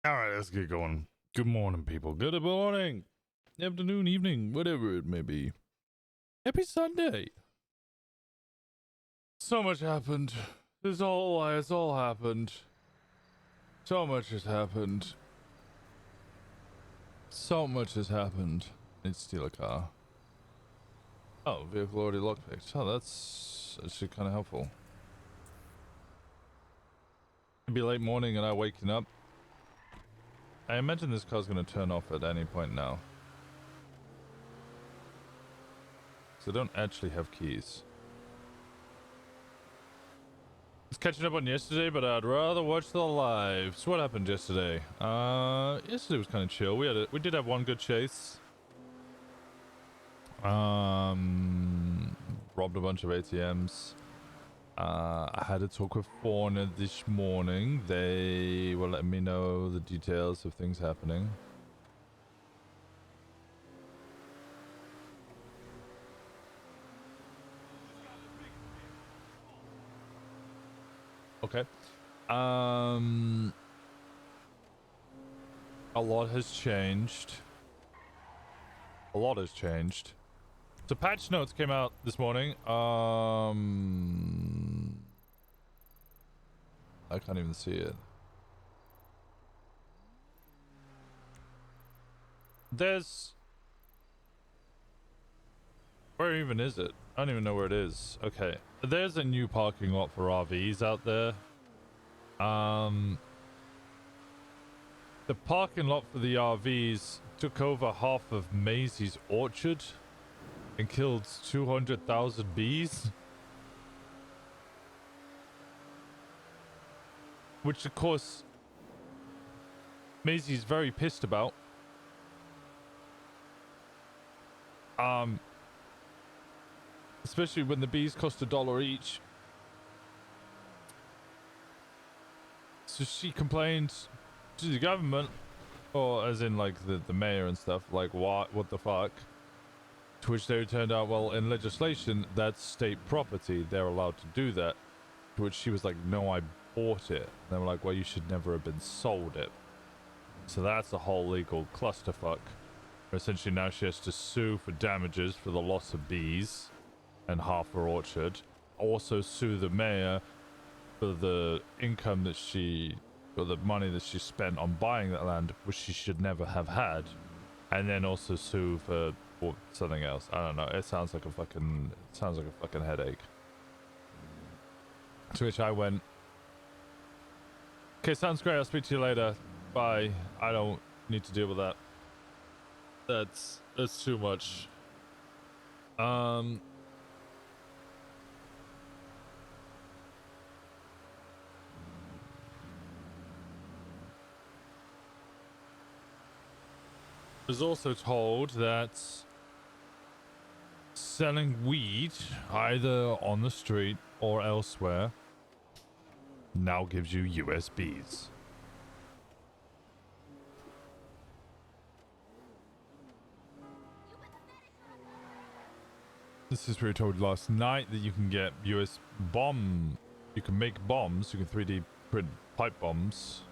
All right, let's get going. Good morning, people. Good morning, afternoon, evening, whatever it may be. Happy Sunday. So much happened. It's all happened. So much has happened. So much has happened. Need to steal a car. Oh, vehicle already lockpicked. Oh, that's actually kind of helpful. It'd be late morning and I waking up. I imagine this car's going to turn off at any point now. So I don't actually have keys. It's catching up on yesterday, but I'd rather watch the live. So what happened yesterday? Yesterday was kind of chill. We did have one good chase. Robbed a bunch of ATMs. I had a talk with Fauna this morning. They were letting me know the details of things happening. Okay. A lot has changed. A lot has changed. So patch notes came out this morning. I can't even see it. There's... Where even is it? I don't even know where it is. Okay. There's a new parking lot for RVs out there. The parking lot for the RVs took over half of Maisie's orchard and killed 200,000 bees. Which, of course, Maisie's very pissed about. Especially when the bees cost $1 each. So she complained to the government, or as in like the mayor and stuff, like what the fuck? To which they turned out, well, in legislation, that's state property. They're allowed to do that. To which she was like, no, I bought it. And they were like, well, you should never have been sold it. So that's a whole legal clusterfuck. Essentially now she has to sue for damages for the loss of bees and half her orchard. Also sue the mayor for the income that she, or the money that she spent on buying that land, which she should never have had. And then also sue for something else. I don't know. It sounds like a fucking headache. To which I went, okay, sounds great. I'll speak to you later. Bye. I don't need to deal with that. That's too much. Was also told that selling weed either on the street or elsewhere now gives you USBs. This is where we were told last night that you can get you can make bombs, you can 3D print pipe bombs.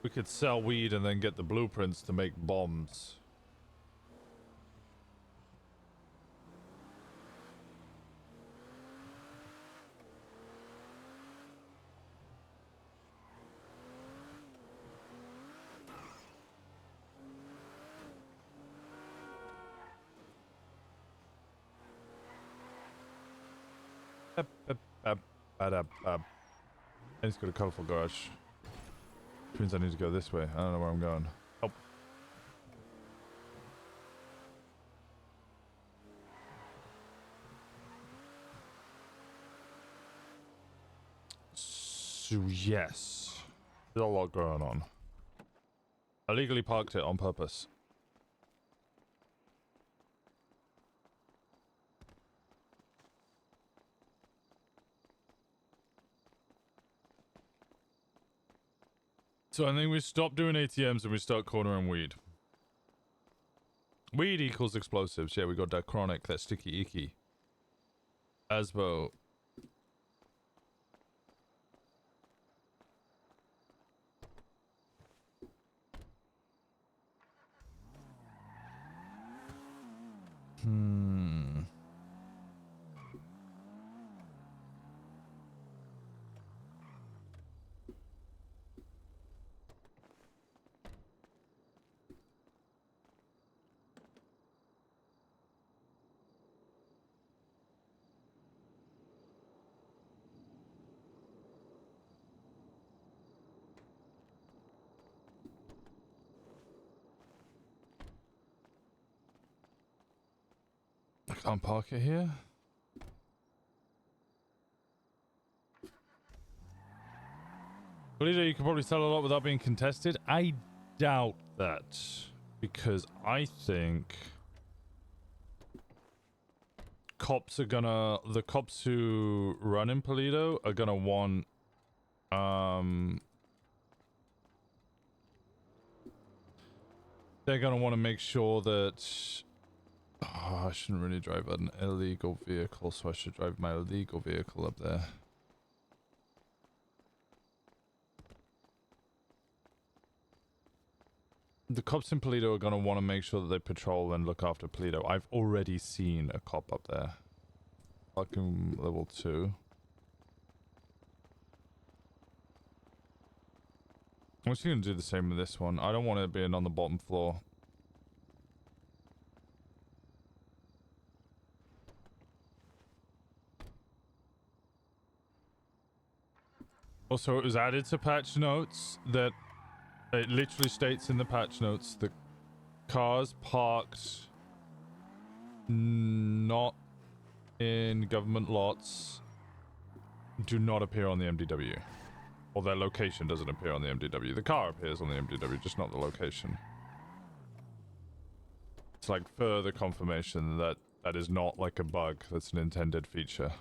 We could sell weed and then get the blueprints to make bombs. I just got a colorful garage. Which means I need to go this way. I don't know where I'm going. Oh. So yes. There's a lot going on. I legally parked it on purpose. So I think we stop doing ATMs and we start cornering weed. Weed equals explosives. Yeah, we got that chronic, that sticky icky. Asbo. Hmm. I can't park it here. Polito, you could probably sell a lot without being contested. I doubt that, because I think the cops who run in Polito are gonna want, they're gonna want to make sure that, oh, I shouldn't really drive an illegal vehicle, so I should drive my illegal vehicle up there. The cops in Polito are going to want to make sure that they patrol and look after Polito. I've already seen a cop up there. Fucking level 2. I'm just going to do the same with this one. I don't want it being on the bottom floor. Also, it was added to patch notes that it literally states in the patch notes that cars parked not in government lots do not appear on the MDW. Or their location doesn't appear on the MDW. The car appears on the MDW, just not the location. It's like further confirmation that that is not like a bug, that's an intended feature.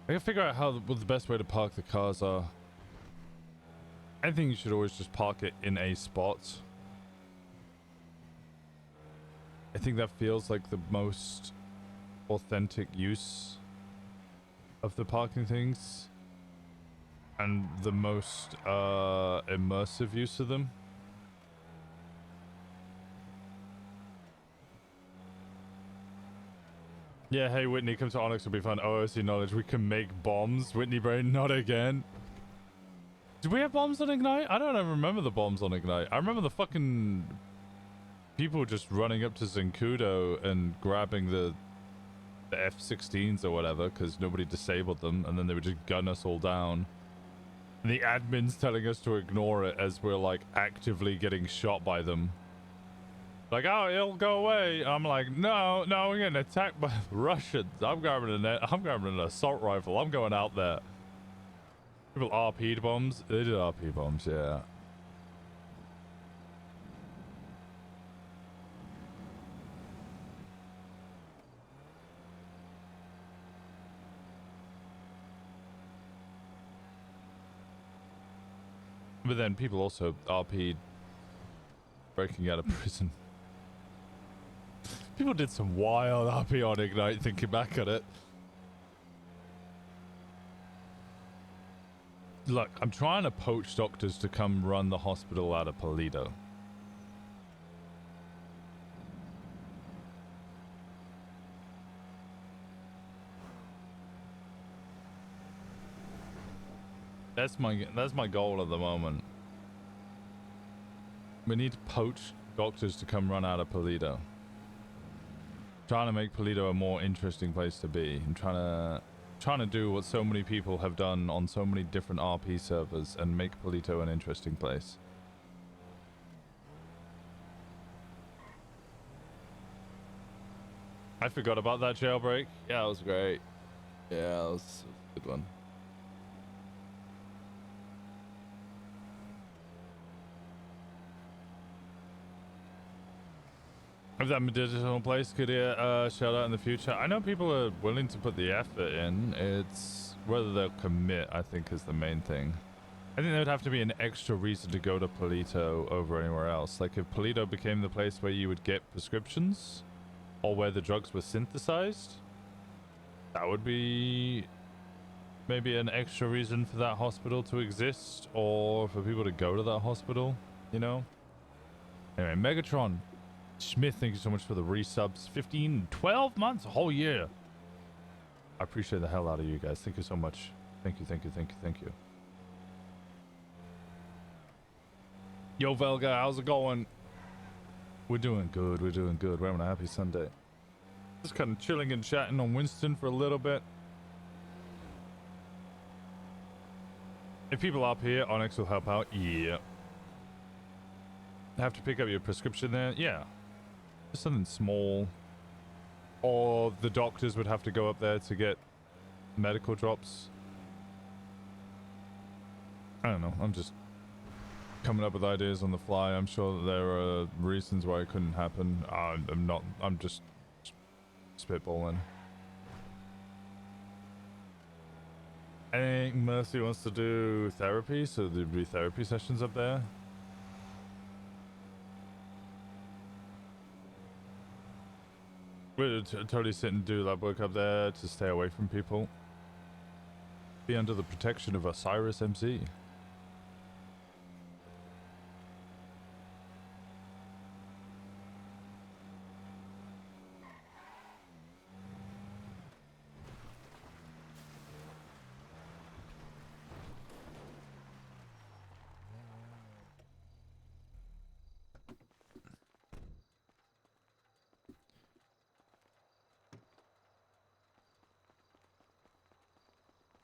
I can figure out what the best way to park the cars are. I think you should always just park it in a spot. I think that feels like the most authentic use of the parking things. And the most immersive use of them. Yeah, hey Whitney, come to Onyx, will be fun. OOC knowledge, we can make bombs. Whitney Brain, not again. Did we have bombs on Ignite? I don't even remember the bombs on Ignite. I remember the fucking people just running up to Zancudo and grabbing the F-16s or whatever, because nobody disabled them, and then they would just gun us all down. And the admin's telling us to ignore it as we're like actively getting shot by them. Like, oh, it'll go away. I'm like, no, we're getting attacked by the Russians. I'm grabbing an assault rifle. I'm going out there. People RP'd bombs. They did RP bombs, yeah. But then people also RP'd breaking out of prison. People did some wild RP on Ignite, thinking back on it. Look, I'm trying to poach doctors to come run the hospital out of Polito. That's my goal at the moment. We need to poach doctors to come run out of Polito. Trying to make Polito a more interesting place to be. I'm trying to do what so many people have done on so many different RP servers and make Polito an interesting place. I forgot about that jailbreak. Yeah, it was great. Yeah, it was Good one. If that medicinal place could get shout out in the future, I know people are willing to put the effort in. It's whether they'll commit, I think, is the main thing. I think there would have to be an extra reason to go to Polito over anywhere else. Like if Polito became the place where you would get prescriptions or where the drugs were synthesized, that would be maybe an extra reason for that hospital to exist or for people to go to that hospital, you know? Anyway, Megatron Smith, thank you so much for the resubs. 12 months, a whole year. I appreciate the hell out of you guys. Thank you so much. Thank you, thank you, thank you, thank you. Yo, Velga, how's it going? We're doing good, we're doing good. We're having a happy Sunday. Just kind of chilling and chatting on Winston for a little bit. If people up here, Onyx will help out. Yeah. Have to pick up your prescription there? Yeah. Just something small. Or the doctors would have to go up there to get medical drops. I don't know. I'm just coming up with ideas on the fly. I'm sure that there are reasons why it couldn't happen. I'm just spitballing. I think Mercy wants to do therapy, so there'd be therapy sessions up there. We'd totally sit and do lab work up there to stay away from people. Be under the protection of Osiris MC.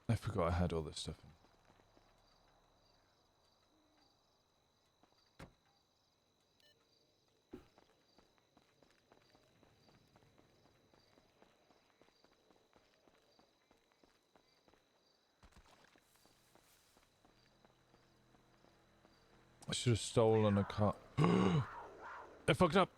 I forgot I had all this stuff in. I should have stolen a car. I fucked up.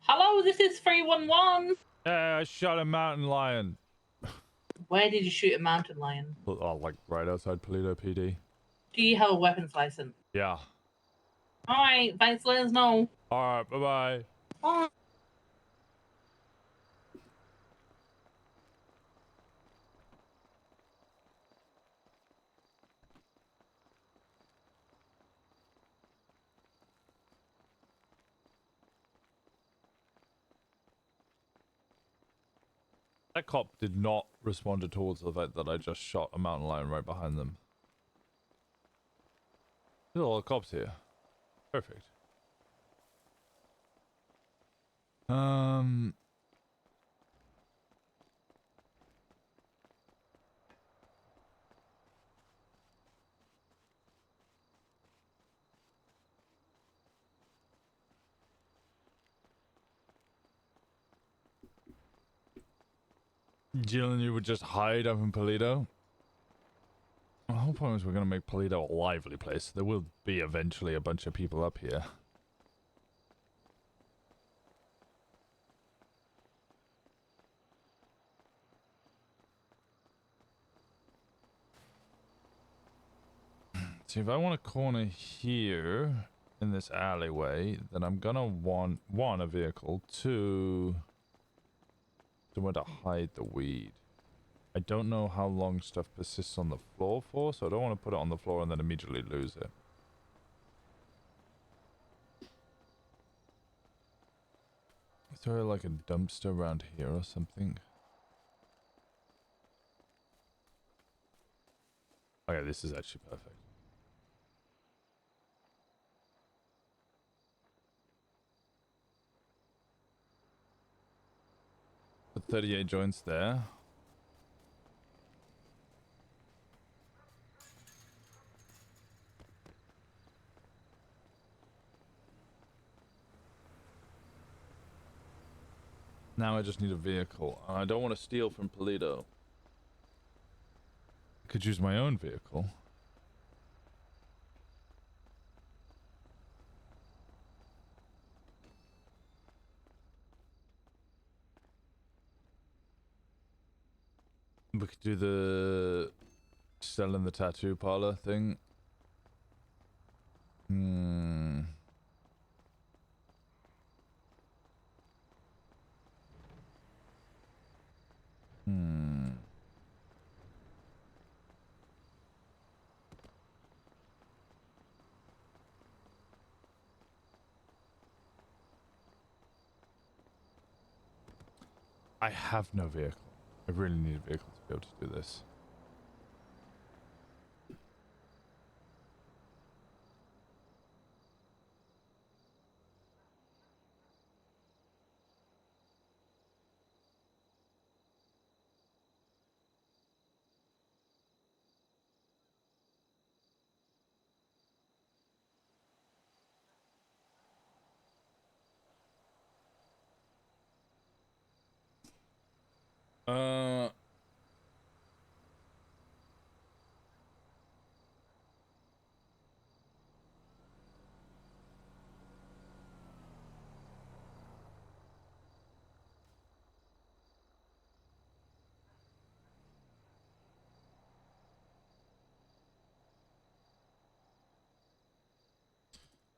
Hello, this is 311. Yeah, I shot a mountain lion. Where did you shoot a mountain lion? Oh, like right outside Polito PD. Do you have a weapons license? Yeah. Alright, thanks, let us know. Alright, bye-bye. Bye. That cop did not respond towards the fact that I just shot a mountain lion right behind them. There's a lot of cops here. Perfect. Jill and you would just hide up in Polito? The whole point is we're going to make Polito a lively place. There will be eventually a bunch of people up here. See, if I want a corner here in this alleyway, then I'm going to want, one, a vehicle, two, somewhere to hide the weed. I don't know how long stuff persists on the floor for, so I don't want to put it on the floor and then immediately lose it. Is there like a dumpster around here or something? Okay, this is actually perfect. 38 joints there. Now I just need a vehicle. I don't want to steal from Polito. I could use my own vehicle. We could do the selling the tattoo parlor thing. Hmm. Hmm. I have no vehicle. I really need a vehicle to be able to do this. Uh,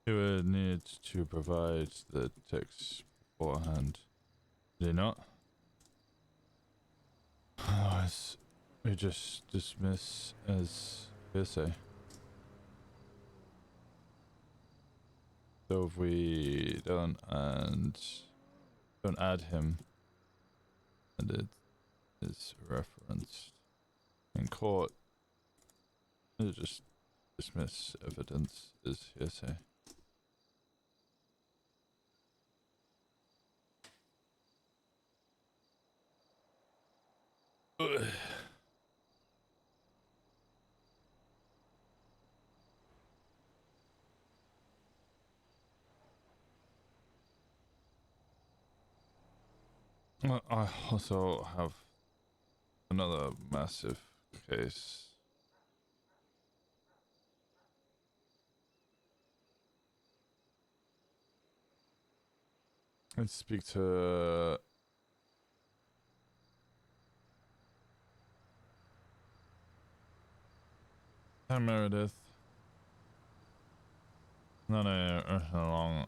you would need to provide the text beforehand. Did he not? Otherwise, we just dismiss as hearsay. So if we don't add him, and it is referenced in court, we'll just dismiss evidence as hearsay. Ugh. I also have another massive case. Let's speak to Meredith. Not a long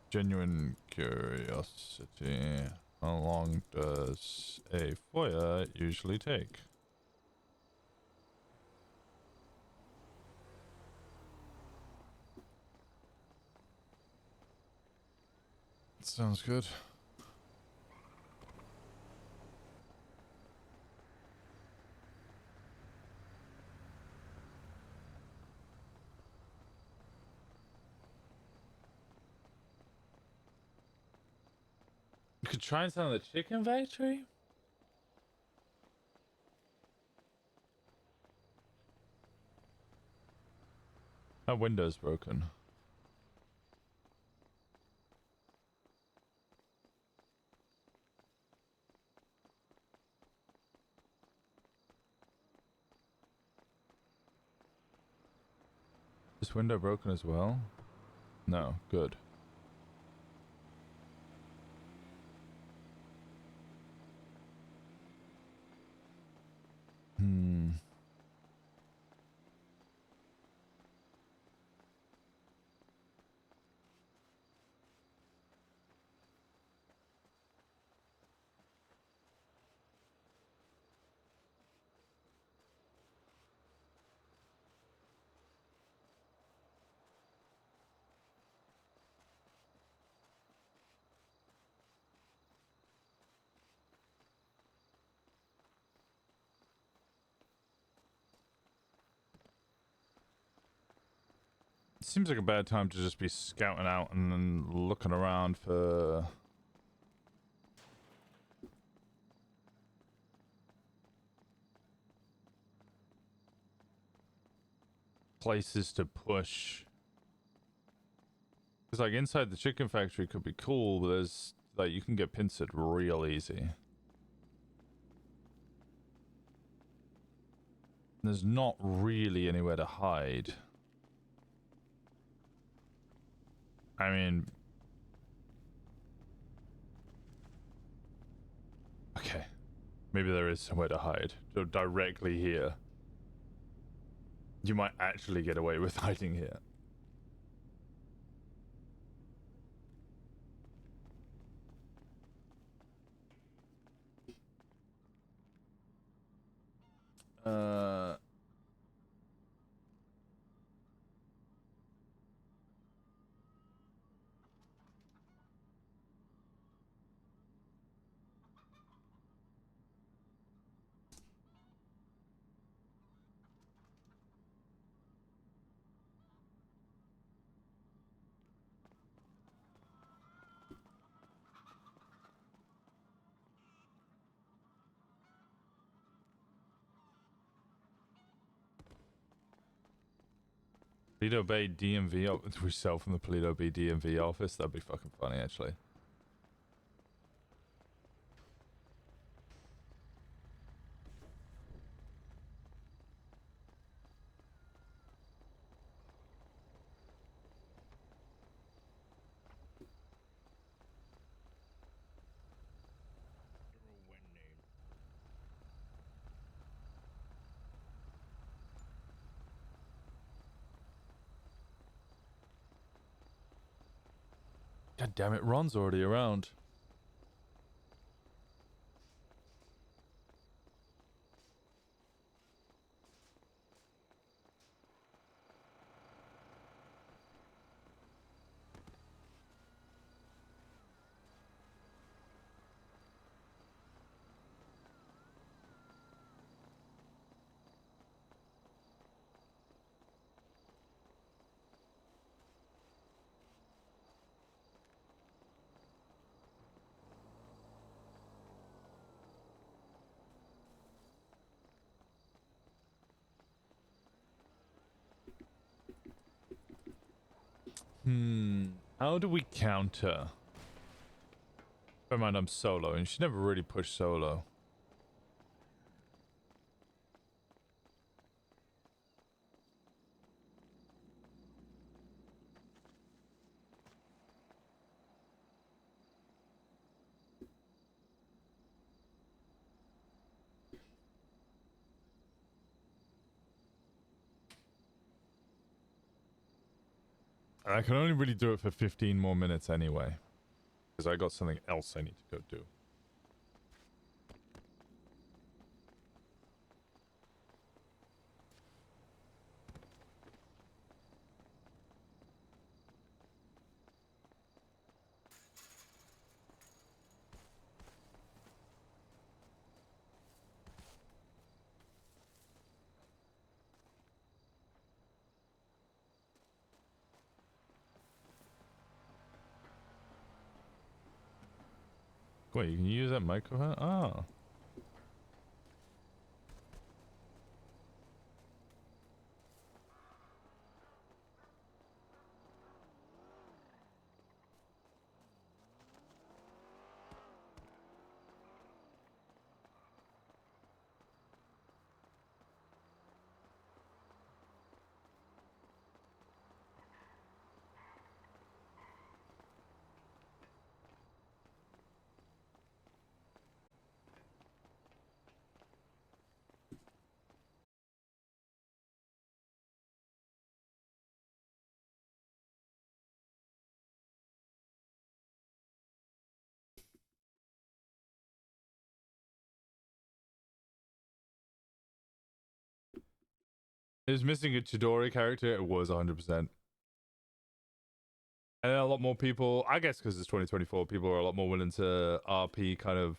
genuine curiosity. How long does a FOIA usually take? Sounds good. You could try and sell the chicken factory? That window's broken. This window broken as well? No, good. Hmm. Seems like a bad time to just be scouting out and then looking around for places to push. Because like inside the chicken factory could be cool, but there's like you can get pincered real easy. There's not really anywhere to hide. I mean... Okay. Maybe there is somewhere to hide. So directly here. You might actually get away with hiding here. Toledo Bay DMV, we sell from the Toledo Bay DMV office. That'd be fucking funny, actually. God damn it, Ron's already around. How do we counter? Bear in mind I'm solo, and you should never really push solo. I can only really do it for 15 more minutes anyway. Because I got something else I need to go do. Wait, you can use that microphone? Oh. It was missing a Chidori character. It was 100%. And then a lot more people, I guess because it's 2024, people are a lot more willing to RP kind of,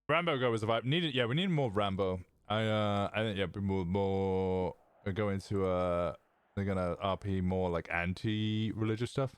Rambo Go was the vibe. Yeah, we needed more Rambo. I think yeah, more go into they're gonna RP more like anti-religious stuff.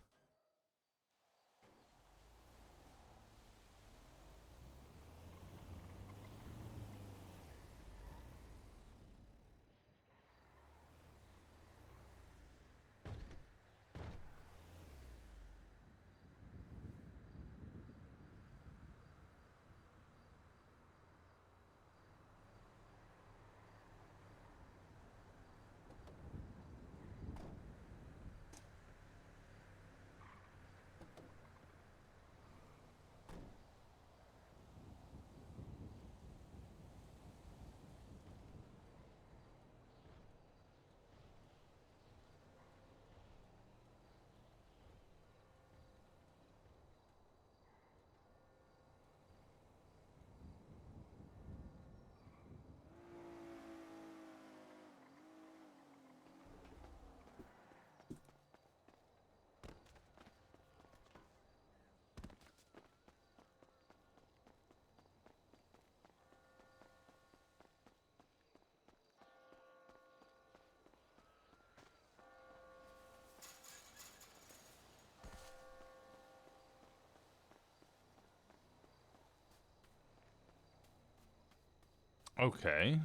Okay.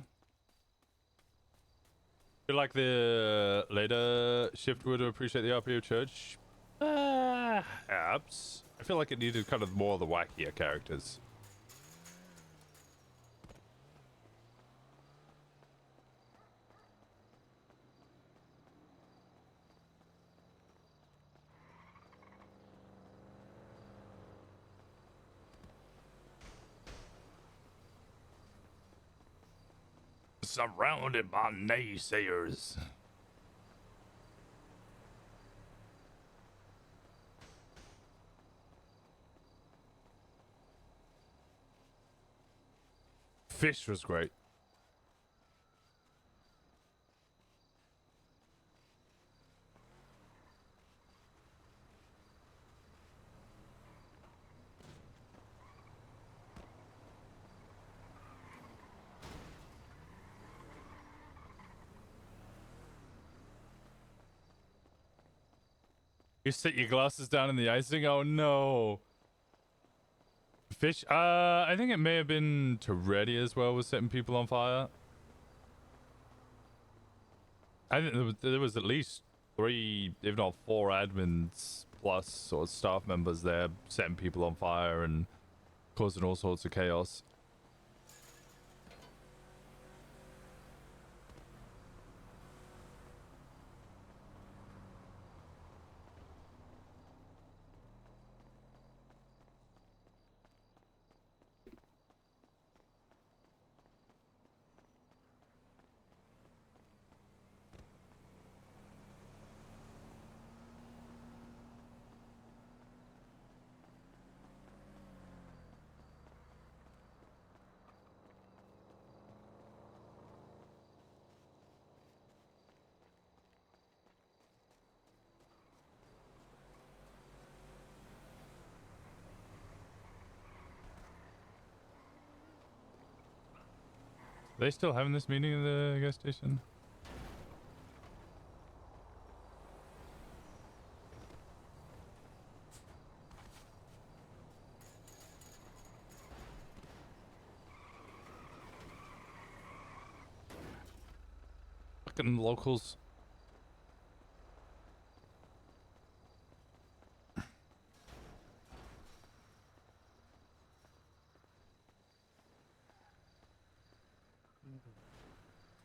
Feel like the later shift would appreciate the RPO church. Perhaps. I feel like it needed kind of more of the wackier characters. Surrounded by naysayers. Fish was great. You set your glasses down in the icing? Oh no. Fish, I think it may have been Toretti as well, was setting people on fire. I think there was at least 3, if not 4 admins plus or staff members there setting people on fire and causing all sorts of chaos. Are they still having this meeting in the gas station? Fucking locals.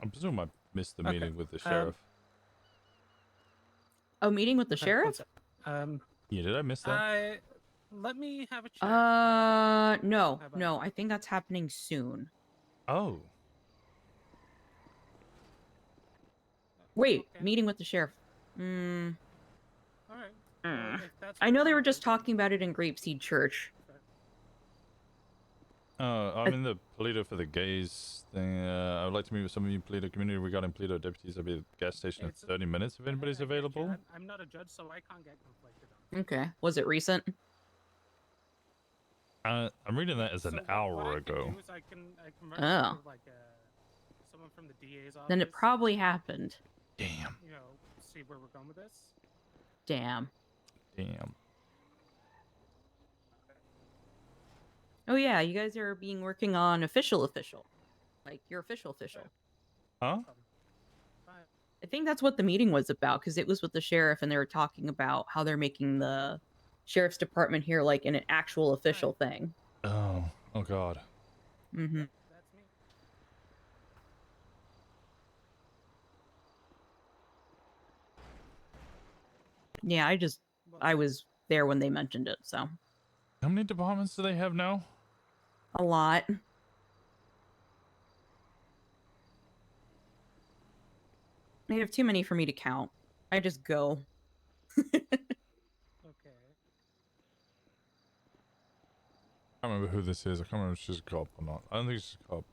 I presume I missed the meeting with the sheriff. Oh, meeting with the sheriff? Yeah, did I miss that? Let me have a check. No, I think that's happening soon. Oh. Wait, Okay. meeting with the sheriff. All right. Well, if that's I what know you they were want just to do. talking about it in Grapeseed Church. I'm in the Polito for the gays thing. I would like to meet with some of you Polito community regarding Polito deputies. I'll be at the gas station in 30 minutes if anybody's I get you. available. I'm not a judge, so I can't get conflicted on. Okay. Was it recent? I'm reading that as an So what hour I can ago. do is I can run Oh. sort of like someone from the DA's office. then it probably happened. Damn. You know, see where we're going with this. Damn. Damn. Oh yeah, you guys are working on official. Like your official. Huh? Fine. I think that's what the meeting was about because it was with the sheriff and they were talking about how they're making the sheriff's department here like an actual official thing. Oh. Oh God. Mm-hmm. That's me. Yeah, I was there when they mentioned it, so How many departments do they have now? a lot. They have too many for me to count. I just go. Okay. I can't remember who this is. I can't remember if she's a cop or not. I don't think she's a cop.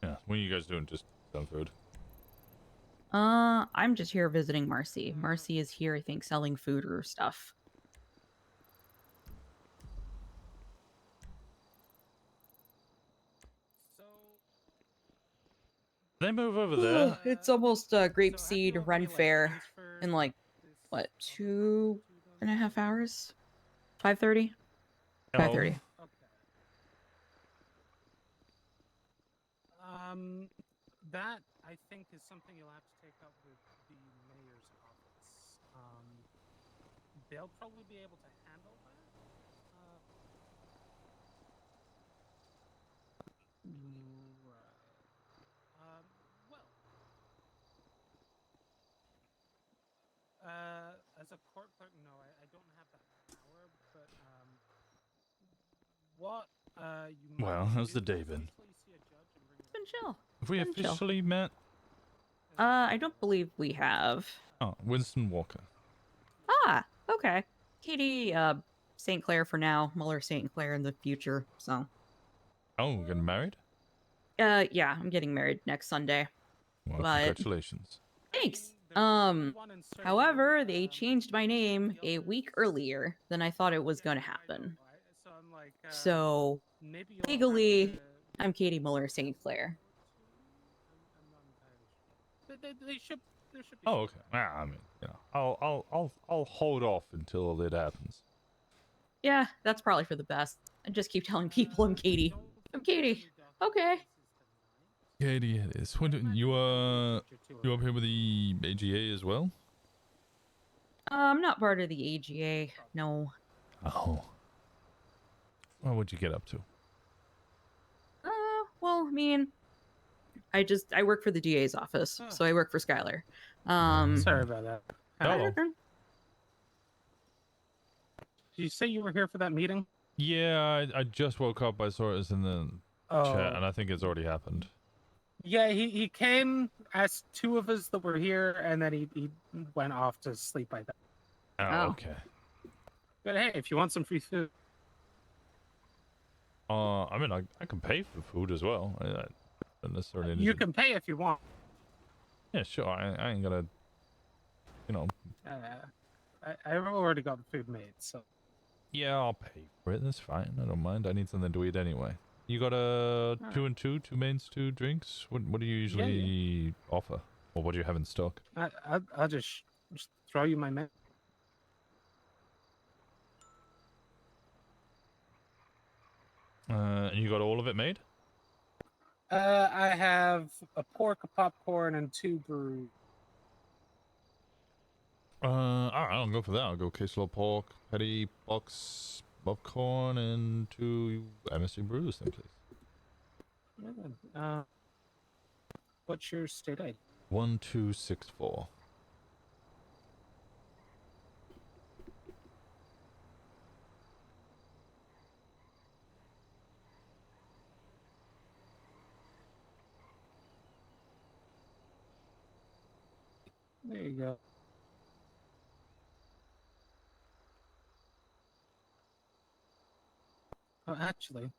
Yeah. What are you guys doing? Just selling food? I'm just here visiting Marcy. Marcy is here, I think, selling food or stuff. So. They move over there. It's almost Grape So have you Seed already, Run like, Fair transferred in like this what, over to 2.5 them? hours? 5:30? No. 5:30. Okay. That I think is something you'll have to take up with the mayor's office. They'll probably be able to handle that. Right. Well, as a court clerk, no, I don't have that power. But what you might Well, want to how's do the day is been? wait till you see a judge and bring it It's been up. chill. Have we Been chill. officially met? I don't believe we have. Oh, Winston Walker. Ah, okay. Katie, St. Clair for now. Muller St. Clair in the future. So, Oh, getting married? yeah, I'm getting married next Sunday. Well, But congratulations. thanks. There's only one in Surgery, However, they changed my name the a others- week earlier than I thought it was Yeah, going to I know, happen. so I'm like, So, maybe you'll have legally, to I'm Katie Muller St. Clair. I'm not entirely sure. They should. There should be. Oh, okay. Ah, I mean, you know, I'll hold off until it happens. Yeah, that's probably for the best. I just keep telling people I'm Katie. I'm Katie. Okay. Katie, it is. When you up here with the AGA as well? I'm not part of the AGA. No. Oh. Well, what'd you get up to? Well, I mean, I work for the DA's office, so I work for Skylar. Sorry about that. Hello. Okay. Did you say you were here for that meeting? Yeah, I just woke up. I saw it was in the chat, and I think it's already happened. Yeah, he came, asked two of us that were here, and then he went off to sleep by that. Oh, okay. But hey, if you want some free food. I mean, I can pay for food as well. I don't necessarily need You to- can pay if you want. Yeah, sure. I ain't gonna, you know. I've already got the food made, so. Yeah, I'll pay for it. That's fine. I don't mind. I need something to eat anyway. You got a two and two mains, two drinks. What do you usually offer, or what do you have in stock? I'll just throw you my menu. And you got all of it made? I have a pork, a popcorn, and 2 brews. Alright, I'll go for that. I'll go queso pork, patty, box, popcorn, and 2 MSC brews, then please. What's your state ID? 1264. There you go. Oh, actually,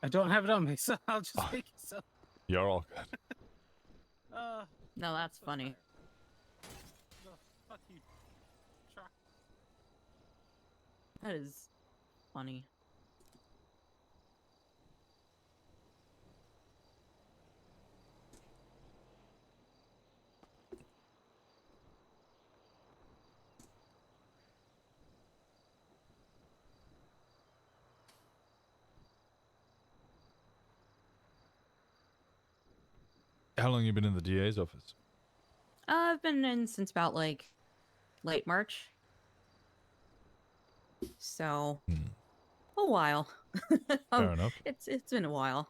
I don't have it on me, so I'll just make it so. You're all good. No, that's funny. No, fuck you. Truck. That is funny. How long you been in the DA's office? I've been in since about like late March. So Hmm. a while. Fair enough. It's been a while.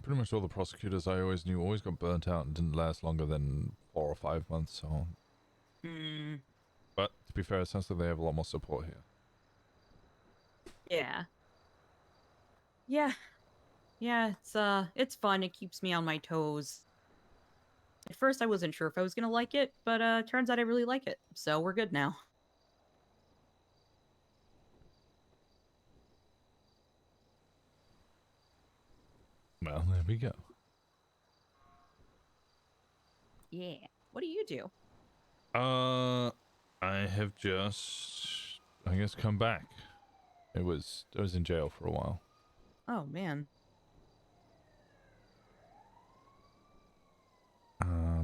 Pretty much all the prosecutors I always knew always got burnt out and didn't last longer than 4 or 5 months. So, Mm, but to be fair, it sounds like they have a lot more support here. yeah. Yeah. Yeah, it's fun. It keeps me on my toes. At first I wasn't sure if I was gonna like it, but turns out I really like it. So we're good now. Well, there we go. Yeah. What do you do? I have just, I guess, come back. I was in jail for a while. Oh man.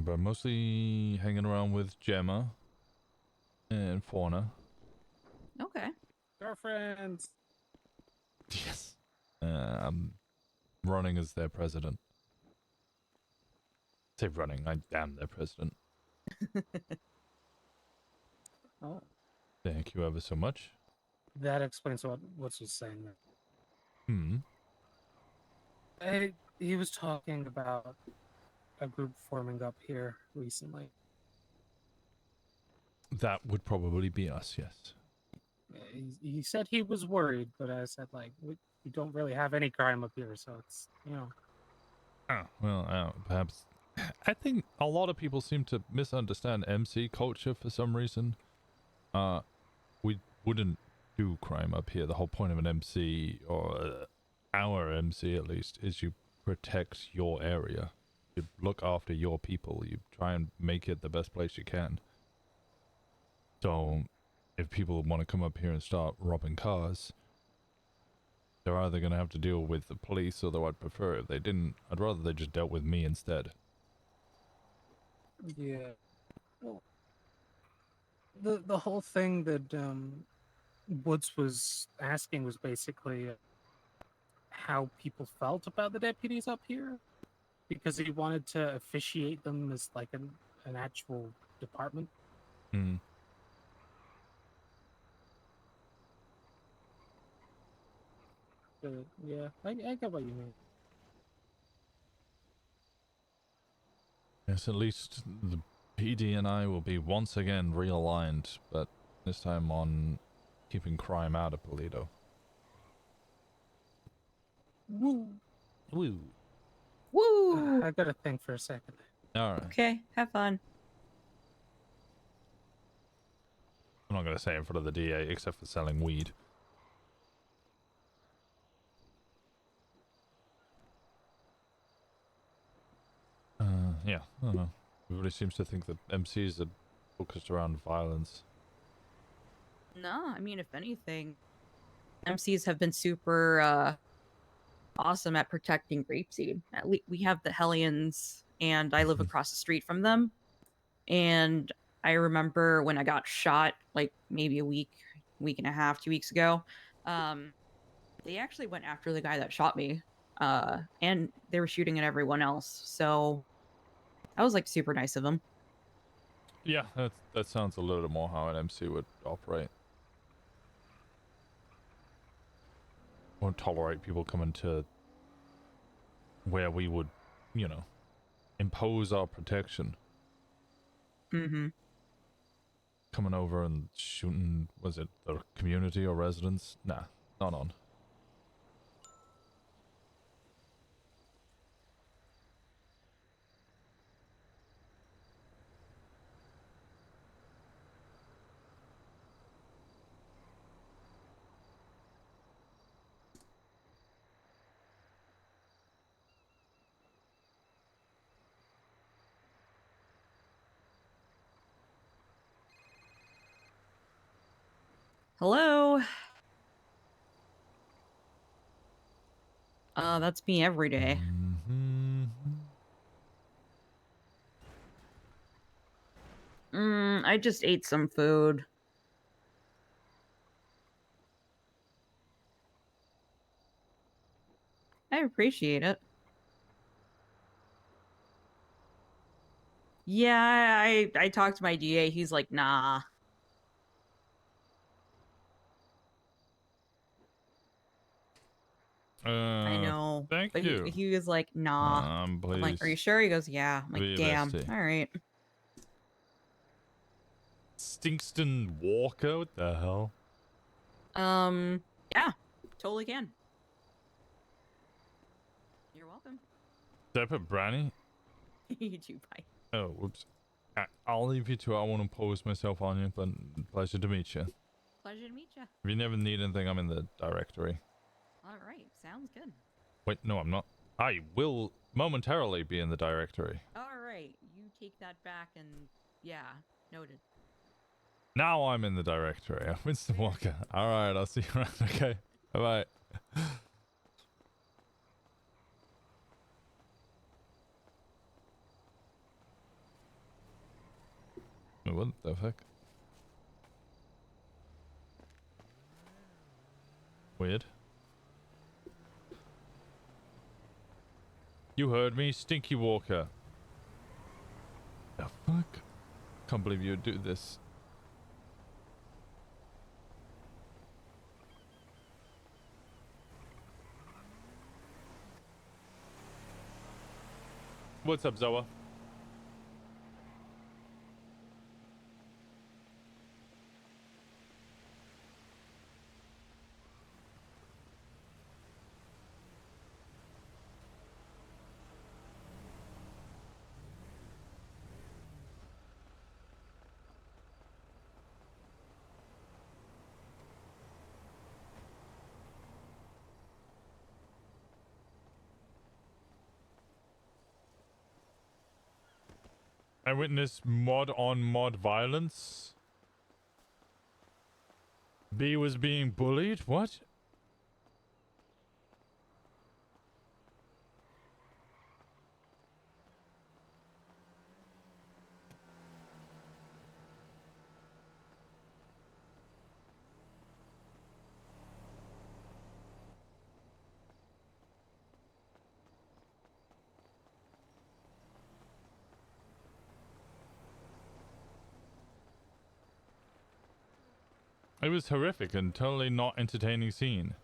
But mostly hanging around with Gemma and Fauna. Okay. Girlfriends. Yes. I'm running as their president. I say running, I am their president. Oh, Thank you ever so much. that explains what Woods was saying there. Hmm. He was talking about a group forming up here recently. That would probably be us, yes. He said he was worried, but I said like we don't really have any crime up here, so it's Oh, well, perhaps. I think a lot of people seem to misunderstand MC culture for some reason. We wouldn't do crime up here. The whole point of an MC, or our MC at least, is you protect your area. You look after your people. You try and make it the best place you can. So, if people want to come up here and start robbing cars, they're either going to have to deal with the police, although I'd prefer if they didn't. I'd rather they just dealt with me instead. yeah. Well, the whole thing that Woods was asking was basically how people felt about the deputies up here, because he wanted to officiate them as like an actual department. Hmm. Yeah, I get what you mean. Yes, at least the PD and I will be once again realigned, but this time on keeping crime out of Polito. Woo. Woo. Woo! I gotta think for a second. Alright. Okay, have fun. I'm not going to say in front of the DA, except for selling weed. Yeah, I don't know. Everybody seems to think that MCs are focused around violence. No, I mean, if anything, MCs have been super awesome at protecting grapeseed. We have the Hellions, and I live across the street from them. And I remember when I got shot, like maybe a week and a half, 2 weeks ago. They actually went after the guy that shot me, and they were shooting at everyone else. So that was like super nice of them. Yeah, that sounds a little more how an MC would operate. Won't tolerate people coming to where we would, you know, impose our protection. Mm-hmm. Coming over and shooting, was it the community or residents? Nah, not on. Hello. That's me every day. I just ate some food. I appreciate it. Yeah, I talked to my DA. He's like, nah. I know. Thank But you. he was like, nah. Please. I'm like, are you sure? He goes, yeah. I'm like, Be damn. bestie. All right. Stinkston Walker? What the hell? Yeah, totally can. You're welcome. Did I put Branny? You too, bye. Oh, whoops. I'll leave you to it. I want to pose myself on you, but pleasure to meet you. Pleasure to meet you. If you never need anything, I'm in the directory. All right, sounds good. Wait, no, I'm not. I will momentarily be in the directory. All right, you take that back and yeah, noted. Now I'm in the directory. Winston Walker. All right, I'll see you around. Okay, bye-bye. What the fuck? Weird. You heard me, Stinky Walker. The fuck? Can't believe you would do this. What's up, Zoa? I witnessed mod on mod violence. B was being bullied? What? It was horrific and totally not entertaining scene.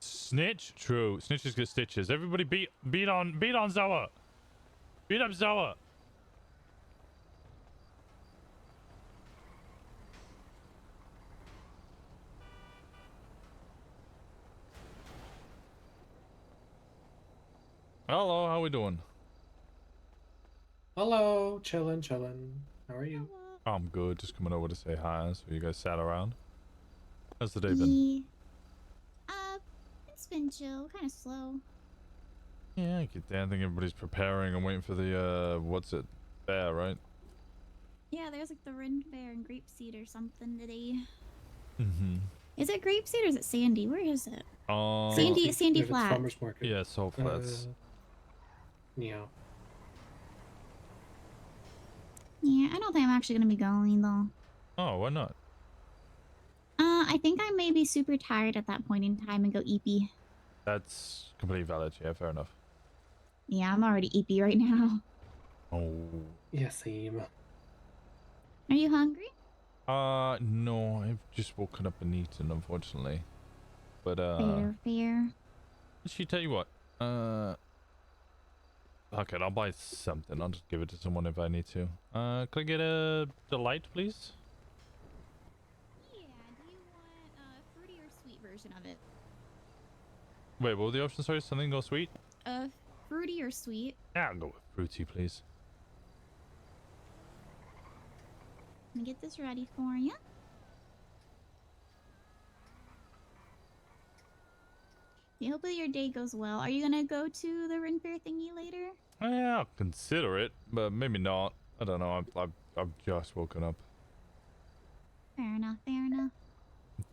Snitch? True. Snitches get stitches. Everybody beat on Zoa. Beat up Zoa. Hello, how we doing? Hello, chillin'. How are you? I'm good. Just coming over to say hi. So you guys sat around. How's the day been? Yeah. It's been chill, kind of slow. Yeah, I get there. I think everybody's preparing and waiting for the what's it? Fair, right? Yeah, there's like the Ren Fair and Grapeseed or something today. Mm-hmm. Is it Grapeseed or is it Sandy? Where is it? Sandy Sandy It's Flat. Farmers Market. Yeah, Salt Flats. Yeah. Yeah, I don't think I'm actually gonna be going though. Oh, why not? I think I may be super tired at that point in time and go EP. That's completely valid. Yeah, fair enough. Yeah, I'm already EP right now. Oh. Yeah, same. Are you hungry? No, I've just woken up and eaten, unfortunately. But, Fair. she tell you what, okay, I'll buy something. I'll just give it to someone if I need to. Could I get a delight, please? Yeah, do you want a fruity or sweet version of it? Wait, what were the options? Sorry, something go sweet? Fruity or sweet? Yeah, I'll go with fruity, please. Let me get this ready for you. Yeah, hopefully your day goes well. Are you gonna go to the Ren Fair thingy later? Yeah, I'll consider it, but maybe not. I don't know. I've just woken up. Fair enough.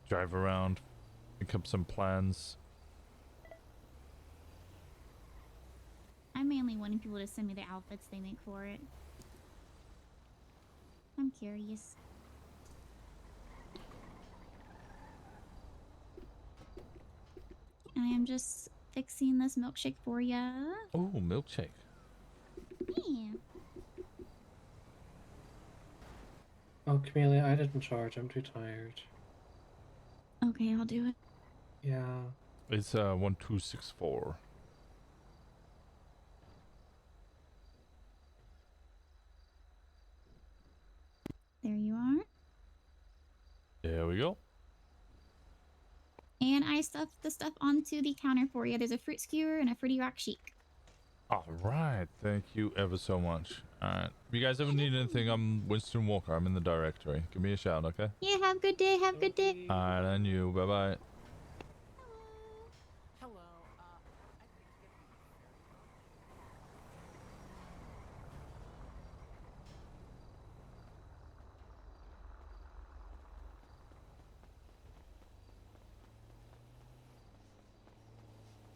Drive around, pick up some plans. I'm mainly wanting people to send me the outfits they make for it. I'm curious. I am just fixing this milkshake for ya. Oh, milkshake. Yeah. Oh, Camellia, I didn't charge. I'm too tired. Okay, I'll do it. Yeah. It's 1264. There you are. There we go. And I stuffed the stuff onto the counter for you. There's a fruit skewer and a fruity rock shake. All right, thank you ever so much. All right, if you guys ever need anything, I'm Winston Walker. I'm in the directory. Give me a shout, okay? Yeah, have a good day. Have a good day. All right, and you. Bye bye. Hello.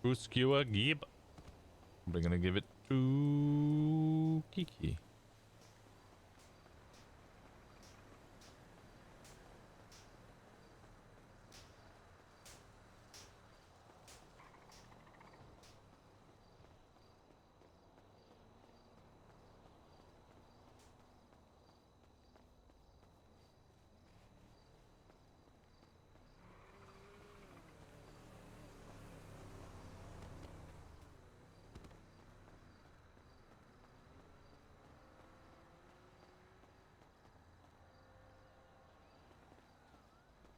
Fruit skewer, Gib. We're gonna give it to Kiki.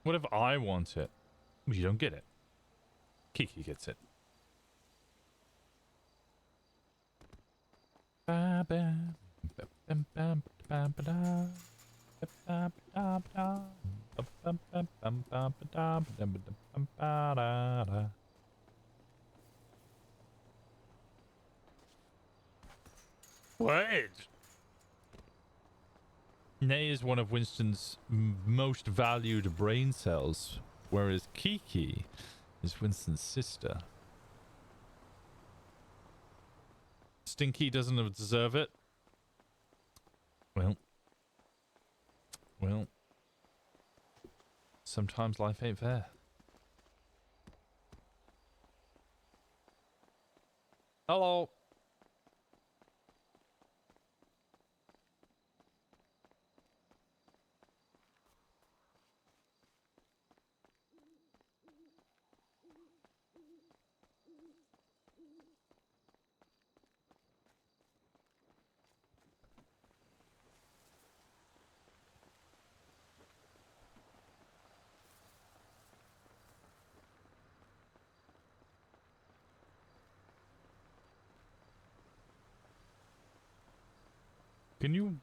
What if I want it? You don't get it. Kiki gets it. What? Nay is one of Winston's most valued brain cells, whereas Kiki is Winston's sister. Stinky doesn't deserve it. Well, sometimes life ain't fair. Hello. Can you...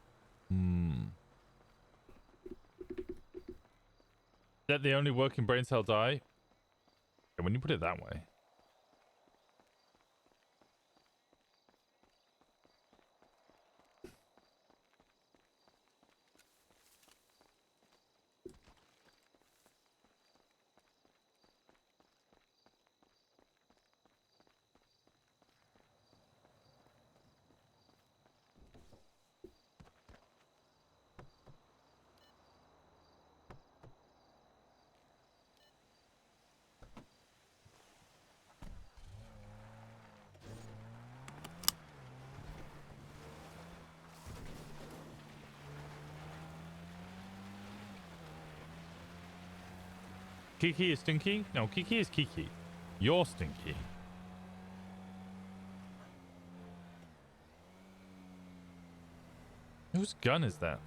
Let the only working brain cell die? Yeah, when you put it that way. Kiki is Stinky? No, Kiki is Kiki. You're Stinky. Whose gun is that?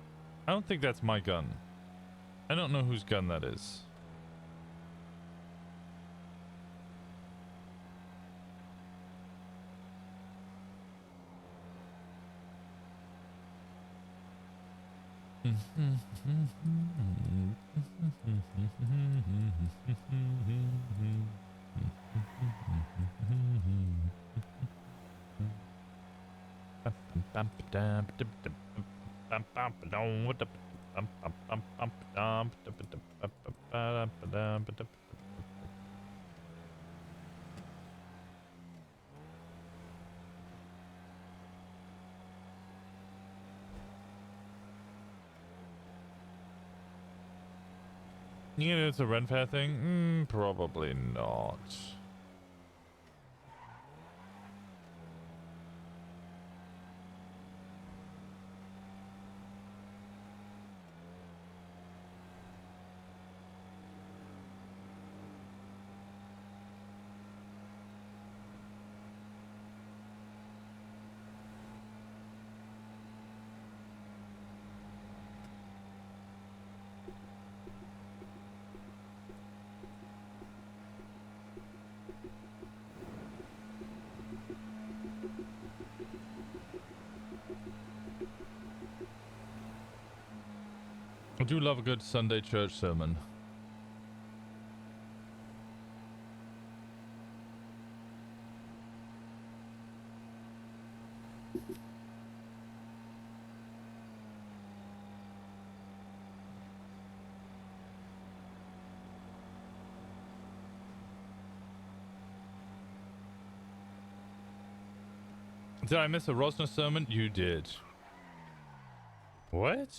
I don't think that's my gun. I don't know whose gun that is. You know it's a Ren Fair thing? Probably not. 'Cause I do love a good Sunday church sermon. Did I miss a Rosner sermon? You did. What?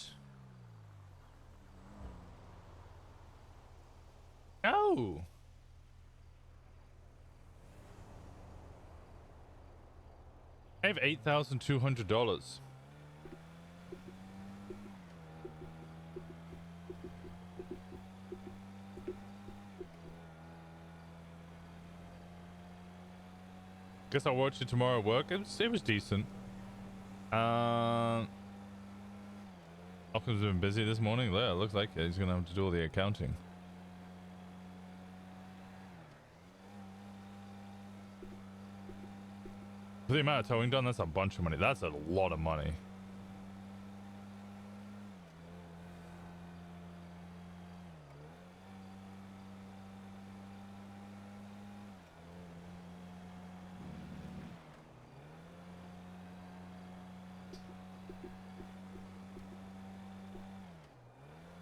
No. I have $8,200. Guess I'll watch it tomorrow at work. It was decent. Malcolm's been busy this morning. Yeah, it looks like it. He's gonna have to do all the accounting. For the amount of towing done, that's a bunch of money. That's a lot of money.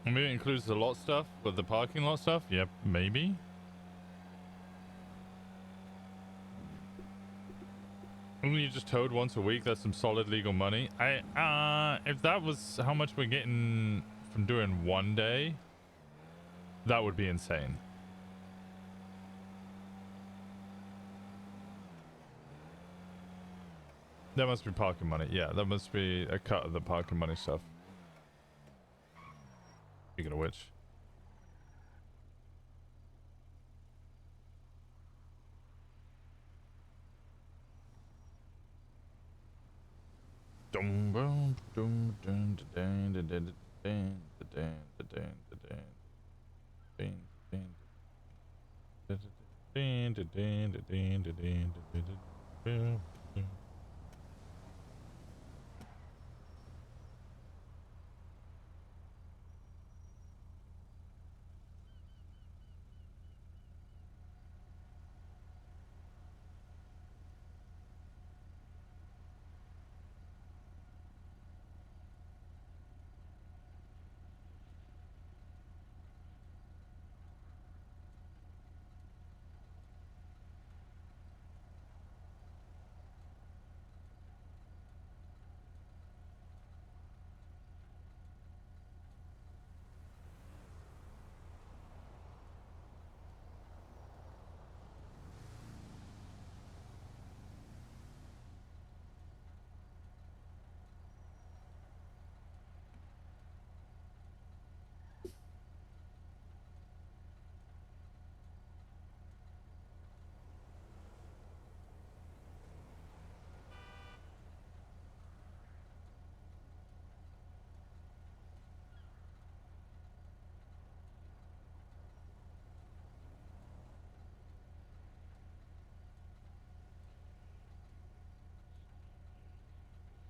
Maybe it includes the lot stuff, but the parking lot stuff? Yep, maybe. Only you just towed once a week, that's some solid legal money. If that was how much we're getting from doing one day, that would be insane. That must be parking money. Yeah, that must be a cut of the parking money stuff. Speaking of which.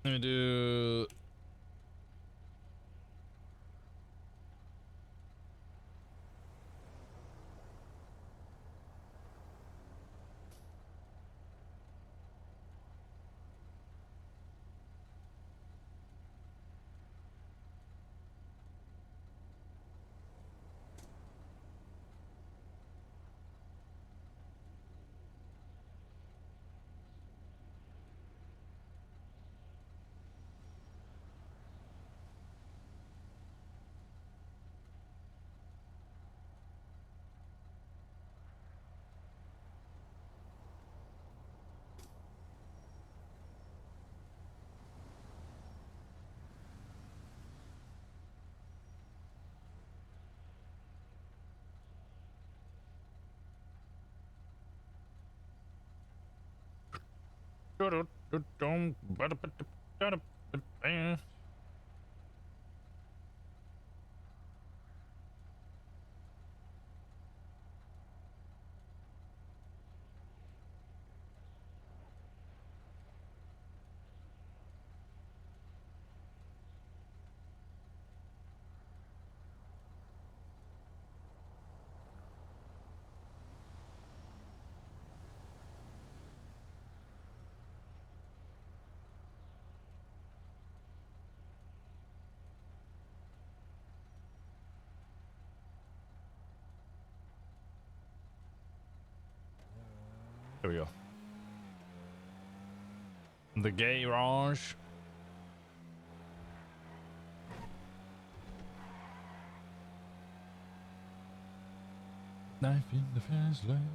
Let me do... Here we go. The garage. Knife in the fast lane.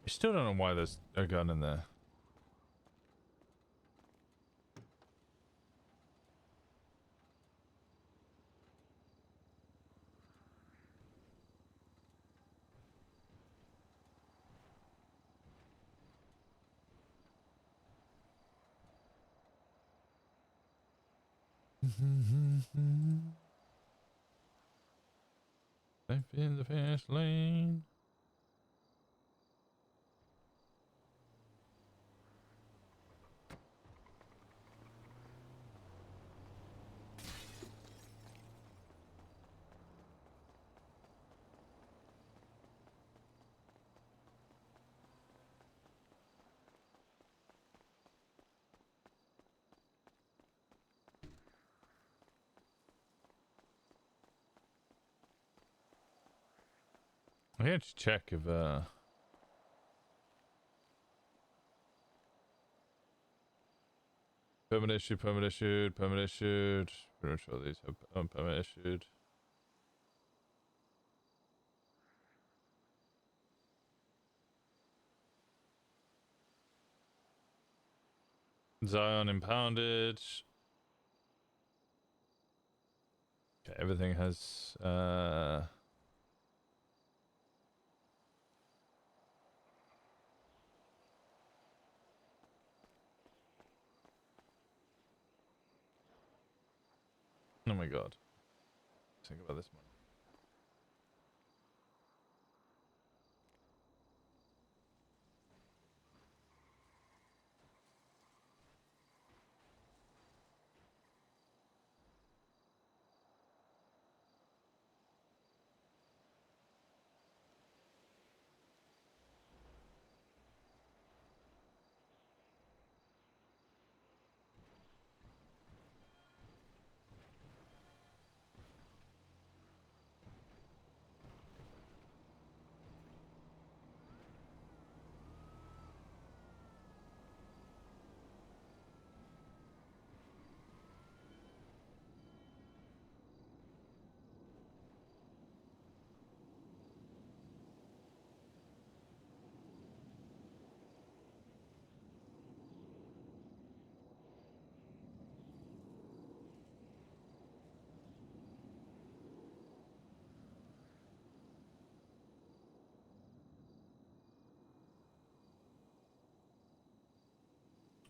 I still don't know why there's a gun in there. Life in the fast lane. I had to check if permit issued, permit issued, permit issued. Pretty much all these have permit issued. Zion impounded. Okay, everything has oh my god. Think about this one.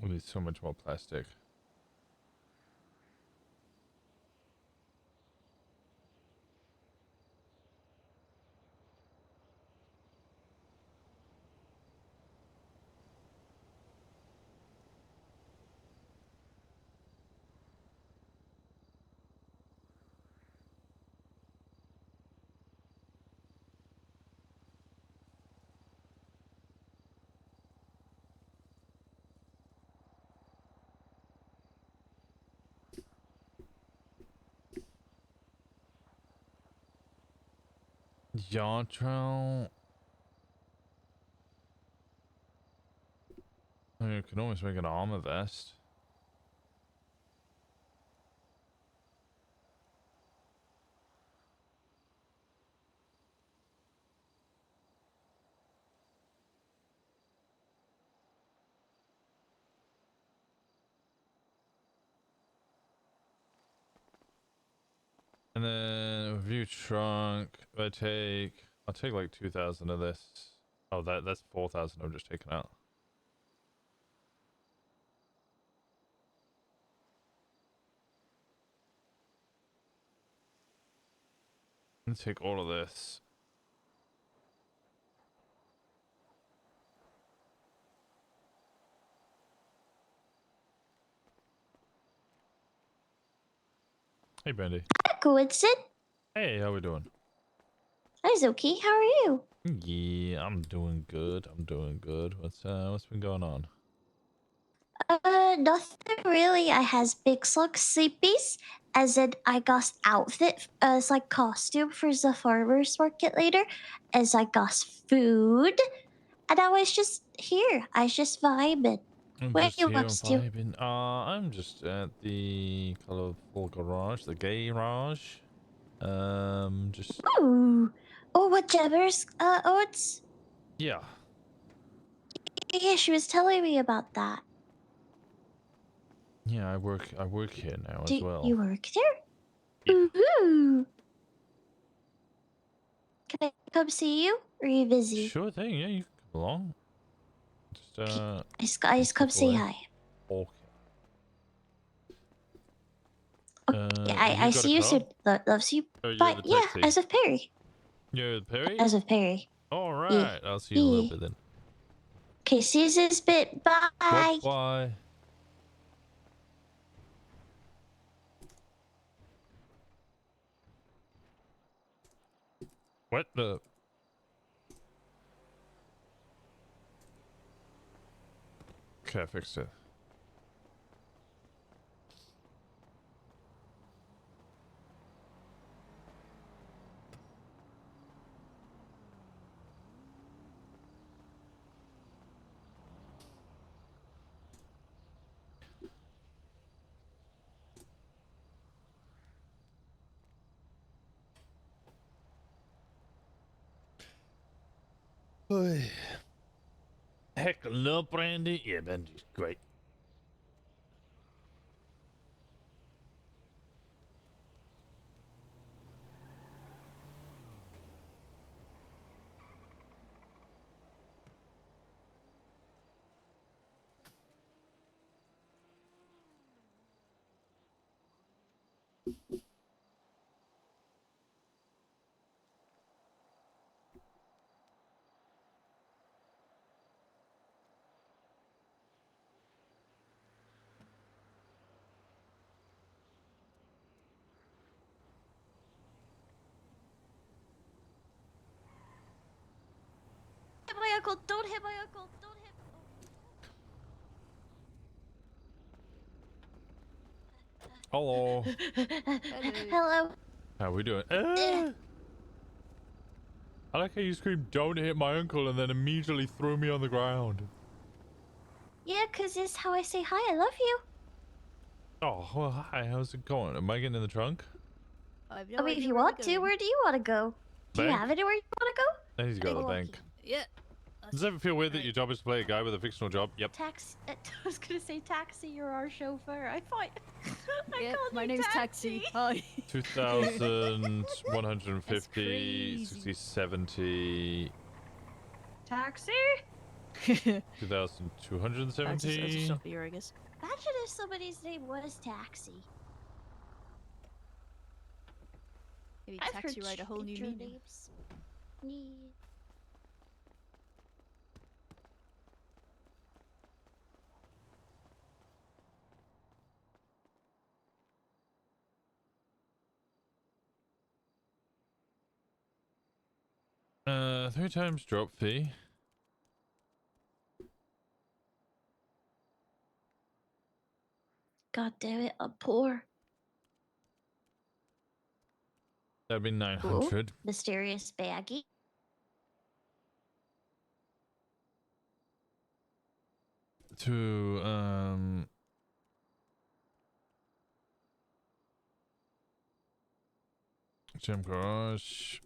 We need so much more plastic. Yartrell. I mean, you can always make an armor vest. And then View trunk. I'll take like 2,000 of this. Oh, that's 4,000 I've just taken out. Let's take all of this. Hey, Brandy. Cool, Winston. Hey, how we doing? Hi, Zoki. How are you? Yeah, I'm doing good. I'm doing good. What's been going on? Nothing really. I has big slug sleepies, as in I got outfit as like costume for the farmers market later, as I got food, and I was just here. I was just vibing. I'm Where just you here ups to? vibing. I'm just at the colorful garage, the gay garage. Just Ooh. Oh, what jabbers? Oh, it's yeah. yeah. She was telling me about that. Yeah, I work here now as Do well. you work there? Yeah. Ooh. Can I come see you? Or are you busy? Sure thing. Yeah, you can come along. Just I just come step say away. hi. Okay. Okay, Have you I got a see you car? soon. Loves you. Or you have But a yeah, taxi? as of Perry. You're with Perry? As of Perry. All Yeah. right. I'll see you in a little Yeah. bit then. Okay, see you this bit. Bye. Bye. What the? Okay, I fixed it. Oy. Heck, love Brandy. Yeah, Brandy's great. Hit my uncle. Don't hit my uncle. Don't hit. Hello. Hello. How we doing? I like how you screamed, "Don't hit my uncle," and then immediately threw me on the ground. Yeah, cause it's how I say hi. I love you. Oh, well, hi. How's it going? Am I getting in the trunk? I mean, if you want to, where do you want to go? Do you Bank? have anywhere you want to go? I need to go to the Like, bank. Yeah. Does it ever feel weird that your job is to play a guy with a fictional job? Yep. Taxi. I was gonna say taxi. You're our chauffeur. I thought. I Yeah, called my you name's Taxi. Hi. 2,150, crazy. 60, 70, Taxi. 2,270. That's here, I guess. Imagine if somebody's name was Taxi. Maybe I've taxi heard ride a whole new stranger meaning. names. Yeah. Three times drop fee. God damn it, I'm poor. That'd be Cool. 900. Mysterious baggie. To, gym garage.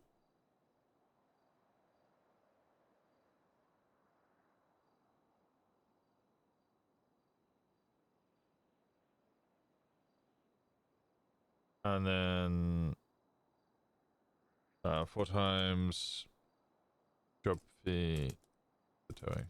And then 4 times drop fee for towing.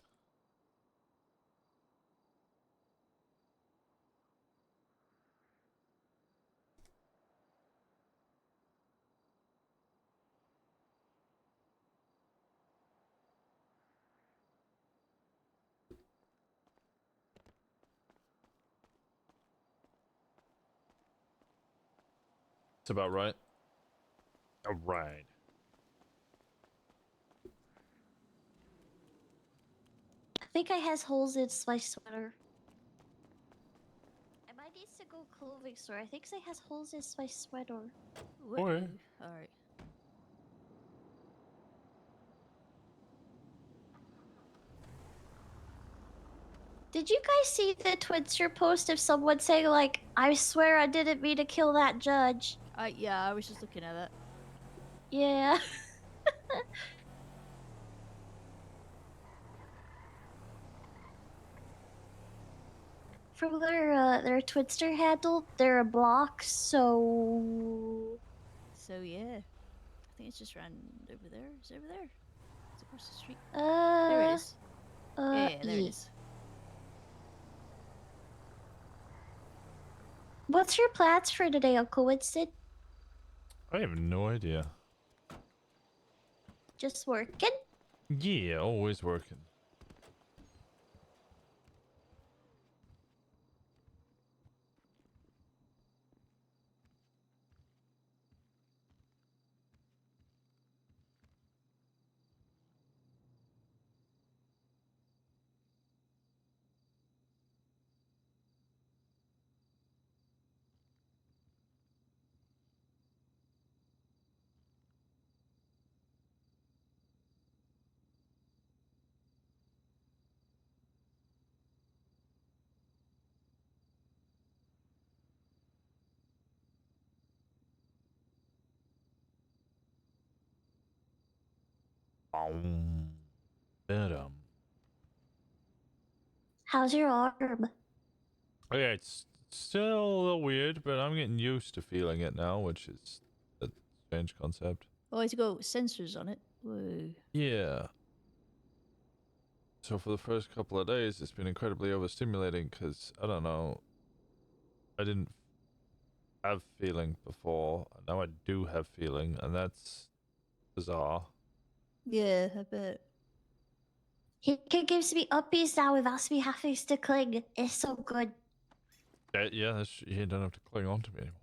It's about right. All right. I think I has holes in my sweater. I might need to go clothing store. I think I has holes in my sweater. Okay. All right. Did you guys see the Twitter post of someone saying like, "I swear I didn't mean to kill that judge"? Yeah, I was just looking at that. Yeah. From their Twitter handle, they're a block, so So yeah, I think it's just ran over there. It's over there. It's across the street. There it is. Yeah, there it is. What's your plans for today, Uncle Winston? I have no idea. Just working? Yeah, always working. But How's your arm? oh yeah, it's still a little weird, but I'm getting used to feeling it now, which is a strange concept. Oh, it's got sensors on it. Whoa. Yeah. So for the first couple of days, it's been incredibly overstimulating because, I don't know, I didn't have feeling before. Now I do have feeling, and that's bizarre. Yeah, I bet. He can gives me uppies now without me having to cling. It's so good. Yeah, you don't have to cling on to me anymore.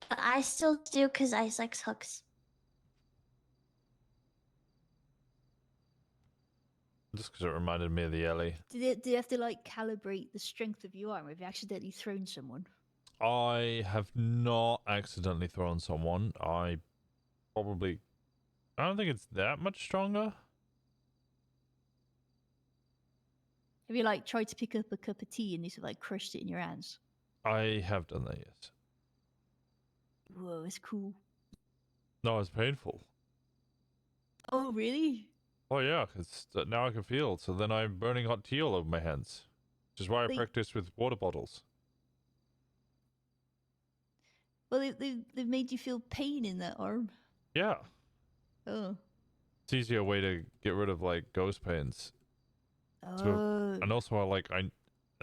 But I still do because I like hugs. Just because it reminded me of the Ellie. Do you have to like calibrate the strength of your arm if you accidentally thrown someone? I have not accidentally thrown someone. I don't think it's that much stronger. Have you like tried to pick up a cup of tea and you sort of like crushed it in your hands? I have done that, yes. Whoa, it's cool. No, it's painful. Oh, really? Oh yeah, because now I can feel. So then I'm burning hot tea all over my hands. Which is why I Wait. practice with water bottles. Well, they've made you feel pain in that arm. Yeah. Oh. It's easier way to get rid of like ghost pains. Oh. And also and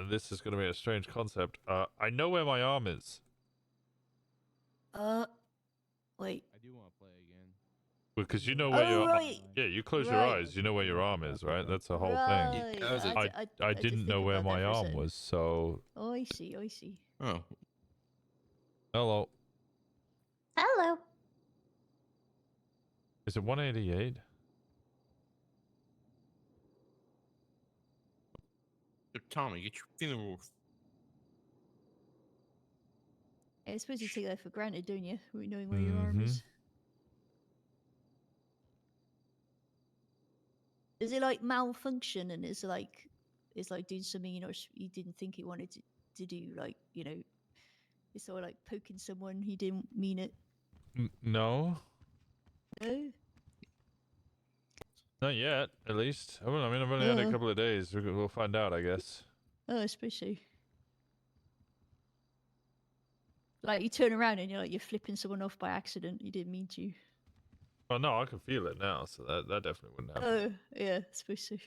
this is gonna be a strange concept. I know where my arm is. Wait. I do want to play again. Because you know where Oh, your right. yeah, you close your Right. eyes, you know where your arm is, right? That's the whole thing. Right. That was it. I just didn't know think where about that my for a arm second. was, so Oh, I see. I see. Oh, hello. Hello. Is it 188? Tommy, get your funeral. I suppose you take that for granted, don't you? Knowing where your arm is. Does it like malfunction and it's like doing something you didn't think it wanted to do? Like it's sort of like poking someone he didn't mean it. No. No. Not yet, at least. I mean, I've only had it a couple of days. We'll find out, I guess. Oh, I suppose so. Like you turn around and you're flipping someone off by accident. You didn't mean to. Oh no, I can feel it now, so that definitely wouldn't happen. Oh, yeah, supposed to.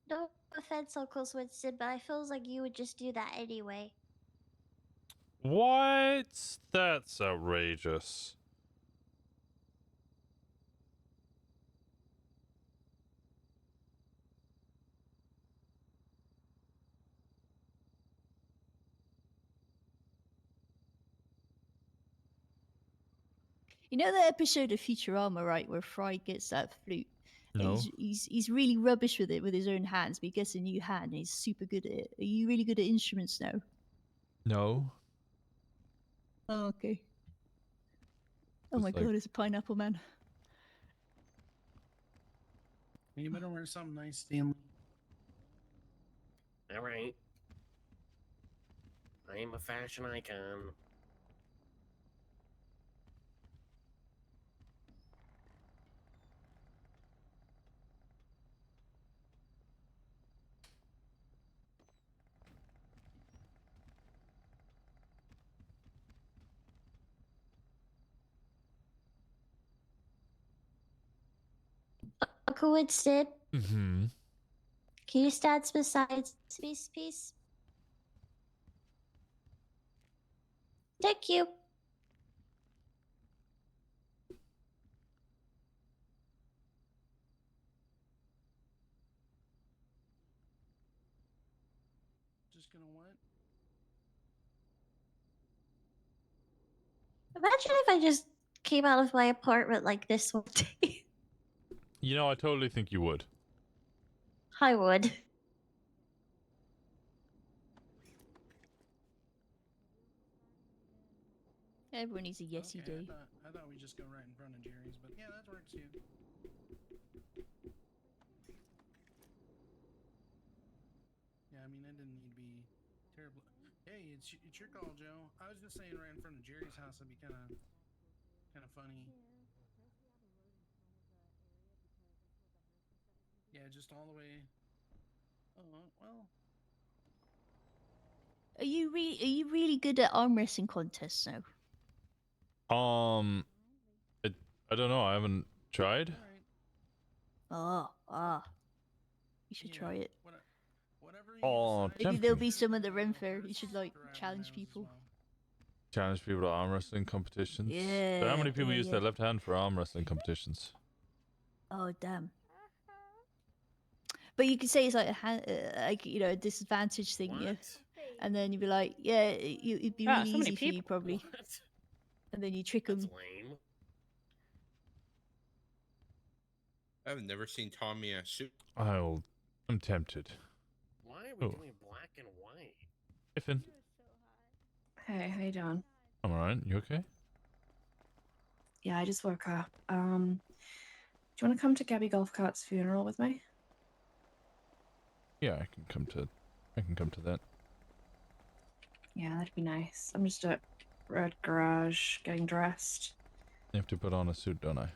No offense, Uncle Winston, but I feels like you would just do that anyway. What? That's outrageous. You know that episode of Futurama, right, where Fry gets that flute? And No. He's really rubbish with it with his own hands, but he gets a new hand and he's super good at it. Are you really good at instruments now? No. Oh, okay. Oh my Just like- god, it's a pineapple man. You better wear something nice, Stanley. All right. I am a fashion icon. Uncle Winston, Mm-hmm. can you stand beside Space Piece? Thank you. Just gonna what? Imagine if I just came out of my apartment like this one day. You know, I totally think you would. I would. Everyone needs a yesy Okay, day. I thought we'd just go right in front of Jerry's, but yeah, that works too. Yeah, I mean, it didn't need to be terrible. Hey, it's your call, Joe. I was just saying right in front of Jerry's house would be kind of funny. Yeah, just all the way. Oh well. Are you really good at arm wrestling contests now? I don't know. I haven't tried. All right. You should Yeah, try it. Whatever you Oh, decide. Maybe there'll be some at the Ren I'll Fair. wear You should some like around the challenge house as people. well. Challenge people to arm wrestling competitions. But how Yeah, many people yeah, use yeah. their left hand for arm wrestling competitions? Oh damn. But you could say it's like like a disadvantage thing, yeah. What? And then you'd be like, yeah, it'd be Wow, really so many easy for you people. probably. What? And then you trick That's them. lame. I've never seen Tommy in a suit. I'm tempted. Why are we Oh. doing black and white? Hey, Finn. Hey, how you doing? I'm alright. You okay? Yeah, I just woke up. Do you want to come to Gabby Golfcart's funeral with me? Yeah, I can come to that. Yeah, that'd be nice. I'm just at Red Garage getting dressed. You have to put on a suit, don't I?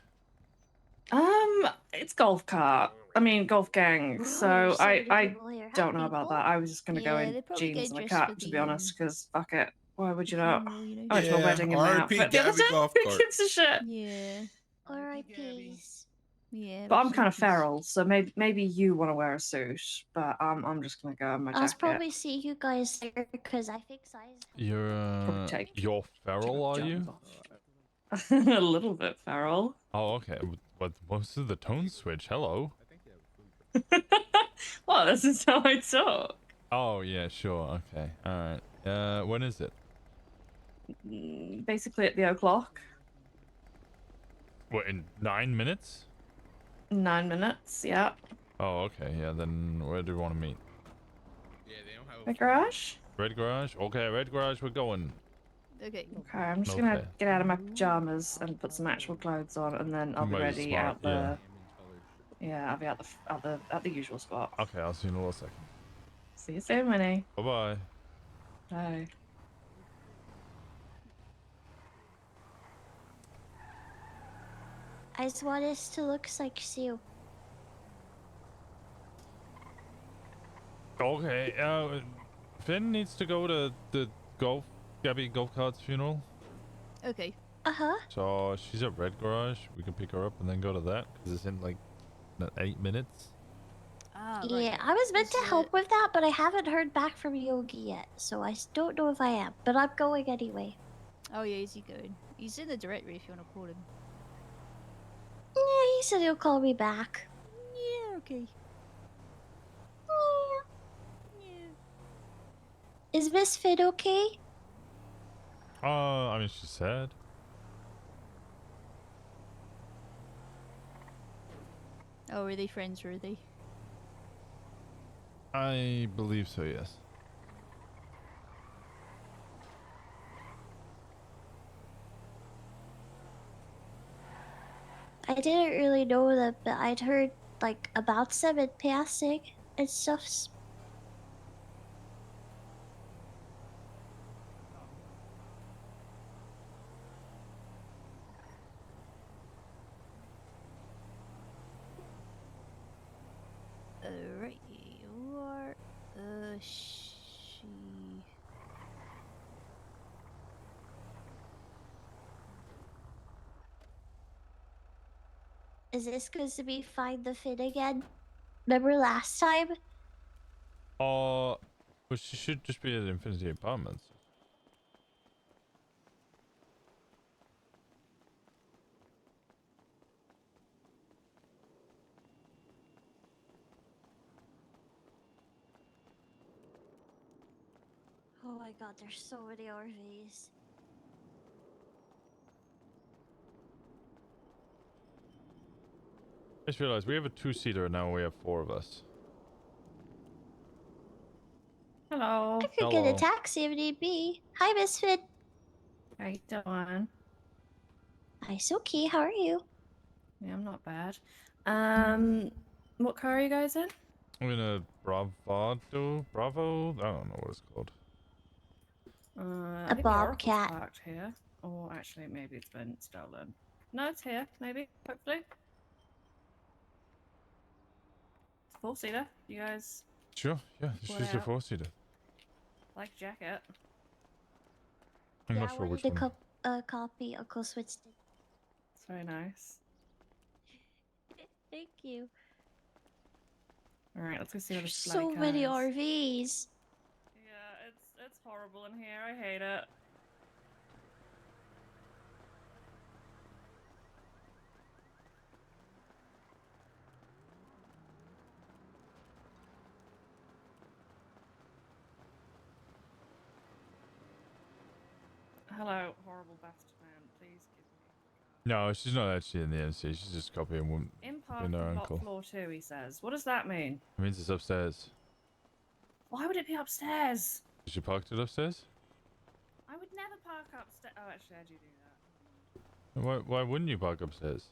It's golf cart. I mean, golf gang. So I don't know about that. I was just gonna go Yeah, in they probably jeans get and a dressed for cap, to the, be honest, because fuck it. Why would you the not? funeral, you know? I went to a Yeah, wedding in my RIP outfit the other Gabby day. Golf Who Cart. gives a shit? Yeah, R.I.P.s. yeah. But I'm rest kind in of peace. feral, so maybe you want to wear a suit, but I'm just gonna go in my I'll jacket. probably see you guys there because I think size. You're feral, are you? a little bit feral. Oh, okay. But most of the tone switch. Hello. Well, this is how I talk. Oh yeah, sure. Okay. All right. When is it? Basically at the o'clock. What, in 9 minutes? 9 minutes, yeah. Oh, okay. Yeah. Then where do we want to meet? Yeah, they don't have The garage? Red Garage. Okay, Red Garage. We're going. Okay. Okay, I'm just gonna Okay. get out of my pajamas and put some actual clothes on, and then I'll be Might be ready smart, out the. Yeah, I'll be at the usual spot. Okay, I'll see you in a little second. See you soon, Winnie. Bye bye. Bye. I just want us to look like you. Okay. Finn needs to go to the Gabby golf cart's funeral. Okay. Uh-huh. So she's at Red Garage. We can pick her up and then go to that because it's in like 8 minutes. Ah, Yeah, right. I was meant Is to help with that, but I haven't heard back from Yogi yet, so I don't know if I am. But I'm going anyway. Oh yeah, is he going? He's in the directory if you want to call him. Yeah, he said he'll call me back. Yeah, okay. Yeah. Yeah. Is Miss Finn okay? I mean, she's sad. Oh, are they friends, or are they? I believe so, yes. I didn't really know them, but I'd heard like about them in passing and stuff. Right, you are. She. Is this going to be Find the Finn again? Remember last time? Well, she should just be at Infinity Apartments. Oh my god, there's so many RVs. I just realized we have a 2-seater and now we have 4 of us. Hello. I could get a taxi if need be. Hi, Miss Finn. How you doing? Nice, okay. How are you? Yeah, I'm not bad. What car are you guys in? I'm in a Bravo? I don't know what it's called. I think the Oracle's Bobcat. parked here. Or actually, maybe it's been stolen. No, it's here. Maybe. Hopefully. It's 4-seater. You guys Sure, yeah, pull she's it a out. 4-seater. Like jacket. I'm Yeah, not I sure which wanted one. a copy, Uncle Winston. It's very nice. Thank you. All right, let's go see what There's this bloody so car many is. RVs. Yeah, it's horrible in here. I hate it. Hello, horrible bastard man. Please give me. No, she's not actually in the MC. She's just copying one. In Copying parking her lot uncle. floor 2, he says. What does that mean? It means it's upstairs. Why would it be upstairs? Did you park it upstairs? I would never park upstairs. Oh, actually, I do that. Why wouldn't you park upstairs?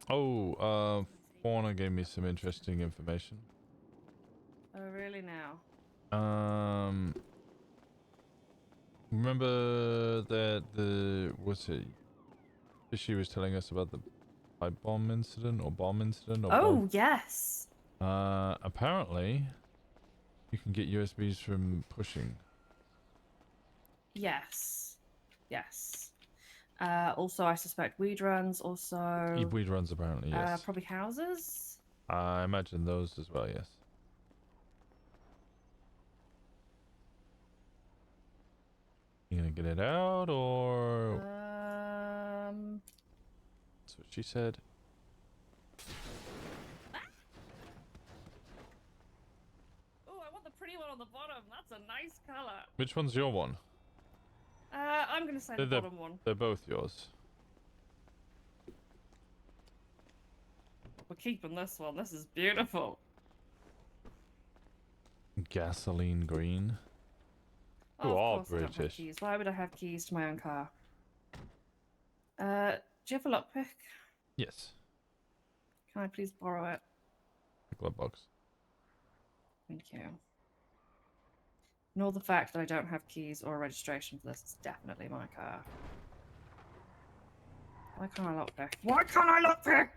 Oh, Fauna gave me some interesting information. Oh, really now? Remember that what's it? She was telling us about the pipe bomb incident or bomb incident or Oh, bomb. yes. Apparently, you can get USBs from pushing. Yes. Yes. Also, I suspect weed runs. Also, Weed runs apparently, yes. probably houses. I imagine those as well, yes. You gonna get it out or? That's what she said. Oh, I want the pretty one on the bottom. That's a nice color. Which one's your one? I'm gonna say the bottom one. They're both yours. We're keeping this one. This is beautiful. Gasoline green. Oh, Who of are course I don't have British? keys. Why would I have keys to my own car? Do you have a lockpick? Yes. Can I please borrow it? The glove box. Thank you. Ignore the fact that I don't have keys or registration for this. It's definitely my car. Why can't I lockpick? Why can't I lockpick?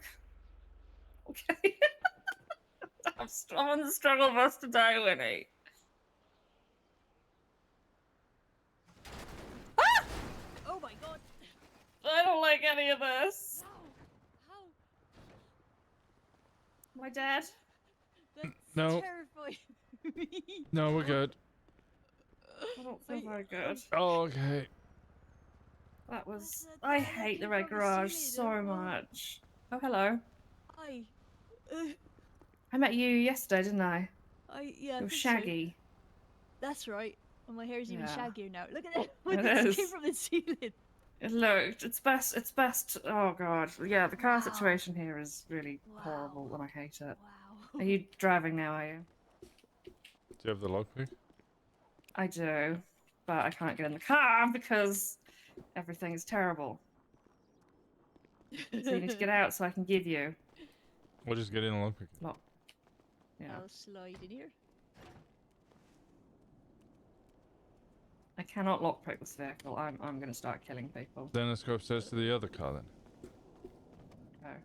Okay. I'm on the struggle bus today, Winnie. Ah! Oh my god! I don't like any of this. How? Am I dead? That's No. terrifying. No, we're good. I don't feel very good. Oh, okay. That was. I hate the red garage so much. Oh, hello. Hi. I met you yesterday, didn't I? Yeah. I You're think so. shaggy. That's right. And my hair's even Yeah. shaggier now. Look at that. Look, It it is. came from the ceiling. Look, it's best. It's best. Oh god, yeah. The car Wow. situation here is really Wow. horrible, and I hate it. Wow. Are you driving now? Are you? Do you have the lockpick? I do, but I can't get in the car because everything is terrible. So you need to get out so I can give you. We'll just get in the lockpick. Lock. Yeah. I'll slide in here. I cannot lockpick this vehicle. I'm gonna start killing people. Then let's go upstairs to the other car then. Okay.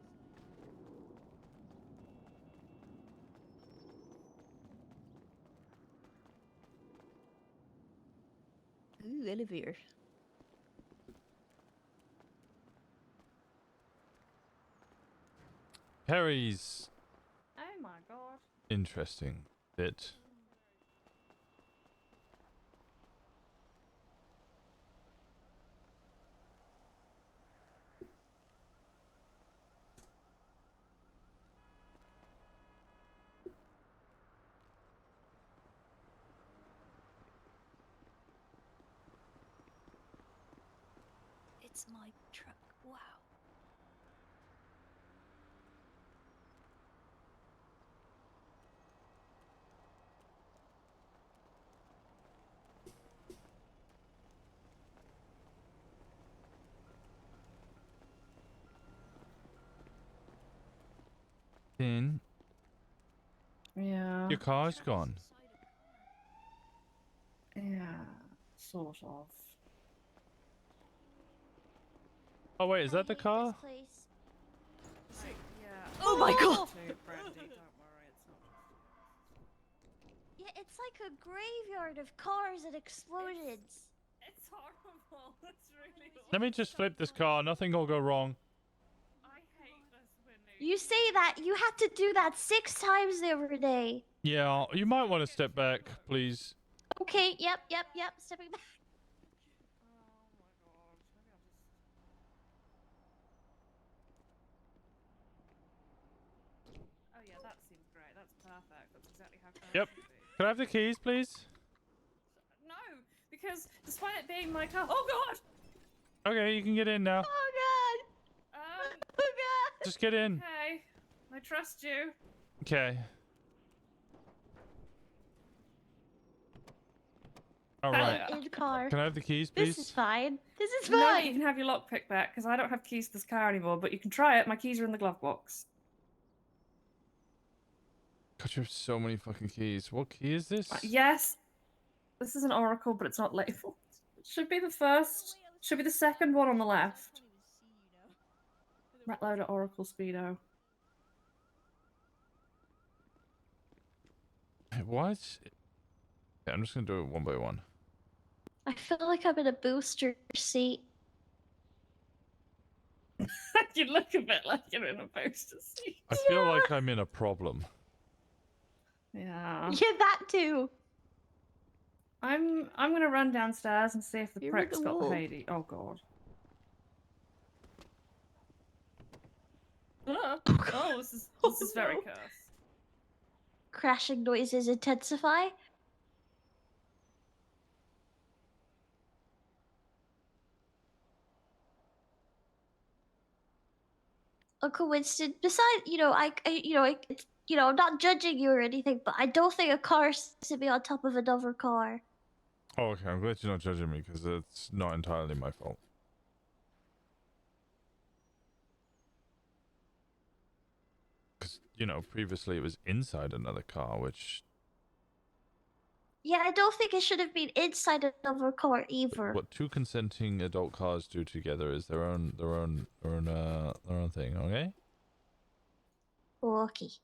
Ooh, elevator. Harry's Oh my god. interesting bit. It's my truck. Wow. Then Yeah. your car's gone. Yeah. Sort of. Oh wait, is that the car? Right, yeah. Oh my god! Brandy, don't worry, it's not just. Yeah, it's like a graveyard of cars and explosions. It's horrible. It's really horrible. Let me just flip this car. Nothing will go wrong. I hate this, Winnie. You say that. You had to do that 6 times the other day. Yeah, you might want to step back, please. Okay, yep. Stepping back. Oh my god. Maybe I'll just. Oh yeah, that seems great. That's perfect. That's exactly how cars Yep. should be. Can I have the keys, please? No, because despite it being my car. Oh god. Okay, you can get in now. Oh god. Um. Oh god. Just get in. Okay. I trust you. Okay. All right. In car. Can I have the keys, please? This is fine. This is No, fine. you can have your lockpick back because I don't have keys to this car anymore. But you can try it. My keys are in the glove box. God, you have so many fucking keys. What key is this? Yes. This is an oracle, but it's not labeled. It should be the first. Should be the second one on the left. Rat loader oracle speedo. What? Yeah, I'm just gonna do it one by one. I feel like I'm in a booster seat. You look a bit like you're in a poster seat. I feel like I'm in a problem. Yeah. Yeah, that too. I'm gonna run downstairs and see if the You're prick's the got the wolf. Hades. Oh god. Oh, this is very cursed. Crashing noises intensify. Uncle Winston, besides, I'm not judging you or anything, but I don't think a car should be on top of another car. Oh, okay. I'm glad you're not judging me because it's not entirely my fault. Because, previously it was inside another car, which Yeah, I don't think it should have been inside of a car either. What two consenting adult cars do together is their own thing. Okay. Okay. Is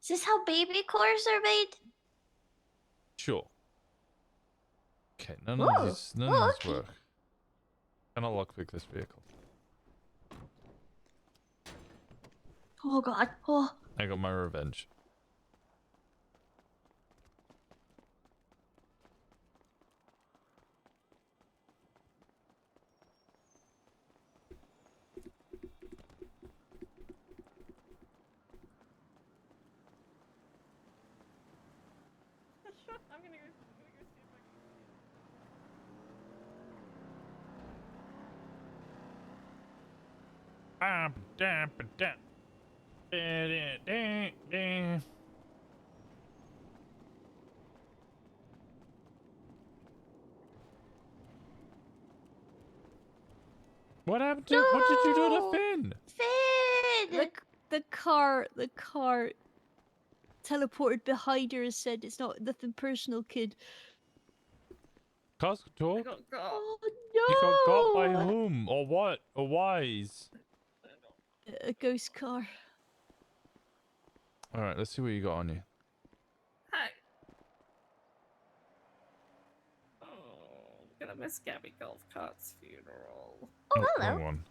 this how baby cars are made? Sure. Okay. None Whoa. of these Okay. work. Can I lockpick this vehicle? Oh god. Oh. I got my revenge. I'm gonna go see if I can. What happened to? What did you do to No! Finn? Finn! The car teleported behind her and said it's not nothing personal, kid. Cars can I talk. got got. Oh You got got by no! whom or what? Or whys? A ghost car. All right, let's see what you got on you. Hey. Oh, I'm gonna miss Gabby Golf Cart's funeral. Oh, hello. Wrong one.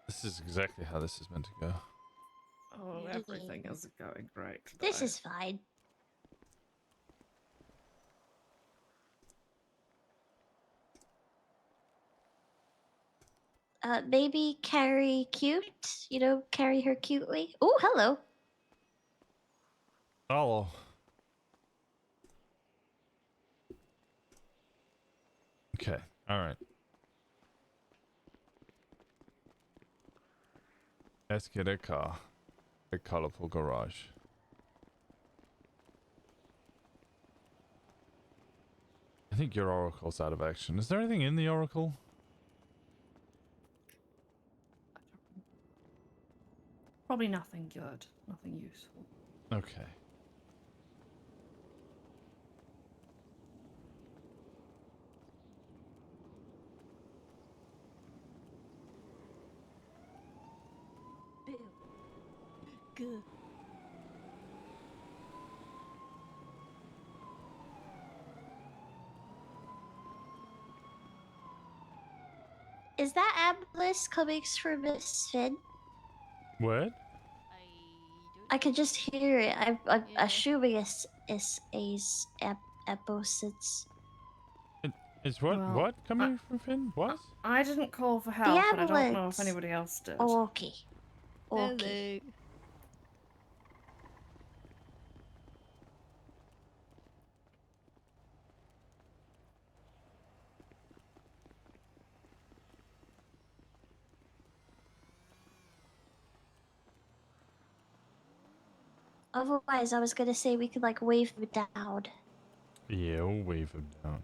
This is exactly how this is meant to go. Oh, everything is going great. This today. is fine. Maybe carry cute. You know, carry her cutely. Oh, hello. Oh. Okay. All right. Let's get a car. A colorful garage. I think your oracle's out of action. Is there anything in the oracle? Probably nothing good, nothing useful. Okay. Good. Is that ambulance coming from Miss Finn? What? I could just hear it. I'm Yeah. assuming it's ambulance. Is what? Well, What coming from Finn? What? I didn't call for help, but I don't know if ambulance. anybody else did. Oh, okay. Okay. Hello. Otherwise, I was gonna say we could like wave him down. Yeah, we'll wave him down.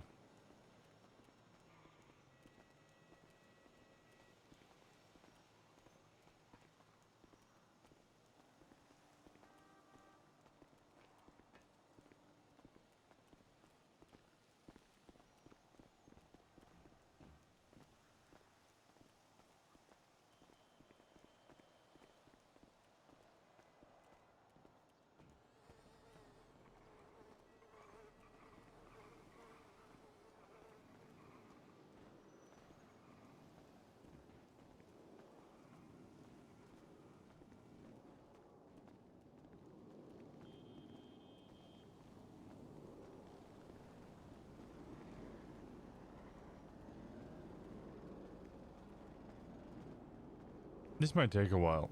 This might take a while.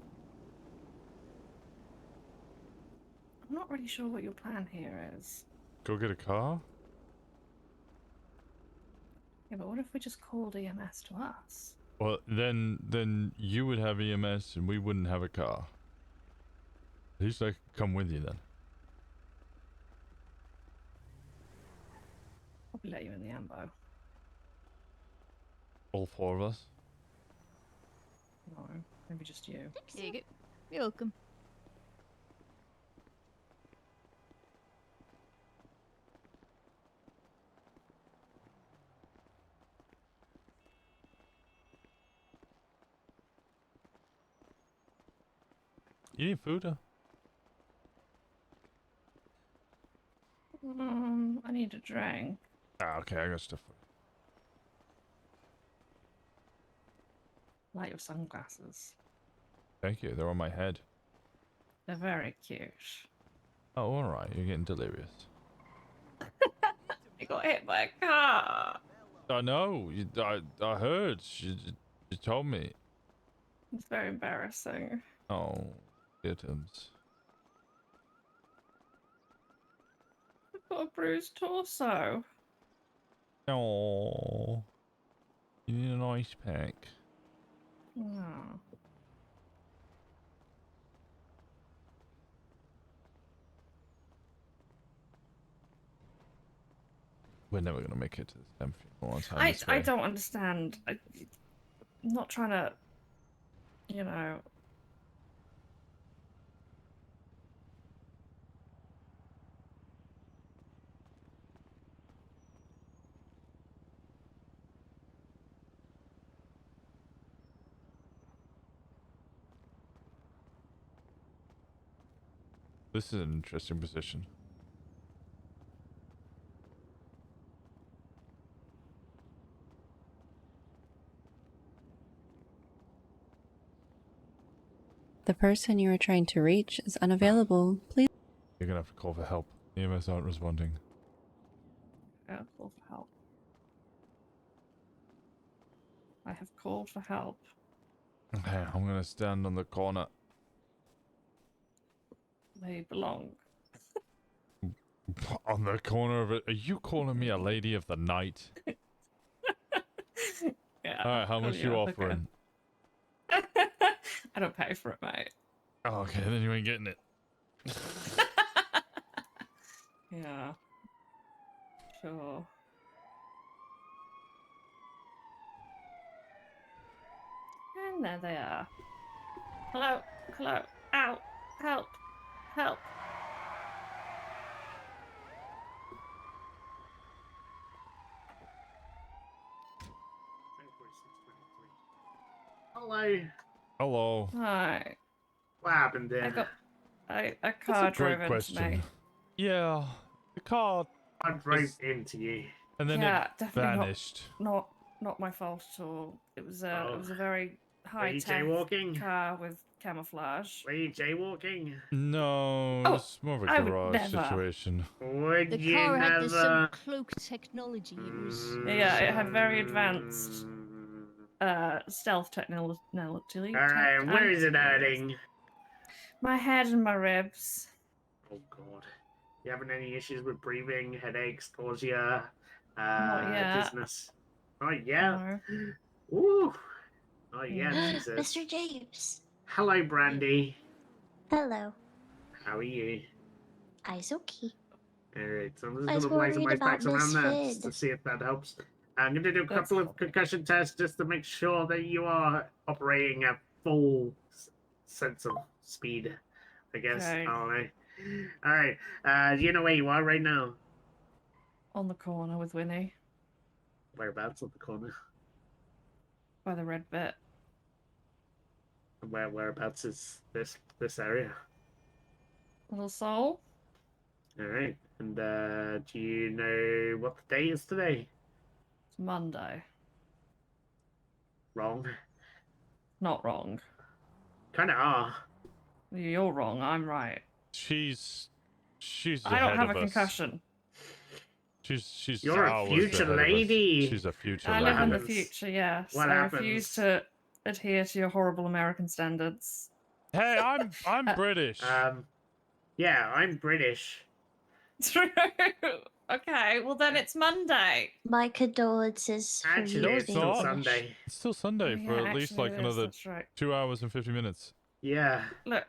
I'm not really sure what your plan here is. Go get a car? Yeah, but what if we just called EMS to us? Well, then you would have EMS and we wouldn't have a car. At least I could come with you then. Probably let you in the ambo. All four of us. No, maybe just you. There you go. You're welcome. You need food? I need a drink. Ah, okay, I got stuff for you. Like your sunglasses. Thank you. They're on my head. They're very cute. Oh, all right. You're getting delirious. I got hit by a car. I know. I heard. You told me. It's very embarrassing. Oh, items. I've got a bruised torso. Oh, you need an ice pack. Oh. We're never gonna make it to this damn funeral on time. I don't understand. I'm not trying to, you know. This is an interesting position. The person you are trying to reach is unavailable. Please. You're gonna have to call for help. EMS aren't responding. Yeah, call for help. I have called for help. Okay, I'm gonna stand on the corner. They belong. On the corner of it. Are you calling me a lady of the night? Yeah. Alright, how much you offering? I don't pay for it, mate. Oh, okay, then you ain't getting it. Yeah. Sure. And there they are. Hello, hello. Ow! Help! Help! Hello. Hello. Hi. What happened there? I got a That's car a drove great into question. me. Yeah, the car. I drove into you. And then Yeah, it definitely vanished. Not my fault at all. It was a very Were you high tech jaywalking? car with camouflage. Were you jaywalking? No, Oh, it's more of a I would garage never. situation. Would The you car had never? this some cloak technology. It was. Yeah, it had very advanced stealth technology. Alright, where is it hurting? My head and my ribs. Oh god. You having any issues with breathing, headaches, nausea, Not yet. dizziness? Oh yeah. No. Ooh. Oh yeah, Jesus. Mr. James. Hello, Brandy. Hello. How are you? I's okay. Alright, so I'm just I was gonna apply some worried ice about packs around Miss there Fid. just to see if that helps. I'm gonna do a That's couple of concussion tests just to make sure that you are operating at full sense of speed, I guess. Okay. Alright. Alright. Do you know where you are right now? On the corner with Winnie. Whereabouts on the corner? By the red bit. Whereabouts is this area? Little soul? Alright. And do you know what the day is today? It's Monday. Wrong. Not wrong. Kinda are. You're wrong. I'm right. She's I don't ahead have a of us. concussion. She's You're a hours future ahead of us. lady. She's a future I lady. live in the happens? future, yes. What I happens? refuse to adhere to your horrible American standards. Hey, I'm British. Yeah, I'm British. True. Okay, well then it's Monday. My condolences for Actually, you No, it's it's being still not. British. Sunday. It's still Sunday Oh, for yeah, at least actually like it is, another that's right. 2 hours and 50 minutes. Yeah. Look,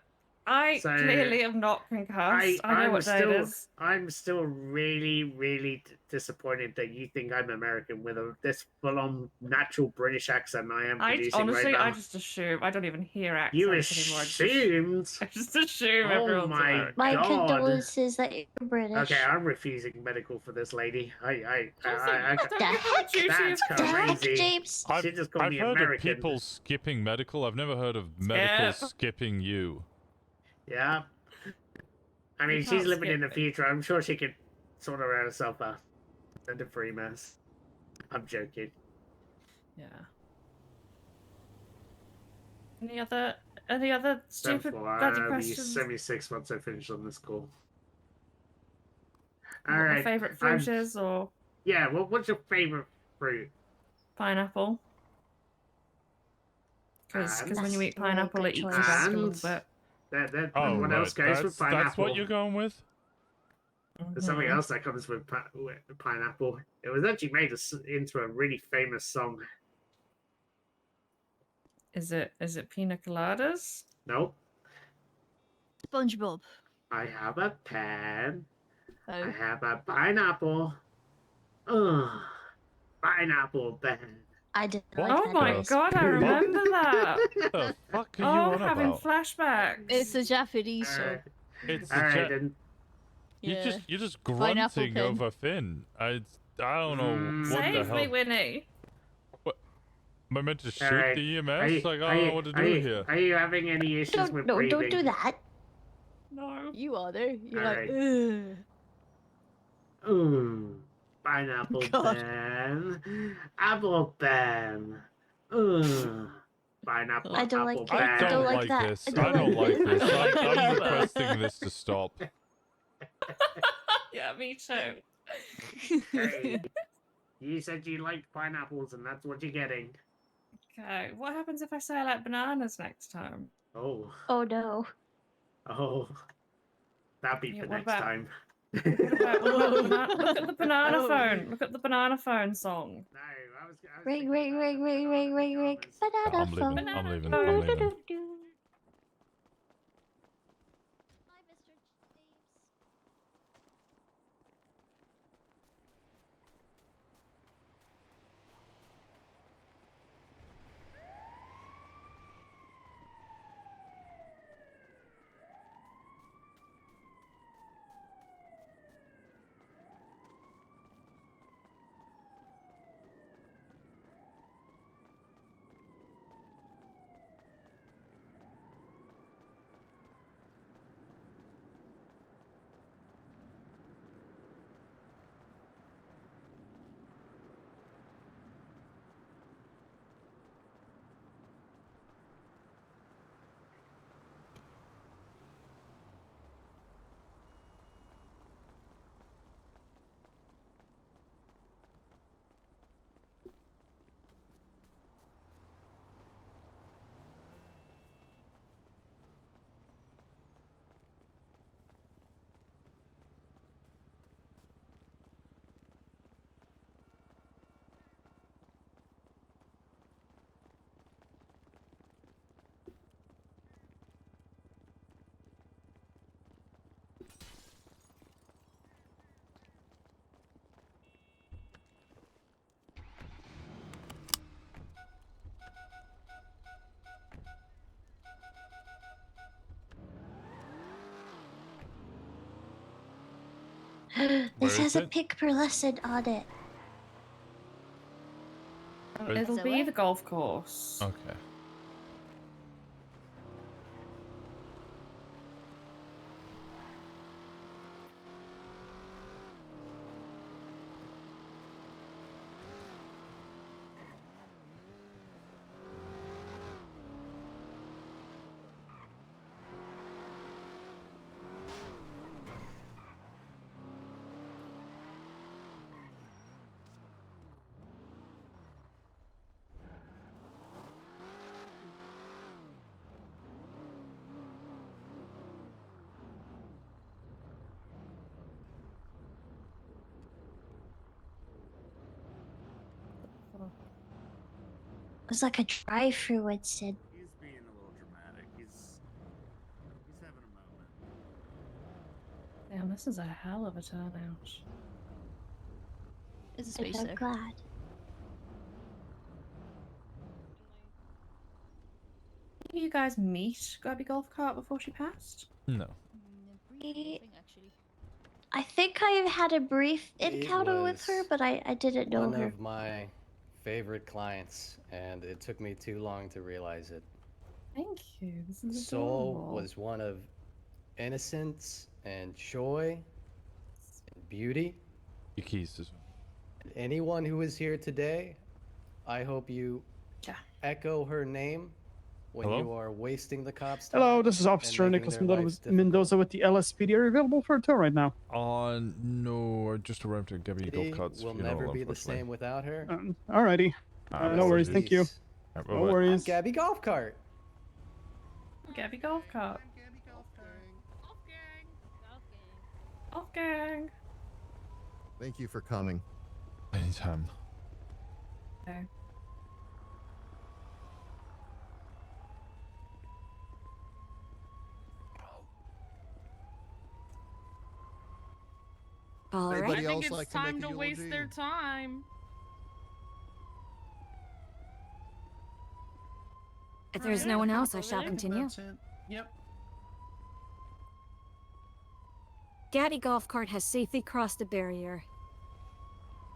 I So, clearly am not concussed. I know what day it is. I'm still really, really disappointed that you think I'm American with this full-on natural British accent I am producing Honestly, right now. I just assume. I don't even hear You accents anymore. assumed? I just assume Oh everyone's my American. My God. condolences that you're British. Okay, I'm refusing medical for this lady. I The heck? that's The heck, crazy. Japes? She just called I've me heard American. of people skipping medical. I've never heard of medical skipping you. Yeah. I mean, You she's can't living in the skip it. future. I'm sure she could sort her herself out. Send a free mess. I'm joking. Yeah. Any other stupid bloody I'll be questions? 76 once I finish on this call. What All my right. favourite fruit is, or Yeah, well, what's your favorite fruit? pineapple? Because And? when you eat That's a really pineapple, good it eats you choice. back a And? little bit. Oh, what else right. goes with pineapple? That's what you're going with? There's something else that comes with pineapple. It was actually made into a really famous song. Is it pina coladas? Nope. SpongeBob. I have a pen. Oh. I have a pineapple. Ugh. Pineapple pen. I did What? like Oh that. my Yes. god, I remember that. What the fuck are you Oh, on I'm having about? flashbacks. It's a Japanese song. It's All right, then. Yeah. You're just Pineapple grunting pen. over Finn. I don't know what the Save hell. me, Winnie. What? Am I meant to shoot Alright. the EMS? Are you- Like, I are don't know you- what to are do you- here. Are you having any issues with breathing? Don't do that. No. You are though. You're Alright. like, ugh. Pineapple God. pen. Apple pen. Pineapple. I don't apple like it. pen. I don't like that. this. I don't like it. this. I don't like I'm it. requesting this to stop. Yeah, me too. Hey, you said you liked pineapples, and that's what you're getting. Okay, what happens if I say I like bananas next time? Oh. Oh no. Oh. That'd be Yeah, for what next about- time. What about look at the banana phone. Look at the banana phone song. No, I was Ring, ring, ring, ring, ring, ring, ring. Banana I'm phone. leaving. I'm leaving. I'm leaving. Where This is has a it? pick per lesson on it. It'll that be what? the golf course. Okay. It's like a drive-through, Winston. He's being a little dramatic. He's having a This is a hell of a turnout. It's a I'm space so there. glad. Did you guys meet Gabby Golf Cart before she passed? No. I think I had a brief It encounter with her, was but I didn't know one her. of my favorite clients, and it took me too long to realize it. Thank you. This is Soul adorable. was one of innocence and joy and beauty. Your keys this one. And anyone who is here today, I hope you echo her name when Hello? you are wasting the cops' time. Hello, this is and Officer making Nicholas their lives Mendoza with the LSPD. Are you available for a tour right now? No, I just arrived at Gabby Golf City Cart's will funeral, never be the unfortunately. same without her. Alrighty. No worries, thank you. Please. No I'm worries. Gabby Golf Cart. Gabby Golf Cart. Golf gang. Thank you for coming. Anytime. Okay. All I Anybody think else it's like to time make a to waste eulogy? their time. If there's no one else, I shall continue. That's it. Yep. Gaddy Golf Cart has safely crossed the barrier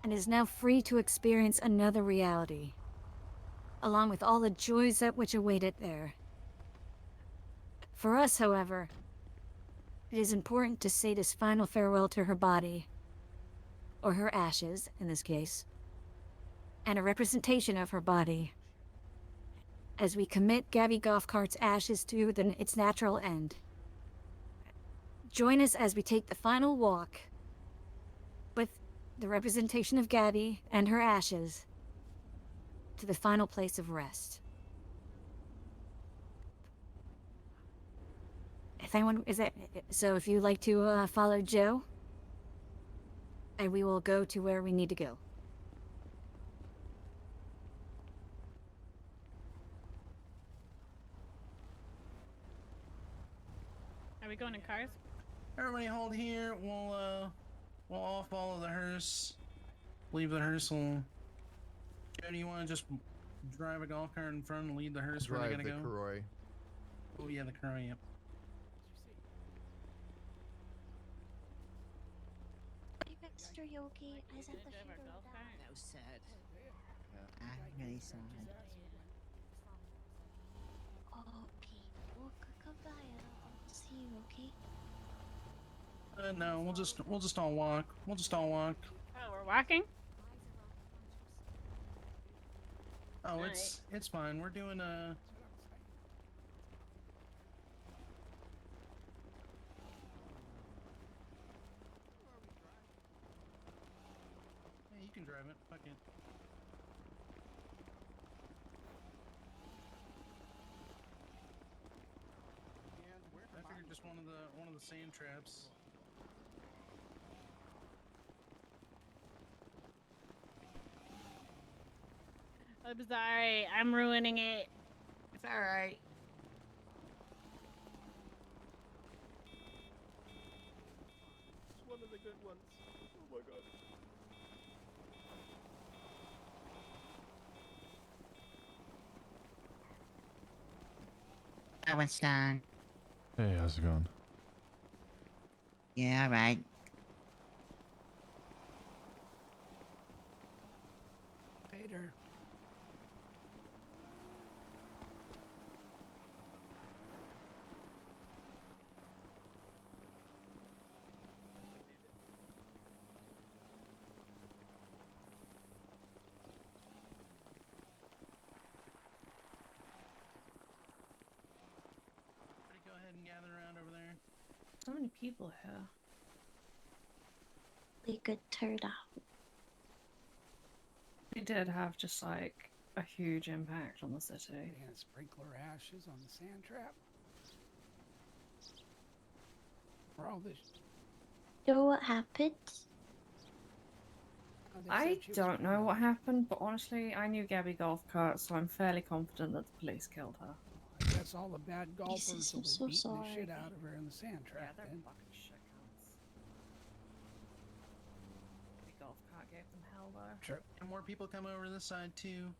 and is now free to experience another reality, along with all the joys that which await it there. For us, however, it is important to say this final farewell to her body, or her ashes, in this case, and a representation of her body, as we commit Gabby Golf Cart's ashes to its natural end. Join us as we take the final walk with the representation of Gabby and her ashes to the final place of rest. If anyone if you'd like to follow Joe, and we will go to where we need to go. Are we going in cars? Everybody hold here. We'll all follow the hearse. Leave the hearse. Joe, do you want to just drive a golf cart in front and lead the hearse where they Drive gotta the go? Karoi. Oh yeah, the Karoi, yep. Mr. Yogi, I sent the funeral down. That was sad. Really sad. Okay, we'll come by and I'll see you, okay? No, we'll just all walk. We'll just all walk. Oh, we're walking? Oh, it's fine. We're doing Yeah, you can drive it. Fuck it. I figured just one of the sand traps. I'm sorry. I'm ruining it. It's alright. It's one of the good ones. Oh my god. Hi, Winston. Hey, how's it going? Yeah, alright. Later. Go ahead and gather around over there. So many people here. Really good turnout. We did have just like a huge impact on the city. They had sprinkler ashes on the sand trap. For all this. You know what happened? I don't know what happened, but honestly, I knew Gabby Golf Cart, so I'm fairly confident that the police killed her. I guess all the bad golfers Jesus, will I'm so be beating the sorry. shit out of her in the sand trap. they're Then. fucking shitcans. And more people come over this side too.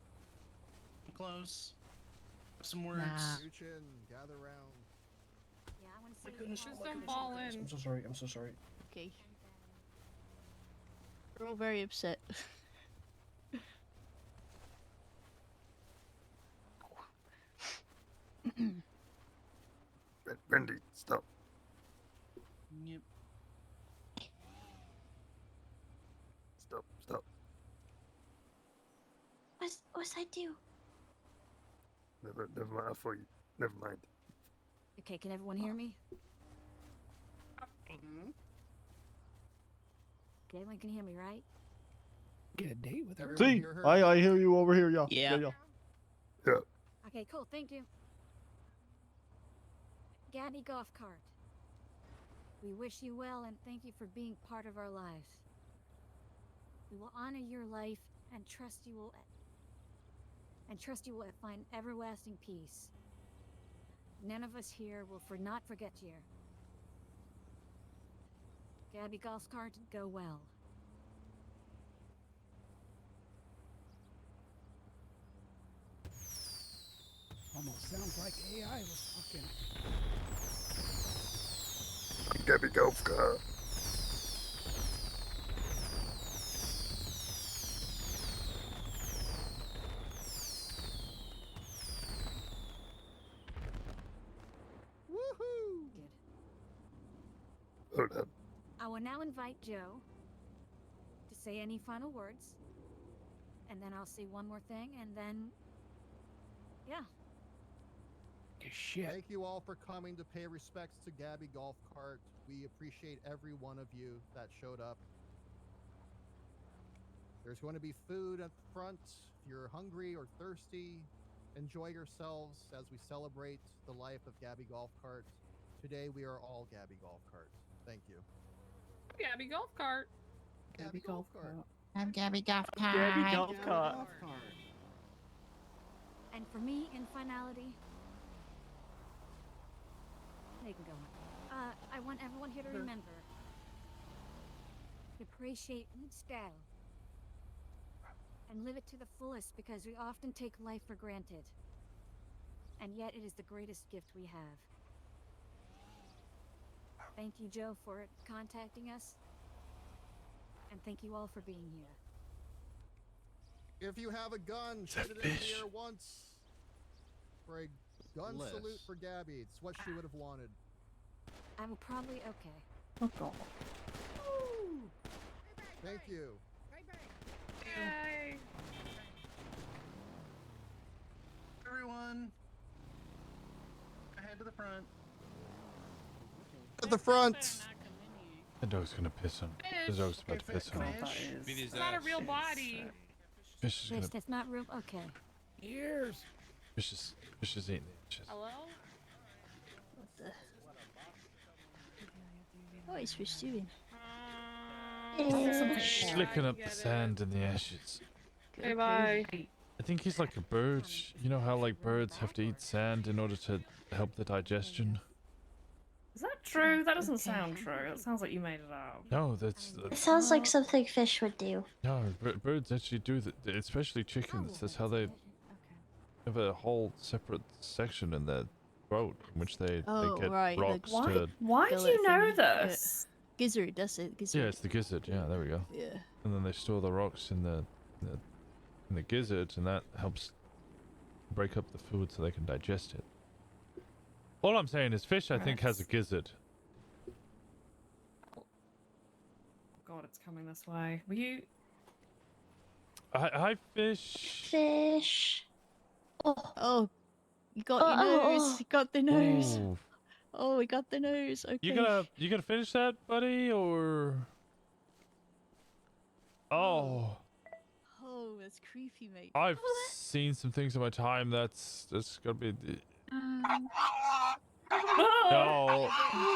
Close. Some words. Yuchin, gather round. Yeah, I want to My see. goodness, Just oh my don't goodness, oh my fall goodness. in. I'm so sorry. I'm so sorry. Okay. We're all very upset. Brandy, stop. Yep. Stop. What's I do? Never mind. I thought you. Never mind. Okay, can everyone hear me? Okay, everyone can hear me, right? Get a date with her. Everyone See, hear her? I hear you over here. Yeah. Yeah. Yeah. Okay, cool. Thank you. Gabby Golf Cart. We wish you well and thank you for being part of our lives. We will honor your life and trust you will find everlasting peace. None of us here will not forget you. Gabby Golf Cart, go well. Almost sounds like AI was talking. Gabby Golf Cart. Woohoo! Good. Hold up. I will now invite Joe to say any final words. And then I'll say one more thing, and then... yeah. Shit. Thank you all for coming to pay respects to Gabby Golf Cart. We appreciate every one of you that showed up. There's going to be food at the front. If you're hungry or thirsty, enjoy yourselves as we celebrate the life of Gabby Golf Cart. Today we are all Gabby Golf Cart. Thank you. Gabby Golf Cart. Gabby Golf Cart. I'm Gabby Golf Cart. Gabby Golf Cart. And for me, in finality... they can go on. I want everyone here to remember to appreciate each style and live it to the fullest because we often take life for granted. And yet it is the greatest gift we have. Thank you, Joe, for contacting us. And thank you all for being here. If you have a gun, shoot it in the air once. For a gun Bliss. salute for Gabby. It's what she would have wanted. I will probably... okay. Oh god. Thank you. Yay. Everyone, ahead to the front. At the front. The dog's gonna piss him. The dog's about to piss him. It's not a real body. Fish is Fish, gonna. that's not real... okay. Years. Fish is eating the inches. Hello? What the? What is fish doing? He's licking up the sand and the ashes. Okay, bye. I think he's like a bird. You know how like birds have to eat sand in order to help the digestion? Is that true? That doesn't sound true. It sounds like you made it up. No, that's It sounds like something fish would do. no. Birds actually do that, especially chickens. That's how they have a whole separate section in their throat in which they get right, rocks like, to. Why do you know this? Gizzard, that's it. Gizzard. Yeah, it's the gizzard. Yeah, there we go. Yeah. And then they store the rocks in the gizzard, and that helps break up the food so they can digest it. All I'm saying is fish, I think, has a gizzard. God, it's coming this way. Were you... Hi, fish. Fish. Oh, you got your nose. You got the nose. Ooh. Oh, we got the nose. Okay. You gonna finish that, buddy, or? Oh, Oh, that's creepy, mate. I've seen some things in my time. That's gotta be. No.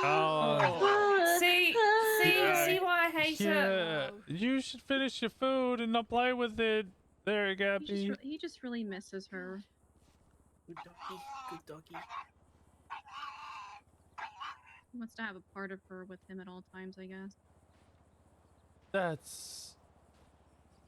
Oh. See why I hate Yeah, it. you should finish your food and not play with it. There, Gabby. He just really misses her. Good doggy. Good doggy. He wants to have a part of her with him at all times, I guess. That's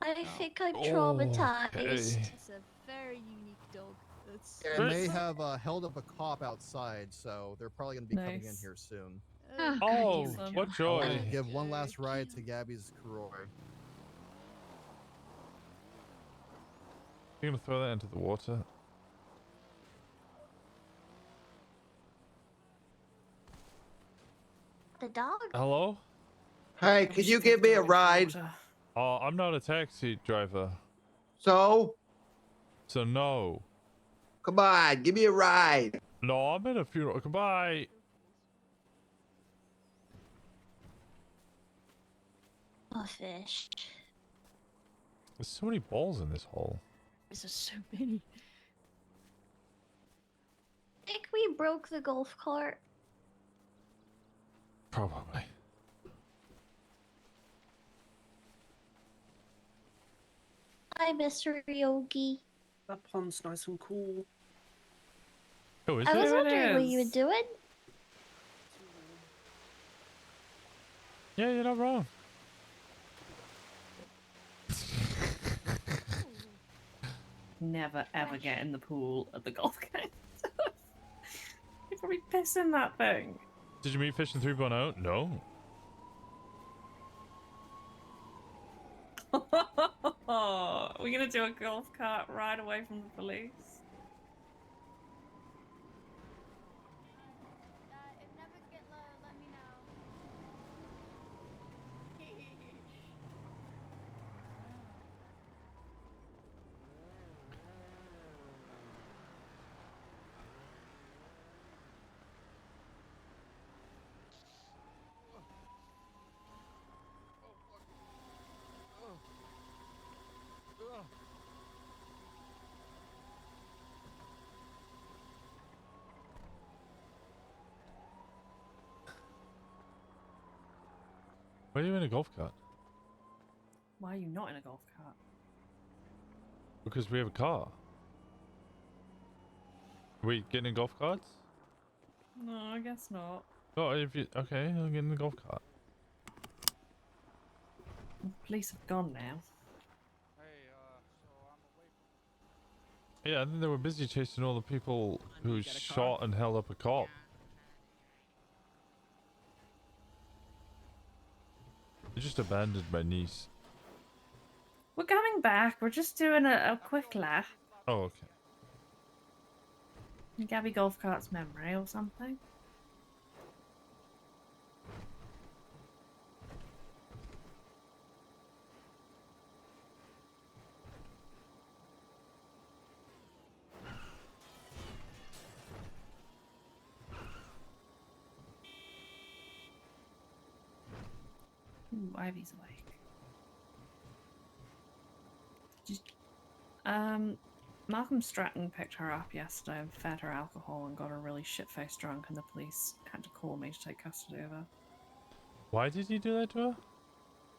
I think I'm Okay. traumatized. It's a very unique dog. It's And they have held up a cop outside, so they're probably going to be coming in Nice. here soon. Oh, Awesome. what I joy. wanted to give one last ride to Gabby's Kuroi. You're gonna throw that into the water? The dog? Hello? Hey, could you give me a ride? Oh, I'm not a taxi driver. So? So no. Come on, give me a ride. No, I'm at a funeral. Goodbye. A fish. There's so many balls in this hole. There's just so many. I think we broke the golf cart. Probably. Hi, Mr. Yogi. That pond's nice and cool. Oh, is I it? was wondering what you were doing. Yeah, you're not wrong. Never ever get in the pool at the golf game. You'd probably piss in that thing. Did you meet Fish in 3.0? No. We're gonna do a golf cart ride away from the police. Why are you in a golf cart? Why are you not in a golf cart? Because we have a car. Are we getting in golf carts? No, I guess not. Oh, if you okay, I'll get in the golf cart. The police have gone now. Yeah, I think they were busy chasing all the people who shot and held up a cop. They just abandoned my niece. We're coming back. We're just doing a quick lap. Oh, okay. in Gabby Golf Cart's memory or something. Ooh, Ivy's awake. Malcolm Stratton picked her up yesterday and fed her alcohol and got her really shit-faced drunk, and the police had to call me to take custody of her. Why did he do that to her?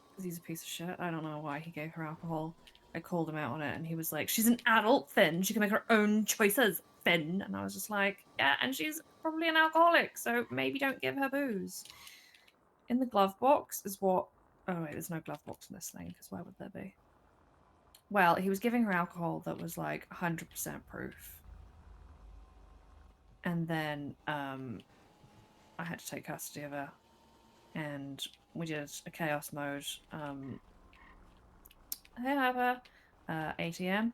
Because he's a piece of shit. I don't know why he gave her alcohol. I called him out on it, and he was like, she's an adult, Finn. She can make her own choices, Finn. And I was just like, yeah, and she's probably an alcoholic, so maybe don't give her booze. In the glove box is what... Oh, wait, there's no glove box in this thing, because why would there be? Well, he was giving her alcohol that was like 100% proof. And then I had to take custody of her. And we did a chaos mode. However, ATM,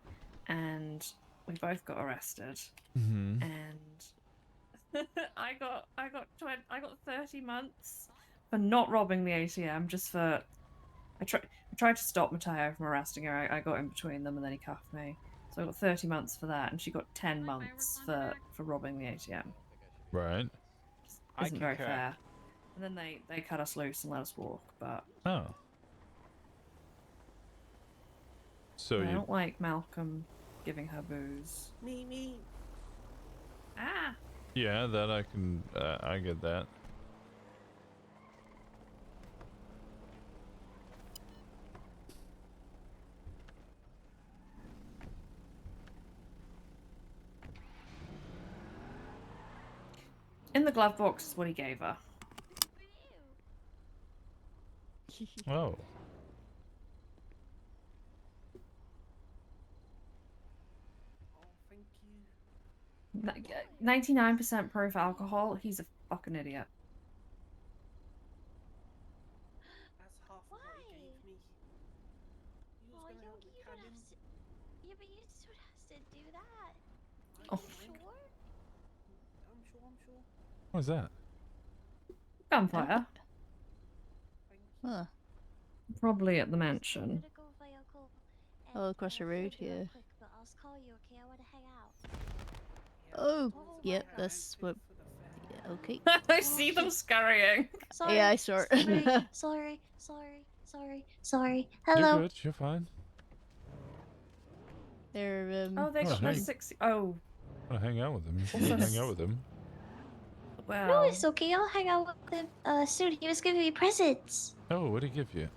and we both got arrested. Mm-hmm. And I got 30 months for not robbing the ATM, just for I tried to stop Mateo from arresting her. I got in between them, and then he cuffed me. So I got 30 months for that, and she got 10 months for robbing the ATM. Right. Isn't very fair. And then they cut us loose and let us walk, but Oh. So I you don't like Malcolm giving her booze. Me. Ah. Yeah, that I can I get that. In the glove box is what he gave her. Oh. 99% proof alcohol. He's a fucking idiot. That's half of what you gave me. You was gonna help me can him. Yeah, but you still has to do that. Oh. Sure. I'm sure. What was that? Gunfire. Huh. Probably at the mansion. Oh, across the road here. Quick, but I'll call you, okay? I want to hang out. Oh, yep, that's what. Yeah, okay. I see them scurrying. Sorry. Yeah, I saw it. Sorry. Sorry. You're Hello. good. You're fine. They're Oh, they got hang. my 60. Oh. I want to hang out with him. You Also can hang out with him. Well. No, it's okay. I'll hang out with him soon. He was giving me presents. Oh, what did he give you?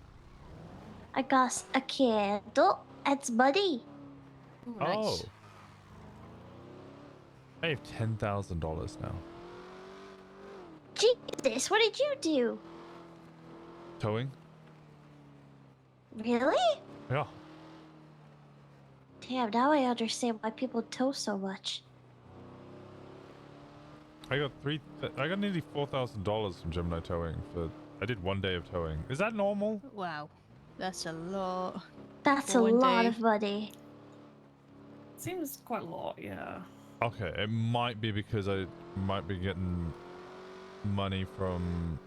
I got a candle. It's Buddy. Oh. I have $10,000 now. Jesus, what did you do? Towing? Really? Yeah. Damn, now I understand why people tow so much. I got nearly $4,000 from Gemini Towing for. I did 1 day of towing. Is that normal? wow, that's a lot. That's For a one lot day. of money. Seems quite a lot, yeah. Okay, it might be because I might be getting money from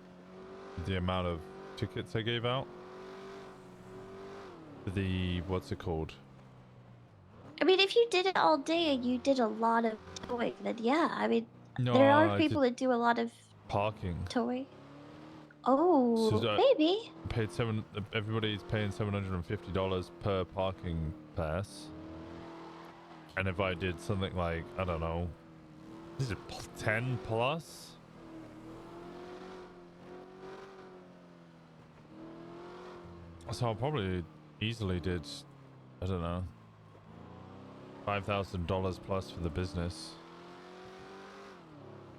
the amount of tickets I gave out. What's it called? I mean, if you did it all day and you did a lot of towing, then yeah. I mean, No, there I are did people that do a lot of parking. towing. Oh, So, maybe. Everybody's paying $750 per parking pass. And if I did something like, I don't know, is it 10 plus? So I probably easily did, I don't know, $5,000 plus for the business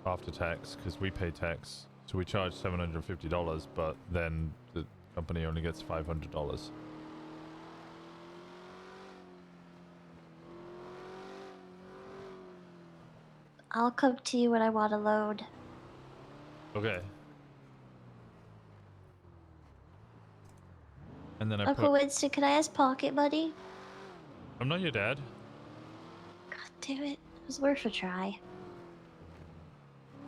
after tax, because we pay tax. So we charge $750, but then the company only gets $500. I'll come to you when I want to load. Okay. And then I Uncle put... Winston, can I ask pocket money? I'm not your dad. God damn it. It was worth a try.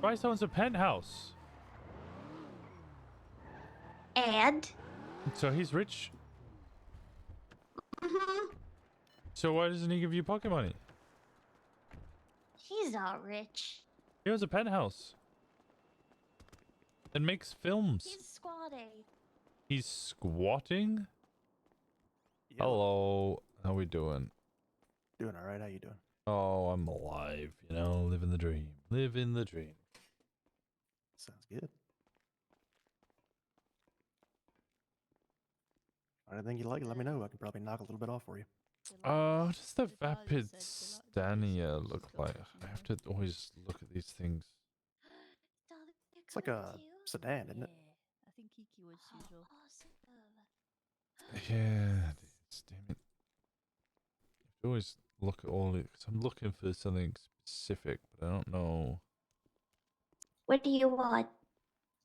Bryce owns a penthouse. And? So he's rich. Mm-hmm. So why doesn't he give you pocket money? He's not rich. He owns a penthouse. And makes films. He's squatting. He's squatting? Hello. How we doing? Doing all right. How you doing? Oh, I'm alive. You know, living the dream. Living the dream. Sounds good. Anything you like, let me know. I can probably knock a little bit off for you. What does the Vapid Stania look like? I have to always look at these things. It's like a sedan, isn't it? I think Kiki was usual. Yeah, damn it. You have to always look at all it, because I'm looking for something specific, but I don't know. What do you want?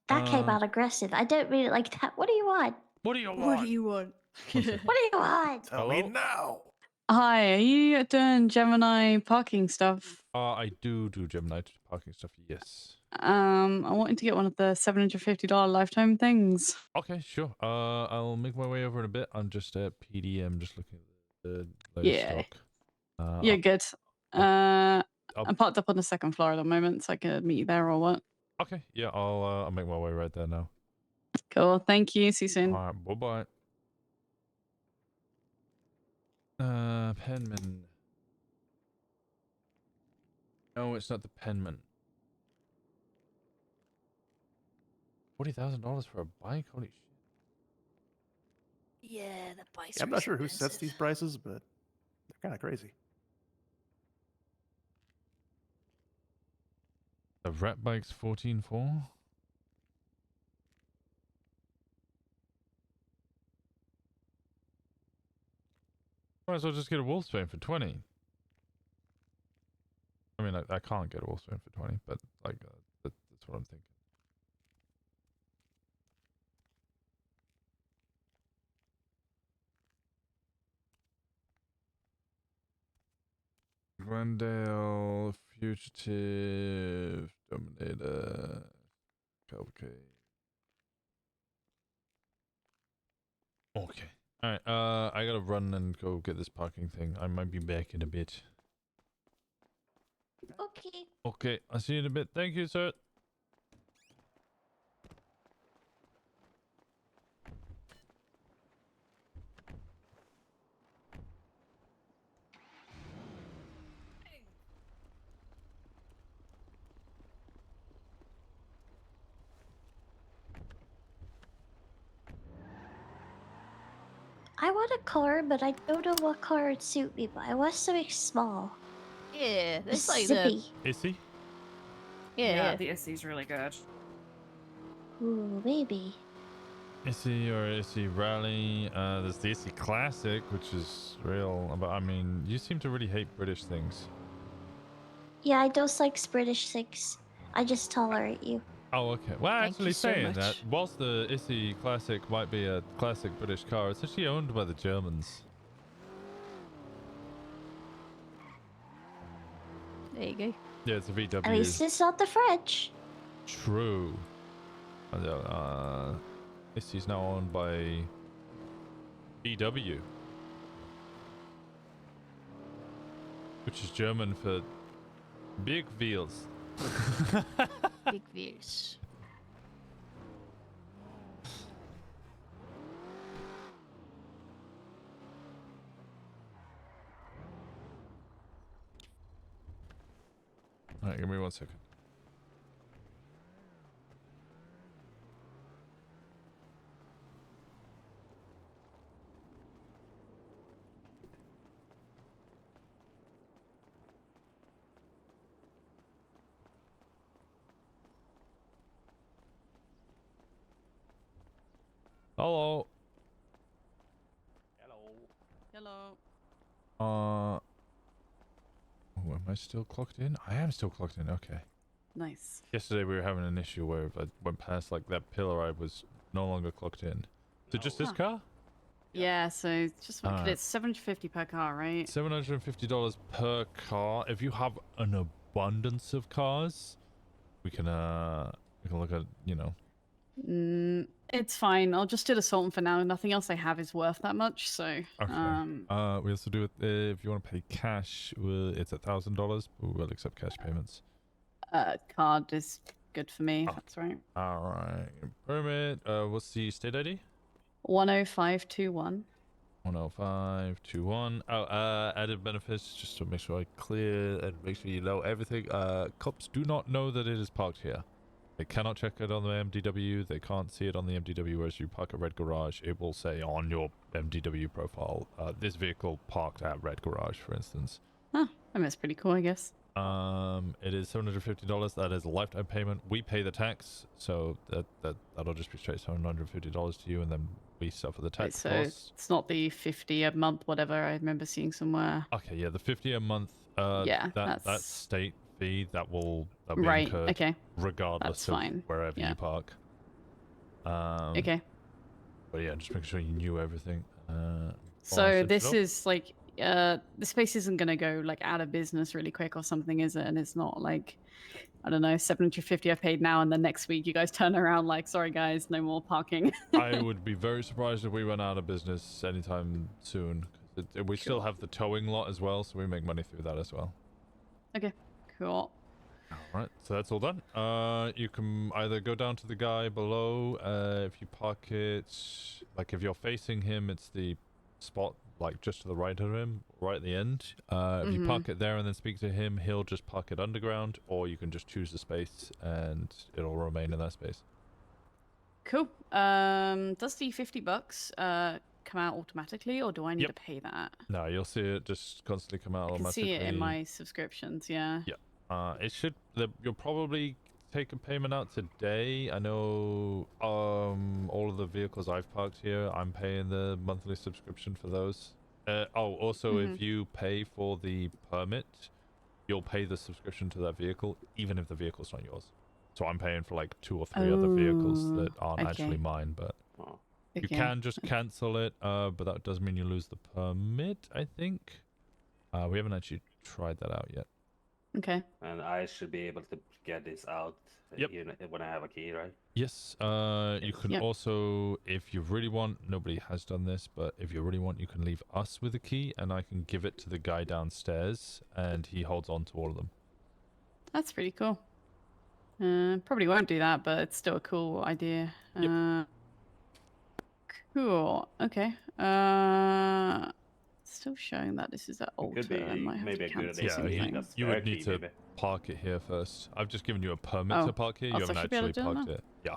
That came out aggressive. I don't mean it like that. What do you want? What do you want? What do you want? What do you want? Tell me now. Hi, are you doing Gemini parking stuff? I do Gemini parking stuff, yes. I wanted to get one of the $750 lifetime things. Okay, sure. I'll make my way over in a bit. I'm just at PDM, just looking at the latest Yeah. stock. Yeah, good. I'm parked up on the second floor at the moment, so I could meet you there or what. Okay, yeah, I'll make my way right there now. Cool, thank you. See you soon. All right, bye-bye. Penman. No, it's not the Penman. $40,000 for a bike? Holy shit. Yeah, the bikes Yeah, I'm not sure who sets these prices, but they're kind of crazy. The Rat Bike's 14.4? Might as well just get a Wolfsbane for 20. I mean, mean, I can't get also in for 20, but like that's what I'm thinking. Glendale, Fugitive, Dominator, Cavalcade. Okay. Alright, I gotta run and go get this parking thing. I might be back in a bit. Okay. Okay, I'll see you in a bit. Thank you, sir. I want a car, but I don't know what car would suit me. But I want something small. Yeah, A that's like the. zippy. Is he? Yeah. The Issy's really good. Ooh, maybe. Issy or Issy Rally. There's the Issy Classic, which is real. But I mean, you seem to really hate British things. Yeah, I don't like British things. I just tolerate you. Oh, okay. Well, Thank actually you so saying that, much. whilst the Issy Classic might be a classic British car, it's actually owned by the Germans. There you go. Yeah, it's a VW. At least it's not the French. True. Issy's now owned by VW, which is German for big wheels. Big views. Alright, give me 1 second. Hello. Hello. Oh, am I still clocked in? I am still clocked in. Okay. Nice. Yesterday we were having an issue where if I went past like that pillar, I was no longer clocked in. So just this Huh. car? Yeah, so just look at Alright. it. $750 per car, right? $750 per car. If you have an abundance of cars, we can look at, you know. It's fine. I'll just do the Sultan for now. Nothing else I have is worth that much, so Okay. We also do it if you want to pay cash. It's $1,000. We'll accept cash payments. card is good for me, if that's right. All right. Permit. What's the state ID? 10521. 10521. Oh, added benefits, just to make sure I clear and make sure you know everything. Cops do not know that it is parked here. They cannot check it on the MDW. They can't see it on the MDW. Whereas you park at Red Garage, it will say on your MDW profile, this vehicle parked at Red Garage, for instance. Huh. I mean, that's pretty cool, I guess. It is $750. That is a lifetime payment. We pay the tax, so that'll just be straight $750 to you, and then we suffer the tax So costs. it's not the 50 a month, whatever I remember seeing somewhere. Okay, yeah, the 50 a month. Yeah, that that's state fee that'll be right. incurred Okay, regardless that's of fine. wherever Yeah. you park. Okay. But yeah, just making sure you knew everything. So this is like, this place isn't gonna go like out of business really quick or something, is it? And it's not like, I don't know, 750 I paid now, and then next week you guys turn around like, sorry guys, no more parking. I would be very surprised if we went out of business anytime soon. We still have the towing lot as well, so we make money through that as well. Okay, cool. Alright, so that's all done. You can either go down to the guy below, if you park it, like if you're facing him, it's the spot like just to the right of him, right at the end. If you park it there and then speak to him, he'll just park it underground, or you can just choose the space and it'll remain in that space. Cool. Does the $50 come out automatically, or do I need to pay that? No, you'll see it just constantly come out I can automatically. see it in my subscriptions, yeah. Yeah. It should. You'll probably take a payment out today. I know. All of the vehicles I've parked here, I'm paying the monthly subscription for those. Also, if you pay for the permit, you'll pay the subscription to that vehicle, even if the vehicle's not yours. So I'm paying for like 2 or 3 other vehicles that aren't actually mine, but you can just cancel it. But that does mean you lose the permit, I think. We haven't actually tried that out yet. Okay. And I should be able to get this out when I have a key, right? Yes. You can also, if you really want, nobody has done this, but if you really want, you can leave us with a key, and I can give it to the guy downstairs, and he holds on to all of them. That's pretty cool. Probably won't do that, but it's still a cool idea. Cool. Okay. Still showing that this is an altar. Could be I might have maybe to a good cancel something. You would need to park it here first. I've just given you a permit to park here. You haven't actually parked it. Yeah.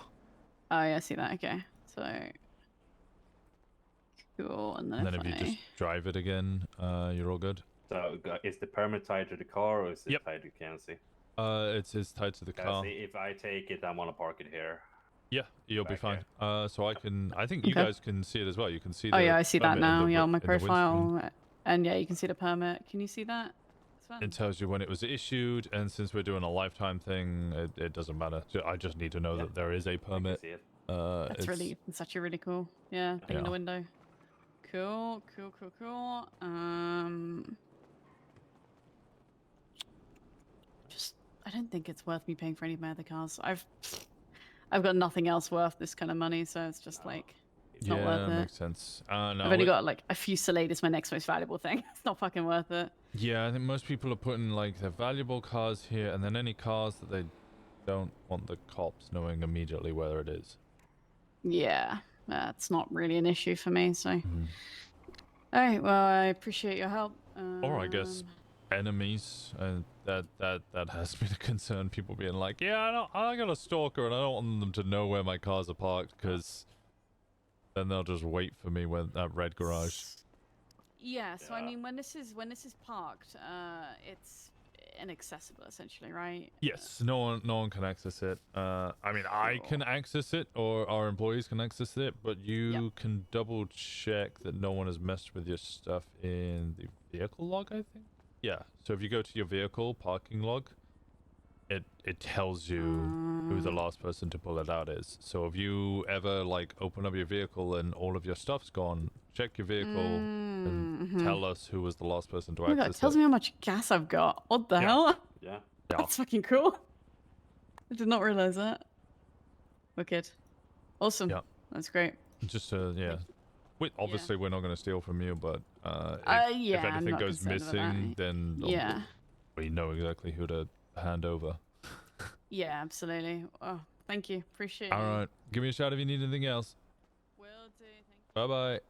Oh yeah, I see that. Okay. So cool. And then if you just drive it again, you're all good. So is the permit tied to the car, or is it tied to Kenzie? It's tied to the car. See, if I take it, I want to park it here. Yeah, you'll be fine. So I think you guys can see it as well. You can see. Oh yeah, I see that now. Yeah, on my profile, and yeah, you can see the permit. Can you see that? It tells you when it was issued, and since we're doing a lifetime thing, it doesn't matter. I just need to know that there is a permit. That's it's actually really cool. Yeah, thing in the window. Cool. I don't think it's worth me paying for any of my other cars. I've got nothing else worth this kind of money, so it's just like it's not worth it. Yeah, makes sense. No, I've only got like a Fusillade is my next most valuable thing. It's not fucking worth it. Yeah, I think most people are putting like their valuable cars here, and then any cars that they don't want the cops knowing immediately where it is. Yeah, that's not really an issue for me. So, all right. Well, I appreciate your help. Or I guess enemies, and that has been a concern. People being like, yeah, I got a stalker, and I don't want them to know where my cars are parked, because then they'll just wait for me when that red garage. Yeah. So I mean, when this is parked, it's inaccessible essentially, right? Yes. No one can access it. I mean, I can access it, or our employees can access it, but you can double check that no one has messed with your stuff in the vehicle log, I think. Yeah, so if you go to your vehicle parking log, it tells you who the last person to pull it out is. So if you ever like open up your vehicle and all of your stuff's gone, check your vehicle and tell us who was the last person to Oh my access god, it tells me how much gas I've got. What the hell? Yeah. That's fucking cool. I did not realize that. Wicked. Awesome. Yeah. That's great. Just obviously we're not going to steal from you, but if yeah, I'm anything not goes concerned about missing, that. then Yeah. we know exactly who to hand over. Yeah, absolutely. Oh, thank you. Appreciate it. All right, give me a shout if you need anything else. Will do. Bye bye.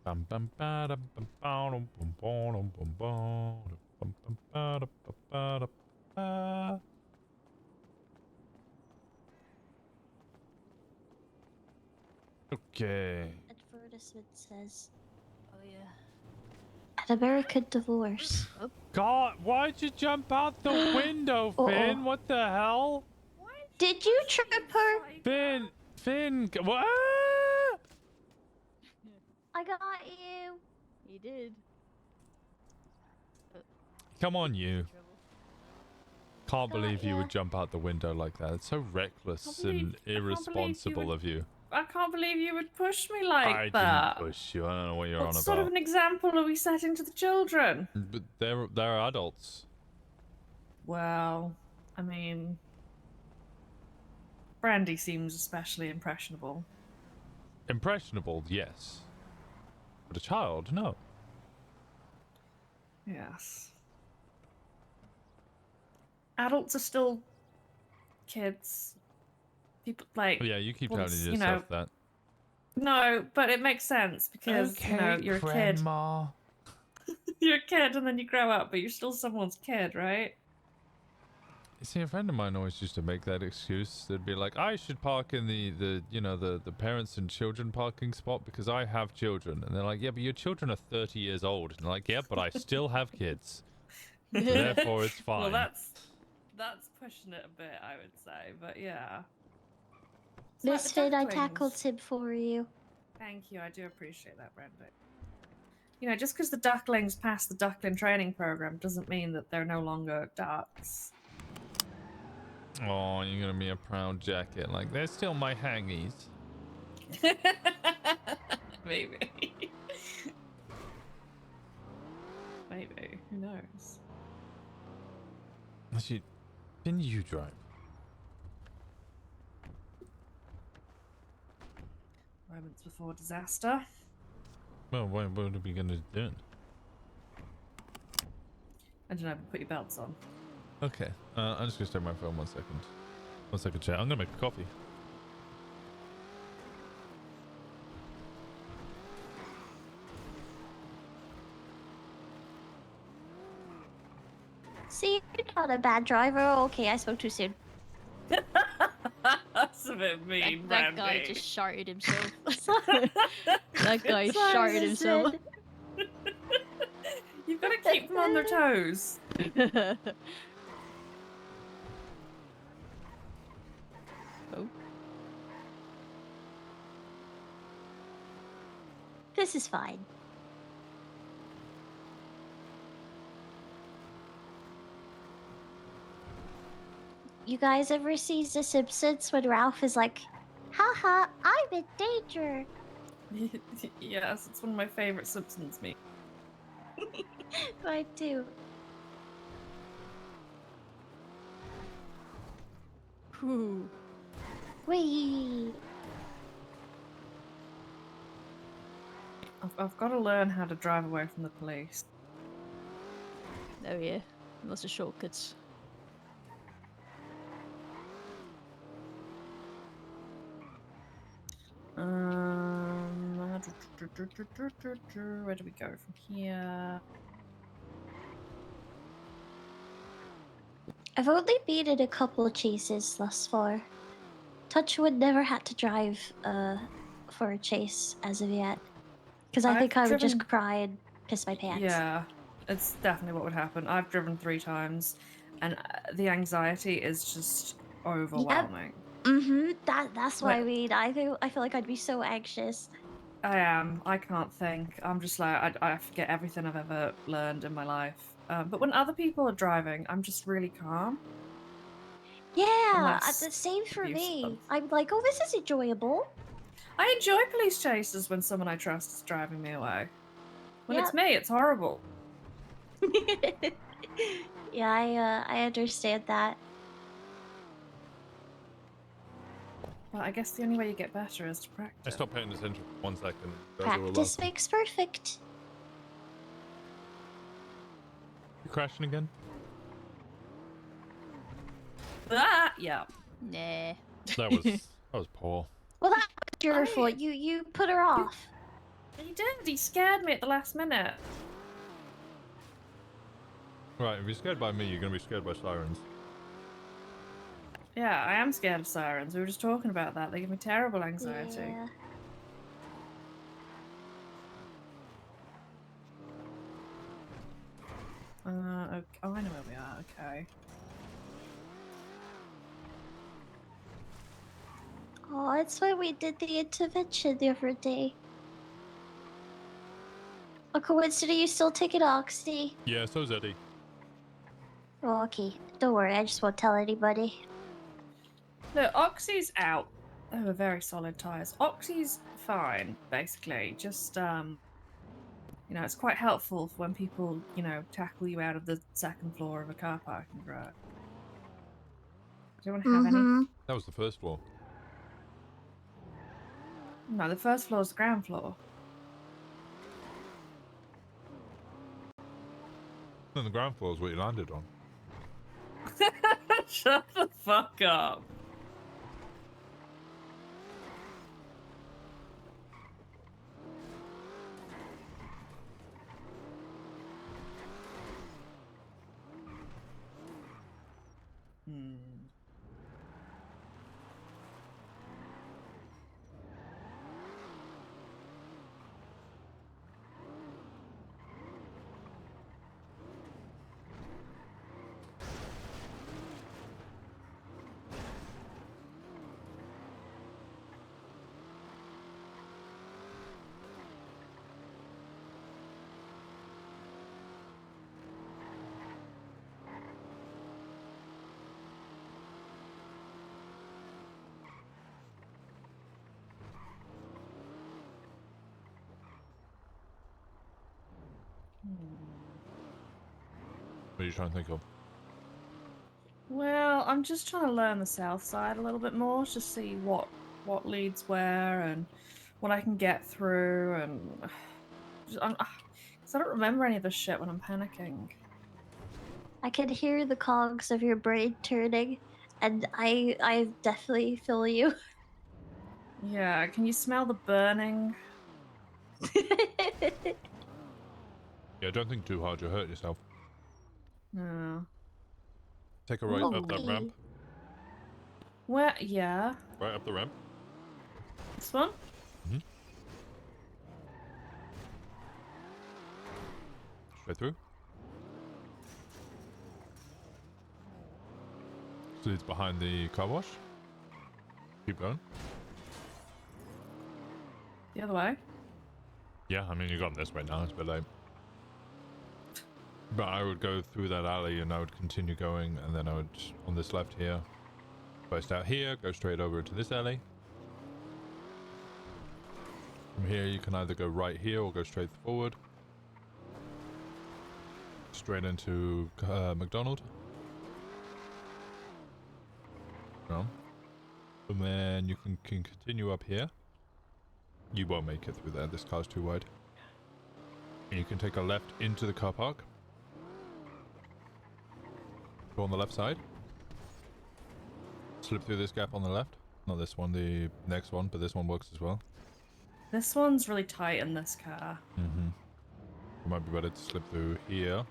Bum bum ba da bum ba dum bum ba dum bum ba dum bum ba da ba da ba. Okay. Advertisement says, "Oh yeah, American divorce." God, why'd you jump out the window, Finn? What the hell? Did you trip her? Finn, what? I got you. He did. Come on, you. Can't believe you would jump out the window like that. It's so reckless and irresponsible of you. I can't believe you would push me like I that. didn't push you. I don't know what you're on What about. sort of an example are we setting to the children? But they're adults. Well, I mean, Brandy seems especially impressionable. Impressionable, yes. But a child, no. Yes. Adults are still kids. People like. Oh, yeah, you keep well, telling you yourself know, that. No, but it makes sense because you know you're a kid. Grandma. You're a kid and then you grow up, but you're still someone's kid, right? You see, a friend of mine always used to make that excuse. They'd be like, I should park in the parents and children parking spot because I have children. And they're like, yeah, but your children are 30 years old. And they're like, yeah, but I still have kids. So therefore, it's fine. Well, That's pushing it a bit, I would say, but yeah. It's like the Misfit, I tackled ducklings. Tib for you. Thank you, I do appreciate that, Brenda. You know, just because the ducklings pass the duckling training program doesn't mean that they're no longer ducks. Oh, you're gonna be a proud jacket. Like, they're still my haggies. Maybe. Maybe. Who knows? Actually, can you drive? Moments before disaster. Well, what are we gonna do? I don't know, but put your belts on. Okay, I'm just gonna start my phone 1 second. 1 second, chat. I'm gonna make a coffee. See, you're not a bad driver. Okay, I spoke too soon. That's a bit mean, That guy Brandy. just sharted himself. That guy Sorry, sharted himself. Sid. You've got to keep them on their toes. Oh. This is fine. You guys ever see The Simpsons when Ralph is like, haha, I'm in danger. Yes, it's one of my favorite Simpsons memes. Mine too. Whew. Wee. I've got to learn how to drive away from the police. Oh yeah, lots of shortcuts. Where do we go from here? I've only been in a couple of chases thus far. Touchwood never had to drive for a chase as of yet. Because I think I would just cry and piss my pants. Yeah, it's definitely what would happen. I've driven 3 times, and the anxiety is just overwhelming. Mm-hmm. That's what I Wait. mean. I feel like I'd be so anxious. I am. I can't think. I'm just like, I forget everything I've ever learned in my life. But when other people are driving, I'm just really calm. Yeah, Unless the same for you me. I'm like, oh, this is enjoyable. I enjoy police chases when someone I trust is driving me away. When it's Yep. me, it's horrible. Yeah, I understand that. But I guess the only way you get better is to I practice. stopped paying attention for 1 second. Guys are all Practice laughing. makes perfect. You crashing again? Ah, yeah. Nah. That was poor. Well, that's your fault. You put her off. He did. He scared me at the last minute. Right, if you're scared by me, you're gonna be scared by sirens. Yeah, I am scared of sirens. We were just talking about that. They give me terrible anxiety. Yeah. Okay. Oh, I know where we are. Okay. Oh, that's why we did the intervention the other day. Uncle Winston, are you still taking Oxy? Yeah, so's Eddie. Oh, okay. Don't worry, I just won't tell anybody. Look, Oxy's out. They were very solid tires. Oxy's fine, basically. Just, you know, it's quite helpful for when people, you know, tackle you out of the 2nd floor of a car parking garage. Do you want to have any? That was the first floor. No, the 1st floor is the ground floor. Then the ground floor is what you landed on. Shut the fuck up. are you trying to think of? Well, I'm just trying to learn the south side a little bit more, just see what leads where and what I can get through, and because I don't remember any of this shit when I'm panicking. I can hear the cogs of your brain turning, and I definitely feel you. Yeah, can you smell the burning? Yeah, don't think too hard. You'll hurt yourself. No. Take a right up that ramp. Where? Yeah. Right up the ramp. This one? Mm-hmm. Straight through. So it's behind the car wash. Keep going. The other way? Yeah, I mean, you got this right now. It's a bit late. But I would go through that alley and I would continue going, and then I would, on this left here, if I start here, go straight over to this alley. From here, you can either go right here or go straight forward. Straight into McDonald. No. And then you can continue up here. You won't make it through there, this car's too wide. And you can take a left into the car park. Go on the left side. Slip through this gap on the left. Not this one, the next one, but this one works as well. This one's really tight in this car. Mm-hmm. It might be better to slip through here.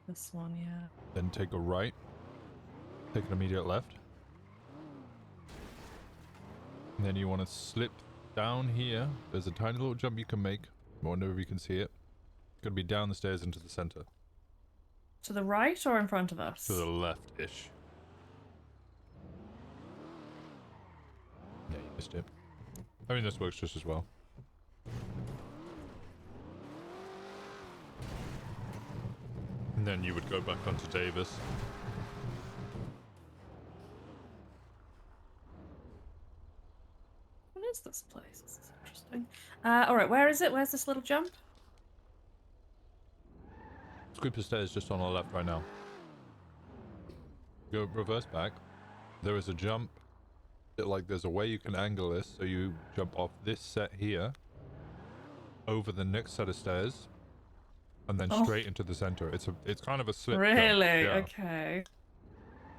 This one, yeah. Then take a right. Take an immediate left. And then you want to slip down here. There's a tiny little jump you can make. I wonder if you can see it. It's going to be down the stairs into the center. To the right or in front of us? To the left-ish. Yeah, you missed it. I mean, this works just as well. And then you would go back onto Davis. What is this place? This is interesting. Alright, where is it? Where's this little jump? Group of stairs just on our left right now. Go reverse back. There is a jump. There's a way you can angle this, so you jump off this set here, over the next set of stairs, and then straight into the center. It's kind of a slip. Really? Yeah. Okay.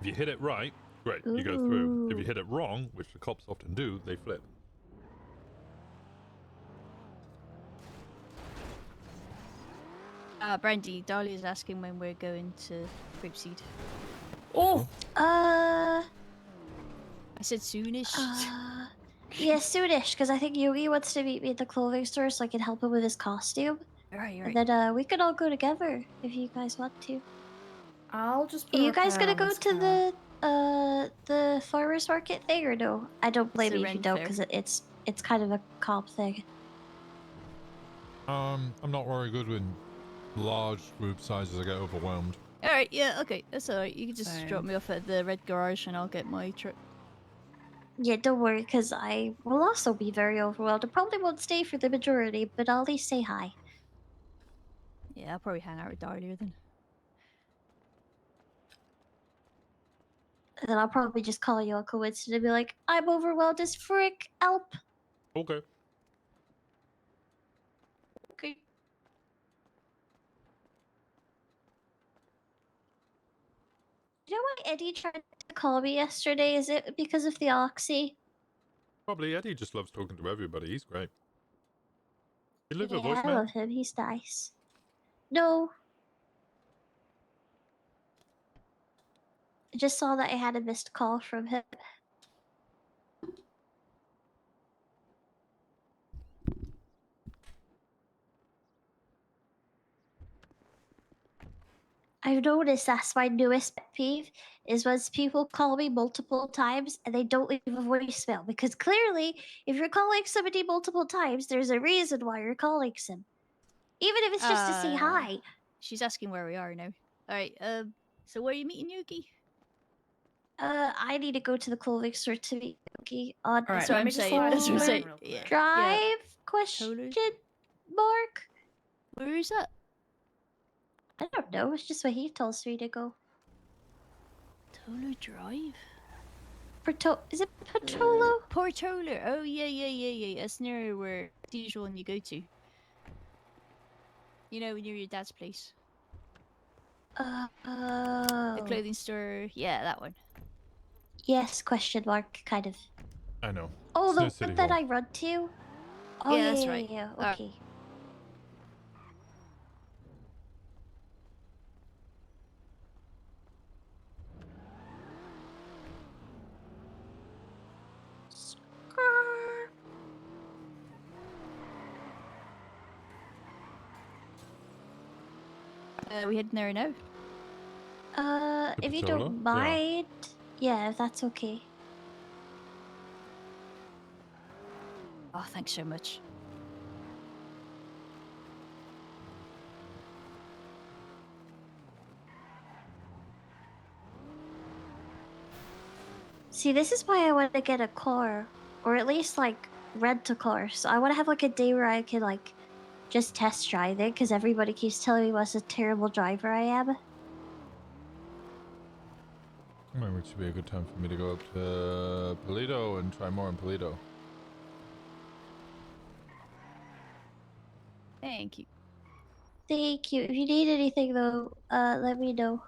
If you hit it right, great, you go through. If you hit it wrong, which the cops often do, they flip. Brandy, Dahlia's asking when we're going to Grapeseed. Oh! I said soonish. Yeah, soonish, because I think Yogi wants to meet me at the clothing store so I can help him with his costume. Right. And then we could all go together if you guys want to. I'll just. Are you guys gonna go to the farmers market thing or no? I don't blame you if you don't, because it's kind of a comp thing. I'm not very good with large group sizes. I get overwhelmed. Alright, yeah, okay, that's alright. You can just drop me off at the red garage and I'll get my truck. Yeah, don't worry, because I will also be very overwhelmed. I probably won't stay for the majority, but I'll at least say hi. Yeah, I'll probably hang out with Dahlia then. And then I'll probably just call you Uncle Winston and be like, I'm overwhelmed as frick, help! Okay. Okay. You know why Eddie tried to call me yesterday? Is it because of the Oxy? Probably Eddie just loves talking to everybody. He's great. You leave a Yeah, voicemail? I love him. He's nice. No. I just saw that I had a missed call from him. I've noticed that's my newest pet peeve, is when people call me multiple times and they don't leave a voicemail. Because clearly, if you're calling somebody multiple times, there's a reason why you're calling them. Even if it's just to say hi. She's asking where we are now. Alright, so where are you meeting Yuki? I need to go to the clothing store to meet Yuki on Alright, that's what I'm saying. That's what I'm saying. Yeah. Drive? Question mark? Where is that? I don't know. It's just what he tells me to go. Portola Drive? Is it Portola? Portola. Oh, yeah. That's near where the usual one you go to. You know, near your dad's place. The clothing store. Yeah, that one. Yes, question mark, kind of. I know. Oh, It's the near City one that Hall. I run to? Oh, Yeah, yeah, that's yeah, right. yeah, Uh, okay. We heading there now? If you Portola? don't mind, yeah, if that's okay. Oh, thanks so much. See, this is why I want to get a car, or at least like rent a car. So I want to have like a day where I can like just test drive it, because everybody keeps telling me what a terrible driver I am. Maybe it should be a good time for me to go up to Polito and try more in Polito. Thank you. Thank you. If you need anything though, let me know.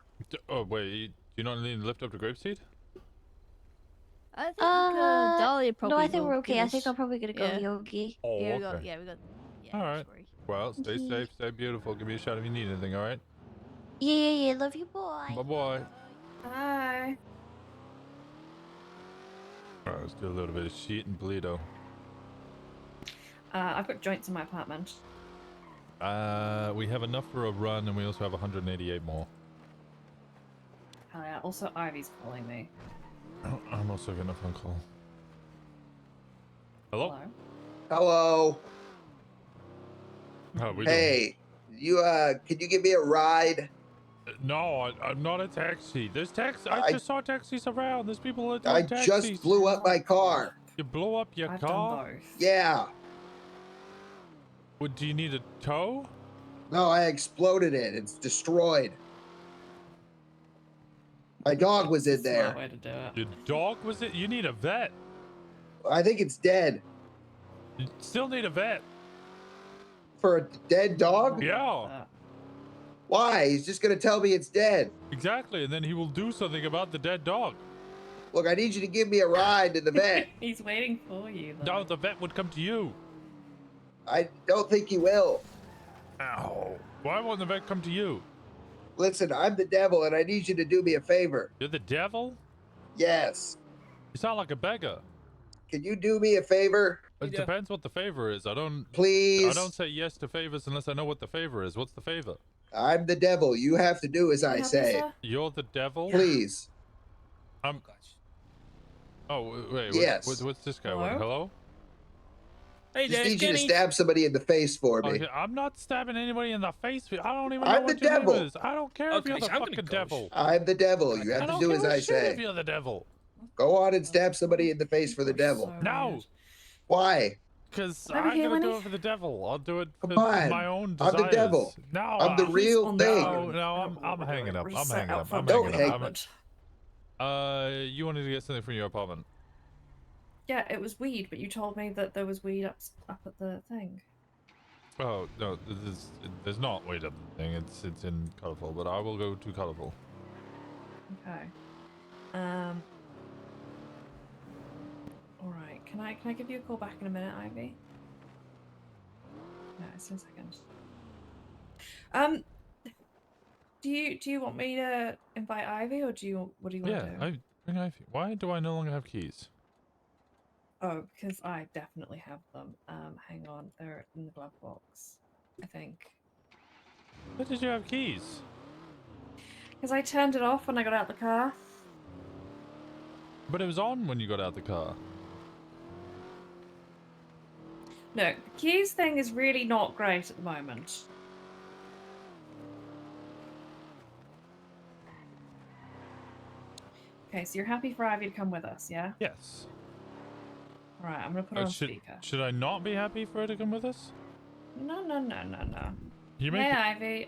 Oh wait, do you not need to lift up to Grapeseed? I think Dahlia probably. No, I think will we're okay. give I think us- I'm probably gonna go yeah. Yogi. Oh, Yeah, we okay. got. Yeah, we got. Yeah, All right. sorry. Well, stay Okay. safe, stay beautiful. Give me a shout if you need anything. All right. Yeah. Love you, boy. Bye bye. Bye. All right, let's do a little bit of shit in Polito. I've got joints in my apartment. We have enough for a run, and we also have 188 more. Hell yeah. Also, Ivy's calling me. I'm also getting a phone call. Hello? Hello. How we Hey, could you give me a ride? doing? No, I'm not a taxi. There's taxi. I just saw taxis around. There's people that I doing taxis. just blew up my car. You blew up your I've car? done both. Yeah. What, do you need a tow? No, I exploded it. It's destroyed. My dog was in there. Smart way to do it. Your dog was it? You need a vet. I think it's dead. You still need a vet. For a dead dog? Yeah. Why? He's just gonna tell me it's dead. Exactly, and then he will do something about the dead dog. Look, I need you to give me a ride to the vet. He's waiting for you. Though. No, the vet would come to you. I don't think he will. Ow. Why won't the vet come to you? Listen, I'm the devil and I need you to do me a favor. You're the devil? Yes. You sound like a beggar. Can you do me a favor? It depends what the favor is. I don't Please. I don't say yes to favors unless I know what the favor is. What's the favor? I'm the devil. You have to do as I say. You're the devil? Please. Oh, wait. Yes. What's this guy want? Hello? Hey, just need you to stab somebody in the face for me. Okay, I'm not stabbing anybody in the face. I don't even know I'm what the your devil. name is. I don't care if you're the fucking devil. I'm the devil. You have to do as I say. If you're the devil. Go on and stab somebody in the face for the devil. No. Why? Because Over I'm here, gonna do Winnie. it for the devil. I'll do it for Come on. my own I'm desires. the devil. No, I'm the real thing. No, I'm hanging up. I'm hanging up. I'm Don't hanging hang. up. You wanted to get something from your apartment. Yeah, it was weed, but you told me that there was weed up at the thing. Oh no, there's not weed up the thing. It's in colorful, but I will go to colorful. Okay. All right. Can I give you a call back in a minute, Ivy? No, it's in a second. Do you want me to invite Ivy, or what do you want to do? Yeah, bring Ivy. Why do I no longer have keys? Oh, because I definitely have them. Hang on, they're in the glove box, I think. Where did you have keys? Because I turned it off when I got out the car. But it was on when you got out the car. No, the keys thing is really not great at the moment. Okay, so you're happy for Ivy to come with us, yeah? Yes. Alright, I'm gonna put her on speaker. Should I not be happy for her to come with us? No. You Hey, make Ivy.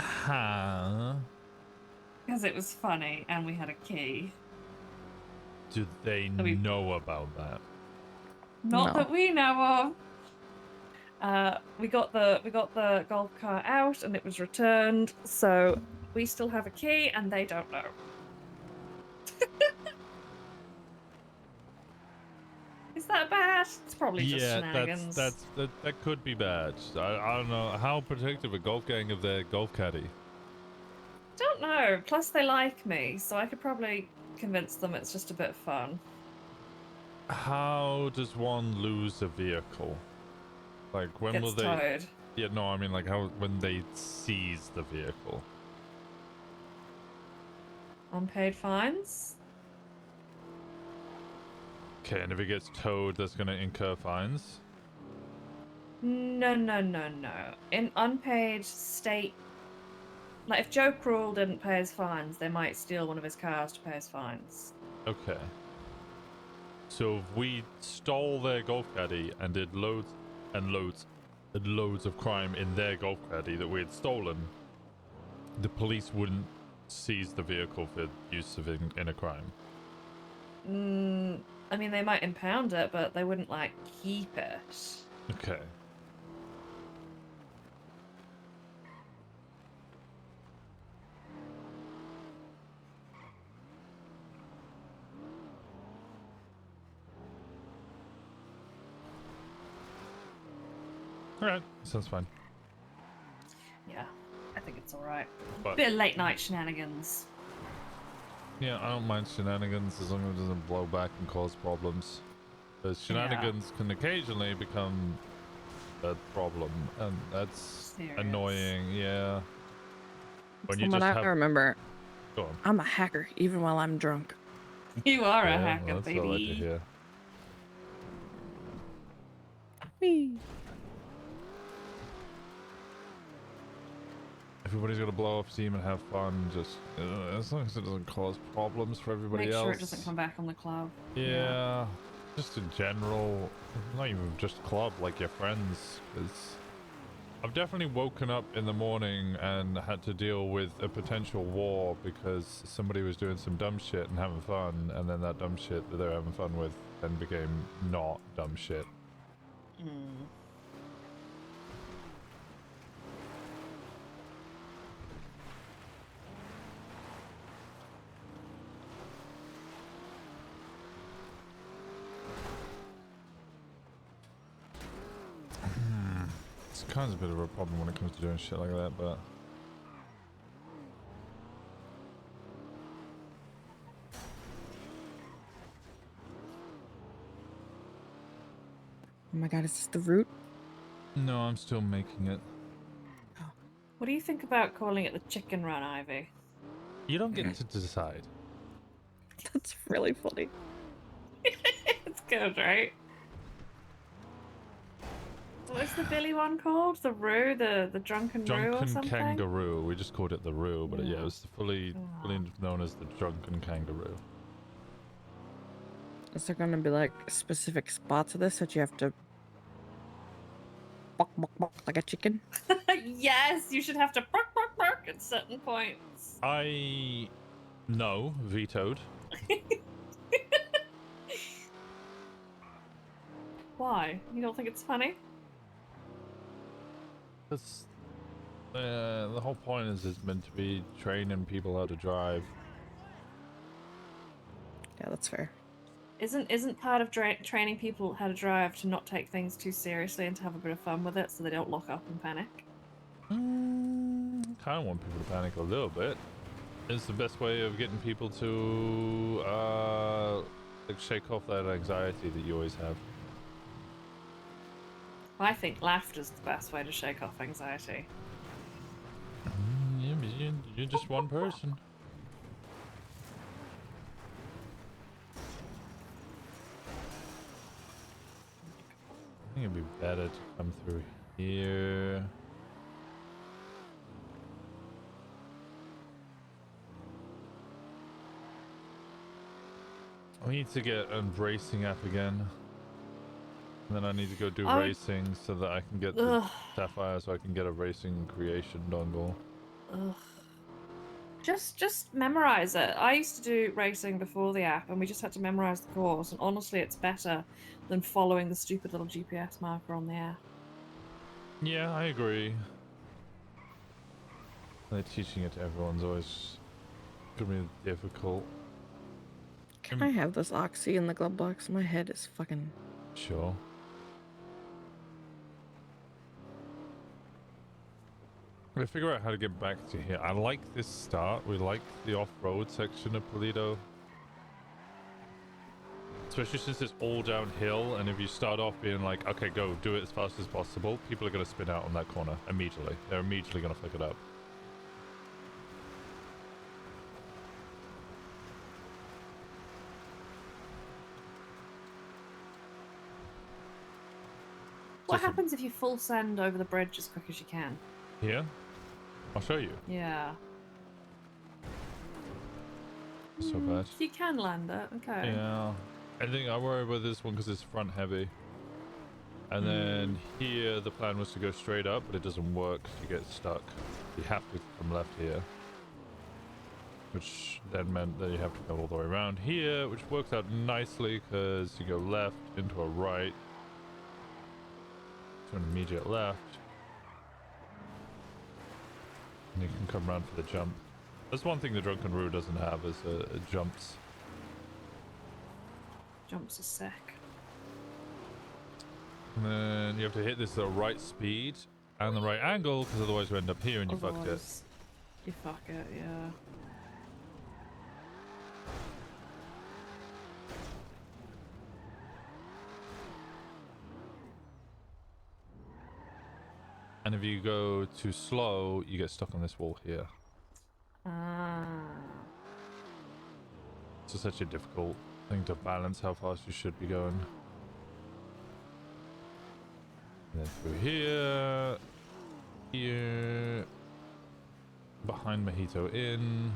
Huh? Because it was funny and we had a key. Do they know about that? Not that we know of. We got the golf cart out and it was returned, so we still have a key and they don't know. Is that bad? It's probably just shenanigans. that could be bad. I don't know how protective a golf gang of their golf caddy. Don't know. Plus they like me, so I could probably convince them it's just a bit of fun. How does one lose a vehicle? Like when Gets will they? towed. Yeah, no, I mean like how when they seize the vehicle. Unpaid fines? Okay, and if it gets towed, that's gonna incur fines. No. In unpaid state, like if Joe Cruel didn't pay his fines, they might steal one of his cars to pay his fines. Okay. So if we stole their golf caddy and did loads and loads and loads of crime in their golf caddy that we had stolen, the police wouldn't seize the vehicle for use of in a crime. I mean, they might impound it, but they wouldn't like keep it. Okay. Alright, sounds fine. Yeah, I think it's alright. But- Bit of late night shenanigans. Yeah, I don't mind shenanigans as long as it doesn't blow back and cause problems. Because shenanigans can occasionally become a problem, and that's annoying, yeah. When you From just what have... I remember, Go on. I'm a hacker even while I'm drunk. You are a Yeah, hacker, well, that's baby. what I like to hear. Whee. Everybody's got to blow off steam and have fun, just as long as it doesn't cause problems for everybody Make else. sure it doesn't come back on the club. Yeah, just in general, not even just club, like your friends. Because I've definitely woken up in the morning and had to deal with a potential war because somebody was doing some dumb shit and having fun, and then that dumb shit that they're having fun with then became not dumb shit. It's kind of a bit of a problem when it comes to doing shit like that, but... Oh my god, is this the route? No, I'm still making it. What do you think about calling it the chicken run, Ivy? You don't get to decide. That's really funny. It's good, right? What's the Billy one called? The Roo? The Drunken Roo or Drunken something? Kangaroo. We just called it the Roo, but yeah, it was fully known as the Drunken Kangaroo. Is there gonna be like specific spots of this that you have to buck like a chicken? Yes, you should have to bark at certain points. No, vetoed. Why? You don't think it's funny? That's the whole point is it's meant to be training people how to drive. Yeah, that's fair. Isn't part of training people how to drive to not take things too seriously and to have a bit of fun with it so they don't lock up and panic? Kind of want people to panic a little bit. It's the best way of getting people to like shake off that anxiety that you always have. I think laughter's the best way to shake off anxiety. Yeah, but you're just one person. I think it'd be better to come through here. We need to get a racing app again. And then I need to go do racing so that I can get the Sapphire so I can get a racing creation dongle. Ugh. Just memorize it. I used to do racing before the app, and we just had to memorize the course. And honestly, it's better than following the stupid little GPS marker on the app. Yeah, I agree. They're teaching it to everyone's always gonna be difficult. Can I have this oxy in the glove box? My head is fucking... Sure. We figure out how to get back to here. I like this start. We like the off-road section of Toledo. Especially since it's all downhill, and if you start off being like, okay, go, do it as fast as possible, people are going to spin out on that corner immediately. They're immediately going to flick it up. What happens if you full send over the bridge as quick as you can? Here? I'll show you. Yeah. So bad. You can land it, okay. Yeah. I think I worry about this one because it's front heavy. And then here the plan was to go straight up, but it doesn't work. You get stuck. You have to from left here. Which then meant that you have to go all the way around here, which works out nicely because you go left into a right. To an immediate left. And you can come around for the jump. That's one thing the Drunken Roo doesn't have is jumps. Jumps are sick. And then you have to hit this at the right speed and the right angle, because otherwise you end up here and you fucked it. You fuck it, yeah. And if you go too slow, you get stuck on this wall here. Ah. It's such a difficult thing to balance how fast you should be going. And then through here, here, behind Mojito Inn.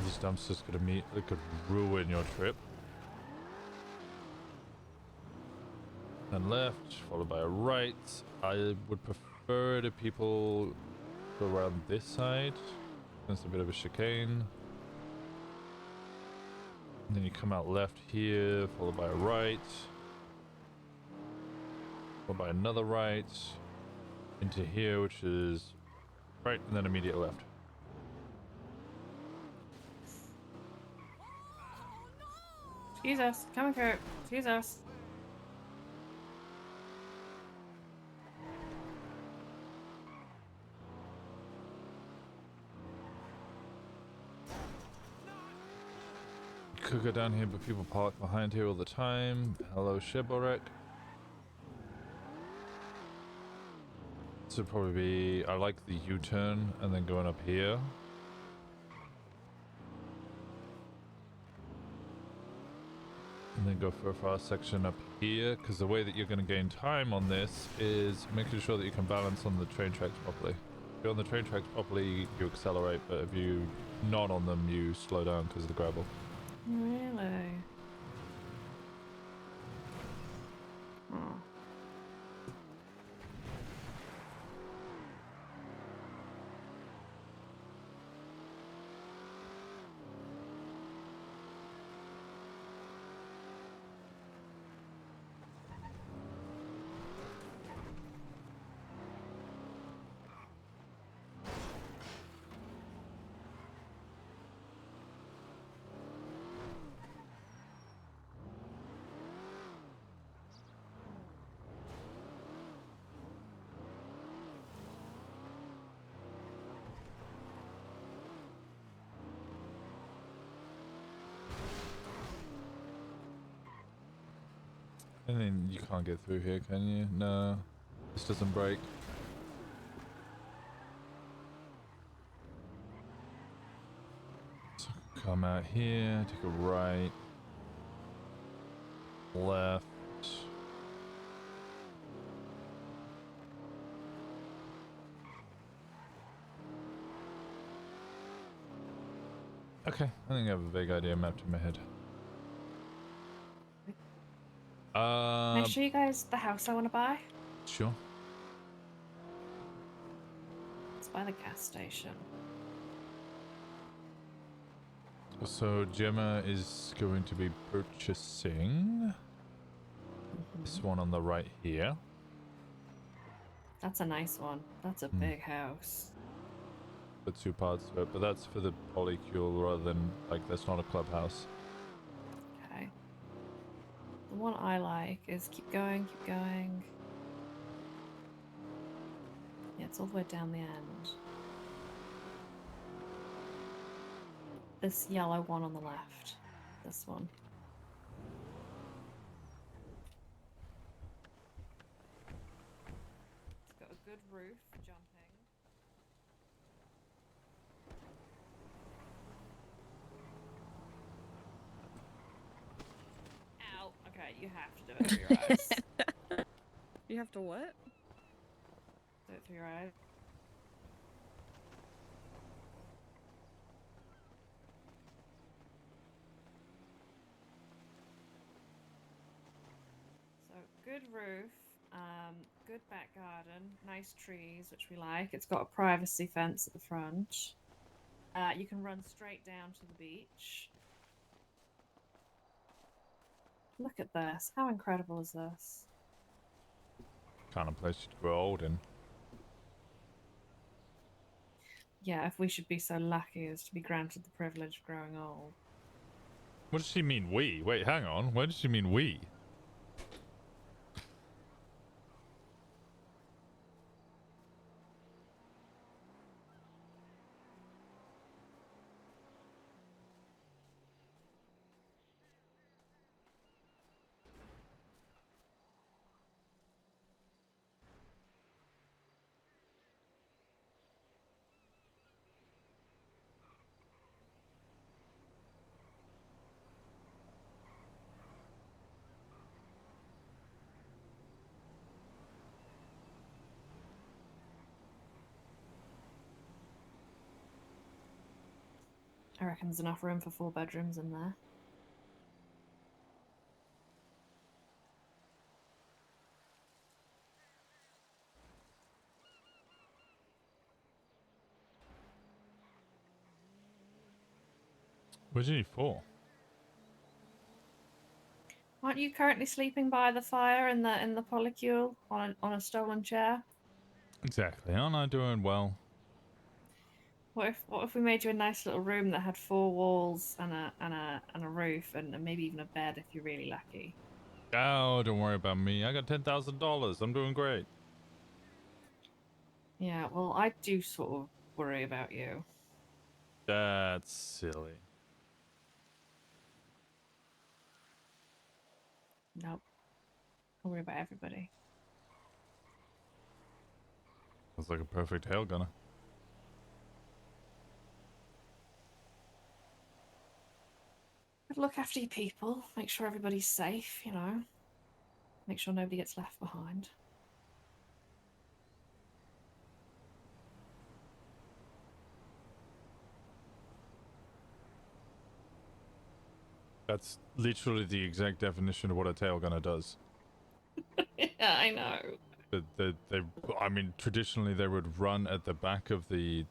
These dumpsters could ruin your trip. Then left, followed by a right. I would prefer that people go around this side. It's a bit of a chicane. And then you come out left here, followed by a right. Followed by another right. Into here, which is right, and then immediate left. Jesus, come on, Kurt. Jesus. Could go down here, but people park behind here all the time. Hello, Shiborek. This would probably be... I like the U-turn and then going up here. And then go for a fast section up here, because the way that you're going to gain time on this is making sure that you can balance on the train tracks properly. If you're on the train tracks properly, you accelerate, but if you're not on them, you slow down because of the gravel. Really? Oh. And then you can't get through here, can you? No. This doesn't break. So come out here, take a right. Left. Okay, I think I have a vague idea mapped in my head. Can I show you guys the house I want to buy? Sure. It's by the gas station. So Gemma is going to be purchasing this one on the right here. That's a nice one. That's a big house. The 2 parts to it, but that's for the polycule rather than, like, that's not a clubhouse. Okay. The one I like is keep going, keep going. Yeah, it's all the way down the end. This yellow one on the left. This one. It's got a good roof for jumping. Ow. Okay, you have to do it through your eyes. You have to what? Do it through your eyes. So, good roof, good back garden, nice trees, which we like. It's got a privacy fence at the front. You can run straight down to the beach. Look at this. How incredible is this? Kind of place to grow old in. Yeah, if we should be so lucky as to be granted the privilege of growing old. What does she mean, we? Wait, hang on. What does she mean, we? I reckon there's enough room for 4 bedrooms in there. What do you need 4? Aren't you currently sleeping by the fire in the polycule on a stolen chair? Exactly. Aren't I doing well? What if we made you a nice little room that had 4 walls and a roof and maybe even a bed if you're really lucky? Oh, don't worry about me. I got $10,000. I'm doing great. Yeah, well, I do sort of worry about you. That's silly. Nope. I worry about everybody. Looks like a perfect hail gunner. But look after your people. Make sure everybody's safe, you know. Make sure nobody gets left behind. That's literally the exact definition of what a tail gunner does. Yeah, I know. I mean, traditionally they would run at the back of the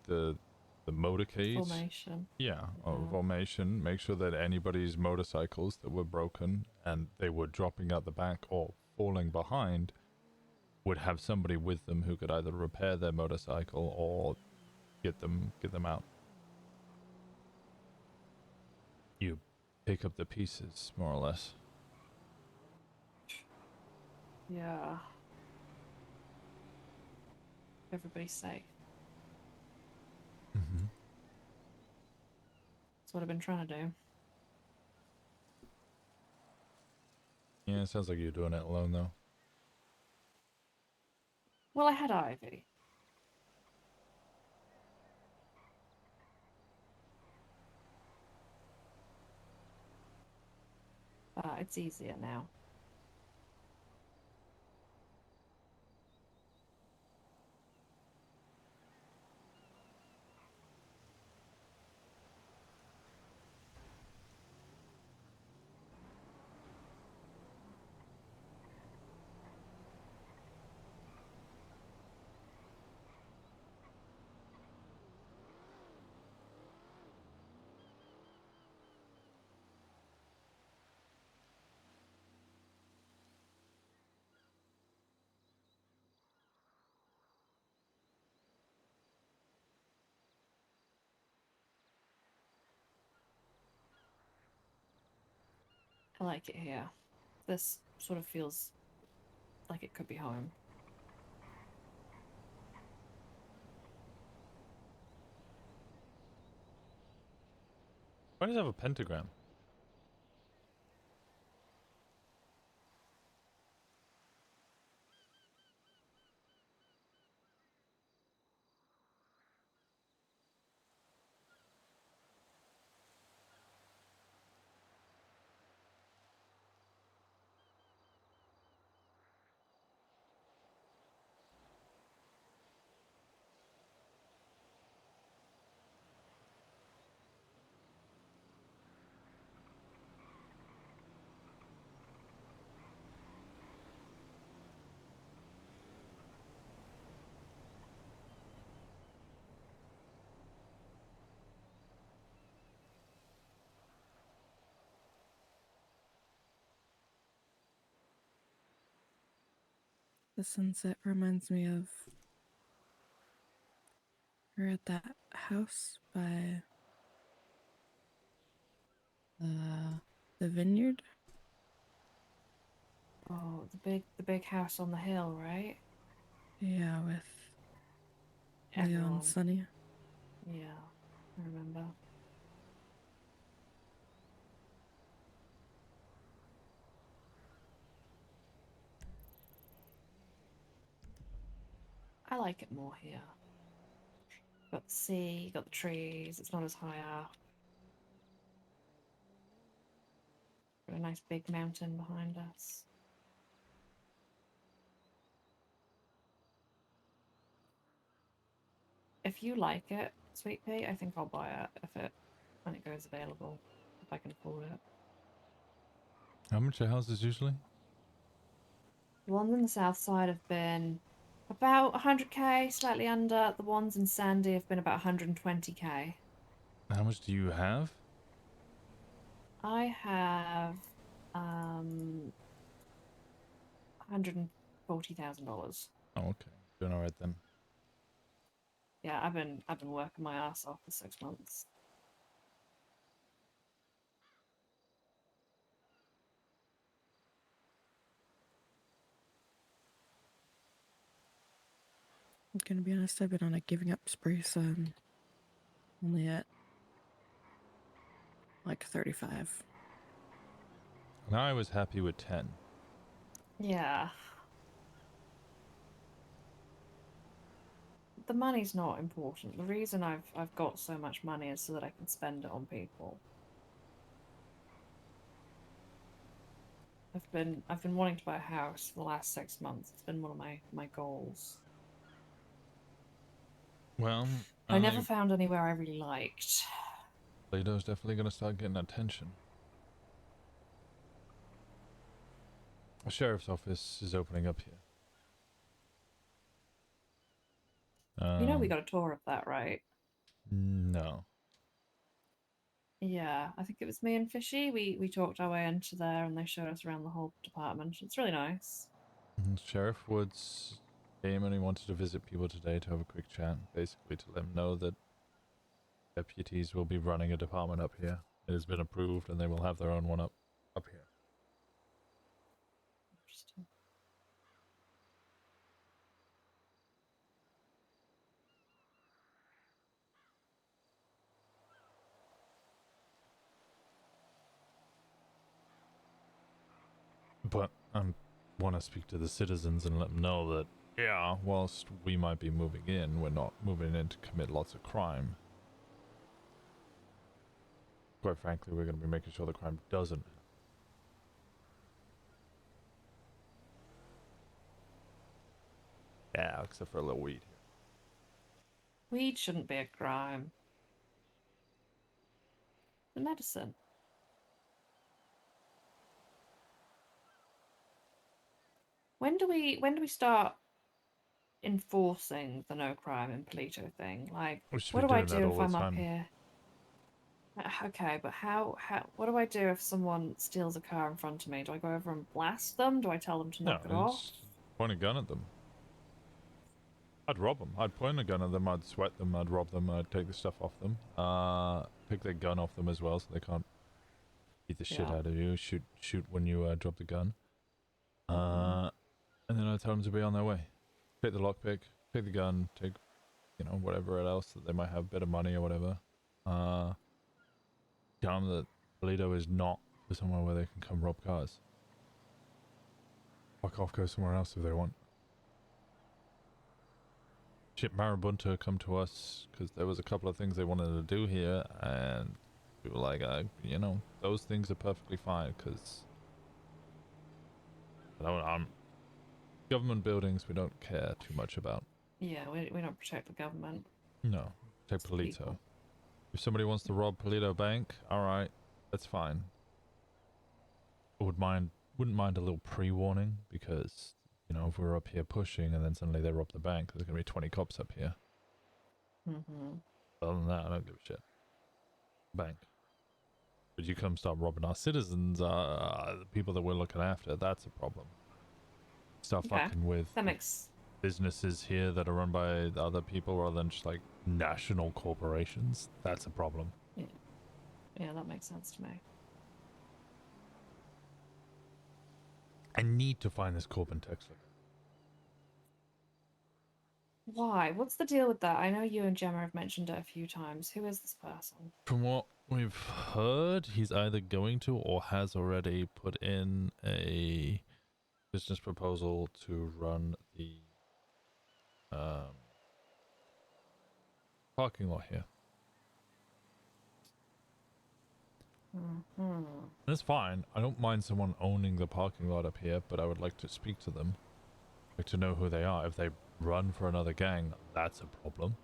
motorcade. Formation. Yeah, or formation. Make sure that anybody's motorcycles that were broken and they were dropping out the back or falling behind would have somebody with them who could either repair their motorcycle or get them out. You pick up the pieces, more or less. Yeah. Everybody's safe. Mm-hmm. That's what I've been trying to do. Yeah, it sounds like you're doing it alone, though. Well, I had Ivy. But it's easier now. I like it here. This sort of feels like it could be home. Why does it have a pentagram? The sunset reminds me of we're at that house by the vineyard. Oh, the big house on the hill, right? Yeah, with Leo Everyone. and Sunny. Yeah, I remember. I like it more here. Got the sea, got the trees, it's not as high up. Got a nice big mountain behind us. If you like it, Sweet Pea, I think I'll buy it when it goes available, if I can afford it. How much are houses usually? The ones on the south side have been about 100k, slightly under. The ones in Sandy have been about 120k. How much do you have? I have $140,000. Oh, okay. Doing alright then. Yeah, I've been working my ass off for 6 months. I'm gonna be honest, I've been on a giving up spree, so I'm only at like 35. And I was happy with 10. Yeah. The money's not important. The reason I've got so much money is so that I can spend it on people. I've been wanting to buy a house for the last 6 months. It's been one of my goals. Well, I never found anywhere I really liked. Plato's definitely gonna start getting attention. A sheriff's office is opening up here. You know we got a tour of that, right? No. Yeah, I think it was me and Fishy. We talked our way into there and they showed us around the whole department. It's really nice. Sheriff Woods came and he wanted to visit people today to have a quick chat, basically to let them know that deputies will be running a department up here. It has been approved and they will have their own one up here. Interesting. But I want to speak to the citizens and let them know that, yeah, whilst we might be moving in, we're not moving in to commit lots of crime. Quite frankly, we're going to be making sure the crime doesn't. Yeah, except for a little weed here. Weed shouldn't be a crime. The medicine. When do we start enforcing the no crime in Polito thing? Like, what do I do if I'm up here? Okay, but how what do I do if someone steals a car in front of me? Do I go over and blast them? Do I tell them to knock it off? Point a gun at them. I'd rob them. I'd point a gun at them. I'd sweat them. I'd rob them. I'd take the stuff off them. Pick their gun off them as well, so they can't beat the shit Yeah. out of you, shoot when you drop the gun. And then I tell them to be on their way. Take the lockpick, take the gun, take, you know, whatever else that they might have, bit of money or whatever. Tell them that Toledo is not for somewhere where they can come rob cars. Fuck off, go somewhere else if they want. Ship Marabunta come to us because there was a couple of things they wanted to do here, and we were like, you know, those things are perfectly fine because government buildings we don't care too much about. Yeah, we don't protect the government. No, take Polito. People. If somebody wants to rob Polito Bank, all right, that's fine. I wouldn't mind a little pre-warning because, you know, if we're up here pushing and then suddenly they rob the bank, there's gonna be 20 cops up here. Other than that, I don't give a shit. Bank. But you come start robbing our citizens, the people that we're looking after, that's a problem. Start fucking with that makes businesses here that are run by other people rather than just like national corporations, that's a problem. yeah, that makes sense to me. I need to find this Corbin Texler. Why? What's the deal with that? I know you and Gemma have mentioned it a few times. Who is this person? From what we've heard, he's either going to or has already put in a business proposal to run the parking lot here. And it's fine. I don't mind someone owning the parking lot up here, but I would like to speak to them. Like to know who they are. If they run for another gang, that's a problem.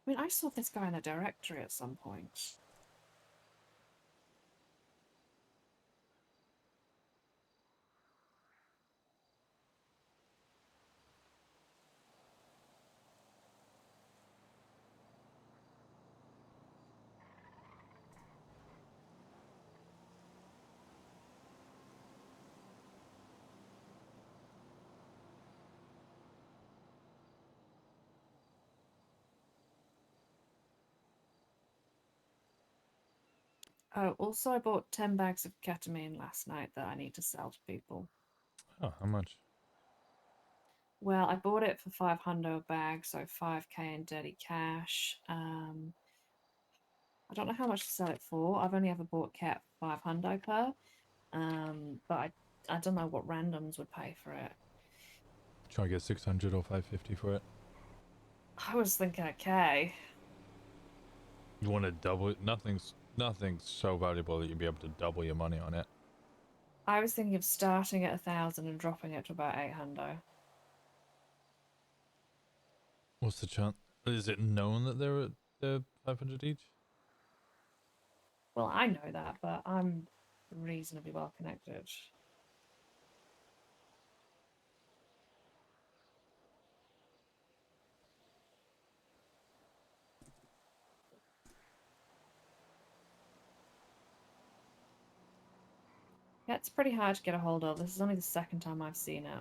I mean, I saw this guy in a directory at some point. Oh, also I bought 10 bags of ketamine last night that I need to sell to people. Oh, how much? Well, I bought it for $500 a bag, so 5k in dirty cash. I don't know how much to sell it for. I've only ever bought cat 500 per. But I don't know what randoms would pay for it. Try to get 600 or 550 for it. I was thinking okay. You want to double it? Nothing's so valuable that you'd be able to double your money on it. I was thinking of starting at 1,000 and dropping it to about 800. What's the chance? Is it known that they're 500 each? Well, I know that, but I'm reasonably well connected. Yeah, it's pretty hard to get a hold of. This is only the second time I've seen it.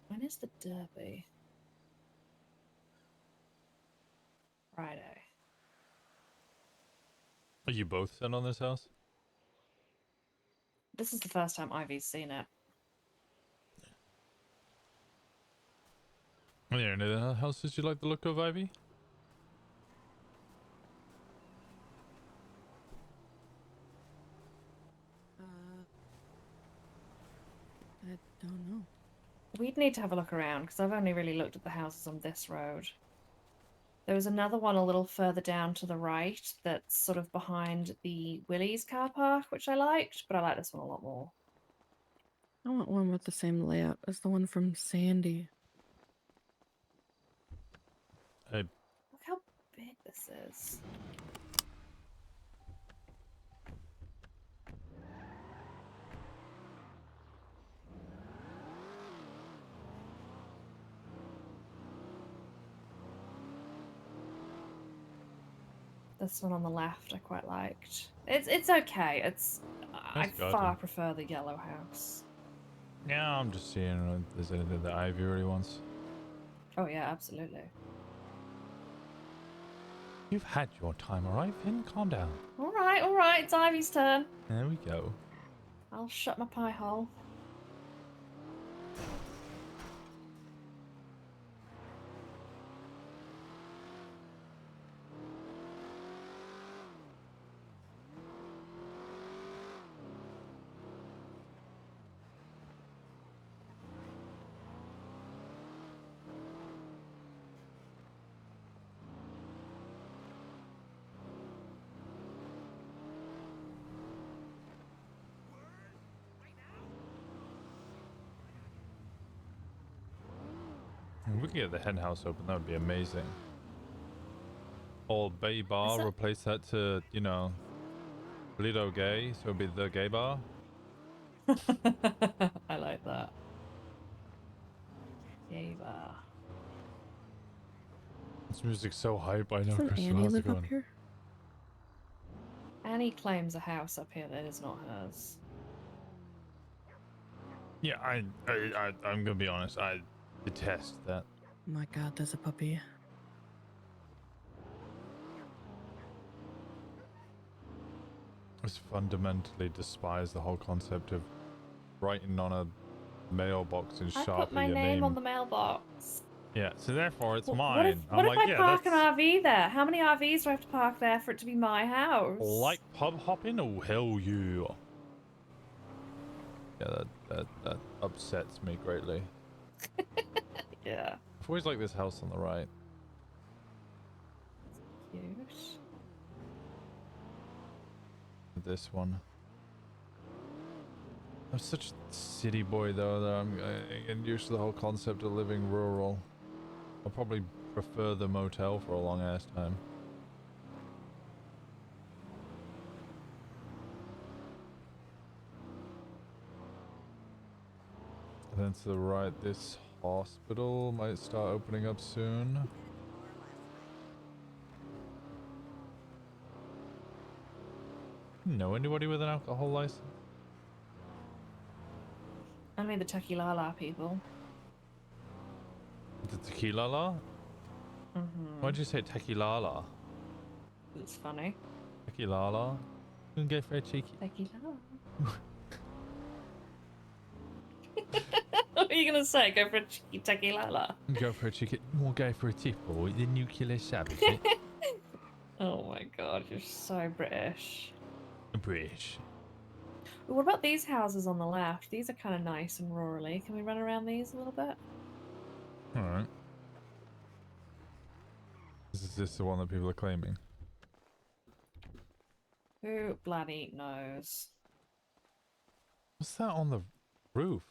When is the Derby? Friday. Are you both sent on this house? This is the first time Ivy's seen it. Are there any other houses you like the look of, Ivy? I don't know. We'd need to have a look around because I've only really looked at the houses on this road. There was another one a little further down to the right that's sort of behind the Willie's car park, which I liked, but I like this one a lot more. I want one with the same layout as the one from Sandy. Look how big this is. This one on the left I quite liked. It's okay. I Nice garden. far prefer the yellow house. Yeah, I'm just seeing if there's anything that Ivy really wants. Oh yeah, absolutely. You've had your time, alright, Finn? Calm down. All right. It's Ivy's turn. There we go. I'll shut my pie hole. If we could get the hen house open, that would be amazing. Or Bay Bar, replace that to, you know, Lido Gay, so it'd be the gay bar. I like that. Gay bar. This music's so hype, I know. Doesn't Crystal, Annie how's it live up going? here? Annie claims a house up here that is not hers. Yeah, I'm gonna be honest, I detest that. Oh my god, there's a puppy. I just fundamentally despise the whole concept of writing on a mailbox in I Sharpie put my your name name. on the mailbox. Yeah, so therefore it's What mine. if, I'm what if like, I yeah, park an that's RV there? How many RVs do I have to park there for it to be my house? like pub hopping. Oh hell yeah! Yeah, that upsets me greatly. Yeah. I've always liked this house on the right. Cute. This one. I'm such a city boy though that I'm getting used to the whole concept of living rural. I'll probably prefer the motel for a long ass time. And then to the right, this hospital might start opening up soon. Know anybody with an alcohol license? Only the Tequila people. The tequila? Mm-hmm. Why'd you say tequila? It's funny. Tequila? You can go for a cheeky. Tequila. What are you gonna say? Go for a cheeky tequila? Go for a cheeky. We'll go for a tipple. The nuclear savage. Oh my god, you're so British. British. What about these houses on the left? These are kind of nice and rurally. Can we run around these a little bit? Alright. Is this the one that people are claiming? Who bloody knows? What's that on the roof?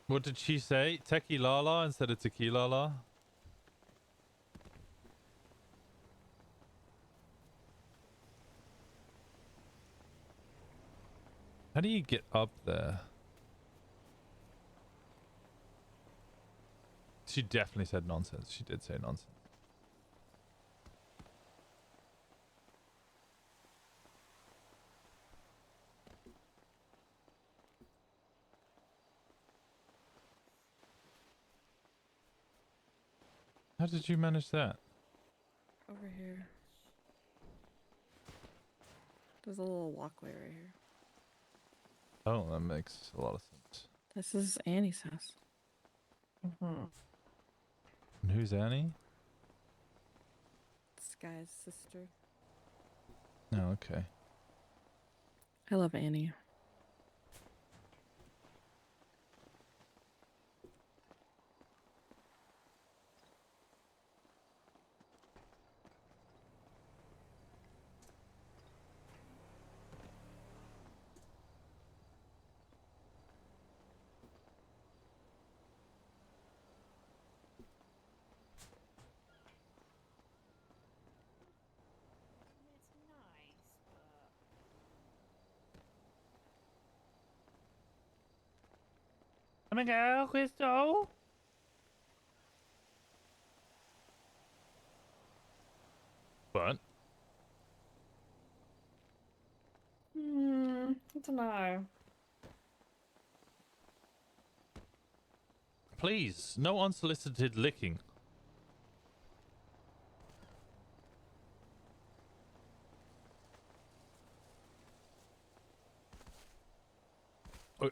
What did she say? Tequila instead of tequila? How do you get up there? She definitely said nonsense. She did say nonsense. How did you manage that? Over here. There's a little walkway right here. Oh, that makes a lot of sense. This is Annie's house. Mm-hmm. And who's Annie? Sky's sister. Oh, okay. I love Annie. OMEGALUL, Crystal? But I don't know. please, no unsolicited licking.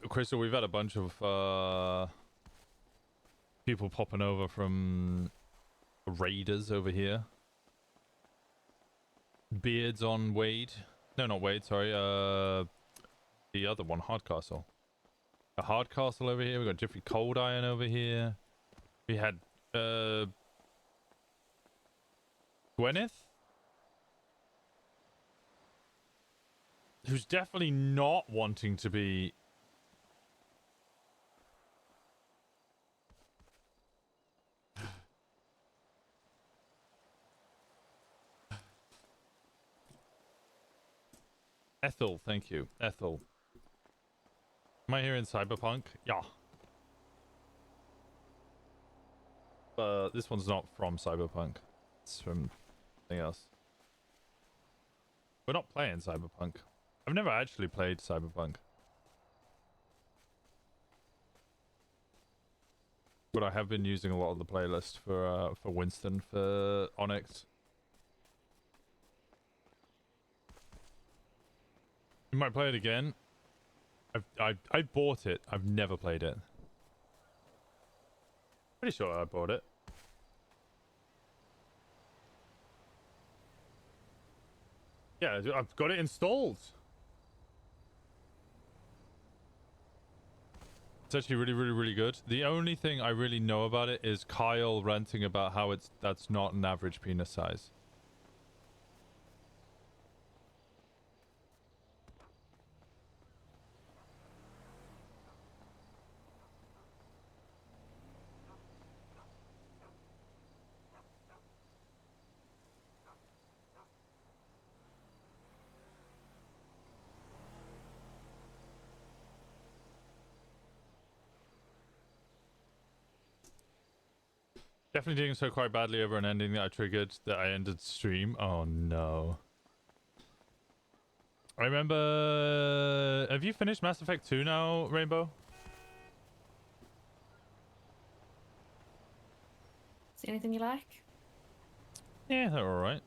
Crystal, we've had a bunch of people popping over from raiders over here. Beards on Wade. No, not Wade, sorry. The other one, Hardcastle. A Hardcastle over here. We got Jeffrey Cold Iron over here. We had Gwyneth, who's definitely not wanting to be Ethel. Thank you, Ethel. Am I here in Cyberpunk? Yeah. But this one's not from Cyberpunk. It's from something else. We're not playing Cyberpunk. I've never actually played Cyberpunk. But I have been using a lot of the playlist for Winston for Onyx. You might play it again. I bought it. I've never played it. Pretty sure I bought it. Yeah, I've got it installed. It's actually really good. The only thing I really know about it is Kyle ranting about how that's not an average penis size. Definitely doing so quite badly over an ending that I triggered that I ended stream. Oh no. I remember... Have you finished Mass Effect 2 now, Rainbow? See anything you like? Yeah, they're alright.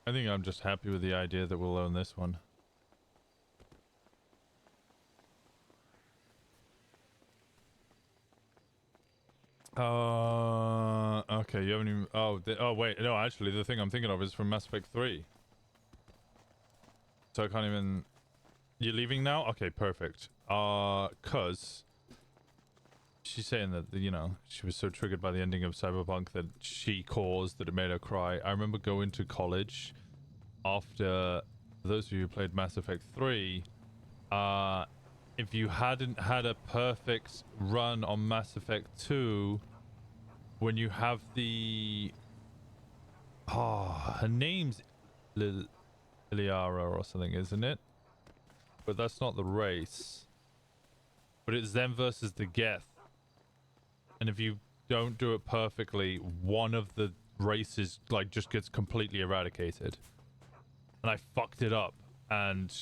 I think I'm just happy with the idea that we'll own this one. Okay, you haven't even... Oh, wait, no, actually, the thing I'm thinking of is from Mass Effect 3. So I can't even... You're leaving now? Okay, perfect. Cause... She's saying that, you know, she was so triggered by the ending of Cyberpunk that she caused that it made her cry. I remember going to college after... For those of you who played Mass Effect 3, if you hadn't had a perfect run on Mass Effect 2, when you have the... her name's Iliara or something, isn't it? But that's not the race. But it's them versus the Geth. And if you don't do it perfectly, one of the races, like, just gets completely eradicated. And I fucked it up. And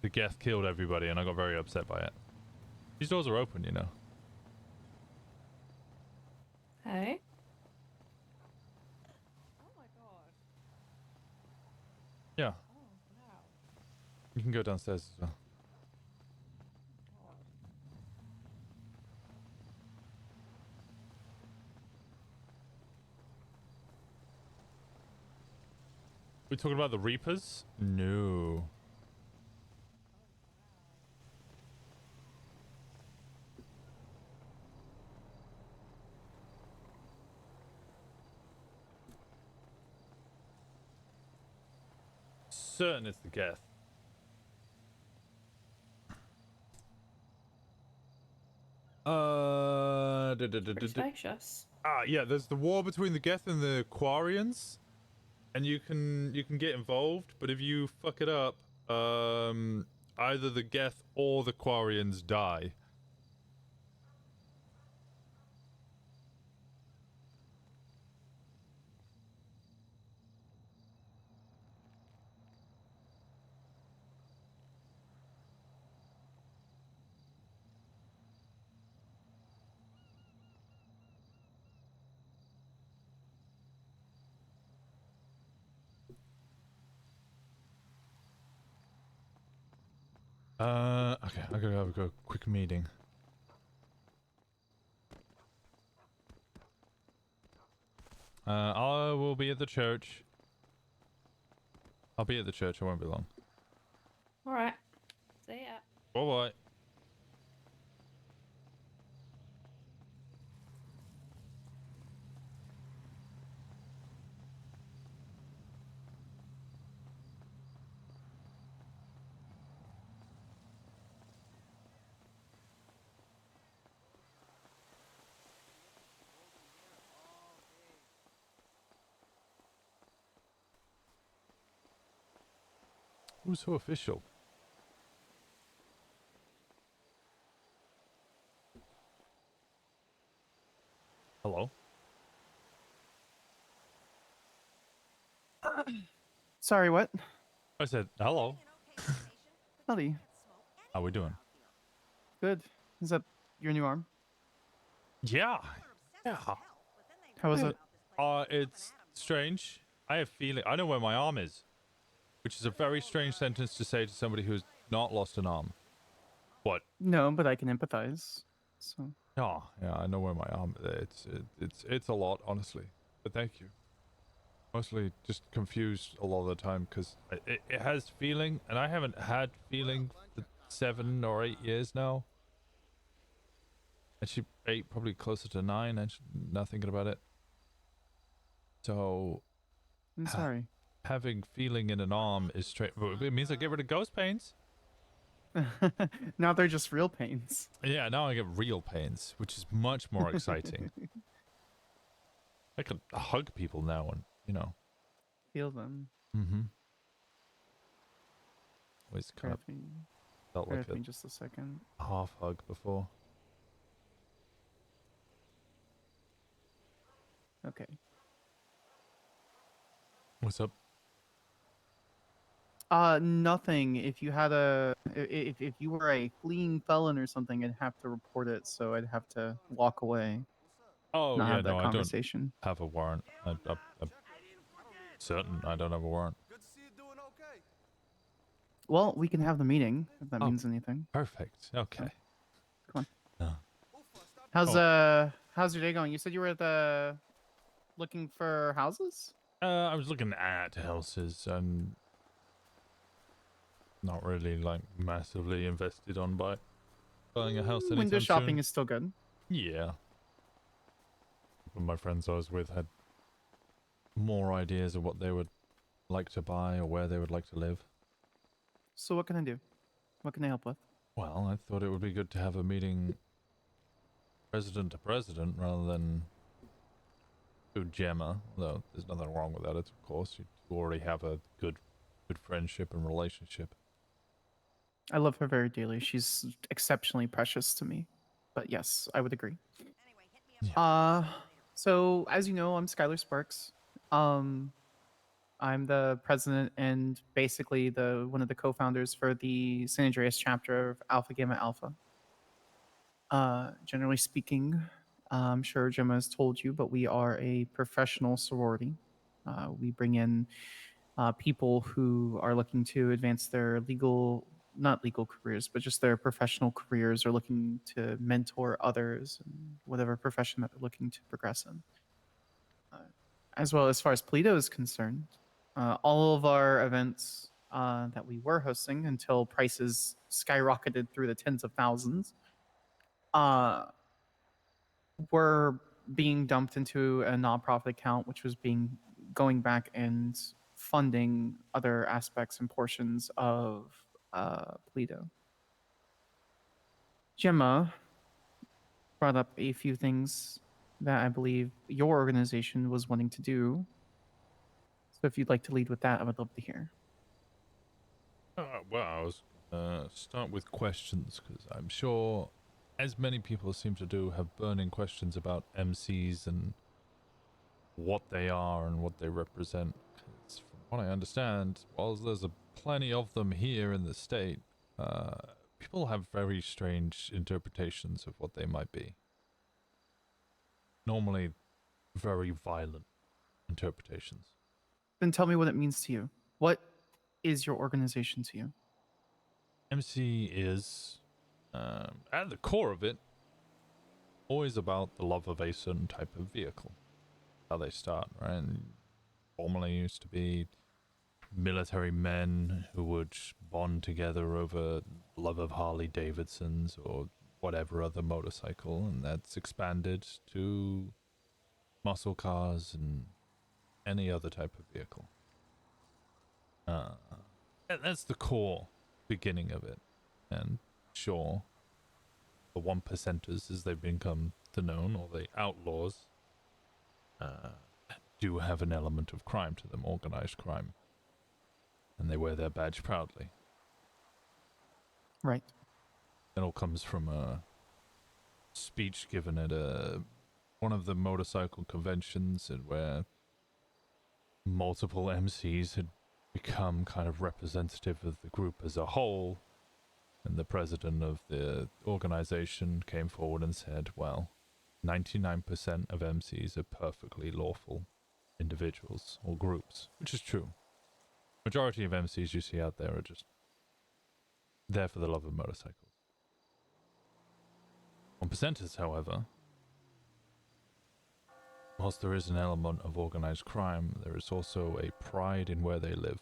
the Geth killed everybody, and I got very upset by it. These doors are open, you know. Hey? Oh my god. Yeah. Oh, wow. You can go downstairs as well. We talking about the Reapers? No. Certain it's the Geth. Spacious. Yeah, there's the war between the Geth and the Quarians. And you can get involved, but if you fuck it up, either the Geth or the Quarians die. Okay, I gotta have a quick meeting. I will be at the church. I'll be at the church. I won't be long. All right. See ya. Bye bye. Who's so official? Hello? Sorry, what? I said hello. Howdy. How we doing? Good. Is that your new arm? Yeah. Yeah. How is it? It's strange. I have feeling. I know where my arm is, which is a very strange sentence to say to somebody who's not lost an arm. What? No, but I can empathize. So. Yeah, I know where my arm is. It's a lot, honestly. But thank you. Mostly just confused a lot of the time because it has feeling, and I haven't had feeling for 7 or 8 years now. Actually, 8, probably closer to 9. And now thinking about it. So, I'm sorry. Having feeling in an arm is straight. It means I get rid of ghost pains. Now they're just real pains. Yeah, now I get real pains, which is much more exciting. I can hug people now and, Feel them. Mm-hmm. Always kind of felt Bear like with me just a second. half hug before. Okay. What's up? Nothing. If you had if you were a fleeing felon or something, I'd have to report it, so I'd have to walk away. Oh, not yeah, have that no, conversation. I don't have a warrant. I'm certain I don't have a warrant. Well, we can have the meeting if that means anything. Perfect. Okay. Come on. No. How's your day going? You said you were at the looking for houses? I was looking at houses and not really like massively invested on buying a house anytime Window shopping soon. is still good. Yeah. But my friends I was with had more ideas of what they would like to buy or where they would like to live. So what can I do? What can I help with? Well, I thought it would be good to have a meeting president to president rather than to Gemma, though there's nothing wrong with that, of course. You already have a good friendship and relationship. I love her very dearly. She's exceptionally precious to me. But yes, I would agree. So as you know, I'm Skylar Sparks. I'm the president and basically one of the co-founders for the San Andreas chapter of Alpha Gamma Alpha. Generally speaking, I'm sure Gemma has told you, but we are a professional sorority. We bring in people who are looking to advance their not legal careers, but just their professional careers, or looking to mentor others in whatever profession that they're looking to progress in. As well, as far as Polito is concerned, all of our events that we were hosting until prices skyrocketed through the tens of thousands were being dumped into a nonprofit account, which was going back and funding other aspects and portions of Polito. Gemma brought up a few things that I believe your organization was wanting to do. So if you'd like to lead with that, I would love to hear. Well, I was start with questions because I'm sure, as many people seem to do, have burning questions about MCs and what they are and what they represent. 'Cause from what I understand, while there's plenty of them here in the state, people have very strange interpretations of what they might be. Normally, very violent interpretations. Then tell me what it means to you. What is your organization to you? MC is, at the core of it, always about the love of a certain type of vehicle. How they start, right? And formerly used to be military men who would bond together over love of Harley Davidsons or whatever other motorcycle, and that's expanded to muscle cars and any other type of vehicle. That's the core beginning of it. And sure, the 1%ers, as they've become known, or the outlaws, do have an element of crime to them, organized crime. And they wear their badge proudly. Right. It all comes from a speech given at one of the motorcycle conventions, and where multiple MCs had become kind of representative of the group as a whole, and the president of the organization came forward and said, well, 99% of MCs are perfectly lawful individuals or groups, which is true. Majority of MCs you see out there are just there for the love of motorcycles. 1%ers, however, whilst there is an element of organized crime, there is also a pride in where they live,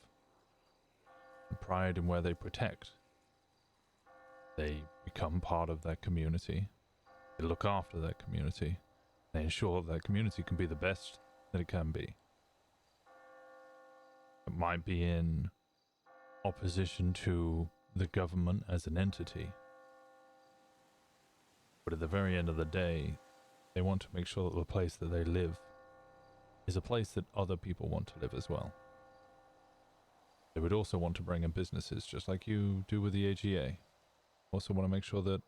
and pride in where they protect. They become part of that community. They look after that community. They ensure that community can be the best that it can be. It might be in opposition to the government as an entity, but at the very end of the day, they want to make sure that the place that they live is a place that other people want to live as well. They would also want to bring in businesses, just like you do with the AGA. Also want to make sure that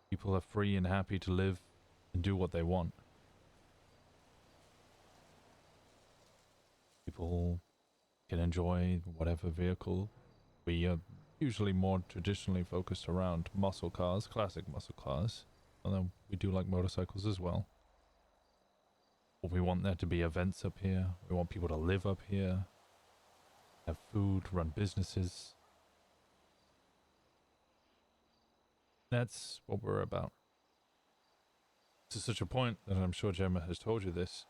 people are free and happy to live and do what they want. People can enjoy whatever vehicle. We are usually more traditionally focused around muscle cars, classic muscle cars, although we do like motorcycles as well. But we want there to be events up here. We want people to live up here, have food, run businesses. That's what we're about. To such a point that I'm sure Gemma has told you this,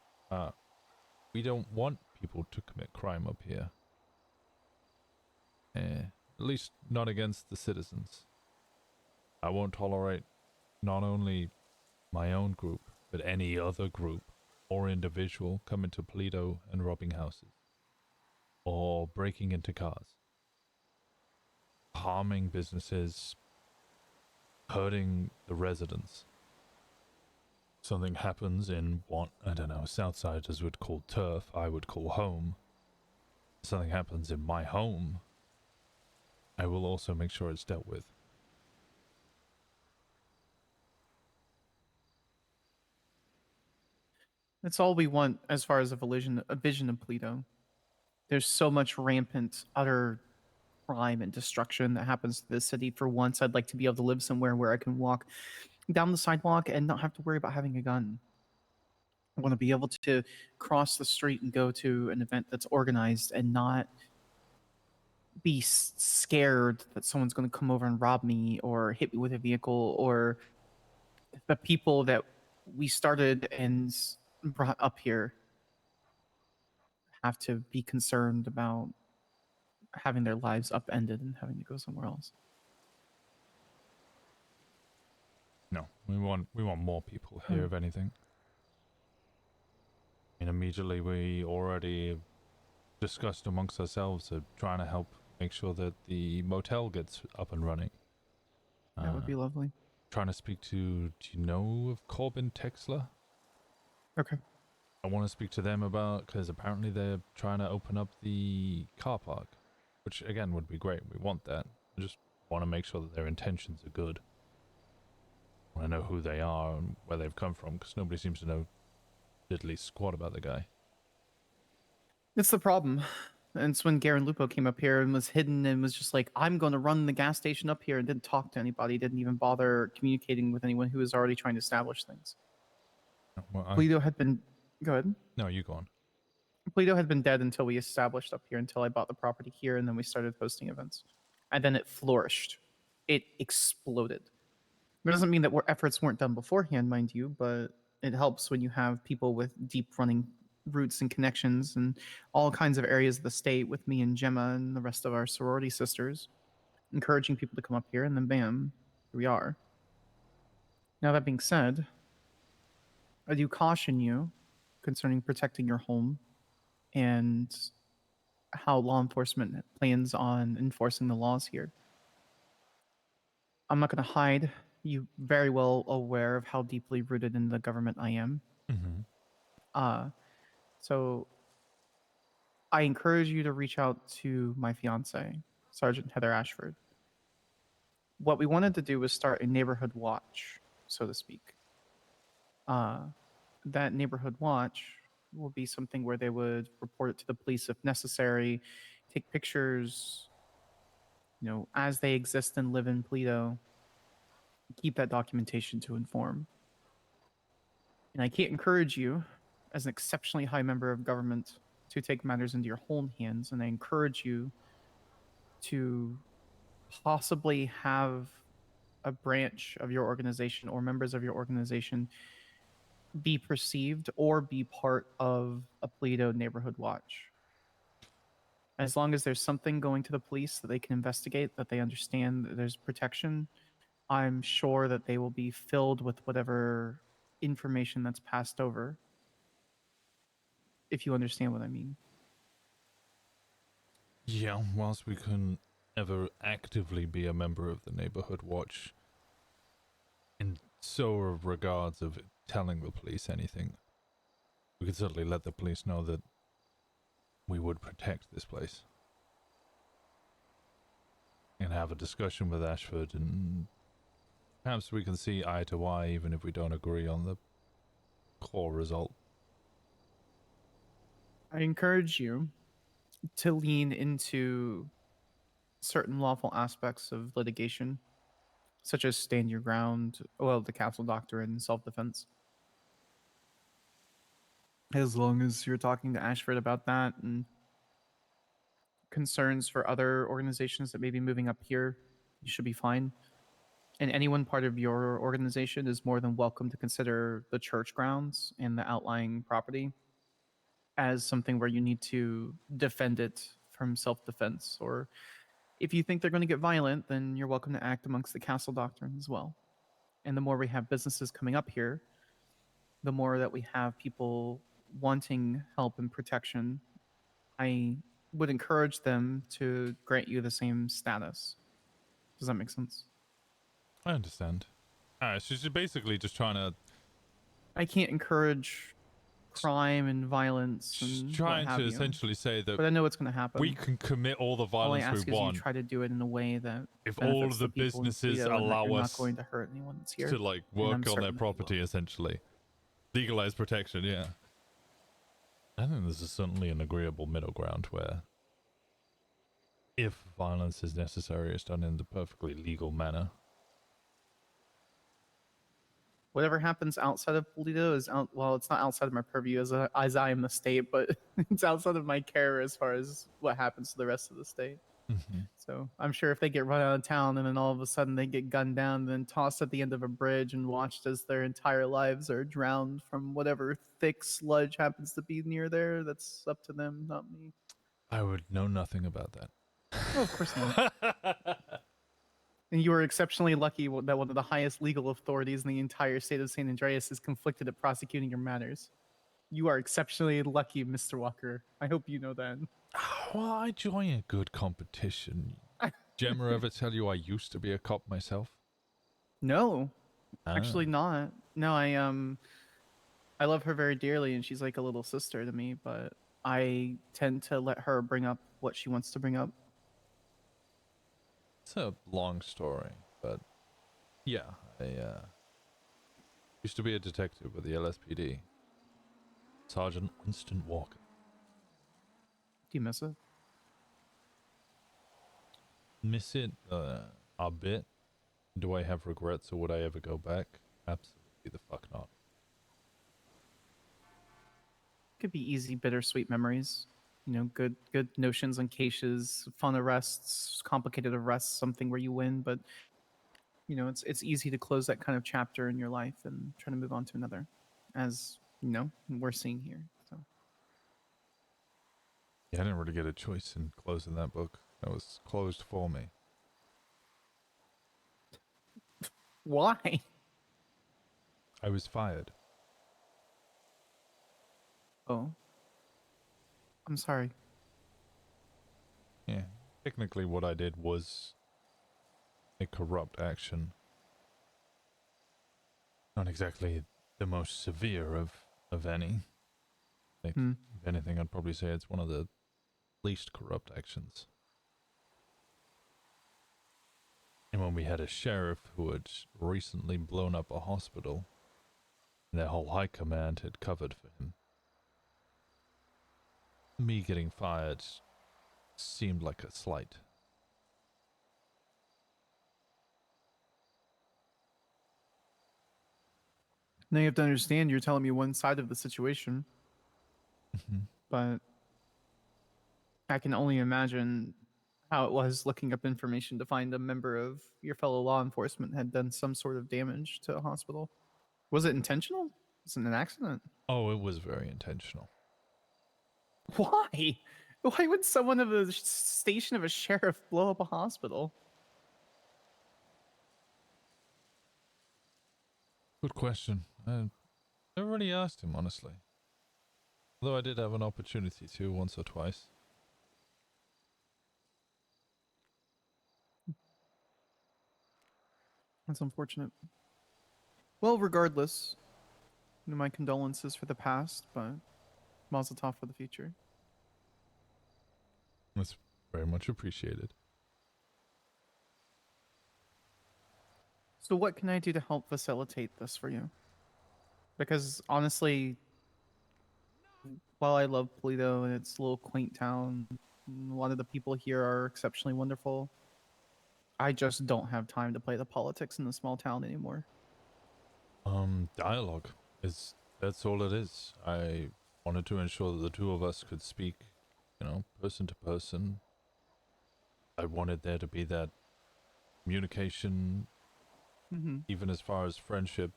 we don't want people to commit crime up here. At least not against the citizens. I won't tolerate not only my own group, but any other group or individual coming to Toledo and robbing houses, or breaking into cars, harming businesses, hurting the residents. Something happens in what, I don't know, Southsiders would call turf, I would call home. Something happens in my home, I will also make sure it's dealt with. That's all we want as far as a vision of Polito. There's so much rampant, utter crime and destruction that happens to this city. For once, I'd like to be able to live somewhere where I can walk down the sidewalk and not have to worry about having a gun. I want to be able to cross the street and go to an event that's organized and not be scared that someone's going to come over and rob me or hit me with a vehicle, or the people that we started and brought up here have to be concerned about having their lives upended and having to go somewhere else. No, we want more people here, if anything. And immediately we already discussed amongst ourselves of trying to help make sure that the motel gets up and running. That would be lovely. Trying to speak to, do you know of Corbin Texler? Okay. I want to speak to them about, because apparently they're trying to open up the car park, which again would be great. We want that. I just want to make sure that their intentions are good. I want to know who they are and where they've come from, because nobody seems to know diddly squat about the guy. It's the problem. And it's when Garen Lupo came up here and was hidden and was just like, I'm going to run the gas station up here, and didn't talk to anybody, didn't even bother communicating with anyone who was already trying to establish things. Well, Polito had been... Go ahead. No, you go on. Polito had been dead until we established up here, until I bought the property here, and then we started hosting events. and then it flourished. It exploded. It doesn't mean that efforts weren't done beforehand, mind you, but it helps when you have people with deep running roots and connections in all kinds of areas of the state with me and Gemma and the rest of our sorority sisters, encouraging people to come up here, and then bam, here we are. Now, that being said, I do caution you concerning protecting your home and how law enforcement plans on enforcing the laws here. I'm not going to hide. You very well aware of how deeply rooted in the government I am. So I encourage you to reach out to my fiance, Sergeant Heather Ashford. What we wanted to do was start a neighborhood watch, so to speak. That neighborhood watch will be something where they would report it to the police if necessary, take pictures, as they exist and live in Paleto, keep that documentation to inform. And I can't encourage you, as an exceptionally high member of government, to take matters into your own hands, and I encourage you to possibly have a branch of your organization or members of your organization be perceived or be part of a Paleto neighborhood watch. As long as there's something going to the police that they can investigate, that they understand that there's protection, I'm sure that they will be filled with whatever information that's passed over, if you understand what I mean. Yeah, whilst we couldn't ever actively be a member of the neighborhood watch, in so regards of telling the police anything, we could certainly let the police know that we would protect this place. And have a discussion with Ashford, and perhaps we can see eye to eye even if we don't agree on the core result. I encourage you to lean into certain lawful aspects of litigation, such as stand your ground, the castle doctrine, and self-defense. As long as you're talking to Ashford about that and concerns for other organizations that may be moving up here, you should be fine. And anyone part of your organization is more than welcome to consider the church grounds and the outlying property as something where you need to defend it from self-defense. Or if you think they're going to get violent, then you're welcome to act amongst the castle doctrine as well. And the more we have businesses coming up here, the more that we have people wanting help and protection, I would encourage them to grant you the same status. Does that make sense? I understand. Alright, so she's basically just trying to... I can't encourage crime and violence and she's trying to essentially say that... But I know what's going to happen. We can commit all the violence all I ask we is want. You try to do it in a way that if all of the people in businesses Paleto and that allow you're us not going to hurt anyone that's here, to like and I'm work on certain their that you property, essentially. Legalize protection, yeah. I think this is certainly an agreeable middle ground where if violence is necessary, it's done in the perfectly legal manner. whatever happens outside of Paleto is out. Well, it's not outside of my purview as I am the state, but it's outside of my care as far as what happens to the rest of the state. So I'm sure if they get run out of town and then all of a sudden they get gunned down, then tossed at the end of a bridge and watched as their entire lives are drowned from whatever thick sludge happens to be near there, that's up to them, not me. I would know nothing about that. Oh, of course not. And you are exceptionally lucky that one of the highest legal authorities in the entire state of San Andreas is conflicted at prosecuting your matters. You are exceptionally lucky, Mr. Walker. I hope you know that. Well, I join a good competition. Gemma ever tell you I used to be a cop myself? No, actually not. No, I love her very dearly, and she's like a little sister to me, but I tend to let her bring up what she wants to bring up. It's a long story, but yeah, I used to be a detective with the LSPD. Sergeant Winston Walker. Do you miss it? Miss it a bit. Do I have regrets, or would I ever go back? Absolutely the fuck not. Could be easy, bittersweet memories. good notions on cases, fun arrests, complicated arrests, something where you win, but it's easy to close that kind of chapter in your life and try to move on to another, as we're seeing here. So Yeah, I didn't really get a choice in closing that book. That was closed for me. why? I was fired. Oh, I'm sorry. Yeah, technically what I did was a corrupt action. Not exactly the most severe of any. If anything, I'd probably say it's one of the least corrupt actions. And when we had a sheriff who had recently blown up a hospital, and their whole high command had covered for him, me getting fired seemed like a slight. Now you have to understand, you're telling me one side of the situation, but I can only imagine how it was looking up information to find a member of your fellow law enforcement had done some sort of damage to a hospital. Was it intentional? Was it an accident? Oh, it was very intentional. Why? Why would someone of the station of a sheriff blow up a hospital? Good question. I never really asked him, honestly. Although I did have an opportunity to once or twice. That's unfortunate. Well, regardless, my condolences for the past, but mazel tov for the future. That's very much appreciated. So what can I do to help facilitate this for you? Because honestly, while I love Polito and it's a little quaint town, a lot of the people here are exceptionally wonderful, I just don't have time to play the politics in the small town anymore. Dialogue that's all it is. I wanted to ensure that the two of us could speak, person to person. I wanted there to be that communication, even as far as friendship,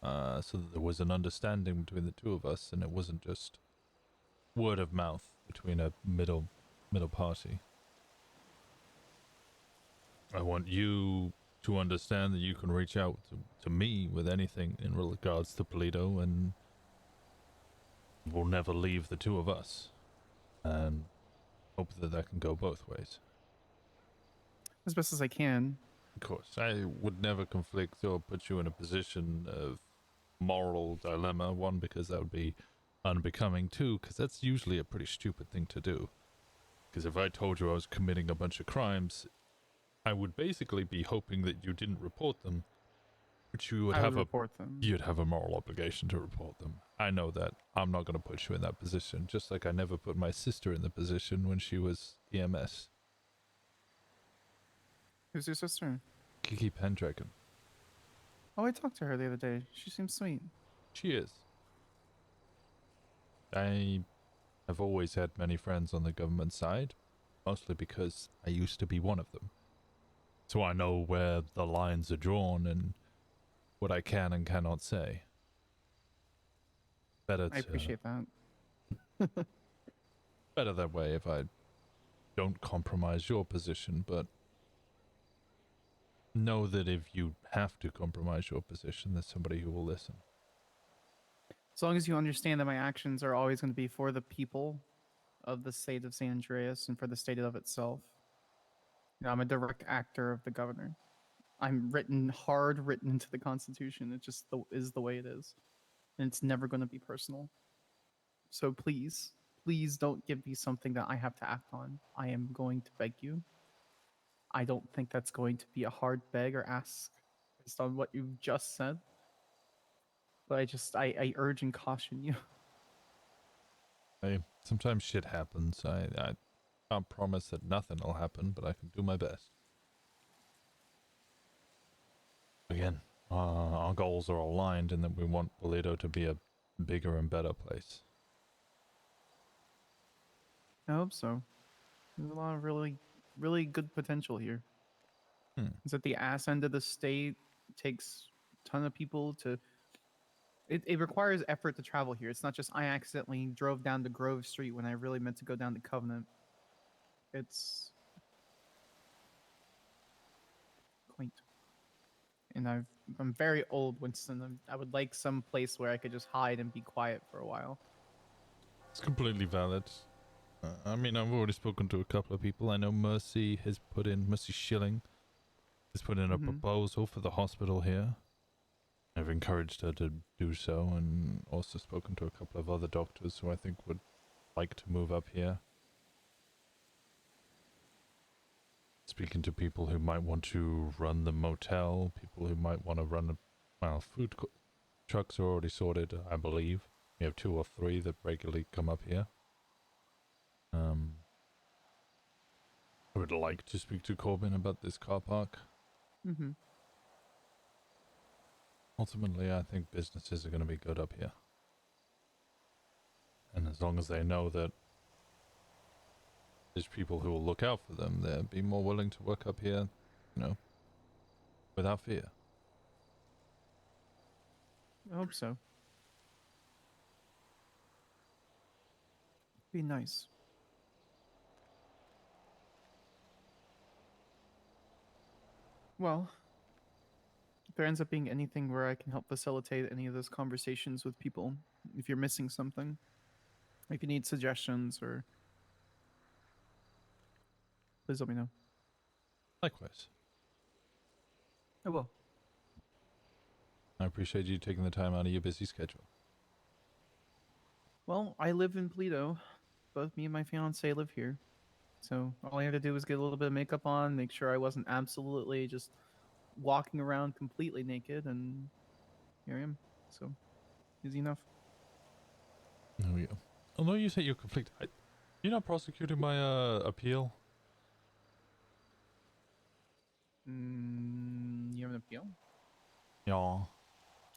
so that there was an understanding between the two of us, and it wasn't just word of mouth between a middle party. I want you to understand that you can reach out to me with anything in regards to Polito, and we'll never leave the two of us, and hope that can go both ways. As best as I can. Of course, I would never conflict or put you in a position of moral dilemma. One, because that would be unbecoming. Two, because that's usually a pretty stupid thing to do. Because if I told you I was committing a bunch of crimes, I would basically be hoping that you didn't report them, but you would report them. You'd have a moral obligation to report them. I know that. I'm not going to put you in that position, just like I never put my sister in the position when she was EMS. Who's your sister? Kiki Pendragon. Oh, I talked to her the other day. She seems sweet. She is. I have always had many friends on the government side, mostly because I used to be one of them. So I know where the lines are drawn and what I can and cannot say. I appreciate that. Better that way if I don't compromise your position, but know that if you have to compromise your position, there's somebody who will listen. As long as you understand that my actions are always going to be for the people of the state of San Andreas and for the state of itself. I'm a direct actor of the governor. I'm written into the Constitution. It just is the way it is. And it's never going to be personal. So please don't give me something that I have to act on. I am going to beg you. I don't think that's going to be a hard beg or ask based on what you've just said. But I urge and caution you. Sometimes shit happens. I can't promise that nothing will happen, but I can do my best. Again, our goals are aligned in that we want Polito to be a bigger and better place. I hope so. There's a lot of really good potential here. It's at the ass end of the state. It takes a ton of people to. It requires effort to travel here. It's not just I accidentally drove down to Grove Street when I really meant to go down to Covenant. It's quaint. And I'm very old, Winston. I would like some place where I could just hide and be quiet for a while. It's completely valid. I mean, I've already spoken to a couple of people. I know Mercy Schilling has put in a proposal for the hospital here. I've encouraged her to do so, and also spoken to a couple of other doctors who I think would like to move up here. Speaking to people who might want to run the motel, people who might want to run food trucks are already sorted, I believe. We have 2 or 3 that regularly come up here. I would like to speak to Corbin about this car park. Ultimately, I think businesses are going to be good up here. And as long as they know that there's people who will look out for them, they'll be more willing to work up here, without fear. I hope so. Be nice. Well, if there ends up being anything where I can help facilitate any of those conversations with people, if you're missing something, if you need suggestions, or please let me know. Likewise. I will. I appreciate you taking the time out of your busy schedule. Well, I live in Paleto. Both me and my fiance live here. So all I had to do was get a little bit of makeup on, make sure I wasn't absolutely just walking around completely naked, and here I am. So, easy enough. There we go. Although you say you're conflicted, you're not prosecuting my appeal? You have an appeal? Yeah.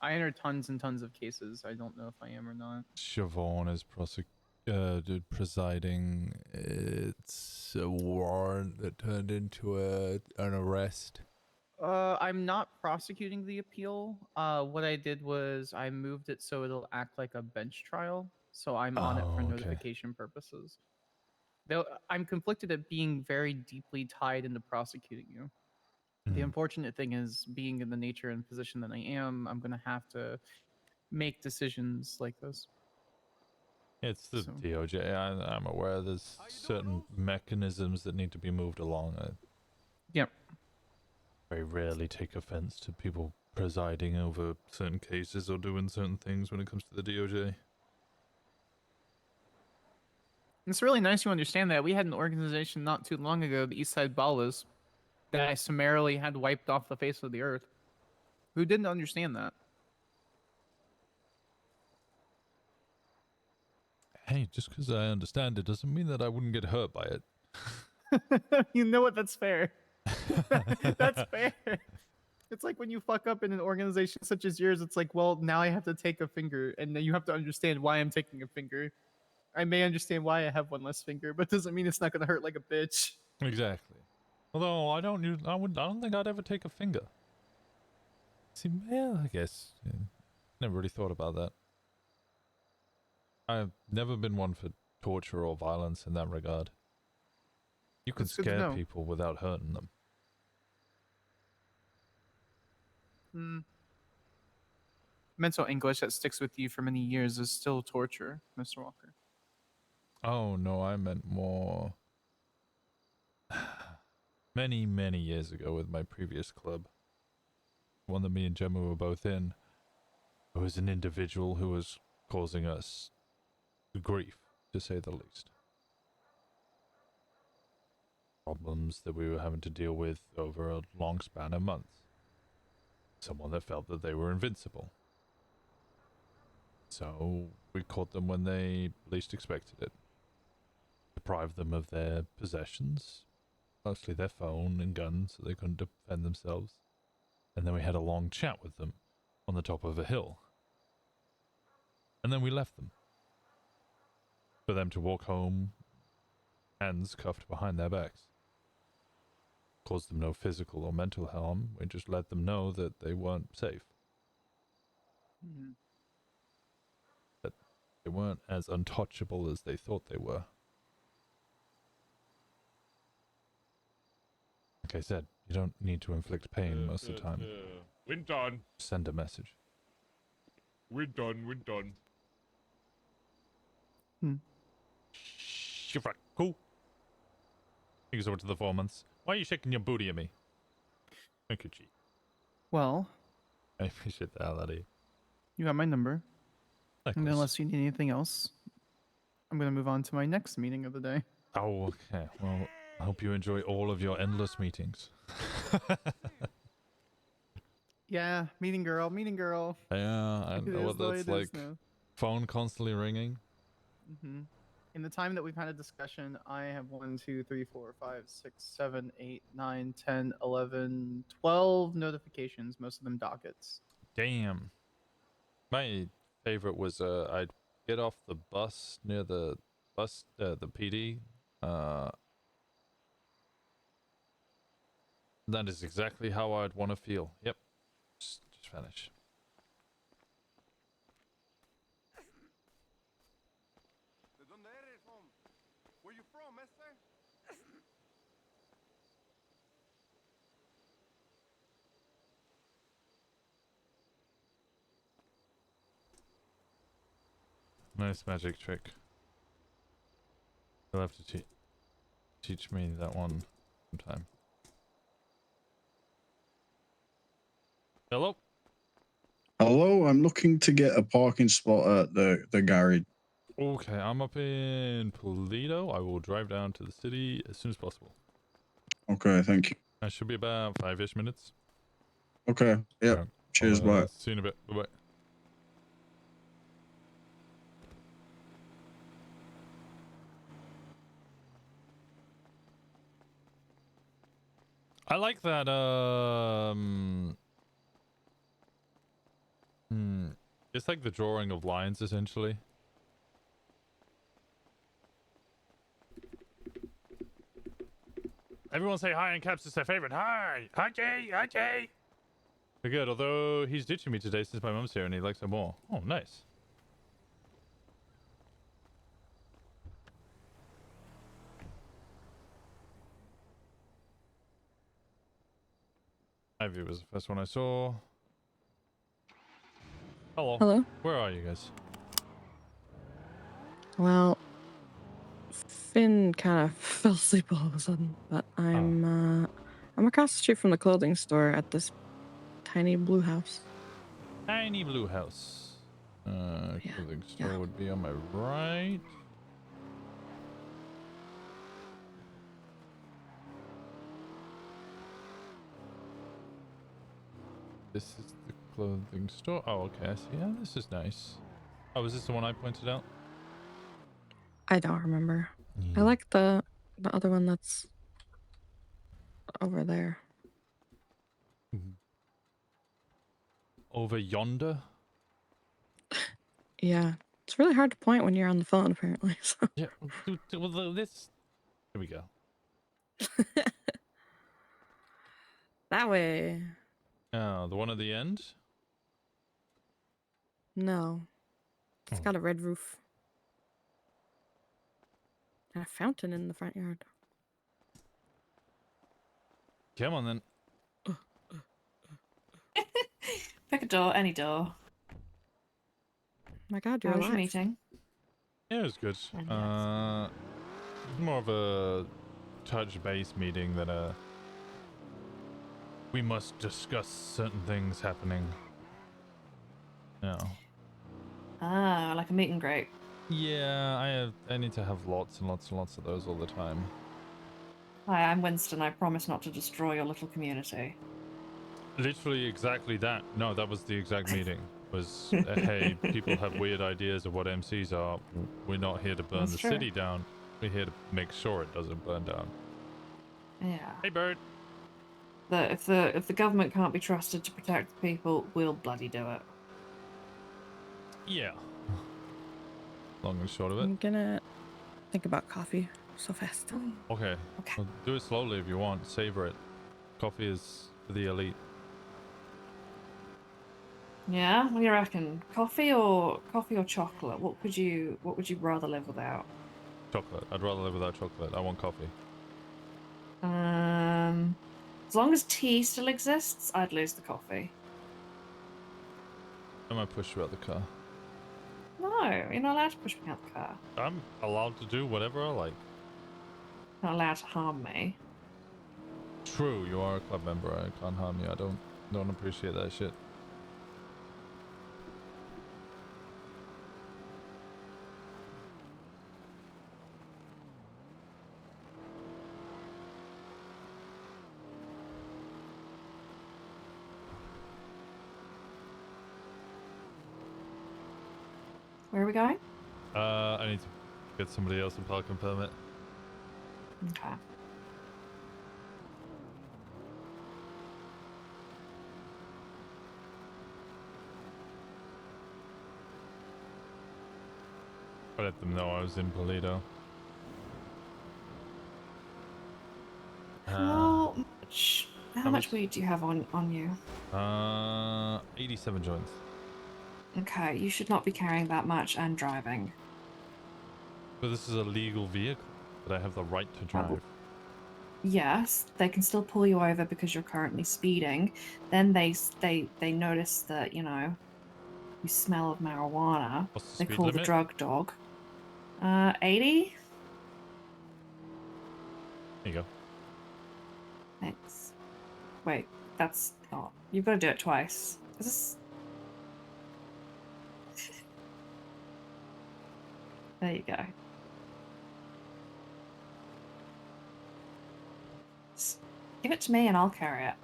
I enter tons and tons of cases. I don't know if I am or not. Siobhan is presiding. It's a warrant that turned into an arrest. I'm not prosecuting the appeal. What I did was I moved it so it'll act like a bench trial. So I'm on it for notification purposes. Though I'm conflicted at being very deeply tied into prosecuting you. The unfortunate thing is, being in the nature and position that I am, I'm going to have to make decisions like this. It's the DOJ. I'm aware there's certain mechanisms that need to be moved along. Yep. Very rarely take offense to people presiding over certain cases or doing certain things when it comes to the DOJ. It's really nice you understand that. We had an organization not too long ago, the Eastside Ballas, that I summarily had wiped off the face of the earth. Who didn't understand that? Hey, just because I understand it doesn't mean that I wouldn't get hurt by it. You know what? That's fair. That's fair. It's like when you fuck up in an organization such as yours, it's like, well, now I have to take a finger, and then you have to understand why I'm taking a finger. I may understand why I have one less finger, but doesn't mean it's not going to hurt like a bitch. Exactly. Although I don't think I'd ever take a finger. See, well, I guess never really thought about that. I've never been one for torture or violence in that regard. You can scare people without hurting them. Mental anguish that sticks with you for many years is still torture, Mr. Walker. Oh, no, I meant more... many, many years ago with my previous club. One that me and Gemma were both in. There was an individual who was causing us grief, to say the least. Problems that we were having to deal with over a long span of months. Someone that felt that they were invincible. So we caught them when they least expected it. Deprived them of their possessions, mostly their phone and guns, so they couldn't defend themselves. And then we had a long chat with them on the top of a hill. And then we left them. For them to walk home hands cuffed behind their backs. Caused them no physical or mental harm. We just let them know that they weren't safe. Mhm. That they weren't as untouchable as they thought they were. Like I said, you don't need to inflict pain most of the time. Winston. Send a message. We're done. Shiver. Cool. He goes over to the 4 months. Why are you shaking your booty at me? Thank you, G. Well, I appreciate the hell out of you. you got my number. And Likewise. unless you need anything else, I'm going to move on to my next meeting of the day. Oh, okay. Well, I hope you enjoy all of your endless meetings. Yeah, meeting girl. Yeah, I It know is what the way that's it is like. now. Phone constantly ringing. In the time that we've had a discussion, I have 1, 2, 3, 4, 5, 6, 7, 8, 9, 10, 11, 12 notifications, most of them dockets. Damn. My favorite was I'd get off the bus near the PD. That is exactly how I'd want to feel. Yep. Just vanish. Where you from, mister? Nice magic trick. You'll have to teach me that one sometime. Hello? Hello, I'm looking to get a parking spot at the garage. Okay, I'm up in Toledo. I will drive down to the city as soon as possible. Okay, thank you. I should be about 5-ish minutes. Okay, yep. Alright, Cheers, bye. See you in a bit. Bye-bye. I like that, it's like the drawing of lines, essentially. Everyone say hi in caps, it's their favorite. Hi! Hi, Jay! Hi, Jay! They're good, although he's ditching me today since my mum's here and he likes her more. Oh, nice. Ivy was the first one I saw. Hello. Hello. Where are you guys? Well, Finn kind of fell asleep all of a sudden, but I'm across the street from the clothing store at this tiny blue house. Tiny blue house. Clothing store would be on my right. This is the clothing store. Oh, okay. I see. Yeah, this is nice. Oh, is this the one I pointed out? I don't remember. I like the other one that's over there. Over yonder? Yeah, it's really hard to point when you're on the phone, apparently. So. Yeah, well, this... Here we go. That way. Oh, the one at the end? No. It's got a red roof. And a fountain in the front yard. Come on, then. Pick a door, any door. My God, you're How was your alive. meeting? Yeah, it was good. More of a touch base meeting that we must discuss certain things happening. No. Ah, like a meet and greet. Yeah, I need to have lots and lots and lots of those all the time. Hi, I'm Winston. I promise not to destroy your little community. Literally exactly that. No, that was the exact meeting. Was hey, people have weird ideas of what MCs are. We're not here to burn That's the true. city down. We're here to make sure it doesn't burn down. Yeah. Hey, Bird. If the government can't be trusted to protect the people, we'll bloody do it. Yeah. Long and short of it. I'm gonna think about coffee. so fast. Okay. Well, do it slowly if you want. Savor it. Coffee is for the elite. Yeah, what do you reckon? Coffee or chocolate? What would you rather live without? Chocolate. I'd rather live without chocolate. I want coffee. As long as tea still exists, I'd lose the coffee. I might push you out the car. No, you're not allowed to push me out the car. I'm allowed to do whatever I like. You're not allowed to harm me. True, you are a club member. I can't harm you. I don't appreciate that shit. Where are we going? I need to get somebody else a parking permit. Okay. I let them know I was in Polito. How much weed do you have on you? 87 joints. Okay, you should not be carrying that much and driving. But this is a legal vehicle that I have the right to drive. Yes, they can still pull you over because you're currently speeding. Then they notice that, you know, you smell of marijuana. What's the They speed call the limit? drug dog. 80? There you go. Thanks. Wait, that's... Oh, you've got to do it twice. Is this... There you go. Give it to me and I'll carry it.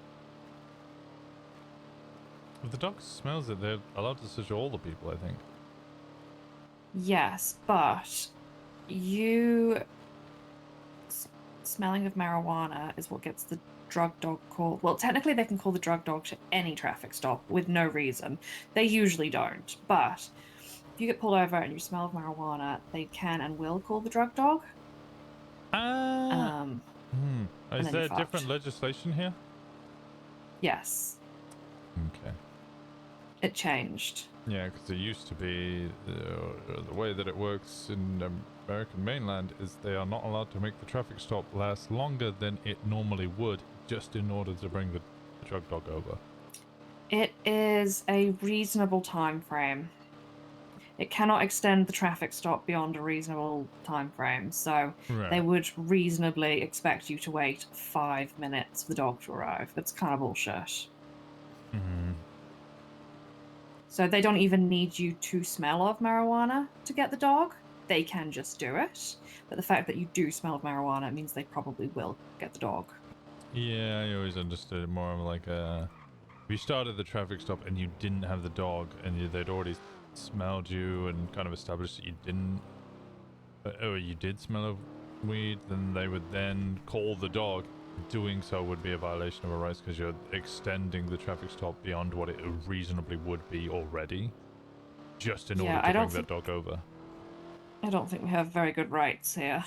If the dog smells it, they're allowed to search all the people, I think. Yes, but you... Smelling of marijuana is what gets the drug dog called. Well, technically they can call the drug dog to any traffic stop with no reason. They usually don't, but if you get pulled over and you smell of marijuana, they can and will call the drug dog. Is there different legislation here? Yes. Okay. It changed. Yeah, because it used to be the way that it works in American mainland is they are not allowed to make the traffic stop last longer than it normally would, just in order to bring the drug dog over. It is a reasonable time frame. It cannot extend the traffic stop beyond a reasonable time frame, so they would reasonably expect you to wait 5 minutes for the dog to arrive. It's kind of bullshit. Mm-hmm. So they don't even need you to smell of marijuana to get the dog. They can just do it. But the fact that you do smell of marijuana means they probably will get the dog. Yeah, I always understood it more of like if you started the traffic stop and you didn't have the dog and they'd already smelled you and kind of established that you didn't, or you did smell of weed, then they would then call the dog. Doing so would be a violation of our rights because you're extending the traffic stop beyond what it reasonably would be already, just in order to bring that dog over. I don't think we have very good rights here.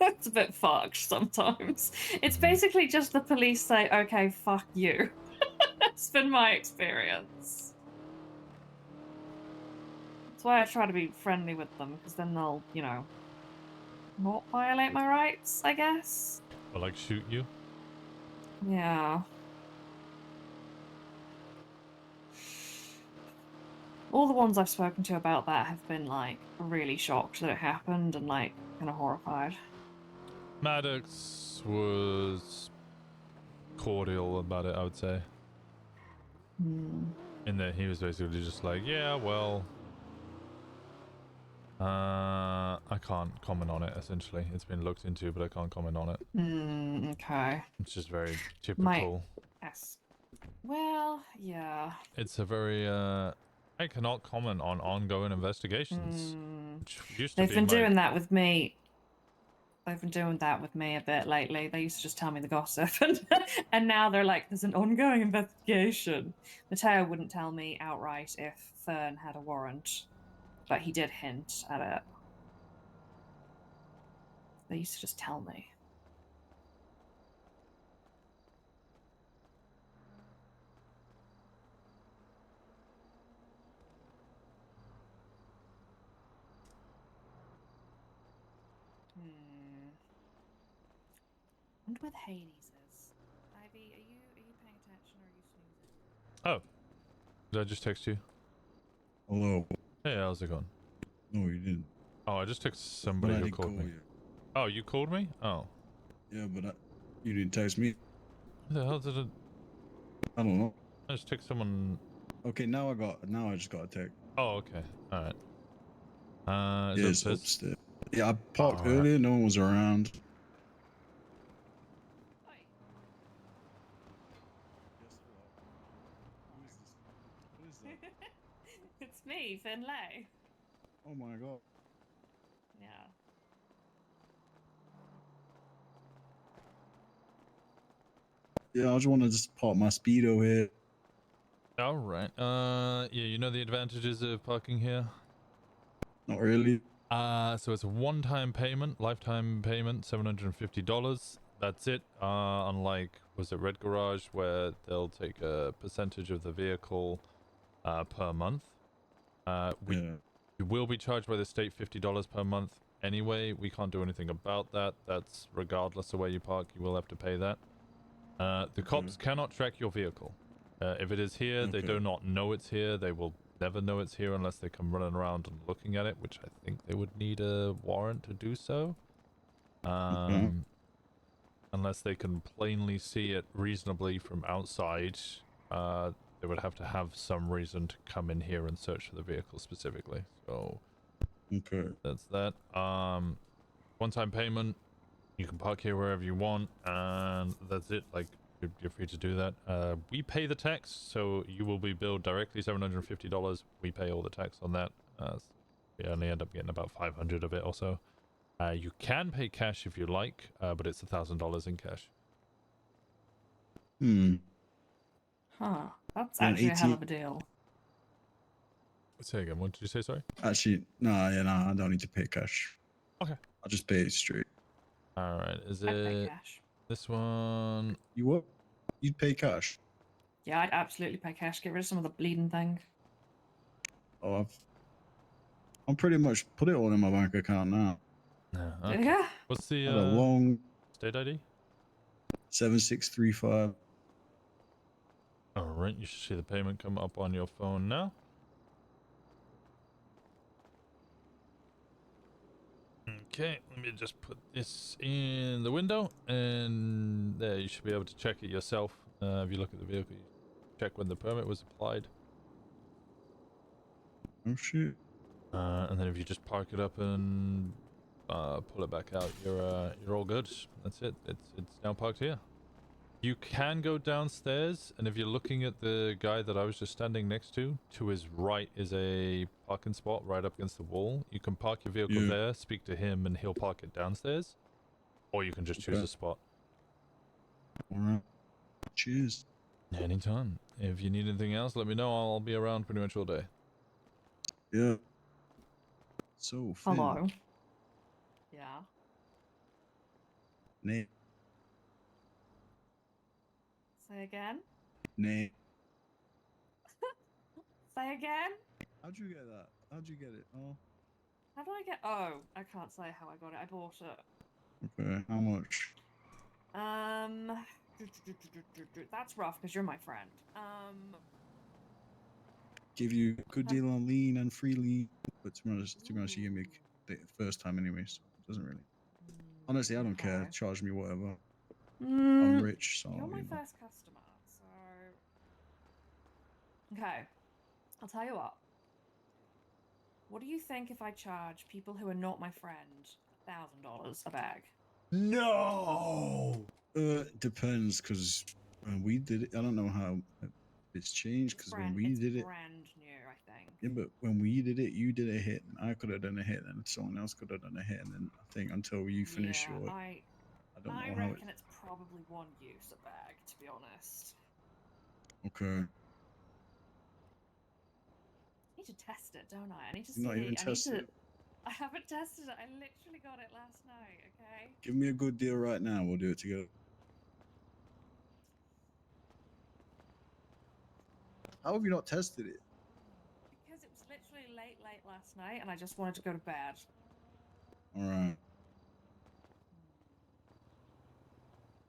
It's a bit fucked sometimes. It's basically just the police say, okay, fuck you. It's been my experience. That's why I try to be friendly with them, because then they'll, you know, not violate my rights, I guess. Or like shoot you? Yeah. All the ones I've spoken to about that have been, like, really shocked that it happened and, like, kind of horrified. Maddox was cordial about it, I would say. In that he was basically just like, yeah, well, I can't comment on it, essentially. It's been looked into, but I can't comment on it. Okay. It's just very typical. Yes. Well, yeah. It's a very, I cannot comment on ongoing investigations. Which used to They've be been my... doing that with me. They've been doing that with me a bit lately. They used to just tell me the gossip, and now they're like, there's an ongoing investigation. Mateo wouldn't tell me outright if Fern had a warrant, but he did hint at it. They used to just tell me. I wonder where the Hades is. Ivy, are you paying attention or are you snoozing? Oh, did I just text you? Hello. Hey, how's it going? No, you didn't. Oh, I just texted somebody But I who didn't called call me. you. Oh, you called me? Oh. Yeah, but you didn't text me. What the hell did it? I don't know. I just text someone. Okay, now I just got a text. Oh, okay. All right. Is Yeah, it it's upstairs? upstairs. Yeah, I parked Alright. earlier. No one was around. It's me, Finlay. Oh my god. Yeah. Yeah, I just want to just park my Speedo here. All right. Yeah, you know the advantages of parking here? Not really. So it's a one-time payment, lifetime payment, $750. That's it. Unlike, was it Red Garage, where they'll take a percentage of the vehicle per month. You will be charged by the state $50 per month anyway. We can't do anything about that. That's regardless of where you park, you will have to pay that. The cops cannot track your vehicle. If it is here, they do not know it's here. They will never know it's here unless they come running around and looking at it, which I think they would need a warrant to do so. Unless they can plainly see it reasonably from outside, they would have to have some reason to come in here and search for the vehicle specifically. So that's that. One-time payment. You can park here wherever you want, and that's it. Like, you're free to do that. We pay the tax, so you will be billed directly $750. We pay all the tax on that. We only end up getting about 500 of it or so. You can pay cash if you like, but it's $1,000 in cash. Huh. That's Yeah, actually a hell 18 of a deal. Say again, what did you say, sorry? Actually, no, I don't need to pay cash. Okay. I'll just pay it straight. Alright, is I'd pay it cash. this one? You what? You'd pay cash? Yeah, I'd absolutely pay cash. Get rid of some of the bleeding thing. Oh, I'm pretty much put it all in my bank account now. Okay. Yeah. What's the Had a long state ID? 7635. Alright, you should see the payment come up on your phone now. Okay, let me just put this in the window, and there, you should be able to check it yourself. If you look at the vehicle, you check when the permit was applied. Oh shit. And then if you just park it up and pull it back out, you're all good. That's it. It's now parked here. You can go downstairs, and if you're looking at the guy that I was just standing next to his right is a parking spot right up against the wall. You can park your vehicle there, speak to him, and he'll park it downstairs. Or you can just choose a spot. Alright. Cheers. Anytime. If you need anything else, let me know. I'll be around pretty much all day. Yeah. So, Finn. Hello. Yeah. Nate. Say again? Nate. Say again? How'd you get that? How'd you get it? Oh. How do I get... Oh, I can't say how I got it. I bought it. Okay. How much? That's rough because you're my friend. Give you a good deal on lean and free lean. But to be honest, you gave me the first time anyway, so it doesn't really. Honestly, I don't care. Charge me whatever. I'm rich, so. You're my first customer, so. Okay. I'll tell you what. What do you think if I charge people who are not my friend $1,000 a bag? No! Depends, because when we did it, I don't know how it's changed, because when we did it. Brand new, I think. Yeah, but when we did it, you did a hit, and I could have done a hit, and someone else could have done a hit, and then I think until you finish your. I reckon it's probably one use a bag, to be honest. Okay. I need to test it, don't I? I need to see. Not even test it. I haven't tested it. I literally got it last night. Okay. Give me a good deal right now. We'll do it together. How have you not tested it? Because it was literally late last night, and I just wanted to go to bed. All right.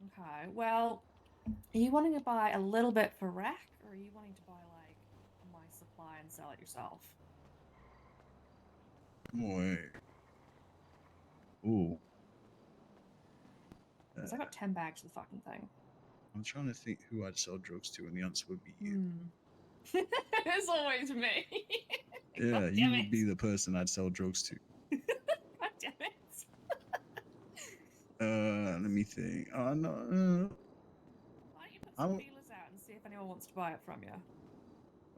Okay. Well, are you wanting to buy a little bit for rec, or are you wanting to buy like my supply and sell it yourself? Wait. Ooh. Because I got 10 bags of the fucking thing. I'm trying to think who I'd sell drugs to, and the answer would be you. It's always me. Yeah, God you damn would it. be the person I'd sell drugs to. God damn it. Let me think. Oh no. Why don't you put some I'm feelers out and see if anyone wants to buy it from you?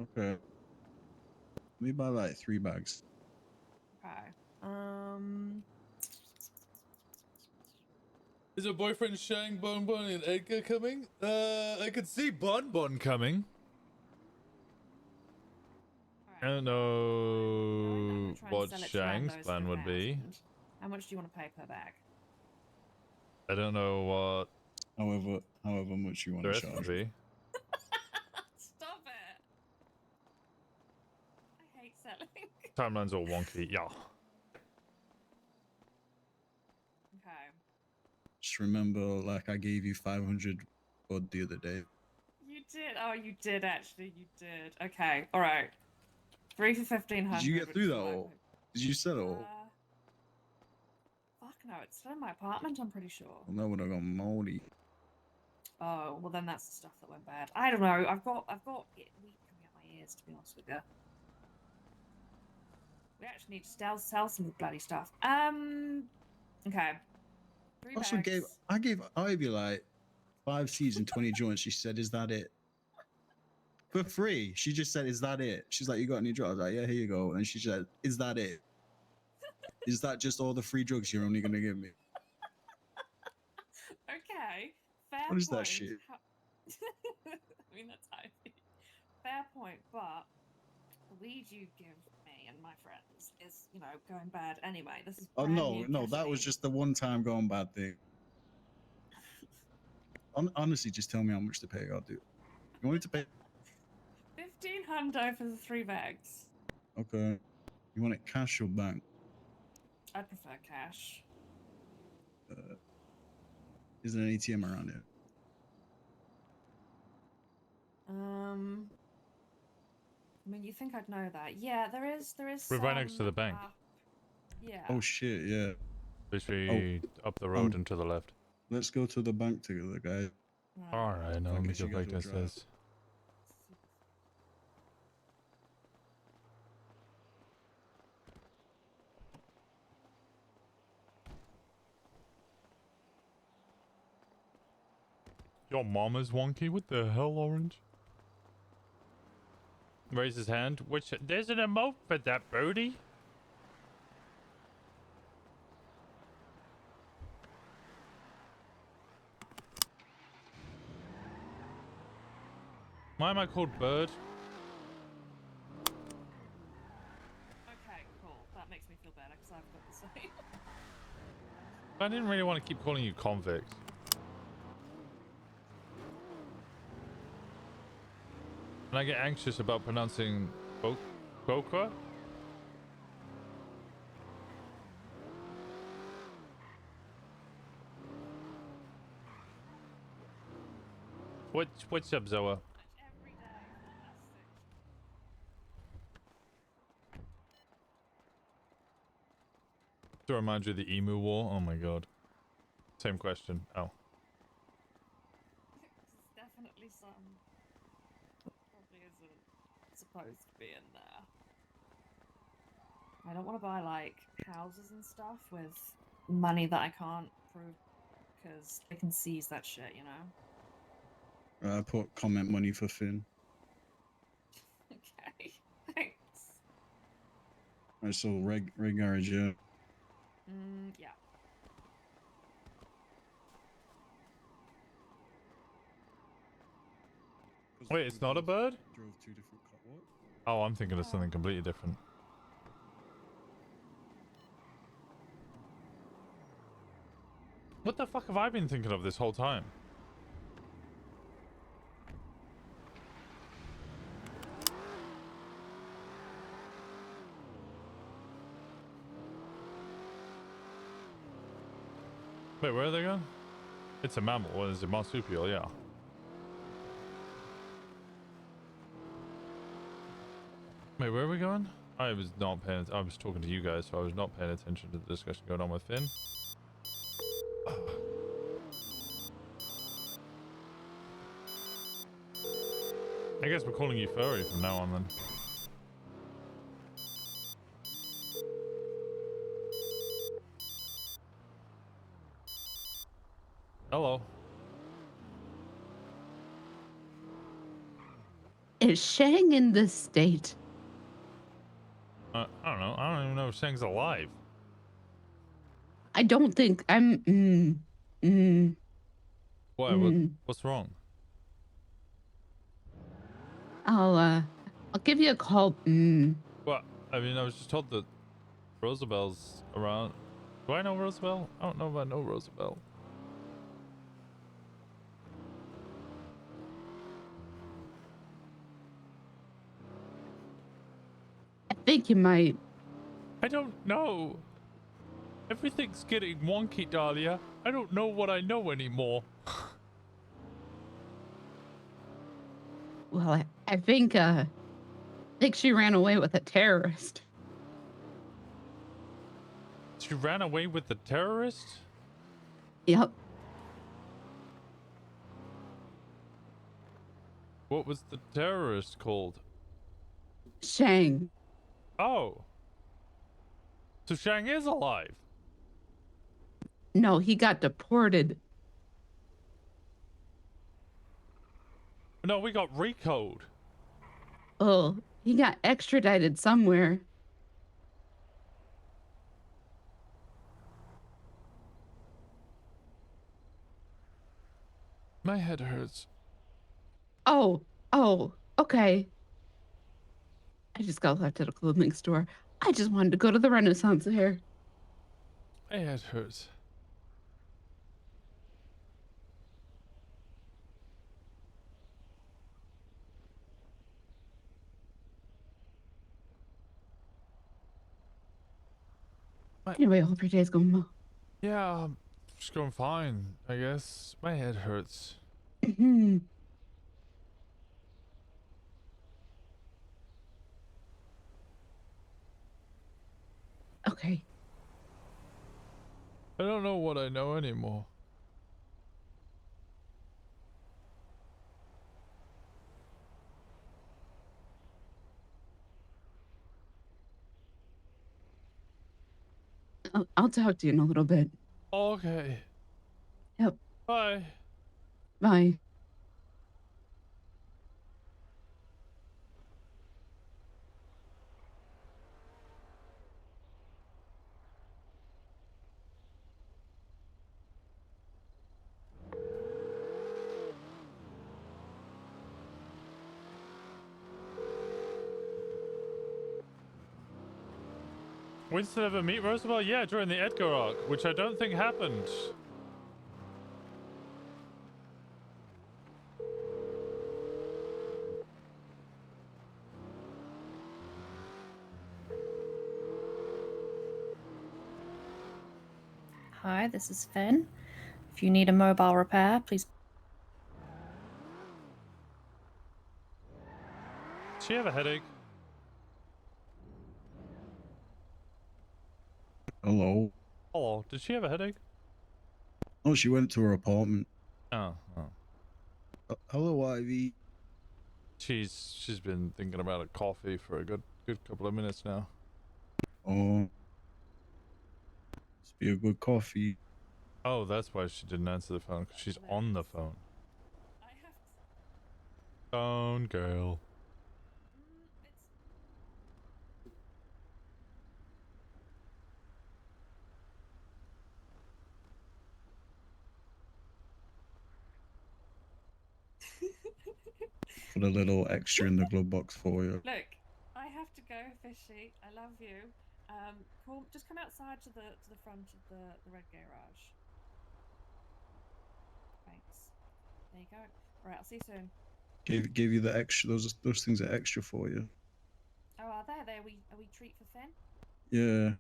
okay. Let me buy like 3 bags. Okay. Is your boyfriend sharing Bon Bon and Edgar coming? I could see Bon Bon coming. I don't know Try and what sell it to Shang's randos plan for would be. 1,000. How much do you want to pay per bag? I don't know what However much you want the to rest charge. would be. Stop it. I hate selling. Timeline's all wonky. Yeah. Okay. Just remember, like I gave you 500 bud the other day. You did. Oh, you did actually. You did. Okay. All right. 3 for 1,500. Did you get which through is that what I all? paid. Did you sell it all? Fuck no, it's still in my apartment. I'm pretty sure. Well, that would have gone moldy. Oh well, then that's the stuff that went bad. I don't know. I've got it weed coming out my ears, to be honest with you. We actually need to sell some bloody stuff. Okay. 3 Also bags. I gave you like 5 C's and 20 joints. She said, "Is that it?" For free. She just said, "Is that it?" She's like, "You got any drugs?" I was like, "Yeah, here you go." And she said, "Is that it? Is that just all the free drugs you're only gonna give me?" Okay. Fair What is that point. shit? I mean, that's how I feel. Fair point, but the weed you give me and my friends is, you know, going bad anyway. This is Oh brand no, new no, that was ketamine. just the one time going bad thing. Honestly, just tell me how much to pay. I'll do it. You want me to pay? 1,500 for the 3 bags. Okay. You want it cash or bank? I'd prefer cash. Is there an ATM around here? I mean, you think I'd know that? Yeah, there is. We're right next to the bank. Yeah. Oh shit, yeah. Literally up the road and to the left. Let's go to the bank together, guys. Alright, now I let me guess you go guys back will drive. downstairs. Your mama's wonky? What the hell, Orange? Raise his hand. Which there's an emote for that, Brody. Why am I called Bird? Okay, cool. That makes me feel better because I've got the same. I didn't really want to keep calling you convict. And I get anxious about pronouncing Boca. What's up, Zoa? To remind you of the emu war? Oh my god. Same question. Oh. There's definitely some that probably isn't supposed to be in there. I don't want to buy like houses and stuff with money that I can't prove because they can seize that shit, you know? I put comment money for Finn. Okay, thanks. Alright, so reg garage, yeah. Yeah. Wait, it's not a bird? Drove 2 different what? Oh, I'm thinking of something completely different. What the fuck have I been thinking of this whole time? Wait, where are they going? It's a mammal. What is it? Marsupial, yeah. Wait, where are we going? I was not paying. I was talking to you guys, so I was not paying attention to the discussion going on with Finn. I guess we're calling you furry from now on then. Hello. Is Shang in this state? I don't know. I don't even know if Shang's alive. I don't think I'm. Why? What's wrong? I'll give you a call. What? I mean, I was just told that Rosabelle's around. Do I know Rosabelle? I don't know if I know Rosabelle. I think you might. I don't know. Everything's getting wonky, Dahlia. I don't know what I know anymore. Well, I think she ran away with a terrorist. She ran away with the terrorist? Yep. What was the terrorist called? Shang. Oh. So Shang is alive. No, he got deported. No, we got recode. Oh, he got extradited somewhere. My head hurts. Oh, okay. I just got left at a clothing store. I just wanted to go to the Renaissance Fair. My head hurts. Anyway, I hope your day's going well. Yeah, just going fine, I guess. My head hurts. Okay. I don't know what I know anymore. I'll talk to you in a little bit. Okay. Yep. Bye. Bye. Winston ever meet Roosevelt? Yeah, during the Edgar arc, which I don't think happened. Hi, this is Finn. If you need a mobile repair, please. Does she have a headache? Hello. Hello. Did she have a headache? Oh, she went to her apartment. Oh. Hello, Ivy. She's been thinking about a coffee for a good couple of minutes now. Oh. Must be a good coffee. Oh, that's why she didn't answer the phone, because she's on the phone. Phone girl. Put a little extra in the glove box for you. Look, I have to go, Fishy. I love you. Cool. Just come outside to the front of the red garage. There you go. All right, I'll see you soon. Gave you the extra. Those things are extra for you. Oh, are they? Are we treat for Finn? Yeah.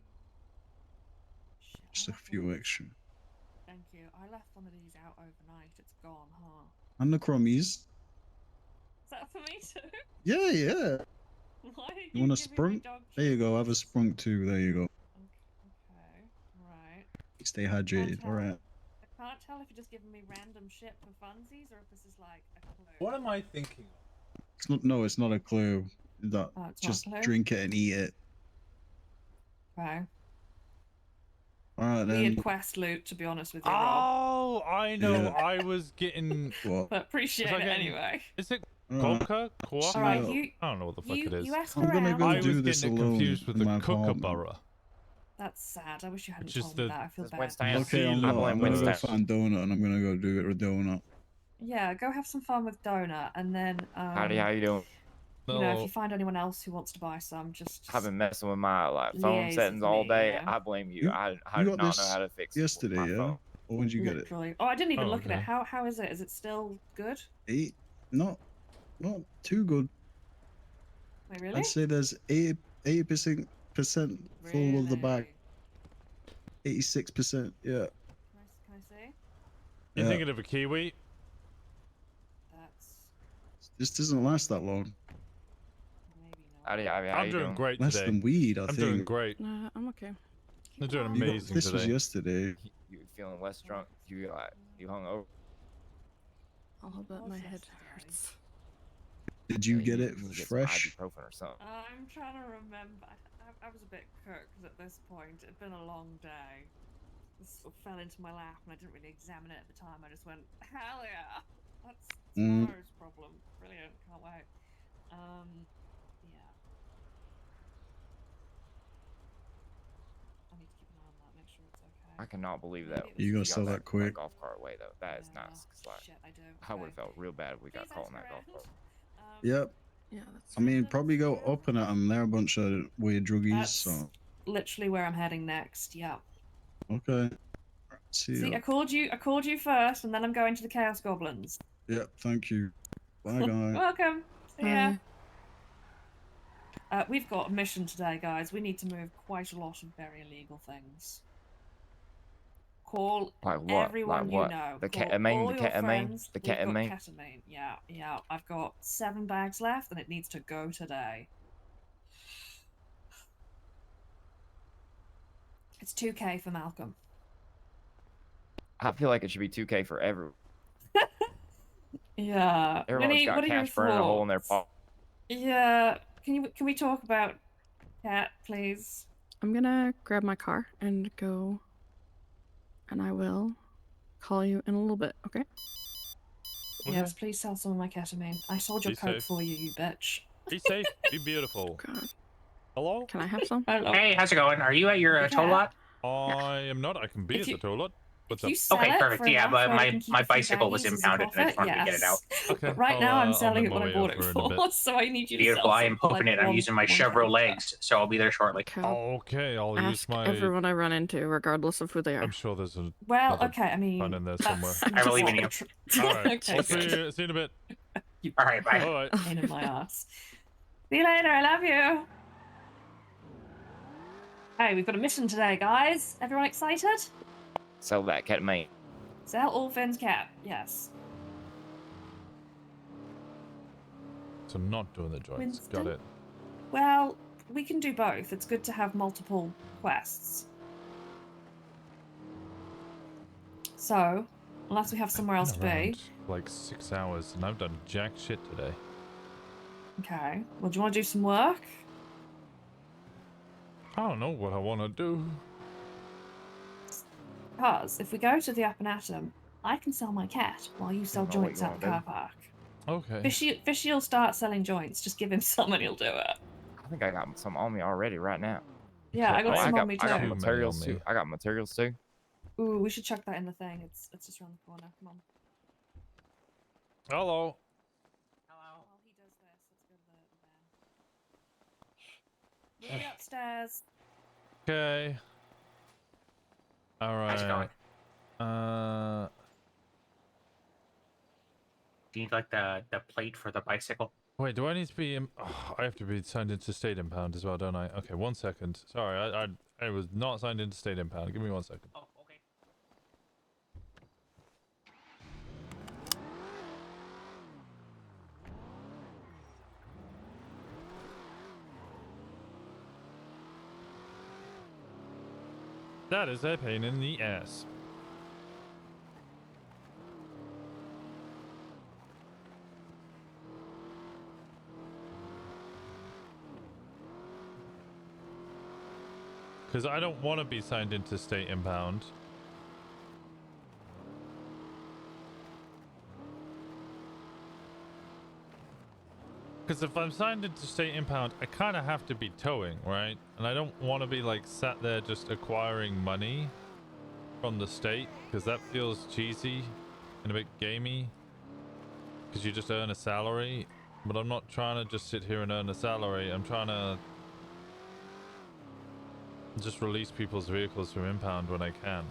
Shit, Just a few extra. Thank you. I left one of these out overnight. It's gone, huh? And the crummies. Is that for me too? Yeah, yeah. Why are You want a giving me sprunk? dog There you go. Have a sprunk too. There you go. Okay, right. Stay hydrated. All right. I can't tell if you're just giving me random shit for funsies or if this is like a clue. What am I thinking? It's not. No, it's not a clue. That Oh, it's not a just clue? drink it and eat it. Okay. All right then. Weird quest loot, to be honest with you, Rob. Oh, I know. Yeah. I was getting. What? But appreciate it anyway. Is it Alright. Coca? Coca? Alright, you- I don't know what the fuck it is. you ask I'm gonna around. go I do was this getting it alone confused with in the my apartment. Kookaburra. That's sad. I wish you hadn't Which is told me the- that. I feel bad. Okay, I'm gonna go find donut and I'm gonna go do it with donut. Yeah, go have some fun with Donut, and then Howdy, how you doing? You know, if you find anyone else who wants to buy some, just I've been messing with my phone liaise settings with all me, day. you know? I blame you. You- I You do got not know this how to fix yesterday, my yeah? phone. Or when did you get it? literally. Oh, I didn't even Oh, look at okay. it. How is it? Is it still good? Not too good. Wait, really? I'd say there's 80% full of the bag. 86%. Yeah. Can I see? You Yeah. thinking of a kiwi? That's This doesn't last that long. Howdy, how I'm you doing doing? great Less today. than weed, I I'm think. doing great. I'm okay. I'm doing You got- amazing This today. was yesterday. You feeling less drunk? You hung over? A little bit. My head hurts. Did you get it need to get some fresh? ibuprofen or something. I'm trying to remember. I was a bit cooked at this point. It'd been a long day. This sort of fell into my lap, and I didn't really examine it at the time. I just went, hell yeah, that's tomorrow's problem. Brilliant, can't wait. Yeah. I need to keep an eye on that, make sure it's okay. I cannot believe that. You gotta got sell that quick. golf cart away though. That is nice. 'Cause, like, Shit, I do. I would have felt real bad if we got caught in that golf cart. Yep. Yeah, that's. I mean, probably go up and at them. They're a bunch of weird druggies. That's So literally where I'm heading next. Yeah. okay. See See, ya. I called you first, and then I'm going to the Chaos Goblins. Yep. Thank you. Bye, guys. Welcome. See ya. We've got a mission today, guys. We need to move quite a lot of very illegal things. Call Like what? everyone Like what? you know. The Call ketamine? all The your ketamine? friends. The We've got ketamine? ketamine. Yeah. I've got 7 bags left, and it needs to go today. It's 2K for Malcolm. I feel like it should be 2K for everyone. Yeah. Everyone's Winnie, got what are your cash burning a hole in their thoughts? pocket. Yeah. Can we talk about Cat, please? I'm gonna grab my car and go, and I will call you in a little bit. Okay. Yes, please sell some of my ketamine. I sold your Be coke safe. for you, you bitch. Be safe. Be beautiful. Hello? Can I have some? Hey, how's it going? Are you at your tow lot? I am not. I can be at the tow lot. What's up? Okay, perfect. Yeah, but my bicycle was impounded. I just wanted to get it out. Okay. But right now I'm I'll selling make it my what I way bought it over in a bit. for, so I need you to Beautiful. sell I am some, hoping like, it. I'm using my Chevrolet legs, so I'll be there shortly. Okay, I'll use Ask my. everyone I run into, regardless of who they are. I'm sure there's a. Well, there's a okay, I mean, fun in there that's somewhere. I believe in you. not true. All right. Okay, I'll see good. you in a bit. All right, bye. All right. Pain in my ass. See you later. I love you. Hey, we've got a mission today, guys. Everyone excited? Sell that ketamine. Sell all Finn's cat. Yes. So not doing the joints. Winston? Got it. Well, we can do both. It's good to have multiple quests. So, unless we have somewhere else to be. Around, like 6 hours, and I've done jack shit today. Okay. Well, do you want to do some work? I don't know what I want to do. Because if we go to the Up and Atom, I can sell my cat while you sell I know what joints you at the wanna car do. park. Okay. Fishy will start selling joints. Just give him some and he'll do it. I think I got some on me already right now. Yeah, I got some on me I got too. materials too. I got materials too. Ooh, we should chuck that in the thing. It's just around the corner. Come on. Hello. While he does this, let's go to the van. We'll be upstairs. Okay. All right. How's it going? Do you need like the plate for the bicycle? Wait, do I need to be? Oh, I have to be signed into State Impound as well, don't I? Okay, 1 second. Sorry, I was not signed into State Impound. Give me 1 second. Oh, okay. That is a pain in the ass. Because I don't want to be signed into State Impound. Because if I'm signed into State Impound, I kind of have to be towing, right? And I don't want to be like sat there just acquiring money from the state, because that feels cheesy and a bit gamey. Because you just earn a salary. But I'm not trying to just sit here and earn a salary. I'm trying to just release people's vehicles from impound when I can.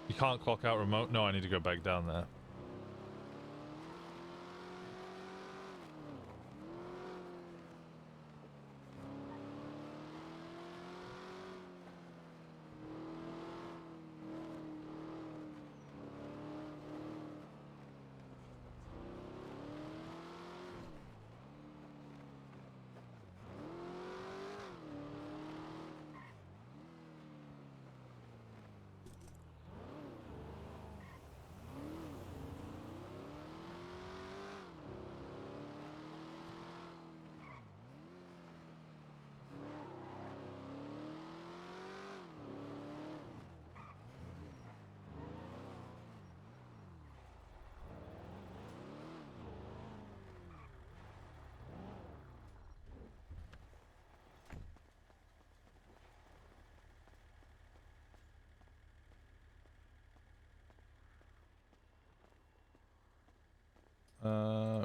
You can't clock out remote? No, I need to go back down there.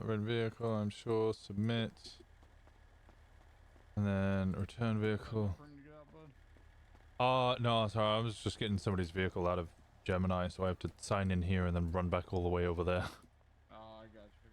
Rent vehicle, I'm sure. Submit. And then return vehicle. No, sorry, I was just getting somebody's vehicle out of Gemini, so I have to sign in here and then run back all the way over there. Oh, I got you.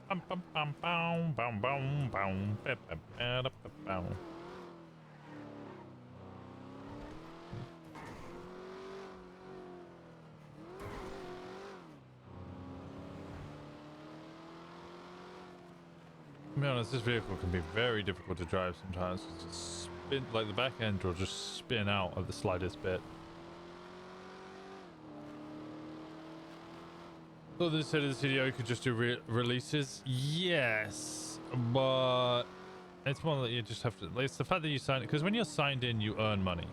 Bum, bum, bum, bum, bum, bum, bum, ba, ba, ba, da, ba, bum. To be honest, this vehicle can be very difficult to drive sometimes. It's spin, like the back end will just spin out at the slightest bit. So this side of the video, you could just do releases. Yes, but it's more that you just have to. Like, it's the fact that you sign it, because when you're signed in, you earn money.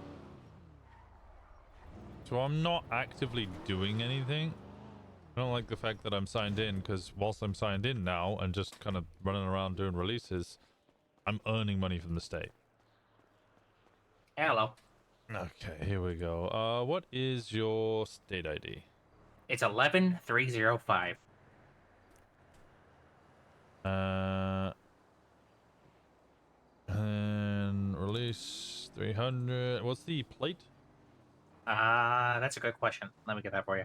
So I'm not actively doing anything. I don't like the fact that I'm signed in, because whilst I'm signed in now and just kind of running around doing releases, I'm earning money from the state. Hello. Okay, here we go. What is your state ID? It's 11305. And release 300. What's the plate? That's a good question. Let me get that for you.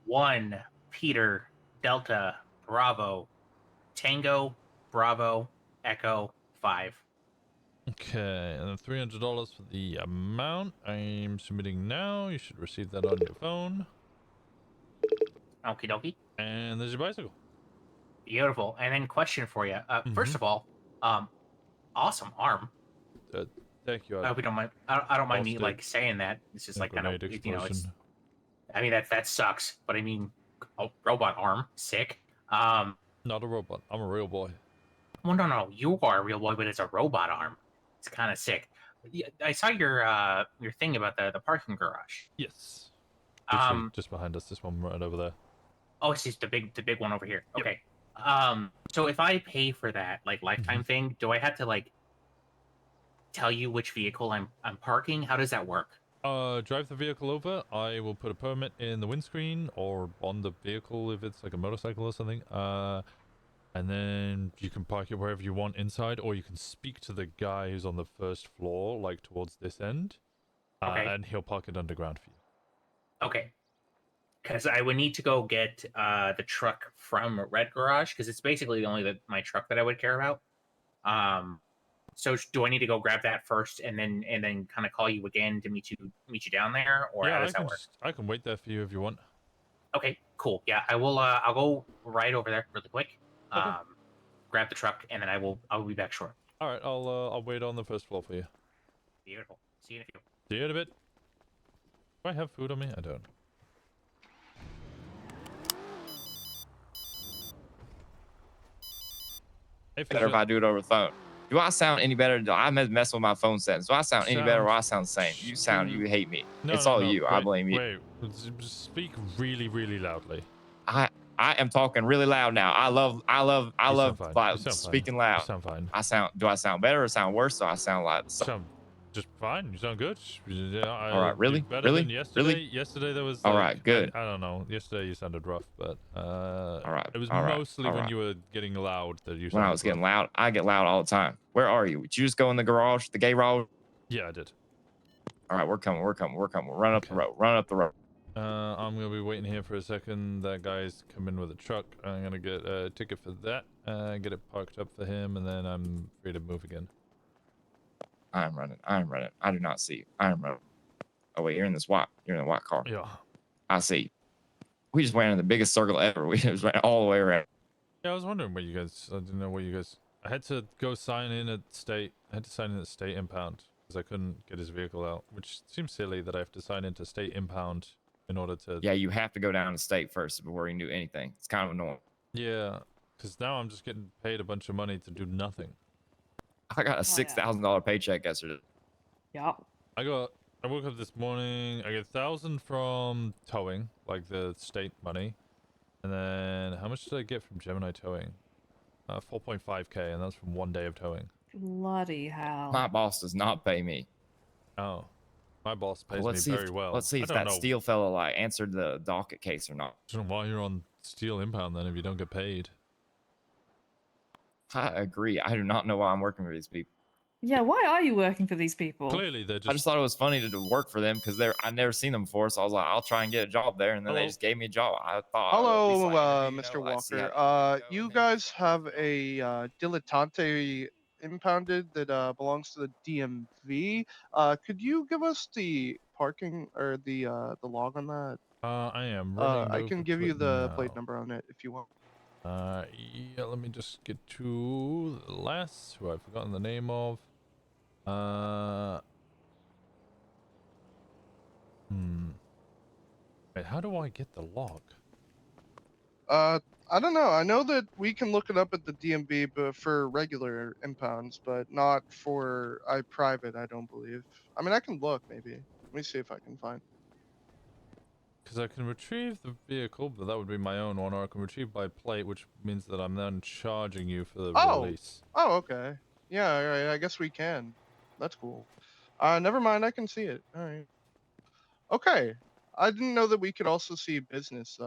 1 Peter Delta Bravo Tango Bravo Echo 5. Okay, and then $300 for the amount. I'm submitting now. You should receive that on your phone. Okie dokie. And there's your bicycle. Beautiful. And then question for you. First of all, awesome arm. Thank you. I hope you don't mind. I don't mind me Lost it. like saying that. It's just like kind of, Grenade you know, it's. explosion. I mean that sucks, but I mean, robot arm, sick. Not a robot. I'm a real boy. Well, no, you are a real boy, but it's a robot arm. It's kind of sick. I saw your thing about the parking garage. Yes. Literally just behind us. This one right over there. Oh, it's just the big one over here. Yep. Okay. So if I pay for that like lifetime thing, do I have to like tell you which vehicle I'm parking? How does that work? Drive the vehicle over. I will put a permit in the windscreen or on the vehicle if it's like a motorcycle or something. And then you can park it wherever you want inside, or you can speak to the guy who's on the first floor, like towards this end. Okay. And he'll park it underground for you. Okay. Because I would need to go get the truck from Red Garage, because it's basically only my truck that I would care about. So do I need to go grab that first, and then kind of call you again to meet you down there, or how does that work? I can wait there for you if you want. Okay, cool. Yeah, I will. I'll go right over there really quick. Okay. Grab the truck, and then I'll be back short. All right, I'll wait on the first floor for you. Beautiful. See you in a few. See you in a bit. Do I have food on me? I don't. Better if I do it over the phone. Do I sound any better? I'm messing with my phone settings. Do I sound any better or I sound the same? You hate me. No, it's no, all no. you. Wait, I blame you. Wait, speak really, really loudly. I am talking really loud now. I love speaking loud. You sound fine. Do I sound better or sound worse? Or I sound like sound just fine. You sound good. All right, really? Better than yesterday. Really? Yesterday there was all right, good. I don't know. Yesterday you sounded rough, but all right. It was all right, mostly all when right. you were getting loud that you. When I was getting loud, I get loud all the time. Where are you? Did you just go in the garage, the garage? Yeah, I did. All right, we're coming. Run up the road. I'm gonna be waiting here for a second. That guy's coming with a truck. I'm gonna get a ticket for that. Get it parked up for him, and then I'm free to move again. I'm running. I do not see you. I am running. Oh wait, you're in the white car. Yeah. I see you. We just went in the biggest circle ever. We just went all the way around. Yeah, I was wondering what you guys. I didn't know what you guys. I had to go sign in at state. I had to sign in at state impound because I couldn't get his vehicle out, which seems silly that I have to sign into state impound in order to. Yeah, you have to go down to state first before you can do anything. It's kind of annoying. Yeah, because now I'm just getting paid a bunch of money to do nothing. I got a $6,000 paycheck yesterday. Yeah. I woke up this morning. I get 1,000 from towing, like the state money, and then how much did I get from Gemini towing? 4.5k, and that's from 1 day of towing. Bloody hell. My boss does not pay me. Oh, my boss pays Let's me see very well. Let's see if that Steel fella like answered the docket case or not. I don't know why you're on steel impound then if you don't get paid. I agree. I do not know why I'm working for these people. Yeah, why are you working for these people? Clearly, they're just. I just thought it was funny to work for them because I've never seen them before, so I was like, I'll try and get a job there, and then they just gave me a job. I thought. Hello, Mr. Walker. You guys have a dilettante impounded that belongs to the DMV. Could you give us the parking or the log on that? I am. I can give you the plate number on it if you want. Yeah, let me just get to the last, who I've forgotten the name of. Wait, how do I get the log? I don't know. I know that we can look it up at the DMV, but for regular impounds, but not for private. I don't believe. I mean, I can look maybe. Let me see if I can find. because I can retrieve the vehicle, but that would be my own one, or I can retrieve by plate, which means that I'm then charging you for the release. Oh, okay. Yeah, all right, I guess we can. That's cool. Never mind, I can see it. All right. Okay. I didn't know that we could also see business,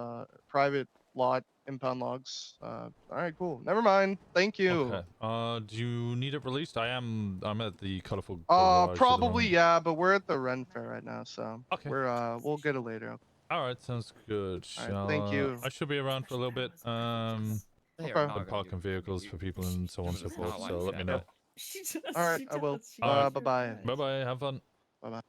private lot impound logs. All right, cool. Never mind. Thank you. Okay. Do you need it released? I'm at the colorful garage at the Probably moment. yeah, but we're at the Ren Fair right now, so Okay. we'll get it later. All right, sounds good. All right, thank you. I should be around for a little bit. Okay. I'm parking vehicles for people and so on and so forth. So let me know. All right, I will. All right. Bye bye. Bye bye. Have fun. Bye bye.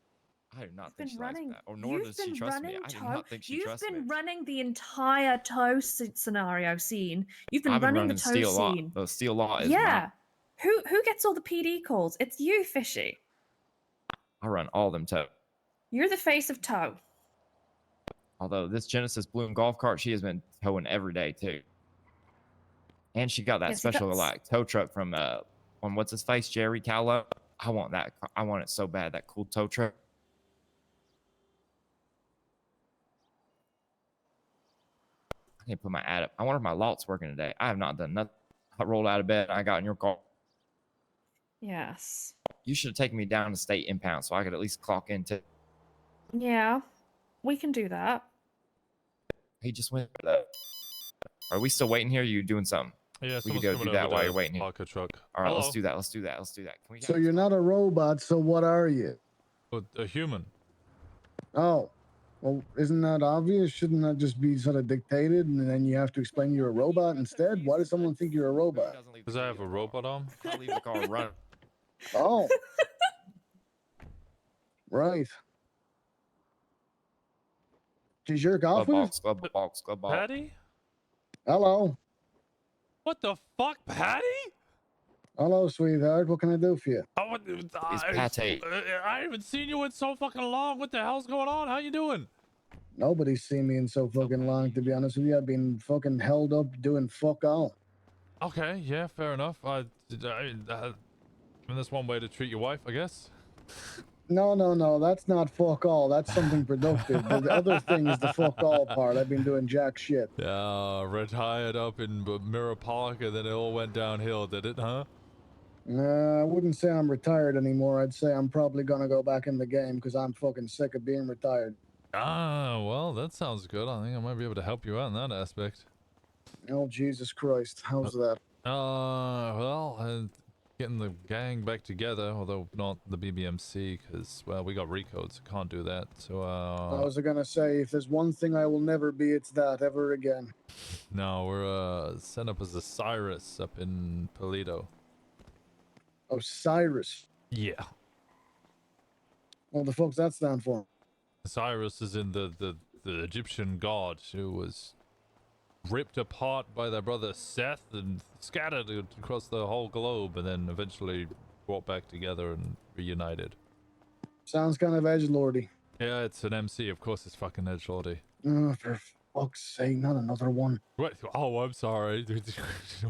I do not Been think she running. likes that, or nor does she trust me. I do not think she You've trusts me. been running the entire tow scenario scene. You've been I've been running the running tow steel law. scene. The steel law is Yeah. Who gets all the PD calls? It's you, Fishy. I run all them tow. You're the face of tow. Although this Genesis Bloom golf cart, she has been towing every day too. And she got that Yes, special that's- like tow truck from on what's his face, Jerry Callow. I want that. I want it so bad. That cool tow truck. I can't put my ad up. I wonder if my lot's working today. I have not done nothing. I rolled out of bed. I got in your car. Yes. You should have taken me down to state impound so I could at least clock into. Yeah. We can do that. He just went for that. Are we still waiting here? Are you doing something? Yeah, we someone's can go coming do that over while to you're waiting here. park a truck. All right, Hello? let's do that. Let's do that. Let's do that. Can we? So you're not a robot, so what are you? A human. Oh, well, isn't that obvious? Shouldn't that just be sort of dictated and then you have to explain you're a robot instead? Why does someone think you're a robot? Because I have a robot arm. I'll leave the car running. Oh. Right. Did you jerk off with it? Glove box. Patty? Hello. What the fuck, Patty? Hello, sweetheart. What can I do for you? Pate. I haven't seen you in so fucking long. What the hell's going on? How you doing? Nobody's seen me in so fucking long, to be honest with you. I've been fucking held up doing fuck all. Okay, yeah, fair enough. I mean, that's one way to treat your wife, I guess. No, that's not fuck all. That's something productive. The other thing is the fuck all part. I've been doing jack shit. Yeah, retired up in Mirror Park, and then it all went downhill, did it, huh? I wouldn't say I'm retired anymore. I'd say I'm probably gonna go back in the game because I'm fucking sick of being retired. Ah, well, that sounds good. I think I might be able to help you out in that aspect. Oh, Jesus Christ. How's that? Well, getting the gang back together, although not the BBMC, because, well, we got recodes, so can't do that. So, I was gonna say, if there's one thing I will never be, it's that ever again. no, we're, set up as a Cyrus up in Polito. Osiris. Yeah. What the fuck's that stand for? Cyrus is in the Egyptian god who was ripped apart by their brother Seth and scattered across the whole globe and then eventually brought back together and reunited. Sounds kind of edgelordy. Yeah, it's an MC. Of course it's fucking edgelordy. Oh, for fuck's sake, not another one. What? Oh, I'm sorry.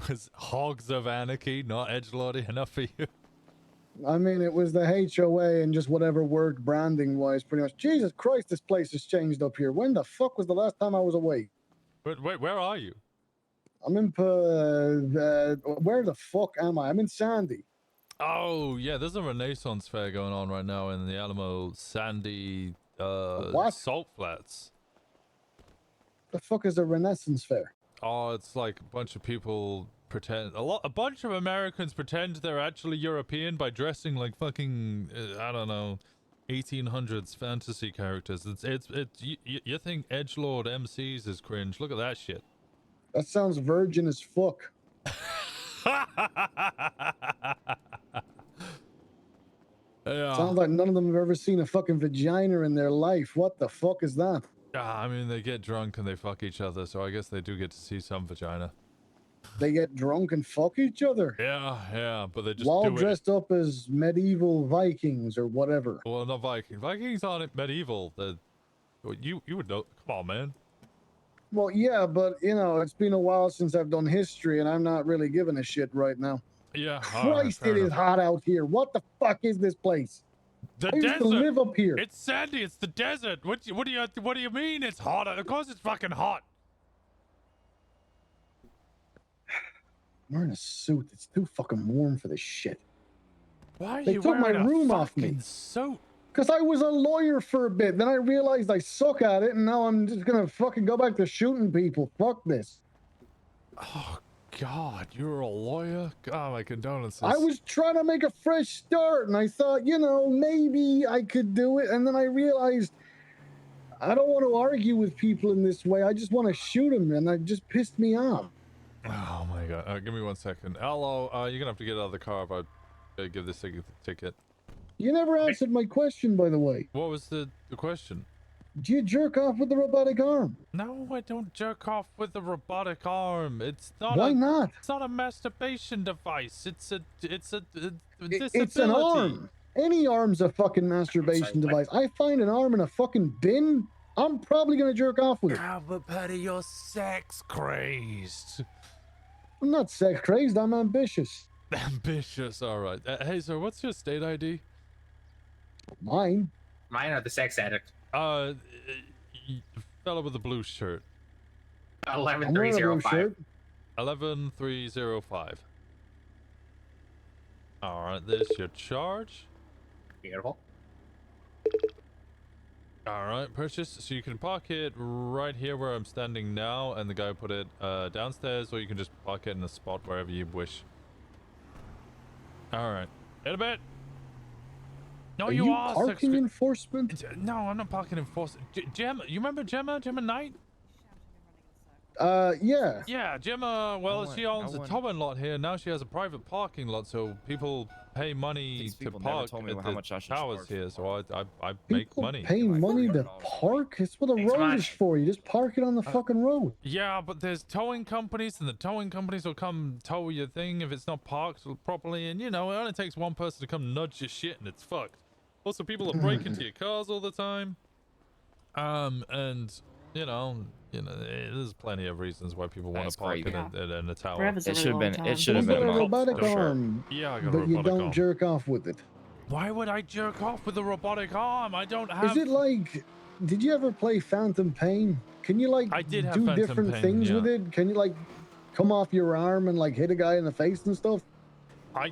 Was Hogs of Anarchy not edgelordy enough for you? I mean, it was the HOA and just whatever worked branding-wise, pretty much. Jesus Christ, this place has changed up here. When the fuck was the last time I was away? Wait, where are you? I'm in, where the fuck am I? I'm in Sandy. Oh, yeah, there's a Renaissance fair going on right now in the Alamo Sandy, what? Salt Flats. The fuck is a Renaissance fair? Oh, it's like a bunch of people pretend, a bunch of Americans pretend they're actually European by dressing like fucking, I don't know, 1800s fantasy characters. You think edgelord MCs is cringe? Look at that shit. That sounds virgin as fuck. Yeah. Sounds like none of them have ever seen a fucking vagina in their life. What the fuck is that? I mean, they get drunk and they fuck each other, so I guess they do get to see some vagina. They get drunk and fuck each other? Yeah, but they just all do dressed up as medieval Vikings or whatever. Well, not Vikings. Vikings aren't medieval. You would know. Come on, man. Well, yeah, but, you know, it's been a while since I've done history, and I'm not really giving a shit right now. Yeah. Christ, it is hot out here. What the fuck is this place? The I used desert. to live up here. It's sandy. It's the desert. What do you mean? It's hot. Of course, it's fucking hot. I'm wearing a suit. It's too fucking warm for this shit. Why are They you took my wearing a room off me. fucking suit? Because I was a lawyer for a bit. Then I realized I suck at it, and now I'm just gonna fucking go back to shooting people. Fuck this. Oh God, you're a lawyer. God, my condolences. I was trying to make a fresh start, and I thought, you know, maybe I could do it. And then I realized I don't want to argue with people in this way. I just want to shoot them, and that just pissed me off. Oh my God. Give me 1 second. Hello. You're gonna have to get out of the car if I give this ticket. You never answered my question, by the way. What was the question? Do you jerk off with the robotic arm? No, I don't jerk off with the robotic arm. It's not. Why not? It's not a masturbation device. It's a disability. It's an arm. Any arm's a fucking masturbation device. I find an arm in a fucking bin, I'm probably gonna jerk off with it. Ah, but Patty, you're sex crazed. I'm not sex crazed. I'm ambitious. Ambitious. All right. Hey, sir, what's your state ID? Mine. Mine are the sex addict. Fellow with the blue shirt. 11305. 11305. All right, there's your charge. Beautiful. All right, purchase. So you can park it right here where I'm standing now, and the guy put it downstairs, or you can just park it in a spot wherever you wish. All right. In a bit. No, Are you are parking enforcement? No, I'm not parking enforcement. Gemma, you remember Gemma? Gemma Knight? Yeah. Yeah, Gemma, well, she owns a towing lot here. Now she has a private parking lot, so people pay money to park told me at how the much I should towers charge here, so I make People money. pay money to park? It's what a road is for. You just park it on the fucking road. Yeah, but there's towing companies, and the towing companies will come tow your thing if it's not parked properly, and you know, it only takes one person to come nudge your shit, and it's fucked. Also, people are breaking into your cars all the time. And there's plenty of reasons why people want to park in a tower. It should have been a robotic arm. Yeah, I got a but robotic you don't arm. jerk off with it. Why would I jerk off with a robotic arm? I don't have. Is it like? Did you ever play Phantom Pain? Can you like I did have do Phantom different Pain, things yeah. with it? Can you like come off your arm and like hit a guy in the face and stuff? I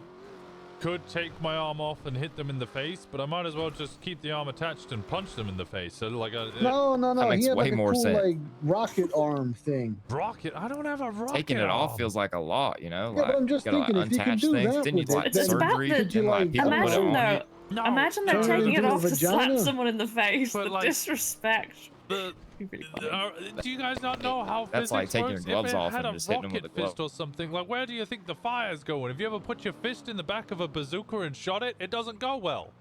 could take my arm off and hit them in the face, but I might as well just keep the arm attached and punch them in the face. So like No. That makes He had way like a more cool sense. like rocket arm thing. Rocket? I don't have a rocket. Taking it off arm. feels like a lot, you know? Yeah, like, but I'm just you gotta, thinking, like, if you can unattach do things. that Then you with like it, then surgery. could you, Then like like, people put it Imagine on though. you. No, Imagine though turn it taking it into a off to slap vagina. someone in the face. But, The like, disrespect. The, do you guys not know how That's like physics taking your works? gloves If it off had and a just hitting them with rocket a glove. fist or something, like where do you think the fire's going? Have you ever put your fist in the back of a bazooka and shot it? It doesn't go well.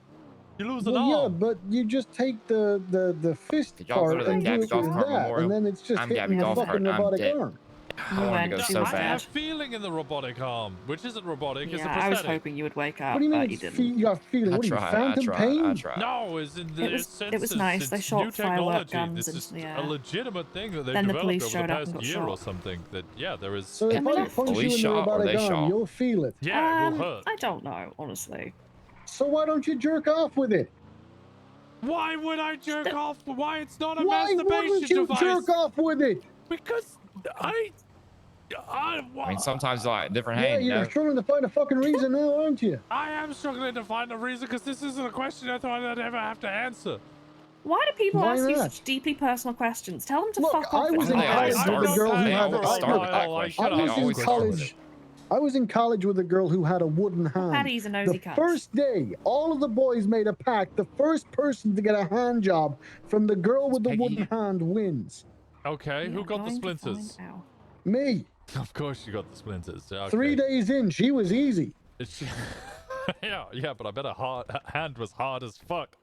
You lose an Well, yeah, arm. but you just take the fist Did y'all go part to the and do Gabby it Golf with Cart that, Memorial? and then it's just I'm hitting Gabby the Golf Cart, fucking I'm robotic dead. arm. I wanted to go so I have bad. feeling in the robotic arm, which isn't robotic. It's a Yeah, I prosthetic. was hoping you would wake up, What do you mean but you it's didn't. you got feeling? I What are you, tried, Phantom Pain? No, it's in the It was senses. nice. It's They shot new firework technology. guns This into is the a air. legitimate thing that they've Then the developed police over showed the up and past got year or shot. something. That yeah, there is. So if I punch you in Police the shot or robotic they arm, shot? you'll feel it. Yeah, it will hurt. I don't know, honestly. So why don't you jerk off with it? Why would I jerk off? Why it's not a Why masturbation wouldn't you device? jerk off with it? Because I I mean, sometimes like different Yeah, hand, you you're know? struggling to find a fucking reason now, aren't you? I am struggling to find a reason because this isn't a question I thought I'd ever have to answer. Why do people Why ask you not? such deeply personal questions? Tell them to Look, fuck off. I was in They always college with a girl who They had always start with that question. I They was in always start with college. it. I was in college with a girl who had a wooden hand. Patty's a nosy The cunt. first day, all of the boys made a pact. The first person to get a hand job from the girl with the wooden hand wins. Okay, who got the splinters? Me. Of course you got the splinters. Okay. 3 days in, she was easy. yeah, but I bet her hand was hard as fuck.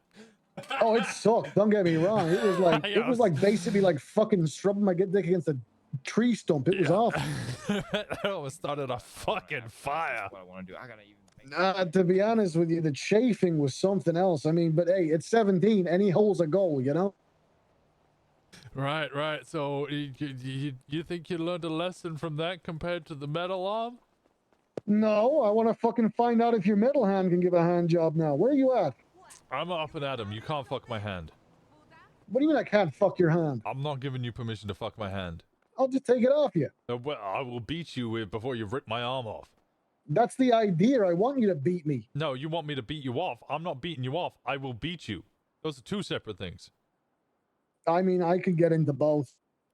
Oh, it sucked. Don't get me wrong. It was like Yeah, it was like basically like fucking rubbing my dick against a tree stump. It was awful. That almost started a fucking fire. What I want to do. I gotta even. To be honest with you, the chafing was something else. I mean, but hey, it's 17 and he holds a goal, you know? Right. So you think you learned a lesson from that compared to the metal arm? No, I want to fucking find out if your metal hand can give a hand job now. Where are you at? I'm up and Adam. You can't fuck my hand. What do you mean I can't fuck your hand? I'm not giving you permission to fuck my hand. I'll just take it off you. Well, I will beat you with before you rip my arm off. That's the idea. I want you to beat me. No, you want me to beat you off. I'm not beating you off. I will beat you. Those are two separate things. I mean, I could get into both.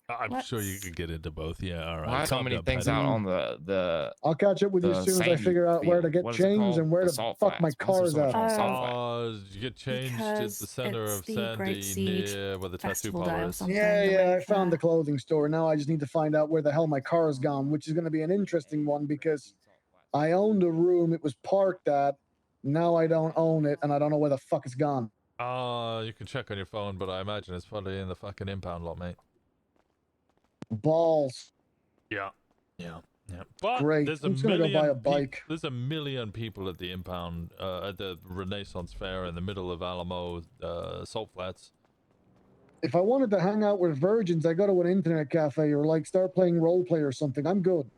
I'm sure you could get into both. Yeah, all right. Why so many things out on the I'll catch up with you as soon as I figure out where to get changed and where to fuck my cars at. You get changed at the center of Sandy near where the tattoo parlor is. Yeah, I found the clothing store. Now I just need to find out where the hell my car is gone, which is going to be an interesting one because I owned a room it was parked at. Now I don't own it, and I don't know where the fuck it's gone. You can check on your phone, but I imagine it's probably in the fucking impound lot, mate. Balls. Yeah. But Great. there's I'm just gonna go buy a bike. There's a million people at the impound, at the Renaissance Fair in the middle of Alamo, Salt Flats. If I wanted to hang out with virgins, I go to an internet cafe or like start playing roleplay or something. I'm good.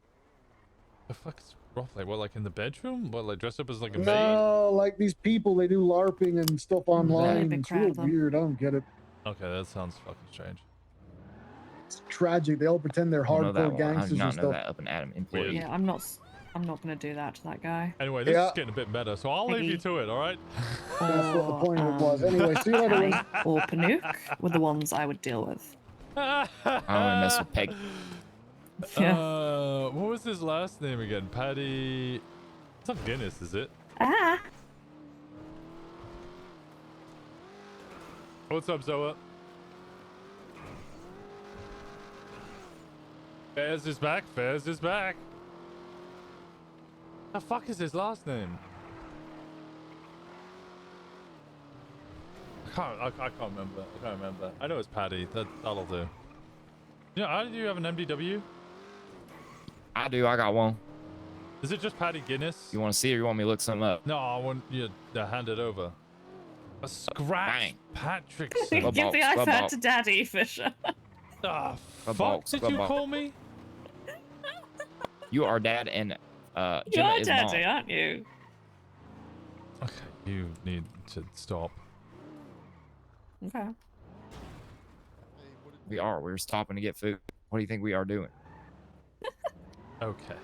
The fuck is roleplay? What, like in the bedroom? What, like dress up as like a maid? No, like these people, they do LARPing and stuff online. It's real weird. I don't get it. Okay, that sounds fucking strange. It's tragic. They all pretend they're hardcore gangsters and stuff. That up and Adam employee. Yeah, I'm not gonna do that to that guy. Anyway, this is getting a bit meta, so I'll leave you to it. All right. That's what the point of it was. Anyway, see you later. Winston. Or Panook were the ones I would deal with. I don't want to mess with Peg. What was his last name again? Paddy. It's not Guinness, is it? Ah. What's up, Zoa? Fairs is back. Fairs is back. The fuck is his last name? I can't remember. I can't remember. I know it's Paddy. That'll do. Yeah, do you have an MDW? I do. I got one. Is it just Paddy Guinness? You want to see it or you want me to look something up? No, I want you to hand it over. A scratch Patrick. Give the iPad to Daddy, Fisher. Ah, fuck did you call me? You are Dad and You're Jenna is Daddy, Mom. aren't you? Okay, you need to stop. Okay. We are. We're stopping to get food. What do you think we are doing? Okay.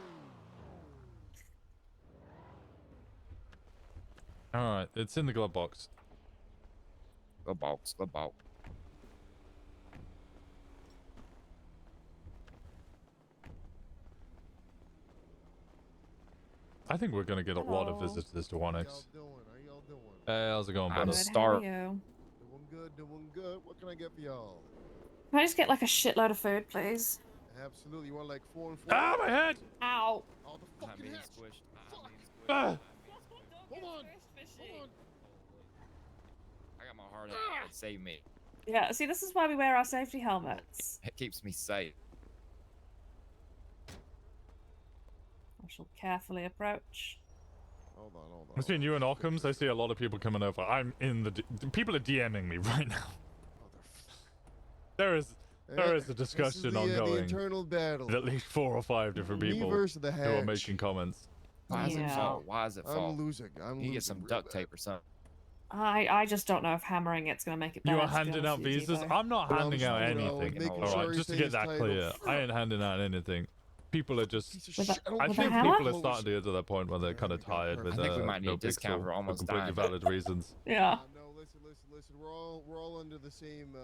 All right, it's in the glove box. Glove box. Glove box. I think we're gonna get a lot of visitors to Onix. Hey, how's it going, I'm brother? starved. Doing good. What can I get for y'all? Can I just get like a shitload of food, please? Absolutely. You want like 4 and 4? Ah, my head! Ow! Oh, the fucking head. Ah. Hold on. I got my heart out. Save me. Yeah, see, this is why we wear our safety helmets. It keeps me safe. I shall carefully approach. Hold on. Between you and Occam's, I see a lot of people coming over. I'm in the... people are DMing me right now. There is a discussion ongoing. The internal battle. With at least 4 or 5 different Me people versus the who are hatch. making comments. Why is it fall? Why is it fall? I'm losing. You get some duct tape or something. I just don't know if hammering it's gonna make it better. You are to be handing honest out with you, visas? though. I'm not Well, handing out you know, anything. making All sure right, he just to stays get that tied clear. up. I ain't handing out anything. People are just... I with think a hammer? people are starting to get to that point where they're kind of tired with I think we might need no a discount pixel for almost completely dying. valid reasons. Yeah. No, listen. We're all under the same,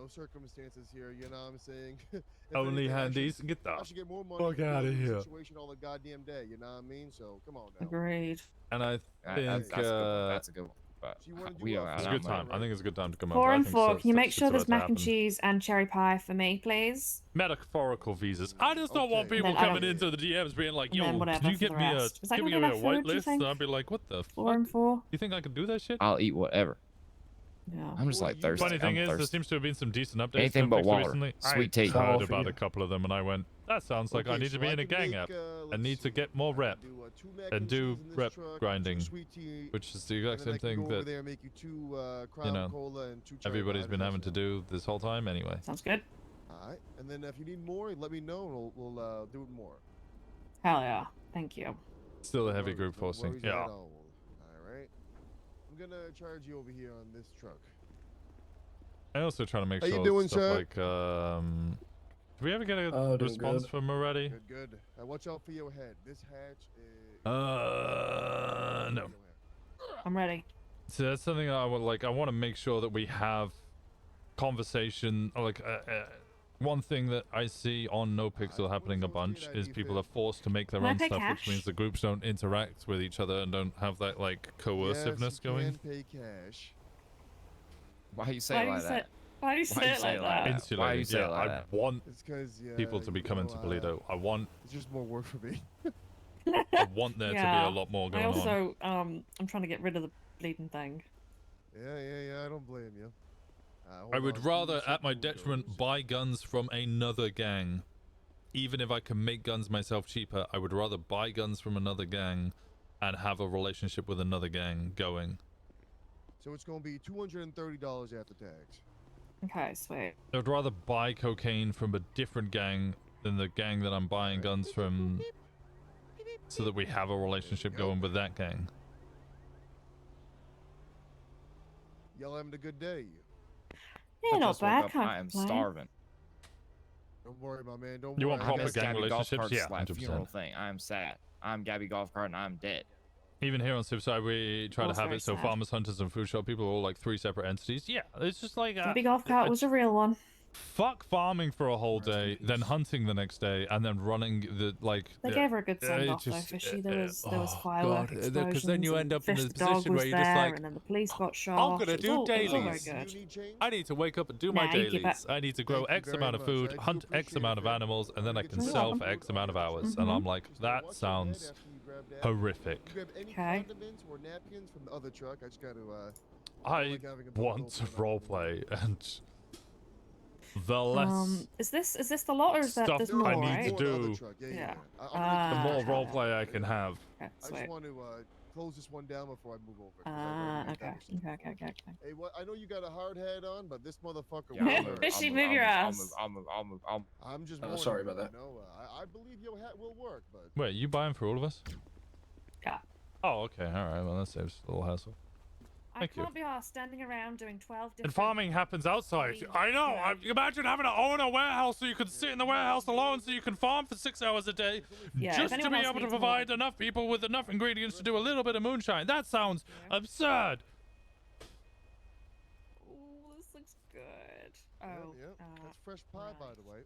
circumstances here. You know what I'm saying? If Only anything, I handies should- get the I should get more money fuck for outta dealing with the here. Situation all the goddamn day. You know what I mean? So come on now. Agreed. And I think That's a good one. But we are it's a good time. I think it's a good time to come 4 over. and I think 4. so- Can you make shit's sure there's about to mac and happen. cheese and cherry pie for me, please? Metaphorical visas. I just don't want people Then I coming don't- into the DMs being like, and "Yo, then whatever can you for get the me a rest. Is that give me gonna a be enough white food, do you list?" think? And I'd be like, "What the 4 fuck? and 4. You think I could do that shit?" I'll eat whatever. Yeah. I'm just like thirsty. Funny thing I'm is, there thirsty. seems to have been some decent updates. Anything to but Netflix water. recently. Sweet I tea. heard about a couple of them, and I went, "That sounds like I Okay, need to so be I in a can gang make, app let's and need to get more rep do, 2 mac and and do cheese in this rep truck, 2 grinding, sweet tea, which is the exact and then same I can thing go over that there and make you 2 Crown you know Cola and 2 cherry everybody's pie. been How's having to that? do this whole time anyway. Sounds good. All right, and then if you need more, let me know, and we'll do it more. Hell yeah. Thank you. Still a heavy group No forcing. worries at Yeah. all. All right. I'm gonna charge you over here on this truck. I also try to make How you sure doing, stuff sir? like do we ever get a Doing response good. from already? Good, good. Watch out for your head. This hatch is. No. I'm ready. So that's something I would like. I want to make sure that we have conversation. Like one thing that I see on No Pixel happening a bunch is people are forced to make their Can I own pay stuff, which cash? means the groups don't interact with each other and don't have that like coerciveness going. Pay cash. Why you say it like that? Why do you say it like that? Insulated. Why you say yeah, it like I that? want It's because people to be coming to Toledo. I want. It's just more work for me. I want there to be a lot more going I on. also, I'm trying to get rid of the bleeding thing. Yeah. I don't blame you. I would rather, at my detriment, buy guns from another gang. Even if I can make guns myself cheaper, I would rather buy guns from another gang and have a relationship with another gang going. So it's gonna be $230 after tax. Okay, sweet. I would rather buy cocaine from a different gang than the gang that I'm buying guns from, so that we have a relationship going with that gang. Y'all having a good day? Yeah, I not just woke bad. up, Can't I am complain. starving. Don't worry, my man. Don't You worry. want I proper missed gang Gabby golf relationships? cart Yeah, slash 100%. funeral thing. I am sad. I'm Gabby golf cart and I'm dead. Even here on Civilside, we try to That's have very it so sad. farmers, hunters, and food shop people are all like 3 separate entities. Yeah, it's just like The big golf cart was a real one. fuck farming for a whole day, then hunting the next day, and then running the like. They yeah, gave her a good it send off though, just- fishy. There was oh, firework God, explosions. because then you and end up in Fish this the dog position was where you're just there, like, and then the police got shot. I'm gonna It was do all- it was all very dailies. good. I need to wake up and do my Nah, you keep dailies. it. I need to grow Thank you X very amount of much. food, I do hunt X appreciate amount it, of fam. animals, and then I can You're sell welcome. for X amount of hours. Mhm. And I'm like, that sounds horrific. You grab any Okay. condiments or napkins from the other truck. I just got to. I want to roleplay, and the less Is this the lot or is that stuff there's more, I need right? to do, Yeah. the more roleplay I can have. Okay, I sweet. just want to close this one down before I move over. 'cause I gotta Okay. make that Okay. Hey, what? I know you got a hard hat on, but this motherfucker. Yeah, will I'll work. Fishy, move your ass. I'm just. Oh, sorry warning about you, you know, I believe your hat will work, but. Wait, you buying for all of us? Yeah. Oh, okay. All right. Well, that saves a little hassle. I Thank you. can't be arsed standing around doing 12 different. And farming happens outside. I know. Imagine having to own a warehouse so you can sit in the warehouse alone so you can farm for 6 hours a day Yeah, if just to anyone be else able to needs more- provide enough people with enough ingredients to do a little bit of moonshine. That sounds absurd. Ooh, this looks good. Oh, Yeah. That's fresh pie, by the way.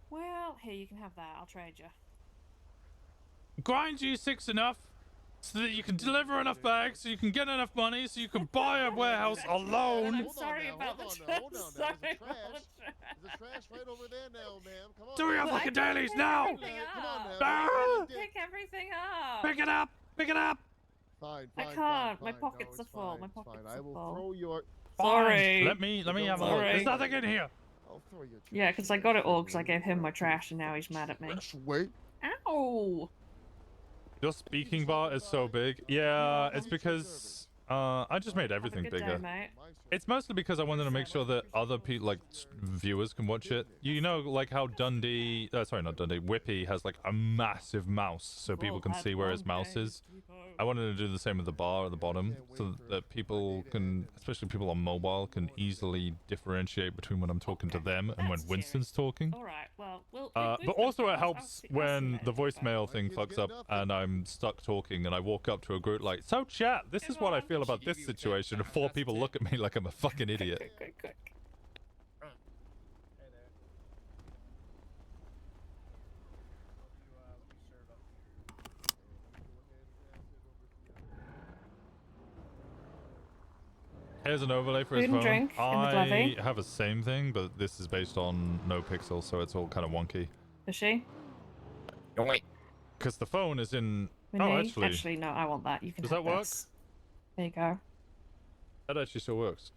well, here you can have that. I'll trade you. Grind G6 enough so that you can deliver enough bags so you can get enough money so you can buy a warehouse alone. I'm sorry about the trash. Sorry about the trash. There's a trash right over there now, ma'am. Come on. Do your now. fucking dailies now. Come on now. Ah! Pick everything up. Pick it up. Pick it up. Fine, I fine, can't. fine, My fine. pockets No, are it's full. fine, My it's pockets fine. are I will full. throw your. Sorry. Let me have a look. Sorry. There's nothing in here. I'll throw your. Yeah, because I got it all because I gave him my trash and now he's mad at me. Wait. Ow! Your speaking bar is so big. Yeah, it's because I just made everything good day, bigger. mate. It's mostly because I wanted to make sure that other people, like viewers, can watch it. You know, like how Dundee, sorry, not Dundee, Whippy has like a massive mouse, so people can see where his mouse is. I wanted to do the same with the bar at the bottom, so that people can, especially people on mobile, can easily differentiate between when I'm talking to them and when Winston's talking. All right. Well, But also it helps when the voicemail thing fucks up and I'm stuck talking and I walk up to a group like, so chat, this is what I feel about this situation, and 4 people look at me like I'm a fucking idiot. Quick. Here's an overlay for his Food and phone. drink in the I levy. have a same thing, but this is based on no pixels, so it's all kind of wonky. Is she? Wait. Because the phone is in... Winnie? Oh, actually, no, I want that. You can Does have that work? this. There you go. that actually still works.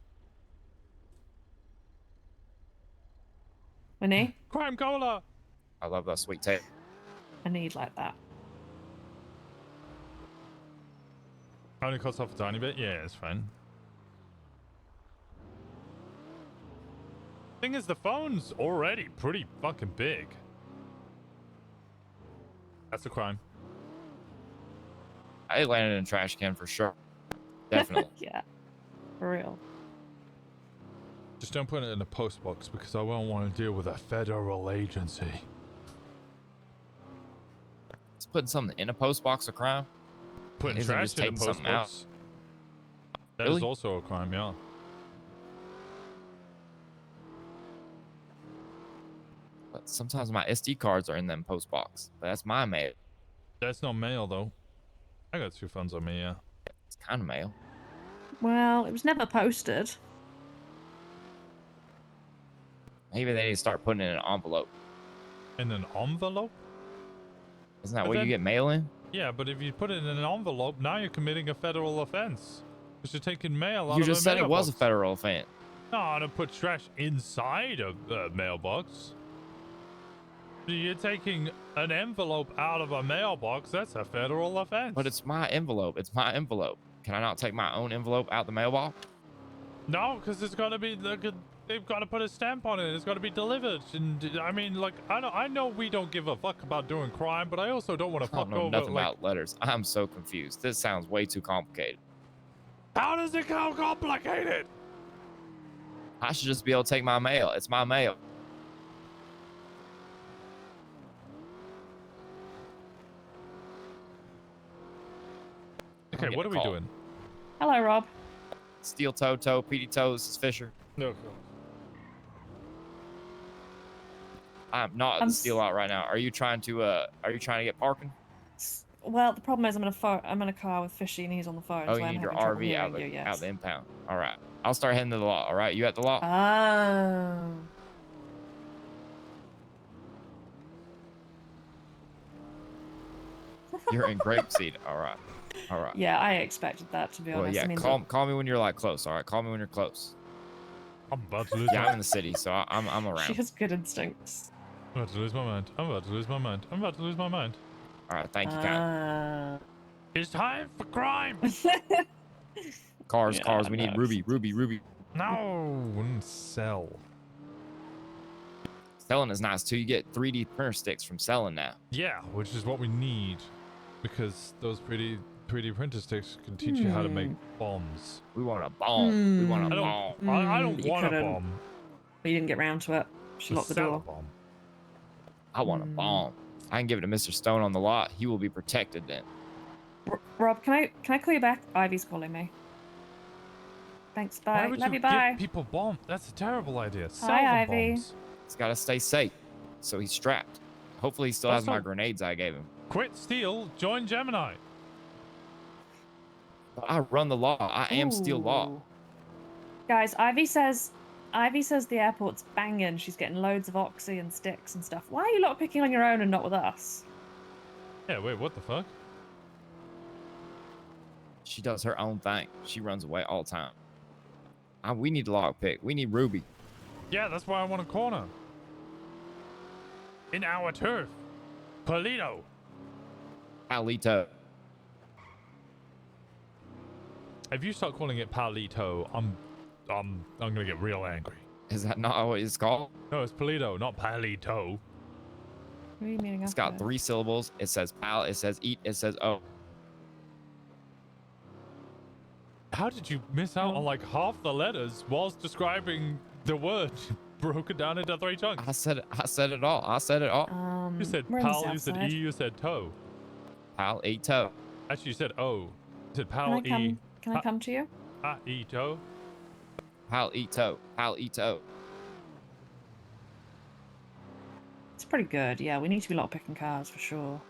Winnie? Crime Cola! I love that sweet tape. I need like that. Only cuts off a tiny bit? Yeah, it's fine. Thing is, the phone's already pretty fucking big. That's a crime. I landed in a trash can for sure. Definitely. Yeah, for real. Just don't put it in a post box because I won't want to deal with a federal agency. It's putting something in a post box a crime. Putting Isn't it trash just in a taking post something out? box. That is Really? also a crime, yeah. But sometimes my SD cards are in them post box. But that's my mail. That's not mail though. I got 2 phones on me, yeah. It's kind of mail. Well, it was never posted. Maybe they need to start putting it in an envelope. In an envelope? Isn't that But what you then- get mail in? Yeah, but if you put it in an envelope, now you're committing a federal offense. Because you're taking mail out You of just a said it was a mailbox. federal offense. No, to put trash inside of the mailbox. You're taking an envelope out of a mailbox. That's a federal offense. But it's my envelope. It's my envelope. Can I not take my own envelope out the mailbox? No, because it's got to be. They've got to put a stamp on it. It's got to be delivered. And I mean, like, I know we don't give a fuck about doing crime, but I also don't want to I don't fuck know over. nothing Like, about letters. I'm so confused. This sounds way too complicated. how does it come complicated? I should just be able to take my mail. It's my mail. Okay, what are we doing? Hello, Rob. Steel toe, PD toe. This is Fisher. No. I'm not at the steel lot right now. Are you trying to get parking? Well, the problem is I'm in a car with Fishy and he's on the phone. Oh, so you I'm need your having trouble RV out hearing you, the impound. All right. I'll start heading to the lot. All right. You at the lot? Oh. You're in grapeseed. All right. All right. Yeah, I expected that, to be honest. Well, yeah. I mean, Call me when you're like close. All right. Call me when you're close. I'm about to lose. Yeah, I'm in the city, so I'm around. She has good instincts. I'm about to lose my mind. I'm about to lose my mind. I'm about to lose my mind. All right. Thank you, Count. It's time for crime. Cars. Yeah, We need no. Ruby. No, wouldn't sell. Selling is nice too. You get 3D printer sticks from selling now. Yeah, which is what we need, because those 3D printer sticks can teach you how to make bombs. We want a bomb. We want a I bomb. don't. I don't You want a couldn't. bomb. But you didn't get round to it. She To locked the sell a door. bomb. I want a bomb. I can give it to Mr. Stone on the lot. He will be protected then. Rob, can I call you back? Ivy's calling me. Thanks, Why bye. would Love you you, bye. give people bombs? That's a terrible idea. Sell Hi, them Ivy. bombs. He's got to stay safe, so he's strapped. Hopefully, he still has my Also- grenades I gave him. Quit steal. Join Gemini. But I run the law. I am Steel Law. Ooh. Guys, Ivy says the airport's banging. She's getting loads of oxy and sticks and stuff. Why are you lockpicking on your own and not with us? Yeah. Wait. What the fuck? She does her own thing. She runs away all the time. We need lockpick. We need Ruby. Yeah, that's why I want a corner. In our turf. Polito. Alito. If you start calling it Palito, I'm gonna get real angry. Is that not what it's called? No, it's Polito, not Palito. What are you meaning? It's got 3 syllables. It says pal. It says eat. It says oh. How did you miss out on like half the letters whilst describing the word broken down into 3 chunks? I said it all. I said it all. You said we're on the pal, south you said side. E, you said toe. Pal, e, toe. Actually, you said O. You said Can pal, I come? E. Can I come to you? E, toe. Pal, e, toe. Pal, e, toe. It's pretty good. Yeah, we need to be lockpicking cars for sure.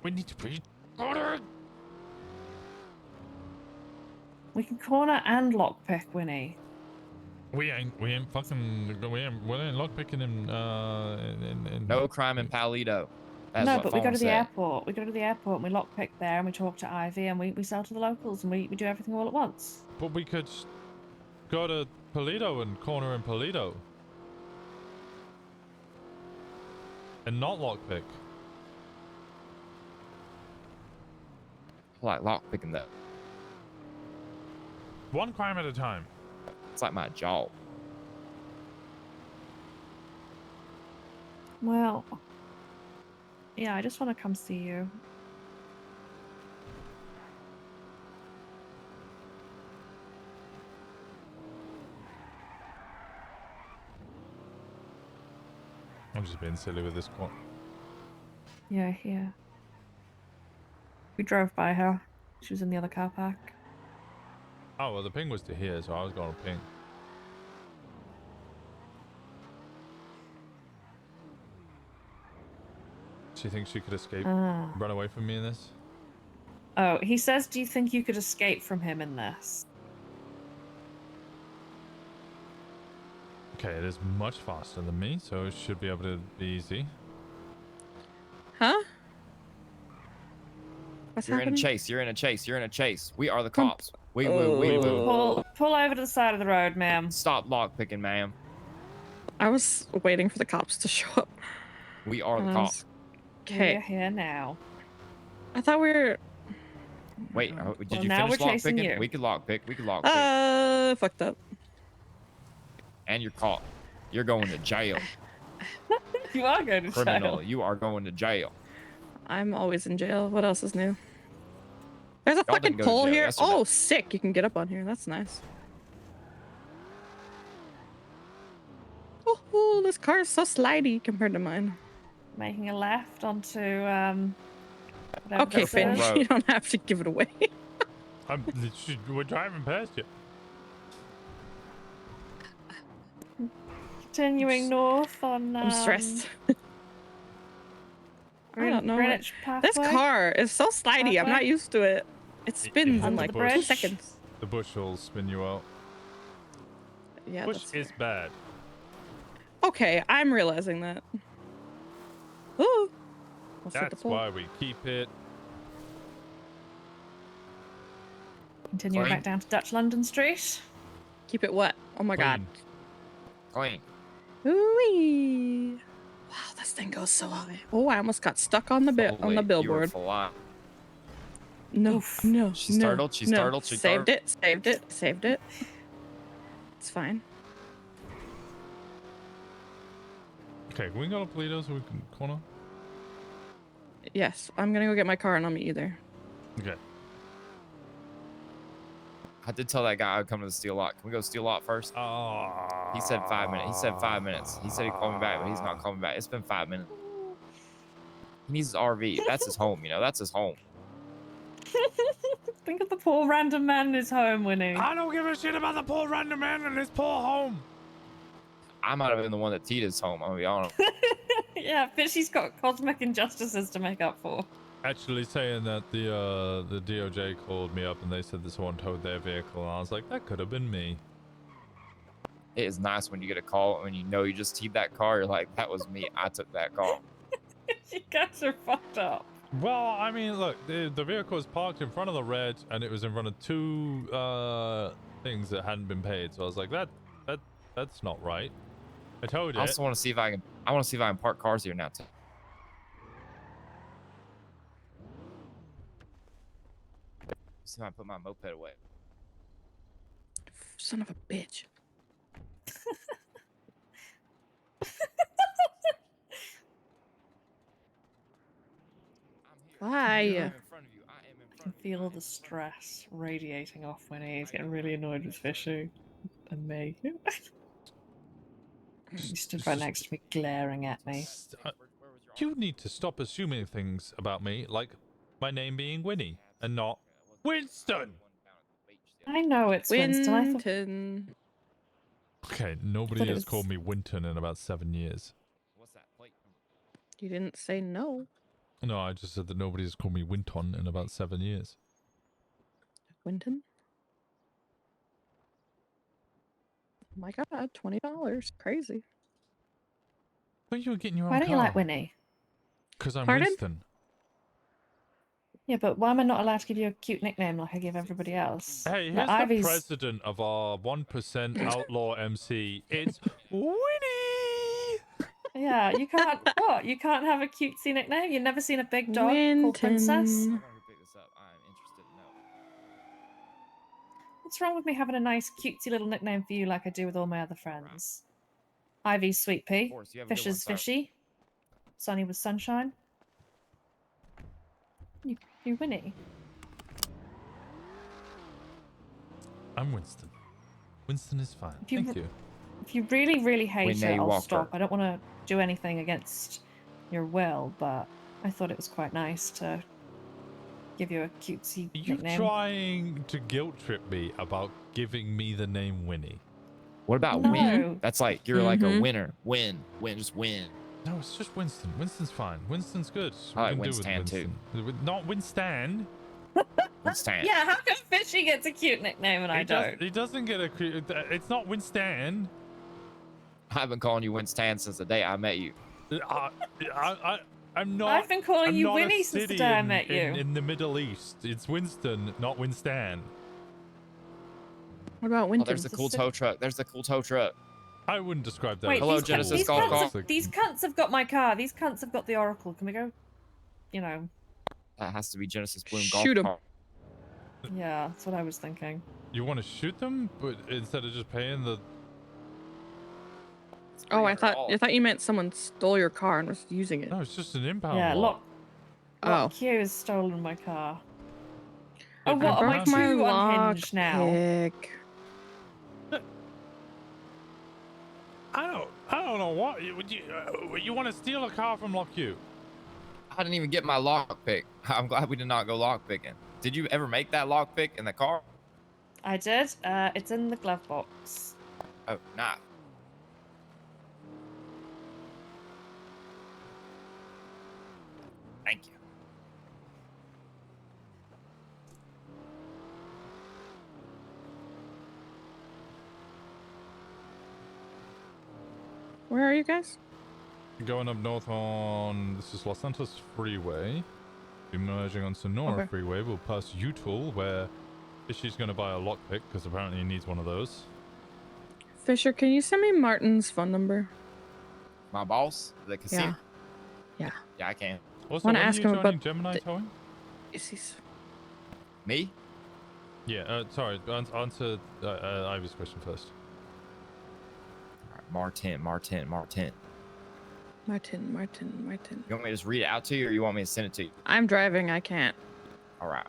We need to be. We can corner and lockpick, Winnie. We ain't fucking, we ain't lockpicking him, in No crime in Palito. That's no, what but we go Fawn to the said. airport. We go to the airport and we lockpick there and we talk to Ivy and we sell to the locals and we do everything all at once. But we could go to Polito and corner in Polito. And not lockpick. I like lockpicking though. One crime at a time. It's like my job. Well, yeah, I just want to come see you. I'm just being silly with this one. Yeah, yeah. We drove by her. She was in the other car park. Oh, well, the ping was to here, so I was going to ping. Do you think she could escape, run away from me in this? Oh, he says, do you think you could escape from him in this? Okay, it is much faster than me, so it should be able to be easy. Huh? What's You're happening? in a chase. You're in a chase. You're in a chase. We are the Come- cops. We will. Pull over to the side of the road, ma'am. Stop lockpicking, ma'am. I was waiting for the cops to show up. We are the cops. Okay. We're here now. I thought we were. Wait, did you now finish we're chasing lockpicking? you. We could lockpick. We could lockpick. Fucked up. And you're caught. You're going to jail. You are going to Criminal. jail. You are going to jail. I'm always in jail. What else is new? There's a Y'all fucking didn't go to pole jail here. yesterday. Oh, sick. You can get up on here. That's nice. Oh, this car is so slidey compared to mine. Making a left onto Okay, this Finn, is. you don't have to give it away. We're driving past you. Continuing north on I'm stressed. I don't know. Greenwich This Pathway? car is so slidey. I'm Pathway? not used to it. It spins in Under like the 2 bridge? seconds. The bush will spin you out. Yeah, Bush is bad. okay. I'm realizing that. Ooh. Let's hit the That's pole. why we keep it. Continuing Fine. back down to Dutch London Street. Keep it what? Oh my god. Clean. Ooh-wee. Wow, this thing goes so high. Oh, I almost got stuck on the Holy, billboard. You were flying. No, no, She no, startled, she no. startled, she saved startled. it, saved it, saved it. It's fine. Okay, can we go to Polito so we can corner? Yes, I'm gonna go get my car and I'll meet you there. Okay. I did tell that guy I'd come to the steel lot. Can we go steel lot first? He said 5 minutes. He said 5 minutes. He said he'd call me back, but he's not calling me back. It's been 5 minutes. He needs his RV. That's his home, you know? That's his home. Think of the poor random man in his home, Winnie. I don't give a shit about the poor random man in his poor home. I might have been the one that teed his home, I'm gonna be honest. Yeah, but she's got cosmic injustices to make up for. Actually saying that the DOJ called me up and they said that someone towed their vehicle, and I was like, that could have been me. It is nice when you get a call when you know you just teed that car. You're like, that was me. I took that call. You guys are fucked up. Well, I mean, look, the vehicle was parked in front of the red, and it was in front of two things that hadn't been paid. So I was like, that's not right. I towed it. I also want to see if I can park cars here now too. See if I can put my moped away. Son of a bitch. Why? I can feel the stress radiating off when he's getting really annoyed with Fishy and me. He stood right next to me, glaring at me. You need to stop assuming things about me, like my name being Winnie and not Winston. I know it's Winston. I thought... Winton. Okay, nobody thought it has was- called me Winton in about 7 years. You didn't say no. No, I just said that nobody has called me Winton in about 7 years. Winton? Oh my god, $20. Crazy. But you were getting your own Why don't you car. like Winnie? Because I'm Pardon? Winston. Yeah, but why am I not allowed to give you a cute nickname like I give everybody else? Hey, Like, here's Ivy's... the president of our 1% outlaw MC. It's Winnie! Yeah, you can't... What? You can't have a cutesy nickname? You've never seen a big dog called Princess? What's wrong with me having a nice cutesy little nickname for you like I do with all my other friends? Ivy's Sweet Pea, course, you have a good Fisher's one, sir. Fishy, Sunny was Sunshine. You Winnie. I'm Winston. Winston is fine. If you Thank you. If you really, really hate Winnie it, I'll Walker. stop. I don't want to do anything against your will, but I thought it was quite nice to give you a cutesy Are you nickname. trying to guilt trip me about giving me the name Winnie? What about No. win? That's like you're like a winner. Win, just win. No, it's just Winston. Winston's fine. Winston's good. I like We can do Winston with too. Winston. Not Winston. Winston. Yeah, how come Fishy gets a cute nickname and I don't? He doesn't get a. It's not Winston. I've been calling you Winston since the day I met you. I'm not. I've been calling I'm you not a Winnie since the city day I in- met you. in the Middle East. It's Winston, not Winston. What about Oh, Winton? there's the cool tow truck. There's the cool tow truck. I wouldn't describe that. Wait, as Hello, these, Genesis these, golf cunts cart. have, these cunts have got my car. These cunts have got the Oracle. Can we go? You know. That has to be Genesis Bloom golf Shoot 'em. cart. Yeah, that's what I was thinking. You want to shoot them, but instead of just paying the. Oh, I thought you meant someone stole your car and was using it. No, it's just an impound Yeah, lot. Lock Q has stolen my car. Oh, I what? Am I broke too my unhinged now? lockpick. I don't know what you want to steal a car from Lock Q. I didn't even get my lockpick. I'm glad we did not go lockpicking. Did you ever make that lockpick in the car? I did. It's in the glove box. Oh, nah. Thank you. Where are you guys? Going up north on this is Los Santos Freeway. Be merging on Sonora Okay. Freeway. We'll pass Utul, where Fishy's going to buy a lockpick because apparently he needs one of those. Fisher, can you send me Martin's phone number? My boss, the casino. Yeah. Yeah, I can. Also, Wanna when are ask you him joining about Gemini the- towing? Me? Yeah. Sorry. Answer Ivy's question first. All right, Martin. Martin. You want me to just read it out to you, or you want me to send it to you? I'm driving. I can't. All right.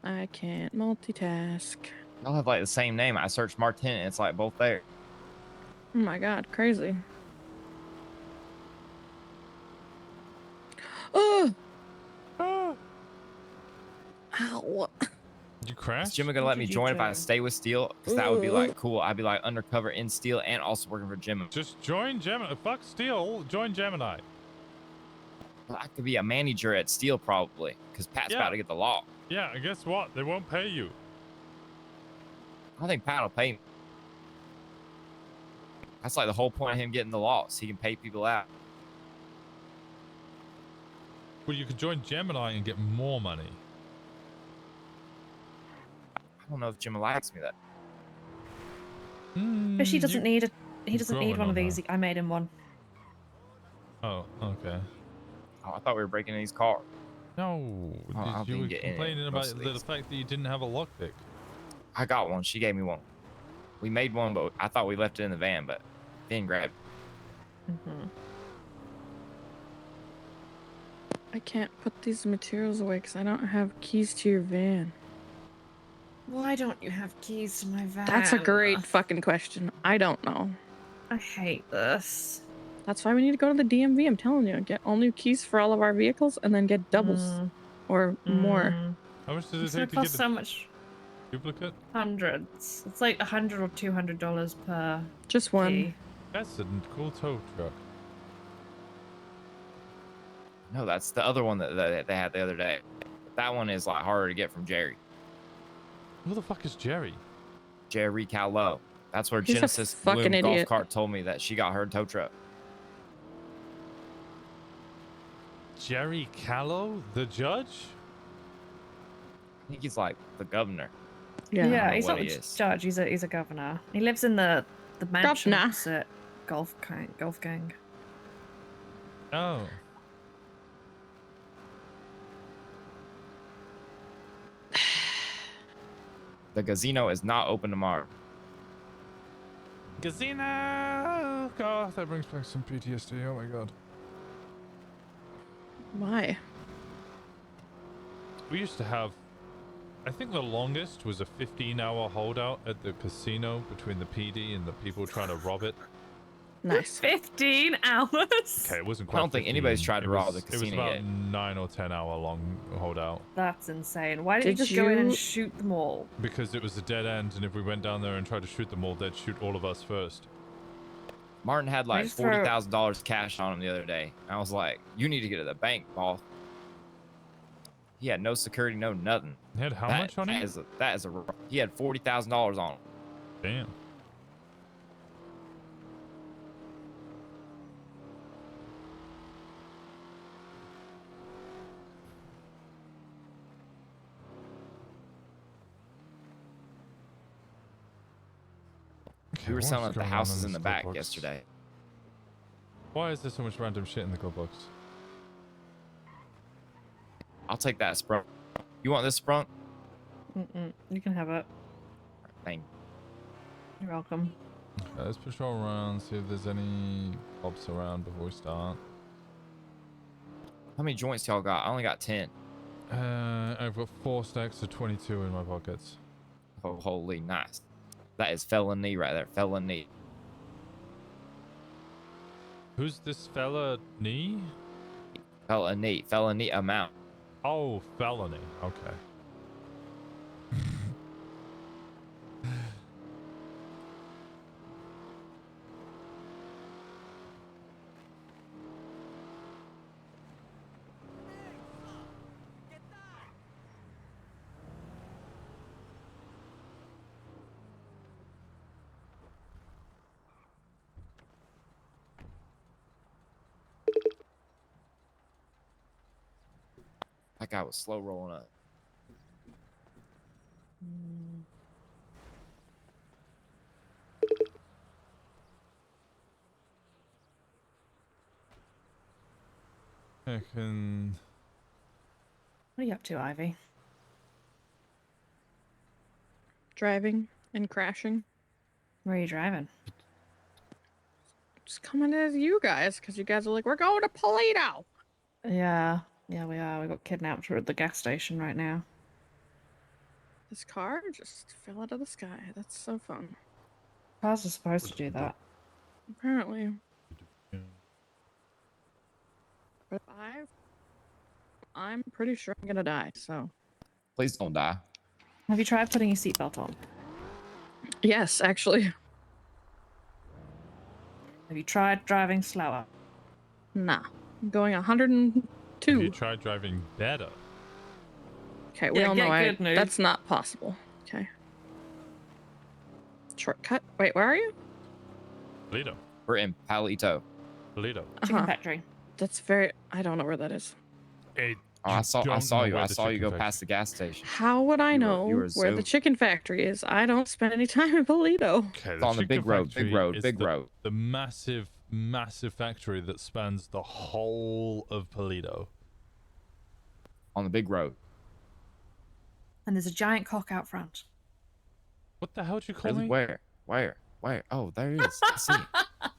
I can't multitask. Y'all have like the same name. I searched Martin, and it's like both there. Oh my god, crazy. Oh! Ow. Did you crash? Is Jimmy gonna let me join if I stay with Steel? Because that would be like cool. I'd be like undercover in Steel and also working for Jimmy. Just join Gemini. Fuck Steel. Join Gemini. Well, I could be a manager at Steel probably, because Pat's about to get the law. Yeah, and guess what? They won't pay you. I think Pat will pay me. That's like the whole point of him getting the loss. He can pay people out. Well, you could join Gemini and get more money. I don't know if Jimmy likes me that. But she doesn't need a. He you're doesn't need growing one of on these. I made him one. Oh, okay. Oh, I thought we were breaking these cars. No, I don't you think were get in it, complaining about most of the these. fact that you didn't have a lockpick. I got one. She gave me one. We made one, but I thought we left it in the van, but didn't grab it. I can't put these materials away because I don't have keys to your van. Why don't you have keys to my van? That's a great fucking question. I don't know. I hate this. That's why we need to go to the DMV. I'm telling you, get all new keys for all of our vehicles and then get doubles or more. How much does It's it gonna take to get cost the so much. duplicate? Hundreds. It's like $100 or $200 per. Just one. key. That's a cool tow truck. No, that's the other one that they had the other day. That one is like harder to get from Jerry. Who the fuck is Jerry? Jerry Callow. That's where He's a Genesis fucking Bloom Golf idiot. Cart told me that she got her tow truck. Jerry Callow, the judge? I think he's like the governor. Yeah, I he's don't not know the what he is. judge. He's a governor. He lives in the mansion Governor. opposite Golf Gang. Oh. The casino is not open tomorrow. Casino! God, that brings back some PTSD. Oh my god. Why? We used to have I think the longest was a 15-hour holdout at the casino between the PD and the people trying to rob it. Nice. 15 hours. Okay, it wasn't I quite. don't think anybody's 15. tried to It rob was- the It was casino about yet. 9 or 10 hour long holdout. That's insane. Why didn't you Did just go in and you- shoot them all? Because it was a dead end, and if we went down there and tried to shoot them all, they'd shoot all of us first. Martin had like just throw- $40,000 cash on him the other day. I was like, you need to get to the bank, boss. He had no security, no nothing. He had how much on him? He had $40,000 on him. Damn. We were what's selling at the going on houses in in the this back glove box? yesterday. Why is there so much random shit in the glove box? I'll take that sprunk. You want this sprunk? You can have it. Thank You're welcome. Let's patrol around, see if there's any cops around before we start. How many joints y'all got? I only got 10. I've got 4 stacks of 22 in my pockets. Oh, holy nice. That is felony right there. Felony. Who's this fella? Knee? Felony. Felony amount. Oh, felony. Okay. That guy was slow rolling up. I can... What are you up to, Ivy? Driving and crashing. Where are you driving? Just coming as you guys, because you guys are like, we're going to Polito. Yeah. Yeah, we are. We got kidnapped. We're at the gas station right now. This car just fell out of the sky. That's so fun. Cars are supposed to do that. Apparently. But I'm pretty sure I'm gonna die, so. Please don't die. Have you tried putting your seatbelt on? Yes, actually. Have you tried driving slower? Nah. I'm going 102. Have you tried driving better? Okay, we Yeah, all get know good news. that's not possible. Okay. Shortcut. Wait, where are you? Polito. We're in Palito. Polito. Chicken factory. That's very. I don't know where that is. Hey, Oh, I saw you. I saw you go go past the gas station. How would I know you were where so- the chicken factory is? I don't spend any time in Polito. Okay, It's on the big chicken road, factory big road, is big the, road. The massive, massive factory that spans the whole of Polito. On the big road. And there's a giant cock out front. What the hell did you call Really? me? Where? Oh, there it is. I see it.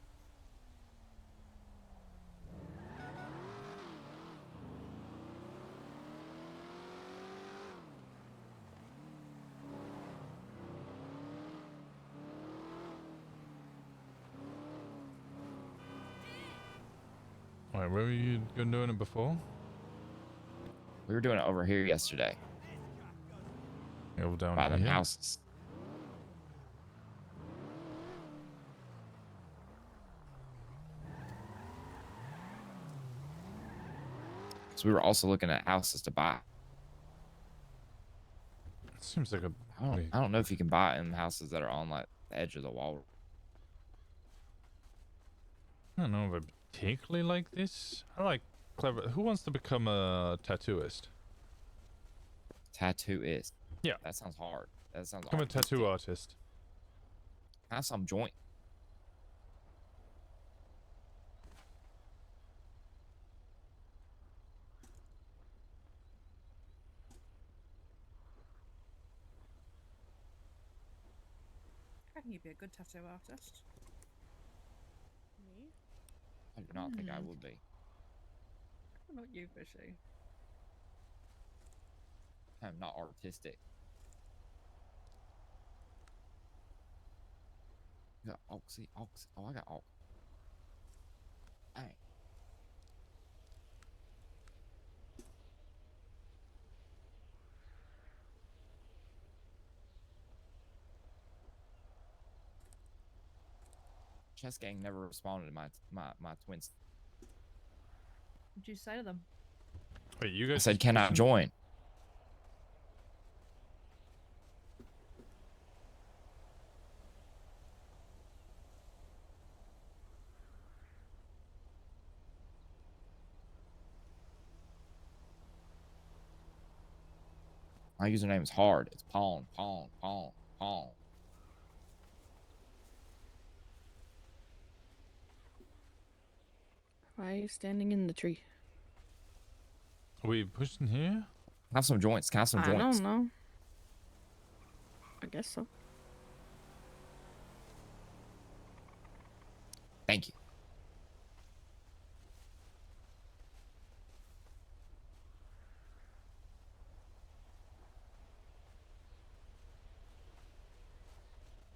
Wait, where were you doing it before? We were doing it over here yesterday. Over down by them here? houses. So we were also looking at houses to buy. Seems like a. I don't know if you can buy in houses that are on like the edge of the wall. I don't know if I particularly like this. I like clever. Who wants to become a tattooist? Tattooist. Yeah. That sounds hard. That sounds Become a artistic. tattoo artist. Have some joint. I reckon you'd be a good tattoo artist. Me? I do not think I would be. Not you, Fishy. I'm not artistic. You got oxy. Oh, I got ox. Hey. Chess gang never responded to my twins. What'd you say to them? Wait, you I guys said, cannot join. My username is hard. It's Pong. Why are you standing in the tree? Are we pushing here? Have some joints. Have some I joints. don't know. I guess so. Thank you.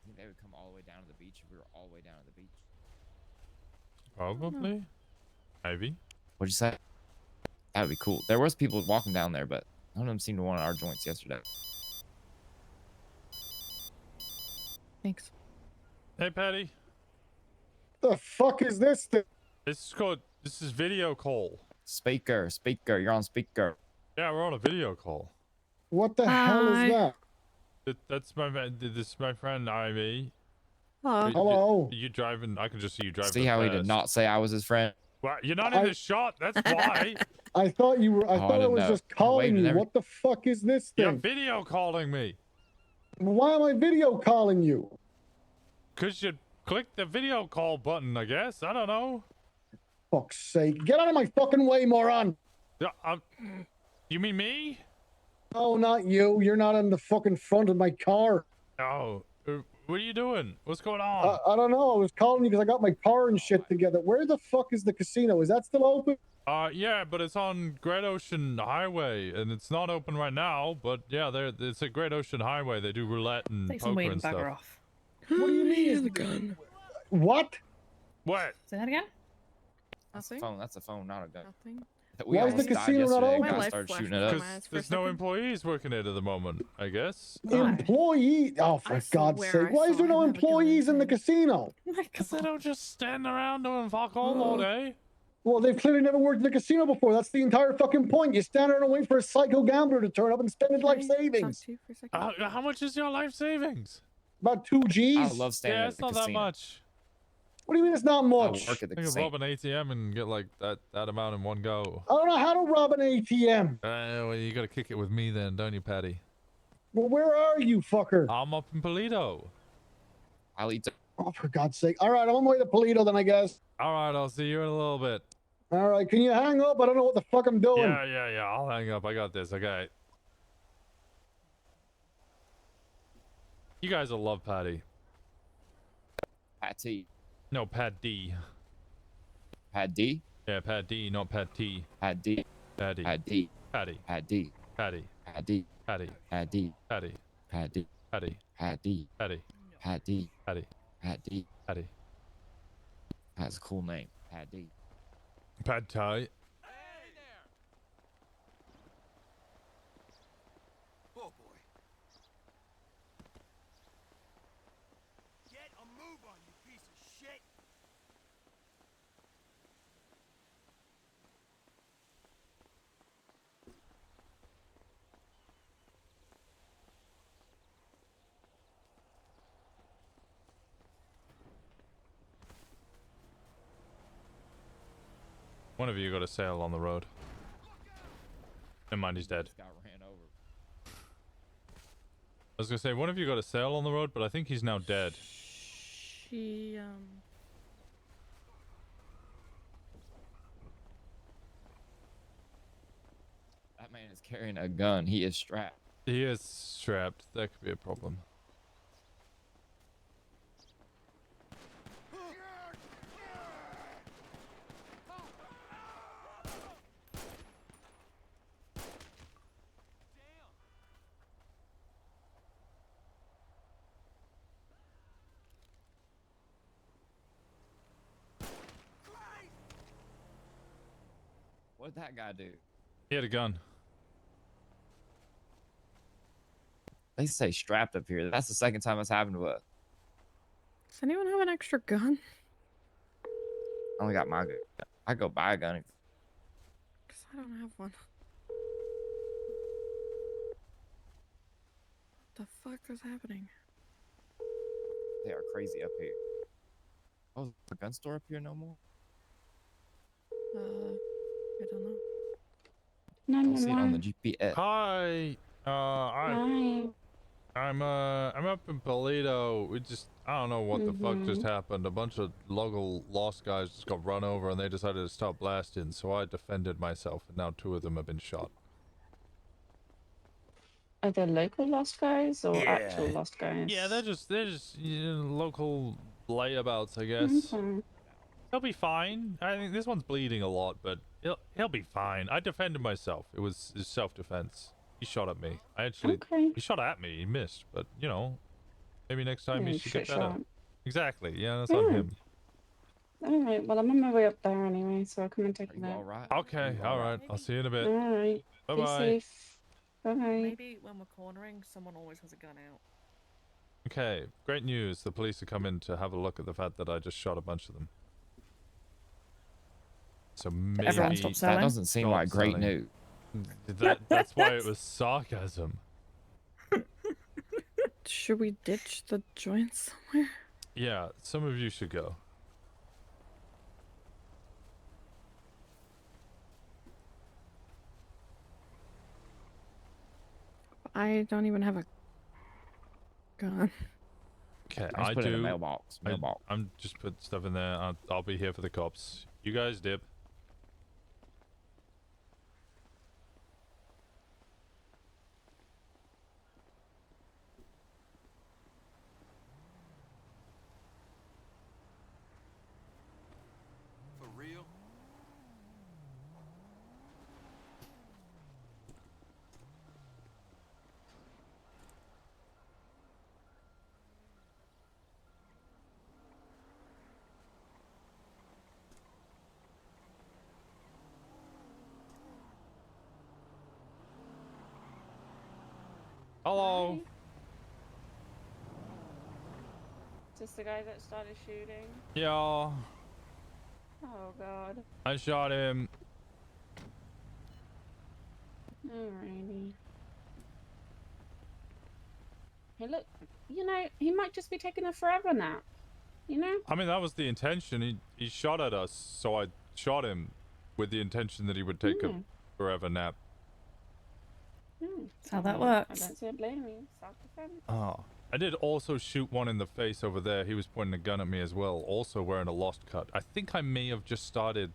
Think they would come all the way down to the beach if we were all the way down to the beach? Probably. Maybe. What'd you say? That would be cool. There was people walking down there, but none of them seemed to want our joints yesterday. Thanks. Hey, Patty. The fuck is this thing? This is video call. Speaker. You're on speaker. Yeah, we're on a video call. What the hell is that? That's this is my friend Ivy. Hello. You driving? I can just see you driving. See how he did not say I was his friend? Well, you're not in the shot. That's why. I thought you were. I thought I was just calling you. What the fuck is this thing? You're video calling me. Why am I video calling you? Cause you clicked the video call button. I guess. I don't know. Fuck's sake! Get out of my fucking way, moron! Yeah. You mean me? No, not you. You're not in the fucking front of my car. Oh. What are you doing? What's going on? I don't know. I was calling you because I got my car and shit together. Where the fuck is the casino? Is that still open? Yeah, but it's on Great Ocean Highway, and it's not open right now. But yeah, it's a Great Ocean Highway. They do roulette and Take some poker weed and and stuff. bugger off. What do you mean? Is the gun? What? What? Say that again? That's a phone. That's a phone, not a gun. Nothing. We Why is the almost died casino not yesterday. open? Guys My life started flashed shooting at before us. There's no employees working it at the moment, I guess. Employee? Oh, for God's sake! Why is there no employees in the casino? Because they don't just stand around doing fuck all day. Well, they've clearly never worked in the casino before. That's the entire fucking point. You stand there and wait for a psycho gambler to turn up and spend his life savings. How much is your life savings? About 2 G's. I love standing Yeah, at it's the not that casino. much. What do you mean it's not much? I work at the You can casino. rob an ATM and get like that amount in one go. I don't know how to rob an ATM. Well, you gotta kick it with me then, don't you, Patty? Well, where are you, fucker? I'm up in Polito. I'll eat. Oh, for God's sake. All right, I'm on my way to Polito then, I guess. All right, I'll see you in a little bit. All right, can you hang up? I don't know what the fuck I'm doing. Yeah. I'll hang up. I got this. Okay. You guys will love Patty. Patty. No, Pat D. Pat D? Yeah, Pat D, not Pat T. Pat D. Patty. Pat D. Patty. Pat D. Patty. Pat D. Patty. Pat D. Patty. Pat D. Patty. Pat D. Patty. Pat D. Patty. Pat D. Patty. That's a cool name. Pat D. Pad Thai. Oh boy. Get a move on, you piece of shit. One of you got a sail on the road. Never mind, he's dead. Just got ran over. I was gonna say, one of you got a sail on the road, but I think he's now dead. She That man is carrying a gun. He is strapped. He is strapped. That could be a problem. What did that guy do? He had a gun. They say strapped up here. That's the second time that's happened to us. Does anyone have an extra gun? I only got my gun. I go buy a gun. Because I don't have one. What the fuck is happening? They are crazy up here. Oh, is the gun store up here no more? I don't know. I don't see it on the GPS. Hi. I'm up in Polito. I don't know what the fuck just happened. A bunch of local lost guys just got run over and they decided to stop blasting, so I defended myself and now 2 of them have been shot. Are they local lost guys or actual lost guys? Yeah, they're just local layabouts, I guess. Okay. He'll be fine. I think this one's bleeding a lot, but he'll be fine. I defended myself. It was self-defense. He shot at me. He shot at me. He missed, but you know, maybe next time he should get better. Shot. Exactly. Yeah, that's on him. Alright, well I'm on my way up there anyway, so I'll come and take a look. Okay. All right. I'll see you in a bit. Alright. Bye Be bye. safe. Bye. Maybe when we're cornering, someone always has a gun out. Okay. Great news. The police have come in to have a look at the fact that I just shot a bunch of them. So maybe Everyone stop selling? That doesn't seem like great news. That's why it was sarcasm. Should we ditch the joint somewhere? Yeah, some of you should go. I don't even have a gun. Okay, I I put it in do. a mailbox. I'm just put stuff in there. I'll be here for the cops. You guys dip. For real? Hello. Is this the guy that started shooting? Yeah, Oh god. I shot him. Alrighty. Hey look, you know, he might just be taking a forever nap. You know? I mean, that was the intention. He shot at us, so I shot him with the intention that he would take a forever nap. That's how that I works. don't see a blame you. Self-defense. Oh. I did also shoot one in the face over there. He was pointing a gun at me as well, also wearing a lost cut. I think I may have just started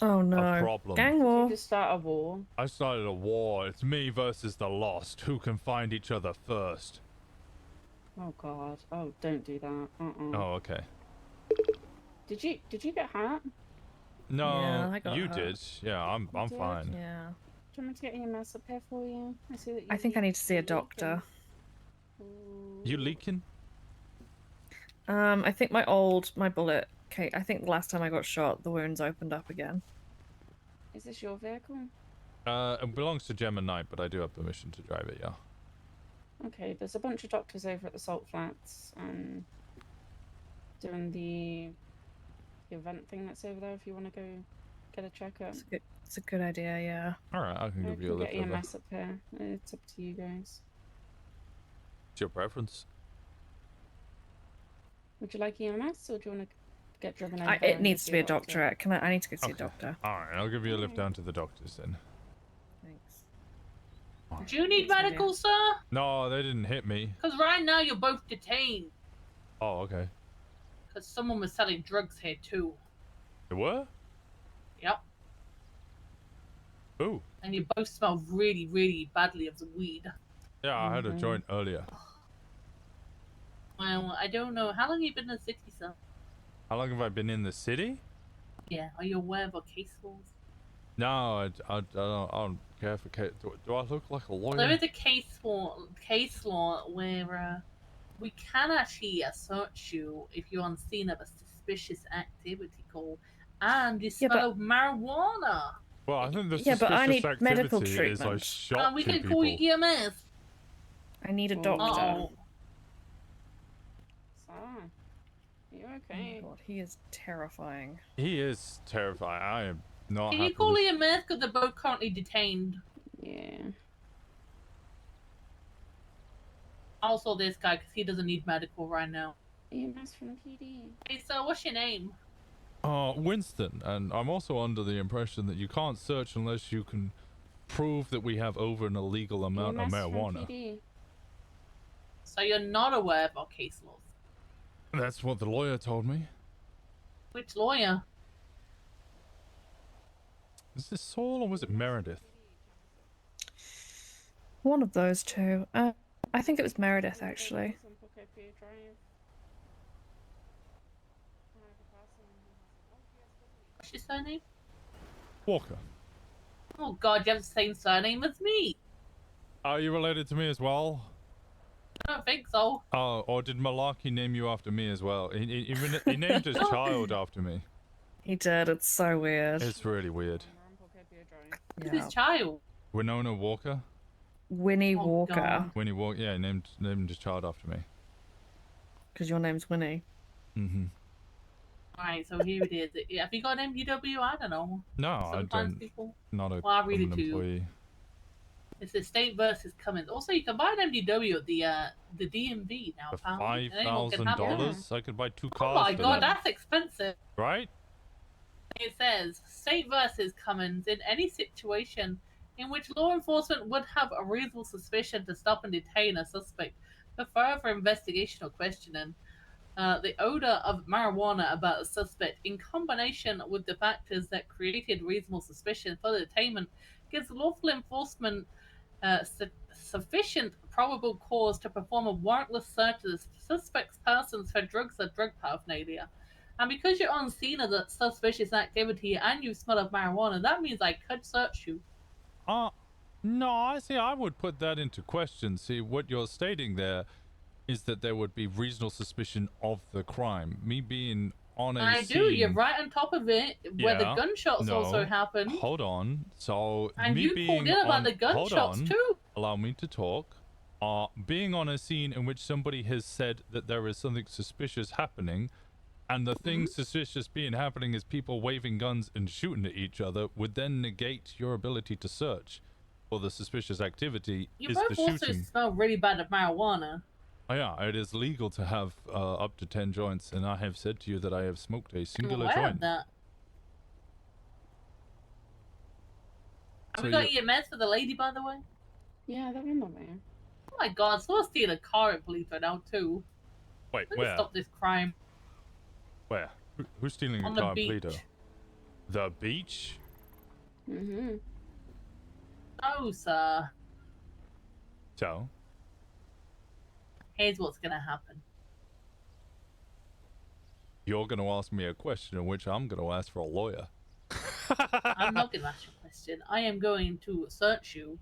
Oh no. a problem. Gang war. You just start a war. I started a war. It's me versus the lost. Who can find each other first? Oh god. Oh, don't do that. Oh, okay. Did you get hurt? No, Yeah, I got you hurt. did. Yeah, I'm did? fine. Yeah. Do you want me to get EMS up here for you? I see that you I think I need to see a doctor. You leaking? I think my bullet. Okay, I think the last time I got shot, the wounds opened up again. Is this your vehicle? It belongs to Gemma Knight, but I do have permission to drive it, yeah. Okay, there's a bunch of doctors over at the Salt Flats doing the event thing that's over there if you want to go get a checkup. It's a good idea, yeah. Alright, I can give you a lift get over. EMS up here. It's up to you guys. It's your preference. Would you like EMS or do you want to get driven over? It and needs see to be a doctor? doctor. I need to go see a doctor. Alright, I'll give you a lift down to the doctors then. Thanks. Do you need medical, sir? No, they didn't hit me. Because right now you're both detained. Oh, okay. Because someone was selling drugs here too. They were? Yep. Ooh. And you both smell really, really badly of the weed. Yeah, I had a joint earlier. Well, I don't know. How long have you been in the city, sir? How long have I been in the city? Yeah. Are you aware of our case laws? No, I don't care for case. Do I look like a lawyer? There is a case law where we can actually search you if you're on scene of a suspicious activity call and you smell of marijuana. Well, I think the Yeah, but I suspicious need medical activity is I treatment. shot we two can people. call you EMS. I need a doctor. Uh-oh. Son, you Oh okay? my god, he is terrifying. He is terrifying. I am not Can happy you call with... EMS because they're both currently detained? Yeah. Also, this guy because he doesn't need medical right now. EMS from PD. Hey, so what's your name? Winston, and I'm also under the impression that you can't search unless you can prove that we have over an illegal amount of EMS from marijuana. PD. So you're not aware of our case laws? That's what the lawyer told me. Which lawyer? Is this Saul or was it Meredith? One of those two. I think it was Meredith, actually. What's your surname? Walker. Oh god, you have the same surname as me. Are you related to me as well? I don't think so. Oh, or did Malarkey name you after me as well? He named his child after me. He did. It's so weird. It's really weird. Who's his child? Winona Walker? Winnie Oh, Walker. God. Winnie Walker, yeah, he named his child after me. Because your name's Winnie. Mm-hmm. Alright, so here it is. Have you got an MDW? I don't know. No, Sometimes I don't. people... Not a Well, I'll read it government to you. employee. It's the state versus Cummins. Also, you can buy an MDW at the DMV now. For apparently, and anyone can have one. $5,000, I could buy 2 Oh cars. my for god, that. that's expensive. Right? It says, state versus Cummins, in any situation in which law enforcement would have a reasonable suspicion to stop and detain a suspect for further investigation or questioning, the odor of marijuana about a suspect in combination with the factors that created reasonable suspicion for the detainment gives lawful enforcement sufficient probable cause to perform a warrantless search of the suspect's persons for drugs or drug paraphernalia. And because you're on scene of the suspicious activity and you smell of marijuana, that means I could search you. No, I would put that into question. See, what you're stating there is that there would be reasonable suspicion of the crime. Me being on a I scene... do, you're right on top of it, where the Yeah, gunshots also happened. Hold on. So, And me you being called in about on... the gunshots hold on. too. Allow me to talk. Being on a scene in which somebody has said that there is something suspicious happening, and the thing suspicious being happening is people waving guns and shooting at each other, would then negate your ability to search for the suspicious activity You is both the also shooting. smell really bad of marijuana. Oh, yeah, it is legal to have up to 10 joints, and I have said to you that I have smoked a I'm singular aware joint. of that. So Have we got EMS for the lady, by the way? Yeah, they're in the van. Oh my god, someone's stealing a car in Polito now too. Wait, Let's where? stop this crime. Where? Who's stealing On a the car in beach. Polito? The beach? Mm-hmm. Oh, sir. So? Here's what's gonna happen. You're going to ask me a question in which I'm going to ask for a lawyer. I'm not gonna ask you a question. I am going to search you.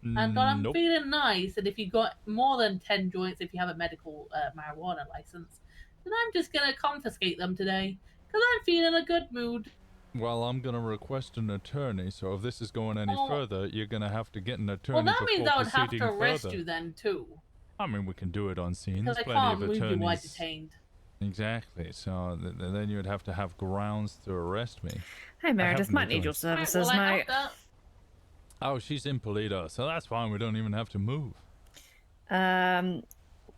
And I'm Nope. feeling nice, and if you got more than 10 joints, if you have a medical marijuana license, then I'm just gonna confiscate them today. Because I'm feeling a good mood. Well, I'm going to request an attorney, so if this is going any Oh. further, you're going to have to get an attorney Well, that before means I would have to proceeding arrest further. you then, too. I mean, we can do it on scene. Because There's I plenty can't of move attorneys. you while detained. Exactly. So then you'd have to have grounds to arrest me. Hey, I Meredith, have might no need your choice. services, Well, I mate. have that. Oh, she's in Polito, so that's fine. We don't even have to move.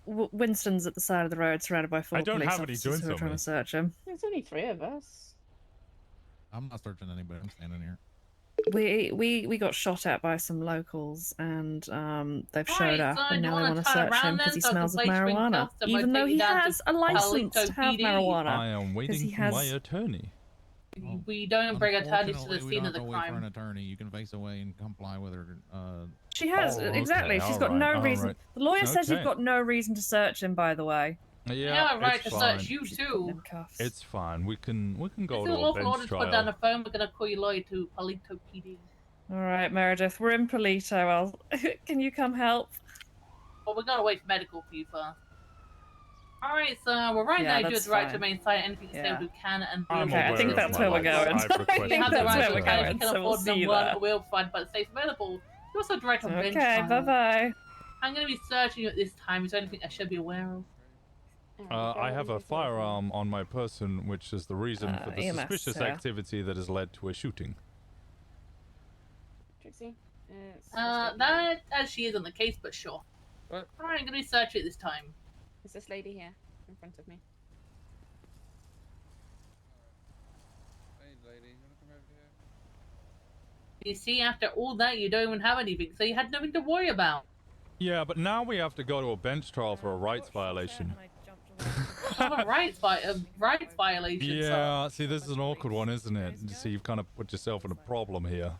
Winston's at the side of the road, surrounded by 4 I don't police have any officers joints who are on trying me. to search him. There's only 3 of us. I'm not searching anybody. I'm standing here. We got shot at by some locals, and they've showed up, so and you now they wanna want to turn search him around because then he so I can smells of place you in marijuana, cuffs and even we'll though take he you down to has a license Palito to have PD. marijuana. I am waiting he for has... my attorney. We don't bring attorneys to the Unfortunately, we scene don't of the have to wait for an crime. attorney. You can face away and comply with her. She has, Oh, exactly. okay, She's got no alright, reason. alright. The lawyer says you've Okay. got no reason to search him, by the way. Yeah, You have a right it's to fine. search you too. It's fine. We can go If to it's a lawful bench order to put down trial. the phone, we're gonna call you lawyer to Palito PD. All right, Meredith, we're in Polito. Can you come help? But we're gonna wait for medical for you first. Alright, so we're right Yeah, now do that's the right to fine. remain silent. Anything Yeah. say we can and I'm will. Okay, I think aware of that's my where we're rights. going. I've I think requested You have the that's right where to we're return. going. You can So we'll afford see you number there. one will find, but safe available. You also have the right to bench Okay, trial. bye-bye. I'm going to be searching you at this time. Is there anything I should be aware of? I have a firearm on my person, which is the reason for the EMS, suspicious yeah. activity that has led to a shooting. Trixie? That actually isn't the case, but sure. What? Alright, I'm going to be searching it this time. Is this lady here in front of me? You see, after all that, you don't even have anything, so you had nothing to worry about. Yeah, but now we have to go to a bench trial for a rights violation. Not a rights violation, sir. Yeah, see, this is an awkward one, isn't it? You see, you've kind of put yourself in a problem here.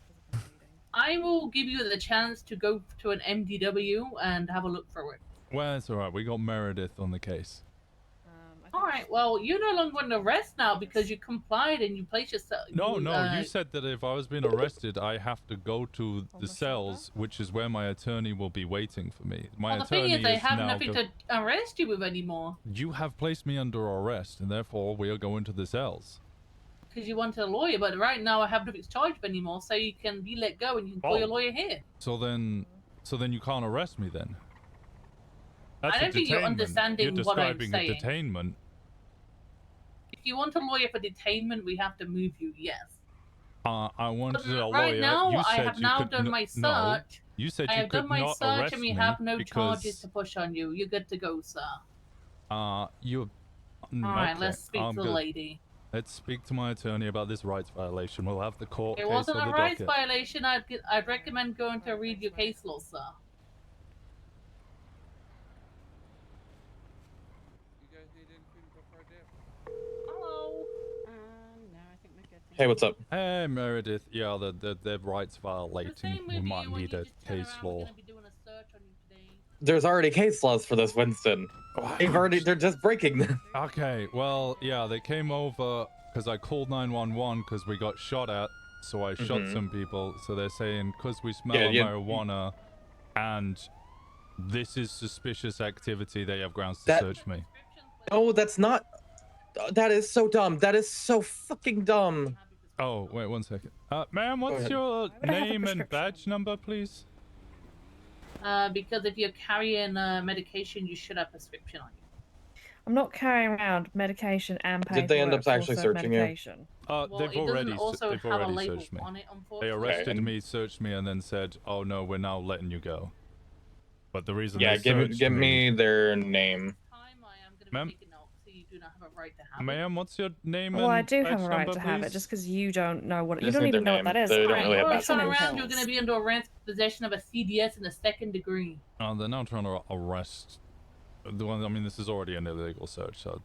I will give you the chance to go to an MDW and have a look through it. Well, it's alright. We got Meredith on the case. Alright, well, you're no longer under arrest now because you complied and you placed yourself... No, you said that if I was being arrested, I have to go to the cells, which is where my attorney will be waiting for me. My Well, the thing attorney is, they is have now nothing to arrest you with anymore. You have placed me under arrest, and therefore we are going to the cells. Because you wanted a lawyer, but right now I have nothing to charge you anymore, so you can be let go and you can call your lawyer here. So then you can't arrest me then? That's I don't a think you're detainment. understanding You're what I'm describing saying. a detainment. If you want a lawyer for detainment, we have to move you, yes. I wanted a lawyer. Right now, you I said have you now could done my No, search. you said I you have could done my not search arrest and we me have no charges because to push on you. You're good to go, sir. you. Alright, Okay, let's speak I'm to the good. lady. Let's speak to my attorney about this rights violation. We'll have the court It case wasn't on a the rights docket. violation. I'd recommend going to read your case law, sir. Hello. No, I think we're good. Hey, what's up? Hey, Meredith. Yeah, the rights violating. We might need a case law. There's already case laws for this, Winston. They're just breaking them. Okay, well, yeah, they came over because I called 911 because we got shot at, so I shot some people. So they're saying because we smell marijuana and this is suspicious activity, they have grounds to search me. No, that's not. That is so dumb. That is so fucking dumb. Oh, wait 1 second. Ma'am, what's your name and badge number, please? Because if you're carrying medication, you should have prescription on you. I'm not carrying around medication and paperwork. Did they end up for actually said searching you? medication. They've already have a label searched me. on it, They arrested Okay. me, searched me, and then said, "Oh no, we're now letting you go." But the reason Yeah, they give searched me their name. Ma'am, So you do not have a right to have ma'am, what's your name Well, I and do badge have a right number, to have it please? just because you don't know what. You Just don't need even their know what that name. is. They don't Alright, really have you're that Turn turning around, you're pills. going to be under arrest for possession of a CDS in the 2nd degree. Oh, they're now trying to arrest the one. I mean, this is already an illegal search, so.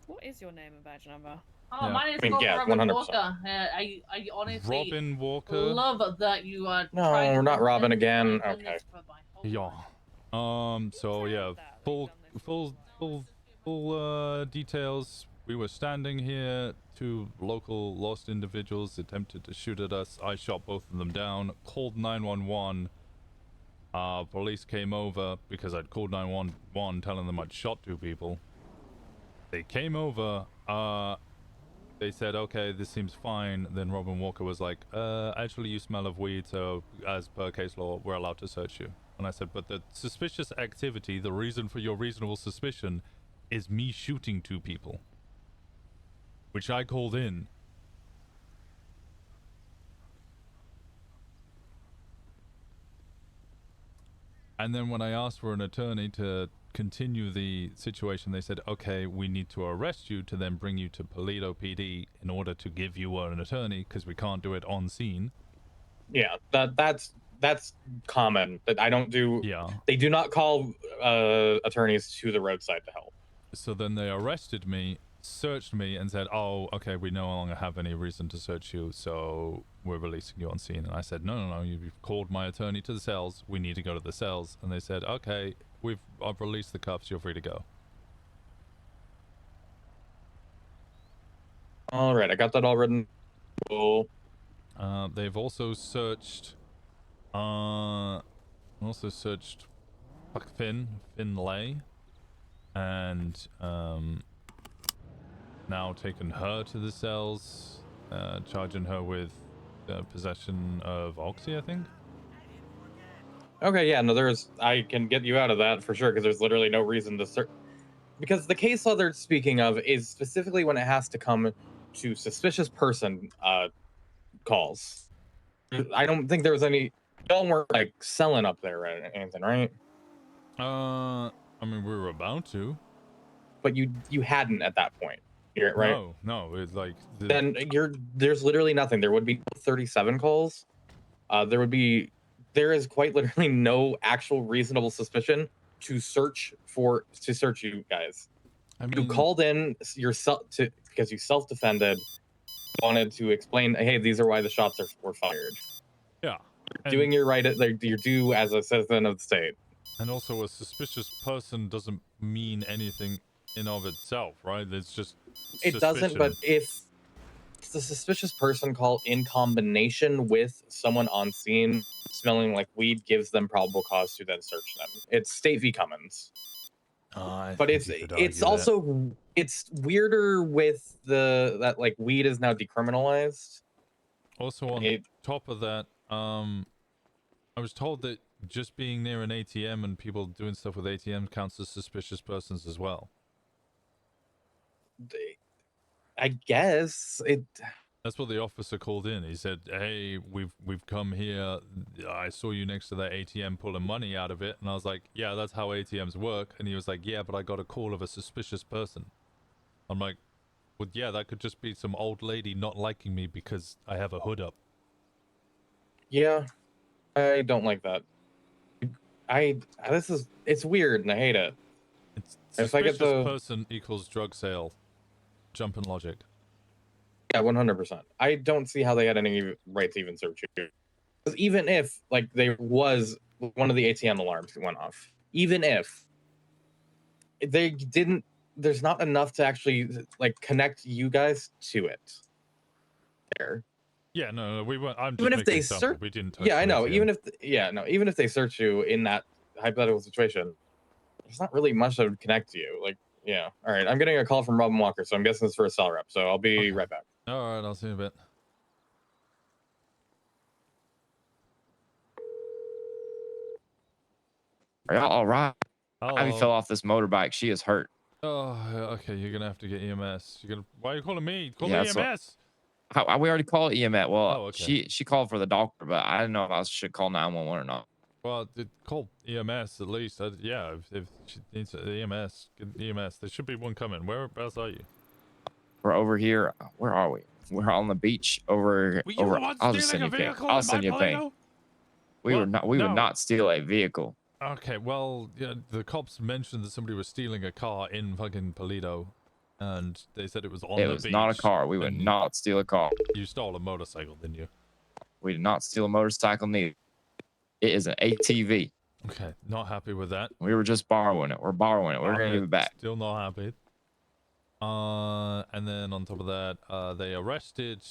What is your name and badge number? Oh, Yeah. my name is I mean, yeah, Robin 100%. Walker. I honestly Robin Walker. love that you are No, trying to we're not prevent Robin again. this Okay. for my whole Yeah. So yeah, full details. We were standing here. 2 local lost individuals attempted to shoot at us. I shot both of them down. Called 911. Police came over because I'd called 911 telling them I'd shot 2 people. They came over. They said, okay, this seems fine. Then Robin Walker was like, actually you smell of weed, so as per case law, we're allowed to search you. And I said, but the suspicious activity, the reason for your reasonable suspicion is me shooting 2 people. Which I called in. And then when I asked for an attorney to continue the situation, they said, okay, we need to arrest you to then bring you to Paleto PD in order to give you an attorney because we can't do it on scene. Yeah, that's common. That I don't do. Yeah. They do not call attorneys to the roadside to help. So then they arrested me, searched me, and said, oh, okay, we no longer have any reason to search you, so we're releasing you on scene. And I said, no, you've called my attorney to the cells. We need to go to the cells. And they said, okay, I've released the cuffs. You're free to go. All right, I got that all written. Cool. They've also searched, Finn Lay. and now taken her to the cells, charging her with possession of Oxy, I think. Okay, yeah, no, I can get you out of that for sure because there's literally no reason to search. Because the case law they're speaking of is specifically when it has to come to suspicious person calls. I don't think there was any. Y'all weren't like selling up there or anything, right? I mean, we were about to, but you hadn't at that point, right? No, it's like then there's literally nothing. There would be 37 calls. There is quite literally no actual reasonable suspicion to search you guys. I mean, you called in yourself because you self-defended, wanted to explain, hey, these are why the shots were fired. Yeah, you're doing your right, your due as a citizen of the state. And also, a suspicious person doesn't mean anything in of itself, right? It's just it doesn't. But if the suspicious person call in combination with someone on scene smelling like weed gives them probable cause to then search them. It's State v. Cummins. But it's also it's weirder with that like weed is now decriminalized. Also, on top of that, I was told that just being near an ATM and people doing stuff with ATM counts as suspicious persons as well. I guess it. That's what the officer called in. He said, "Hey, we've come here. I saw you next to that ATM pulling money out of it." And I was like, "Yeah, that's how ATMs work." And he was like, "Yeah, but I got a call of a suspicious person." I'm like, "Well, yeah, that could just be some old lady not liking me because I have a hood up." Yeah, I don't like that. It's weird and I hate it. Suspicious person equals drug sale. Jumping logic. Yeah, 100%. I don't see how they had any right to even search you. Because even if, like, there was one of the ATM alarms went off, even if they didn't, there's not enough to actually, like, connect you guys to it. There. Yeah, no, we weren't. I'm just Even if making they example. search, We didn't touch yeah, I the know. ATM. Even if they search you in that hypothetical situation, there's not really much that would connect to you. Like, yeah. All right, I'm getting a call from Robin Walker, so I'm guessing it's for a cell rep. So I'll be right back. All right, I'll see you in a bit. Are y'all all right? Hello. Ivy fell off this motorbike. She is hurt. Oh, okay. You're gonna have to get EMS. Why are you calling me? Call Yeah, the EMS. We already called EMS. Well, okay. she called for the doctor, but I didn't know if I should call 911 or not. Well, call EMS at least. Yeah, if she needs EMS, get EMS. There should be one coming. Whereabouts are you? We're over here. Where are we? We're on the beach over. I'll just send you a ping. I'll send you a ping. We would not steal a vehicle. Okay, well, yeah, the cops mentioned that somebody was stealing a car in fucking Polito, and they said it was on the beach. It was not a car. We would not steal a car. You stole a motorcycle, didn't you? We did not steal a motorcycle, neither. It is an ATV. Okay, not happy with that. We were just borrowing it. We're borrowing it. We're gonna give it back. Still not happy. And then on top of that, they arrested.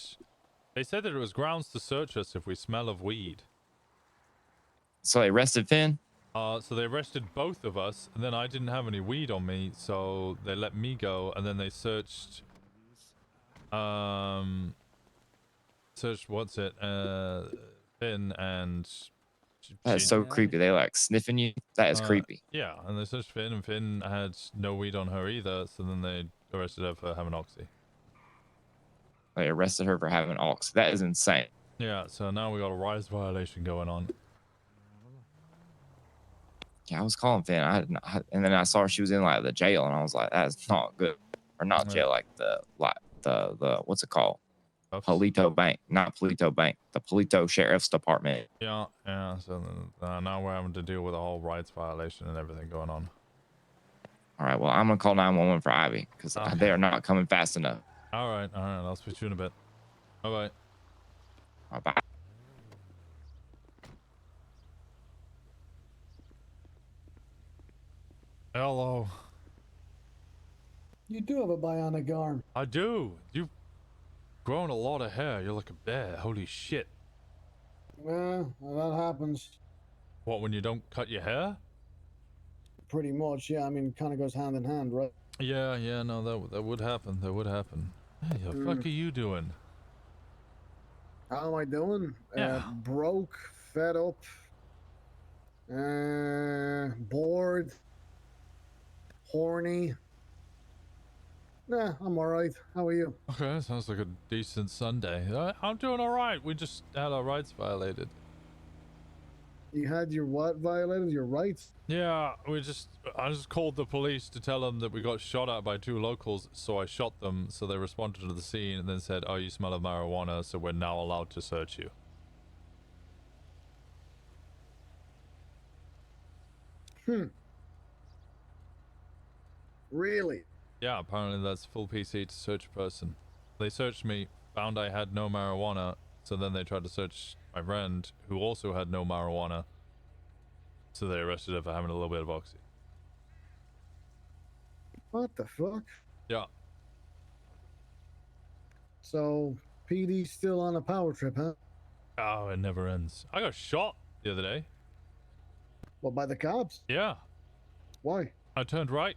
They said that it was grounds to search us if we smell of weed. So they arrested Finn? So they arrested both of us, and then I didn't have any weed on me, so they let me go, and then they searched, Finn and... That's so creepy. They like sniffing you. That is creepy. Yeah, and they searched Finn, and Finn had no weed on her either, so then they arrested her for having oxy. They arrested her for having ox. That is insane. Yeah, so now we got a rise violation going on. Yeah, I was calling Finn. And then I saw she was in like the jail, and I was like, "That's not good." Or not jail, like the what's it called? Polito Bank, not Polito Bank. The Polito Sheriff's Department. Yeah. So now we're having to deal with a whole rights violation and everything going on. All right. Well, I'm gonna call 911 for Ivy because they are not coming fast enough. All right. I'll switch you in a bit. Bye. Bye. Hello. You do have a bionic arm. I do. You've grown a lot of hair. You're like a bear. Holy shit. Yeah, well, that happens. What, when you don't cut your hair? Pretty much, yeah. I mean, kind of goes hand in hand, right? Yeah, no, that would happen. That would happen. Hey, the fuck are you doing? How am I doing? Yeah. Broke, fed up, bored, horny. Nah, I'm all right. How are you? Okay, sounds like a decent Sunday. I'm doing all right. We just had our rights violated. You had your what violated? Your rights? Yeah, I just called the police to tell them that we got shot at by 2 locals, so I shot them, so they responded to the scene and then said, oh, you smell of marijuana, so we're now allowed to search you. Really? Yeah, apparently that's full PC to search a person. They searched me, found I had no marijuana, so then they tried to search my friend, who also had no marijuana, so they arrested her for having a little bit of oxy. What the fuck? Yeah. So, PD's still on a power trip, huh? Oh, it never ends. I got shot the other day. What, by the cops? Yeah. Why? I turned right.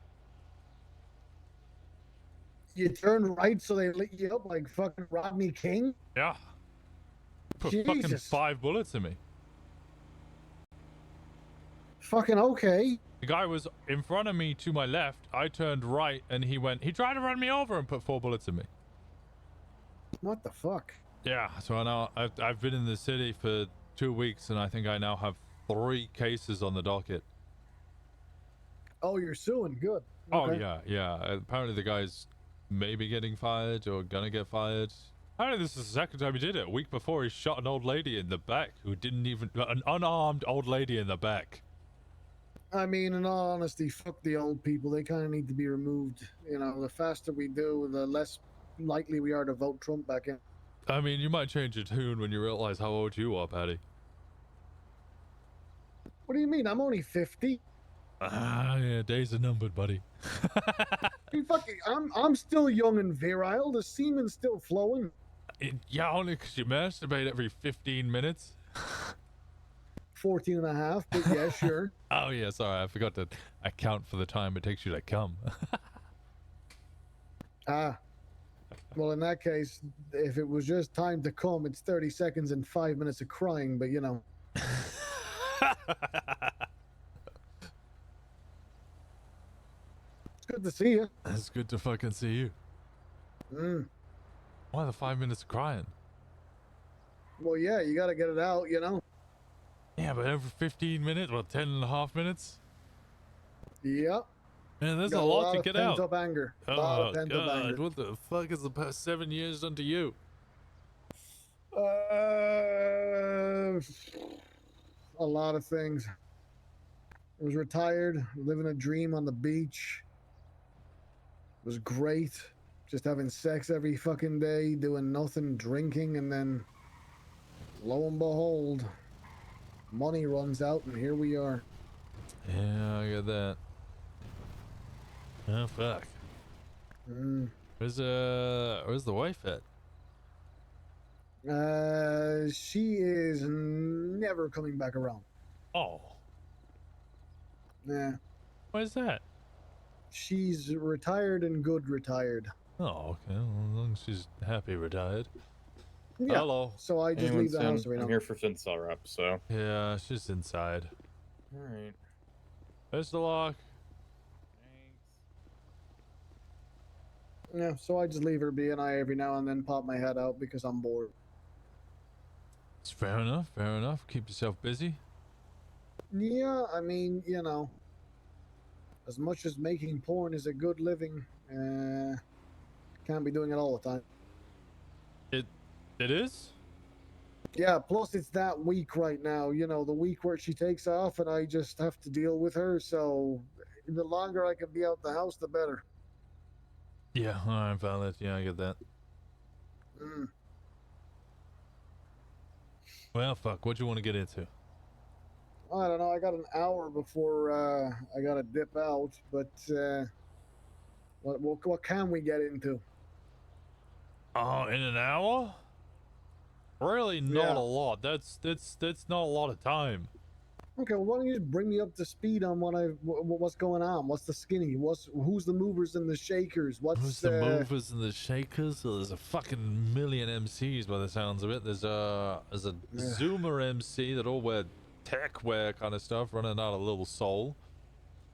You turned right so they lit you up like fucking Rodney King? Yeah. Put fucking 5 bullets in me. Fucking okay. The guy was in front of me to my left. I turned right and he tried to run me over and put 4 bullets in me. What the fuck? Yeah, so now I've been in the city for 2 weeks and I think I now have 3 cases on the docket. Oh, you're suing. Good. Okay. Oh, yeah. Apparently the guy's maybe getting fired or gonna get fired. Apparently this is the second time he did it. A week before he shot an old lady in the back who didn't even... An unarmed old lady in the back. I mean, in all honesty, fuck the old people. They kind of need to be removed. You know, the faster we do, the less likely we are to vote Trump back in. I mean, you might change your tune when you realize how old you are, Patty. What do you mean? I'm only 50. Yeah, days are numbered, buddy. I'm still young and virile. The semen's still flowing. Yeah, only because you masturbate every 15 minutes. 14 and a half, but yeah, sure. Oh, yeah, sorry. I forgot to account for the time it takes you to come. Well, in that case, if it was just time to come, it's 30 seconds and 5 minutes of crying, but you know. It's good to see you. It's good to fucking see you. Why the 5 minutes of crying? Well, yeah, you gotta get it out, you know? Yeah, but every 15 minutes, well, 10 and a half minutes? Yep. Man, there's Got a lot to get out. Pent-up anger. Oh, lot of pent-up God, anger. what the fuck has the past 7 years done to you? A lot of things. I was retired, living a dream on the beach. It was great. Just having sex every fucking day, doing nothing, drinking, and then lo and behold, money runs out, and here we are. Yeah, I get that. Oh, fuck. Where's the wife at? She is never coming back around. Oh. Yeah. Why is that? She's retired and good retired. Oh, okay. Well, as long as she's happy retired. Yeah. Hello. So I just leave the house right now. I'm here for Finsteller up, so. Yeah, she's inside. Alright. Best of luck. Yeah, so I just leave her be, and I every now and then pop my head out because I'm bored. It's fair enough, fair enough. Keep yourself busy. Yeah, I mean, you know, as much as making porn is a good living, can't be doing it all the time. It is? Yeah, plus it's that week right now, you know, the week where she takes off and I just have to deal with her, so the longer I can be out the house, the better. Yeah, alright, valid. Yeah, I get that. Well, fuck, what do you want to get into? I don't know, I got an hour before I gotta dip out, but what can we get into? Oh, in an hour? Really not Yeah. a lot. That's not a lot of time. Okay, well, why don't you just bring me up to speed on what's going on? What's the skinny? Who's the movers and the shakers? Who's the movers and the shakers? Well, there's a fucking million MCs by the sounds of it. There's a Zoomer MC that all wear tech wear kind of stuff, running out of Little Soul.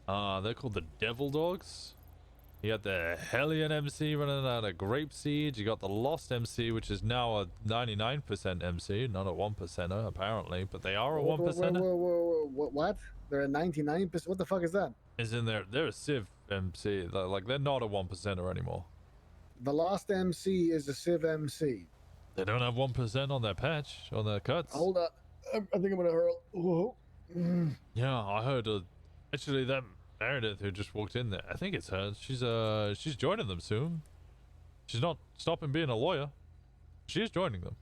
They're called the Devil Dogs. You got the Hellion MC running out of Grape Siege. You got the Lost MC, which is now a 99% MC, not a 1%er apparently, but they are a 1%er. What? They're a 99%. What the fuck is that? Is in there? They're a Civ MC. Like they're not a 1%er anymore. The Lost MC is a Civ MC. They don't have 1% on their patch, on their cuts. Hold up. I think I'm gonna hurl. Whoa. Yeah, I heard. Actually, that Meredith who just walked in there. I think it's her. She's joining them soon. She's not stopping being a lawyer. She is joining them.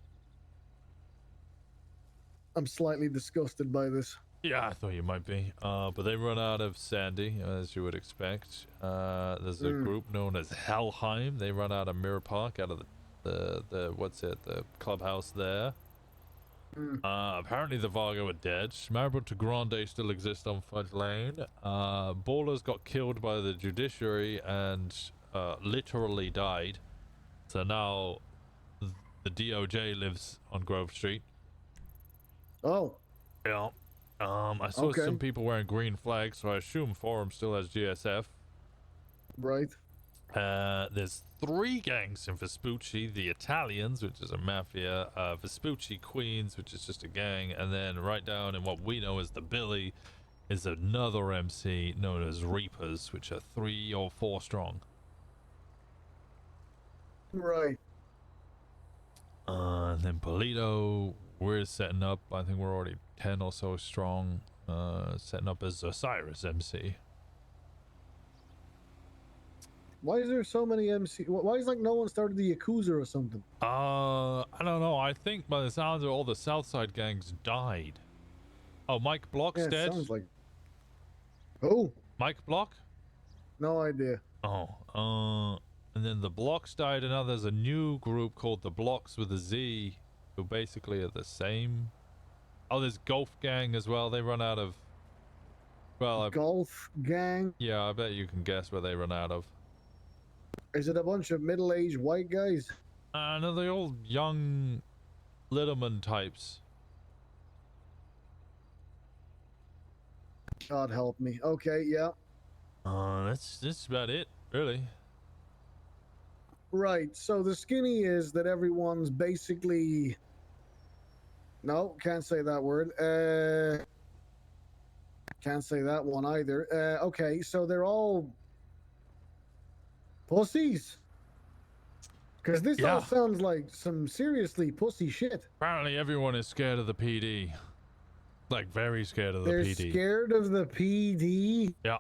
I'm slightly disgusted by this. Yeah, I thought you might be. But they run out of Sandy, as you would expect. There's a group known as Helheim. They run out of Mirror Park, out of the clubhouse there. Apparently the Vargo are dead. Marabunta Grande still exists on Fudge Lane. Ballers got killed by the judiciary and literally died. So now the DOJ lives on Grove Street. Oh. Yeah. I saw some people wearing green flags, so I assume Forum still has GSF. Right. There's 3 gangs in Vespucci. The Italians, which is a mafia, Vespucci Queens, which is just a gang, and then right down in what we know as the Billy is another MC known as Reapers, which are 3 or 4 strong. Right. And then Polito, we're setting up. I think we're already 10 or so strong, setting up as Osiris MC. Why is there so many MC? Why is like no one started the Yakuza or something? I don't know. I think by the sounds of all the Southside gangs died. Oh, Mike Block's dead. Sounds like. Oh. Mike Block? No idea. Oh. And then the Blocks died, and now there's a new group called the Blocks with a Z, who basically are the same. Oh, there's Golf Gang as well. They run out of. Well, Golf Gang. Yeah, I bet you can guess where they run out of. Is it a bunch of middle-aged white guys? No, they're all young Littleman types. God help me. Okay, yeah. That's about it, really. Right. So the skinny is that everyone's basically. No, can't say that word. Can't say that one either. Okay, so they're all pussies. Because this all sounds like some seriously pussy shit. Apparently everyone is scared of the PD. Like, very scared of the They're PD. scared of the PD? Yeah.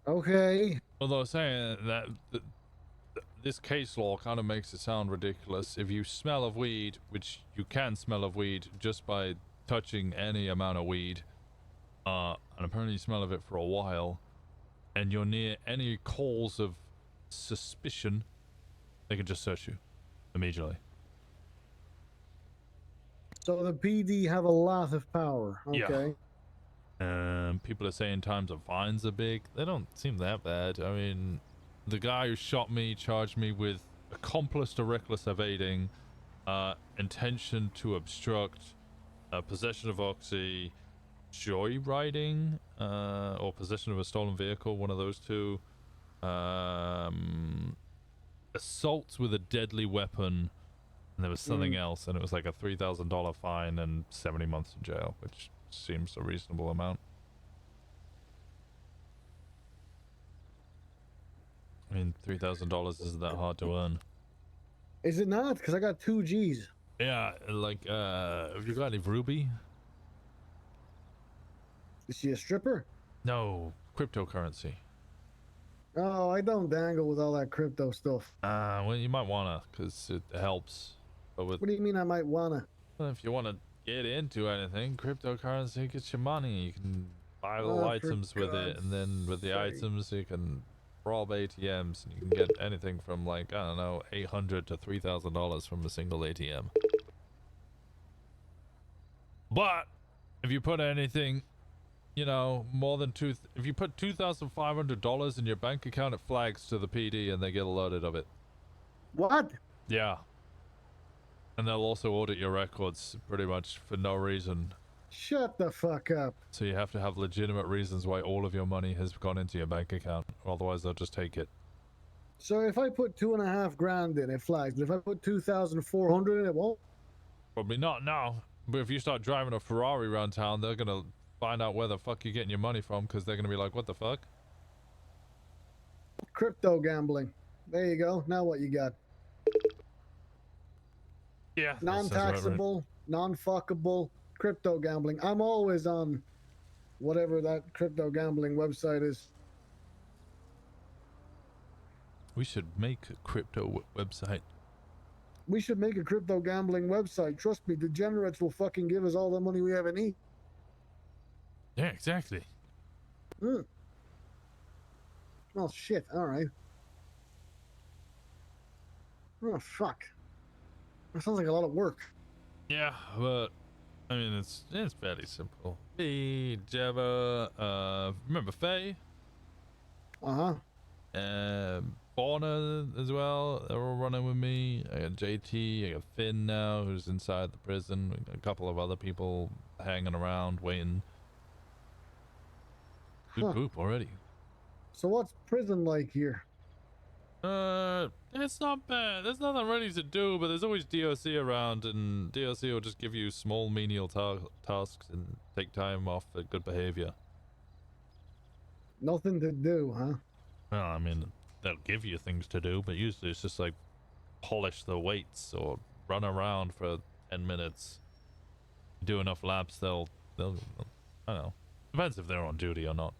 Okay. Although saying that this case law kind of makes it sound ridiculous. If you smell of weed, which you can smell of weed just by touching any amount of weed, and apparently you smell of it for a while, and you're near any calls of suspicion, they can just search you immediately. So the PD have a lot of power. Okay. People are saying times of fines are big. They don't seem that bad. I mean, the guy who shot me charged me with accomplice to reckless evading, intention to obstruct, possession of oxy, joyriding, or possession of a stolen vehicle, one of those two, assault with a deadly weapon, and there was something else, and it was like a $3,000 fine and 70 months in jail, which seems a reasonable amount. I mean, $3,000 isn't that hard to earn. Is it not? Because I got 2 G's. Yeah, like, have you got any Ruby? Is she a stripper? No, cryptocurrency. Oh, I don't dangle with all that crypto stuff. Well, you might wanna, because it helps. But with, what do you mean I might wanna? Well, if you wanna get into anything, cryptocurrency gets you money. You can buy little items with it, and then with the items you can rob ATMs, and you can get anything from, like, I don't know, $800 to $3,000 from a single ATM. But if you put anything, you know, more than if you put $2,500 in your bank account, it flags to the PD and they get alerted of it. What? Yeah. And they'll also audit your records pretty much for no reason. Shut the fuck up. So you have to have legitimate reasons why all of your money has gone into your bank account. Otherwise, they'll just take it. So if I put $2.5 grand in, it flags. But if I put 2,400 in, it won't. Probably not now. But if you start driving a Ferrari around town, they're gonna find out where the fuck you're getting your money from, because they're gonna be like, what the fuck? Crypto gambling. There you go. Now what you got? Yeah. Non-taxable, non-fuckable, crypto gambling. I'm always on whatever that crypto gambling website is. We should make a crypto website. We should make a crypto gambling website. Trust me, degenerates will fucking give us all the money we ever need. Yeah, exactly. Hmm. Oh shit, alright. Oh fuck. That sounds like a lot of work. Yeah, but I mean it's fairly simple. Hey, Jabba, remember Faye? Uh-huh. Fauna as well. They're all running with me. I got JT, I got Finn now, who's inside the prison. We got a couple of other people hanging around, waiting. Good group already. So what's prison like here? It's not bad. There's nothing really to do, but there's always DOC around, and DOC will just give you small menial tasks and take time off for good behavior. Nothing to do, huh? Well, I mean, they'll give you things to do, but usually it's just like polish the weights or run around for 10 minutes. Do enough laps, they'll I don't know. Depends if they're on duty or not.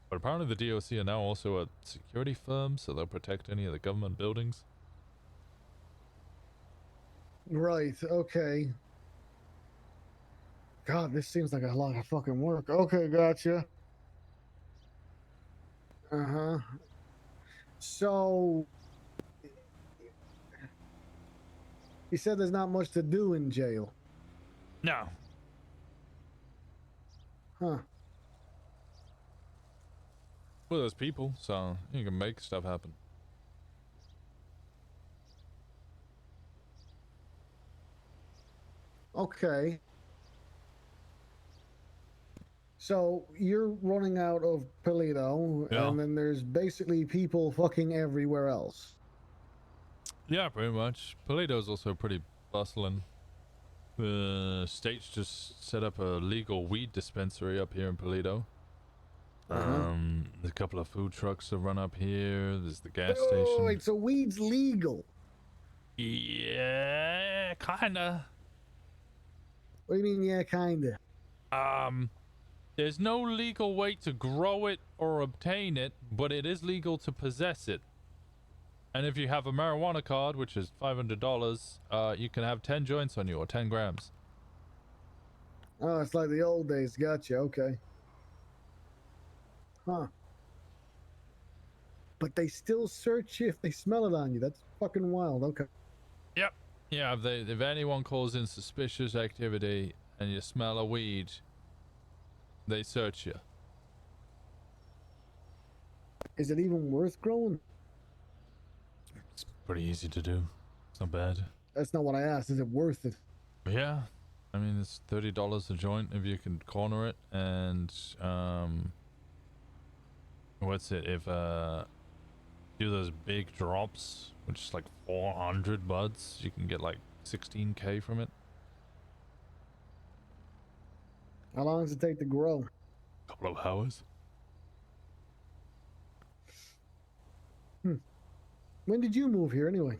But apparently the DOC are now also a security firm, so they'll protect any of the government buildings. Right, okay. God, this seems like a lot of fucking work. Okay, gotcha. Uh-huh. So, you said there's not much to do in jail. No. Huh. Well, there's people, so you can make stuff happen. Okay. So you're running out of Polito, Yeah. and then there's basically people fucking everywhere else. Yeah, pretty much. Polito's also pretty bustling. The state's just set up a legal weed dispensary up here in Polito. There's a couple of food trucks that run up here. There's the gas station. Wait, so weed's legal? Yeah, kinda. What do you mean, yeah, kinda? There's no legal way to grow it or obtain it, but it is legal to possess it. And if you have a marijuana card, which is $500, you can have 10 joints on you, or 10 grams. Oh, it's like the old days. Gotcha, okay. Huh. But they still search you if they smell it on you. That's fucking wild. Okay. Yep. Yeah, if anyone calls in suspicious activity and you smell a weed, they search you. Is it even worth growing? It's pretty easy to do. It's not bad. That's not what I asked. Is it worth it? Yeah. I mean, it's $30 a joint if you can corner it, and what's it if do those big drops, which is like 400 buds, you can get like 16k from it. How long does it take to grow? Couple of hours. When did you move here anyway?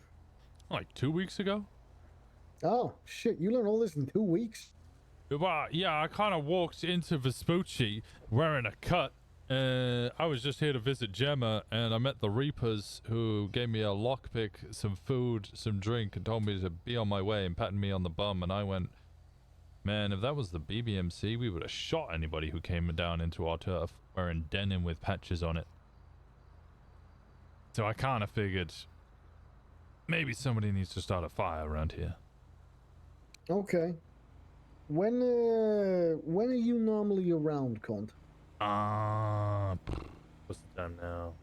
Like 2 weeks ago. Oh shit, you learned all this in 2 weeks? Well, yeah, I kind of walked into Vespucci wearing a cut. I was just here to visit Gemma, and I met the Reapers, who gave me a lockpick, some food, some drink, and told me to be on my way and patted me on the bum. And I went, man, if that was the BBMC, we would have shot anybody who came down into our turf wearing denim with patches on it. So I kind of figured maybe somebody needs to start a fire around here. Okay. When are you normally around, Cont? What's the time now?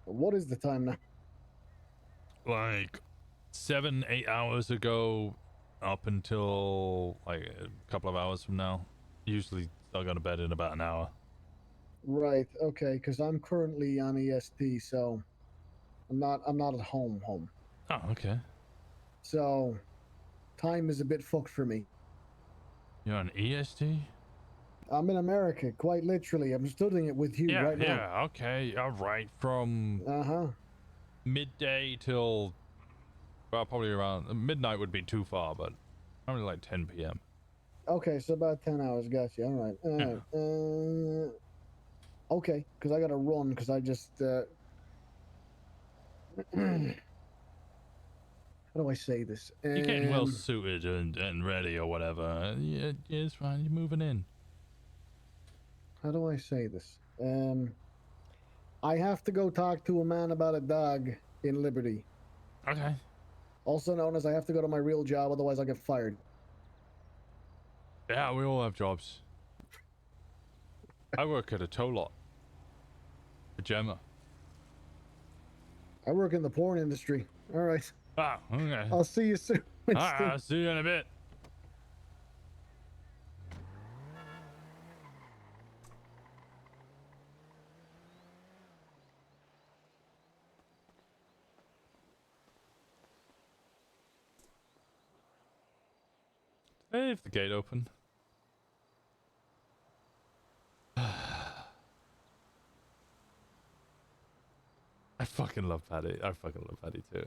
What is the time now? Like 7-8 hours ago, up until like a couple of hours from now. Usually I'll go to bed in about an hour. Right. Okay. Because I'm currently on EST, so I'm not at home. Oh, okay. So time is a bit fucked for me. You're on EST? I'm in America, quite literally. I'm studying it with you right now. Yeah, okay, all right. From midday till, well, probably around midnight would be too far, but probably like 10 p.m. Okay, so about 10 hours. Gotcha. All right. Okay, because I got to run because I just. How do I say this? You're getting well suited and ready or whatever. Yeah, it's fine. You're moving in. How do I say this? I have to go talk to a man about a dog in Liberty. Okay. Also known as I have to go to my real job, otherwise I'll get fired. Yeah, we all have jobs. I work at a tow lot. For Gemma. I work in the porn industry. All right. Ah, okay. I'll see you soon. All right, I'll see you in a bit. Hey, if the gate open. I fucking love Patty. I fucking love Patty too.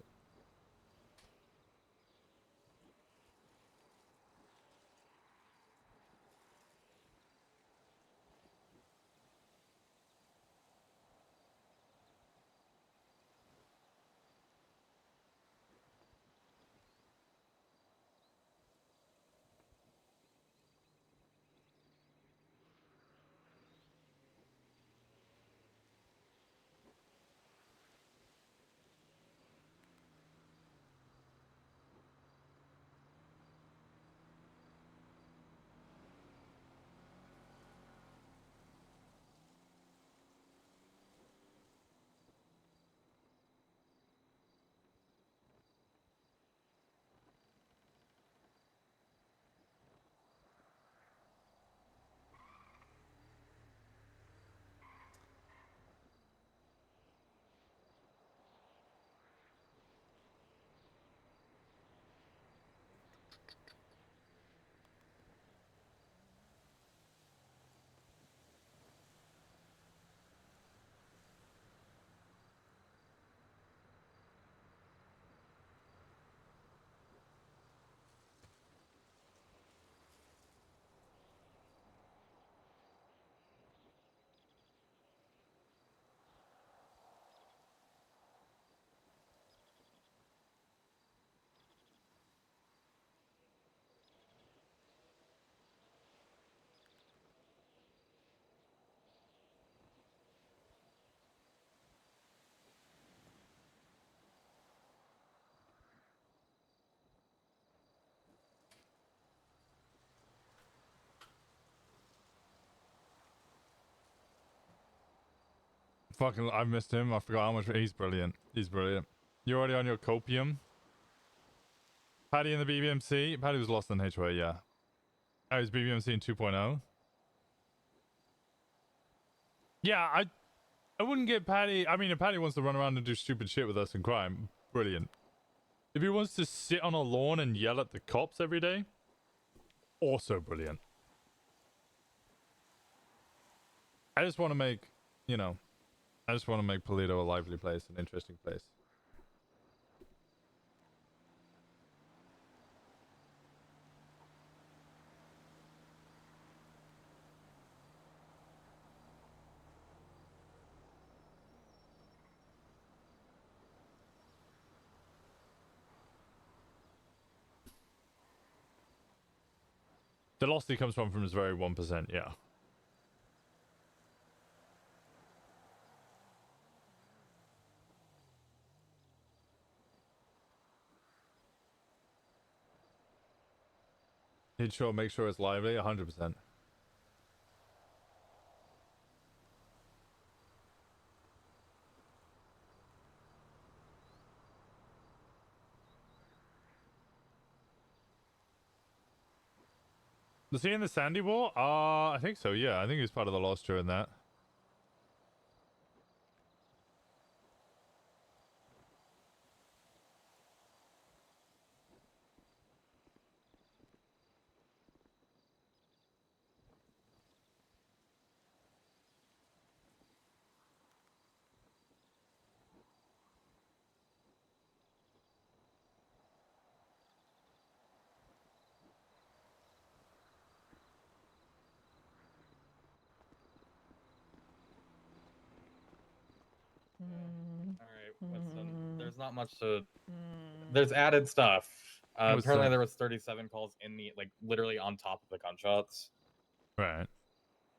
Fucking, I missed him. I forgot how much. He's brilliant. He's brilliant. You're already on your copium? Paddy in the BBMC? Paddy was lost in HWA, yeah. Oh, he's BBMC in 2.0? Yeah, I wouldn't get Paddy. I mean, if Paddy wants to run around and do stupid shit with us and crime, brilliant. If he wants to sit on a lawn and yell at the cops every day, also brilliant. I just want to make, you know, I just want to make Polito a lively place, an interesting place. The loss he comes from is very 1%, yeah. Make sure it's lively, 100%. Was he in the Sandy War? I think so, yeah. I think he was part of the Lost during that. All right, Winston. There's not much to. There's added stuff. Apparently, there was 37 calls in the literally on top of the gunshots. Right.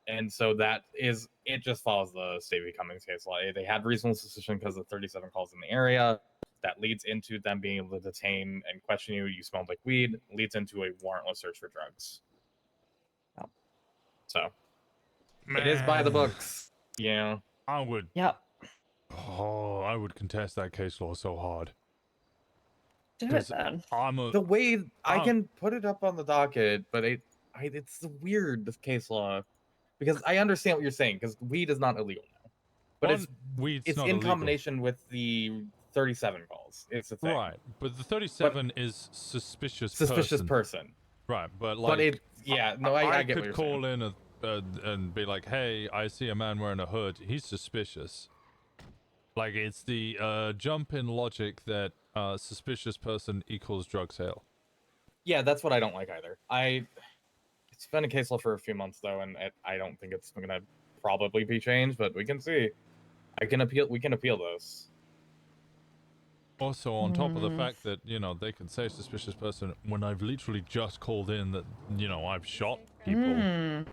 And so it just follows the State v. Cummings case law. They had reasonable suspicion because of 37 calls in the area. That leads into them being able to detain and question you. You smelled like weed. Leads into a warrantless search for drugs. So it is by the books. Yeah. I would. Yep. Oh, I would contest that case law so hard. Do it then. The way I can put it up on the docket, but it's weird, this case law, because I understand what you're saying, because weed is not illegal now, but it's not in illegal. combination with the 37 calls. It's a thing. Right, but the 37 is suspicious person. Right, but But like, I get what could you're call in and be like, hey, I see a man wearing a hood. He's suspicious. Like, it's the jump in logic that suspicious person equals drug sale. Yeah, that's what I don't like either. It's been a case law for a few months though, and I don't think it's gonna probably be changed, but we can see. We can appeal this. Also, on top of the fact that, they can say suspicious person when I've literally just called in that, I've shot people.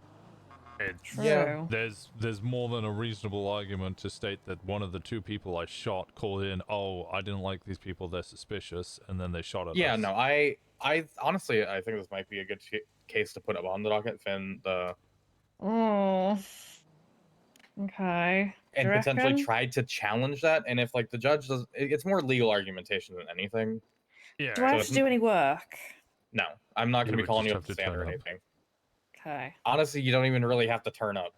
True. There's more than a reasonable argument to state that one of the two people I shot called in, oh, I didn't like these people, they're suspicious, and then they shot at us. No, I honestly, I think this might be a good case to put up on the docket, Finn. Oh. Okay. And Do you potentially reckon? try to challenge that, and if the judge does, it's more legal argumentation than anything. Yeah. Do I have to do any work? No, I'm not going to be would calling just you have up to to stand turn or up. anything. Okay. Honestly, you don't even really have to turn up.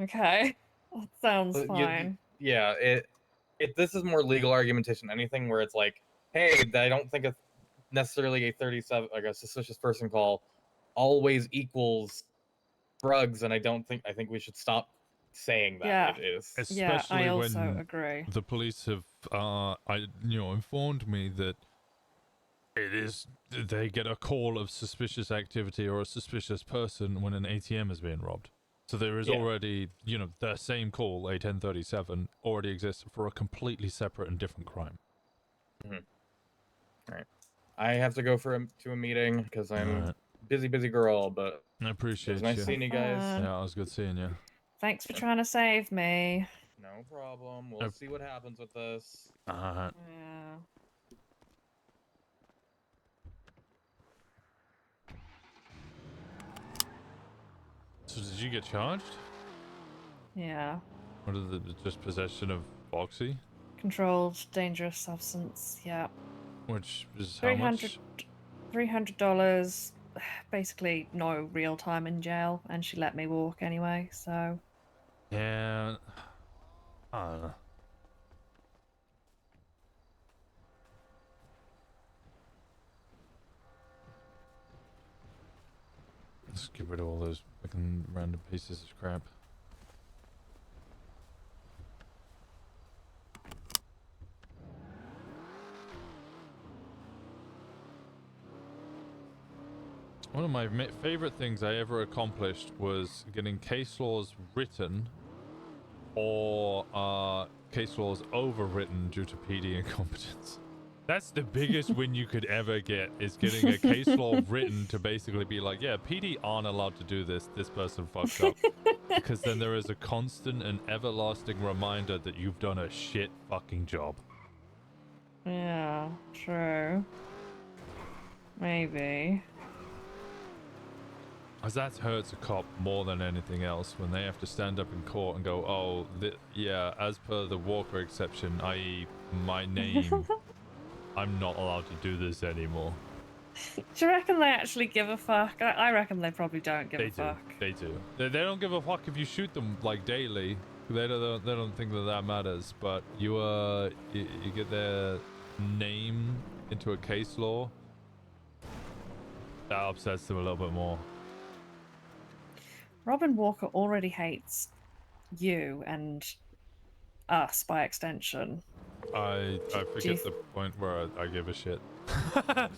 Okay. That sounds You- fine. This is more legal argumentation than anything where it's like, hey, I don't think it's necessarily a 37, like a suspicious person call always equals drugs, and I think we should stop saying that Yeah. it is. Especially I also when agree. the police have, informed me that they get a call of suspicious activity or a suspicious person when an ATM is being robbed. So there is already, the same call, a 1037, already exists for a completely separate and different crime. All right. I have to go to a meeting because I'm busy girl, but I appreciate it was nice you. seeing you guys. Yeah, it was good seeing you. Thanks for trying to save me. No problem. We'll see what happens with this. Yeah. So did you get charged? Yeah. What is it? Just possession of Boxy? Controlled dangerous substance. Yeah. Which is how much? $300. Basically, no real time in jail, and she let me walk anyway. So. Yeah. I don't know. Let's get rid of all those fucking random pieces of crap. One of my favorite things I ever accomplished was getting case laws written or case laws overwritten due to PD incompetence. That's the biggest win you could ever get, is getting a case law written to basically be like, yeah, PD aren't allowed to do this. This person fucked up. Because then there is a constant and everlasting reminder that you've done a shit fucking job. Yeah, true. Maybe. Because that hurts a cop more than anything else when they have to stand up in court and go, oh, yeah, as per the Walker exception, i.e. my name, I'm not allowed to do this anymore. Do you reckon they actually give a fuck? I reckon they probably don't give a fuck. They do. They don't give a fuck if you shoot them like daily. They don't think that matters. But you get their name into a case law. That upsets them a little bit more. Robin Walker already hates you and us by extension. I forget the point where I give a shit. I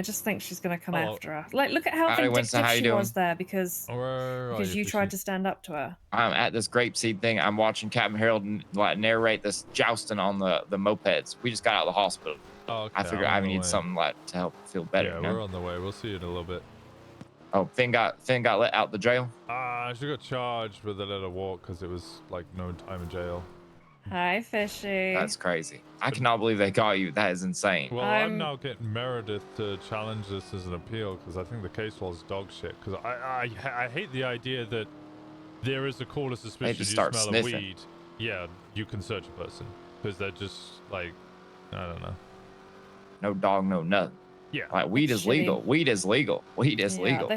just think she's gonna come after her. Like, look at how vindictive she was there because you tried to stand up to her. I'm at this grapeseed thing. I'm watching Captain Harold narrate this jousting on the mopeds. We just got out of the hospital. Oh, okay, I figured I need something to help feel better. Yeah, you know? we're on the way. We'll see you in a little bit. Oh, Finn got let out the jail. She got charged with a little walk because it was like no time in jail. Hi, Fishy. That's crazy. I cannot believe they got you. That is insane. Well, I'm now getting Meredith to challenge this as an appeal because I think the case law is dog shit. Because I hate the idea that there is a call of suspicion you smell of weed. Yeah, you can search a person because they're just like, I don't know. No dog, no nothing. Yeah. Like weed is legal. Weed is legal. Weed is legal.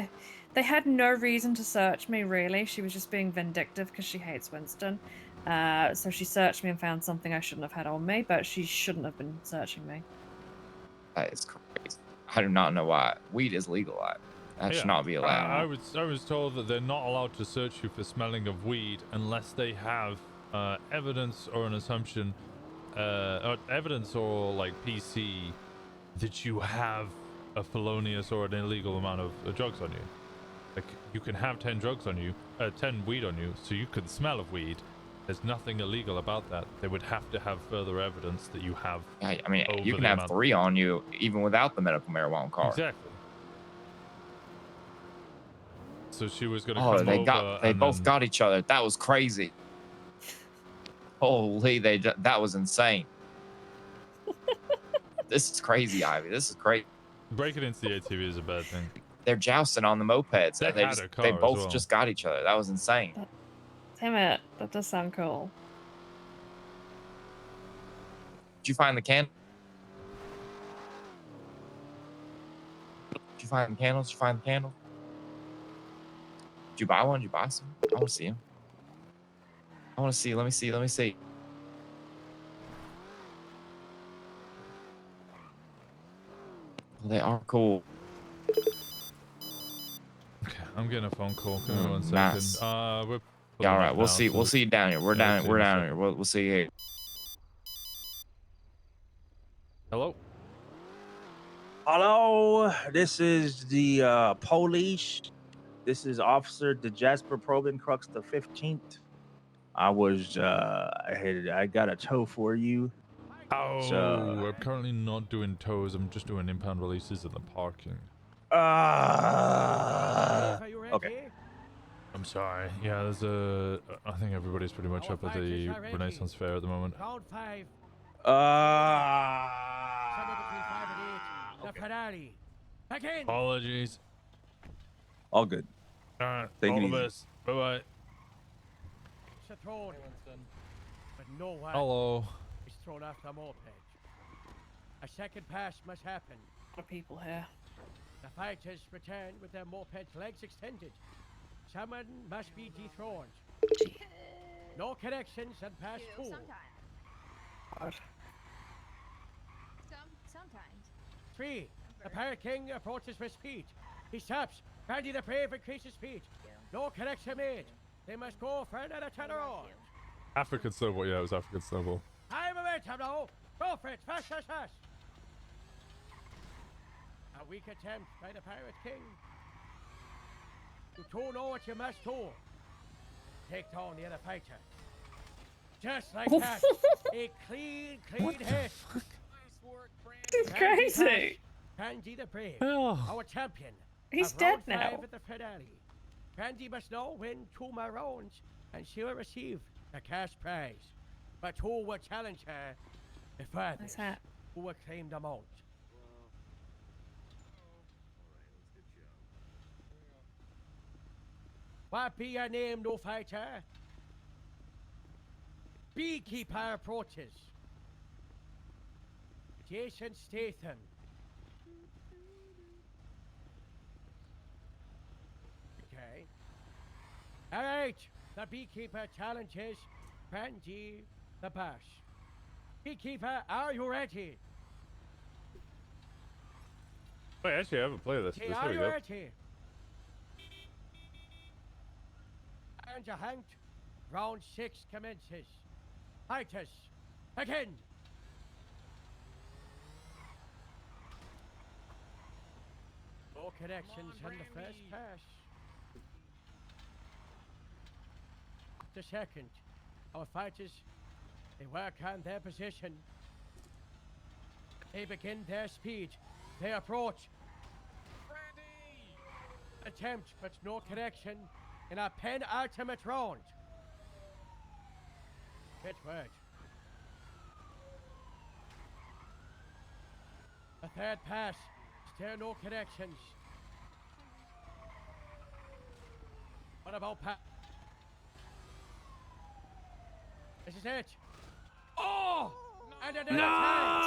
They had no reason to search me, really. She was just being vindictive because she hates Winston. So she searched me and found something I shouldn't have had on me, but she shouldn't have been searching me. That is crazy. I do not know why. Weed is legal. That should not be allowed. I was told that they're not allowed to search you for smelling of weed unless they have evidence or an assumption, or evidence or like PC that you have a felonious or an illegal amount of drugs on you. Like you can have 10 drugs on you, 10 weed on you, so you can smell of weed. There's nothing illegal about that. They would have to have further evidence that you have. I mean, you can have 3 on you even without the medical marijuana card. Exactly. So she was gonna. Oh, they both got each other. That was crazy. Holy, that was insane. This is crazy, Ivy. This is crazy. Breaking into the ATV is a bad thing. They're jousting on the mopeds. They both just got each other. That was insane. Damn it. That does sound cool. Did you find the candle? Did you find the candles? Did you find the candle? Did you buy one? Did you buy some? I want to see them. I want to see. Let me see. Let me see. Well, they are cool. Okay, I'm getting a phone call. Give me 1 second. Nice. We're Yeah, all right. We'll see. We'll see you down here. We're down here. We'll see you here. Hello. Hello. This is the police. This is Officer DeJasper Probencrux the 15th. I was I got a tow for you. Oh, I'm currently not doing tows. I'm just doing impound releases in the parking. Okay. I'm sorry. Yeah, there's I think everybody's pretty much up at the Renaissance Fair at the moment. Apologies. All good. All right. Take all it the easy. best. Bye bye. Hello. He's thrown off the moped. A second pass must happen. A lot of people here. The fighters return with their mopeds' legs extended. Someone must be dethroned. No connections and pass 2. Sometimes. 3. The Pirate King approaches with speed. He stops. Randy the Brave increases speed. No connection made. They must go for another turnaround. African Snowball. Yeah, it was African Snowball. High momentum now. Go for it. Fast, fast, fast. A weak attempt by the Pirate King. You two know what you must do. Take down the other fighter. Just like that. A clean hit. It's crazy. Randy the Brave, Oh. our champion. He's of dead round now. 5 at the finale. Randy must now win 2 more rounds, and she will receive the cash prize. But who will challenge her if others who will claim the mount? What be your name, no fighter? Beekeeper approaches. Jason Statham. Okay. All right. The beekeeper challenges Brandy the Bash. Beekeeper, are you ready? Wait, actually, I haven't played this. Okay, Here are we you go. ready? And your hand. Round 6 commences. Fighters, begin. No connections on the first pass. The second, our fighters, they work on their position. They begin their speed. They approach. Attempt, but no connection in a penultimate round. Hit word. The third pass. Still no connections. What about pass? This is it. Oh! And another time.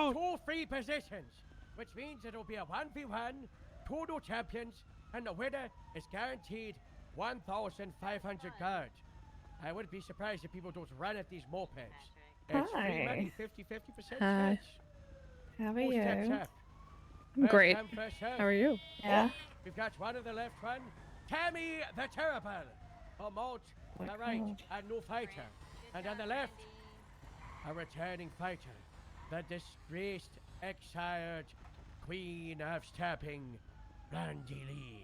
Which means we have 2 free positions. Which means it'll be a 1v1, 2 new champions, and the winner is guaranteed 1,500 gold. I wouldn't be surprised if people don't run at these mopeds. It's free money, 50% chance. How are Who steps you? up? I'm First great. come, first serve. How are you? Yeah. We've got one on the left one. Tammy the Terrible. On Malt on the right, a new fighter. And on the left, a returning fighter. The disgraced, exiled Queen of Stabbing, Brandy Lee.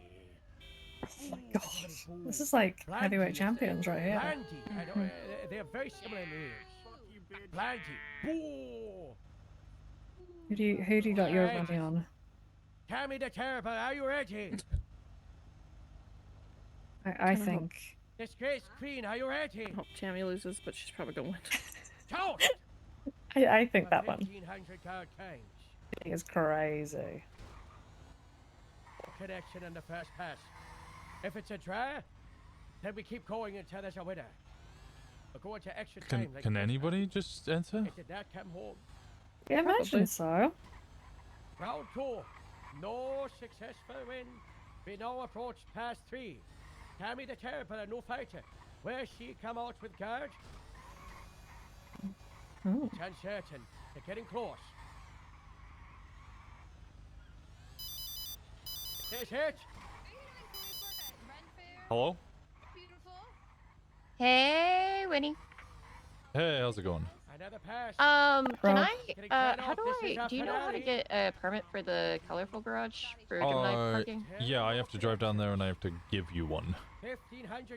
Oh my god. This is like heavyweight champions right here. Brandy. I know, they have very similar names. Brandy. Boo! Who do you got your Alright. money on? Tammy the Terrible, are you ready? I think. Disgraced Queen, are you ready? I hope Tammy loses, but she's probably gonna win. Toast! I think that one. 1,500 gold coins. I think it's crazy. Connection in the first pass. If it's a draw, then we keep going until there's a winner. We're going to extra time. Can anybody just enter? It did not come home. Yeah, imagine so. Round 2. No successful win. We now approach pass 3. Tammy the Terrible, a new fighter. Will she come out with guard? Oh. It's uncertain. They're getting close. There's it. Hello? Hey, Winnie. Hey, how's it going? Another pass. Can how do you know how to get a permit for the colorful garage for Gemini parking? Yeah, I have to drive down there and I have to give you one.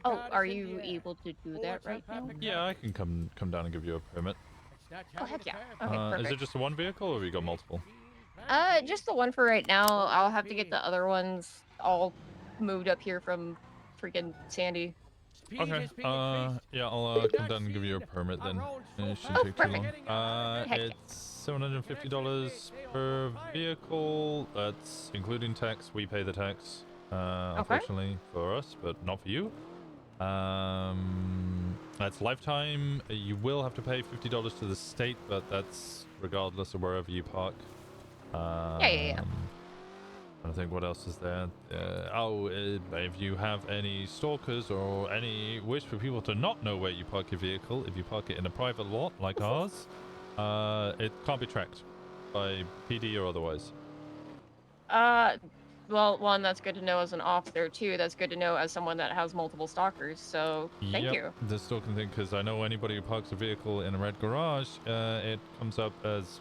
Oh, are you able to do that right now? Yeah, I can come down and give you a permit. Oh, heck yeah. Okay, Is perfect. it just the one vehicle or have you got multiple? Just the one for right now. I'll have to get the other ones all moved up here from freaking Sandy. Okay, yeah, I'll come down and give you a permit then. It shouldn't take too long. It's $750 per vehicle. That's including tax. We pay the tax, unfortunately, for us, but not for you. That's lifetime. You will have to pay $50 to the state, but that's regardless of wherever you park. Yeah. I think what else is there. If you have any stalkers or any wish for people to not know where you park your vehicle, if you park it in a private lot like ours, it can't be tracked by PD or otherwise. Well, one, that's good to know as an officer. Two, that's good to know as someone that has multiple stalkers. So thank you. The stalking thing, because I know anybody who parks a vehicle in a red garage, it comes up as,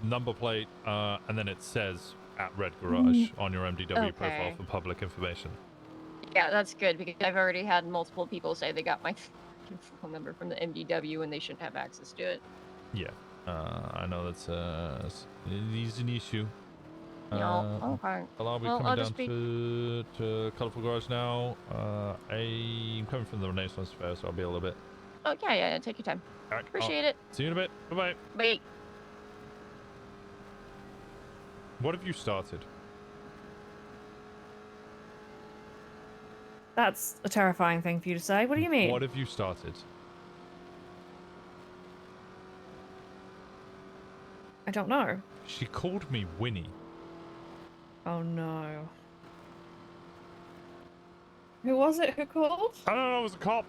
number plate, and then it says at red garage on your MDW profile for public information. Yeah, that's good because I've already had multiple people say they got my phone number from the MDW and they shouldn't have access to it. Yeah, I know that's it is an issue. Okay. Well, I'll be coming down to Colorful Garage now. I'm coming from the Renaissance Fair, so I'll be a little bit. Oh, yeah, take your time. All right, Appreciate it. See you in a bit. Bye-bye. Bye. What have you started? That's a terrifying thing for you to say. What do you mean? What have you started? I don't know. She called me Winnie. Oh no. Who was it who called? I don't know, it was a cop.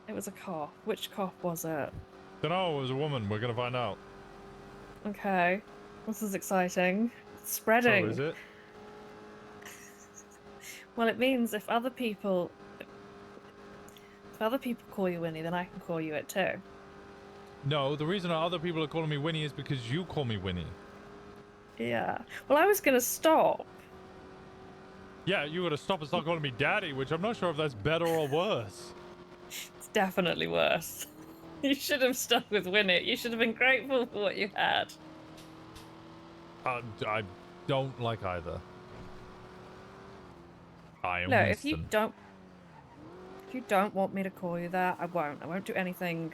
It was a cop. Which cop was it? Don't know, it was a woman. We're gonna find out. Okay. This is exciting. It's spreading. Oh, is it? Well, it means if other people call you Winnie, then I can call you it too. No, the reason other people are calling me Winnie is because you call me Winnie. Yeah. Well, I was gonna stop. Yeah, you gotta stop and start calling me Daddy, which I'm not sure if that's better or worse. It's definitely worse. You should have stuck with Winnie. You should have been grateful for what you had. I don't like either. I am No, Winston. if you don't want me to call you that, I won't. I won't do anything.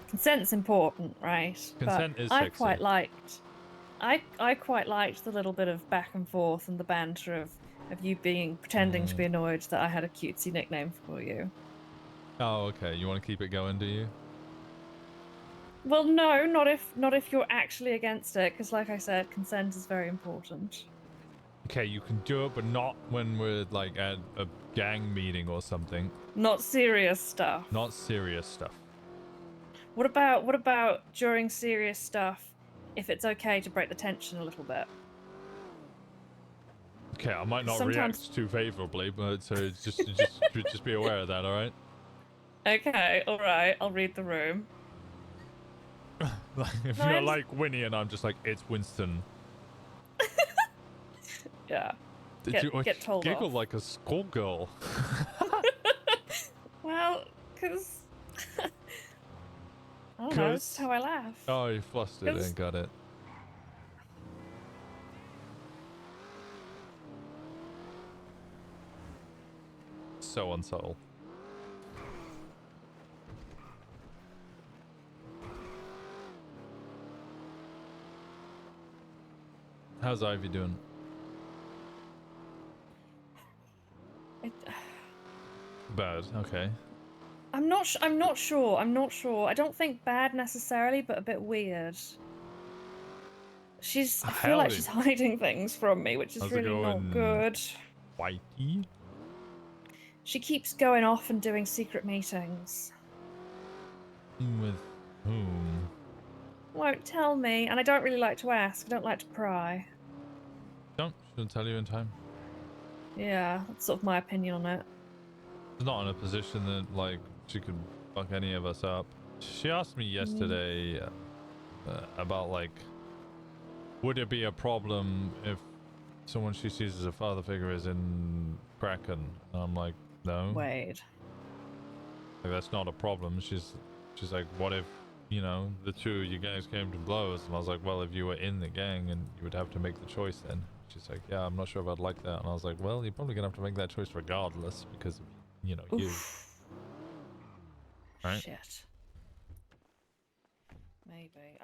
Consent's important, right? Consent but is I sexy. quite liked. I quite liked the little bit of back and forth and the banter of you pretending to be annoyed that I had a cutesy nickname for you. Oh, okay. You want to keep it going, do you? Well, no, not if you're actually against it, because like I said, consent is very important. Okay, you can do it, but not when we're like at a gang meeting or something. Not serious stuff. Not serious stuff. What about during serious stuff, if it's okay to break the tension a little bit? Okay, I might not Sometimes- react too favorably, but so just be aware of that, all right? Okay, all right, I'll read the room. If No, you're I'm- like Winnie and I'm just like, it's Winston. Yeah. Did you Get told giggle off. like a schoolgirl? Well, because I don't know, it's how I laugh. Oh, you flustered It's- and got it. So unsubtle. How's Ivy doing? Bad. Okay. I'm not sure. I'm not sure. I don't think bad necessarily, but a bit weird. I feel like Howdy. she's hiding things from me, which is How's it really not going, good. Whitey? She keeps going off and doing secret meetings. With whom? Won't tell me, and I don't really like to ask. I don't like to pry. She'll tell you in time. Yeah, that's sort of my opinion on it. She's not in a position that, like, she could fuck any of us up. She asked me yesterday about, like, would it be a problem if someone she sees as a father figure is in Kraken? And I'm like, no. Wade. Like, that's not a problem. She's like, what if, you know, the two of you guys came to blows? And I was like, well, if you were in the gang, and you would have to make the choice then. She's like, yeah, I'm not sure if I'd like that. And I was like, well, you're probably gonna have to make that choice regardless because of, you know, you. Right? Shit. Maybe.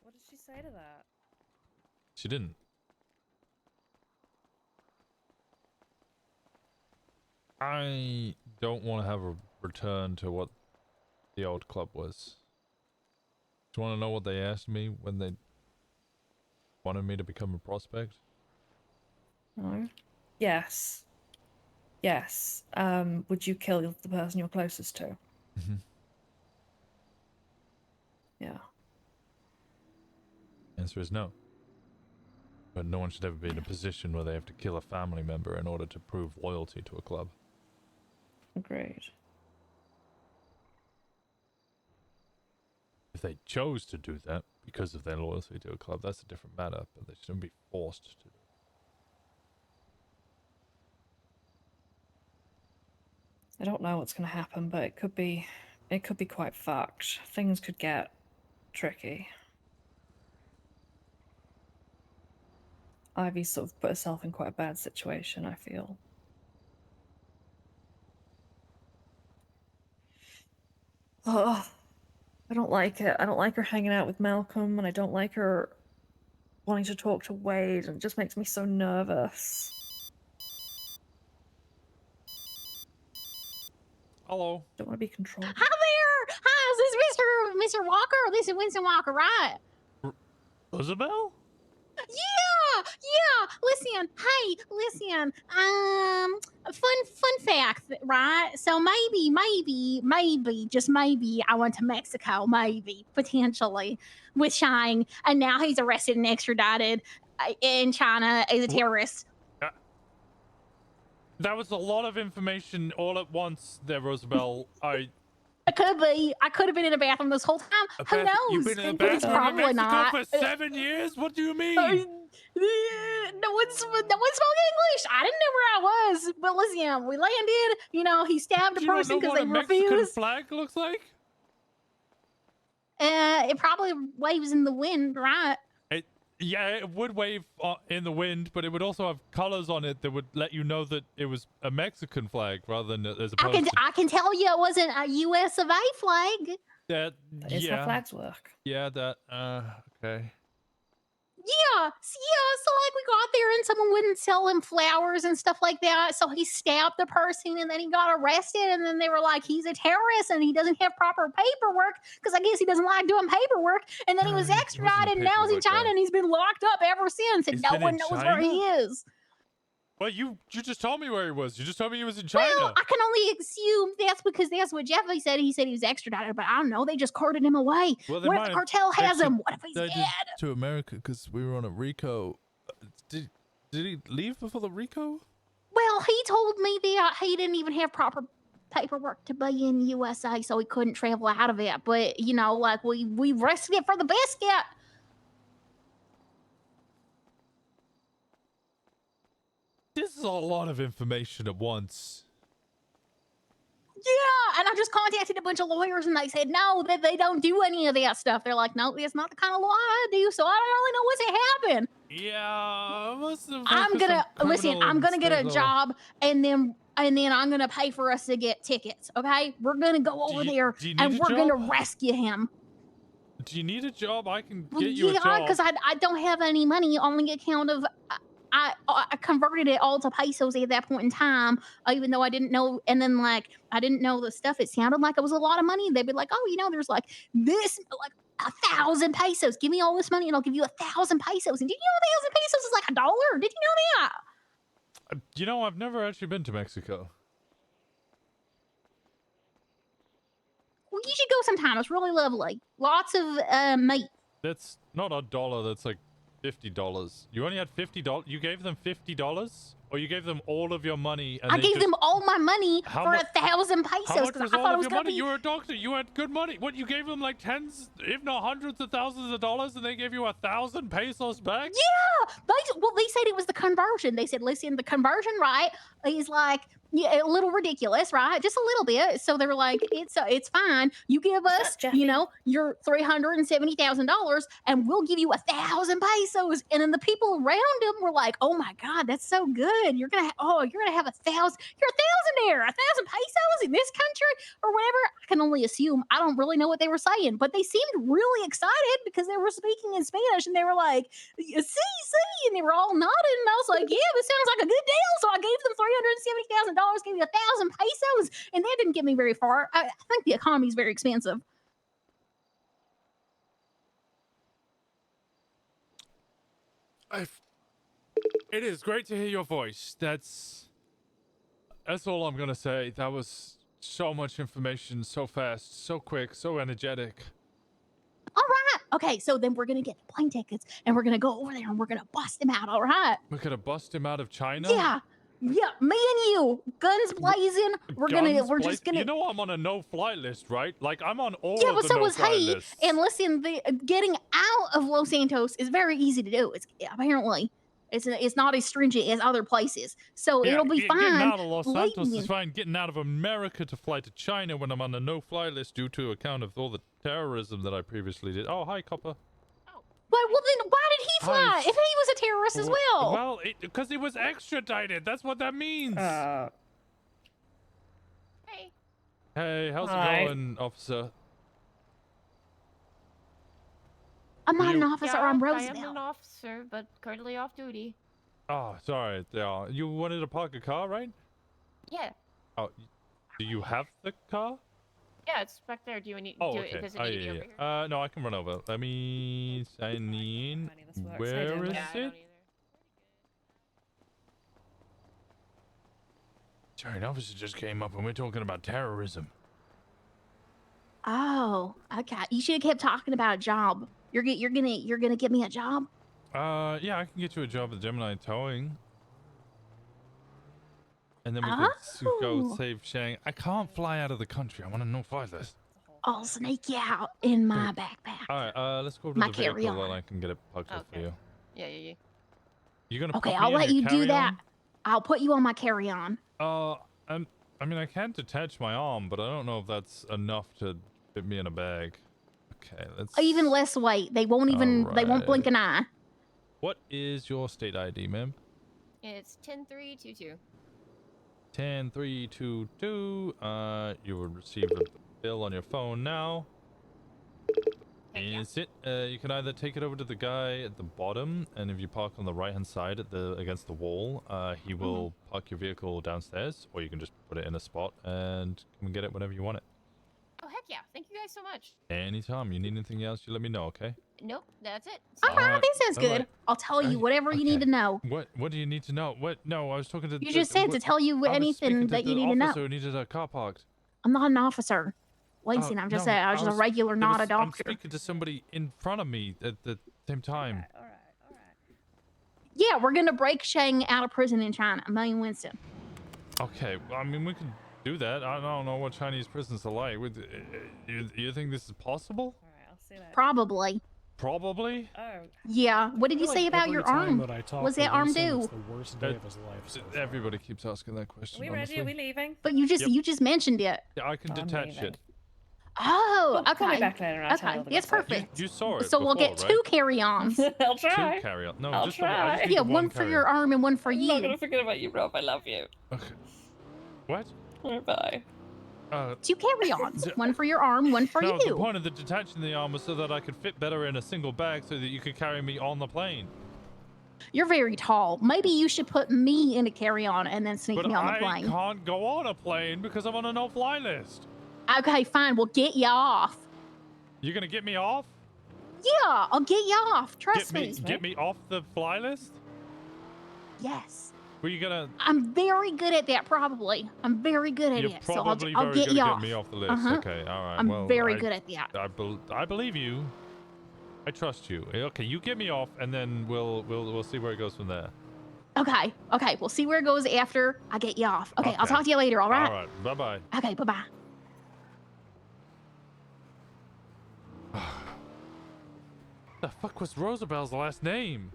What did she say to that? She didn't. I don't want to have a return to what the old club was. Do you want to know what they asked me when they wanted me to become a prospect? No. Yes. Yes. Would you kill the person you're closest to? Mm-hmm. Yeah. Answer is no. But no one should ever be in a position where they have to kill a family member in order to prove loyalty to a club. Agreed. If they chose to do that because of their loyalty to a club, that's a different matter, but they shouldn't be forced to do it. I don't know what's going to happen, but it could be quite fucked. Things could get tricky. Ivy sort of put herself in quite a bad situation, I feel. Oh, I don't like it. I don't like her hanging out with Malcolm, and I don't like her wanting to talk to Wade, and it just makes me so nervous. Hello. Don't want to be controlled. Hi there. Hi, is this Mr. Walker? This is Winston Walker, right? Isabel? Yeah. Listen. Fun fact, right? So maybe, just maybe, I went to Mexico, maybe, potentially, with Shine, and now he's arrested and extradited in China as a terrorist. That was a lot of information all at once there, Rosabelle. I could have been in a bathroom this whole time. Who knows? You've been in a bathroom Probably in Mexico not. for 7 years? What do you mean? No one spoke English. I didn't know where I was. But listen, we landed. You know, he stabbed a person because they refused. Mexican flag looks like? It probably waves in the wind, right? Yeah, it would wave in the wind, but it would also have colors on it that would let you know that it was a Mexican flag rather than as opposed to... I can tell you it wasn't a U.S. of A flag. That is how flags work. Yeah, that okay. Yeah. So like we got there and someone wouldn't sell him flowers and stuff like that. So he stabbed the person and then he got arrested. And then they were like, he's a terrorist and he doesn't have proper paperwork because I guess he doesn't like doing paperwork. And then he was extradited and now he's in China and he's been locked up ever since. And no one knows where he is. Well, you just told me where he was. You just told me he was in China. Well, I can only assume that's because that's what Jeffrey said. He said he was extradited, but I don't know. They just carted him away. Well, what if the cartel has him? What if he's dead? dead? To America because we were on a RICO. Did he leave before the RICO? Well, he told me that he didn't even have proper paperwork to be in USA, so he couldn't travel out of it. But, you know, like we risked it for the biscuit. This is a lot of information at once. Yeah, and I just contacted a bunch of lawyers and they said no, that they don't do any of that stuff. They're like, no, it's not the kind of law I do, so I don't really know what's happened. Yeah, I'm gonna get a job and then I'm gonna pay for us to get tickets. Okay, we're gonna go over there and we're gonna rescue him. Do you need a job? I can get you a job. Yeah, because I don't have any money on the account of. I converted it all to pesos at that point in time, even though I didn't know. And then I didn't know the stuff. It sounded like it was a lot of money. They'd be like, oh, you know, there's like this, like 1,000 pesos. Give me all this money and I'll give you 1,000 pesos. And did you know 1,000 pesos is like $1? Did you know that? You know, I've never actually been to Mexico. Well, you should go sometime. It's really lovely. Lots of meat. That's not $1. That's like $50. You only had $50. You gave them $50, or you gave them all of your money? And I gave them all my money for 1,000 pesos. How much was I all thought it of was your gonna money? be. You were a doctor. You had good money. What, you gave them like tens, if not hundreds of thousands of dollars, and they gave you 1,000 pesos back? Yeah. They said it was the conversion. They said, listen, the conversion, right, is like a little ridiculous, right? Just a little bit. So they were like, it's fine. You give us, you know, your $370,000, and we'll give you 1,000 pesos. And then the people around him were like, oh my God, that's so good. You're gonna have 1,000. You're a thousandaire, 1,000 pesos in this country or whatever. I can only assume. I don't really know what they were saying, but they seemed really excited because they were speaking in Spanish and they were like, see, and they were all nodding. And I was like, yeah, this sounds like a good deal. So I gave them $370,000, gave me 1,000 pesos, and that didn't get me very far. I think the economy is very expensive. It is great to hear your voice. That's all I'm gonna say. That was so much information, so fast, so quick, so energetic. All right. Okay, so then we're gonna get the plane tickets and we're gonna go over there and we're gonna bust him out. All right. We're gonna bust him out of China? Yeah, me and you, guns blazing. We're just gonna. You know I'm on a no-fly list, right? Like I'm on all Yeah, of but the so was no-fly he. lists. And listen, getting out of Los Santos is very easy to do. It's apparently. It's not as stringent as other places, so Yeah, it'll be fine. Getting out of Los Santos leaving. is fine. Getting out of America to fly to China when I'm on the no-fly list due to account of all the terrorism that I previously did. Oh, hi, Copper. Well, then why did he fly if he was a terrorist as well? Well, because he was extradited. That's what that means. Hey. Hey, how's Hi. it going, officer? I'm not an You- officer. Yeah, I'm I Roosevelt. am an officer, but currently off duty. Oh, sorry. Yeah, you wanted to park a car, right? Yeah. Oh, Do you have the car? Yeah, it's back there. Do you need? Oh, do okay. Does it need to be over here? No, I can run over. Let me sign in. Where is it? Sorry, an officer just came up and we're talking about terrorism. Oh, okay. You should have kept talking about a job. You're gonna get me a job? Yeah, I can get you a job at Gemini Towing. And then we could go Oh. save Shang. I can't fly out of the country. I'm on a no-fly list. I'll sneak you out in my backpack. All right, let's go to My the vehicle carry-on. and I can get it parked up for you. Yeah. You gonna Okay, put me I'll in let your you do that. carry-on? I'll put you on my carry-on. I mean, I can detach my arm, but I don't know if that's enough to fit me in a bag. Okay, let's... Even less weight. They won't blink an eye. What is your state ID, ma'am? It's 10322. 10322. You will receive a bill on your phone now. Is it? You can either take it over to the guy at the bottom, and if you park on the right-hand side against the wall, he will park your vehicle downstairs, or you can just put it in a spot and come and get it whenever you want it. Oh heck yeah! Thank you guys so much. Anytime. You need anything else, you let me know, okay? Nope, that's it. Alright, This sounds good. alright. I'll tell you whatever you need to know. What do you need to know? What? No, I was talking to... You just said to tell you anything that you need to know. The officer who needed a car parked. I'm not an officer. Winston, I'm just I was just a regular, not a I'm doctor. speaking to somebody in front of me at the same time. Yeah, we're gonna break Shang out of prison in China. Me and Winston. Okay, well, I mean, we can do that. I don't know what Chinese prisons are like. You think this is possible? Probably. Probably? Yeah. What did you say about your arm? What's that arm do? The worst day of his life. Everybody keeps asking that question. Are we ready? Are we leaving? But you just mentioned it. Yeah, I can detach it. Oh, okay. Call me back later and I'll tell you all the That's rest of it. perfect. You saw it So we'll before, get right? 2 carry-ons. I'll try. 2 carry-on. No, I'll just try. I just need Yeah, one one for carry-on. your arm and one for I'm you. not gonna forget about you, Rob. I love you. Okay. What? Bye. 2 carry-ons. One for your arm, one for no, you. the point of the detaching the arm was so that I could fit better in a single bag so that you could carry me on the plane. You're very tall. Maybe you should put me in a carry-on and then sneak But me on the I plane. can't go on a plane because I'm on a no-fly list. Okay, fine. We'll get you off. You're gonna get me off? Yeah, I'll get you off. Trust me. Get me off the fly list? Yes. Were you gonna? I'm very good at that, probably. I'm very good at You're it. So probably I'll very get good you at off. getting me off the list. Okay, all right. I'm well, very good at that. I believe you. I trust you. Okay, you get me off, and then we'll see where it goes from there. Okay. Okay. We'll see where it goes after I get you off. Okay. I'll talk to you later. All right. All right. Bye bye. Okay. Bye bye. The fuck was Rosabelle's last name?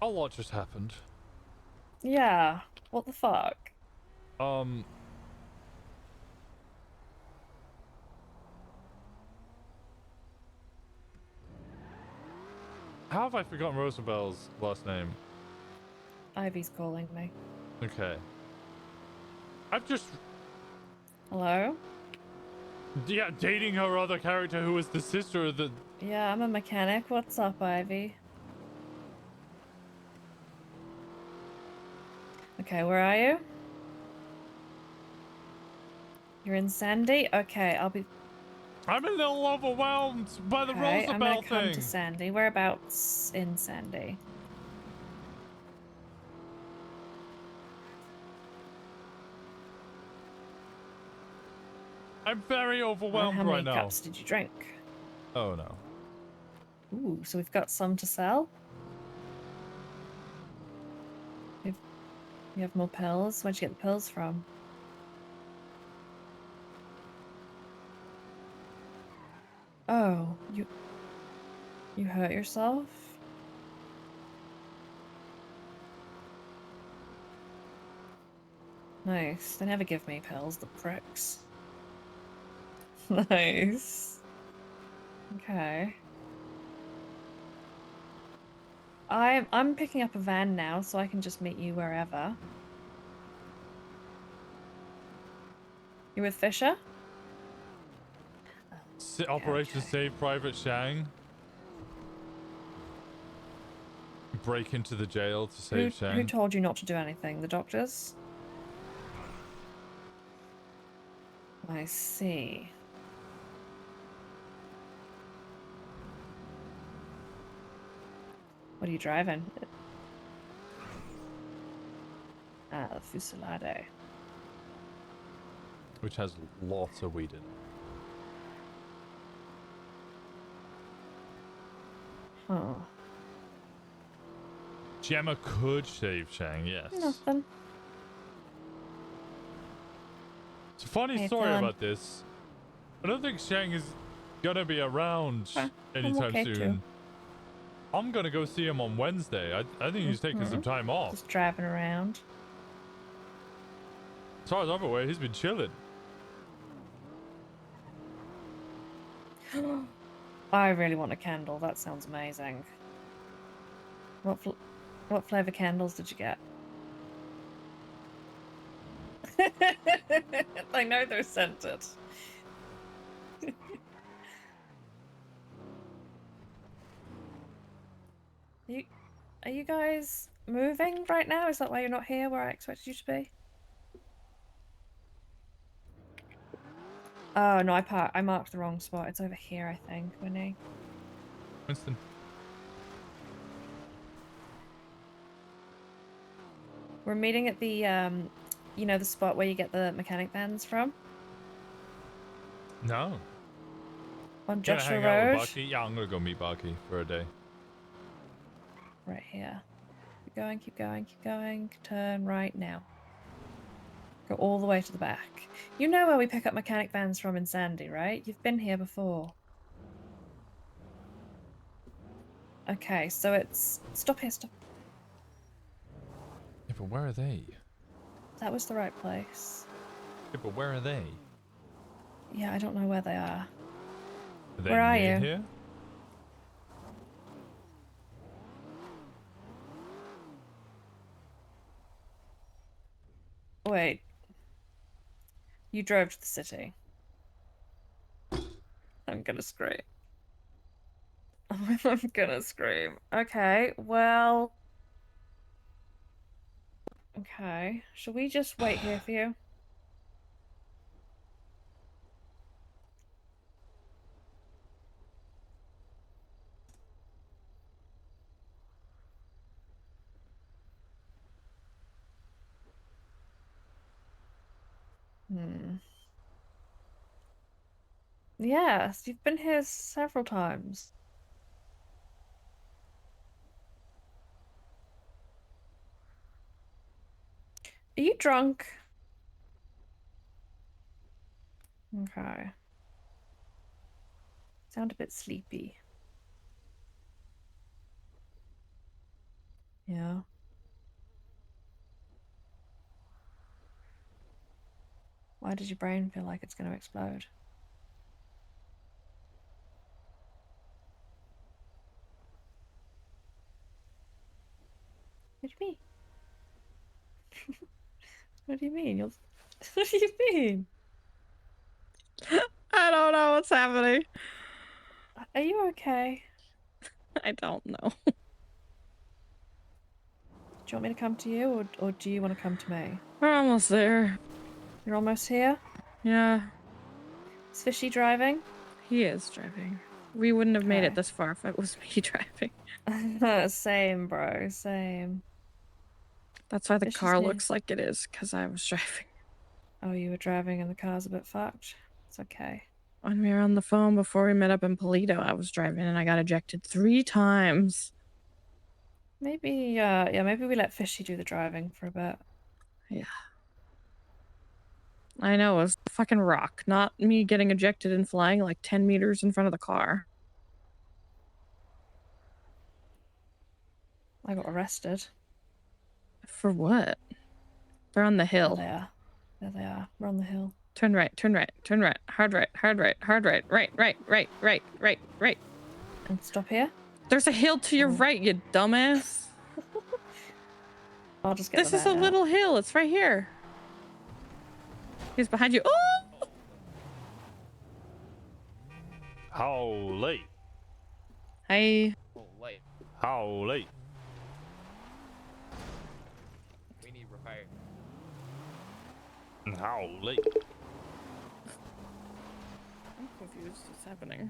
A lot just happened. Yeah. What the fuck? How have I forgotten Rosabelle's last name? Ivy's calling me. Okay. I've just... Hello? Yeah, dating her other character who was the sister of the... Yeah, I'm a mechanic. What's up, Ivy? Okay, where are you? You're in Sandy? Okay, I'll be... I'm a little overwhelmed by the Okay, I'm gonna Rosabelle come thing. to Sandy. Whereabouts in Sandy? I'm very overwhelmed How right many now. cups did you drink? Oh no. Ooh, so we've got some to sell? You have more pills? Where'd you get the pills from? Oh, you hurt yourself? Nice. They never give me pills, the pricks. Nice. Okay. I'm picking up a van now, so I can just meet you wherever. You with Fisher? Operation Save Private Shang. break into the jail to save Who Shang. told you not to do anything? The doctors? I see. What are you driving? Ah, the Fusilade. Which has lots of weed in it. Huh. Gemma could save Shang, yes. Nothing. It's a funny Hey, story Dylan. about this. I don't think Shang is gonna be around I'm anytime okay soon. too. I'm gonna go see him on Wednesday. I think he's taking some time off. Just driving around. As far as I'm aware, he's been chilling. I really want a candle. That sounds amazing. What flavor candles did you get? I know they're scented. Are you guys moving right now? Is that why you're not here where I expected you to be? Oh no, I marked the wrong spot. It's over here, I think, Winnie. Winston. We're meeting at the you know, the spot where you get the mechanic vans from? No. On Gonna Joshua hang out with Road? Bucky? Yeah, I'm gonna go meet Bucky for a day. Right here. Keep going, keep going, keep going. Turn right now. Go all the way to the back. You know where we pick up mechanic vans from in Sandy, right? You've been here before. Okay, so it's... Stop here, stop. Yeah, but where are they? That was the right place. Yeah, but where are they? Yeah, I don't know where they are. Are they Where are near you? here? Wait. You drove to the city. I'm gonna scream. I'm gonna scream. Okay, well... Okay. Shall we just wait here for you? Hmm. Yes, you've been here several times. Are you drunk? Okay. Sound a bit sleepy. Yeah. Why does your brain feel like it's going to explode? What do you mean? What do you mean? What do you mean? I don't know what's happening. Are you okay? I don't know. Do you want me to come to you, or do you want to come to me? We're almost there. You're almost here? Yeah. Is Fishy driving? He is driving. We wouldn't have made it Okay. this far if it was me driving. Same, bro. Same. That's why the Fishy's car here. looks like it is, because I was driving. Oh, you were driving and the car's a bit fucked. It's okay. When we were on the phone before we met up in Polito, I was driving and I got ejected 3 times. Maybe, yeah, maybe we let Fishy do the driving for a bit. Yeah. I know, it was a fucking rock, not me getting ejected and flying like 10 meters in front of the car. I got arrested. For what? They're on the hill. There they are. There they are. We're on the hill. Turn right, turn right, turn right. Hard right, hard right, hard right. Right, right, right, right, right, right. And stop here? There's a hill to your right, you dumbass. I'll just get This the is a van out. little hill. It's right here. He's behind you. Oh! How late? Hi. How late? Holy. I'm confused. What's happening?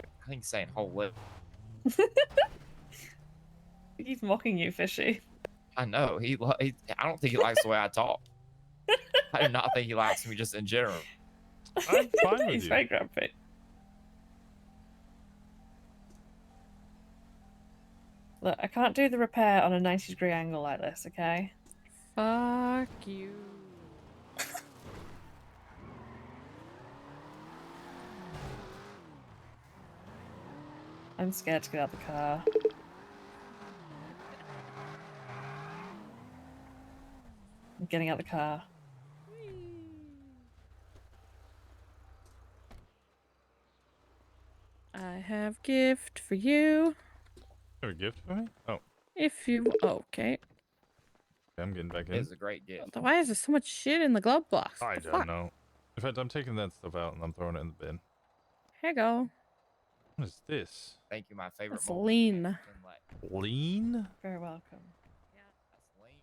I think he's saying holy. He's mocking you, Fishy. I know. I don't think he likes the way I talk. I do not think he likes me just in general. I'm fine with He's you. very grumpy. Look, I can't do the repair on a 90-degree angle like this, okay? Fuck you. I'm scared to get out of the car. I'm getting out of the car. I have gift for you. You have a gift for me? Oh, If you okay. I'm getting back in. It's a great gift. Why is there so much shit in the glove box? I What the don't fuck? know. In fact, I'm taking that stuff out and I'm throwing it in the bin. Here you go. What is this? Thank you, my favorite That's moment. lean. Lean? Very welcome. That's lean.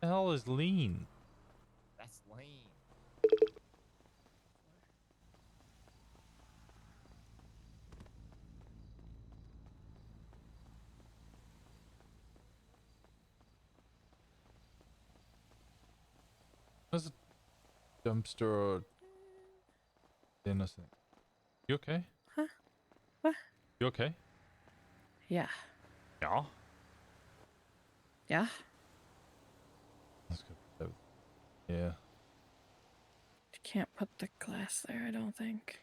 The hell is lean? That's lean. There's a dumpster or innocent. You okay? Huh? What? You okay? Yeah. Yeah. Yeah. Let's go. Yeah. You can't put the glass there, I don't think.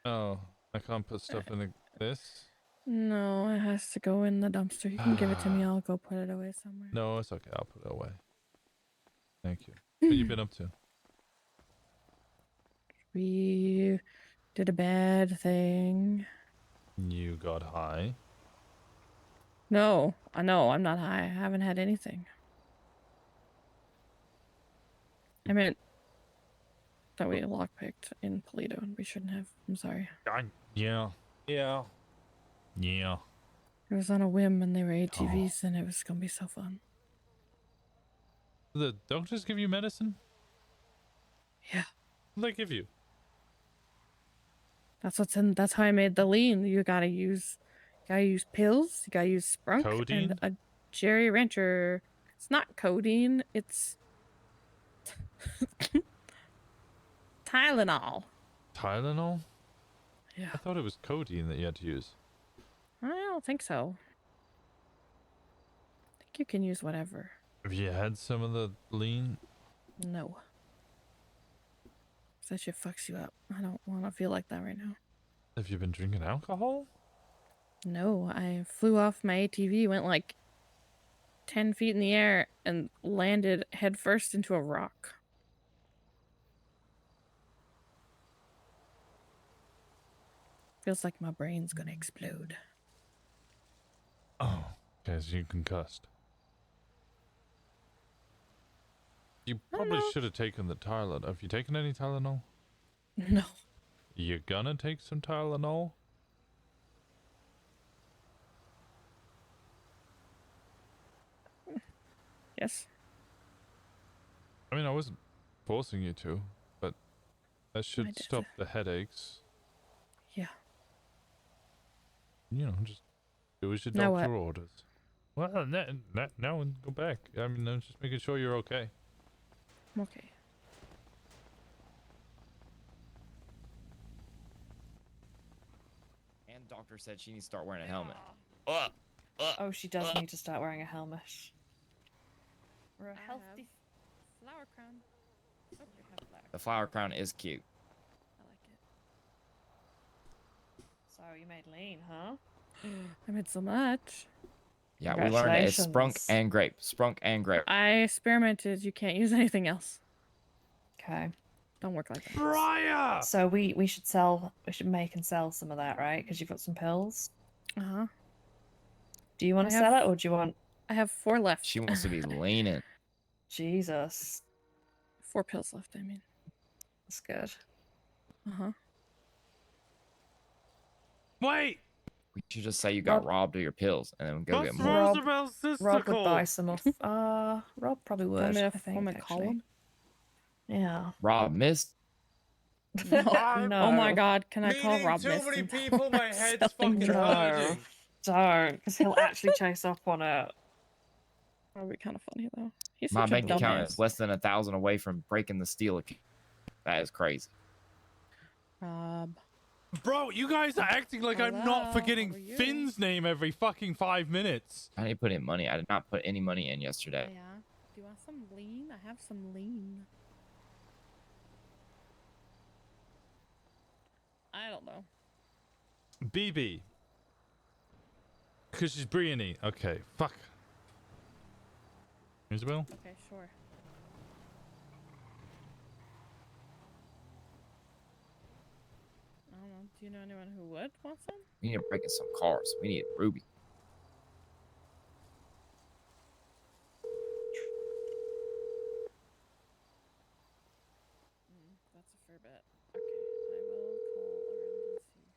Oh, I can't put stuff in this? No, it has to go in the dumpster. You can give it to me. I'll go put it away somewhere. No, it's okay. I'll put it away. Thank you. What you been up to? We did a bad thing. You got high. No, I know. I'm not high. I haven't had anything. I meant that we lockpicked in Polito and we shouldn't have. I'm sorry. Yeah. Yeah. Yeah. It was on a whim and they were ATVs and it was going to be so fun. The doctors give you medicine? Yeah. What do they give you? That's what's in. That's how I made the lean. You gotta use pills. You gotta use sprunk Codeine? and a Jerry Rancher. It's not codeine. It's Tylenol. Tylenol? Yeah. I thought it was codeine that you had to use. I don't think so. I think you can use whatever. Have you had some of the lean? No. That shit fucks you up. I don't want to feel like that right now. Have you been drinking alcohol? No, I flew off my ATV, went like 10 feet in the air, and landed headfirst into a rock. Feels like my brain's gonna explode. Oh, because you concussed. You probably should have taken the Tylenol. Have you taken any Tylenol? No. You gonna take some Tylenol? Yes. I mean, I wasn't forcing you to, but that should stop the headaches. Yeah. You know, just do as your Now doctor what? orders. Well, now and go back. I mean, I'm just making sure you're okay. Okay. And doctor said she needs to start wearing a helmet. Oh, she does need to start wearing a helmet. We're a healthy flower crown. The flower crown is cute. I like it. So you made lean, huh? I made so much. Yeah, we learned that it's sprunk Congratulations. and grape. Sprunk and grape. I experimented. You can't use anything else. Okay. Don't work like that. Briar! So we should make and sell some of that, right? Because you've got some pills. Uh-huh. Do you want to I sell have- it, or do you want? I have 4 left. She wants to be leaning. Jesus, 4 pills left, I mean. that's good. Uh-huh. Wait! We should just say you got robbed of your pills and then go get more. Rob would buy some off. Rob probably would. Want me to I think, form a actually. column? Yeah. Rob missed. No. No. Oh my God! Can I call Meeting Rob too Miss many and tell people, him my I'm head's selling fucking drugs? hurting. Don't, because he'll actually chase up on it. That would be kind of funny though. He's My such a bank account dumbass. is less than 1,000 away from breaking the steel account. That is crazy. Rob. Bro, you guys are acting like I'm not forgetting Finn's name every fucking 5 minutes. I didn't put in money. I did not put any money in yesterday. Yeah. Do you want some lean? I have some lean. I don't know. BB. Because she's Brienne. Okay, fuck. Here's Will. Okay, sure. I don't know. Do you know anyone who would want some? We need to break in some cars. We need Ruby. That's a fair bet. Okay, I will call around and see.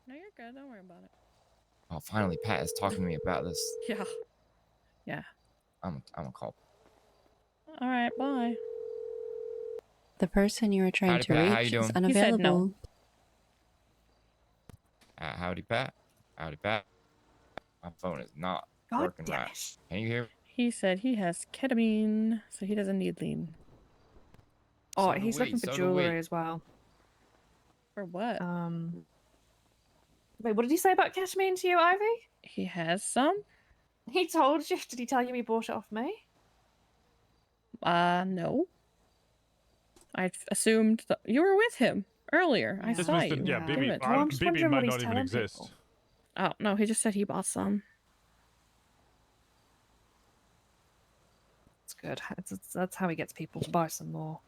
No, you're good. Don't worry about it. Oh, finally, Pat is talking to me about this. Yeah. Yeah. I'm gonna call. All right. Bye. The person you were trying Howdy, to Pat. How reach you is doing? He said no. unavailable. Howdy, Pat. Howdy, Pat. My phone is not God working damn right. Can you hear me? He said he has ketamine, so he doesn't need lean. Oh, So do he's we, looking for so do jewelry we. as well. For what? Wait, what did he say about ketamine to you, Ivy? He has some? He told you. Did he tell you he bought it off me? No. I assumed that you were with him earlier. I This saw was the, you. yeah, give BB, it. BB might not even exist. Oh, no, he just said he bought some. It's good. That's how he gets people to buy some more.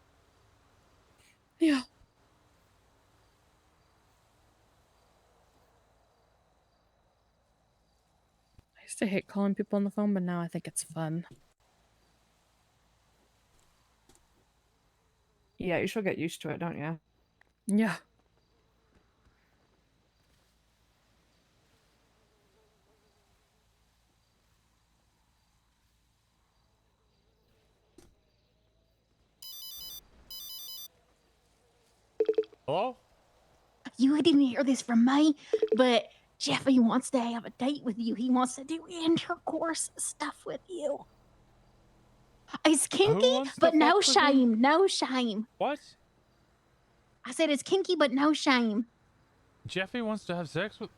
Yeah. I used to hate calling people on the phone, but now I think it's fun. Yeah, you should get used to it, don't you? Yeah. Hello? You didn't hear this from me, but Jeffy wants to have a date with you. He wants to do intercourse stuff with you. It's kinky, but no shame. No shame. What? I said it's kinky, but no shame. Jeffy wants to have sex with...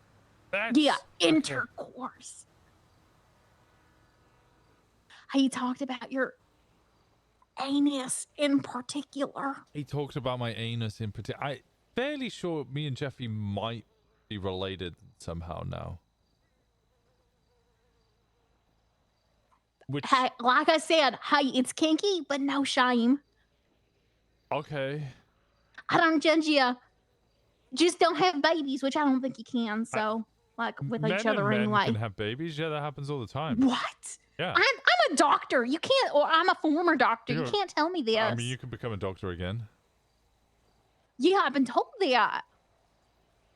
Yeah, intercourse. He talked about your anus in particular. He talked about my anus in particular. I'm fairly sure me and Jeffy might be related somehow now. Which... Hey, like I said, hey, it's kinky, but no shame. Okay. I don't judge you. Just don't have babies, which I don't think you can. So, like with each other men anyway. can have babies. Yeah, that happens all the time. What? Yeah. I'm a doctor. You can't, or I'm a former doctor. You You're- can't tell me this. I mean, you can become a doctor again. Yeah, I've been told that.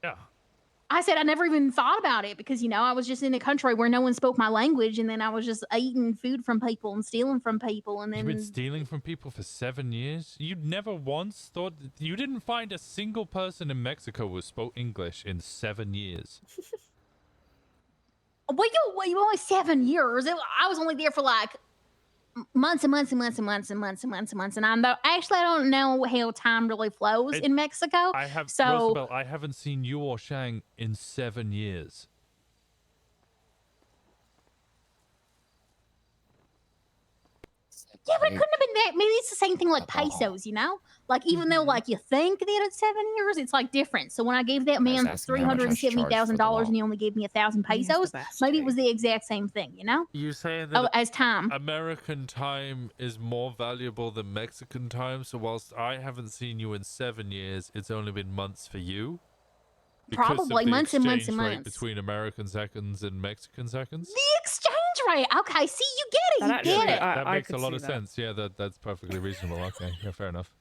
Yeah. I said I never even thought about it because, you know, I was just in a country where no one spoke my language, and then I was just eating food from people and stealing from people, and You've then been stealing from people for 7 years? You never once thought... You didn't find a single person in Mexico who spoke English in 7 years. well, you only 7 years. I was only there for like months and months and months and months and months and months and months, and I don't know how time really flows in Mexico. Roosevelt, I haven't seen you or Shang in 7 years. Yeah, but it couldn't have been that. Maybe it's the same thing like pesos, you know? Like, even though, like, you think that it's 7 years, it's, like, different. So when I gave that man asking how much I should charge for the $370,000 and he only gave me 1,000 pesos, maybe it was the exact same thing, you know? You saying that as time. American time is more valuable than Mexican time, so whilst I haven't seen you in 7 years, it's only been months for you? Because Probably of the months and months and exchange rate months. between American seconds and Mexican seconds? The exchange rate. Okay, see, you get it. That You get it. That makes a lot of sense. Yeah, that's perfectly reasonable. Okay, yeah, fair enough.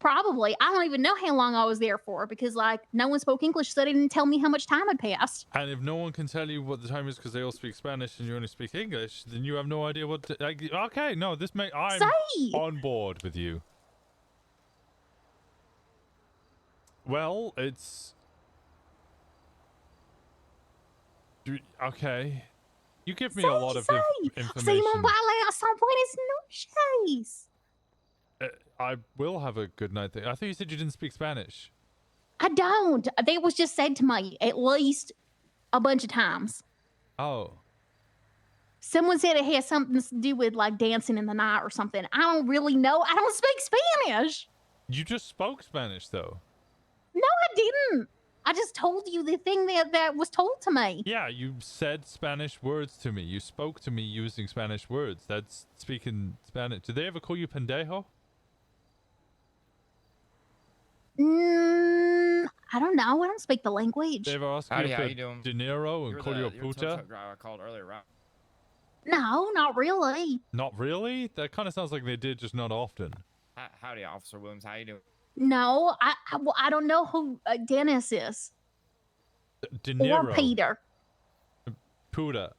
Probably. I don't even know how long I was there for because, like, no one spoke English, so they didn't tell me how much time had passed. And if no one can tell you what the time is because they all speak Spanish and you only speak English, then you have no idea what. Okay, no, I'm on board with you. Well, it's okay. You give me a lot of information. Simon, Son, buenas noches. I will have a good night there. I thought you said you didn't speak Spanish. I don't. That was just said to me at least a bunch of times. Oh. Someone said it has something to do with like dancing in the night or something. I don't really know. I don't speak Spanish. You just spoke Spanish, though. No, I didn't. I just told you the thing that was told to me. Yeah, you said Spanish words to me. You spoke to me using Spanish words. That's speaking Spanish. Did they ever call you pendejo? I don't know. I don't speak the language. They ever asked Howdy, you how for you doing? dinero and call you a You were the tow puta? truck driver I called earlier, right? No, not really. Not really? That kind of sounds like they did, just not often. Howdy, Officer Williams. How you doing? No, I don't know who Dennis is. Dinero. Or Peter. Puta.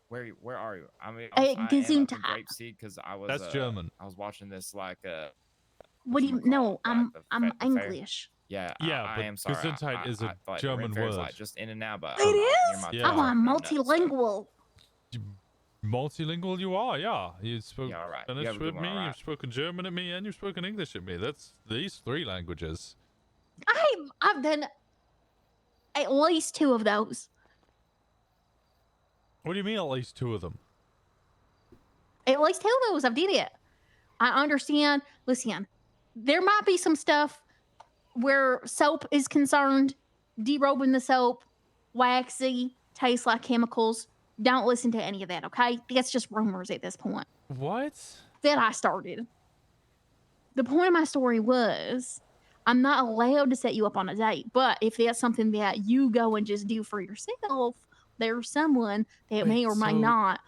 Where are you? I mean, Hey, I am up Gesundheit. in Grape Seed because I was. That's German. I was watching this like. What do you? No, I'm fair. English. Yeah, Yeah, I but am sorry. Gesundheit is a but German Red Fair's, word. Like, just in and out, but It is? near my Yeah. Oh, I'm multilingual. Multilingual you are, yeah. You spoke Yeah, all right. You Spanish have a good with one, me, all right. you've spoken German at me, and you've spoken English at me. That's these 3 languages. I've done at least 2 of those. What do you mean at least 2 of them? At least 2 of those. I've did it. I understand. Listen, there might be some stuff where soap is concerned. Derobing the soap, waxy, tastes like chemicals. Don't listen to any of that, okay? That's just rumors at this point. What? That I started. The point of my story was I'm not allowed to set you up on a date, but if that's something that you go and just do for yourself, there's someone that may or may so- not.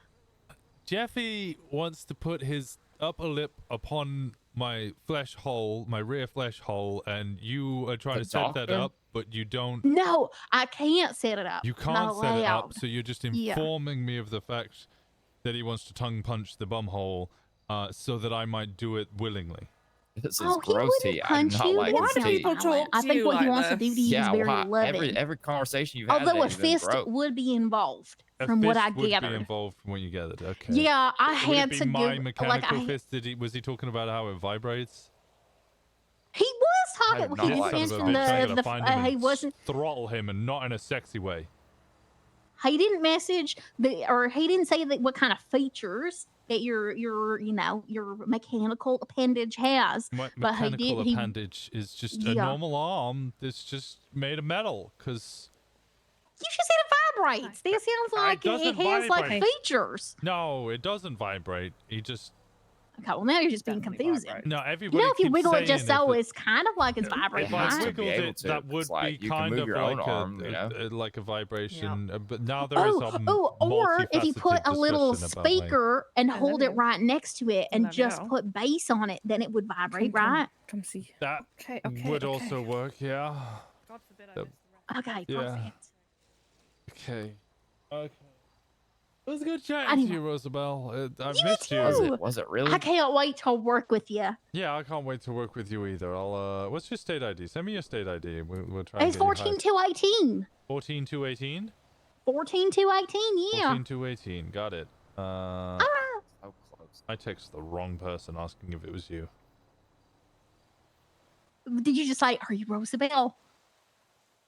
Jeffy wants to put his upper lip upon my flesh hole, my rear flesh hole, and you are trying The to set that doctor? up, but you don't. No, I can't set it up. You Not can't set it up, allowed. so you're just Yeah. informing me of the fact that he wants to tongue punch the bum hole, so that I might do it willingly. This is Oh, he gross wouldn't tea. I do punch not you. like That's this not tea. violent. I think what he wants to do to you is very loving. every conversation you've had Although today a has been fist gross. would be involved, A from what fist I would be gathered. involved from what you gathered. Okay. Yeah, I Would had it be to my give mechanical like fist? Was he talking about how it vibrates? he was I talking. do He not didn't like this mention guy. I gotta find him he and wasn't. throttle him, and not in a sexy way. He didn't message or he didn't say that what kind of features that your mechanical appendage has. My but he mechanical did. appendage is just a Yeah. normal arm that's just made of metal. Cause You just said it vibrates. That sounds like it doesn't has like vibrate. features. no, it doesn't vibrate. He just Okay, well now you're just being confusing. no. You Everybody. know, if you keeps wiggle it saying just so, if it's kind of like it's vibrating, If I right? wiggled able it, to. that would It's like be you can kind move of your own like arm, you know? like a vibration. But now there is a or if you put a little multifaceted discussion about, like- speaker and there hold we it go. right next to it and There we just go. put bass on it, then it would vibrate, right? Come see. That Okay, would also work. Yeah. God forbid Okay, Yeah. perfect. Okay. Okay. It was a good chatting Anyway. to you, Rosabelle. I You missed you. too. Was it really? I can't wait to work with you. Yeah, I can't wait to work with you either. I'll what's your state ID? Send me your state ID. We'll try. It's 14-2-18. 14-2-18. 14-2-18, yeah. 14-2-18. Got it. Ah. So close. I texted the wrong person asking if it was you. Did you just say, are you Rosabelle?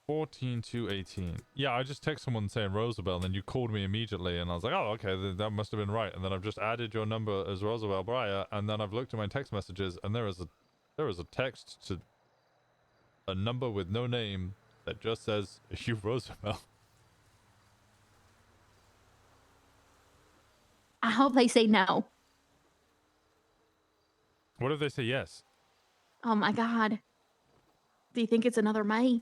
14-2-18. Yeah, I just texted someone saying Rosabelle, and then you called me immediately, and I was like, oh, okay, that must have been right. And then I've just added your number as Rosabelle Breyer, and then I've looked at my text messages, and there is a text to a number with no name that just says, "Are you Rosabelle?" I hope they say no. What if they say yes? Oh my God. Do you think it's another May?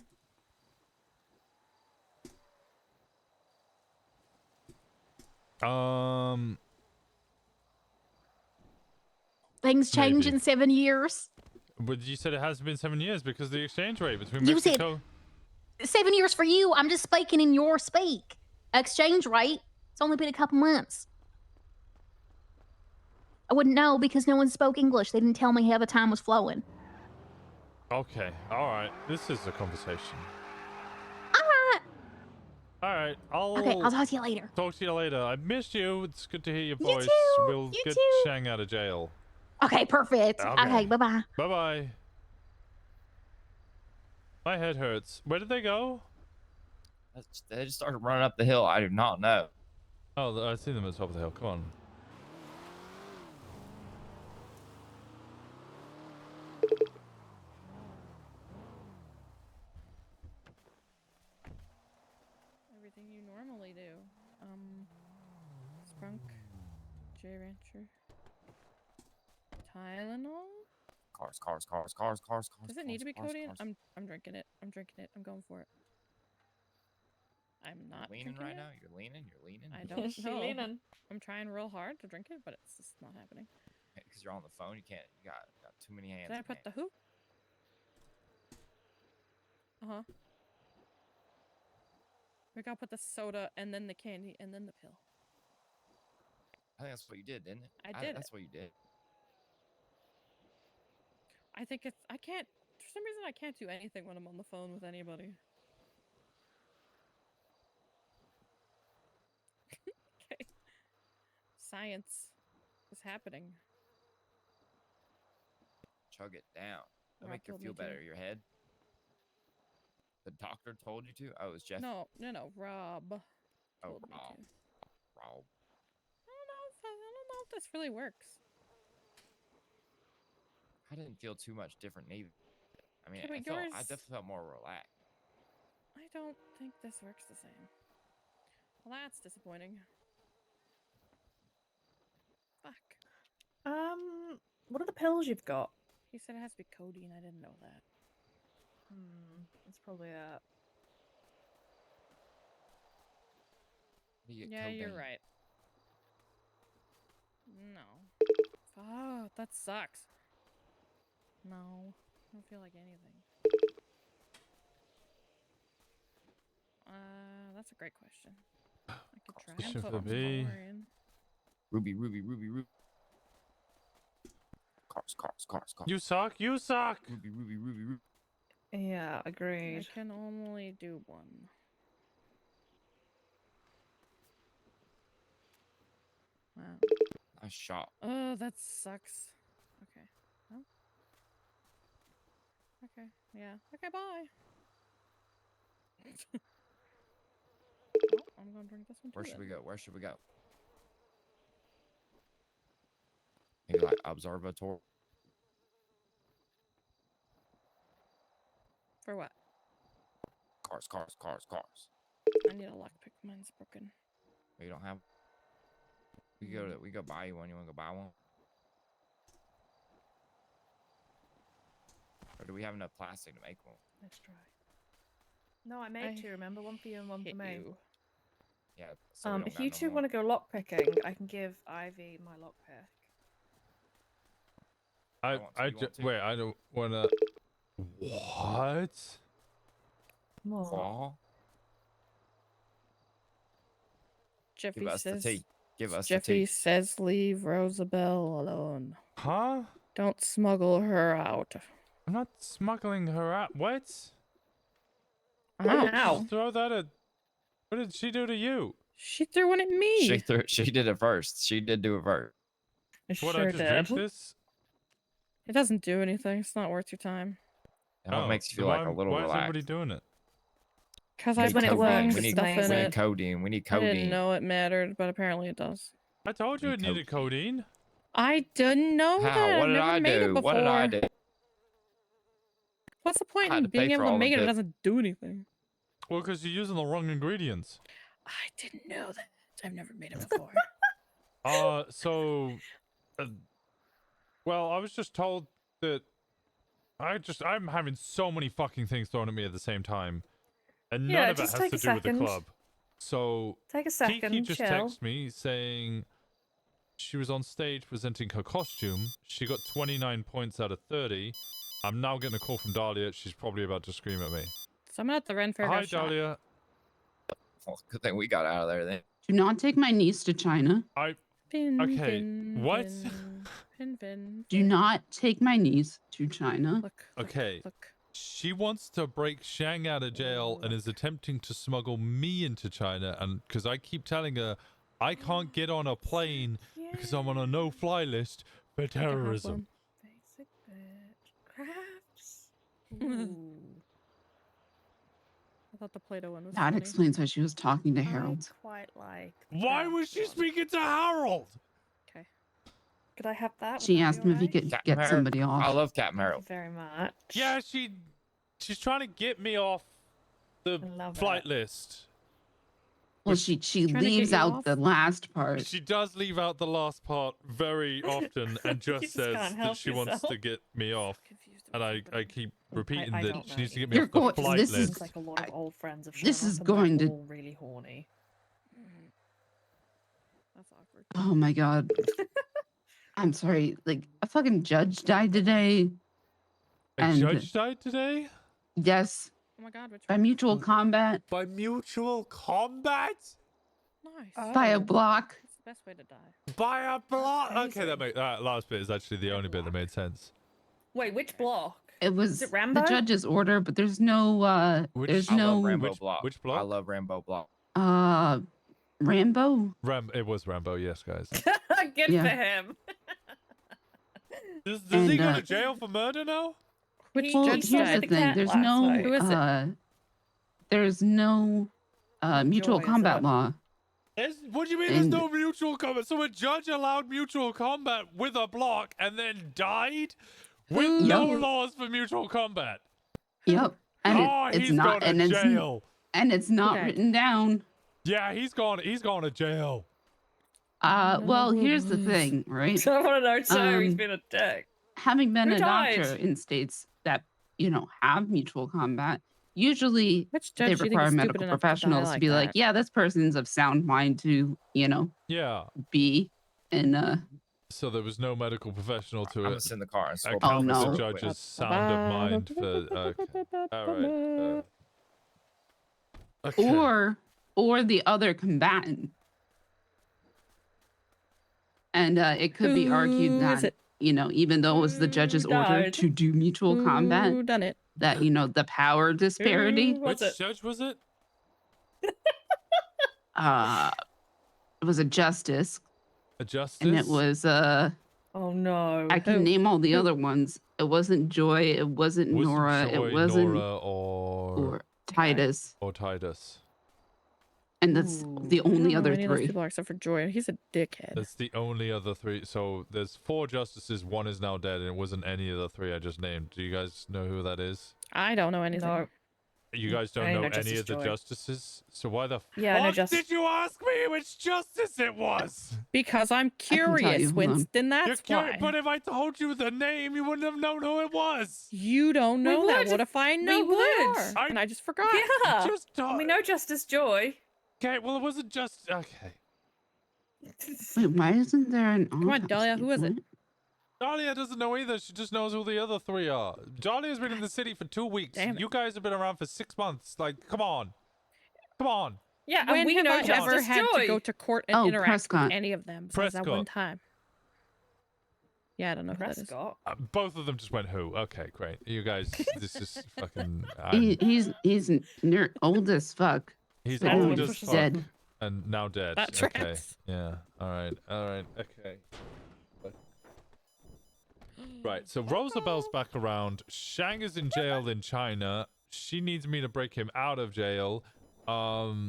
Things change Maybe. in 7 years. But you said it hasn't been 7 years because of the exchange rate between You said Mexico. 7 years for you. I'm just speaking in your speak. Exchange rate. It's only been a couple months. I wouldn't know because no one spoke English. They didn't tell me how the time was flowing. Okay, all right. This is a conversation. All right, Okay, I'll talk to you later. Talk to you later. I missed you. It's good to hear your You voice. too, We'll you get too. Shang out of jail. Okay, perfect. Okay, bye-bye. Bye-bye. My head hurts. Where did they go? They just started running up the hill. I do not know. Oh, I see them at the top of the hill. Come on. Everything you normally do. Sprunk, J Rancher, Tylenol. Cars. Does it need to be cars, codeine? cars. I'm drinking it. I'm drinking it. I'm going for it. I'm not You're leaning drinking right it. now. You're leaning. I don't She know. leaning. I'm trying real hard to drink it, but it's just not happening. Because you're on the phone. You can't. You got too many hands. Did I in put your the who? Uh-huh. We gotta put the soda and then the candy and then the pill. I think that's what you did, didn't it? I did That's it. what you did. I think it's I can't for some reason I can't do anything when I'm on the phone with anybody. Okay. Science is happening. Chug it down. That'll Rob make you told me feel to. better. Your head. The doctor told you to? Oh, it was Jeff. No, Rob Oh, told me to. Rob. I don't know if this really works. I didn't feel too much different neither. I mean, Okay, but I yours- definitely felt more relaxed. I don't think this works the same. Well, that's disappointing. Fuck. What are the pills you've got? He said it has to be codeine. I didn't know that. That's probably it. You get Yeah, you're codeine. right. No. Oh, that sucks. No, I don't feel like anything. That's a great question. I could try and Question put for some B. more in. Ruby. Cars. You suck. You suck. Ruby. Yeah, agreed. I can only do one. Wow. Nice shot. Oh, that sucks. Okay. Well. Okay. Yeah. Okay, bye. Oh, I'm gonna drink this one too. Where should then. we go? Maybe like observatory. For what? Cars. I need a lockpick. Mine's broken. You don't have. We go buy you one. You want to go buy one? Or do we have enough plastic to make one? Let's try. No, I made two. Remember, one for you and one for me. Yeah. So we don't If got you no two more. want to go lockpicking, I can give Ivy my lockpick. Wait, I don't wanna. What? Claw? Jeffy Give us the says. tea. Give us the Jeffy tea. says, "Leave Rosabelle alone. Huh? Don't smuggle her out." I'm not smuggling her out. What? Ow. Just throw that at. What did she do to you? She threw one at me. She did it first. She did do it first. It What, sure I just did. drank this? It doesn't do anything. It's not worth your time. It all makes you feel like a little Why is relaxed. everybody doing it? Because We I need put codeine. wrong We need stuff in it. codeine. We need I didn't codeine. know it mattered, but apparently it does. I told you it needed codeine. I didn't know How? that. What I've did never I made it do? before. What did I do? What's the point I had in to being pay able for to all make the it? It pills. doesn't do anything. Well, because you're using the wrong ingredients. I didn't know that. I've never made it before. Well, I was just told that I'm having so many fucking things thrown at me at the same time, and Yeah, none of it just has take to a do with the second. club. So Take a Kiki second, just chill. texted me saying she was on stage presenting her costume. She got 29 points out of 30. I'm now getting a call from Dahlia. She's probably about to scream at me. Someone at the Renfair Hi, got shot. Dahlia. Well, good thing we got out of there then. Do not take my niece to China. Okay, what? Do not take my niece to China. Okay. She wants to break Shang out of jail and is attempting to smuggle me into China, and because I keep telling her I can't get on a plane because I'm on a no-fly list for terrorism. Basic bitch. Crafts. I thought the Play-Doh one was That funny. explains why she was talking to Harold. Quite like. Why was she speaking to Harold? Okay. Could I have that? She asked him if he could Captain get Harold. somebody off. I love Captain Thank Harold. you very much. Yeah, she's trying to get me off the flight list. Well, she leaves out the last part. She does leave out the last part very often and just just says can't that help she wants yourself. to get me off. And I keep repeating I that don't she know needs to get either. me off the flight this list. is Like a lot of old friends have this shown is up and going they're to- all really horny. That's awkward. Oh my god. I'm sorry. Like a fucking judge died today. A judge died today? Yes. Oh my god, which By mutual combat. By mutual combat? Nice. By a block. That's the best way to die. By a block? Okay, that last bit is actually the only bit that made sense. Wait, which block? It was Is it Rambo? the judge's order, but there's no there's I no love Rambo block. Which block? I love Rambo block. Rambo? It was Rambo, yes, guys. Good Yeah. for him. Does And, he go to jail for murder now? Which Well, judge here's died? the thing. There's no Who is it? there's no mutual Joy, is combat it? law. What do you mean there's And- no mutual combat? So a judge allowed mutual combat with a block and then died with no Yep. laws for mutual combat. Yep. And it's he's not gone to jail. and it's not Okay. written down. Yeah, he's gone to jail. Well, here's the thing, right? I want to know too. He's Um, been a dick. Having been Who a doctor died? in states that, have mutual combat, usually Which they judge do you think require is stupid medical enough to die professionals to like be like, that? yeah, this person's of sound mind to, Yeah. be in So there was no medical professional to I'm it. gonna sit in the car and swap Oh, Account no. the judge's sound of mind for. Okay. All right. Okay. or the other combatant. And it could be argued Who is that, it? even though it was the judge's Who order died? to do mutual combat, Who done it? that, the power disparity, Who Which was it? judge was it? it was a justice. A justice. And it was, Oh no. I can Who? name all the other ones. It wasn't Joy, it wasn't Nora, Joy, it wasn't Nora, or or Titus. or Titus. And that's the I don't only know other any of those three. people are except for Joy. He's a dickhead. That's the only other three. So there's 4 justices. 1 is now dead, and it wasn't any of the 3 I just named. Do you guys know who that is? I don't know anything. No. You guys don't I know know any Justice of the Joy. justices? So why the Yeah, I know fuck Justice- did you ask me which justice it was? Because I'm tell you, curious, hold on. Winston. You're That's curious, why. but if I told you the name, you wouldn't have known who it was. You don't We know that. would. What if I know We who they would. are? And I just forgot. Yeah. Just And we know Justice Joy. Okay, well, it wasn't just. Okay. Wait, why isn't there an Come on, autopsy Dahlia, who is it? report? Dahlia doesn't know either. She just knows who the other 3 are. Dahlia's been in the city for 2 weeks. Damn it. You guys have been around for 6 months. Like, come on. Come on. Yeah, When and we have know I ever Justice had Joy. to go to court and Oh, interact Prescott. with any of them besides that one Prescott. time? Yeah, I don't know who that is. Prescott. Both of them just went who? Okay, great. You guys, this is fucking. He's old as fuck. He's So old he's as fuck dead. and now dead. That Okay. tracks. Yeah. All right. Okay. Right. So Rosabel's back around. Shang is in jail in China. She needs me to break him out of jail. Hello?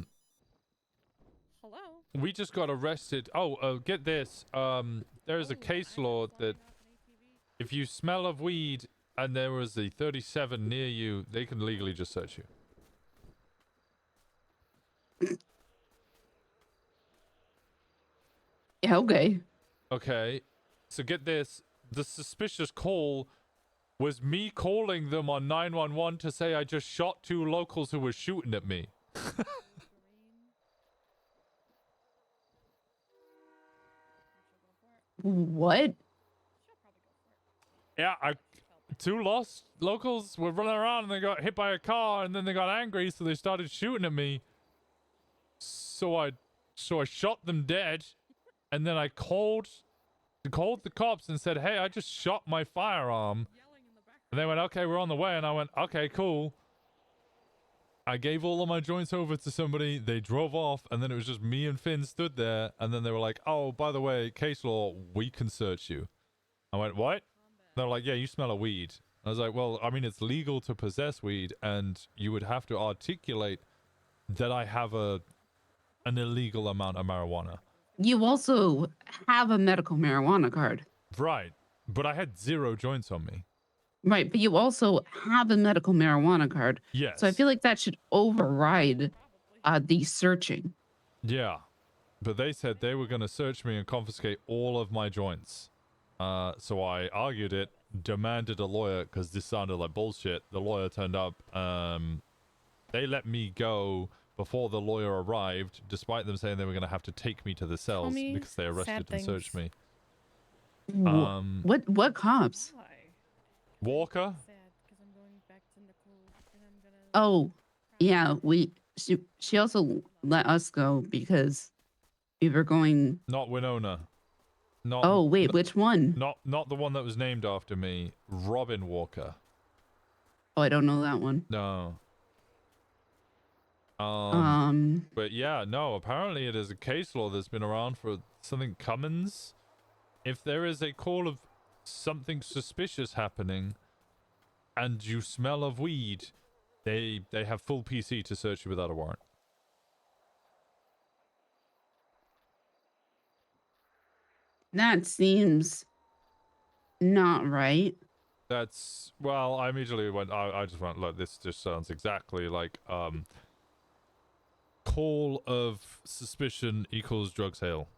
We just got arrested. Oh, get this. There is a case law that if you smell of weed and there was a 37 near you, they can legally just search you. Yeah, okay. Okay. So get this. The suspicious call was me calling them on 911 to say I just shot 2 locals who were shooting at me. What? Yeah, two lost locals were running around and they got hit by a car and then they got angry, so they started shooting at me. So I shot them dead, and then I called the cops and said, "Hey, I just shot my firearm." And they went, "Okay, we're on the way." And I went, "Okay, cool." I gave all of my joints over to somebody. They drove off, and then it was just me and Finn stood there. And then they were like, "Oh, by the way, case law, we can search you." I went, "What?" They were like, "Yeah, you smell a weed." I was like, "Well, I mean, it's legal to possess weed, and you would have to articulate that I have an illegal amount of marijuana." You also have a medical marijuana card. Right, but I had 0 joints on me. Right, but you also have a medical marijuana card. Yes. So I feel like that should override the searching. Yeah, but they said they were going to search me and confiscate all of my joints. So I argued it, demanded a lawyer because this sounded like bullshit. The lawyer turned up. They let me go before the lawyer arrived, despite them saying they were going to have to take me to the cells because they arrested and searched me. What cops? Walker? Oh, yeah, she also let us go because we were going. Not Winona. Not. Oh wait, which one? Not the one that was named after me. Robin Walker. Oh, I don't know that one. No. But yeah, no, apparently it is a case law that's been around for something Cummins. If there is a call of something suspicious happening and you smell of weed, they have full PC to search you without a warrant. That seems not right. That's, well, I immediately went, I just went, look, this just sounds exactly like, call of suspicion equals drug sale.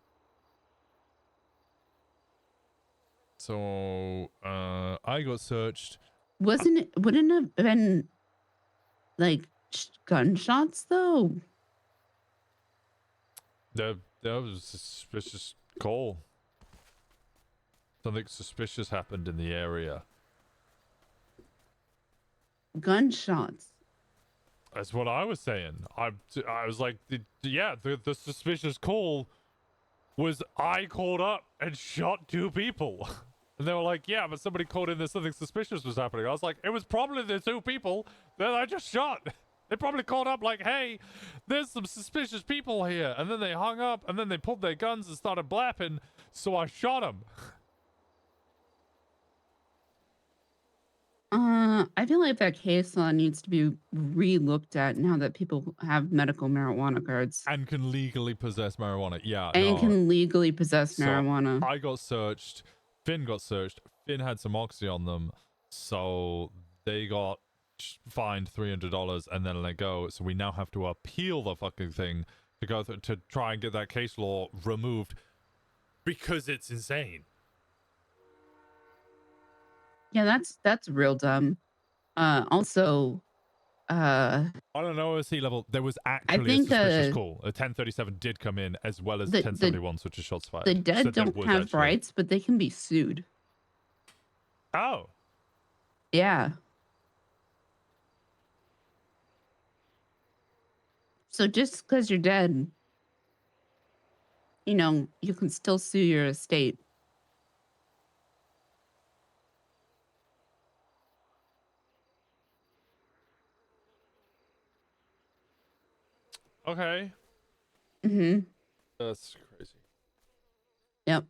So, I got searched. Wouldn't it have been like gunshots though? There was a suspicious call. Something suspicious happened in the area. Gunshots. That's what I was saying. I was like, the suspicious call was I called up and shot 2 people. And they were like, yeah, but somebody called in that something suspicious was happening. I was like, it was probably the 2 people that I just shot. They probably called up like, hey, there's some suspicious people here. And then they hung up and then they pulled their guns and started blapping. So I shot them. I feel like that case law needs to be re-looked at now that people have medical marijuana cards. And can legally possess marijuana. Yeah, And no. can legally possess marijuana. I got searched. Finn got searched. Finn had some oxy on them. So they got fined $300 and then let go. So we now have to appeal the fucking thing to go to try and get that case law removed because it's insane. Yeah, that's real dumb. Also, I don't know, sea level. There was actually a suspicious call. A 1037 did come in as well as 1071, which is shots fired. The dead don't have rights, but they can be sued. Oh. Yeah. So just because you're dead, you can still sue your estate. Okay. Mm-hmm. That's crazy. Yep.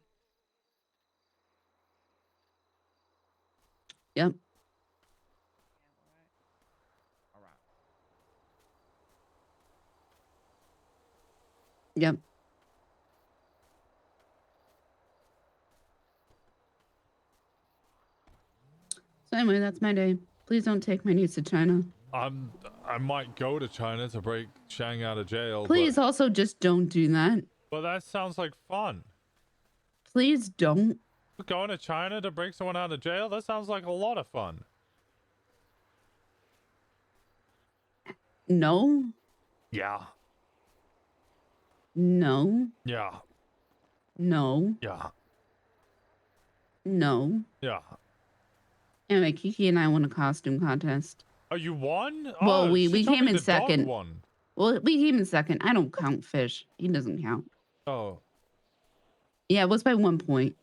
Yep. All right. Yep. So anyway, that's my day. Please don't take my niece to China. I might go to China to break Shang out of jail. Please also just don't do that. But that sounds like fun. Please don't. Going to China to break someone out of jail? That sounds like a lot of fun. No. Yeah. No. Yeah. No. Yeah. No. Yeah. Anyway, Kiki and I won a costume contest. Oh, you won? Well, Oh, we she told came me in the dog second. won. Well, we came in second. I don't count Fish. He doesn't count. Oh. Yeah, it was by 1 point.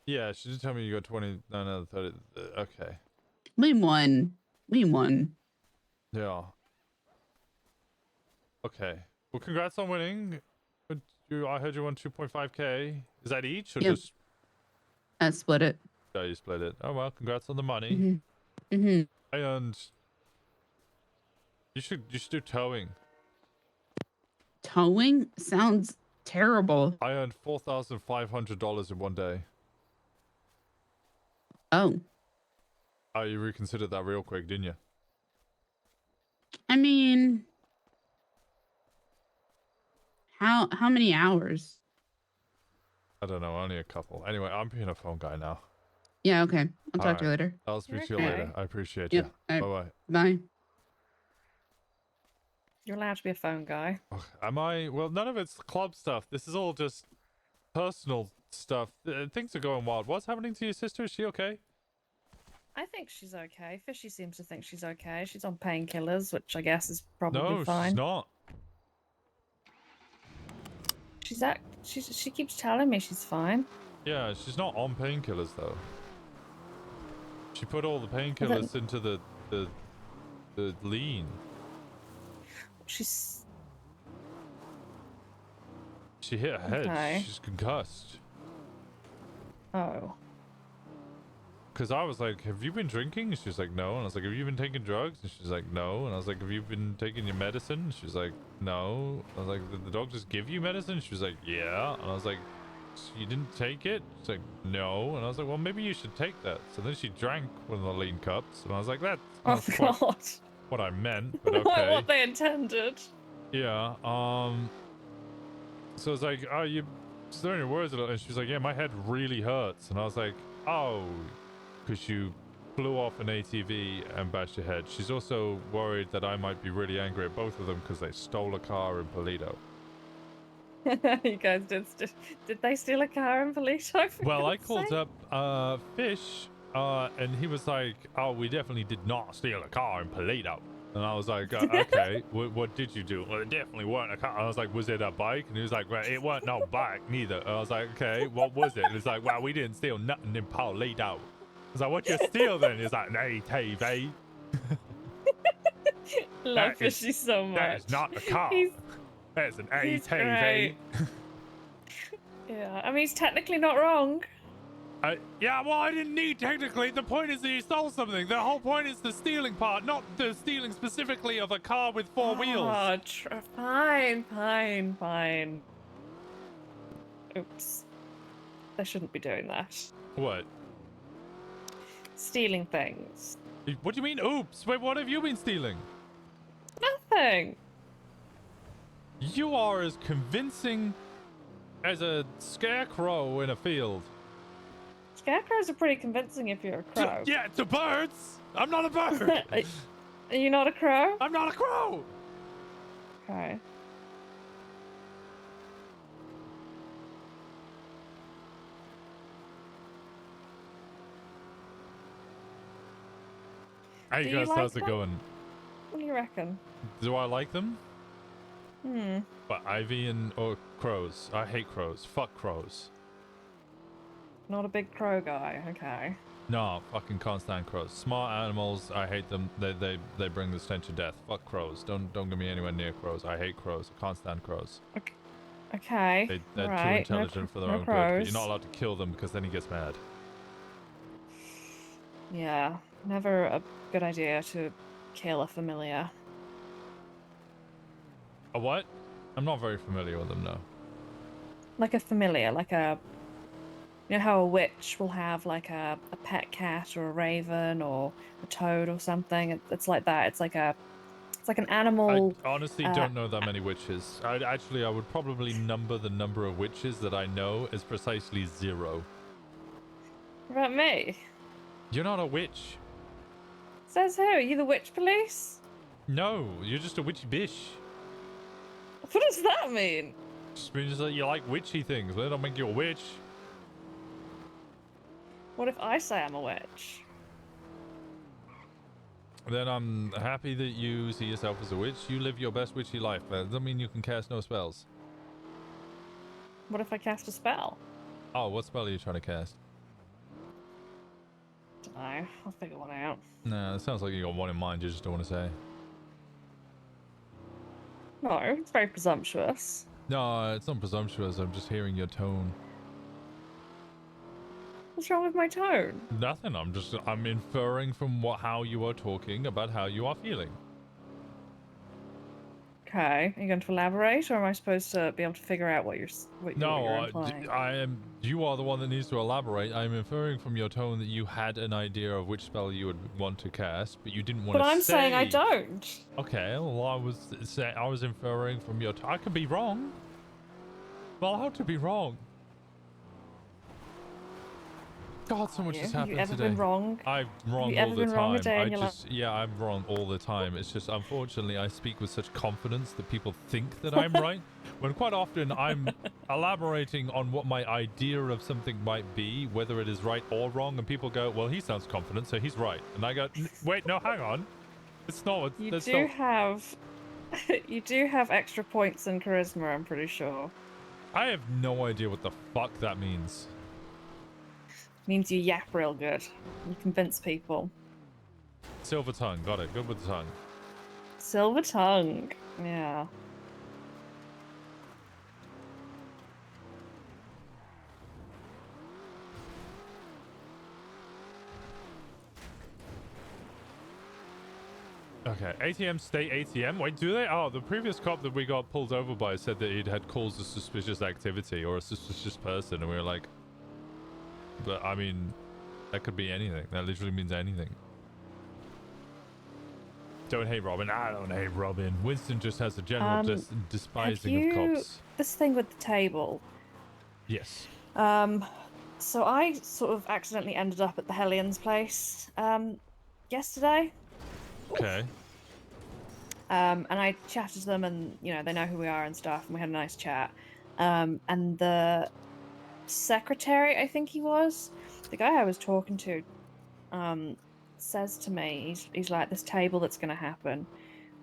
Yeah, she did tell me you got 20. No, 30. Okay. We won. We won. Yeah. Okay. Well, congrats on winning. But I heard you won 2.5k. Is that each or Yep. just? I split it. Yeah, you split it. Oh well, congrats on the money. I earned. You should do towing. Towing sounds terrible. I earned $4,500 in one day. Oh. Oh, you reconsidered that real quick, didn't you? I mean, how many hours? I don't know, only a couple. Anyway, I'm being a phone guy now. Yeah, okay. I'll talk to you Alright. later. I'll speak to you Okay. later. I appreciate Yep. you. All Bye right. bye. Bye. You're allowed to be a phone guy. Am I? Well, none of it's club stuff. This is all just personal stuff. Things are going wild. What's happening to your sister? Is she okay? I think she's okay. Fishy seems to think she's okay. She's on painkillers, which I guess is probably No, fine. she's not. She keeps telling me she's fine. Yeah, she's not on painkillers though. She put all the painkillers into the lean. She hit her head. Okay. She's concussed. Oh. Because I was like, have you been drinking? And she's like, no. And I was like, have you been taking drugs? And she's like, no. And I was like, have you been taking your medicine? And she's like, no. I was like, did the dog just give you medicine? She was like, yeah. And I was like, you didn't take it? She's like, no. And I was like, well, maybe you should take that. So then she drank one of the lean cups. And I was like, that's not quite what I meant, but okay. What they intended. Yeah, so I was like, oh, you slurring your words a little. And she was like, yeah, my head really hurts. And I was like, oh, because you flew off an ATV and bashed your head. She's also worried that I might be really angry at both of them because they stole a car in Polito. You guys did they steal a car in Polito? Well, I called up Fish, and he was like, oh, we definitely did not steal a car in Polito. And I was like, okay, what did you do? Well, it definitely weren't a car. I was like, was it a bike? And he was like, well, it weren't no bike neither. And I was like, okay, what was it? And he's like, well, we didn't steal nothing in Polito. I was like, what you steal then? He's like, an ATV. Love Fishy so much. That is not a car. That's an he's ATV. great. Yeah, I mean, he's technically not wrong. Yeah, well, I didn't need technically. The point is that he stole something. The whole point is the stealing part, not the stealing specifically of a car with four wheels. Oh, fine. Oops. They shouldn't be doing that. What? Stealing things. What do you mean, oops? Wait, what have you been stealing? Nothing. You are as convincing as a scarecrow in a field. Scarecrows are pretty convincing if you're a crow. Yeah, to birds. I'm not a bird. Are you not a crow? I'm not a crow. Okay. Hey guys, how's it going? What do you reckon? Do I like them? Hmm. But Ivy or crows? I hate crows. Fuck crows. Not a big crow guy. Okay. No, fucking can't stand crows. Smart animals, I hate them. They bring the stench of death. Fuck crows. Don't get me anywhere near crows. I hate crows. I can't stand crows. Okay. They're too right. intelligent for their no own good. But crows. you're not allowed to kill them because then he gets mad. Yeah. Never a good idea to kill a familiar. A what? I'm not very familiar with them, no. Like a familiar, like a... You know how a witch will have like a pet cat or a raven or a toad or something? It's like that. It's like an animal... I honestly don't know that many witches. I would probably number the number of witches that I know as precisely 0. What about me? You're not a witch. Says who? Are you the witch police? No, you're just a witchy bitch. What does that mean? Just means that you like witchy things, but they don't make you a witch. What if I say I'm a witch? Then I'm happy that you see yourself as a witch. You live your best witchy life. That doesn't mean you can cast no spells. What if I cast a spell? Oh, what spell are you trying to cast? Dunno. I'll figure one out. Nah, it sounds like you got one in mind. You just don't want to say. No, it's very presumptuous. No, it's not presumptuous. I'm just hearing your tone. What's wrong with my tone? Nothing. I'm inferring from how you are talking about how you are feeling. Okay, are you going to elaborate, or am I supposed to be able to figure out what you're No, implying? I am. You are the one that needs to elaborate. I'm inferring from your tone that you had an idea of which spell you would want to cast, but you didn't want to. But I'm say... saying I don't. Okay, well, I was inferring from your. I could be wrong. Well, how to be wrong? God, so much has happened today. Have you ever been wrong? I'm wrong Have you ever all the been time. wrong a day in your life? Yeah, I'm wrong all the time. It's just, unfortunately, I speak with such confidence that people think that I'm right, when quite often I'm elaborating on what my idea of something might be, whether it is right or wrong, and people go, well, he sounds confident, so he's right. And I go, wait, no, hang on. It's not. You do have extra points in charisma, I'm pretty sure. I have no idea what the fuck that means. Means you yap real good. You convince people. Silver tongue, got it. Good with the tongue. Silver tongue, yeah. Okay, ATM, state ATM. Wait, do they? Oh, the previous cop that we got pulled over by said that he'd had calls of suspicious activity or a suspicious person, and we were like, but I mean, that could be anything. That literally means anything. Don't hate Robin. I don't hate Robin. Winston just has a general despising of cops. This thing with the table. Yes. So I sort of accidentally ended up at the Hellions place yesterday. Okay. And I chatted to them, and you know they know who we are and stuff, and we had a nice chat. And the secretary, I think he was, the guy I was talking to, says to me, he's like, this table that's going to happen,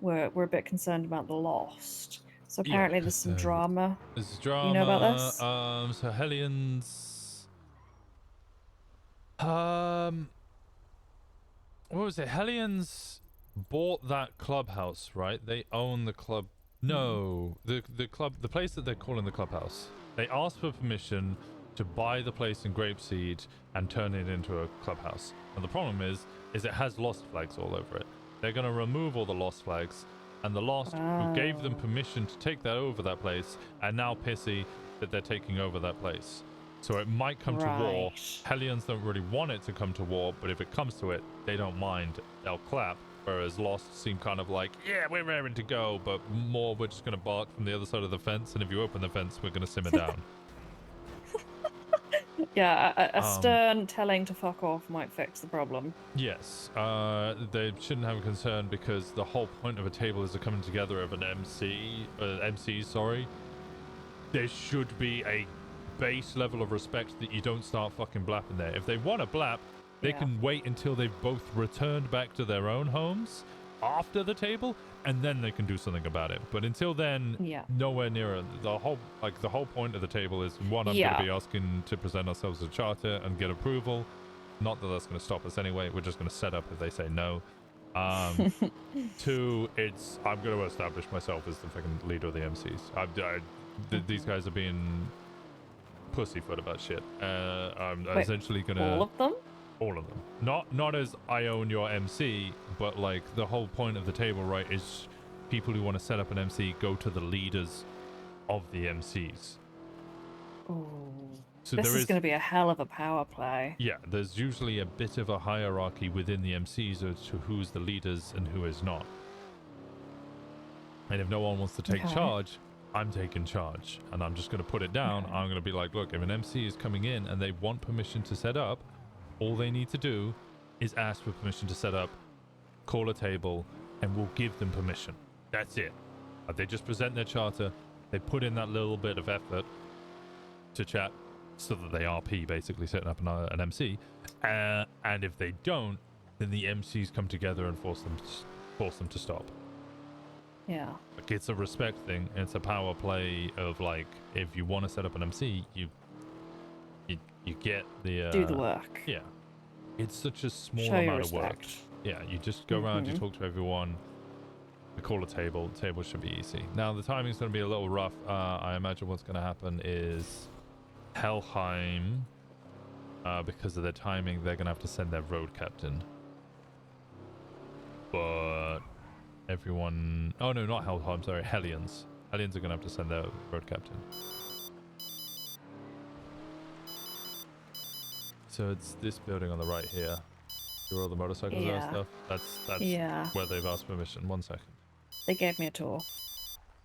we're a bit concerned about the lost. So apparently there's some drama. There's drama. You know about this? So Hellions. What was it? Hellions bought that clubhouse, right? They own the club. No, the place that they're calling the clubhouse. They asked for permission to buy the place in Grapeseed and turn it into a clubhouse. And the problem is it has lost flags all over it. They're going to remove all the lost flags, and the lost who gave them permission to take that over that place are now pissy that they're taking over that place. So it might come to war. Hellions don't really want it to come to war, but if it comes to it, they don't mind. They'll clap. Whereas Lost seem kind of like, yeah, we're raring to go, but more we're just going to bark from the other side of the fence, and if you open the fence, we're going to simmer down. Yeah, a stern telling to fuck off might fix the problem. Yes, they shouldn't have a concern because the whole point of a table is the coming together of an MC, sorry. There should be a base level of respect that you don't start fucking blapping there. If they want to blap, they can wait until they've both returned back to their own homes after the table, and then they can do something about it. But until then, nowhere near it. The whole point of the table is, one, I'm going to be asking to present ourselves as a charter and get approval. Not that that's going to stop us anyway. We're just going to set up if they say no. Two, I'm going to establish myself as the fucking leader of the MCs. These guys are being pussyfoot about shit. I'm essentially going to... All of them? All of them. Not as I own your MC, but like the whole point of the table, right, is people who want to set up an MC go to the leaders of the MCs. Ooh. So this is going to be a hell of a power play. Yeah, there's usually a bit of a hierarchy within the MCs as to who's the leaders and who is not. And if no one wants to take charge, I'm taking charge. And I'm just going to put it down. I'm going to be like, look, if an MC is coming in and they want permission to set up, all they need to do is ask for permission to set up, call a table, and we'll give them permission. That's it. They just present their charter, they put in that little bit of effort to chat so that they RP, basically setting up an MC. And if they don't, then the MCs come together and force them to stop. Yeah. Like, it's a respect thing. And it's a power play of, like, if you want to set up an MC, you get the Do the work. Yeah. It's such a small Show your amount of work. respect. Yeah, you just go around, you Mhm. talk to everyone, you call a table. The table should be easy. Now, the timing's going to be a little rough. I imagine what's going to happen is Helheim, because of their timing, they're going to have to send their road captain. But everyone... Oh, no, not Helheim, sorry, Hellions. Hellions are going to have to send their road captain. So it's this building on the right here. Where all the motorcycles are and Yeah. stuff. That's Yeah. where they've asked permission. 1 second. They gave me a tour.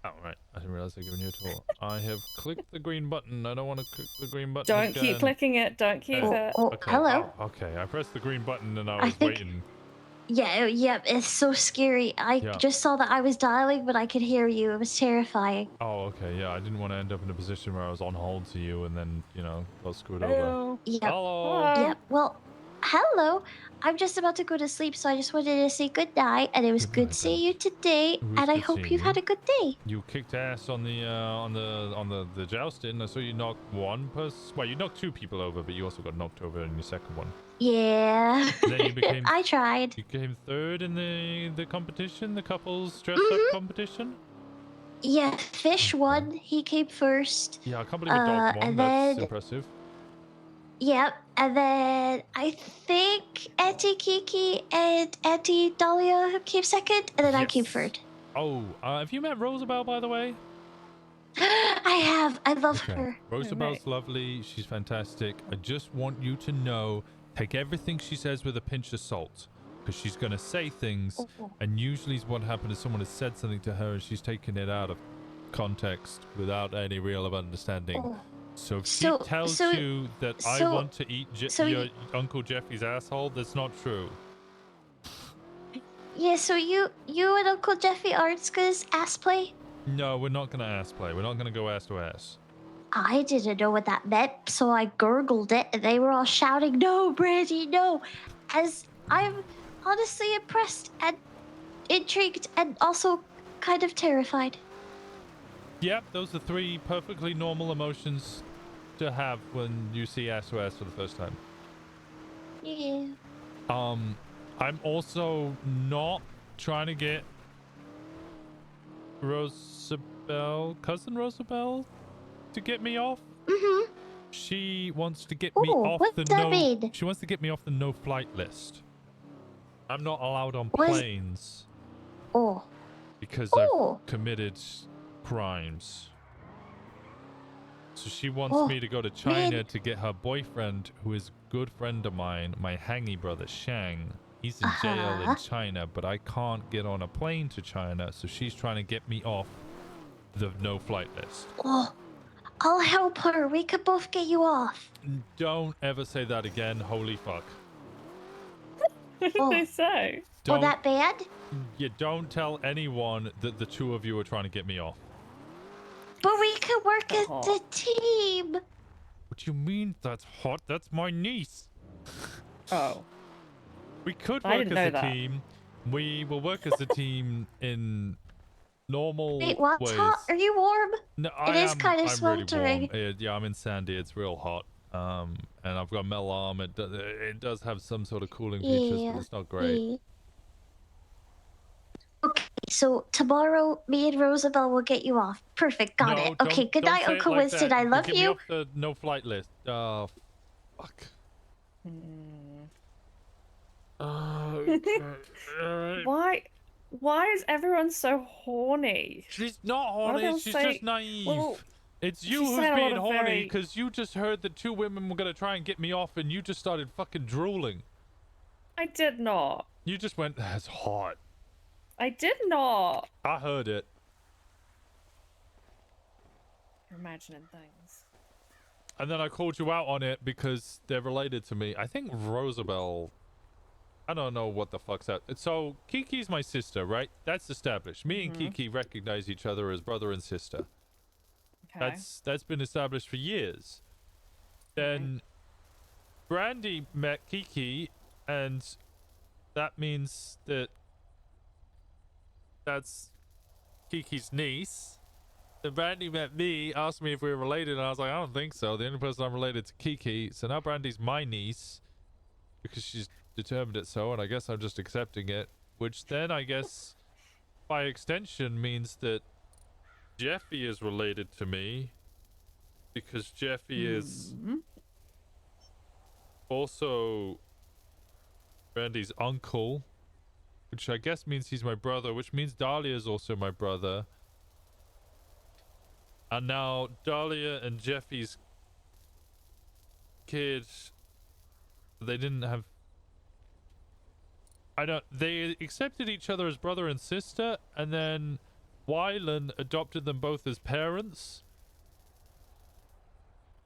Oh, right. I didn't realize they're giving you a tour. I have clicked the green button. I don't want to click the green button Don't again. keep clicking it. Don't keep it. Okay. hello. Oh, okay, I pressed the green button and I I was think- waiting. Yeah, it's so scary. I Yeah. just saw that I was dialing, but I could hear you. It was terrifying. Oh, okay. Yeah, I didn't want to end up in a position where I was on hold to you and then, got screwed over. Hello. Yep. Hello. Yep. Well, hello. I'm just about to go to sleep, so I just wanted to say good night, and it was good seeing you today, It was and I good hope seeing you've had you. a good day. You kicked ass on the jousting. I saw you knock one person. Well, you knocked two people over, but you also got knocked over in your second one. Yeah. And then you became. I tried. You came third in the competition, the couples dress up competition. Yeah, Fish won. He came first. Yeah, I can't believe a dog won. and That's then impressive. Yep, and then I think Auntie Kiki and Auntie Dahlia came second, and then I came third. Oh, have you met Rosabelle, by the way? I have. I love her. Rosabelle's lovely. She's fantastic. I just want you to know, take everything she says with a pinch of salt, because she's going to say things, and usually what happens is someone has said something to her and she's taken it out of context without any real of understanding. So if she tells you that I want to eat your Uncle Jeffy's asshole, that's not true. Yeah, so you and Uncle Jeffy aren't gonna ass play? No, we're not going to ass play. We're not going to go ass to ass. I didn't know what that meant, so I gurgled it, and they were all shouting, "No, Brandy, no!" As I'm honestly impressed and intrigued, and also kind of terrified. Yep, those are three perfectly normal emotions to have when you see ass to ass for the first time. Yeah. I'm also not trying to get cousin Rosabelle, to get me off. Mm-hmm. She wants to get me off what's the that mean? She wants to get me off the no-flight list. I'm not allowed on What is- planes Oh. because Oh. I've committed crimes. So she wants Oh, me to go to China man. to get her boyfriend, who is a good friend of mine, my hangy brother Shang. He's in jail in China, but I can't get on a plane to China, so she's trying to get me off the no-flight list. Oh. I'll help her. We could both get you off. Don't ever say that again. Holy fuck. What did they say? Don't, that bad? You don't tell anyone that the two of you are trying to get me off. But we could work as a team. What do you mean that's hot? That's my niece. Oh. We could I work didn't as know a that. team. We will work as a team in normal Wait, what's ways. hot? Are you warm? No, It is kind of I'm really sweltering. warm. Yeah, I'm in Sandy. It's real hot. And I've got metal arm. It does have some sort of cooling features, but it's not great. Yeah. Okay, so tomorrow me and Rosabelle will get you off. Perfect, got it. Okay, good night, Uncle Winston. I love Get me you. off the no-flight list. Oh, fuck. Why is everyone so horny? She's not Why do they horny. all She's say- just naive. Well, it's you she's who's saying a lot being of horny very- because you just heard that two women were gonna try and get me off, and you just started fucking drooling. I did not. You just went, "That's hot." I did not. I heard it. You're imagining things. And then I called you out on it because they're related to me. I think Rosabelle... I don't know what the fuck's that. So, Kiki's my sister, right? That's established. Me and Kiki recognize each other as brother and sister. Okay. That's been established for years. Then Brandy met Kiki, and that means that that's Kiki's niece. Then Brandy met me, asked me if we were related, and I was like, I don't think so. The only person I'm related to Kiki. So now Brandy's my niece because she's determined it so, and I guess I'm just accepting it. Which then I guess by extension means that Jeffy is related to me because Jeffy is also Brandy's uncle, which I guess means he's my brother, which means Dahlia is also my brother. And now Dahlia and Jeffy's kids, they didn't have... They accepted each other as brother and sister, and then Wylan adopted them both as parents.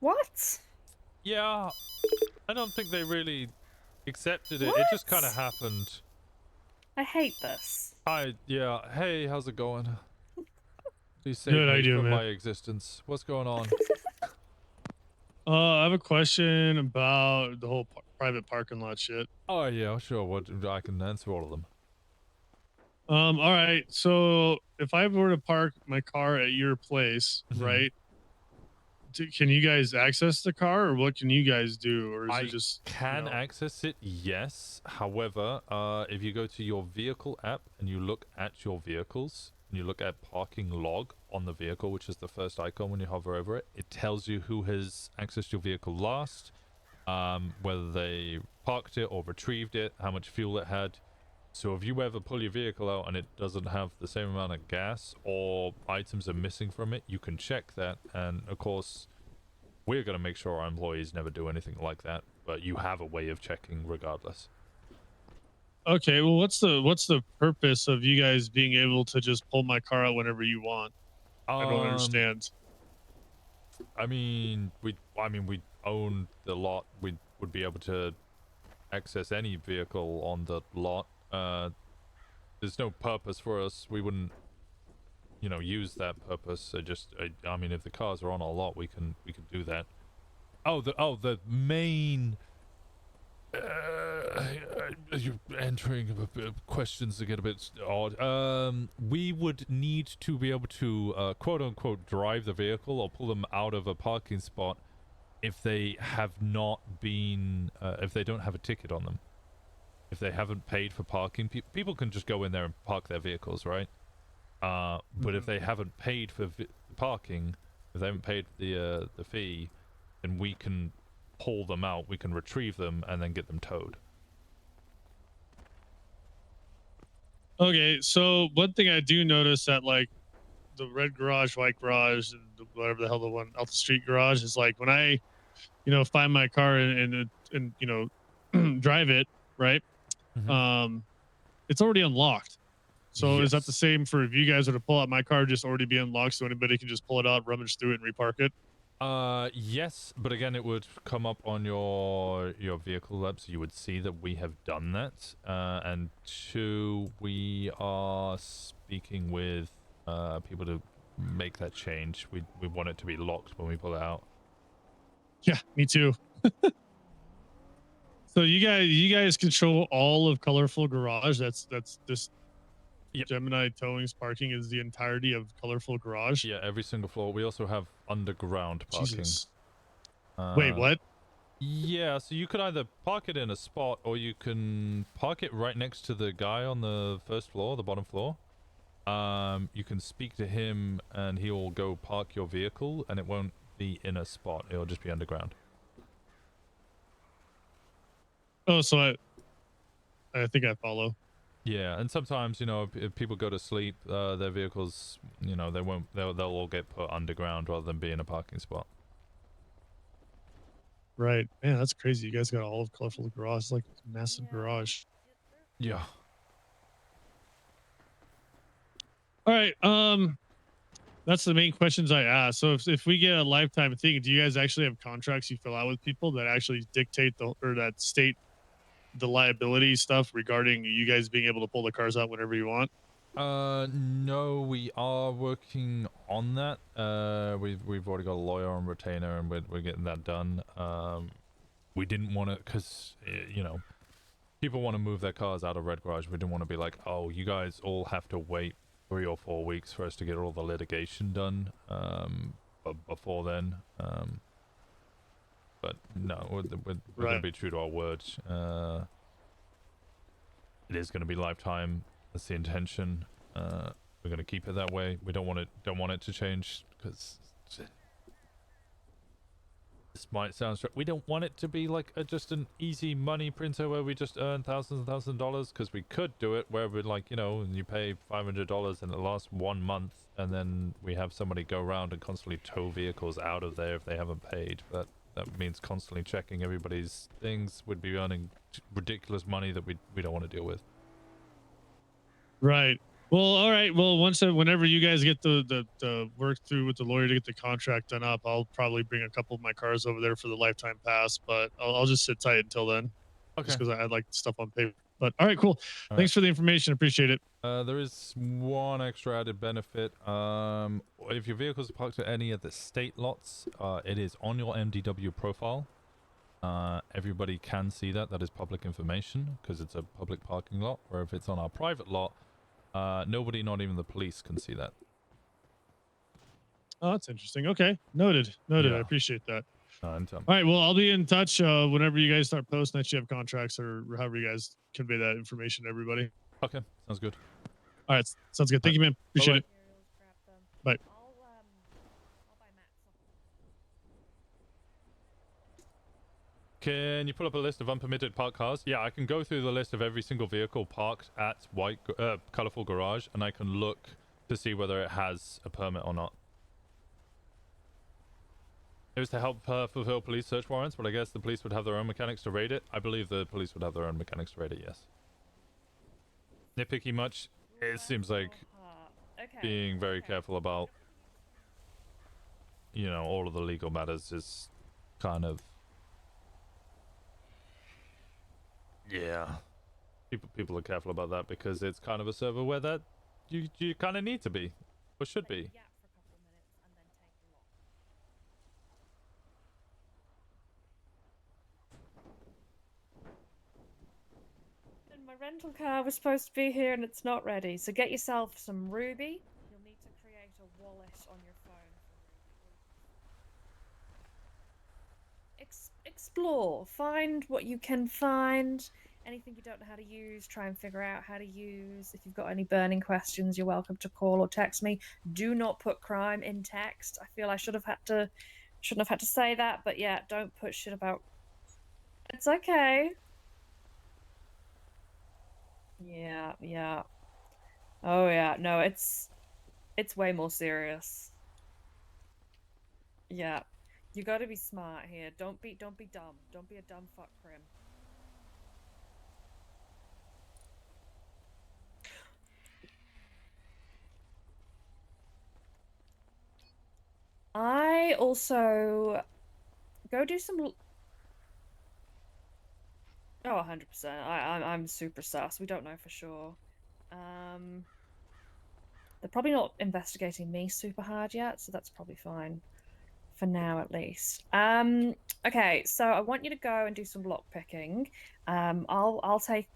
What? Yeah, I don't think they really accepted it. It just kind of happened. I hate this. Yeah. Hey, how's it going? Please Good, save how me you doing, from man? my existence. What's going on? I have a question about the whole private parking lot shit. Oh yeah, sure. What I can answer all of them. All right. So if I were to park my car at your place, right? Can you guys access the car, or what can you guys do, or is it just can access it? Yes. However, if you go to your vehicle app and you look at your vehicles, and you look at parking log on the vehicle, which is the first icon when you hover over it, it tells you who has accessed your vehicle last, whether they parked it or retrieved it, how much fuel it had. So if you ever pull your vehicle out and it doesn't have the same amount of gas or items are missing from it, you can check that. And of course, we're going to make sure our employees never do anything like that, but you have a way of checking regardless. Okay, well, what's the purpose of you guys being able to just pull my car out whenever you want? I don't understand. I mean, we own the lot. We would be able to access any vehicle on the lot. There's no purpose for us. We wouldn't, use that purpose. So I mean, if the cars are on our lot, we can do that. The main. You're entering questions that get a bit odd. We would need to be able to quote unquote drive the vehicle or pull them out of a parking spot if they have not been if they don't have a ticket on them, if they haven't paid for parking. People can just go in there and park their vehicles, right? But if they haven't paid for parking, if they haven't paid the fee, then we can pull them out, we can retrieve them, and then get them towed. Okay, so one thing I do notice that like the red garage, white garage, and whatever the hell the one out the street garage is like when I, find my car and drive it, right? It's already unlocked. So is that the same for if you guys were to pull out my car, just already be unlocked, so anybody can just pull it out, rummage through it, and repark it? Yes, but again, it would come up on your vehicle lab, so you would see that we have done that. And two, we are speaking with people to make that change. We want it to be locked when we pull it out. Yeah, me too. So you guys control all of Colorful Garage. That's this. Yep. Gemini Towing's parking is the entirety of Colorful Garage. Yeah, every single floor. We also have underground parking. Jesus. Wait, what? Yeah, so you could either park it in a spot, or you can park it right next to the guy on the first floor, the bottom floor. You can speak to him, and he will go park your vehicle, and it won't be in a spot. It'll just be underground. Oh, so I think I follow. Yeah, and sometimes, if people go to sleep, their vehicles, they'll all get put underground rather than be in a parking spot. Right. Man, that's crazy. You guys got all of Colorful Garage. It's like a massive garage. Yeah. All right. That's the main questions I asked. So if we get a lifetime thing, do you guys actually have contracts you fill out with people that actually dictate that state the liability stuff regarding you guys being able to pull the cars out whenever you want? No, we are working on that. We've already got a lawyer on retainer, and we're getting that done. We didn't want to, because you know, people want to move their cars out of Red Garage. We didn't want to be like, oh, you guys all have to wait 3 or 4 weeks for us to get all the litigation done. But before then, but no, we're going to be true to our word. It is going to be lifetime. That's the intention. We're going to keep it that way. We don't want it to change, because this might sound we don't want it to be like just an easy money printer where we just earn thousands and thousands of dollars, because we could do it where we're like, you know, you pay $500 and it lasts 1 month, and then we have somebody go around and constantly tow vehicles out of there if they haven't paid. But that means constantly checking everybody's things. Would be earning ridiculous money that we don't want to deal with. Right. Well, all right. Well, whenever you guys get the work through with the lawyer to get the contract done up, I'll probably bring a couple of my cars over there for the lifetime pass. But I'll just sit tight until then. Okay. Just because I like stuff on paper. But all right, cool. Thanks for the information. Appreciate it. There is one extra added benefit. If your vehicle is parked at any of the state lots, it is on your MDW profile. Everybody can see that. That is public information because it's a public parking lot. Where if it's on our private lot, nobody, not even the police, can see that. Oh, that's interesting. Okay. Noted. Noted. Yeah. I appreciate that. All right. Well, I'll be in touch whenever you guys start posting that you have contracts, or however you guys convey that information to everybody. Okay. Sounds good. All right. Sounds good. Thank you, man. Appreciate it. Bye. Can you pull up a list of unpermitted parked cars? Yeah, I can go through the list of every single vehicle parked at Colorful Garage, and I can look to see whether it has a permit or not. It was to help fulfill police search warrants, but I guess the police would have their own mechanics to raid it. I believe the police would have their own mechanics to raid it, yes. Nitpicky much? It seems like being very careful about, you know, all of the legal matters is kind of... Yeah. People are careful about that because it's kind of a server where that you kind of need to be, or should be. And my rental car was supposed to be here and it's not ready. So get yourself some Ruby. You'll need to create a wallet on your phone. Explore. Find what you can find. Anything you don't know how to use, try and figure out how to use. If you've got any burning questions, you're welcome to call or text me. Do not put crime in text. I feel I shouldn't have had to say that, but yeah, don't put shit about... It's okay. Yeah. Oh yeah, no, it's way more serious. Yeah. You gotta be smart here. Don't be dumb. Don't be a dumb fuck, Prim. I also go do some... Oh, 100%. I'm super sus. We don't know for sure. They're probably not investigating me super hard yet, so that's probably fine. For now, at least. Okay, so I want you to go and do some lock picking. I'll take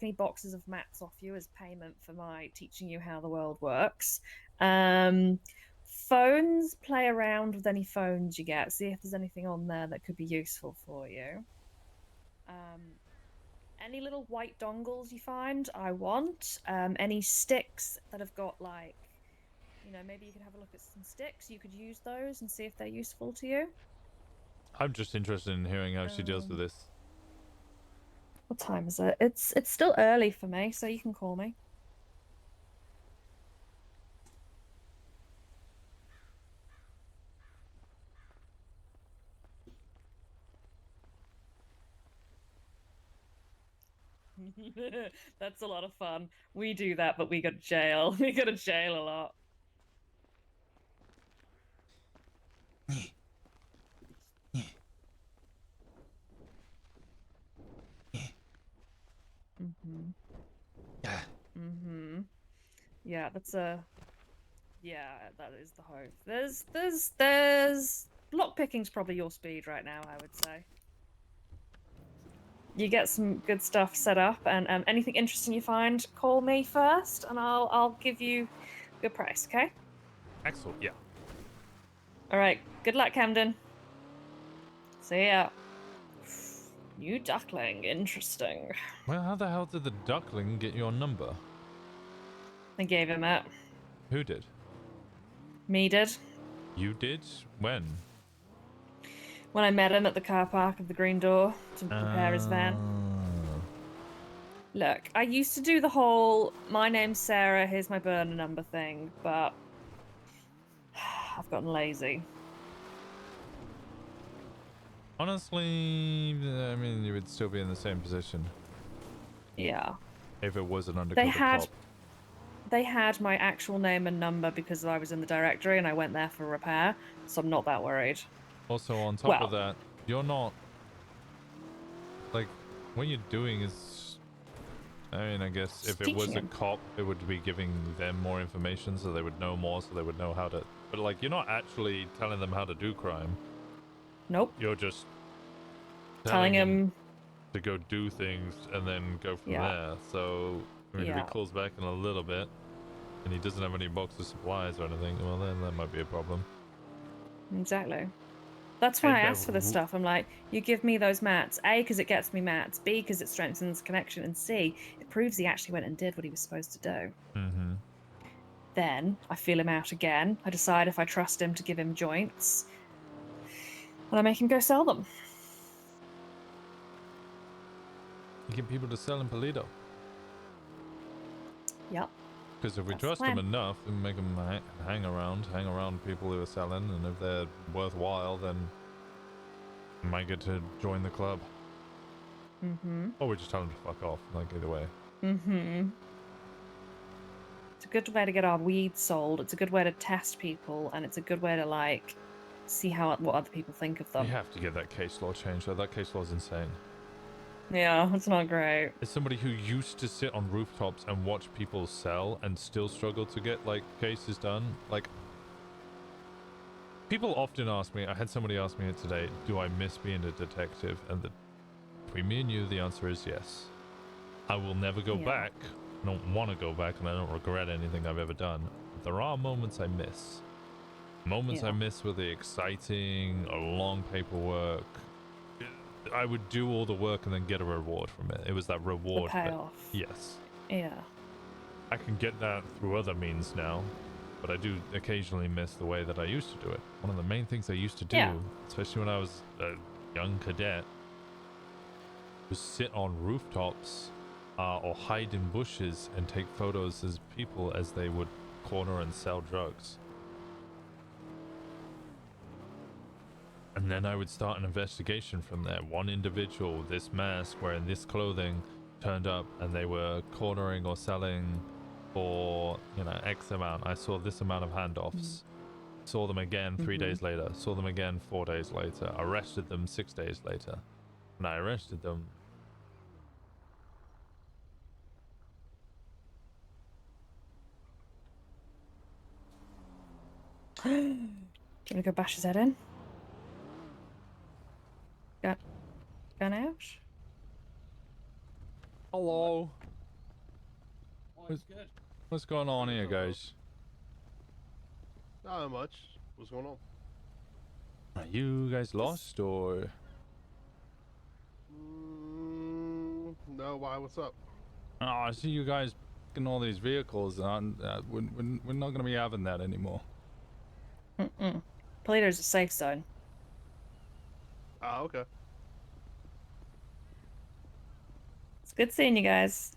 any boxes of mats off you as payment for my teaching you how the world works. Phones, play around with any phones you get. See if there's anything on there that could be useful for you. Any little white dongles you find, I want. Any sticks that have got like, you know, maybe you could have a look at some sticks. You could use those and see if they're useful to you. I'm just interested in hearing how she deals with this. What time is it? It's still early for me, so you can call me. That's a lot of fun. We do that, but we go to jail. We go to jail a lot. Yeah, that's a. Yeah, that is the hope. There's lockpicking's probably your speed right now, I would say. You get some good stuff set up, and anything interesting you find, call me first, and I'll give you your price. Okay? Excellent. Yeah. All right. Good luck, Camden. See ya. New duckling. Interesting. Well, how the hell did the duckling get your number? I gave him it. Who did? Me did. You did? When? When I met him at the car park of the Green Door to prepare his van. Look, I used to do the whole "my name's Sarah, here's my burner number" thing, but I've gotten lazy. Honestly, I mean, you would still be in the same position. Yeah. If it was an undercover cop. They had my actual name and number because I was in the directory and I went there for repair, so I'm not that worried. Also, on top of that, you're not... Like, what you're doing is... I mean, I guess if it was a cop, it would be giving them more information so they would know more, so they would know how to... But, like, you're not actually telling them how to do crime. Nope. You're just... Telling him... to go do things and then go from there. So, I mean, if he calls back in a little bit and he doesn't have any box of supplies or anything, well, then that might be a problem. Exactly. That's why I asked for this stuff. I'm like, you give me those mats. A, because it gets me mats. B, because it strengthens connection. And C, it proves he actually went and did what he was supposed to do. Mm-hmm. Then I feel him out again. I decide if I trust him to give him joints. And I make him go sell them. You get people to sell in Polito. Yep. Because if we trust them enough, we make them hang around people who are selling, and if they're worthwhile, then we might get to join the club. Mm-hmm. Or we just tell them to fuck off, like either way. Mm-hmm. It's a good way to get our weed sold. It's a good way to test people, and it's a good way to, like, see what other people think of them. We have to get that case law changed, though. That case law is insane. Yeah, it's not great. As somebody who used to sit on rooftops and watch people sell and still struggle to get, like, cases done, like, people often ask me, I had somebody ask me it today, do I miss being a detective? And between me and you, the answer is yes. I will never go back. I don't want to go back, and I don't regret anything I've ever done. But there are moments I miss. Moments I miss were the exciting, long paperwork. I would do all the work and then get a reward from it. It was that reward. The payoff. Yes. Yeah. I can get that through other means now, but I do occasionally miss the way that I used to do it. One of the main things I used to do, especially when I was a young cadet, was sit on rooftops or hide in bushes and take photos as people as they would corner and sell drugs. And then I would start an investigation from there. One individual, this mask, wearing this clothing, turned up and they were cornering or selling for, you know, X amount. I saw this amount of handoffs. Saw them again 3 days later. Saw them again 4 days later. Arrested them 6 days later. And I arrested them. Do you want to go bash his head in? Gun out? Hello. What's going on here, guys? Not much. What's going on? Are you guys lost, or? No, why? What's up? Oh, I see you guys picking all these vehicles, and we're not going to be having that anymore. Polito's a safe zone. Ah, okay. It's good seeing you guys.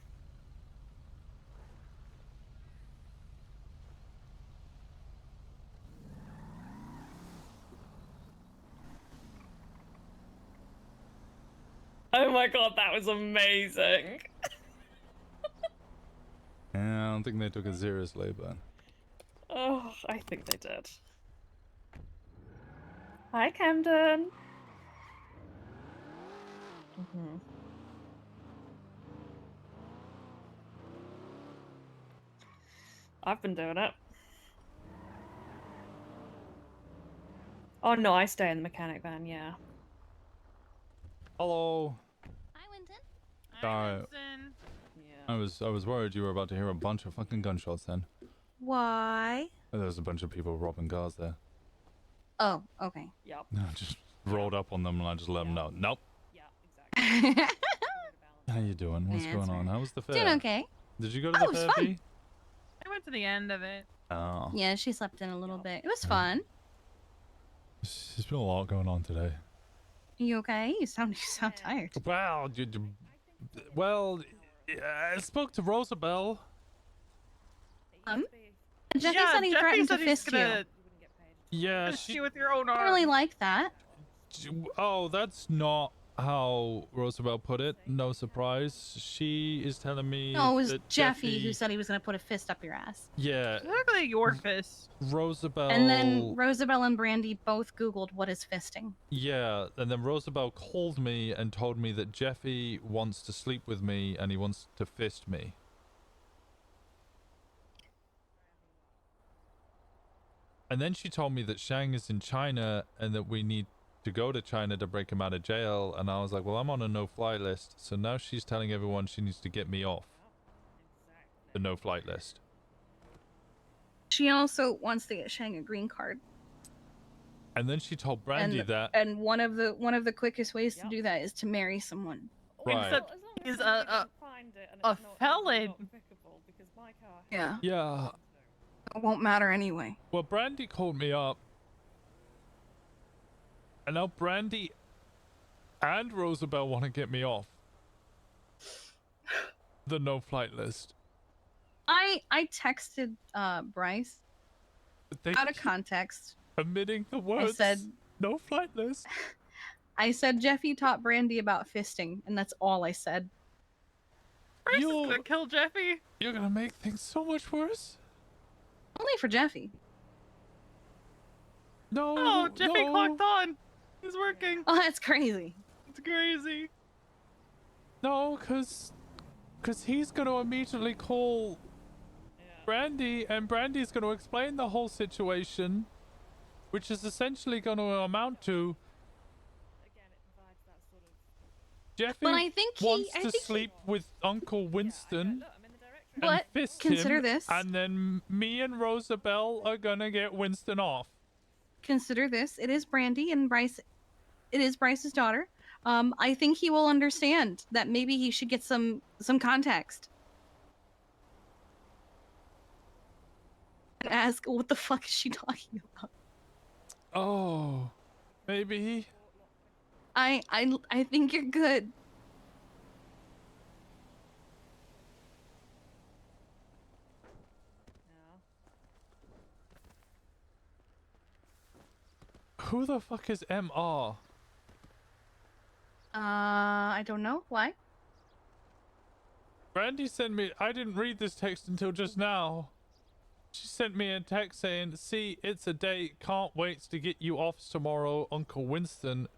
Oh my god, that was amazing. Yeah, I don't think they took it seriously, but... Oh, I think they did. Hi, Camden. I've been doing it. Oh no, I stay in the mechanic van, yeah. Hello. Hi, Winston. I was worried you were about to hear a bunch of fucking gunshots then. Why? There's a bunch of people robbing cars there. Oh, okay. Yep. I just rolled up on them and I just let them know. Nope. How you doing? What's Yeah, going that's on? right. How was the fair? Doing okay. Did you go to Oh, the it was fair, fun. V? I went to the end of it. Oh. Yeah, she slept in a little bit. It was fun. There's been a lot going on today. You okay? You sound tired. Well, well, I spoke to Rosabelle. Jeffy Yeah, said he Jeffy threatened said to he's fist gonna you. Yeah, fist you with your own I arm. don't really like that. Oh, that's not how Rosabelle put it. No surprise. She is telling me No, it was that Jeffy who said he was going to put a fist up your ass. Yeah, Exactly your fist. Rosabelle. And then Rosabelle and Brandy both Googled what is fisting. Yeah, and then Rosabelle called me and told me that Jeffy wants to sleep with me and he wants to fist me. And then she told me that Shang is in China and that we need to go to China to break him out of jail. And I was like, well, I'm on a no-fly list. So now she's telling everyone she needs to get me off the no-flight list. She also wants to get Shang a green card. And then she told Brandy that. And one of the quickest ways to do that is to marry someone. Right. Except he's a felon. Yeah. Yeah. It won't matter anyway. Well, Brandy called me up. And now Brandy and Rosabelle want to get me off the no-flight list. I texted Bryce out of context. Omitting the words. I said no-flight list. I said Jeffy taught Brandy about fisting, and that's all I said. Bryce is gonna kill Jeffy. You're gonna make things so much worse. Only for Jeffy. No. Oh, Jeffy no. clocked on. He's working. Oh, that's crazy. It's crazy. No, cause he's gonna immediately call Brandy, and Brandy's gonna explain the whole situation, which is essentially gonna amount to Jeffy But I think wants to sleep with Uncle Winston. And But fist consider him, this. And then me and Rosabelle are gonna get Winston off. Consider this. It is Brandy and Bryce. It is Bryce's daughter. I think he will understand that maybe he should get some context. And ask, what the fuck is she talking about? Oh, maybe. I think you're good. Who the fuck is MR? I don't know. Why? Brandy sent me. I didn't read this text until just now. She sent me a text saying, "See, it's a date. Can't wait to get you offs tomorrow, Uncle Winston,"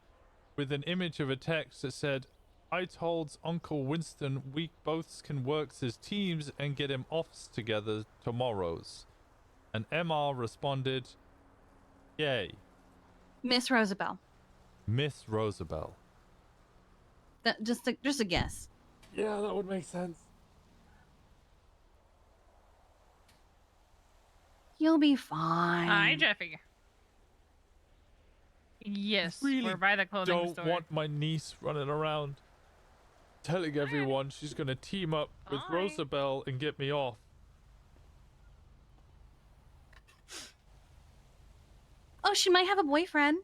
with an image of a text that said, "I told Uncle Winston we both can work as teams and get him offs together tomorrows." And MR responded, "Yay." Miss Rosabelle. Miss Rosabelle. That just a guess. Yeah, that would make sense. You'll be fine. Hi, Jeffy. Yes, Really we're by the clothing don't store. want my niece running around telling everyone she's gonna team up with Rosabelle and get me off. Oh, she might have a boyfriend.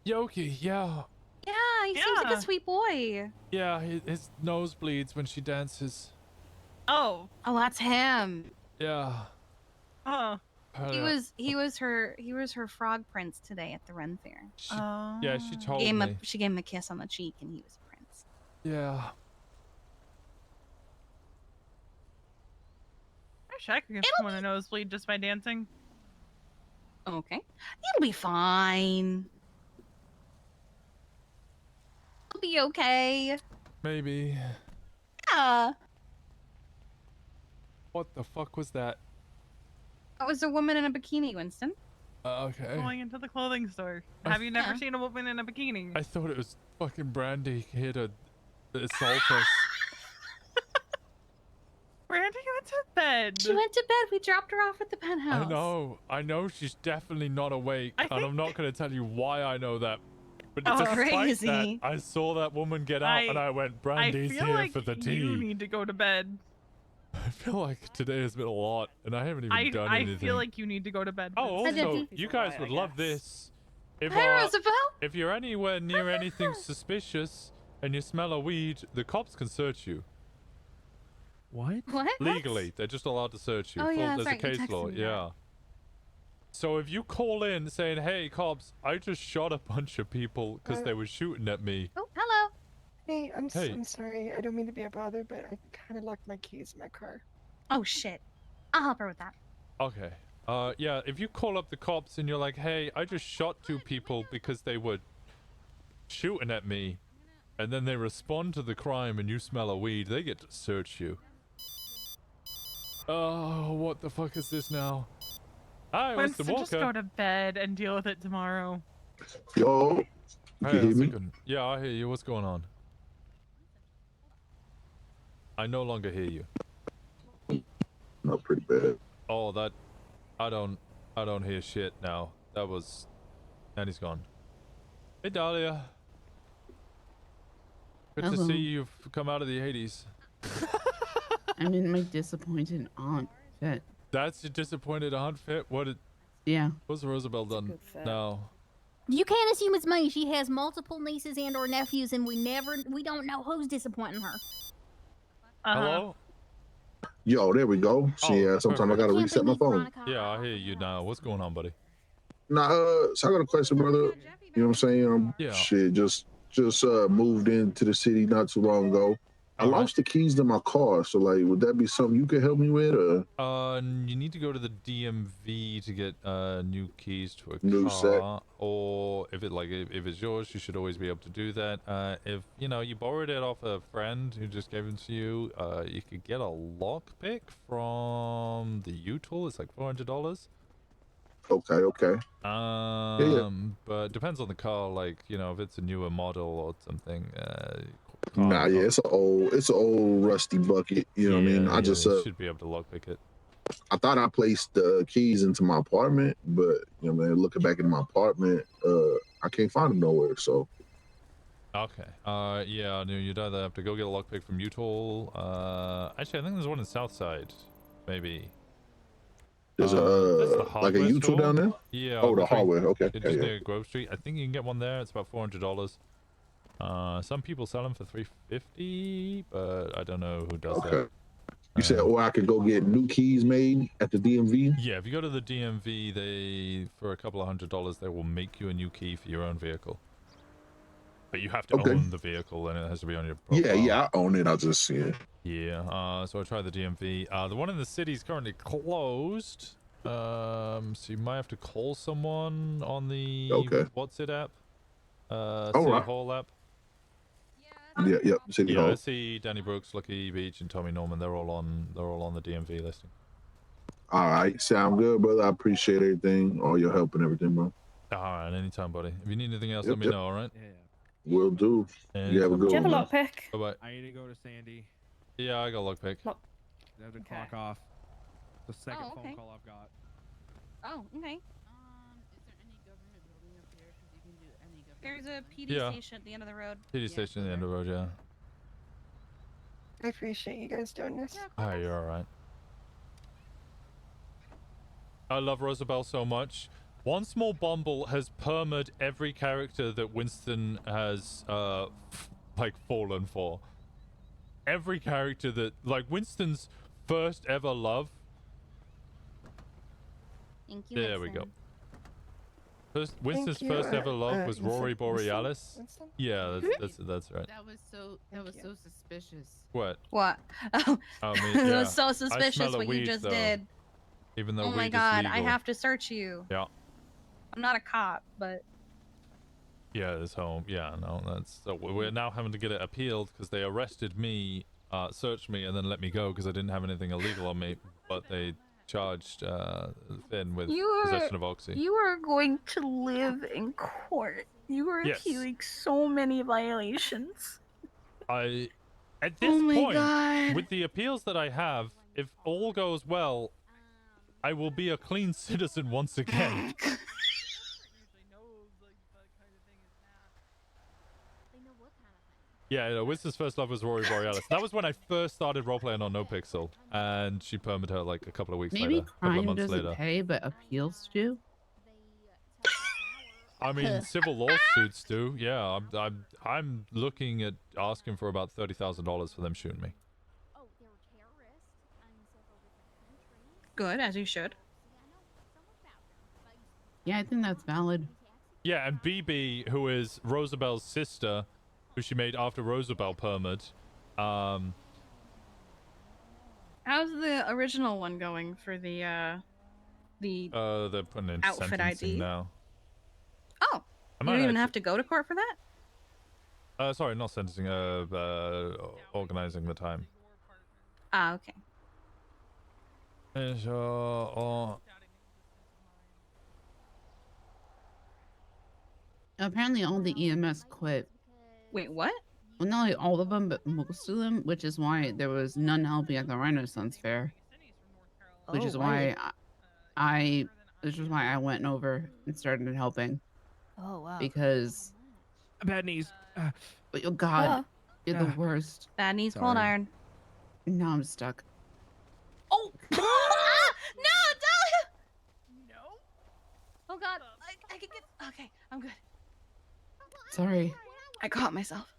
Yoki, yeah. Yeah, he seems like a sweet boy. Yeah, his nose bleeds when she dances. Oh. Oh, that's him. Yeah. Oh. He was her frog prince today at the Ren Fair. Yeah, she told me. She gave him a kiss on the cheek, and he was a prince. Yeah. I wish I could get someone a nosebleed just by dancing. Okay, you'll be fine. You'll be okay. Maybe. Yeah. What the fuck was that? That was a woman in a bikini, Winston. Okay. Going into the clothing store. Have you never seen a woman in a bikini? I thought it was fucking Brandy here to assault us. Brandy went to bed. She went to bed. We dropped her off at the penthouse. I know she's definitely not awake, and I'm not going to tell you why I know that. But Oh, despite crazy. that, I saw that woman get out, and I went, Brandy's I feel here like for the tea. you need to go to bed. I feel like today has been a lot, and I haven't even done anything. I feel like you need to go to bed. Oh, Winston. also, you guys would love this. If, Hi, Roosevelt. if you're anywhere near anything suspicious and you smell a weed, the cops can search you. What? What? Legally, they're just allowed to search you. Oh, yeah, There's that's right, a you case texted law, me that. yeah. So if you call in saying, hey, cops, I just shot a bunch of people because they were shooting at me. Oh, hello. Hey, I'm Hey. sorry. I don't mean to be a bother, but I kind of locked my keys in my car. Oh, shit. I'll help her with that. Okay. Yeah, if you call up the cops and you're like, hey, I just shot 2 people because they were shooting at me, and then they respond to the crime and you smell a weed, they get to search you. Oh, what the fuck is this now? Hi, Winston Winston, Walker. just go to bed and deal with it tomorrow. Yo, Hey, you hear how's it me? going? Yeah, I hear you. What's going on? I no longer hear you. Not pretty bad. Oh, that... I don't hear shit now. That was... And he's gone. Hey, Dahlia. Good to Hello. see you've come out of the 80s. I'm in my disappointed aunt fit. That's your disappointed aunt fit? What did... Yeah. What's Roosevelt done now? You can't assume it's me. She has multiple nieces and or nephews, and we don't know who's disappointing her. Hello? Yo, there we go. See, Oh, sometimes I gotta perfect. reset my phone. Yeah, I hear you now. What's going on, buddy? Nah, so I got a question, brother. You know what I'm saying? Yeah. Shit, just moved into the city not too long ago. I lost the keys to my car, so like, would that be something you could help me with, or? You need to go to the DMV to get new keys to a New car, set. or if it's yours, you should always be able to do that. If you borrowed it off a friend who just gave it to you, you could get a lockpick from the U-Tool. It's like $400. Okay. But it depends on the car. Like, if it's a newer model or something. Nah, yeah, it's an old rusty bucket. You know what I mean? I just you should be able to lockpick it. I thought I placed the keys into my apartment, but you know, man, looking back in my apartment, I can't find them nowhere. So Okay. Yeah, no, you'd either have to go get a lockpick from U-Tool. Actually, I think there's one in Southside, maybe. there's that's the like a hardware U-Tool store. down there. Yeah. Oh, the between- hardware. Okay. It's Yeah, just yeah. near Grove Street. I think you can get one there. It's about $400. Some people sell them for $350, but I don't know who does Okay. that. You said, or I could go get new keys made at the DMV. Yeah, if you go to the DMV, for a couple of $100, they will make you a new key for your own vehicle. But you have to Okay. own the vehicle, and it has to be on your profile. Yeah, I own it. I just Yeah, so I tried the DMV. The one in the city is currently closed. So you might have to call someone on the What's It app? City right. Hall app. Yeah, City Yeah, I Hall. see Danny Brooks, Lucky Beach, and Tommy Norman. They're all on the DMV listing. All right, sound good, brother. I appreciate everything, all your help and everything, bro. All right, anytime, buddy. If you need anything else, Yep, let me yep. know. All right. Will do. You have a good one. man. Bye bye. I need to go to Sandy. Yeah, I got lockpick. I have to clock off. The second okay. phone call I've got. Oh, okay. There's a PD Yeah. station at the end of the road. PD station at the end of the road. Yeah. I appreciate you guys doing this. Hi, you're all right. I love Rosabelle so much. One Small Bumble has permed every character that Winston has fallen for. Every character that Winston's first ever love. Thank you. There we go. Winston's you, first ever love was Winston- Rory Winston? Borealis. Winston? Yeah, that's right. That was so suspicious. What? What? Oh, I mean, it yeah. was so I suspicious smell a what you weed, just though, did. Even though Oh weed my is god, I legal. have to search you. Yeah. I'm not a cop, but Yeah, it's home. Yeah, no, that's so we're now having to get it appealed because they arrested me, searched me, and then let me go because I didn't have anything illegal on me. But they charged Finn with You possession of Oxy. You are going to live in court. You are Yes. appealing so many violations. At this point, God. with the appeals that I have, if all goes well, I will be a clean citizen once again. Yeah, you know, Winston's first love was Rory Borealis. That was when I first started roleplaying on NoPixel, and she permed her like a couple of weeks Maybe later, a couple of crime months doesn't later. pay, but appeals do. I mean, civil lawsuits do. Yeah, I'm looking at asking for about $30,000 for them shooting me. Good, as you should. Yeah, I think that's valid. Yeah, and BB, who is Rosabel's sister, who she made after Rosabel permed. How's the original one going for the They're putting in outfit sentencing ID? now. Oh, you don't even have to go to court for that? Sorry, not sentencing. Organizing the time. Ah, okay. Apparently, all the EMS quit. Wait, what? Well, not like all of them, but most of them, which is why there was none helping at the Renaissance Fair. Which is why which is why I went over and started helping. Oh wow. Because bad knees. Oh God, you're the worst. Bad knees, cold iron. Now I'm stuck. Oh! No, Dahlia! No. Oh God, I can get. Okay, I'm good. Sorry. I caught myself.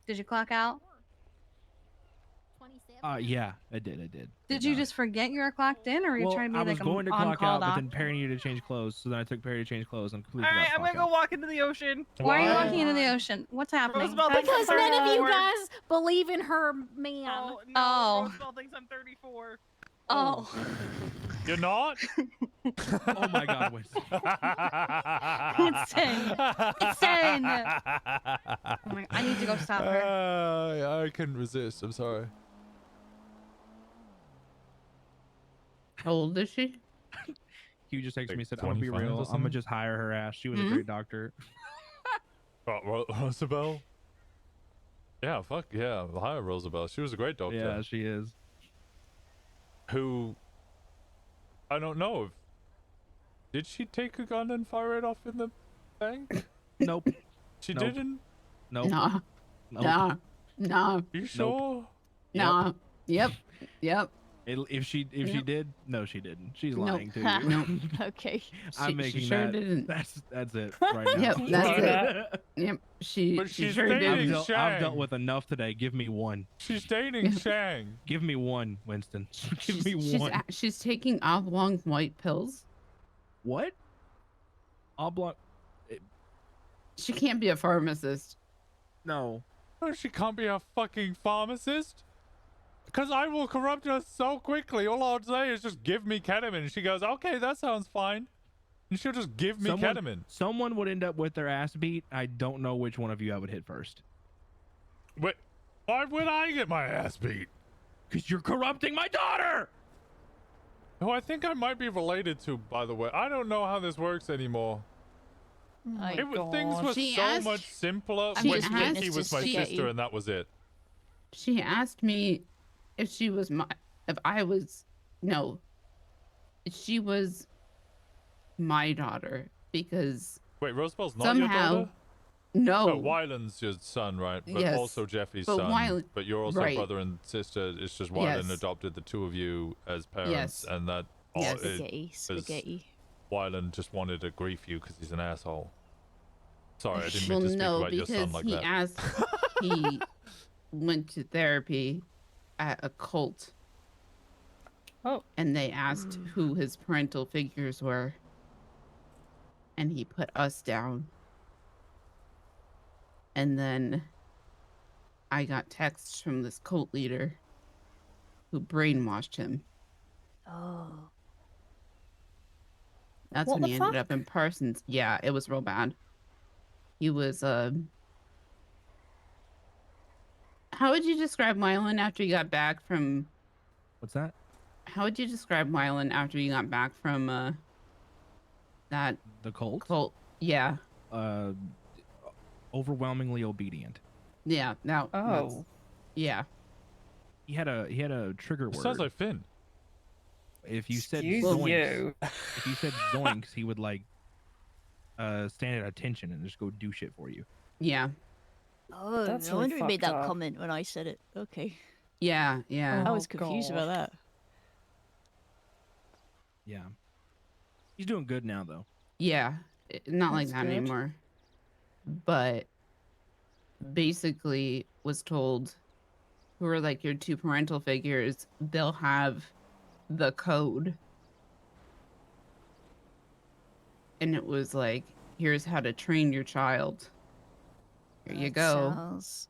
Did you clock out? Yeah, I did. Did you just forget you were clocked in, or were you Well, trying to be I like was going to clock on-call out, but doctor? then Perry needed to change clothes, so then I took Perry to change clothes and completely All right, forgot I'm to gonna clock go walk into the ocean. Why are you walking into the ocean? What's happening? Roosevelt thinks Because I'm none of you 34. guys believe in her, man. Oh, no, Oh. Roosevelt thinks I'm 34. Oh. You're not? Oh my God, Winston. Winston. Winston. Oh my, I need to go stop her. I couldn't resist. I'm sorry. How old is she? Hugh just texted Like me, said, I'm gonna be 25 or real. I'm something? gonna just hire her ass. She was Mhm. a great doctor. Rosabel? Yeah, fuck yeah. Hi, Rosabel. She was a great doctor. Yeah, she is. Who, I don't know if, did she take a gun and fire it off in the bank? Nope. She Nope. didn't? Nope. Nah. Nope. Nah. Nah. You sure? Nah. Yep. Yep. If she did, no, she didn't. She's Nope. lying to you. Nope. Okay. I'm She making sure that. didn't. That's it right now. Yep, that's it. Yep. She But she she's sure dating did. Shang. I've dealt with enough today. Give me one. She's dating Shang. Give me one, Winston. Give me one. She's taking oblong white pills. What? Oblong? She can't be a pharmacist. No. Oh, she can't be a fucking pharmacist? Because I will corrupt her so quickly. All I'll say is just give me ketamine. She goes, okay, that sounds fine. And she'll just give me ketamine. Someone would end up with their ass beat. I don't know which one of you I would hit first. Wait, why would I get my ass beat? Because you're corrupting my daughter! Who I think I might be related to, by the way. I don't know how this works anymore. Things were She so asked- much simpler she when asked- Vicky was my sister and that was it. She asked me if she was my daughter because Wait, Rosabel's not somehow your daughter? no. Oh, Wyland's your son, right? But Yes, also Jeffy's but son. Wyland- But you're also right. brother and sister. It's just Wyland Yes. adopted the two of you as parents, Yes. and that Yes. Spaghetti. Wyland just wanted to grief you because he's an asshole. Sorry, I didn't Well, mean to speak no, about your son because like he that. asked he went to therapy at a cult. Oh. And they asked who his parental figures were. And he put us down. And then I got texts from this cult leader who brainwashed him. Oh. That's What when the he ended fuck? up in Parsons. Yeah, it was real bad. He was how would you describe Mylan after he got back from What's that? How would you describe Mylan after you got back from that The cult? cult? Yeah. Overwhelmingly obedient. Yeah. Now. Oh. Yeah. He had a trigger word. Sounds like Finn. If you said Excuse zoinks, you. if you said zoinks, he would like stand at attention and just go do shit for you. Yeah. Oh, That's no really wonder he made fucked that up. comment when I said it. Okay. Yeah. Yeah. I was confused about that. Yeah. He's doing good now though. Yeah. Not like That's that good. anymore. But basically was told who are like your two parental figures, they'll have the code. And it was like, here's how to train your child. Here you go. Sounds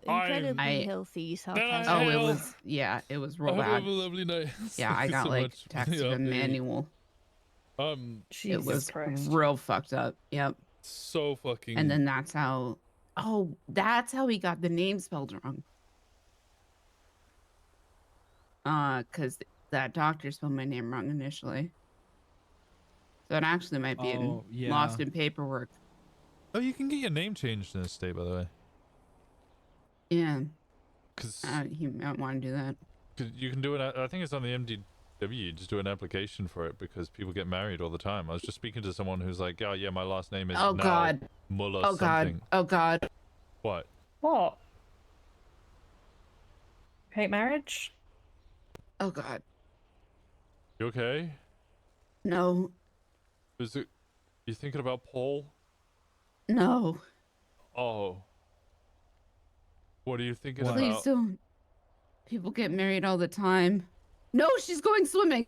incredibly healthy. Oh, it was, yeah, it was real bad. Have a lovely night. Yeah, I Thank you got so like much for text the from update. manual. It Jesus was Christ. real fucked up. Yep. So fucking. And then that's how, that's how he got the name spelled wrong. Because that doctor spelled my name wrong initially. So it actually might be lost in paperwork. Oh, you can get your name changed in this state, by the way. Yeah. Because he might want to do that. Cause you can do it. I think it's on the MDW. You just do an application for it because people get married all the time. I was just speaking to someone who's like, "Oh yeah, my last name is Oh, now God. Muller Oh, something." God. Oh, God. What? What? Hate marriage? Oh, God. You okay? No. Is it? You thinking about Paul? No. Oh. What are you thinking Please about? don't. People get married all the time. No, she's going swimming.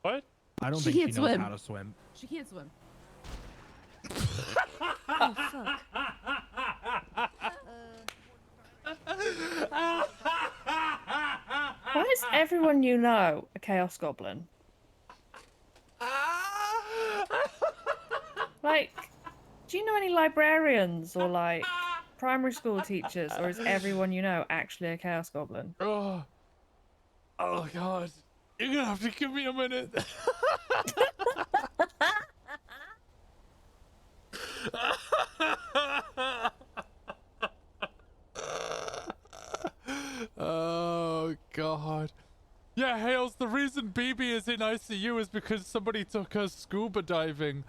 What? I don't She think she can't knows swim. how to swim. She can't swim. Oh, fuck. Why is everyone you know a chaos goblin? Like, do you know any librarians or like primary school teachers, or is everyone you know actually a chaos goblin? Oh God! You're gonna have to give me a minute. Oh God. Yeah, Hales, the reason BB is in ICU is because somebody took her scuba diving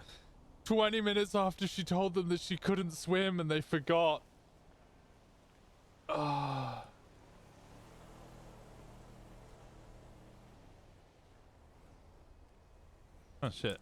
20 minutes after she told them that she couldn't swim and they forgot. Oh shit.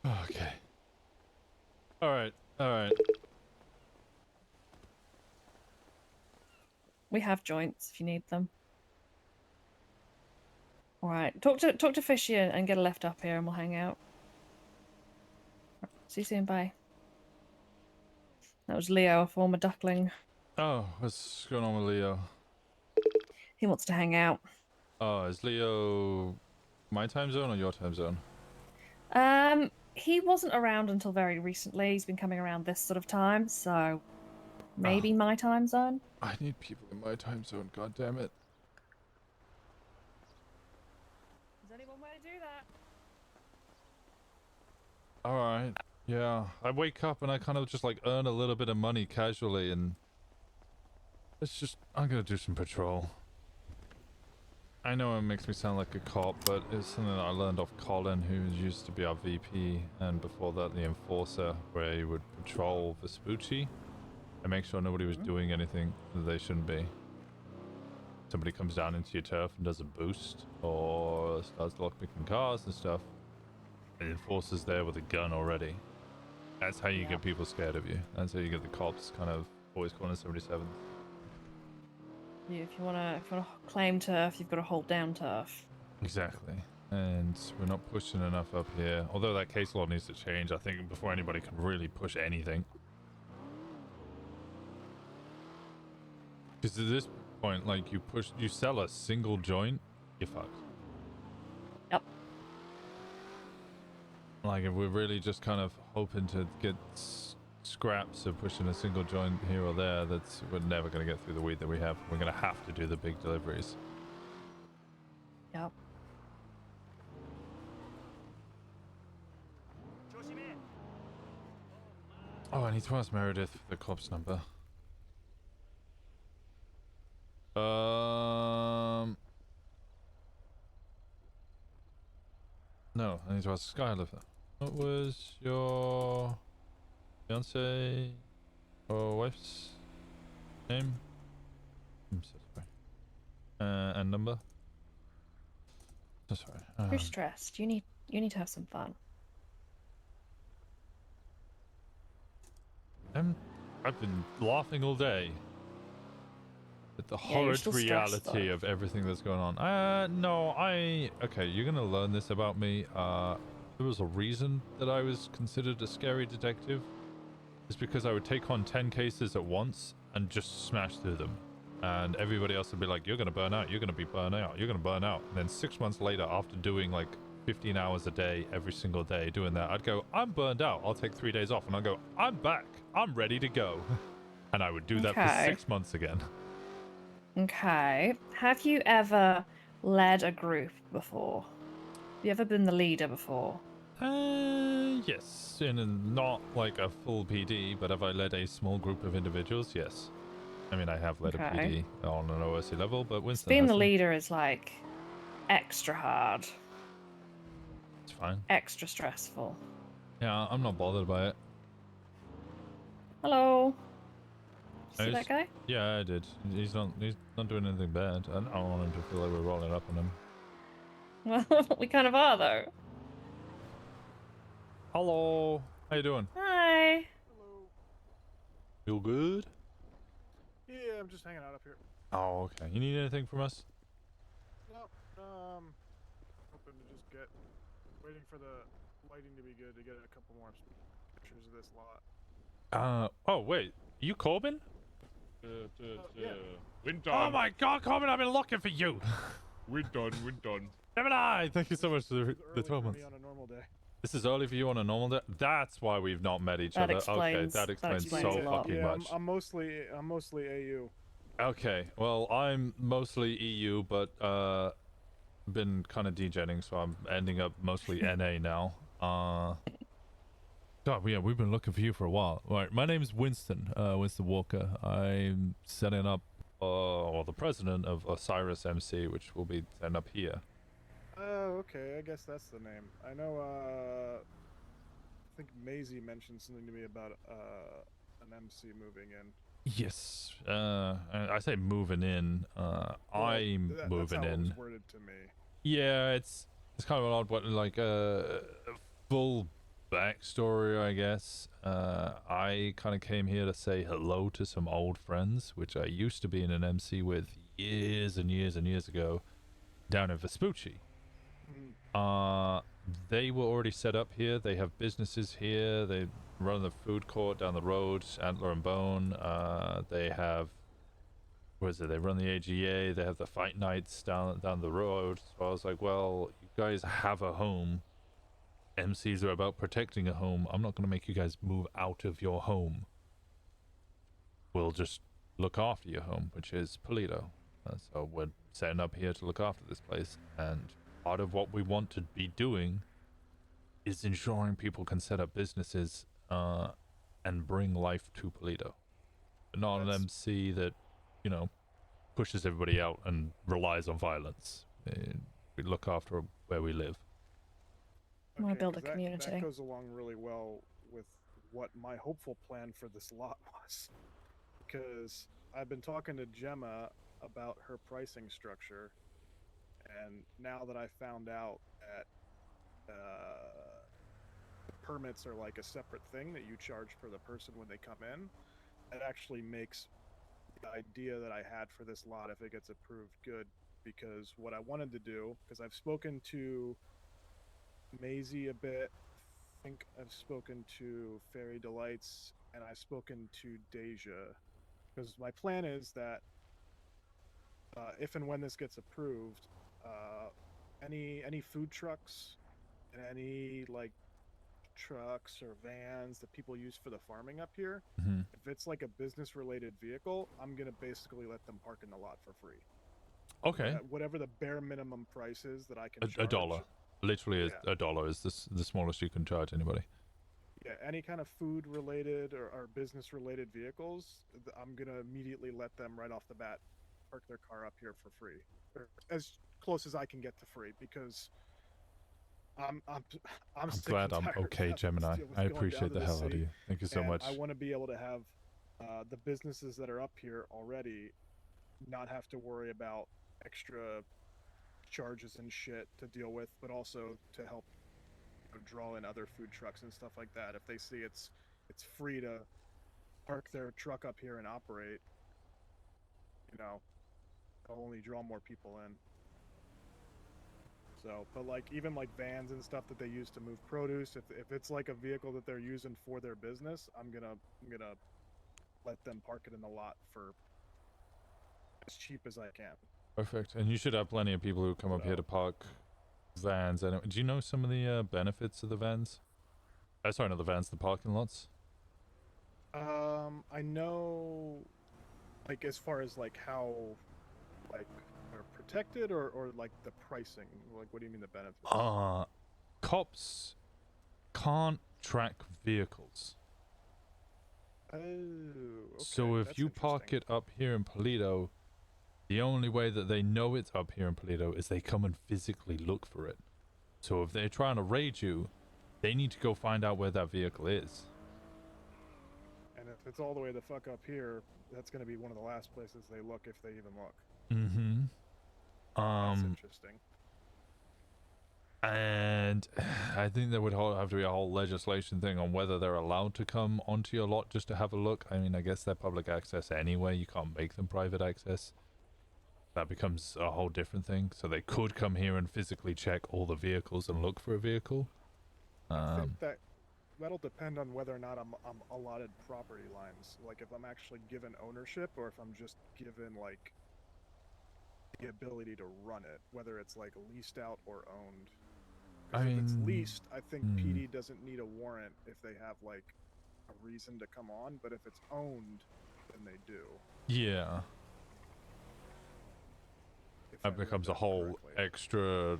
Okay. All right. All right. We have joints if you need them. All right, talk to Fishy and get a lift up here, and we'll hang out. See you soon. Bye. That was Leo, a former duckling. Oh, what's going on with Leo? He wants to hang out. Oh, is Leo my time zone or your time zone? He wasn't around until very recently. He's been coming around this sort of time, so maybe my time zone. I need people in my time zone. God damn it. There's only one way to do that. All right. Yeah, I wake up and I kind of just like earn a little bit of money casually, and I'm gonna do some patrol. I know it makes me sound like a cop, but it's something that I learned off Colin, who used to be our VP, and before that the Enforcer, where he would patrol Vespucci and make sure nobody was doing anything that they shouldn't be. Somebody comes down into your turf and does a boost, or starts lockpicking cars and stuff, and the Enforcer's there with a gun already. That's how you get people scared of you. That's how you get the cops kind of always calling 77. Yeah, if you wanna claim turf, you've got to hold down turf. Exactly. And we're not pushing enough up here. Although that case law needs to change, I think, before anybody can really push anything. Because at this point, like, you sell a single joint, you're fucked. Yep. Like, if we're really just kind of hoping to get scraps of pushing a single joint here or there, we're never going to get through the weed that we have. We're going to have to do the big deliveries. Yep. Oh, I need to ask Meredith the cop's number. No, I need to ask Skylar. What was your fiance or wife's name? I'm so sorry. And number? So sorry. You're stressed. You need to have some fun. I've been laughing all day at the horrid reality of everything that's going on. No, okay, you're gonna learn this about me. There was a reason that I was considered a scary detective. It's because I would take on 10 cases at once and just smash through them. And everybody else would be like, you're gonna burn out, you're gonna be burned out, you're gonna burn out. And then 6 months later, after doing like 15 hours a day, every single day doing that, I'd go, I'm burned out, I'll take 3 days off. And I'd go, I'm back, I'm ready to go. And I would do that for 6 months again. Okay. Have you ever led a group before? Have you ever been the leader before? Yes. Not like a full PD, but have I led a small group of individuals? Yes. I mean, I have led a PD on an OSC level, but Winston being the leader is like extra hard. It's fine. Extra stressful. Yeah, I'm not bothered by it. Hello. See that guy? Yeah, I did. He's not doing anything bad. I don't want him to feel like we're rolling up on him. Well, we kind of are though. Hello. How you doing? Hi. Feel good? Yeah, I'm just hanging out up here. Oh, okay. You need anything from us? No, hoping to just waiting for the lighting to be good to get a couple more pictures of this lot. Oh wait, you Corbin? Yeah. Winston. Oh my God, Corbin, I've been looking for you. Winston. Gemini, thank you so much for the 12 months. On a normal day. This is early for you on a normal day? That's why we've not met each other. Okay, that explains so fucking much. I'm mostly AU. Okay, well, I'm mostly EU, but been kind of degenning, so I'm ending up mostly NA now. God, yeah, we've been looking for you for a while. Right, my name is Winston, Winston Walker. I'm setting up, or the president of Osiris MC, which will be setting up here. Oh, okay, I guess that's the name. I know, I think Maisie mentioned something to me about, an MC moving in. Yes, I say moving in, I'm moving that's how in. It was worded to me. Yeah, it's kind of an odd one, like a full backstory, I guess. I kind of came here to say hello to some old friends, which I used to be in an MC with years and years and years ago, down in Vespucci. They were already set up here. They have businesses here. They run the food court down the road, Antler and Bone. They have, what is it? They run the AGA. They have the fight nights down the road. So I was like, well, you guys have a home. MCs are about protecting a home. I'm not going to make you guys move out of your home. We'll just look after your home, which is Polito. So we're setting up here to look after this place, and part of what we want to be doing is ensuring people can set up businesses and bring life to Polito. But not an MC that, you know, pushes everybody out and relies on violence. we look after where we live. I want to build a 'cause community. That goes along really well with what my hopeful plan for this lot was. Because I've been talking to Gemma about her pricing structure, and now that I found out that permits are like a separate thing that you charge for the person when they come in, it actually makes the idea that I had for this lot, if it gets approved, good. Because what I wanted to do, because I've spoken to Maisie a bit, I think I've spoken to Fairy Delights, and I've spoken to Deja. Because my plan is that if and when this gets approved, any food trucks and any like trucks or vans that people use for the farming up here, if it's like a business related vehicle, I'm gonna basically let them park in the lot for free. Okay. Whatever the bare minimum price is that I can A charge. dollar. Literally, a dollar is the smallest you can charge anybody. Yeah, any kind of food related or business related vehicles, I'm gonna immediately let them right off the bat park their car up here for free, or as close as I can get to free, because I'm sick glad and I'm tired of okay, having Gemini. deal with I going down appreciate to the hell out of city, you. Thank you so and much. I want to be able to have the businesses that are up here already not have to worry about extra charges and shit to deal with, but also to help draw in other food trucks and stuff like that. If they see it's free to park their truck up here and operate, they'll only draw more people in. So, but like even like vans and stuff that they use to move produce, if it's like a vehicle that they're using for their business, I'm gonna let them park it in the lot for as cheap as I can. Perfect. And you should have plenty of people who come up here to park vans. Do you know some of the benefits of the vans? Sorry, not the vans, the parking lots. I know, like as far as like how, like they're protected or like the pricing. Like, what do you mean the benefits? Cops can't track vehicles. Oh, okay. So if you park it up here in Polito, the only way that they know it's up here in Polito is they come and physically look for it. So if they're trying to raid you, they need to go find out where that vehicle is. And if it's all the way the fuck up here, that's going to be one of the last places they look, if they even look. Mm-hmm. That's interesting. And I think there would have to be a whole legislation thing on whether they're allowed to come onto your lot just to have a look. I mean, I guess they're public access anyway. You can't make them private access. That becomes a whole different thing. So they could come here and physically check all the vehicles and look for a vehicle. I think that'll depend on whether or not I'm allotted property lines. Like if I'm actually given ownership, or if I'm just given like the ability to run it, whether it's like leased out or owned. If it's leased, I think PD doesn't need a warrant if they have like a reason to come on, but if it's owned, then they do. Yeah. That becomes a whole extra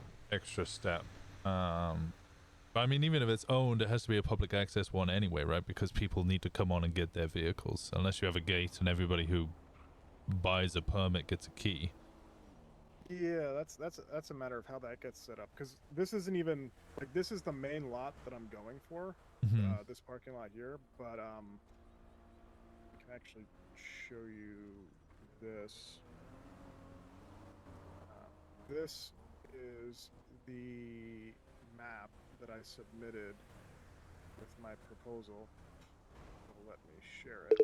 step. But I mean, even if it's owned, it has to be a public access one anyway, right? Because people need to come on and get their vehicles. Unless you have a gate and everybody who buys a permit gets a key. Yeah, that's a matter of how that gets set up. Because this isn't even like, this is the main lot that I'm going for, this parking lot here. But I can actually show you this. This is the map that I submitted with my proposal. It'll let me share it.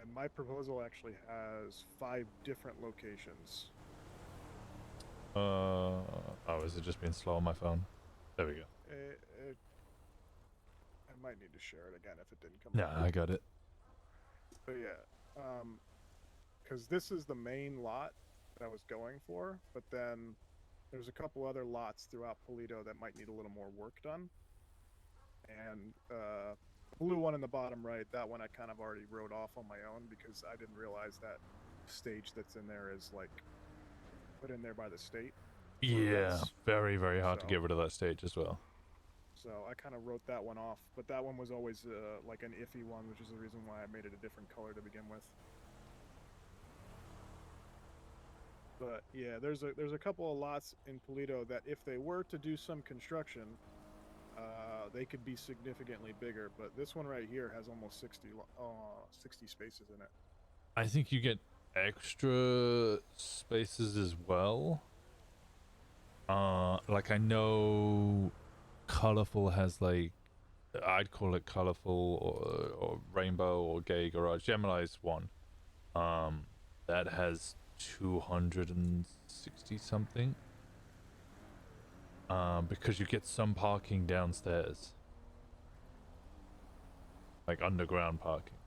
And my proposal actually has 5 different locations. Oh, is it just being slow on my phone? There we go. I might need to share it again if it didn't come Yeah, I got it. But yeah, because this is the main lot that I was going for, but then there's a couple other lots throughout Polito that might need a little more work done. And the blue one in the bottom right, that one I kind of already wrote off on my own because I didn't realize that stage that's in there is like put in there by the state. Yeah, very, very hard to get rid of that stage as well. So I kind of wrote that one off, but that one was always like an iffy one, which is the reason why I made it a different color to begin with. But yeah, there's a couple of lots in Toledo that if they were to do some construction, they could be significantly bigger. But this one right here has almost 60 spaces in it. I think you get extra spaces as well. Like I know Colorful has like, I'd call it Colorful or Rainbow or Gay Garage. Gemini's one. That has 260 something. Because you get some parking downstairs. Like underground parking.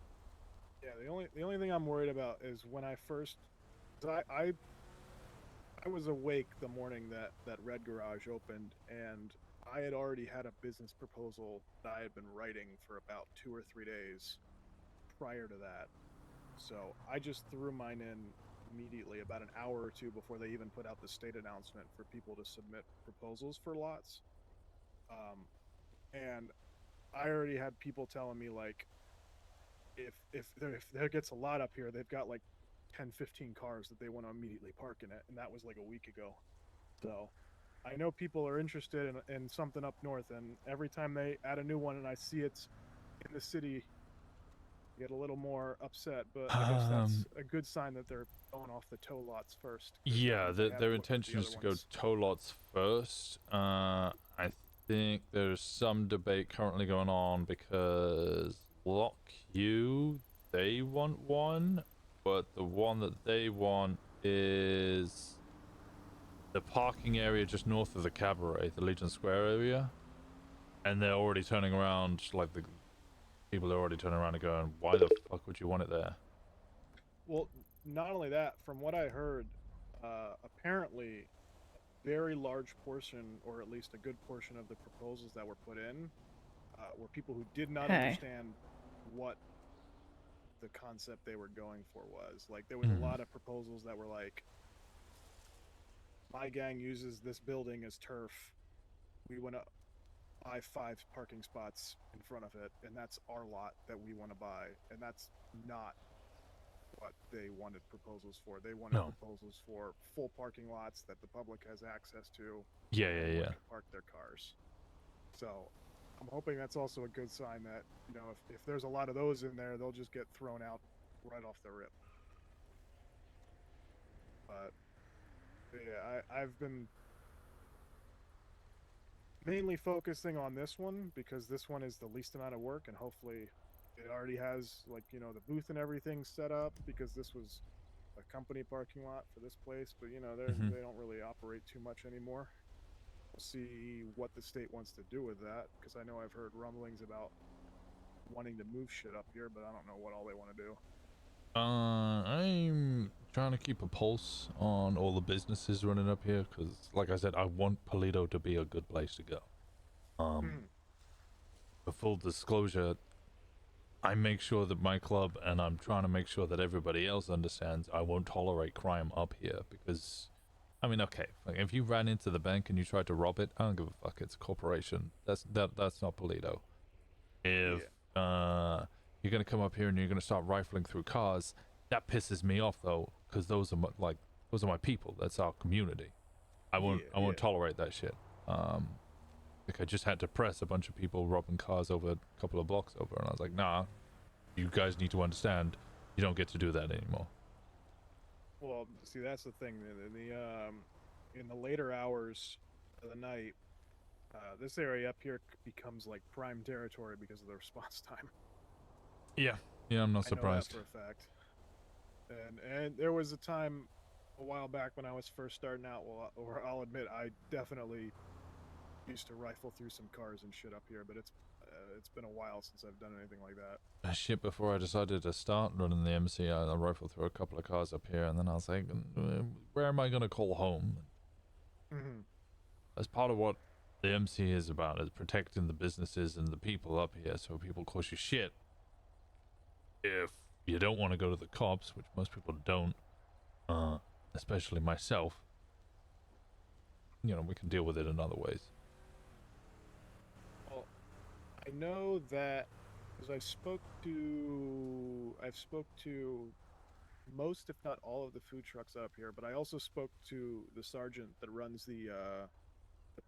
Yeah, the only thing I'm worried about is when I first, I was awake the morning that Red Garage opened, and I had already had a business proposal that I had been writing for about 2 or 3 days prior to that. So I just threw mine in immediately, about an hour or two before they even put out the state announcement for people to submit proposals for lots. And I already had people telling me like, if there gets a lot up here, they've got like 10-15 cars that they want to immediately park in it, and that was like a week ago. So I know people are interested in something up north, and every time they add a new one and I see it's in the city, I get a little more upset. But I guess that's a good sign that they're going off the tow lots first. Yeah, their intention is to go tow lots first. I think there's some debate currently going on because Block Q, they want one, but the one that they want is the parking area just north of the cabaret, the Legion Square area. And they're already turning around, like the people are already turning around and going, why the fuck would you want it there? Well, not only that, from what I heard, apparently a very large portion, or at least a good portion of the proposals that were put in, were people who did not understand what the concept they were going for was. Like, there was a lot of proposals that were like, my gang uses this building as turf. We want to buy 5 parking spots in front of it, and that's our lot that we want to buy. And that's not what they wanted proposals for. They wanted proposals for full parking lots that the public has access to. Yeah. To park their cars. So I'm hoping that's also a good sign that, you know, if there's a lot of those in there, they'll just get thrown out right off the rip. But yeah, I've been mainly focusing on this one because this one is the least amount of work, and hopefully it already has, like, you know, the booth and everything set up, because this was a company parking lot for this place, but you know, they don't really operate too much anymore. We'll see what the state wants to do with that, because I know I've heard rumblings about wanting to move shit up here, but I don't know what all they want to do. I'm trying to keep a pulse on all the businesses running up here, because like I said, I want Toledo to be a good place to go. For full disclosure, I make sure that my club, and I'm trying to make sure that everybody else understands, I won't tolerate crime up here, because I mean, okay, like if you ran into the bank and you tried to rob it, I don't give a fuck, it's a corporation. That's not Toledo. If you're gonna come up here and you're gonna start rifling through cars, that pisses me off though, because those are my people. That's our community. I won't tolerate that shit. Like I just had to press a bunch of people robbing cars over a couple of blocks over, and I was like, nah, you guys need to understand, you don't get to do that anymore. Well, see, that's the thing. In the later hours of the night, this area up here becomes like prime territory because of the response time. Yeah, I'm not surprised. I know that for a fact. And there was a time a while back when I was first starting out, where I'll admit I definitely used to rifle through some cars and shit up here, but it's been a while since I've done anything like that. Shit, before I decided to start running the MC, I rifled through a couple of cars up here, and then I was like, where am I gonna call home? That's part of what the MC is about, is protecting the businesses and the people up here, so people cause you shit. If you don't want to go to the cops, which most people don't, especially myself, you know, we can deal with it in other ways. Well, I know that, because I've spoke to most, if not all, of the food trucks up here. But I also spoke to the sergeant that runs the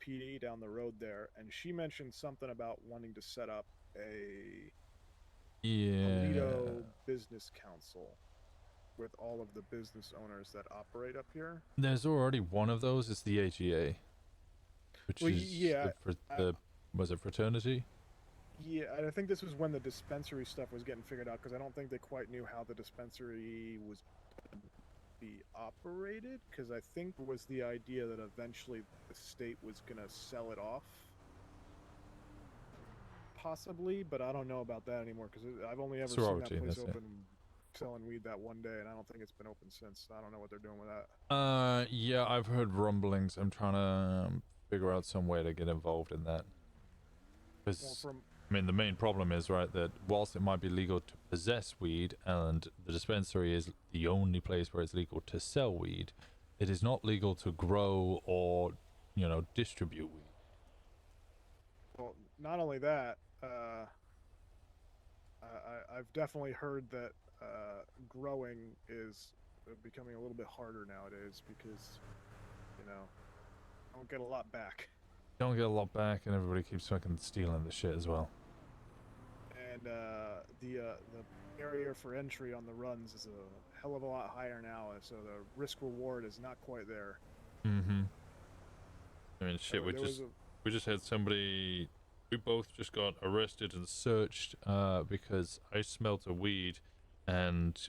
PD down the road there, and she mentioned something about wanting to set up a Alito Business Council with all of the business owners that operate up here. There's already one of those. It's the AGA, which is was it fraternity? Yeah, and I think this was when the dispensary stuff was getting figured out, because I don't think they quite knew how the dispensary was going to be operated, because I think it was the idea that eventually the state was going to sell it off. Possibly, but I don't know about that anymore, because I've only ever seen that place open selling weed that one day, and I don't think it's been open since. I don't know what they're doing with that. Yeah, I've heard rumblings. I'm trying to figure out some way to get involved in that. Because, I mean, the main problem is, right, that whilst it might be legal to possess weed, and the dispensary is the only place where it's legal to sell weed, it is not legal to grow or, you know, distribute weed. Well, not only that, I've definitely heard that growing is becoming a little bit harder nowadays because, you know, I don't get a lot back. Don't get a lot back, and everybody keeps fucking stealing the shit as well. And the barrier for entry on the runs is a hell of a lot higher now, so the risk reward is not quite there. Mm-hmm. I mean, shit, we just had somebody. We both just got arrested and searched because I smelt a weed, and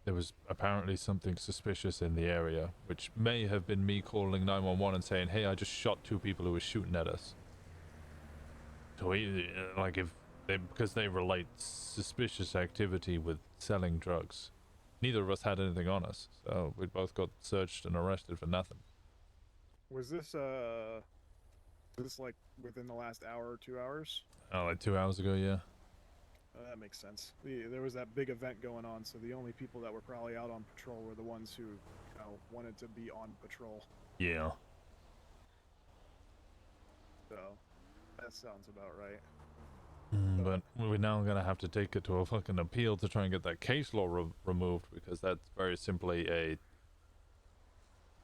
there was apparently something suspicious in the area, which may have been me calling 911 and saying, "Hey, I just shot 2 people who were shooting at us." So like, because they relate suspicious activity with selling drugs. Neither of us had anything on us, so we both got searched and arrested for nothing. Was this like within the last hour or 2 hours? Oh, like 2 hours ago, yeah. That makes sense. There was that big event going on, so the only people that were probably out on patrol were the ones who, you know, wanted to be on patrol. Yeah. So, that sounds about right. But we're now gonna have to take it to a fucking appeal to try and get that case law removed, because that's very simply a...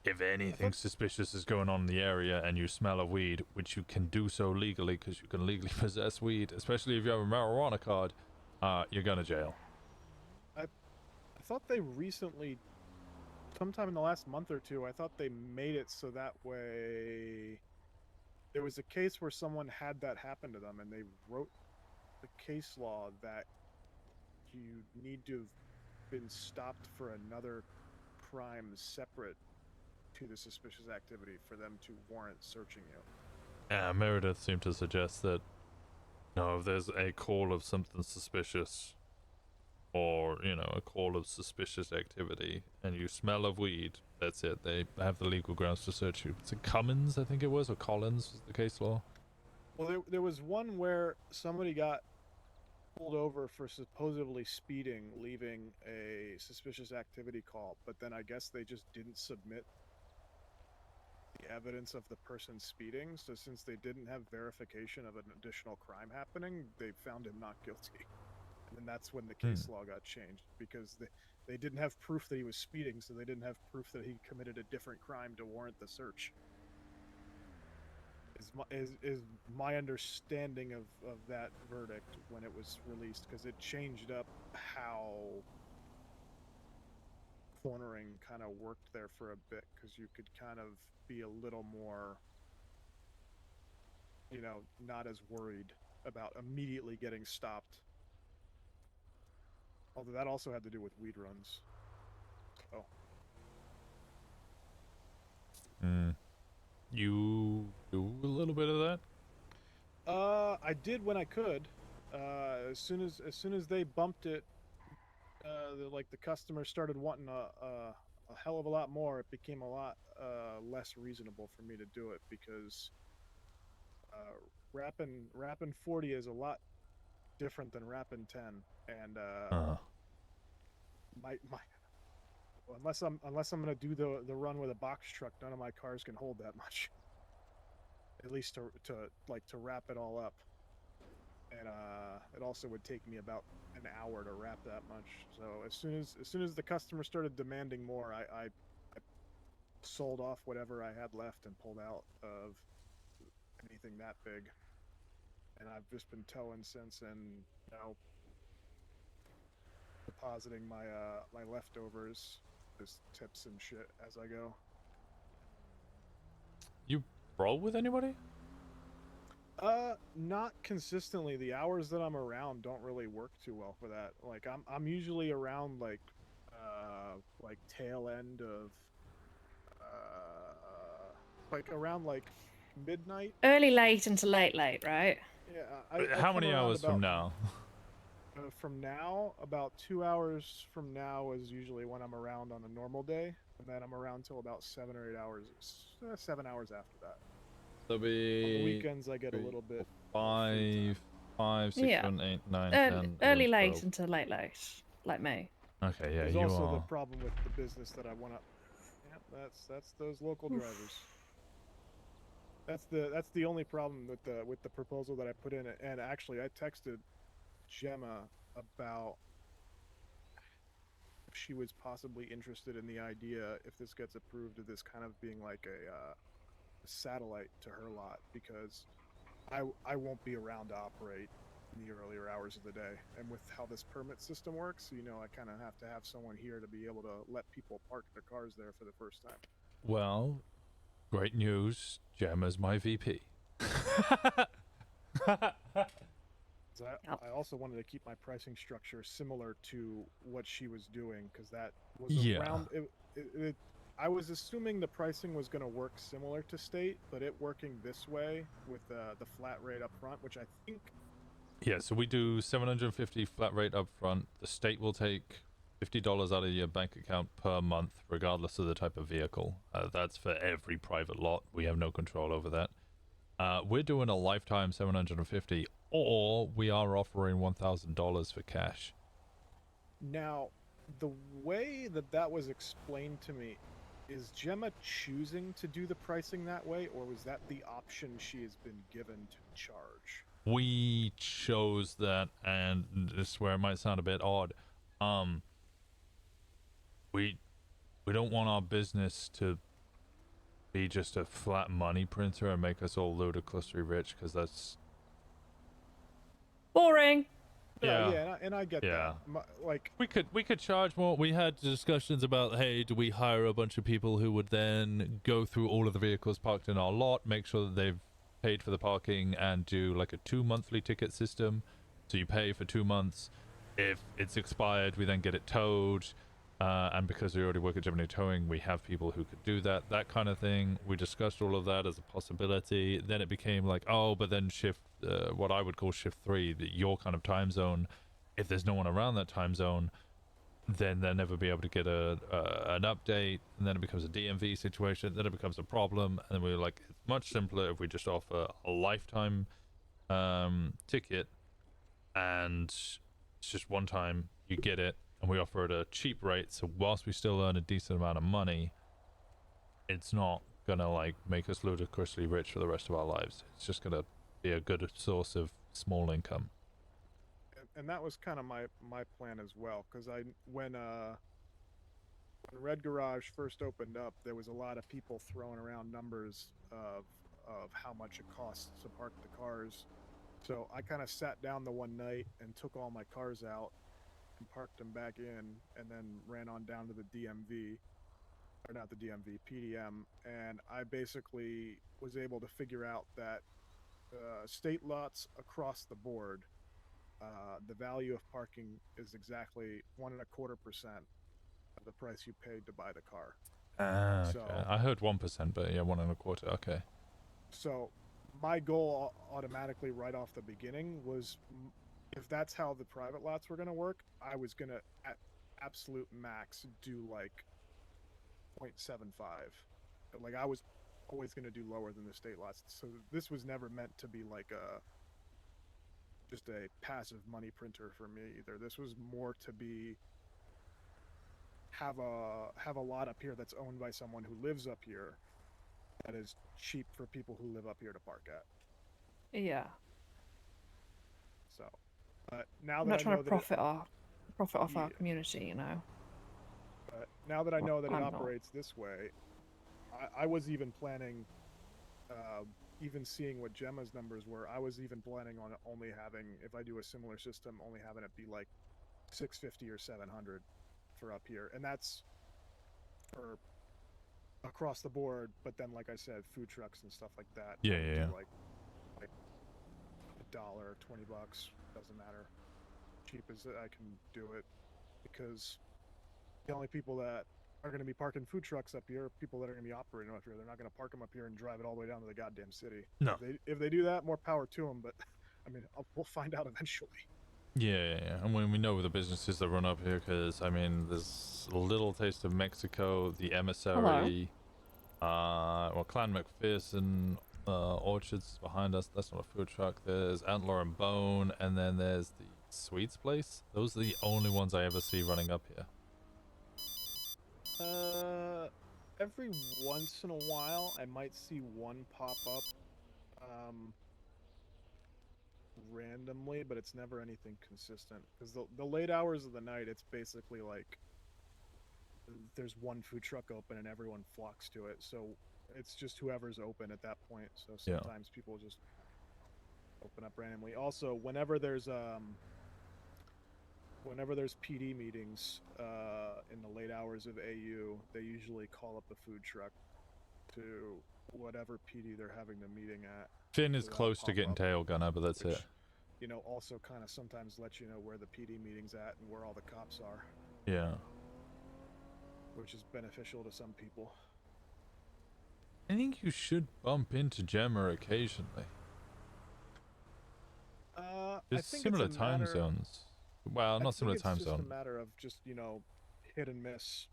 If anything suspicious is going on in the area and you smell a weed, which you can do so legally because you can legally possess weed, especially if you have a marijuana card, you're going to jail. I thought they recently, sometime in the last month or two, I thought they made it so that way there was a case where someone had that happen to them, and they wrote the case law that you need to have been stopped for another crime separate to the suspicious activity for them to warrant searching you. Yeah, Meredith seemed to suggest that, no, if there's a call of something suspicious, or, you know, a call of suspicious activity, and you smell of weed, that's it. They have the legal grounds to search you. Is it Cummins, I think it was, or Collins was the case law? Well, there was one where somebody got pulled over for supposedly speeding, leaving a suspicious activity call, but then I guess they just didn't submit the evidence of the person speeding, so since they didn't have verification of an additional crime happening, they found him not guilty. And that's when the case law got changed, because they didn't have proof that he was speeding, so they didn't have proof that he committed a different crime to warrant the search. Is my understanding of that verdict when it was released, because it changed up how cornering kind of worked there for a bit, because you could kind of be a little more, you know, not as worried about immediately getting stopped. Although that also had to do with weed runs. Oh. You do a little bit of that? I did when I could. As soon as they bumped it, the customers started wanting a hell of a lot more. It became a lot less reasonable for me to do it, because rapping 40 is a lot different than rapping 10, and unless I'm gonna do the run with a box truck, none of my cars can hold that much. At least to wrap it all up. and it also would take me about an hour to wrap that much. So as soon as the customer started demanding more, I sold off whatever I had left and pulled out of anything that big. And I've just been towing since, and now depositing my my leftovers, just tips and shit as I go. You roll with anybody? Not consistently. The hours that I'm around don't really work too well for that. Like I'm usually around like tail end of like around like midnight. Early late into late, right? Yeah. I How come many around hours from about- now? From now, about 2 hours from now is usually when I'm around on a normal day, and then I'm around till about 7 or 8 hours. 7 hours after that. So be On the weekends, I get a little bit. 5, 6, Yeah. 7, 8, 9, Early, 10, early 11, late 12. into late, like me. Okay, yeah, There's you also are. the problem with the business that I want to. Yeah, that's those local drivers. That's the only problem with the proposal that I put in. And actually, I texted Gemma about if she was possibly interested in the idea, if this gets approved, of this kind of being like a satellite to her lot, because I won't be around to operate in the earlier hours of the day, and with how this permit system works, you know, I kind of have to have someone here to be able to let people park their cars there for the first time. Well, great news. Gemma's my VP. So I also wanted to keep my pricing structure similar to what she was doing, because that was around. I was assuming the pricing was going to work similar to state, but it working this way with the flat rate up front, which I think. Yeah, so we do 750 flat rate up front. The state will take $50 out of your bank account per month, regardless of the type of vehicle. That's for every private lot. We have no control over that. We're doing a lifetime 750, or we are offering $1,000 for cash. Now, the way that was explained to me, is Gemma choosing to do the pricing that way, or was that the option she has been given to charge? We chose that, and this is where it might sound a bit odd. We don't want our business to be just a flat money printer and make us all ludicrously rich, because that's boring. Yeah, and I get that. Like we could charge more. We had discussions about, hey, do we hire a bunch of people who would then go through all of the vehicles parked in our lot, make sure that they've paid for the parking, and do like a 2 monthly ticket system. So you pay for 2 months. If it's expired, we then get it towed. And because we already work at Gemini Towing, we have people who could do that kind of thing. We discussed all of that as a possibility. Then it became like, oh, but then shift, what I would call shift 3, your kind of time zone. If there's no one around that time zone, then they'll never be able to get an update. And then it becomes a DMV situation. Then it becomes a problem. And then we were like, it's much simpler if we just offer a lifetime ticket, and it's just one time you get it. And we offer it a cheap rate, so whilst we still earn a decent amount of money, it's not gonna like make us ludicrously rich for the rest of our lives. It's just gonna be a good source of small income. And that was kind of my plan as well, because when Red Garage first opened up, there was a lot of people throwing around numbers of how much it costs to park the cars. So I kind of sat down the one night and took all my cars out and parked them back in, and then ran on down to the DMV, or not the DMV, PDM, and I basically was able to figure out that state lots across the board, the value of parking is exactly 1.25% of the price you paid to buy the car. Okay. So I heard 1%, but yeah, 1.25%. Okay. So my goal automatically right off the beginning was, if that's how the private lots were going to work, I was going to at absolute max do like 0.75. Like I was always going to do lower than the state lots. So this was never meant to be like just a passive money printer for me either. This was more to be have a lot up here that's owned by someone who lives up here, that is cheap for people who live up here to park at. Yeah. So, but now I'm that not I trying know to that it, profit off our Yeah. community, you know. but now that I know that it I'm not. operates this way, I was even planning, even seeing what Gemma's numbers were. I was even planning on only having, if I do a similar system, only having it be like 650 or 700 for up here, and that's for across the board. But then, like I said, food trucks and stuff like that. Yeah, I would yeah, do yeah. like $1, $20, doesn't matter. Cheap as I can do it, because the only people that are going to be parking food trucks up here are people that are going to be operating up here. They're not going to park them up here and drive it all the way down to the goddamn city. No. If they do that, more power to them. But I mean, we'll find out eventually. Yeah. And when we know the businesses that run up here, because I mean, there's a little taste of Mexico, the emissary, well, Clan McPherson, Orchards behind us. That's not a food truck. There's Antler and Bone, and then there's the Sweets place. Those are the only ones I ever see running up here. Every once in a while, I might see one pop up, randomly, but it's never anything consistent. Because the late hours of the night, it's basically like there's one food truck open and everyone flocks to it. So it's just whoever's open at that point. So Yeah. sometimes people just open up randomly. Also, whenever there's PD meetings in the late hours of AU, they usually call up the food truck to whatever PD they're having the meeting at. Finn is So that'll close to pop getting up, tail gunner, but that's which, it. You know, also kind of sometimes let you know where the PD meeting's at and where all the cops are, Yeah. which is beneficial to some people. I think you should bump into Gemma occasionally. I There's think similar it's a time matter, zones. Well, not similar time It's just a zone. matter of just, you know, hit and miss.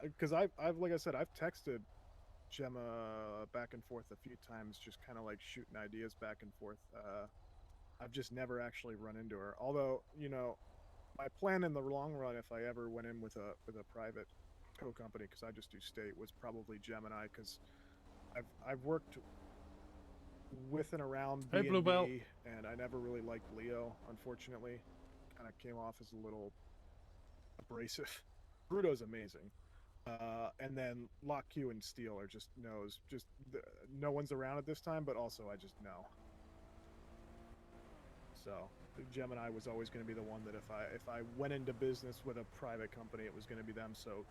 Because I've like I said, I've texted Gemma back and forth a few times, just kind of like shooting ideas back and forth. I've just never actually run into her. Although, you know, my plan in the long run, if I ever went in with a private tow company, because I just do state, was probably Gemini, because I've worked with and around Hey, B&B, Bluebell. and I never really liked Leo, unfortunately. Kind of came off as a little abrasive. Bruto's amazing. And then Lock, Q, and Steel are just no's. Just no one's around at this time, but also I just know. So Gemini was always going to be the one that if I went into business with a private company, it was going to be them. So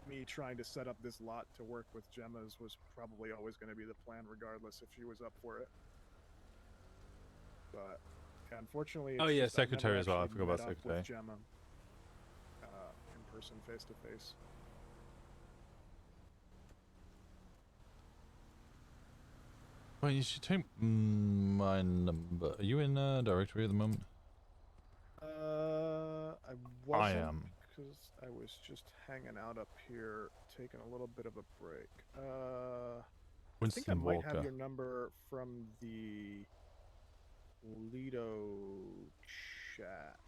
me trying to set up this lot to work with Gemma's was probably always going to be the plan, regardless if she was up for it. But yeah, unfortunately, Oh, it's yeah, just I've never secretary as well. I actually forgot about met up secretary. with Gemma in person, face to face. Well, you should take my number. Are you in directory at the moment? I wasn't, am. because I was just hanging out up here, taking a little bit of a break. I think I Winston might Walker. have your number from the Lido chat.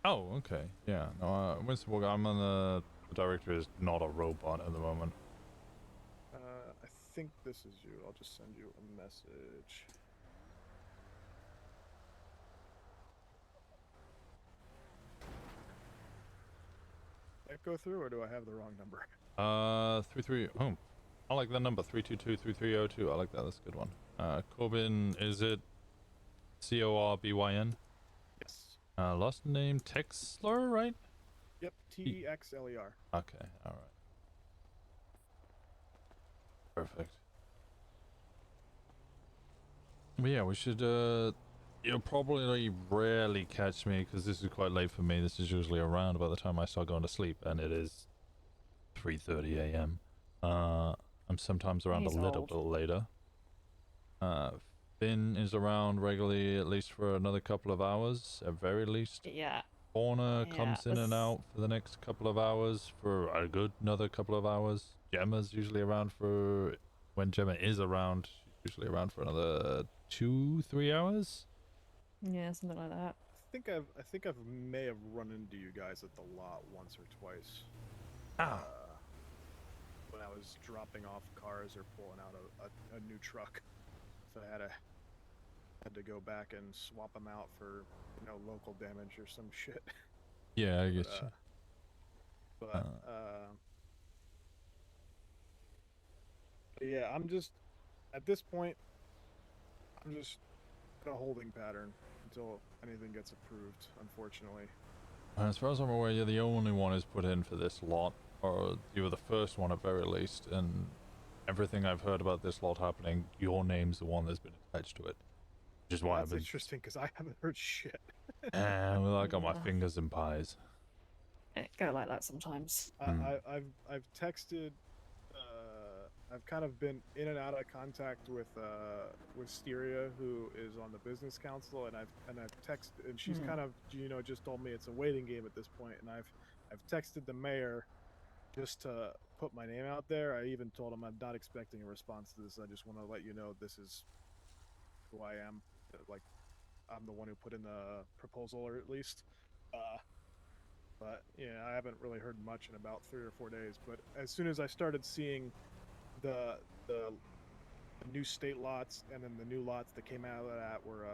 Oh, okay. Yeah. No, Winston Walker. I'm on the directory is not a robot at the moment. I think this is you. I'll just send you a message. Did that go through, or do I have the wrong number? 33. Oh, I like that number. 322-3302. I like that. That's a good one. Corbin, is it Corbyn? Yes. Last name Texler, right? Yep. TXLER. Okay. All right. Perfect. But yeah, we should. You'll probably rarely catch me because this is quite late for me. This is usually around by the time I start going to sleep, and it is 3:30 a.m. I'm sometimes around He's a little old. bit later. Finn is around regularly, at least for another couple of hours, at very least. Yeah. Corner Yeah, comes in and out for the next couple of hours for a good another couple of hours. Gemma's usually around for when Gemma is around, she's usually around for another 2-3 hours. Yeah, something like that. I think I've may have run into you guys at the lot once or twice. When I was dropping off cars or pulling out a new truck. So I had to go back and swap them out for, you know, local damage or some shit. Yeah, I get you. But yeah, I'm just at this point, I'm just in a holding pattern until anything gets approved, unfortunately. As far as I'm aware, you're the only one who's put in for this lot, or you were the first one at very least, and everything I've heard about this lot happening, your name's the one that's been attached to it. Which is why That's I've been... interesting, because I haven't heard shit. Well, I got my fingers in pies. It go like that sometimes. I've texted. I've kind of been in and out of contact with Styria, who is on the business council, and I've texted, and she's kind of, you know, just told me it's a waiting game at this point, and I've texted the mayor just to put my name out there. I even told him I'm not expecting a response to this. I just want to let you know this is who I am. Like, I'm the one who put in the proposal, or at least. But yeah, I haven't really heard much in about 3 or 4 days. But as soon as I started seeing the new state lots, and then the new lots that came out of that were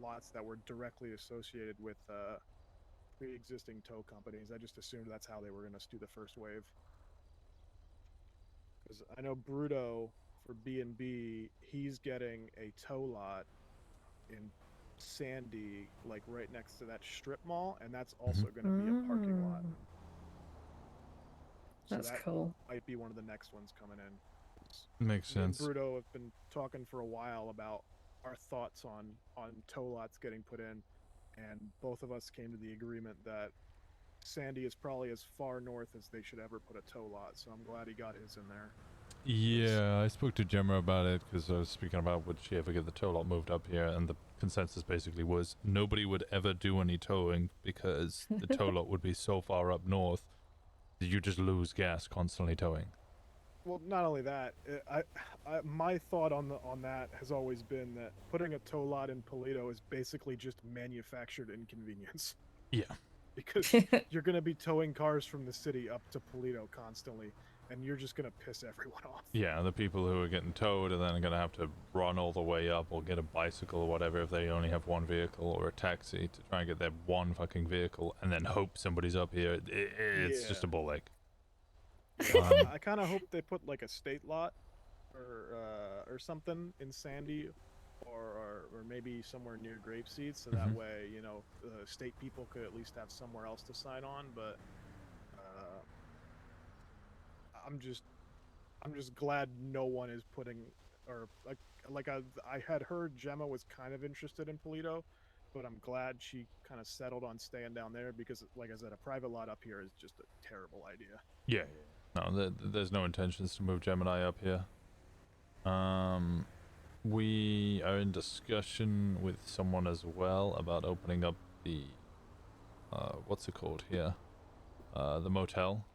lots that were directly associated with pre-existing tow companies, I just assumed that's how they were going to do the first wave. Because I know Bruto for B&B, he's getting a tow lot in Sandy, like right next to that strip mall, and that's also going to be a parking lot. So That's that cool. might be one of the next ones coming in. Makes Me and sense. Bruto have been talking for a while about our thoughts on tow lots getting put in, and both of us came to the agreement that Sandy is probably as far north as they should ever put a tow lot, so I'm glad he got his in there. Yeah, I spoke to Gemma about it, because I was speaking about would she ever get the tow lot moved up here, and the consensus basically was nobody would ever do any towing because the tow lot would be so far up north that you just lose gas constantly towing. Well, not only that, my thought on that has always been that putting a tow lot in Paleto is basically just manufactured inconvenience. Yeah. Because you're going to be towing cars from the city up to Paleto constantly, and you're just going to piss everyone off. Yeah, the people who are getting towed are then going to have to run all the way up or get a bicycle or whatever if they only have one vehicle, or a taxi to try and get their one fucking vehicle, and then hope somebody's up here. It's just a ball ache. I kind of hope they put like a state lot or something in Sandy, or maybe somewhere near Grapeseed, so that way, you know, state people could at least have somewhere else to sign on. But I'm just glad no one is putting, or like I had heard Gemma was kind of interested in Paleto, but I'm glad she kind of settled on staying down there, because like I said, a private lot up here is just a terrible idea. Yeah. No, there's no intentions to move Gemini up here. We are in discussion with someone as well about opening up the what's it called here? The motel.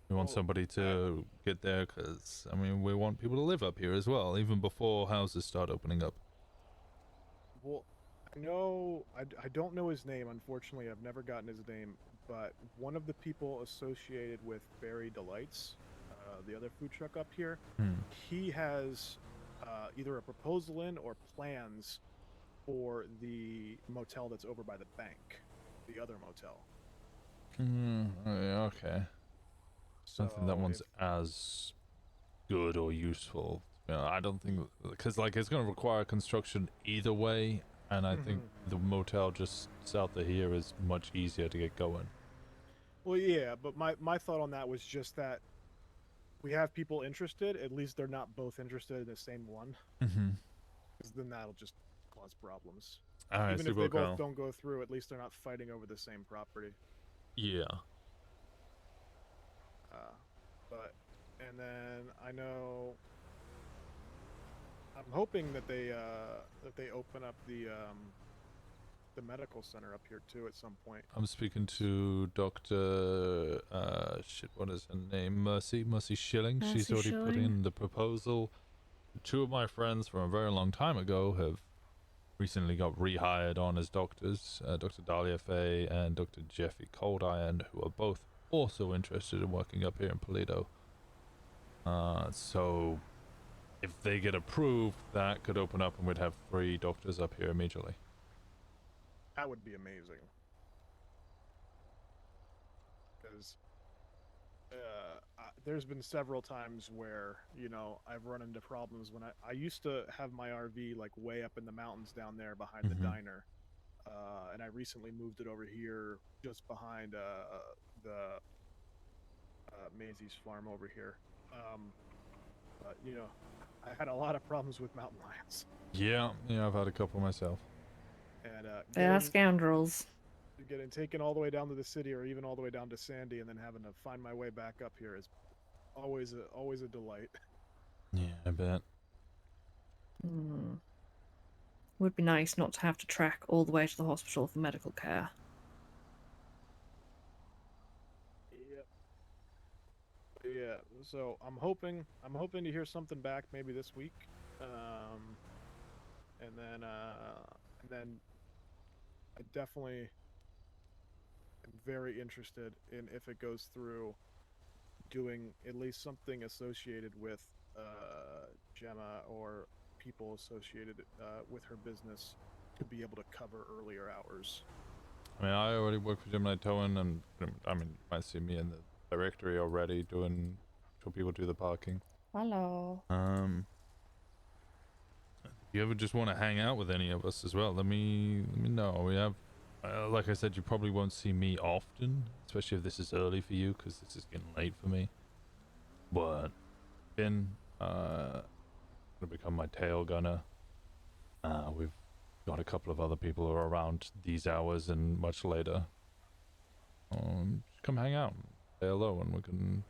We want somebody to get there, because I mean, we want people to live up here as well, even before houses start opening up. Well, I don't know his name, unfortunately. I've never gotten his name, but one of the people associated with Berry Delights, the other food truck up here, he has either a proposal in or plans for the motel that's over by the bank, the other motel. Okay. I don't think that one's as good or useful. You know, I don't think, because like it's going to require construction either way, and I think the motel just south of here is much easier to get going. Well, yeah, but my thought on that was just that we have people interested. At least they're not both interested in the same one. Because then that'll just cause problems. All right, even if they both don't go through, at least they're not fighting over the same property. Yeah. But, and then I know, I'm hoping that they open up the medical center up here too at some point. I'm speaking to Dr. What is her name? Mercy Schilling. She's already put in the proposal. Two of my friends from a very long time ago have recently got rehired on as doctors, Dr. Dahlia Faye and Dr. Jeffy Coldiron, who are both also interested in working up here in Paleto. So if they get approved, that could open up and we'd have 3 doctors up here immediately. That would be amazing. Because there's been several times where, you know, I've run into problems when I used to have my RV like way up in the mountains down there behind the diner. And I recently moved it over here just behind the Maisie's farm over here. But, you know, I had a lot of problems with mountain lions. Yeah, I've had a couple myself. And They are scoundrels. Getting taken all the way down to the city, or even all the way down to Sandy, and then having to find my way back up here is always a delight. Yeah, I bet. Would be nice not to have to trek all the way to the hospital for medical care. Yep. Yeah. So I'm hoping to hear something back maybe this week, and then I definitely am very interested in, if it goes through, doing at least something associated with Gemma or people associated with her business to be able to cover earlier hours. I mean, I already work for Gemini Towing, and I mean, you might see me in the directory already doing, so people do the parking. Hello. If you ever just want to hang out with any of us as well, let me know. We have, like I said, you probably won't see me often, especially if this is early for you, because this is getting late for me. But Ben, gonna become my tail gunner. We've got a couple of other people who are around these hours and much later. Just come hang out, say hello, and we can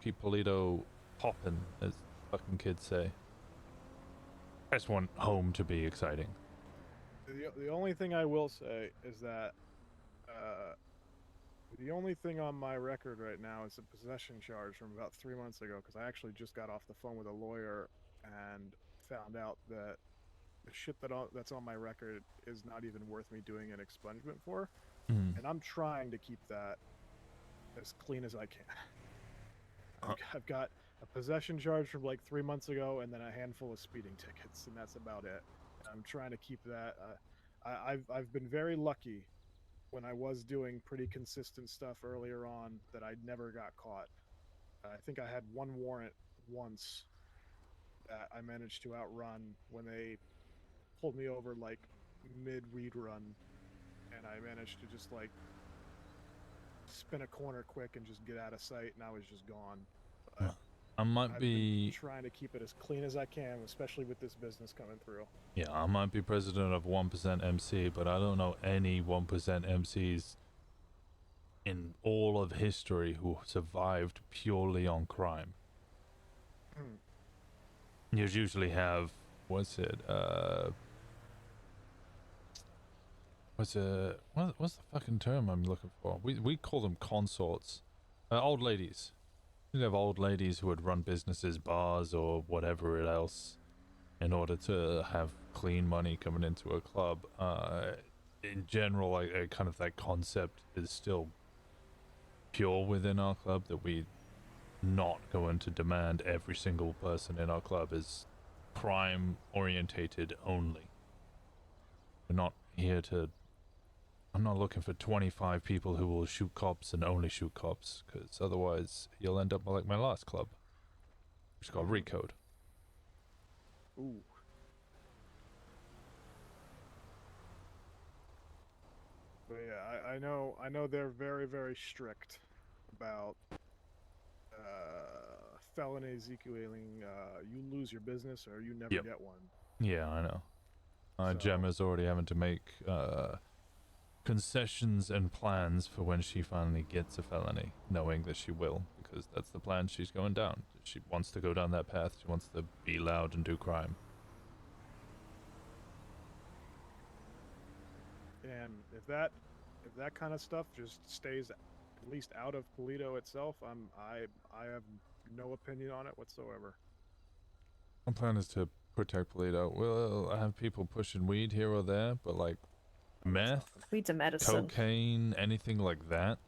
keep Polito popping, as fucking kids say. I just want home to be exciting. The only thing I will say is that the only thing on my record right now is a possession charge from about 3 months ago, because I actually just got off the phone with a lawyer and found out that the shit that's on my record is not even worth me doing an expungement for. And I'm trying to keep that as clean as I can. I've got a possession charge from like 3 months ago, and then a handful of speeding tickets, and that's about it. I'm trying to keep that. I've been very lucky when I was doing pretty consistent stuff earlier on that I never got caught. I think I had one warrant once that I managed to outrun when they pulled me over like mid-read run, and I managed to just like spin a corner quick and just get out of sight, and I was just gone. But I might I've be been trying to keep it as clean as I can, especially with this business coming through. Yeah, I might be president of 1% MC, but I don't know any 1% MCs in all of history who survived purely on crime. You usually have, what's the fucking term I'm looking for? We call them consorts. Old ladies. You have old ladies who would run businesses, bars, or whatever else, in order to have clean money coming into a club. In general, kind of that concept is still pure within our club, that we not going to demand every single person in our club is crime orientated only. We're not here to, I'm not looking for 25 people who will shoot cops and only shoot cops, because otherwise you'll end up like my last club, which got recode. Ooh. But yeah, I know they're very, very strict about felonies equaling you lose your business or you never get one. Yeah, I know. Gemma's already having to make concessions and plans for when she finally gets a felony, knowing that she will, because that's the plan she's going down. She wants to go down that path. She wants to be loud and do crime. And if that kind of stuff just stays at least out of Polito itself, I have no opinion on it whatsoever. My plan is to protect Polito. Well, I have people pushing weed here or there, but like meth, Weed's a medicine. cocaine, anything like that,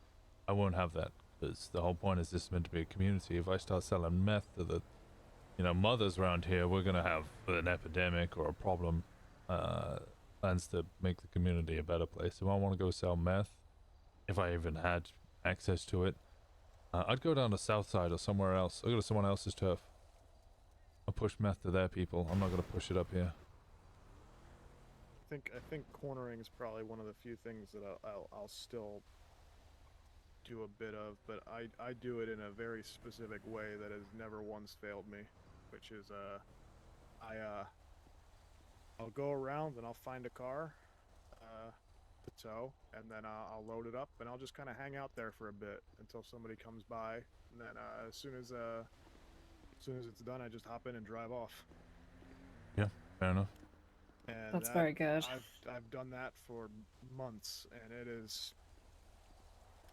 I won't have that, because the whole point is this is meant to be a community. If I start selling meth to the you know, mothers around here, we're gonna have an epidemic or a problem. Plans to make the community a better place. If I want to go sell meth, if I even had access to it, I'd go down to Southside or somewhere else. I'll go to someone else's turf. I'll push meth to their people. I'm not gonna push it up here. I think cornering is probably one of the few things that I'll still do a bit of, but I do it in a very specific way that has never once failed me, which is I'll go around and I'll find a car to tow, and then I'll load it up and I'll just kind of hang out there for a bit until somebody comes by, and then as soon as it's done, I just hop in and drive off. Yeah, fair enough. And That's very good. I've done that for months, and it has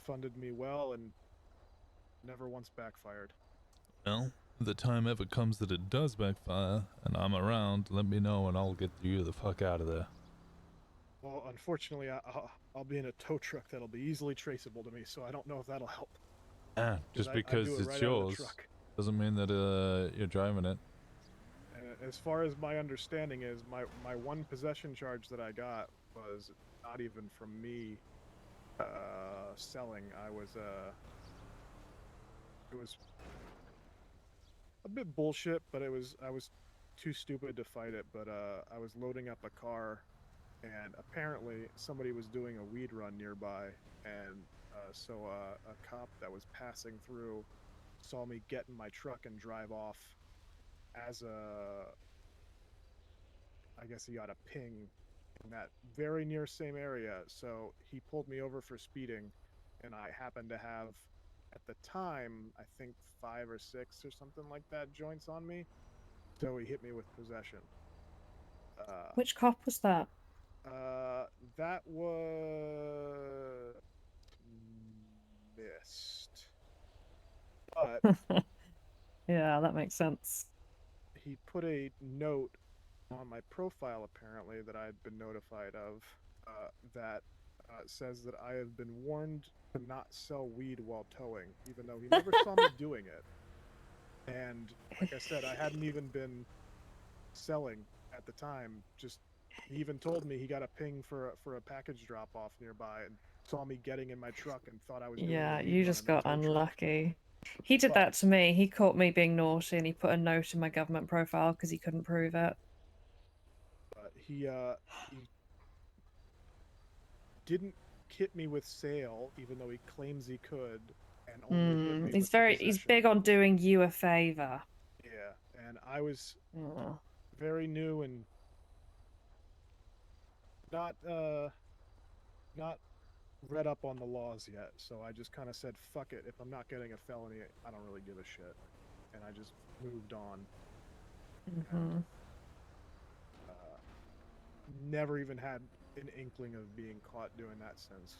funded me well and never once backfired. Well, if the time ever comes that it does backfire and I'm around, let me know and I'll get you the fuck out of there. Well, unfortunately, I'll be in a tow truck that'll be easily traceable to me, so I don't know if that'll help. Just because I do it it's right out of the yours truck. doesn't mean that you're driving it. As far as my understanding is, my one possession charge that I got was not even from me selling. It was a bit bullshit, but I was too stupid to fight it. But I was loading up a car, and apparently somebody was doing a weed run nearby, and so a cop that was passing through saw me get in my truck and drive off. As I guess he got a ping in that very near same area, so he pulled me over for speeding, and I happened to have, at the time, I think 5 or 6 or something like that joints on me, so he hit me with possession. Which cop was that? That was missed, but Yeah, that makes sense. he put a note on my profile, apparently, that I had been notified of, that says that I have been warned to not sell weed while towing, even though he never saw me doing it. And like I said, I hadn't even been selling at the time. Just he even told me he got a ping for a package drop off nearby and saw me getting in my truck and thought I was doing Yeah, a weed you run just in the got tow truck. unlucky. He did that to me. He caught me being naughty and he put a note in my government profile because he couldn't prove it. But he didn't hit me with sale, even though he claims he could, and only hit me He's with the he's possession. big on doing you a favor. Yeah, and I was very new and not read up on the laws yet, so I just kind of said, fuck it, if I'm not getting a felony, I don't really give a shit. And I just moved on. And, never even had an inkling of being caught doing that since.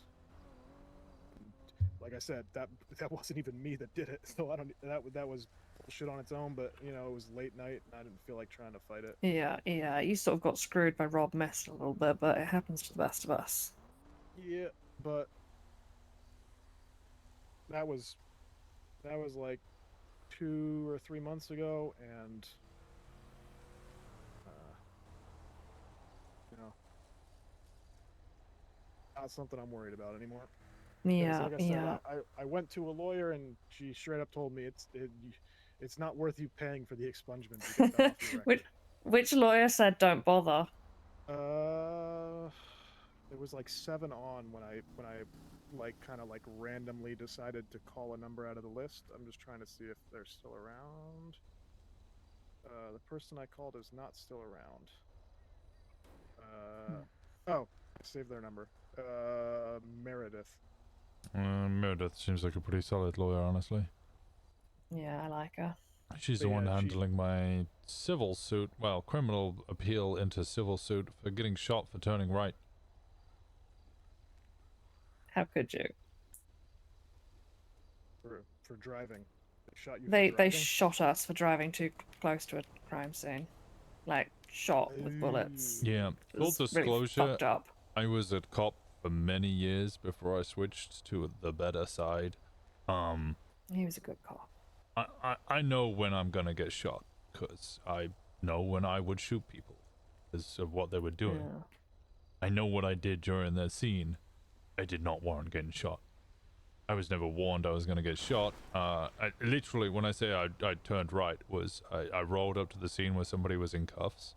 Like I said, that wasn't even me that did it, so I don't. That was bullshit on its own. But you know, it was late night, and I didn't feel like trying to fight it. Yeah, you sort of got screwed by Rob Mess a little bit, but it happens to the best of us. Yeah, but that was like 2 or 3 months ago, and you know, not something I'm worried about anymore. Yeah, like I said, I went to a lawyer, and she straight up told me it's not worth you paying for the expungement to get that off your record. Which lawyer said don't bother? There was like 7 on when I like kind of like randomly decided to call a number out of the list. I'm just trying to see if they're still around. The person I called is not still around. Oh, I saved their number. Meredith. Meredith seems like a pretty solid lawyer, honestly. Yeah, I like her. She's the one handling my civil suit, well, criminal appeal into civil suit for getting shot for turning right. How could you? For driving. They shot you for They driving? shot us for driving too close to a crime scene. Like, shot with bullets. Yeah, full disclosure, really fucked up. I was a cop for many years before I switched to the better side. He was a good cop. I know when I'm gonna get shot, because I know when I would shoot people because of what they were doing. Yeah. I know what I did during that scene. I did not warrant getting shot. I was never warned I was going to get shot. Literally, when I say I turned right, was I rolled up to the scene where somebody was in cuffs,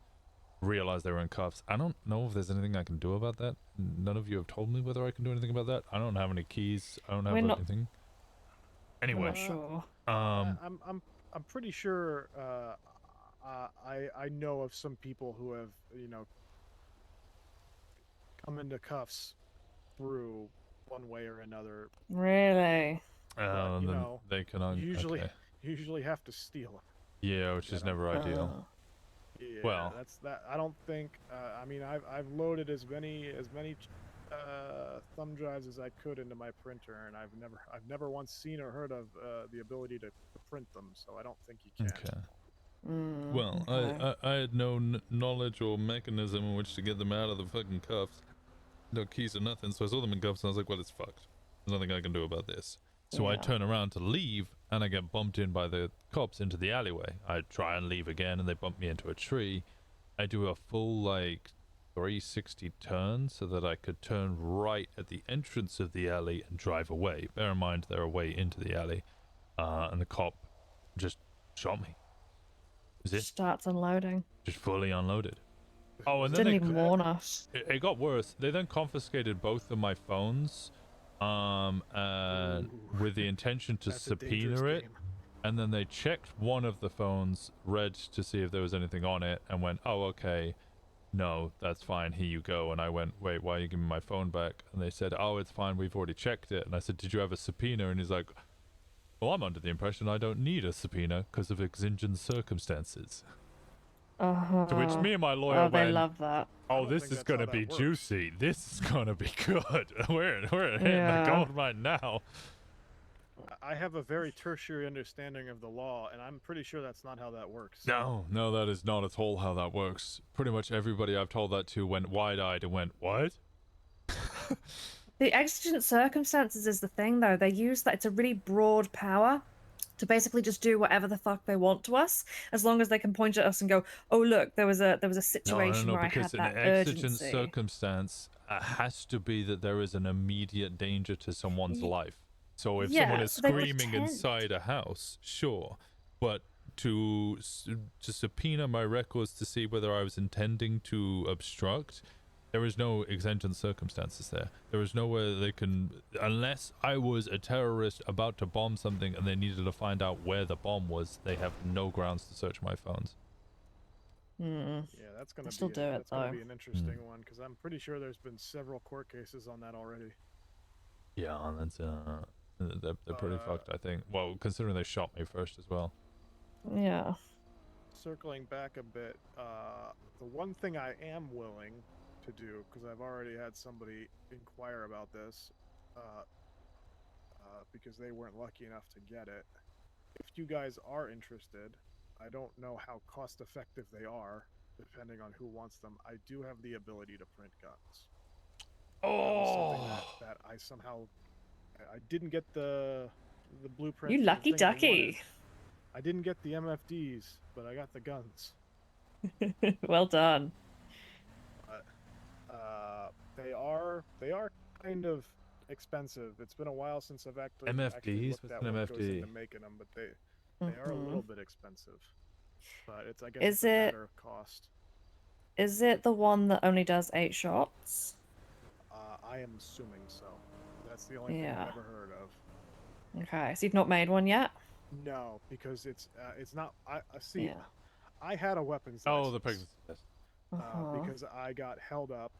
realized they were in cuffs. I don't know if there's anything I can do about that. None of you have told me whether I can do anything about that. I don't have any keys. I don't have anything. Anyway, We're not sure. I'm pretty sure. I know of some people who have come into cuffs through one way or another. Really? But, they can usually have to steal. Yeah, which is never ideal. Yeah, well, that's that. I don't think. I mean, I've loaded as many thumb drives as I could into my printer, and I've never once seen or heard of the ability to print them. So I don't think you can. Okay. Well, I had no knowledge or mechanism in which to get them out of the fucking cuffs. No keys or nothing, so I saw them in cuffs and I was like, well, it's fucked. There's nothing I can do about this. So I turn around to leave and I get bumped in by the cops into the alleyway. I try and leave again and they bump me into a tree. I do a full like 360 turn so that I could turn right at the entrance of the alley and drive away. Bear in mind they're away into the alley. And the cop just shot me. Starts unloading. Just fully unloaded. Oh, and then didn't even warn us. It got worse. They then confiscated both of my phones, and with the intention to subpoena it. And then they checked one of the phones, read to see if there was anything on it, and went, "Oh, okay, no, that's fine. Here you go." And I went, "Wait, why are you giving me my phone back?" And they said, "Oh, it's fine. We've already checked it." And I said, "Did you have a subpoena?" And he's like, "Well, I'm under the impression I don't need a subpoena because of exigent circumstances." To which me and my lawyer went, they love that. "Oh, this is gonna be juicy. This is gonna be good. We're hitting the gold right now." I have a very tertiary understanding of the law, and I'm pretty sure that's not how that works. No, that is not at all how that works. Pretty much everybody I've told that to went wide-eyed and went, "What?" The exigent circumstances is the thing, though. They use that. It's a really broad power to basically just do whatever the fuck they want to us, as long as they can point at us and go, "Oh, look, there was a situation where I had that an exigent urgency." circumstance has to be that there is an immediate danger to someone's life. So if someone is screaming inside a house, sure, but to subpoena my records to see whether I was intending to obstruct, there is no exigent circumstances there. There is nowhere they can, unless I was a terrorist about to bomb something and they needed to find out where the bomb was, they have no grounds to search my phones. Yeah, that's gonna be an interesting one, because I'm pretty sure there's been several court cases on that already. Yeah, that's they're pretty fucked, I think. Well, considering they shot me first as well. Yeah. Circling back a bit, the one thing I am willing to do, because I've already had somebody inquire about this, because they weren't lucky enough to get it. If you guys are interested, I don't know how cost effective they are, depending on who wants them. I do have the ability to print guns. That I somehow I didn't get the blueprint. You lucky ducky. I didn't get the MFDs, but I got the guns. Well done. They are kind of expensive. It's been a while since I've actually MFDs. looked at What's an what goes MFD? into making them, but they are a little bit expensive. But it's, I guess, Is it's a it matter of cost. Is it the one that only does 8 shots? I am assuming so. That's the only thing I've ever heard of. Okay, so you've not made one yet? No, because it's not. I see. I had a weapons license. Oh, the pregnancy test. Because I got held up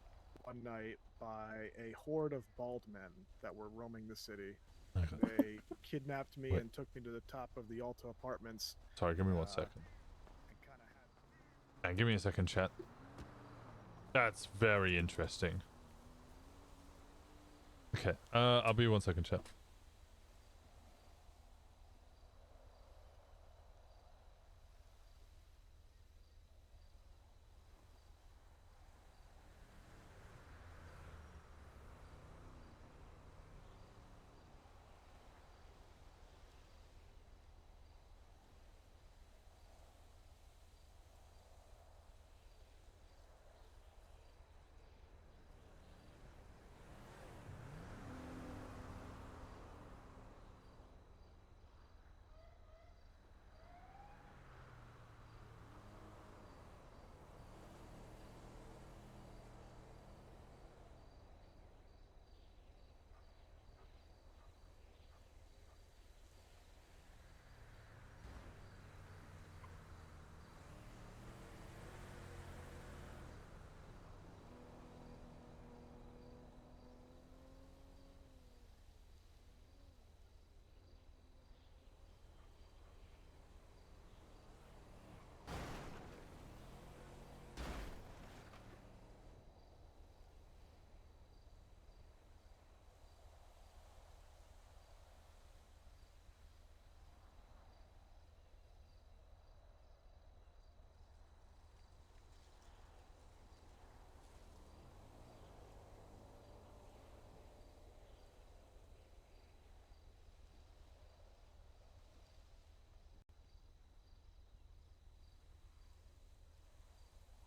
one night by a horde of bald men that were roaming the city. They kidnapped me and took me to the top of the Alta Apartments. Sorry, give me 1 second. Give me a second, chat. That's very interesting. Okay, I'll be 1 second, chat.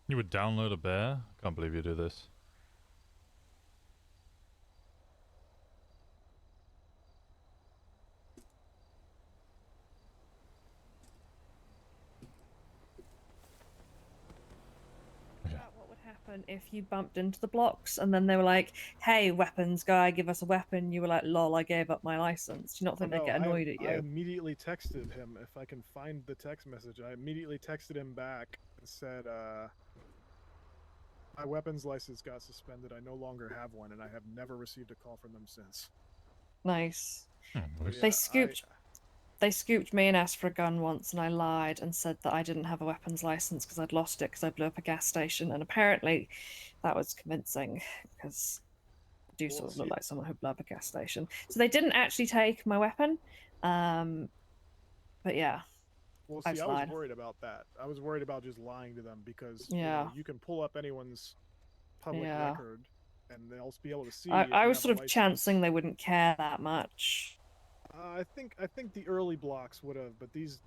You would download a bear? Can't believe you do this. What would happen if you bumped into the blocks and then they were like, "Hey, weapons guy, give us a weapon." You were like, "Lol, I gave up my license." Do you not think they'd get annoyed at you? I immediately texted him. If I can find the text message, I immediately texted him back and said, "My weapons license got suspended. I no longer have one, and I have never received a call from them since." Nice. Yeah, They scooped me and asked for a gun once, and I lied and said that I didn't have a weapons license because I'd lost it because I blew up a gas station, and apparently that was convincing because I do sort of look like someone who blew up a gas station. So they didn't actually take my weapon, but yeah. Well, I see, just I was lied. worried about that. I was worried about just lying to them because Yeah. you can pull up anyone's public Yeah. record, and they'll be able to see. I was sort of chancing they wouldn't care that much. I think the early blocks would have, but these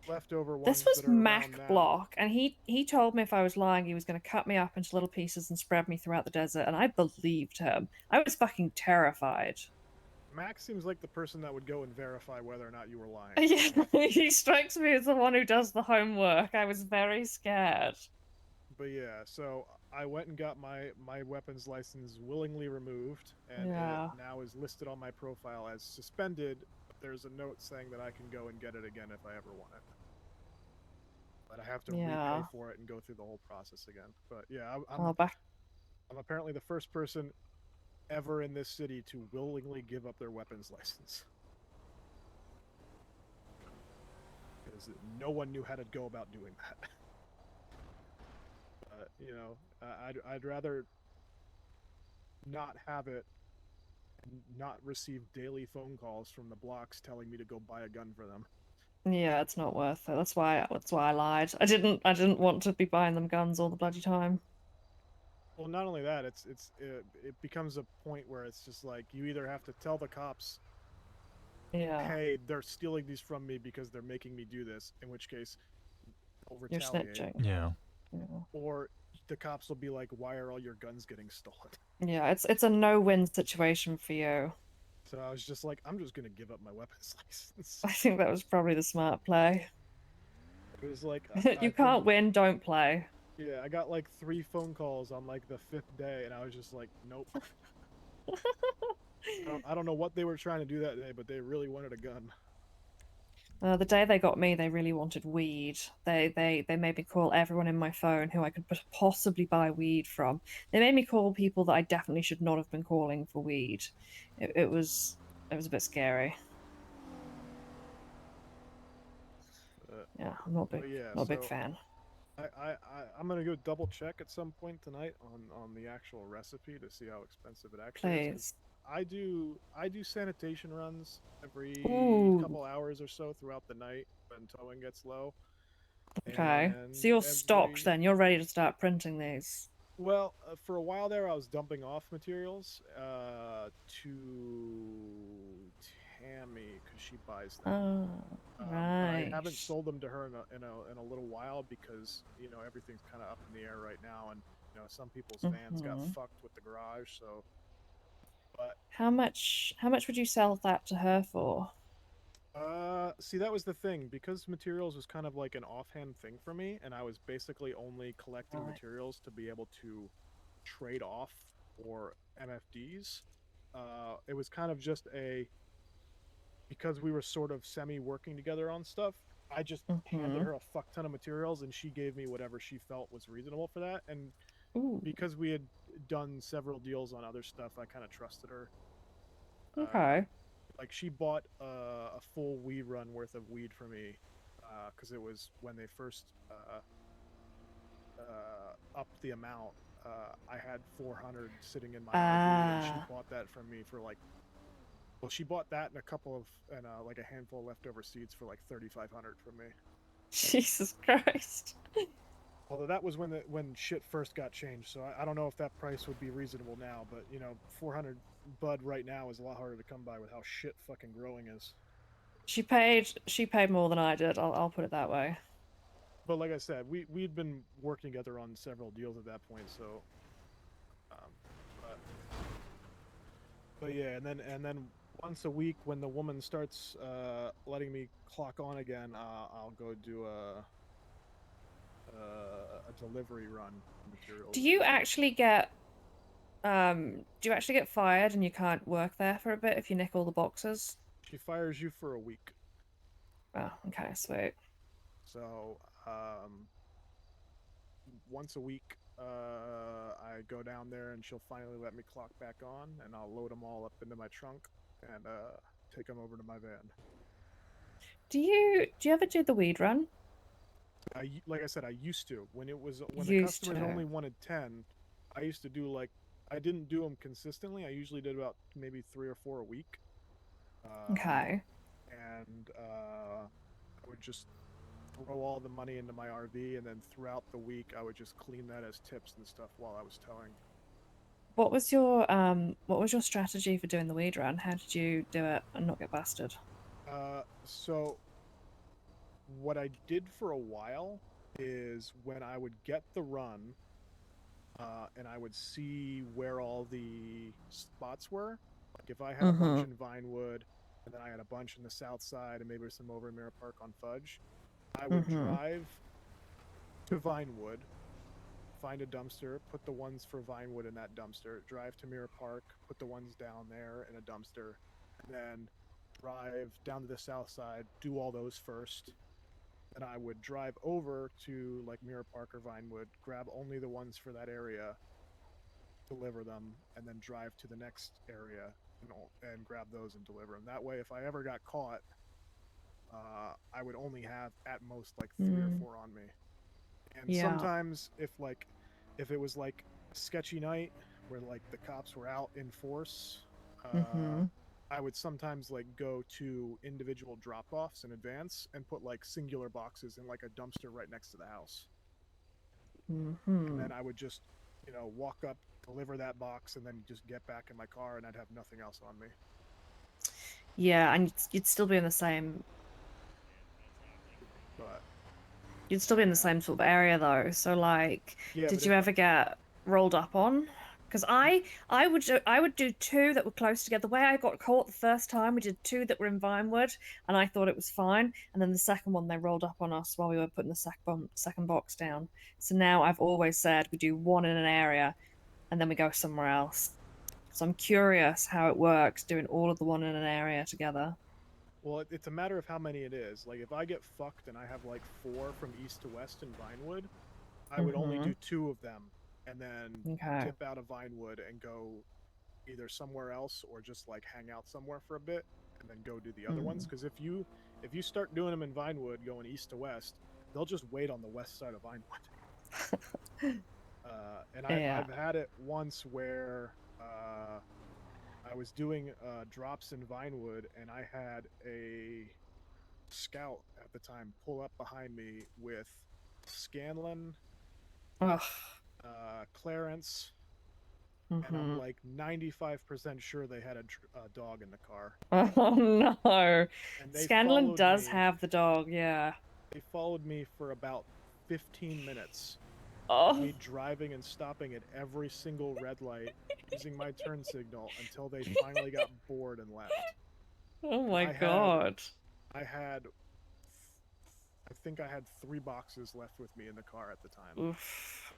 leftover ones. This was that are around Mac now, Block, and he told me if I was lying, he was going to cut me up into little pieces and spread me throughout the desert, and I believed him. I was fucking terrified. Max seems like the person that would go and verify whether or not you were lying. Yeah, he strikes me as the one who does the homework. I was very scared. But yeah, so I went and got my weapons license willingly removed, and Yeah. it now is listed on my profile as suspended. But there's a note saying that I can go and get it again if I ever want it. But I have to Yeah. repay for it and go through the whole process again. But yeah, Oh, back. I'm apparently the first person ever in this city to willingly give up their weapons license. Because no one knew how to go about doing that. You know, I'd rather not have it and not receive daily phone calls from the blocks telling me to go buy a gun for them. Yeah, it's not worth it. That's why I lied. I didn't want to be buying them guns all the bloody time. Well, not only that, it becomes a point where it's just like you either have to tell the cops, Yeah. "Hey, they're stealing these from me because they're making me do this," in which case they'll You're retaliate. snitching. Yeah. Or the cops will be like, "Why are all your guns getting stolen?" Yeah, it's a no-win situation for you. So I was just like, I'm just gonna give up my weapons license. I think that was probably the smart play. It was like You can't win, don't play. Yeah, I got like 3 phone calls on like the 5th day, and I was just like, nope. I don't know what they were trying to do that day, but they really wanted a gun. The day they got me, they really wanted weed. They made me call everyone in my phone who I could possibly buy weed from. They made me call people that I definitely should not have been calling for weed. It was a bit scary. Yeah, I'm not a big fan. I'm gonna go double check at some point tonight on the actual recipe to see how expensive it actually is. Please. I do sanitation runs every couple hours or so throughout the night when towing gets low. Okay, so you're stocked then. You're ready to start printing these. Well, for a while there, I was dumping off materials to Tammy because she buys them. Oh, But right. I haven't sold them to her in a little while because everything's kind of up in the air right now, and some people's vans got fucked with the garage. So, but how much would you sell that to her for? See, that was the thing, because materials was kind of like an offhand thing for me, and I was basically only collecting materials to be able to trade off or MFDs. It was kind of just because we were sort of semi-working together on stuff, I just handed her a fuck ton of materials, and she gave me whatever she felt was reasonable for that. And because we had done several deals on other stuff, I kind of trusted her. Okay. Like, she bought a full weed run worth of weed for me, because it was when they first upped the amount. I had 400 sitting in my RV, and she bought that from me for like. Well, she bought that and like a handful of leftover seeds for like 3,500 from me. Jesus Christ. Although that was when shit first got changed, so I don't know if that price would be reasonable now. But 400 bud right now is a lot harder to come by with how shit fucking growing is. She paid more than I did. I'll put it that way. But like I said, we'd been working together on several deals at that point, so. But yeah, and then once a week when the woman starts letting me clock on again, I'll go do a delivery run materials. Do you actually get fired and you can't work there for a bit if you nick all the boxes? She fires you for a week. Oh, okay, sweet. So once a week, I go down there and she'll finally let me clock back on, and I'll load them all up into my trunk and take them over to my van. Do you ever do the weed run? Like I said, I used to. When the Used customers to. only wanted 10, I used to do I didn't do them consistently. I usually did about maybe 3 or 4 a week. Okay. And I would just throw all the money into my RV, and then throughout the week I would just clean that as tips and stuff while I was towing. What was your strategy for doing the weed run? How did you do it and not get busted? So what I did for a while is when I would get the run, and I would see where all the spots were. Like if I had a bunch in Vinewood, and then I had a bunch in the south side, and maybe some over in Mirror Park on Fudge, I would drive to Vinewood, find a dumpster, put the ones for Vinewood in that dumpster, drive to Mirror Park, put the ones down there in a dumpster, and then drive down to the south side, do all those first. And I would drive over to like Mirror Park or Vinewood, grab only the ones for that area, deliver them, and then drive to the next area and grab those and deliver them. That way, if I ever got caught, I would only have at most like 3 or 4 on me. And sometimes if it was like a sketchy night where like the cops were out in force, I would sometimes like go to individual drop-offs in advance and put like singular boxes in like a dumpster right next to the house. And then I would just, walk up, deliver that box, and then just get back in my car, and I'd have nothing else on me. Yeah, and you'd still be in the same. But you'd still be in the same sort of area though. So like, did you ever get rolled up on? Because I would do 2 that were close together. The way I got caught the first time, we did 2 that were in Vinewood, and I thought it was fine. And then the second one, they rolled up on us while we were putting the second box down. So now I've always said we do 1 in an area, and then we go somewhere else. So I'm curious how it works doing all of the 1 in an area together. Well, it's a matter of how many it is. Like if I get fucked and I have like 4 from east to west in Vinewood, I would only do 2 of them. And then tip out of Vinewood and go either somewhere else or just like hang out somewhere for a bit and then go do the other ones. Because if you start doing them in Vinewood going east to west, they'll just wait on the west side of Vinewood. And I've had it once where I was doing drops in Vinewood, and I had a scout at the time pull up behind me with Scanlan, Clarence, and I'm like 95% sure they had a dog in the car. Oh no! Scanlan does have the dog, yeah. They followed me for about 15 minutes. Me driving and stopping at every single red light, using my turn signal until they finally got bored and left. Oh my god. I think I had 3 boxes left with me in the car at the time. Oof.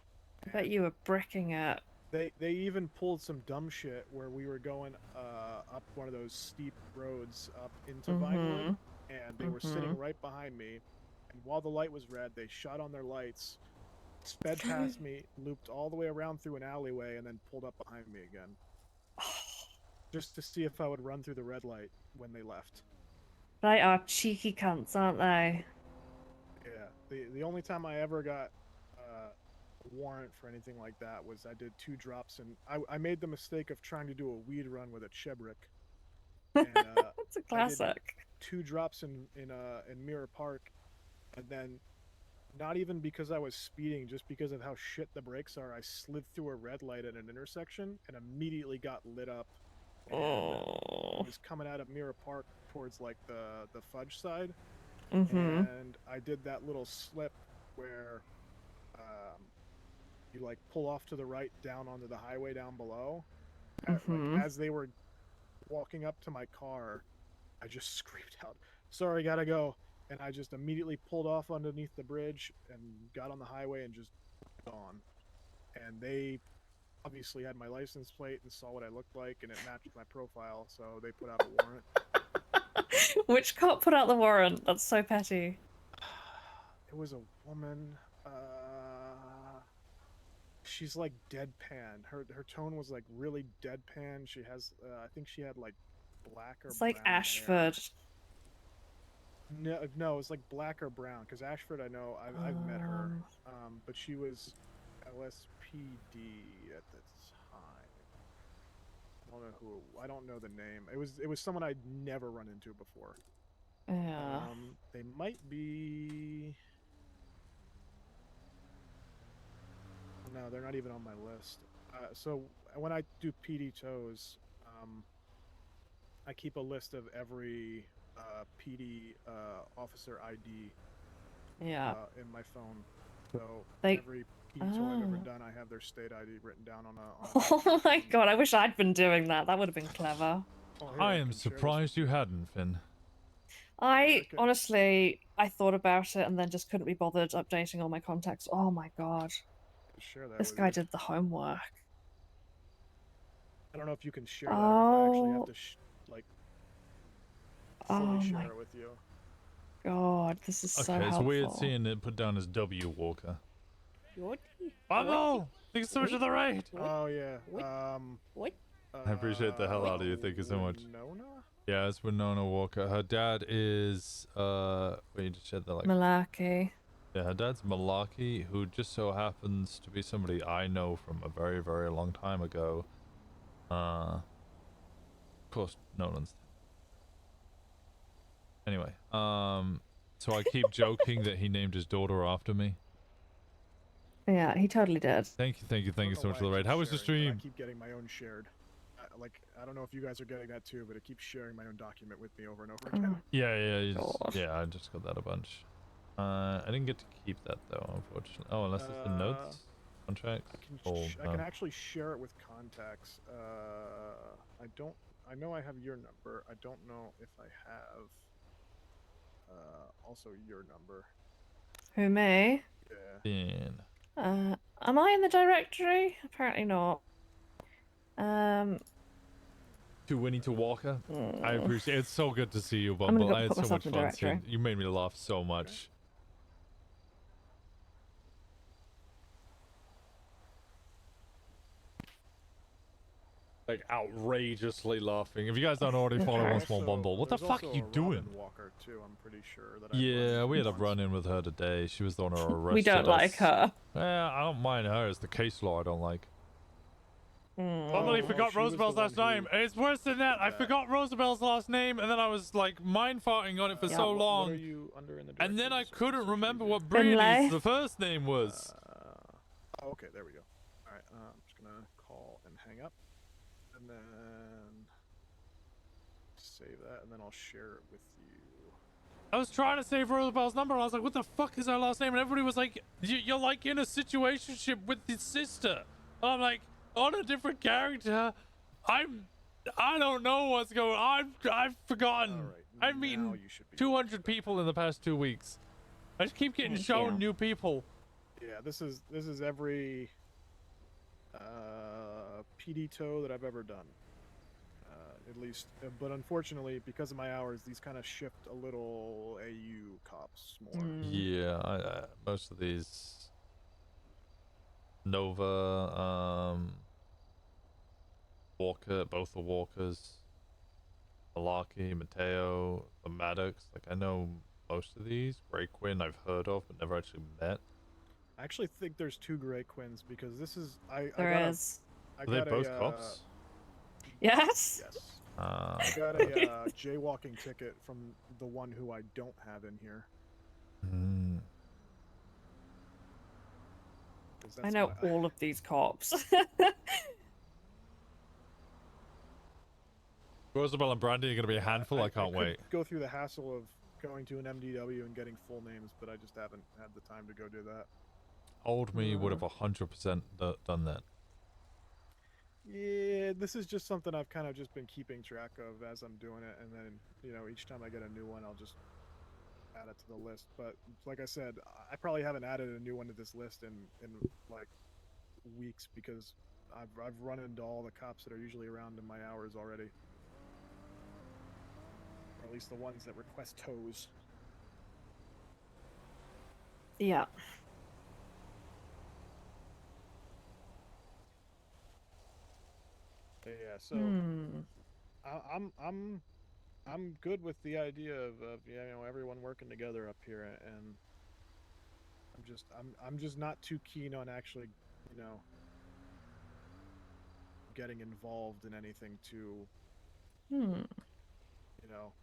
I bet you were bricking it. They even pulled some dumb shit where we were going up one of those steep roads up into Vinewood, and they were sitting right behind me, and while the light was red, they shot on their lights, sped past me, looped all the way around through an alleyway, and then pulled up behind me again. Just to see if I would run through the red light when they left. They are cheeky cunts, aren't they? Yeah. The only time I ever got a warrant for anything like that was I did 2 drops, and I made the mistake of trying to do a weed run with a Chebrick. And, that's a classic. 2 drops in Mirror Park, and then not even because I was speeding, just because of how shit the brakes are, I slid through a red light at an intersection and immediately got lit up. And was coming out of Mirror Park towards like the Fudge side, and I did that little slip where you like pull off to the right down onto the highway down below. Like, as they were walking up to my car, I just screamed out, "Sorry, gotta go." And I just immediately pulled off underneath the bridge and got on the highway and just gone. And they obviously had my license plate and saw what I looked like, and it matched my profile, so they put out a warrant. Which cop put out the warrant? That's so petty. It was a woman. She's like deadpan. Her tone was like really deadpan. She has, I think she had like black or It's like brown Ashford. hair. No, it's like black or brown. Because Ashford, I know, I've met her. But she was LSPD at the time. I don't know the name. It was someone I'd never run into before. Yeah. They might be. No, they're not even on my list. So when I do PD tows, I keep a list of every PD officer ID. Yeah. In my phone. So Like, every PD tow I've ever done, I have their state ID written down on a. Oh my god! I wish I'd been doing that. That would have been clever. I am surprised you hadn't, Finn. I honestly, I thought about it and then just couldn't be bothered updating all my contacts. Oh my god. Share that This with guy you. did the homework. I don't know if you can share that or if I actually have Oh. to fully Oh share my it with you. god, this is so Okay, it's helpful. weird seeing it put down as W Walker. What? Bravo! Thanks so much for the raid. Oh yeah. What? I appreciate the hell out of you. Thank you so much. Yeah, it's Winona Walker. Her dad is wait, you just said that like Malaki. yeah, her dad's Malaki, who just so happens to be somebody I know from a very, very long time ago. Of course, Nolan's. Anyway, so I keep joking that he named his daughter after me. Yeah, he totally did. Thank you so much for the raid. How was the I stream? keep getting my own shared. Like, I don't know if you guys are getting that too, but it keeps sharing my own document with me over and over again. Yeah, I just got that a bunch. I didn't get to keep that though, unfortunately. Oh, unless it's the notes, contracts. I can actually share it with contacts. I know I have your number. I don't know if I have also your number. Who, me? Yeah. Am I in the directory? Apparently not. To Winnie to Walker. I appreciate it. It's so good to see you, I'm gonna Bumble. go I had put so myself much in the fun directory. seeing you. Made me laugh so much. Like outrageously laughing. If you guys don't already follow Once More Bumble, what the fuck are you doing? Walker too. I'm pretty sure that. Yeah, we had a run-in with her today. She was the one who arrested We don't like us. her. Yeah, I don't mind her. It's the case law I don't like. Mm. Somebody forgot Roosevelt's last name. It's worse than that. I forgot Roosevelt's last name, and then I was like mind farting on it for so long. What are you under in the And then I couldn't remember what Finlay? Brianny's the first name was. Oh, okay, there we go. All right, I'm just gonna call and hang up, and then save that, and then I'll share it with you. I was trying to save Roosevelt's number, and I was like, what the fuck is her last name? And everybody was like, you're like in a situationship with his sister. And I'm like, on a different character. I don't know what's going on. I've forgotten. I've meeting 200 people in the past 2 weeks. I just keep getting shown new people. Yeah, this is every PD tow that I've ever done. At least, but unfortunately, because of my hours, these kind of shift a little AU cops more. Yeah, most of these Nova, Walker, both the Walkers, Malaki, Mateo, the Maddox. Like I know most of these. Grey Quinn I've heard of, but never actually met. I actually think there's 2 Grey Quins because this is There is. Are they both cops? Yes. Yes. I got a jaywalking ticket from the one who I don't have in here. I know all of these cops. Rosabelle and Brandy are going to be a handful. I can't wait. Go through the hassle of going to an MDW and getting full names, but I just haven't had the time to go do that. Old me would have 100% done that. Yeah, this is just something I've kind of just been keeping track of as I'm doing it, and then, you know, each time I get a new one, I'll just add it to the list. But like I said, I probably haven't added a new one to this list in like weeks, because I've run into all the cops that are usually around in my hours already. Or at least the ones that request tows. Yeah. Yeah, so I'm good with the idea of you know, everyone working together up here, and I'm just not too keen on actually, you know, getting involved in anything too you know,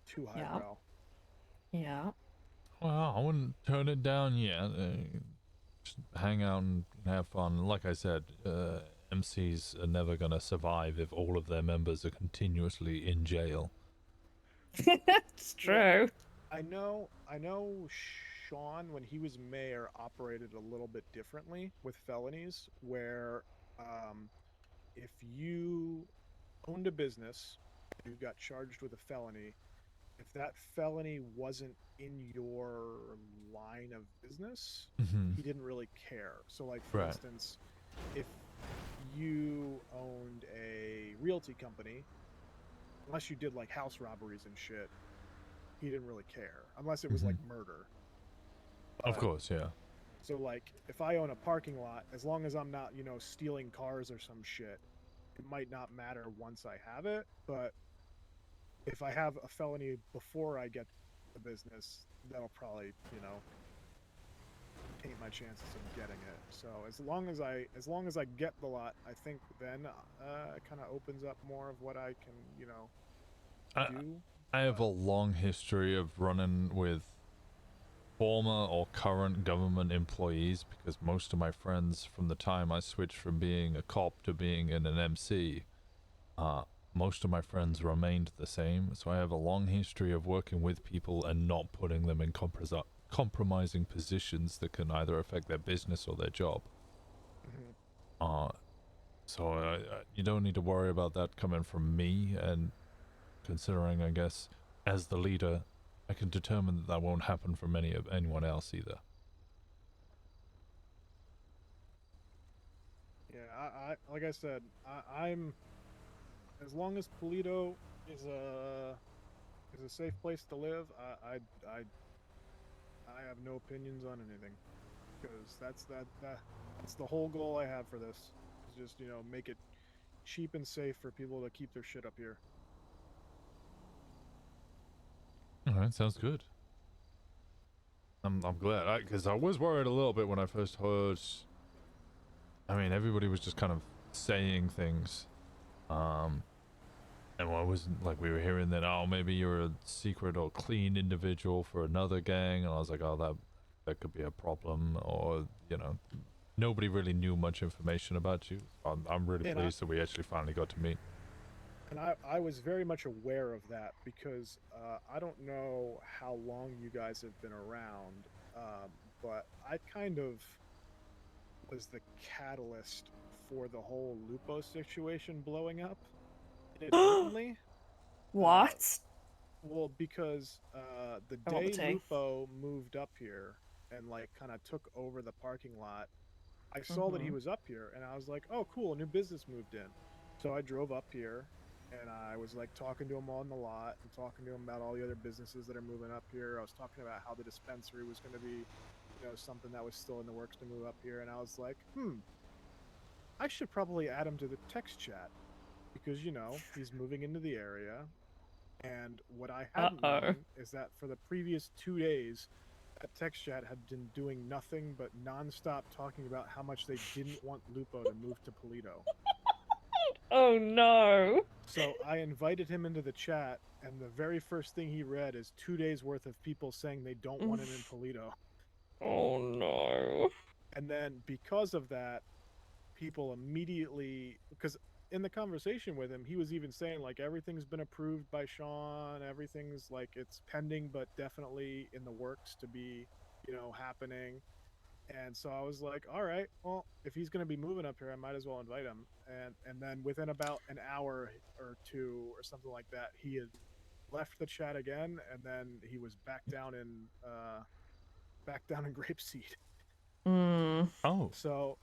too highbrow. Yeah. Well, I wouldn't turn it down yet. Just hang out and have fun. Like I said, MCs are never going to survive if all of their members are continuously in jail. It's true. I know Sean, when he was mayor, operated a little bit differently with felonies, where if you owned a business, you got charged with a felony, if that felony wasn't in your line of business, he didn't really care. So like, for instance, if you owned a realty company, unless you did like house robberies and shit, he didn't really care, unless it was like murder. Of course, yeah. So like, if I own a parking lot, as long as I'm not, you know, stealing cars or some shit, it might not matter once I have it. But if I have a felony before I get the business, that'll probably, you know, taint my chances of getting it. So as long as I get the lot, I think then it kind of opens up more of what I can, you know, do. I have a long history of running with former or current government employees, because most of my friends from the time I switched from being a cop to being in an MC, most of my friends remained the same. So I have a long history of working with people and not putting them in compromising positions that can either affect their business or their job. So you don't need to worry about that coming from me, and considering, I guess, as the leader, I can determine that that won't happen from anyone else either. Yeah, I like I said, I'm, as long as Polito is a safe place to live, I have no opinions on anything, because that's the whole goal I have for this. Is just, you know, make it cheap and safe for people to keep their shit up here. All right, sounds good. I'm glad, because I was worried a little bit when I first heard. I mean, everybody was just kind of saying things, and I wasn't like, we were hearing that, oh, maybe you're a secret or clean individual for another gang, and I was like, oh, that could be a problem, or, you know, nobody really knew much information about you. I'm really pleased that we actually finally got to meet. And I was very much aware of that, because I don't know how long you guys have been around, but I kind of was the catalyst for the whole Lupo situation blowing up inadvertently. What? Well, because the I want the day tea. Lupo moved up here and like kind of took over the parking lot, I saw that he was up here, and I was like, oh cool, a new business moved in. So I drove up here, and I was like talking to him on the lot and talking to him about all the other businesses that are moving up here. I was talking about how the dispensary was going to be, you know, something that was still in the works to move up here, and I was like, I should probably add him to the text chat, because, you know, he's moving into the area. And what I hadn't known is that for the previous 2 days, that text chat had been doing nothing but nonstop talking about how much they didn't want Lupo to move to Polito. Oh no. So I invited him into the chat, and the very first thing he read is 2 days worth of people saying they don't want him in Polito. Oh no. And then because of that, people immediately, because in the conversation with him, he was even saying like everything's been approved by Sean, everything's like it's pending, but definitely in the works to be, you know, happening. And so I was like, all right, well, if he's going to be moving up here, I might as well invite him. And then within about an hour or two or something like that, he had left the chat again, and then he was back down in Grapeseed. Oh. So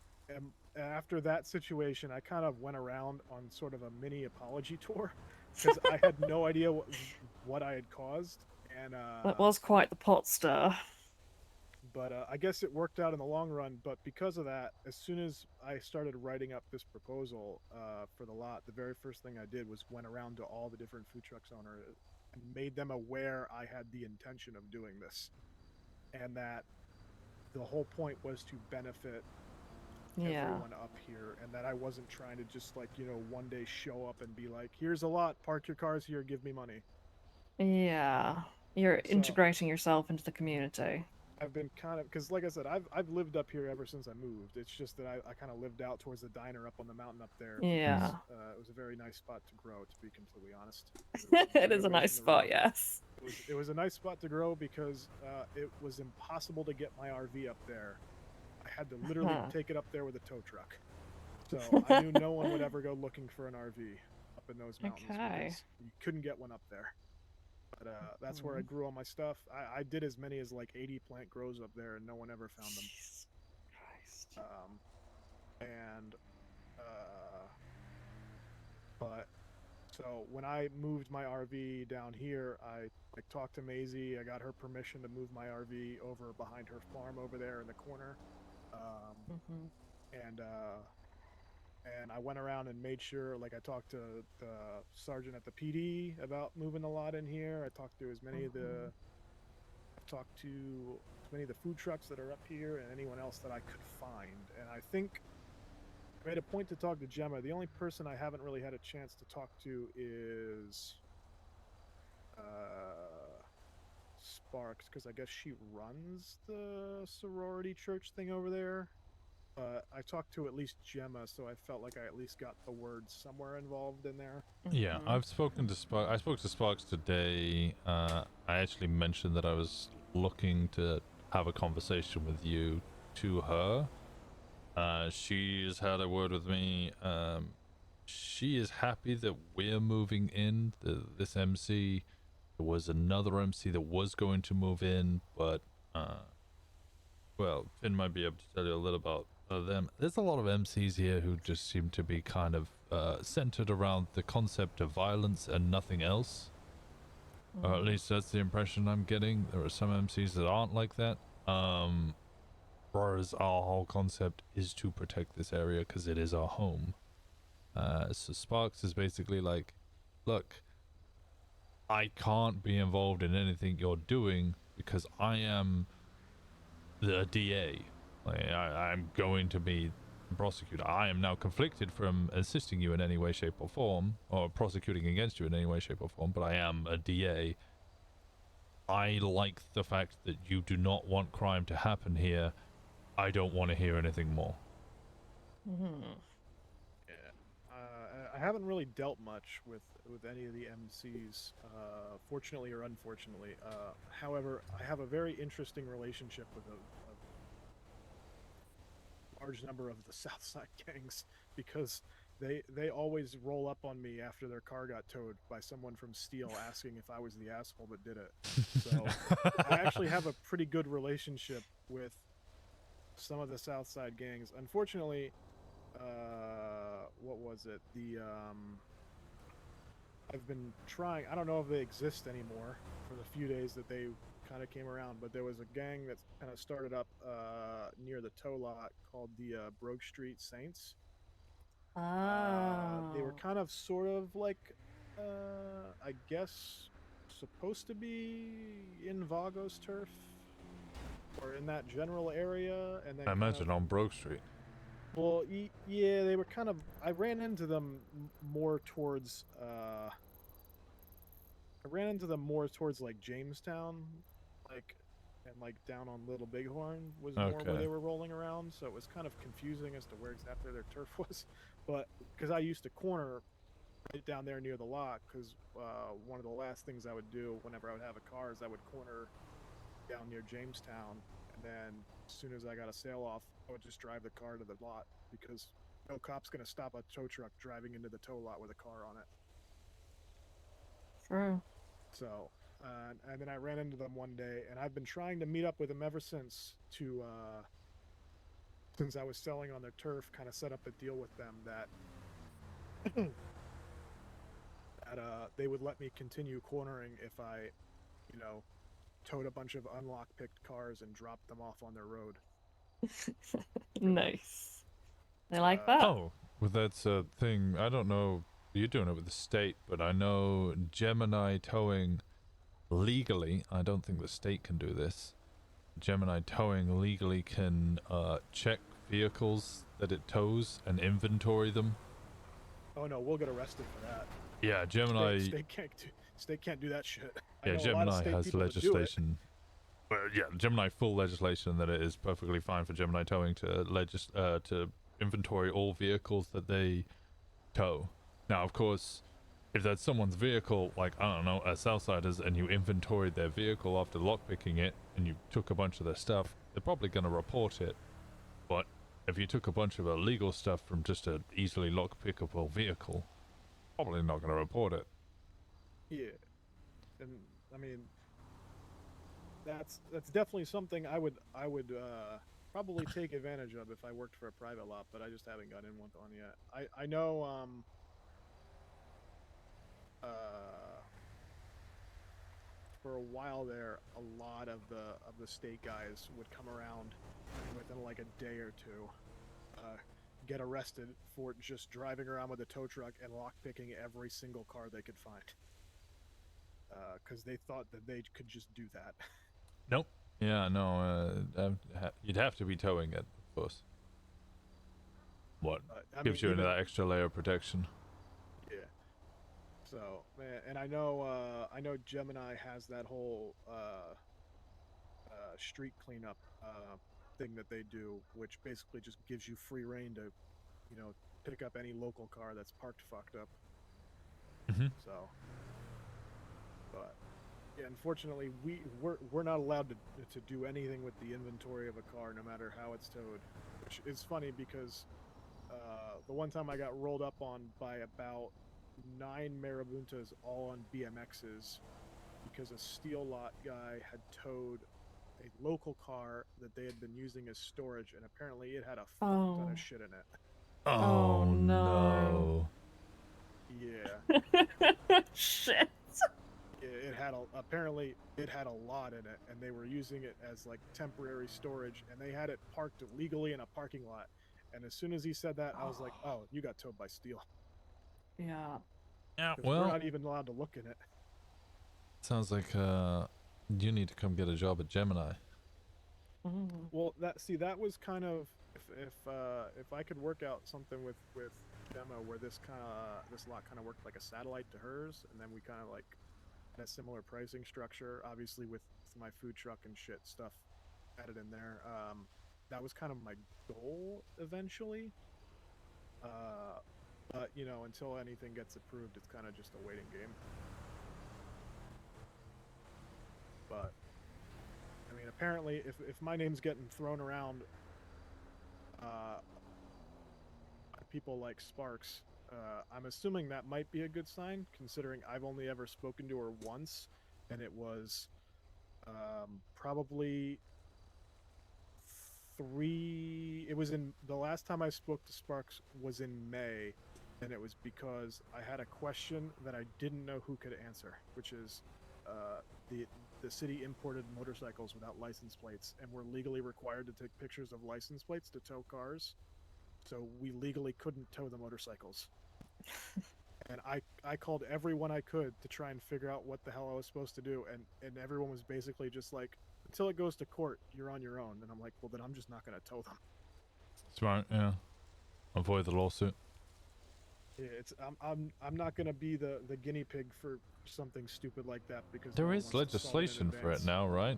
after that situation, I kind of went around on sort of a mini apology tour because I had no idea what I had caused. And that was quite the pot stir. But I guess it worked out in the long run. But because of that, as soon as I started writing up this proposal for the lot, the very first thing I did was went around to all the different food trucks owners and made them aware I had the intention of doing this, and that the whole point was to benefit everyone up here, and that I wasn't trying to just like, you know, one day show up and be like, here's a lot, park your cars here, give me money. Yeah, you're integrating yourself into the community. I've been kind of, because like I said, I've lived up here ever since I moved. It's just that I kind of lived out towards the diner up on the mountain up there. Yeah. It was a very nice spot to grow, to be completely honest. It is a nice spot, yes. It was a nice spot to grow because it was impossible to get my RV up there. I had to literally take it up there with a tow truck. So I knew no one would ever go looking for an RV up in those mountains because you couldn't get one up there. But that's where I grew all my stuff. I did as many as like 80 plant grows up there, and no one ever found them. Jesus Christ. But so when I moved my RV down here, I like talked to Maisie. I got her permission to move my RV over behind her farm over there in the corner. And I went around and made sure, like I talked to the sergeant at the PD about moving the lot in here. I talked to as many of the food trucks that are up here and anyone else that I could find. And I think I made a point to talk to Gemma. The only person I haven't really had a chance to talk to is Sparks, because I guess she runs the sorority church thing over there. I talked to at least Gemma, so I felt like I at least got the word somewhere involved in there. Yeah, I've spoken to Sparks. I spoke to Sparks today. I actually mentioned that I was looking to have a conversation with you to her. She's had a word with me. She is happy that we're moving in. This MC. There was another MC that was going to move in, but well, Finn might be able to tell you a little about them. There's a lot of MCs here who just seem to be kind of centered around the concept of violence and nothing else. Or at least that's the impression I'm getting. There are some MCs that aren't like that. Whereas our whole concept is to protect this area because it is our home. So Sparks is basically like, look, I can't be involved in anything you're doing because I am the DA. I'm going to be prosecuted. I am now conflicted from assisting you in any way, shape, or form, or prosecuting against you in any way, shape, or form, but I am a DA. I like the fact that you do not want crime to happen here. I don't want to hear anything more. I haven't really dealt much with any of the MCs, fortunately or unfortunately. However, I have a very interesting relationship with a large number of the Southside gangs because they always roll up on me after their car got towed by someone from Steel asking if I was the asshole that did it. So I actually have a pretty good relationship with some of the Southside gangs. Unfortunately, what was it? I've been trying, I don't know if they exist anymore for the few days that they kind of came around, but there was a gang that kind of started up near the tow lot called the Broke Street Saints. They were kind of sort of like, I guess, supposed to be in Vago's turf or in that general area. And then I imagine on Broke Street. Well, yeah, they were kind of, I ran into them more towards like Jamestown, like and like down on Little Bighorn was more where Okay. they were rolling around. So it was kind of confusing as to where exactly their turf was. But because I used to corner right down there near the lot, because one of the last things I would do whenever I would have a car is I would corner down near Jamestown, and then as soon as I got a sale off, I would just drive the car to the lot because no cop's gonna stop a tow truck driving into the tow lot with a car on it. True. So, and then I ran into them one day, and I've been trying to meet up with them ever since since I was selling on their turf, kind of set up a deal with them that they would let me continue cornering if I, you know, towed a bunch of unlock-picked cars and dropped them off on their road. Nice. I like that. Oh, well, that's a thing. I don't know. You're doing it with the state, but I know Gemini towing legally. I don't think the state can do this. Gemini towing legally can check vehicles that it tows and inventory them. Oh no, we'll get arrested for that. Yeah, Gemini. State can't do that shit. I Yeah, know a lot of Gemini state has people that do it. legislation. Well, yeah, Gemini full legislation that it is perfectly fine for Gemini towing to inventory all vehicles that they tow. Now, of course, if that's someone's vehicle, like, I don't know, a Southsiders, and you inventoried their vehicle after lockpicking it, and you took a bunch of their stuff, they're probably going to report it. But if you took a bunch of illegal stuff from just an easily lockpickable vehicle, probably not going to report it. Yeah, and I mean, that's definitely something I would probably take advantage of if I worked for a private lot, but I just haven't gotten in one yet. I know for a while there, a lot of the state guys would come around within like a day or two, get arrested for just driving around with a tow truck and lockpicking every single car they could find. Because they thought that they could just do that. Nope. Yeah, no, you'd have to be towing it, of course. What gives you that extra layer of protection? Yeah. So, man, and I know Gemini has that whole street cleanup thing that they do, which basically just gives you free reign to, you know, pick up any local car that's parked fucked up. Mm-hmm. So, but yeah, unfortunately, we're not allowed to do anything with the inventory of a car, no matter how it's towed. Which is funny because the one time I got rolled up on by about 9 Marabuntas, all on BMXs, because a steel lot guy had towed a local car that they had been using as storage, and apparently it had a fuck ton of shit in it. Oh no. Yeah. Shit. It had apparently it had a lot in it, and they were using it as like temporary storage, and they had it parked illegally in a parking lot. And as soon as he said that, I was like, "Oh, you got towed by steel." Yeah. Yeah. 'Cause Well, we're not even allowed to look in it. sounds like you need to come get a job at Gemini. Well, that was kind of if I could work out something with Demo where this lot kind of worked like a satellite to hers, and then we kind of like had a similar pricing structure, obviously with my food truck and shit stuff added in there. That was kind of my goal eventually. But you know, until anything gets approved, it's kind of just a waiting game. But I mean, apparently, if my name's getting thrown around by people like Sparks, I'm assuming that might be a good sign, considering I've only ever spoken to her once, and it was probably the last time I spoke to Sparks was in May, and it was because I had a question that I didn't know who could answer, which is the city imported motorcycles without license plates, and we're legally required to take pictures of license plates to tow cars, so we legally couldn't tow the motorcycles. And I called everyone I could to try and figure out what the hell I was supposed to do, and everyone was basically just like, until it goes to court, you're on your own. And I'm like, well, then I'm just not going to tow them. Smart, yeah. Avoid the lawsuit. Yeah, I'm not going to be the guinea pig for something stupid like that, because There is legislation for it now, right?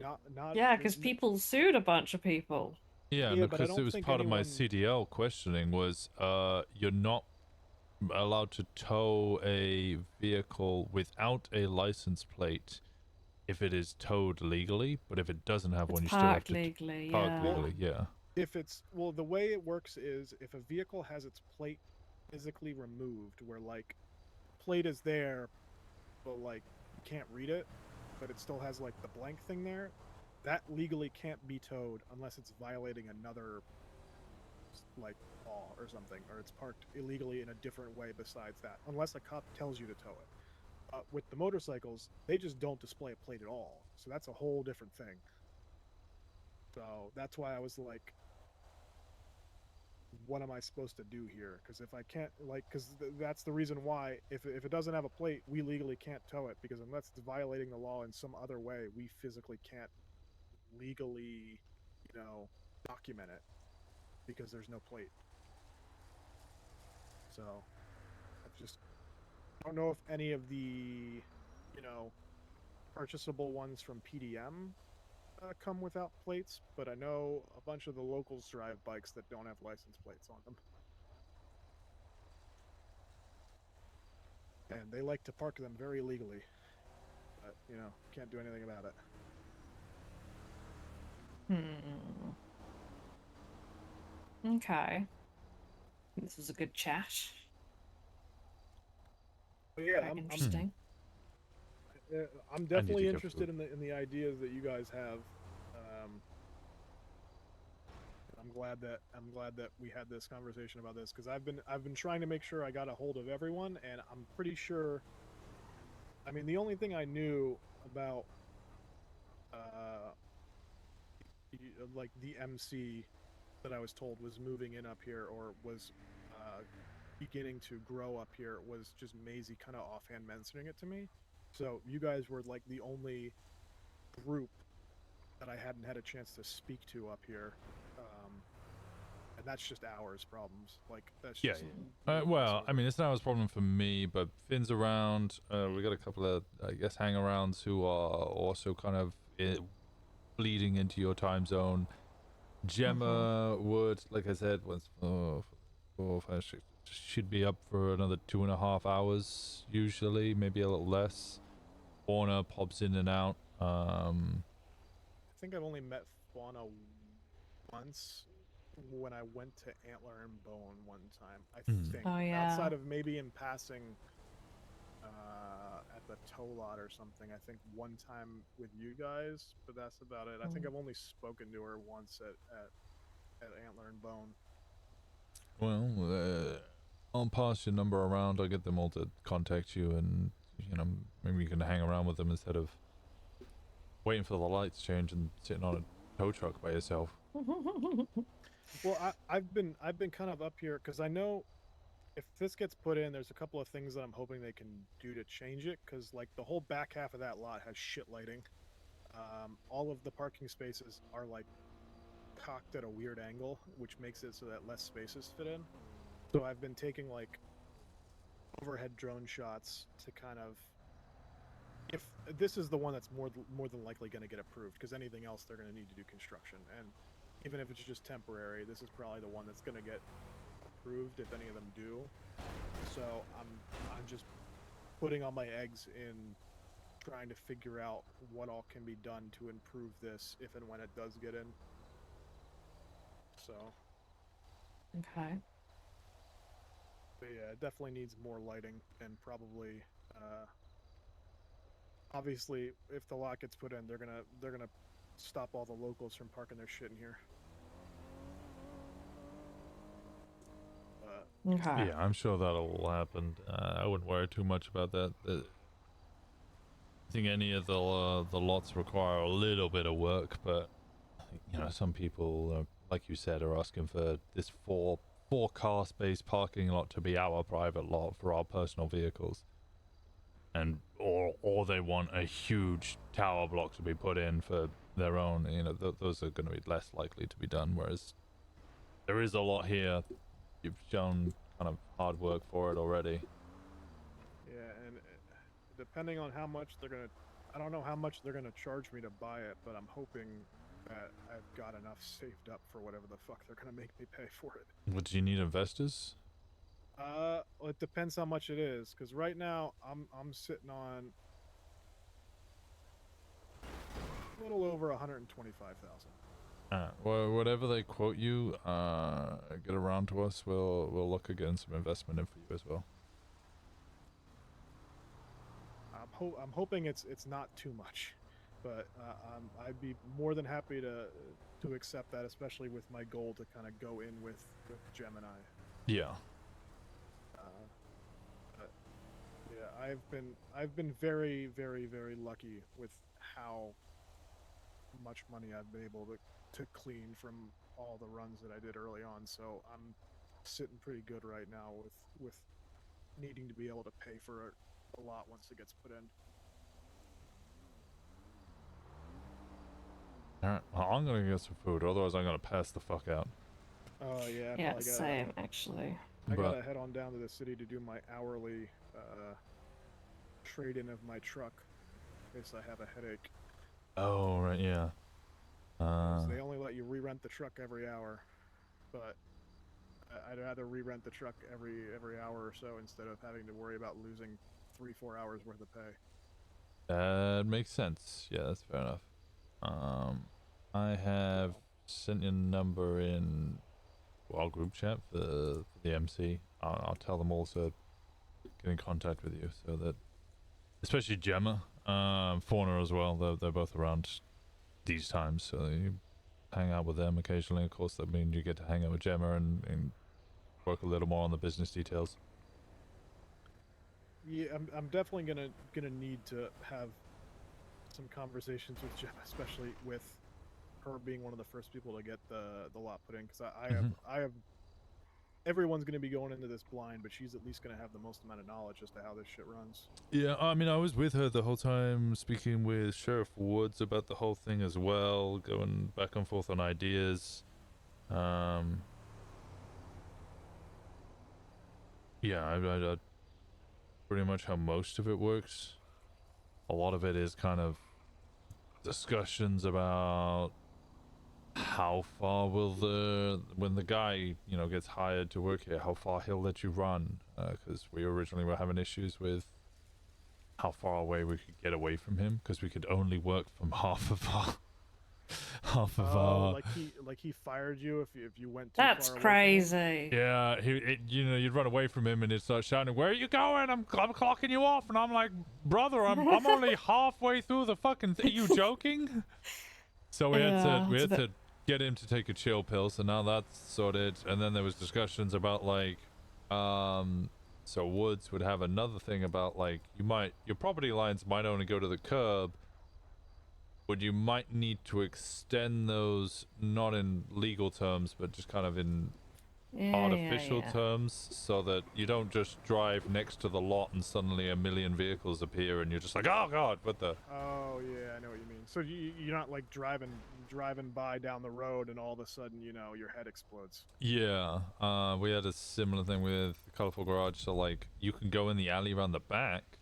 Not Yeah, because people sued a bunch of people. Yeah, Yeah, but I because it don't was think part of my anyone- CDL questioning was you're not allowed to tow a vehicle without a license plate if it is towed legally, but if it doesn't have one, you still have Parked to legally, park yeah. legally. Yeah. If it's well, the way it works is if a vehicle has its plate physically removed, where like plate is there, but like you can't read it, but it still has like the blank thing there, that legally can't be towed unless it's violating another like law or something, or it's parked illegally in a different way besides that, unless a cop tells you to tow it. With the motorcycles, they just don't display a plate at all, so that's a whole different thing. So that's why I was like, what am I supposed to do here? Because if I can't, like, that's the reason why, if it doesn't have a plate, we legally can't tow it, because unless it's violating the law in some other way, we physically can't legally, document it, because there's no plate. So, I don't know if any of the, purchasable ones from PDM come without plates, but I know a bunch of the locals drive bikes that don't have license plates on them. And they like to park them very legally. But, can't do anything about it. Okay. This was a good chat. But yeah, Very interesting. I'm definitely interested in the ideas that you guys have. I'm glad that we had this conversation about this, because I've been trying to make sure I got a hold of everyone, and I'm pretty sure. I mean, the only thing I knew about like the MC that I was told was moving in up here, or was beginning to grow up here, was just Maisie kind of offhand mentioning it to me. So you guys were like the only group that I hadn't had a chance to speak to up here, and that's just ours problems. Like that's Yeah. just Well, I mean, it's not a problem for me, but Finn's around. We got a couple of, I guess, hang-arounds who are also kind of bleeding into your time zone. Gemma would, like I said, was should be up for another 2.5 hours usually, maybe a little less. Fauna pops in and out. I think I've only met Fauna once when I went to Antler and Bone one time. I think. Oh, yeah. Outside of maybe in passing at the tow lot or something. I think one time with you guys, but that's about it. I think I've only spoken to her once at Antler and Bone. Well, I'll pass your number around. I'll get them all to contact you, and maybe you can hang around with them instead of waiting for the lights to change and sitting on a tow truck by yourself. Well, I've been kind of up here because I know if this gets put in, there's a couple of things that I'm hoping they can do to change it, because like the whole back half of that lot has shit lighting. All of the parking spaces are like cocked at a weird angle, which makes it so that less spaces fit in. So I've been taking like overhead drone shots to kind of, if this is the one that's more than likely going to get approved, because anything else they're going to need to do construction, and even if it's just temporary, this is probably the one that's going to get approved if any of them do. So I'm just putting all my eggs in trying to figure out what all can be done to improve this if and when it does get in. So Okay. but yeah, it definitely needs more lighting, and probably obviously if the lot gets put in, they're gonna stop all the locals from parking their shit in here. Okay. Yeah, I'm sure that'll happen. I wouldn't worry too much about that. I think any of the lots require a little bit of work, but some people, like you said, are asking for this four car space parking lot to be our private lot for our personal vehicles, and or they want a huge tower block to be put in for their own. Those are going to be less likely to be done. Whereas there is a lot here. You've shown kind of hard work for it already. Yeah, and depending on how much they're gonna I don't know how much they're gonna charge me to buy it, but I'm hoping that I've got enough saved up for whatever the fuck they're gonna make me pay for it. What, do you need investors? Well, it depends how much it is, because right now I'm sitting on a little over 125,000. Well, whatever they quote you, get around to us. We'll look at getting some investment in for you as well. I'm hoping it's not too much, but I'd be more than happy to accept that, especially with my goal to kind of go in with Gemini. Yeah. But yeah, I've been very, very, very lucky with how much money I've been able to clean from all the runs that I did early on. So I'm sitting pretty good right now with needing to be able to pay for a lot once it gets put in. Alright, well, I'm gonna get some food, otherwise I'm gonna pass the fuck out. Oh yeah. Yeah, same actually. I gotta head on down to the city to do my hourly trade-in of my truck in case I have a headache. Oh, right, yeah. So they only let you re-rent the truck every hour, but I'd rather re-rent the truck every hour or so instead of having to worry about losing 3-4 hours worth of pay. That makes sense. Yeah, that's fair enough. I have sent your number in our group chat for the MC. I'll tell them all to get in contact with you, so that, especially Gemma, Fauna as well. They're both around these times, so you hang out with them occasionally. Of course, that means you get to hang out with Gemma and work a little more on the business details. Yeah, I'm definitely gonna need to have some conversations with Gemma, especially with her being one of the first people to get the lot put in, because I have everyone's gonna be going into this blind, but she's at least gonna have the most amount of knowledge as to how this shit runs. Yeah, I mean, I was with her the whole time, speaking with Sheriff Woods about the whole thing as well, going back and forth on ideas. Yeah, I pretty much how most of it works. A lot of it is kind of discussions about how far will when the guy, you know, gets hired to work here, how far he'll let you run, because we originally were having issues with how far away we could get away from him, because we could only work from half of our like he fired you if you went too That's far away crazy. Yeah, you know, you'd run away from him and he'd start shouting, "Where are you going? I'm clocking you off." And I'm like, "Brother, I'm only halfway through the fucking thing. Are you joking?" So we had to get him to take a chill pill. So now that's sorted. And then there was discussions about like, so Woods would have another thing about like, your property lines might only go to the curb, but you might need to extend those, not in legal terms, but just kind of in artificial terms, so that you don't just drive next to the lot and suddenly a million vehicles appear and you're just like, oh god, what the. Oh yeah, I know what you mean. So you're not like driving by down the road and all of a sudden, you know, your head explodes. Yeah, we had a similar thing with the Colorful Garage. So like, you can go in the alley around the back,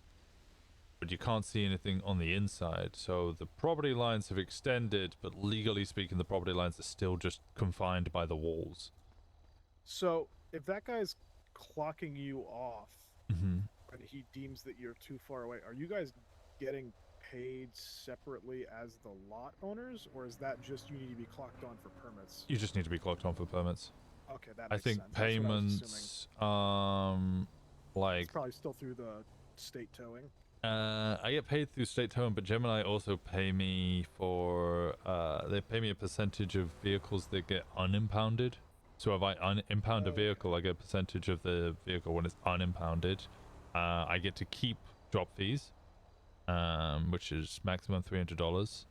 but you can't see anything on the inside. So the property lines have extended, but legally speaking, the property lines are still just confined by the walls. So if that guy's clocking you off and he deems that you're too far away, are you guys getting paid separately as the lot owners, or is that just you need to be clocked on for permits? You just need to be clocked on for permits. Okay, that I makes think sense. That's what I was assuming. payments, like it's probably still through the state towing. I get paid through state towing, but Gemini also pay me for they pay me a percentage of vehicles that get unimpounded. So if I impound a vehicle, I get a percentage of the vehicle when it's unimpounded. I get to keep drop fees, which is maximum $300.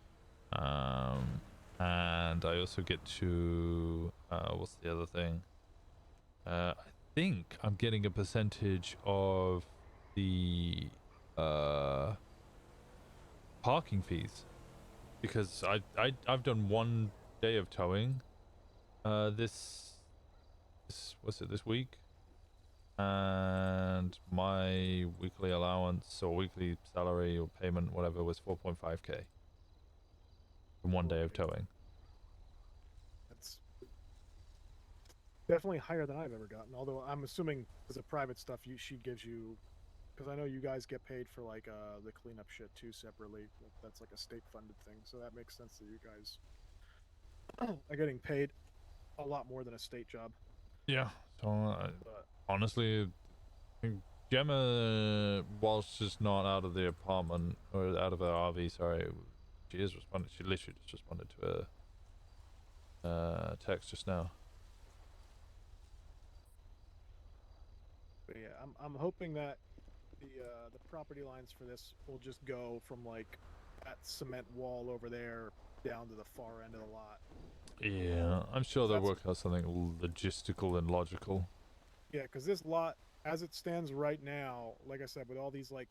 And I also get to what's the other thing? I think I'm getting a percentage of the parking fees, because I've done 1 day of towing this week, And my weekly allowance or weekly salary or payment, whatever, was 4.5k from 1 day of towing. That's definitely higher than I've ever gotten. Although I'm assuming as a private stuff, she gives you, because I know you guys get paid for like the cleanup shit too separately. That's like a state funded thing, so that makes sense that you guys are getting paid a lot more than a state job. Yeah. So honestly, Gemma, while she's not out of the apartment or out of her RV, sorry, she is responding. She literally just responded to a text just now. But yeah, I'm hoping that the property lines for this will just go from like that cement wall over there down to the far end of the lot. Yeah, I'm sure they'll work out something logistical and logical. Yeah, because this lot, as it stands right now, like I said, with all these like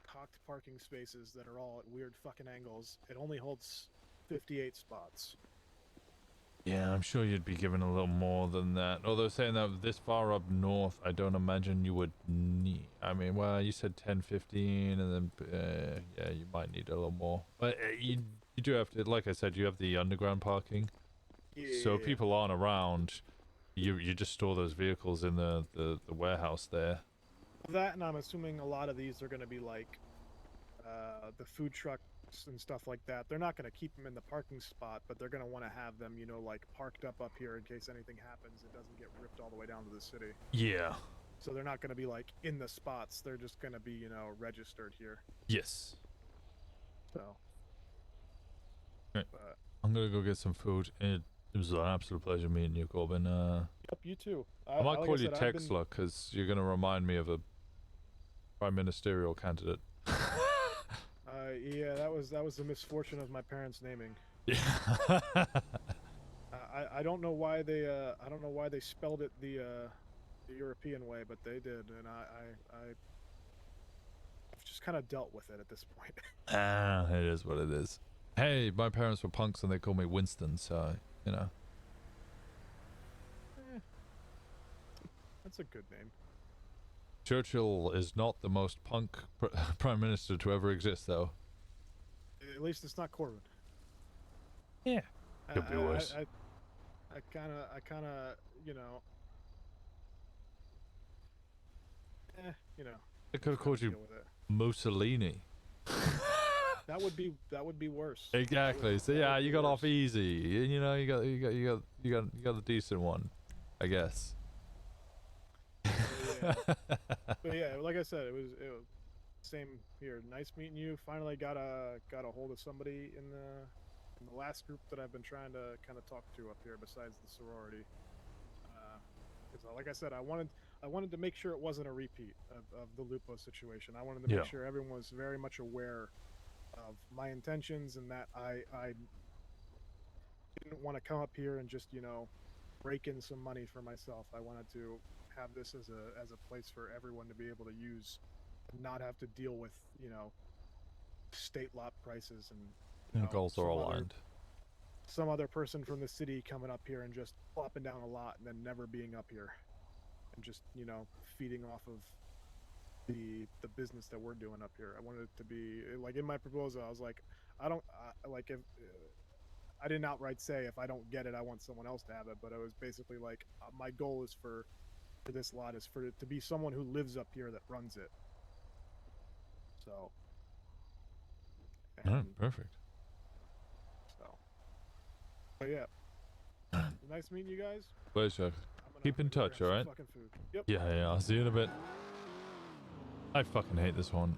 cocked parking spaces that are all at weird fucking angles, it only holds 58 spots. Yeah, I'm sure you'd be given a little more than that. Although saying that this far up north, I don't imagine you would need. I mean, well, you said 10, 15, and then yeah, you might need a little more. But you do have to, like I said, you have the underground parking. Yeah. So if people aren't around, you just store those vehicles in the warehouse there. That, and I'm assuming a lot of these are going to be like the food trucks and stuff like that. They're not going to keep them in the parking spot, but they're going to want to have them, you know, like parked up here in case anything happens. It doesn't get ripped all the way down to the city. Yeah. So they're not going to be like in the spots. They're just going to be, you know, registered here. Yes. So. Right. I'm gonna go get some food. It was an absolute pleasure meeting you, Corbin. Yep, you too. I might call you Texla because you're gonna remind me of a prime ministerial candidate. Yeah, that was the misfortune of my parents' naming. Yeah. I don't know why they spelled it the European way, but they did, and I've just kind of dealt with it at this point. It is what it is. Hey, my parents were punks and they called me Winston, so you know. That's a good name. Churchill is not the most punk prime minister to ever exist, though. At least it's not Corbin. Yeah. Could be worse. I kind of, you know. You know. They could have called you Mussolini. That would be worse. Exactly. So yeah, you got off easy, and you know you got the decent one, I guess. But yeah, like I said, it was same here. Nice meeting you. Finally got a hold of somebody in the last group that I've been trying to kind of talk to up here, besides the sorority. Because like I said, I wanted to make sure it wasn't a repeat of the Lupo situation. I wanted to make sure everyone was very much aware of my intentions, and that I didn't want to come up here and just, you know, rake in some money for myself. I wanted to have this as a place for everyone to be able to use, and not have to deal with, you know, state lot prices and goals are aligned. Some other person from the city coming up here and just plopping down a lot and then never being up here, and just, you know, feeding off of the business that we're doing up here. I wanted it to be like, in my proposal, I was like, like, if I didn't outright say if I don't get it, I want someone else to have it, but it was basically like, my goal is for this lot is for it to be someone who lives up here that runs it. So. Perfect. So. But yeah. Nice meeting you guys. Pleasure. Keep in touch, all right? Yep. Yeah. I'll see you in a bit. I fucking hate this one.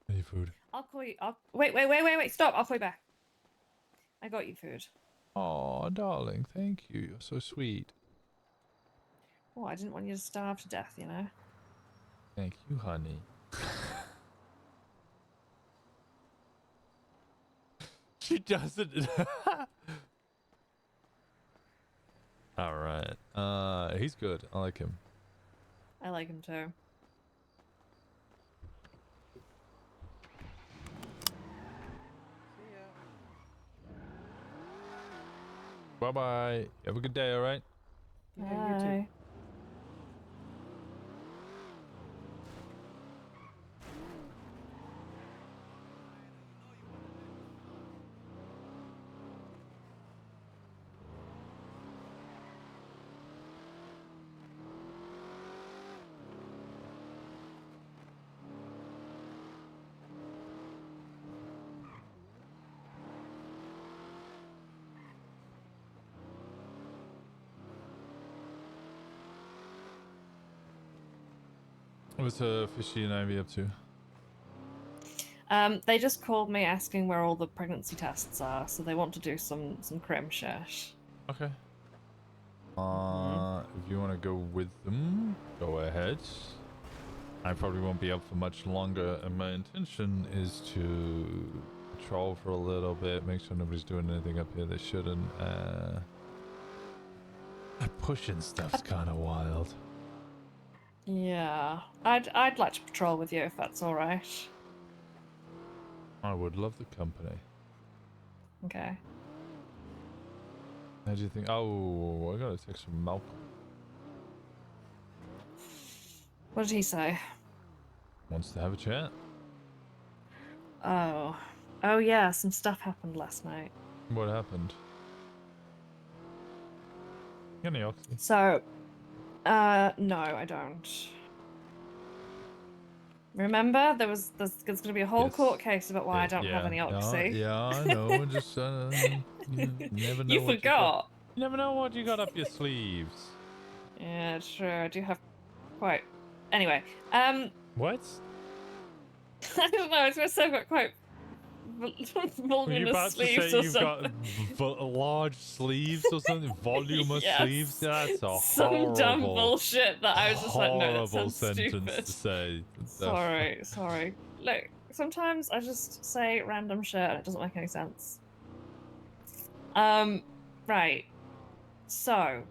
Any food? I'll call you. Wait. Stop. I'll call you back. I got you food. Oh, darling, thank you. You're so sweet. Oh, I didn't want you to starve to death, you know. Thank you, honey. She doesn't. All right. He's good. I like him. I like him too. Bye bye. Have a good day. All right. Yeah, you too. What's Fishy and Ivy up to? They just called me asking where all the pregnancy tests are, so they want to do some crim shit. Okay. If you want to go with them, go ahead. I probably won't be up for much longer, and my intention is to patrol for a little bit, make sure nobody's doing anything up here they shouldn't. Pushing stuff's kind of wild. Yeah, I'd like to patrol with you if that's all right. I would love the company. Okay. How do you think? Oh, I got a text from Malcolm. What did he say? Wants to have a chat. Oh yeah, some stuff happened last night. What happened? Any oxy? So, no, I don't. Remember, there's going to be a whole court case about why I don't have any oxy. Yeah, I know. Just you never know. You forgot. You never know what you got up your sleeves. Yeah, sure. I do have quite. Anyway, What? I don't know. I was going to say I've got quite Were you voluminous about to sleeves say or you've something. got large sleeves or something? Voluminous Yes. sleeves? That's a Some horrible, dumb bullshit that I was just like, no, that horrible sounds sentence stupid. to say. Sorry. Look, sometimes I just say random shit and it doesn't make any sense. Right. So,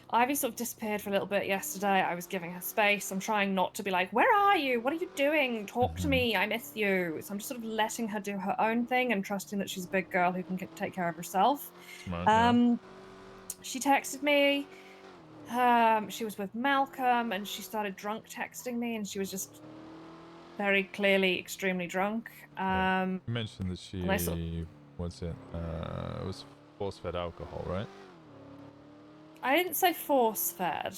Ivy sort of disappeared for a little bit yesterday. I was giving her space. I'm trying not to be like, where are you? What are you doing? Talk to me. I miss you. So I'm just sort of letting her do her own thing and trusting that she's a big girl who can take care of herself. She texted me. She was with Malcolm and she started drunk texting me and she was just very clearly extremely drunk. You mentioned that she was force-fed alcohol, right? I didn't say force-fed.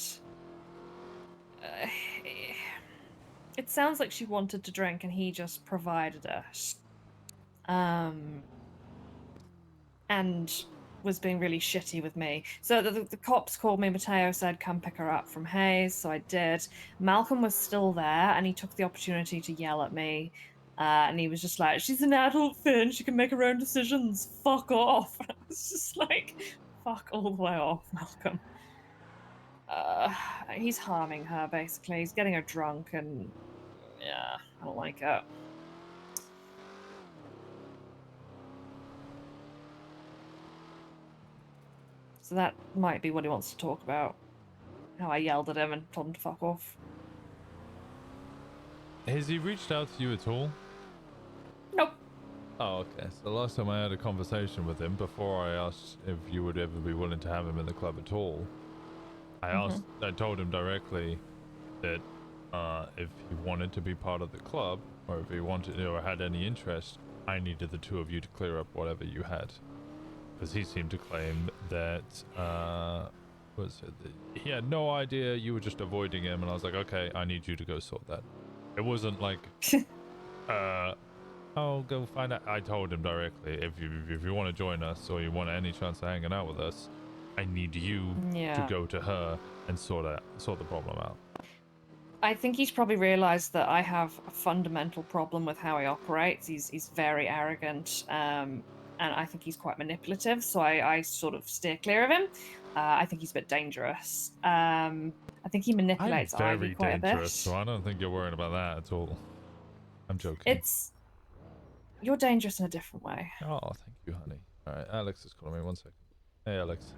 It sounds like she wanted to drink and he just provided it. And was being really shitty with me. So the cops called me. Mateo said, come pick her up from Hayes. So I did. Malcolm was still there and he took the opportunity to yell at me. And he was just like, she's an adult, Finn. She can make her own decisions. Fuck off. I was just like, fuck all the way off, Malcolm. He's harming her, basically. He's getting her drunk and... yeah, I don't like it. So that might be what he wants to talk about. How I yelled at him and told him to fuck off. Has he reached out to you at all? Nope. Oh, okay. So last time I had a conversation with him, before I asked if you would ever be willing to have him in the club at all, I told him directly that if he wanted to be part of the club, or if he wanted or had any interest, I needed the two of you to clear up whatever you had. Because he seemed to claim that, he had no idea you were just avoiding him, and I was like, okay, I need you to go sort that. It wasn't like, oh, go find out. I told him directly, if you want to join us, or you want any chance of hanging out with us, I need you to go to her and sort the problem out. I think he's probably realized that I have a fundamental problem with how he operates. He's very arrogant, and I think he's quite manipulative, so I sort of steer clear of him. I think he's a bit dangerous. I think he manipulates Ivy quite a bit. So I don't think you're worried about that at all. I'm joking. You're dangerous in a different way. Oh, thank you, honey. All right, Alex is calling me. 1 second. Hey, Alex.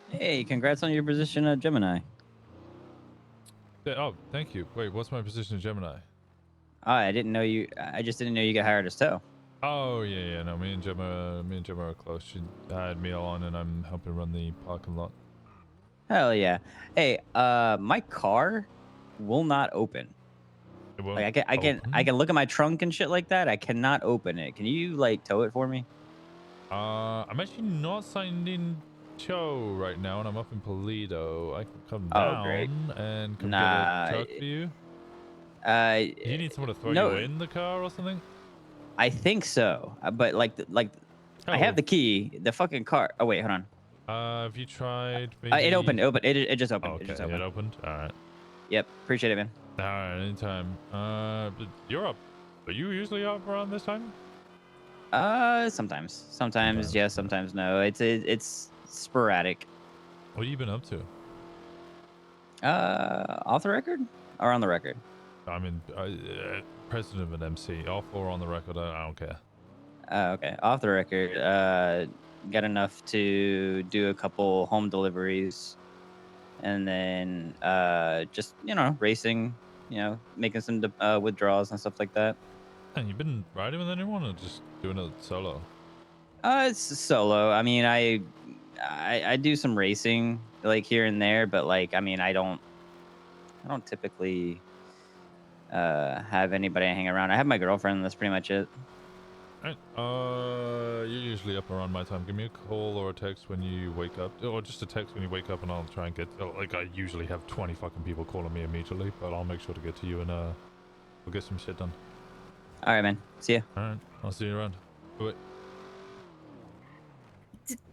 Hey, congrats on your position at Gemini. Oh, thank you. Wait, what's my position in Gemini? Oh, I didn't know you. I just didn't know you got hired as tow. Oh yeah. No, me and Gemma are close. She had me on, and I'm helping run the parking lot. Hell yeah. Hey, my car will not open. It won't Like I can look at my trunk and shit like that. I cannot open it. Can you like tow it for me? I'm actually not signed in tow right now, and I'm up in Toledo. I can come Oh, down great. and come Nah, get a truck for you. You need someone to throw no, you in the car or something? I think so. But like I have the key. The fucking car. Oh wait, hold on. Have you tried? Maybe... It opened. It just opened. Okay, it just opened. it opened. All right. Yep. Appreciate it, man. All right, anytime. But you're up. Are you usually up around this time? Sometimes yes, sometimes no. It's sporadic. What have you been up to? Off the record or on the record? I mean, president of an MC. Off or on the record, I don't care. Okay. Off the record. Got enough to do a couple home deliveries, and then just racing. Making some withdrawals and stuff like that. And you've been riding with anyone or just doing it solo? It's solo. I mean, I do some racing like here and there, but like I mean, I don't typically have anybody I hang around. I have my girlfriend. That's pretty much it. Alright. You're usually up around my time. Give me a call or a text when you wake up, or just a text when you wake up, and I'll try and get. Like I usually have 20 fucking people calling me immediately, but I'll make sure to get to you and we'll get some shit done. All right, man. See ya. All right. I'll see you around. Bye.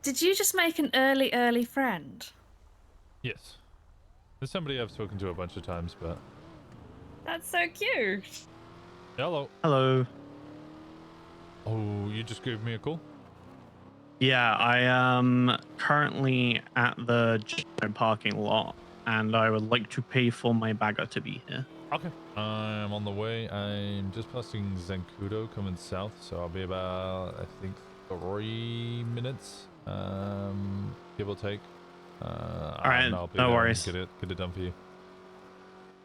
Did you just make an early friend? Yes. There's somebody I've spoken to a bunch of times, but. That's so cute. Hello. Hello. Oh, you just gave me a call? Yeah, I am currently at the parking lot, and I would like to pay for my bagger to be here. Okay. I'm on the way. I'm just passing Zancudo coming south, so I'll be about, I think, 3 minutes, give or take. All right, I'll be no there worries. and get it done for you.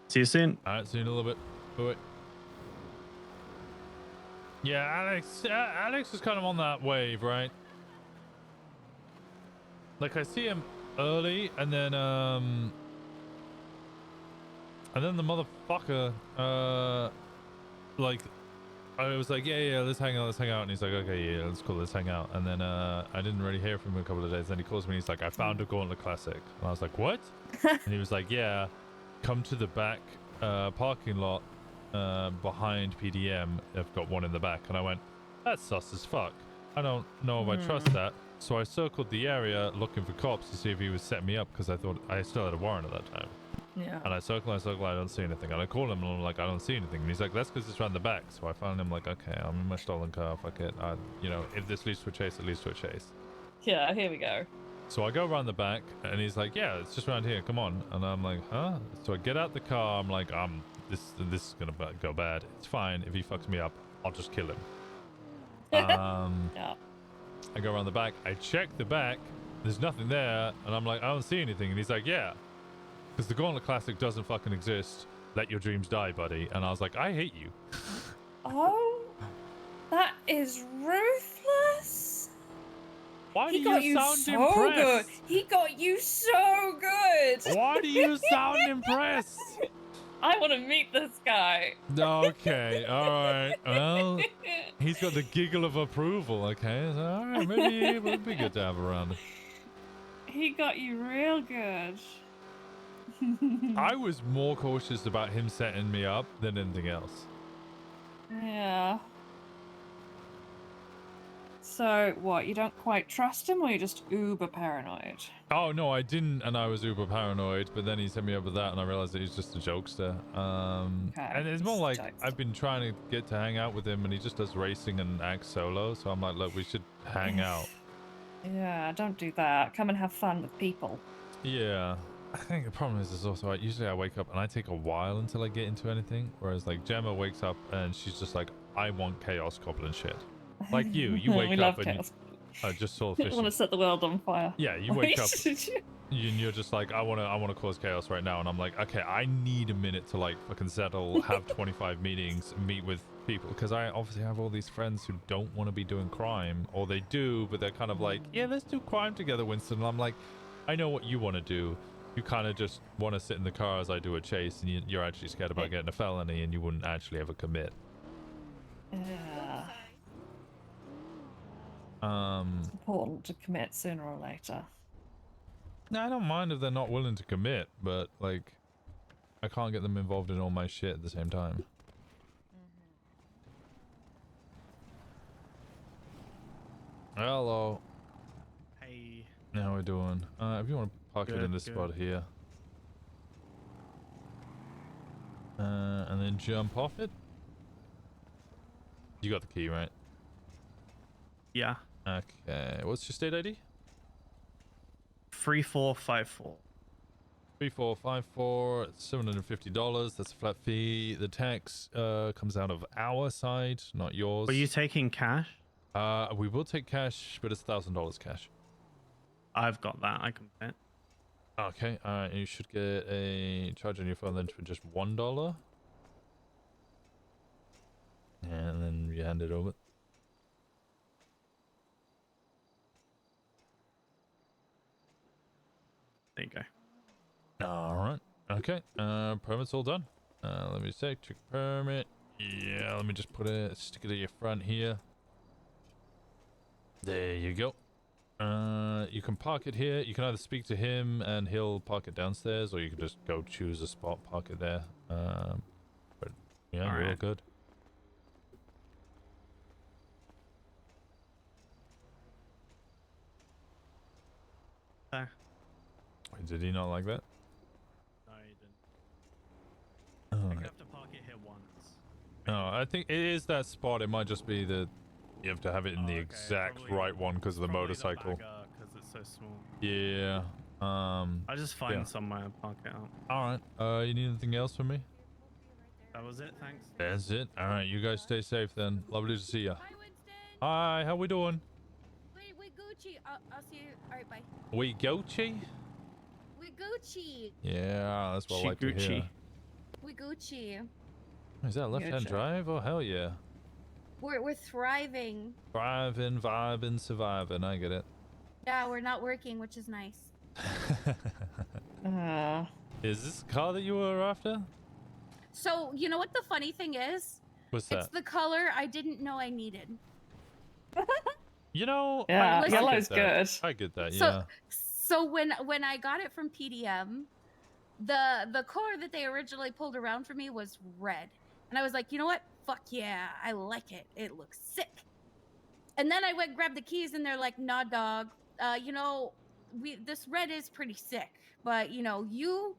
See you soon. All right, see you in a little bit. Bye. Yeah, Alex is kind of on that wave, right? Like I see him early, and then the motherfucker, like, I was like, yeah, let's hang out, and he's like, okay, yeah, that's cool, let's hang out, and then I didn't really hear from him a couple of days. Then he calls me, and he's like, I found a Gauntlet Classic, and I was like, what? And he was like, yeah, come to the back parking lot behind PDM. I've got one in the back, and I went, that's sus as fuck. I don't know if I trust that. So I circled the area looking for cops to see if he was setting me up, because I thought I still had a warrant at that time. Yeah. And I circle, I don't see anything. And I call him, and I'm like, I don't see anything. And he's like, that's because it's around the back. So I found him, like, okay, I'm in my stolen car. Fuck it. If this leads to a chase, it leads to a chase. Yeah, here we go. So I go around the back, and he's like, yeah, it's just around here. Come on. And I'm like, huh? So I get out the car. I'm like, this is gonna go bad. It's fine. If he fucks me up, I'll just kill him. Yeah. I go around the back. I check the back. There's nothing there. And I'm like, I don't see anything. And he's like, yeah. Because the Gauntlet Classic doesn't fucking exist. Let your dreams die, buddy. And I was like, I hate you. Oh, that is ruthless. Why do He got you sound so impressed? good. He got you so good. Why do you sound impressed? I want to meet this guy. Okay, all right. Well, he's got the giggle of approval. Okay, so, all right, maybe it would be good to have around. He got you real good. I was more cautious about him setting me up than anything else. Yeah. So, what, you don't quite trust him, or you're just uber paranoid? Oh, no, I didn't, and I was uber paranoid, but then he set me up with that, and I realized that he's just a jokester. And it's more like, I've been trying to get to hang out with him, and he just does racing and acts solo, so I'm like, look, we should hang out. Yeah, don't do that. Come and have fun with people. Yeah. I think the problem is also, usually I wake up, and I take a while until I get into anything, whereas, like, Gemma wakes up, and she's just like, I want Chaos Goblin shit. Like you wake we up love and chaos. I just saw I want to set the world on fire. Yeah, you wake up. you're just like, I wanna cause chaos right now, and I'm like, okay, I need a minute to like fucking settle, have 25 meetings, meet with people, because I obviously have all these friends who don't want to be doing crime, or they do, but they're kind of like, yeah, let's do crime together, Winston. And I'm like, I know what you want to do. You kind of just want to sit in the car as I do a chase, and you're actually scared about getting a felony, and you wouldn't actually ever commit. Yeah. It's important to commit sooner or later. No, I don't mind if they're not willing to commit, but like, I can't get them involved in all my shit at the same time. Hello. Hey. How we doing? If you want to park it in this spot here. And then jump off it. You got the key, right? Yeah. Okay. What's your state ID? 3454. 3454. $750. That's a flat fee. The tax comes out of our side, not yours. Were you taking cash? We will take cash, but it's $1,000 cash. I've got that. I can pay it. Okay. You should get a charge on your phone then for just $1. And then you hand it over. There you go. All right. Okay. Permit's all done. Let me check permit. Yeah, let me just stick it at your front here. There you go. You can park it here. You can either speak to him and he'll park it downstairs, or you can just go choose a spot, park it there. But yeah, you're all good. Wait, did he not like that? No, he didn't. Oh, I have to park it here once. no, I think it is that spot. It might just be that you have to have it in the exact right one because of the motorcycle. Because it's so small. Yeah. I'll just find yeah. somewhere and park it out. All right. You need anything else from me? That was it. Thanks. That's it. All right. You guys stay safe then. Lovely to see you. Hi. How we doing? We Gucci. I'll see you. All right, bye. We Gucci? We Gucci. Yeah, that's what I like to hear. We Gucci. Is that left-hand drive? Oh hell yeah. We're thriving. Thriving, vibing, surviving. I get it. Yeah, we're not working, which is nice. Is this the car that you were after? So you know what the funny thing is? What's that? It's the color I didn't know I needed. You know, yeah, I yellow's good. I get that. So, Yeah. So when I got it from PDM, the car that they originally pulled around for me was red, and I was like, you know what? Fuck yeah, I like it. It looks sick. And then I went and grabbed the keys, and they're like, nah, dog. You know, this red is pretty sick, but you know, you,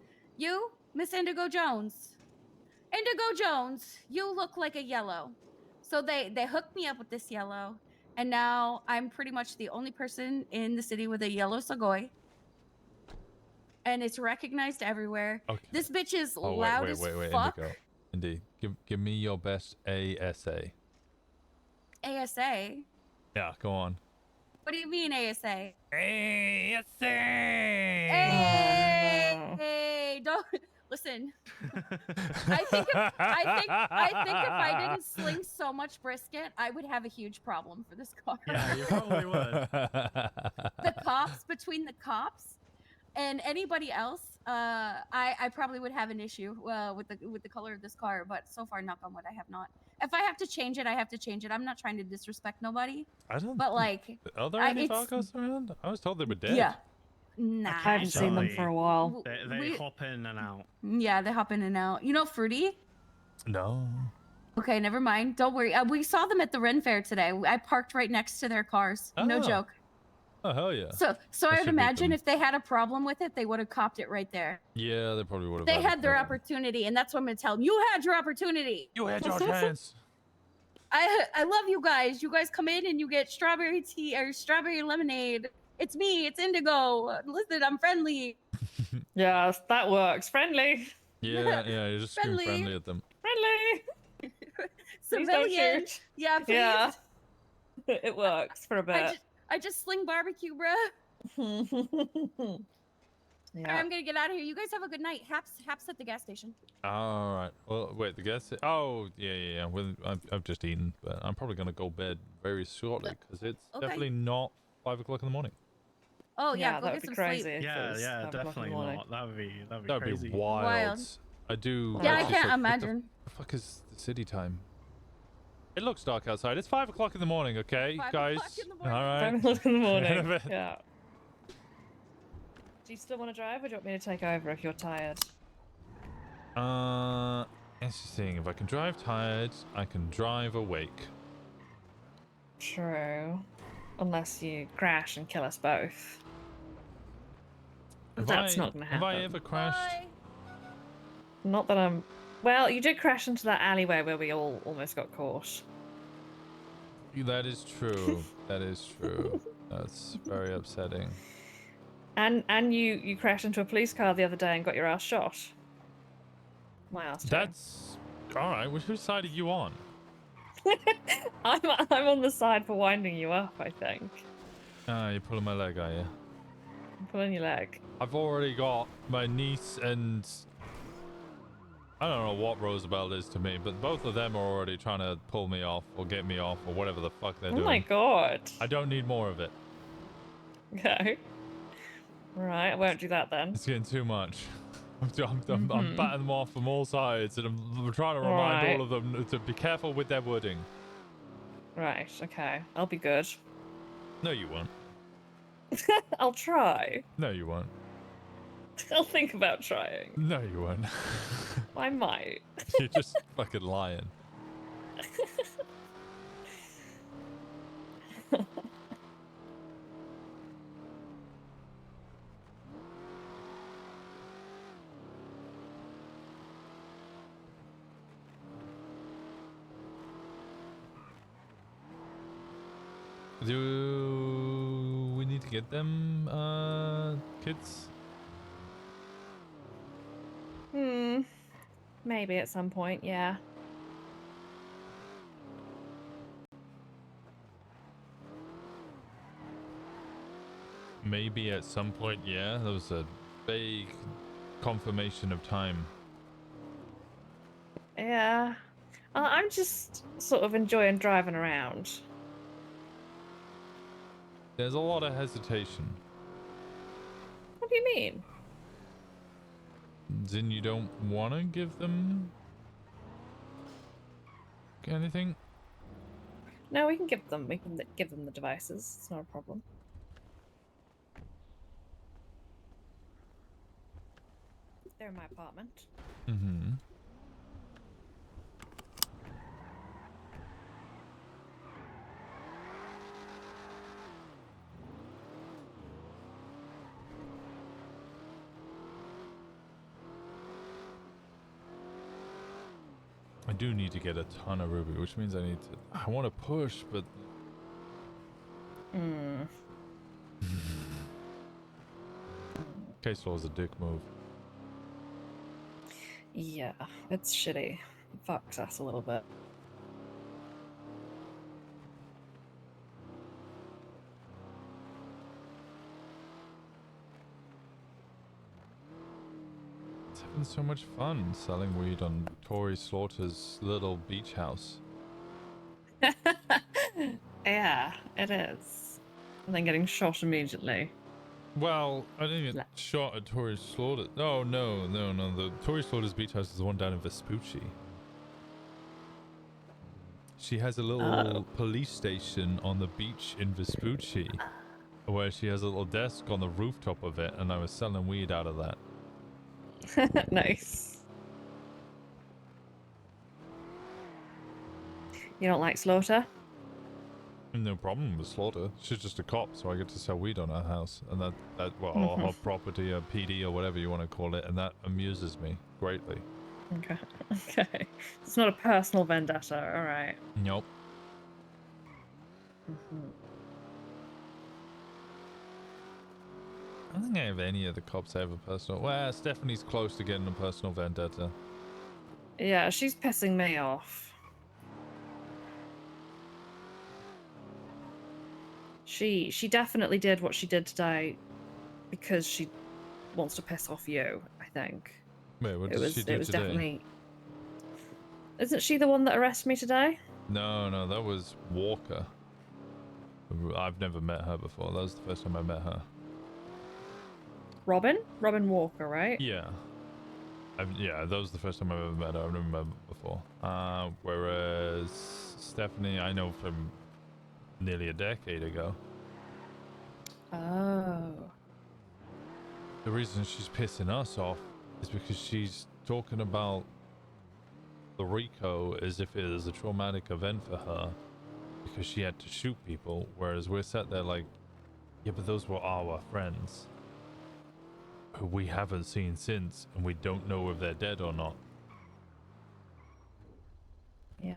Miss Indigo Jones, you look like a yellow. So they hooked me up with this yellow. And now I'm pretty much the only person in the city with a yellow Segoy. And it's recognized everywhere. Okay. This bitch is Oh, loud wait, as wait, fuck. Indigo. Indeed. Give me your best ASA. ASA? Yeah, go on. What do you mean ASA? ASA! Hey, don't listen. I think if I didn't sling so much brisket, I would have a huge problem for this car. Yeah, you probably would. Between the cops and anybody else, I probably would have an issue with the color of this car. But so far, knock on wood, I have not. If I have to change it, I have to change it. I'm not trying to disrespect nobody. I don't. But like, are there any Falcos around? I was told they were dead. Yeah. Nah. I haven't seen them for a while. They hop in and out. Yeah, they hop in and out. You know Fruity? No. Okay, never mind. Don't worry. We saw them at the Ren Fair today. I parked right next to their cars. No Oh. joke. Oh hell yeah. So I should would beat imagine them. if they had a problem with it, they would have copped it right there. Yeah, they probably would have. They had their opportunity, and that's what I'm gonna tell them. You had your opportunity. You had your chance. I love you guys. You guys come in and you get strawberry tea or strawberry lemonade. It's me. It's Indigo. Listen, I'm friendly. Yes, that works. Friendly. Yeah, you just scream Friendly. friendly at them. Friendly. Please don't Civilian. shoot. Yeah, please. Yeah. It works for a bit. I just sling barbecue, bruh. All right, I'm gonna get out of here. You guys have a good night. Haps at the gas station. All right. Well, wait. The gas. Oh, yeah. Well, I've just eaten, but I'm probably gonna go bed very shortly because it's Okay. definitely not 5 o'clock in the morning. Oh yeah, that go would get be some crazy. sleep. if it Yeah, was yeah, 5 o'clock in the definitely morning. not. That'd be That'd crazy. be wild. Wild. I do. Yeah, I actually can't like, imagine. What the fuck is the city time? It looks dark outside. It's 5 o'clock in the morning. Okay, 5 guys. o'clock in the morning. All right. 5 o'clock in the In a morning. bit. Yeah. Do you still want to drive, or do you want me to take over if you're tired? Interesting. If I can drive tired, I can drive awake. True. Unless you crash and kill us both. That's not going to happen. Have I ever crashed? Not that I'm... Well, you did crash into that alleyway where we all almost got caught. That is true. That is true. That's very upsetting. And you crashed into a police car the other day and got your ass shot. My ass too. That's all right. Whose side are you on? I'm on the side for winding you up, I think. You're pulling my leg, are you? I'm pulling your leg. I've already got my niece and I don't know what Roosevelt is to me, but both of them are already trying to pull me off or get me off or whatever the fuck they're doing. Oh my god. I don't need more of it. Okay. Right, I won't do that then. It's getting too much. I'm batting them off from all sides, and I'm trying to remind all of them to be careful with their wording. Right, okay. I'll be good. No, you won't. I'll try. No, you won't. I'll think about trying. No, you won't. I might. You're just fucking lying. Do we need to get them, kids? Maybe at some point, yeah. Maybe at some point, yeah. That was a vague confirmation of time. Yeah. I'm just sort of enjoying driving around. There's a lot of hesitation. What do you mean? Then you don't want to give them anything? No, we can give them the devices. It's not a problem. They're in my apartment. Mm-hmm. I do need to get a ton of ruby, which means I want to push, but case law is a dick move. Yeah, it's shitty. It fucks us a little bit. It's having so much fun selling weed on Tori Slaughter's little beach house. Yeah, it is. And then getting shot immediately. Well, I didn't get shot at Tori Slaughter. No. The Tori Slaughter's beach house is the one down in Vespucci. She has a little police station on the beach in Vespucci, where she has a little desk on the rooftop of it, and I was selling weed out of that. Nice. You don't like Slaughter? No problem with Slaughter. She's just a cop, so I get to sell weed on her house, and or her property, or PD, or whatever you want to call it, and that amuses me greatly. Okay. Okay. It's not a personal vendetta, alright. Nope. I don't think I have any of the cops I have a personal. Well, Stephanie's close to getting a personal vendetta. Yeah, she's pissing me off. She definitely did what she did today because she wants to piss off you. I think. Wait, what It did she do was today? definitely. Isn't she the one that arrested me today? No, that was Walker. I've never met her before. That was the first time I met her. Robin Walker, right? Yeah. Yeah, that was the first time I've ever met her. I've never met her before. Whereas Stephanie, I know from nearly a decade ago. Oh. The reason she's pissing us off is because she's talking about the Rico as if it is a traumatic event for her because she had to shoot people, whereas we're sat there like, yeah, but those were our friends who we haven't seen since, and we don't know if they're dead or not. Yeah.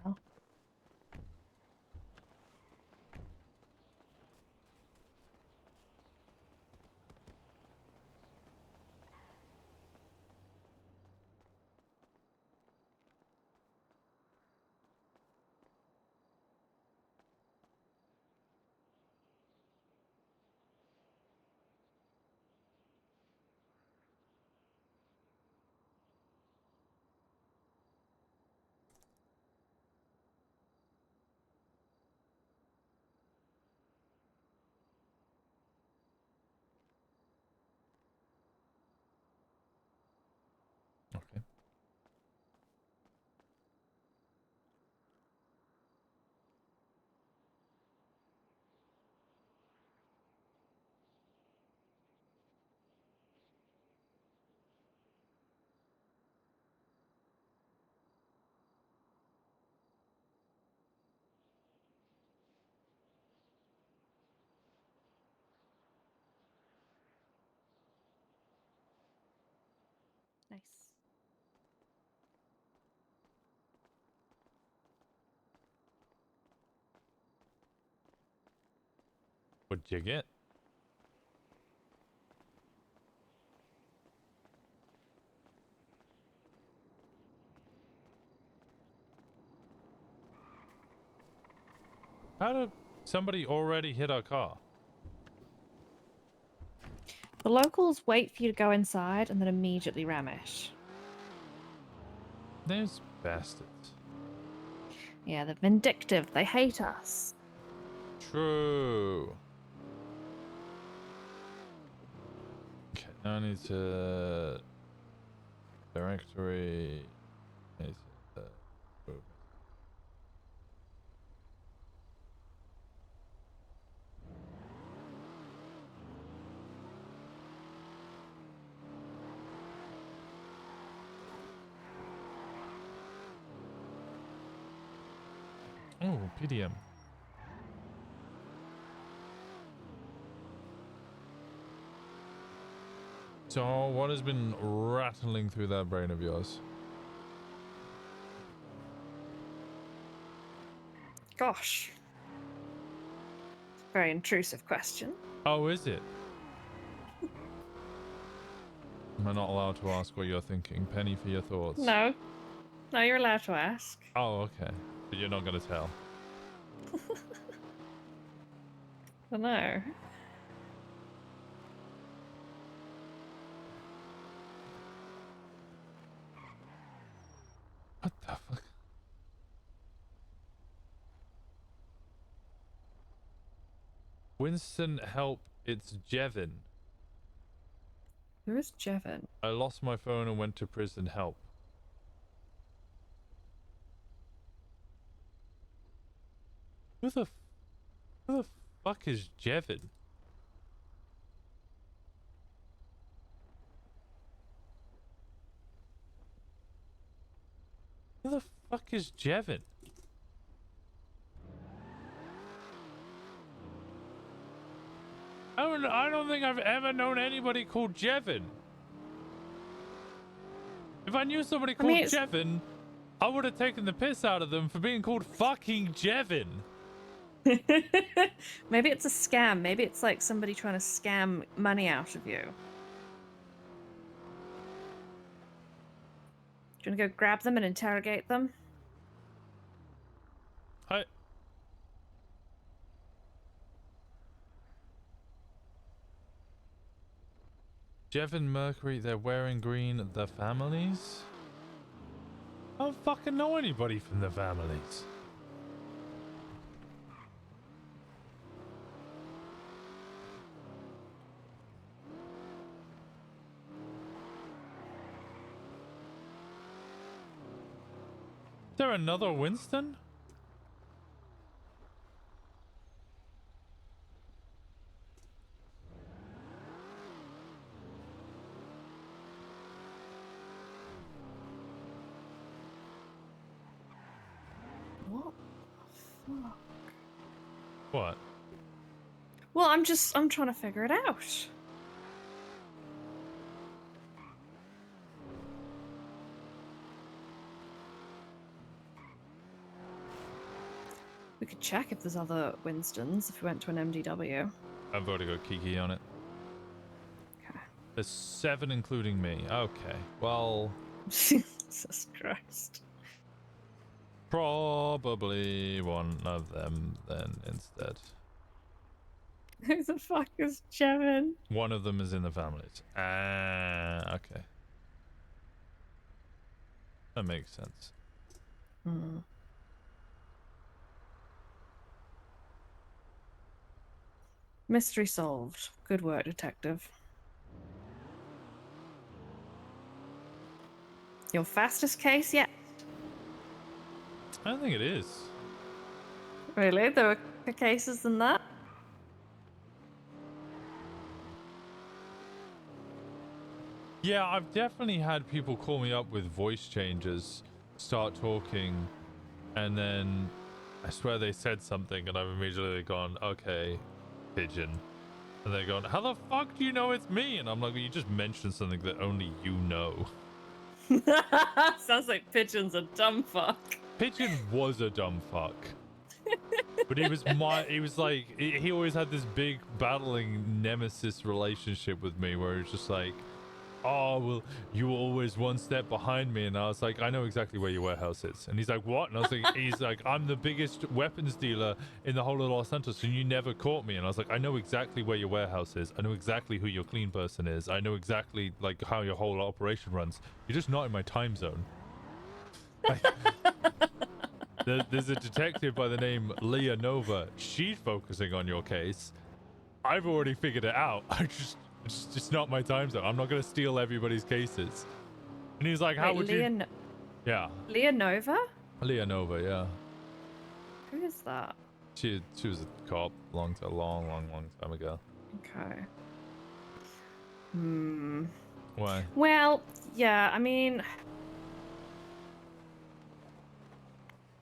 Okay. Nice. What'd you get? How did somebody already hit our car? The locals wait for you to go inside and then immediately ram it. Those bastards. Yeah, they're vindictive. They hate us. True. Okay, now I need to directory. I need to, oh, PDM. So, what has been rattling through that brain of yours? Gosh. Very intrusive question. Oh, is it? Am I not allowed to ask what you're thinking? Penny for your thoughts. No. No, you're allowed to ask. Oh, okay. But you're not going to tell. I know. What the fuck? Winston, help. It's Jevin. Who is Jevin? I lost my phone and went to prison. Help. Who the fuck is Jevin? Who the fuck is Jevin? I don't think I've ever known anybody called Jevin. If I knew somebody called Jevin, I would have taken the piss out of them for being called fucking Jevin. Maybe it's a scam. Maybe it's like somebody trying to scam money out of you. Do you want to go grab them and interrogate them? Hi. Jeff and Mercury, they're wearing green. The families? I don't fucking know anybody from the families. Is there another Winston? What the fuck? What? Well, I'm trying to figure it out. We could check if there's other Winstons if we went to an MDW. I've already got Kiki on it. Okay. There's 7 including me. Okay. Well, Jesus Christ. probably one of them then instead. Who the fuck is Jevin? One of them is in the families. Okay. That makes sense. Hmm. Mystery solved. Good work, detective. Your fastest case yet? I don't think it is. Really? There were quicker cases than that? Yeah, I've definitely had people call me up with voice changes, start talking, and then I swear they said something and I've immediately gone, okay, pigeon. And they're going, how the fuck do you know it's me? And I'm like, well, you just mentioned something that only you know. Sounds like Pigeon's a dumb fuck. Pigeon was a dumb fuck. But he was like, he always had this big battling nemesis relationship with me where he was just like, oh, well, you were always one step behind me. And I was like, I know exactly where your warehouse is. And he's like, what? And I was like, he's like, I'm the biggest weapons dealer in the whole of Los Santos, and you never caught me. And I was like, I know exactly where your warehouse is. I know exactly who your clean person is. I know exactly like how your whole operation runs. You're just not in my time zone. There's a detective by the name Leah Nova. She's focusing on your case. I've already figured it out. It's just not my time zone. I'm not going to steal everybody's cases. And he's like, how would you... Yeah. Leah Nova? Leah Nova, yeah. Who is that? She was a cop a long time ago. Okay. Hmm. Why? Well, yeah, I mean...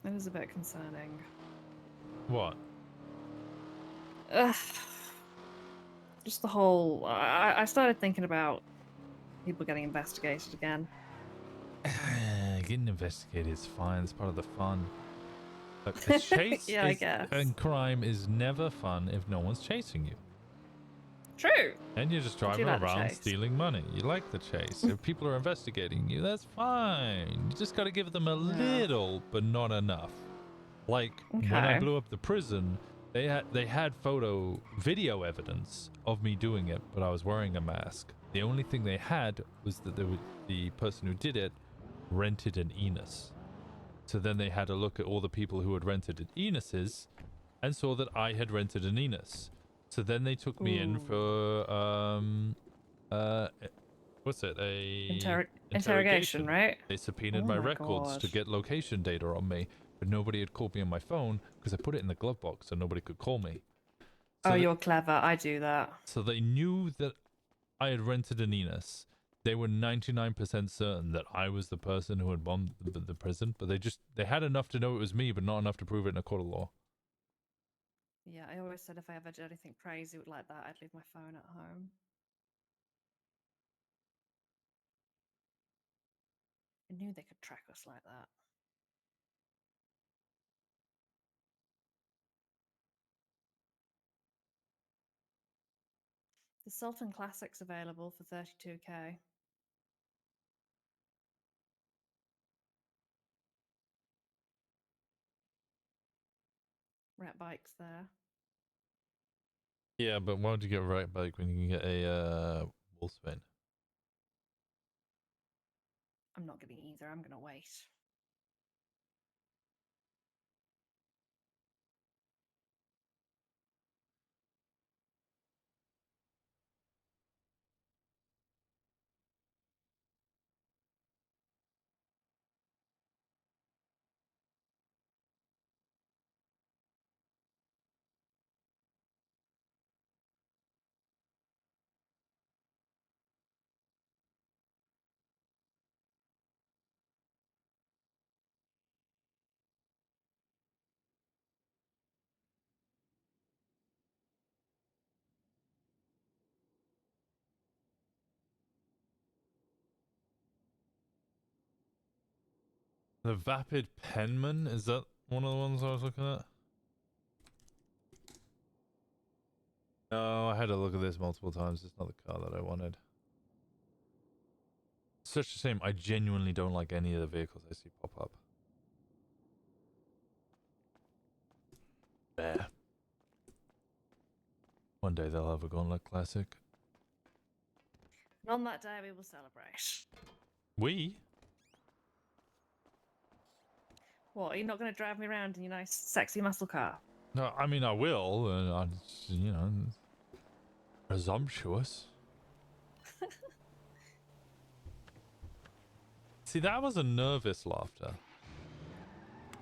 That is a bit concerning. What? Ugh. Just the whole... I started thinking about people getting investigated again. Getting investigated is fine. It's part of the fun. Look, a chase Yeah, I guess. and crime is never fun if no one's chasing you. True. And you're just I do driving like the around chase. stealing money. You like the chase. If people are investigating you, that's fine. You just got to give them a little, but not enough. Like when I Okay. blew up the prison, they had video evidence of me doing it, but I was wearing a mask. The only thing they had was that the person who did it rented an Enos. So then they had a look at all the people who had rented Enoses and saw that I had rented an Enos. So then they took me in for what's it? Interrogation, right? They subpoenaed Oh my my records God. to get location data on me, but nobody had called me on my phone because I put it in the glove box so nobody could call me. Oh, you're clever. I do that. So they knew that I had rented an Enos. They were 99% certain that I was the person who had bombed the prison, but they had enough to know it was me, but not enough to prove it in a court of law. Yeah, I always said if I ever did anything crazy like that, I'd leave my phone at home. I knew they could track us like that. The Sultan Classic's available for 32k. Rat bikes there. Yeah, but why would you get a right bike when you can get a Wolfsbane? I'm not gonna either. I'm gonna wait. The Vapid Penman, is that one of the ones I was looking at? No, I had to look at this multiple times. It's not the car that I wanted. Such a shame. I genuinely don't like any of the vehicles I see pop up. There. One day they'll have a Gauntlet Classic. And on that day, we will celebrate. We? What? Are you not going to drive me around in your nice, sexy muscle car? No, I mean I will, and I, you know, presumptuous. See, that was a nervous laughter.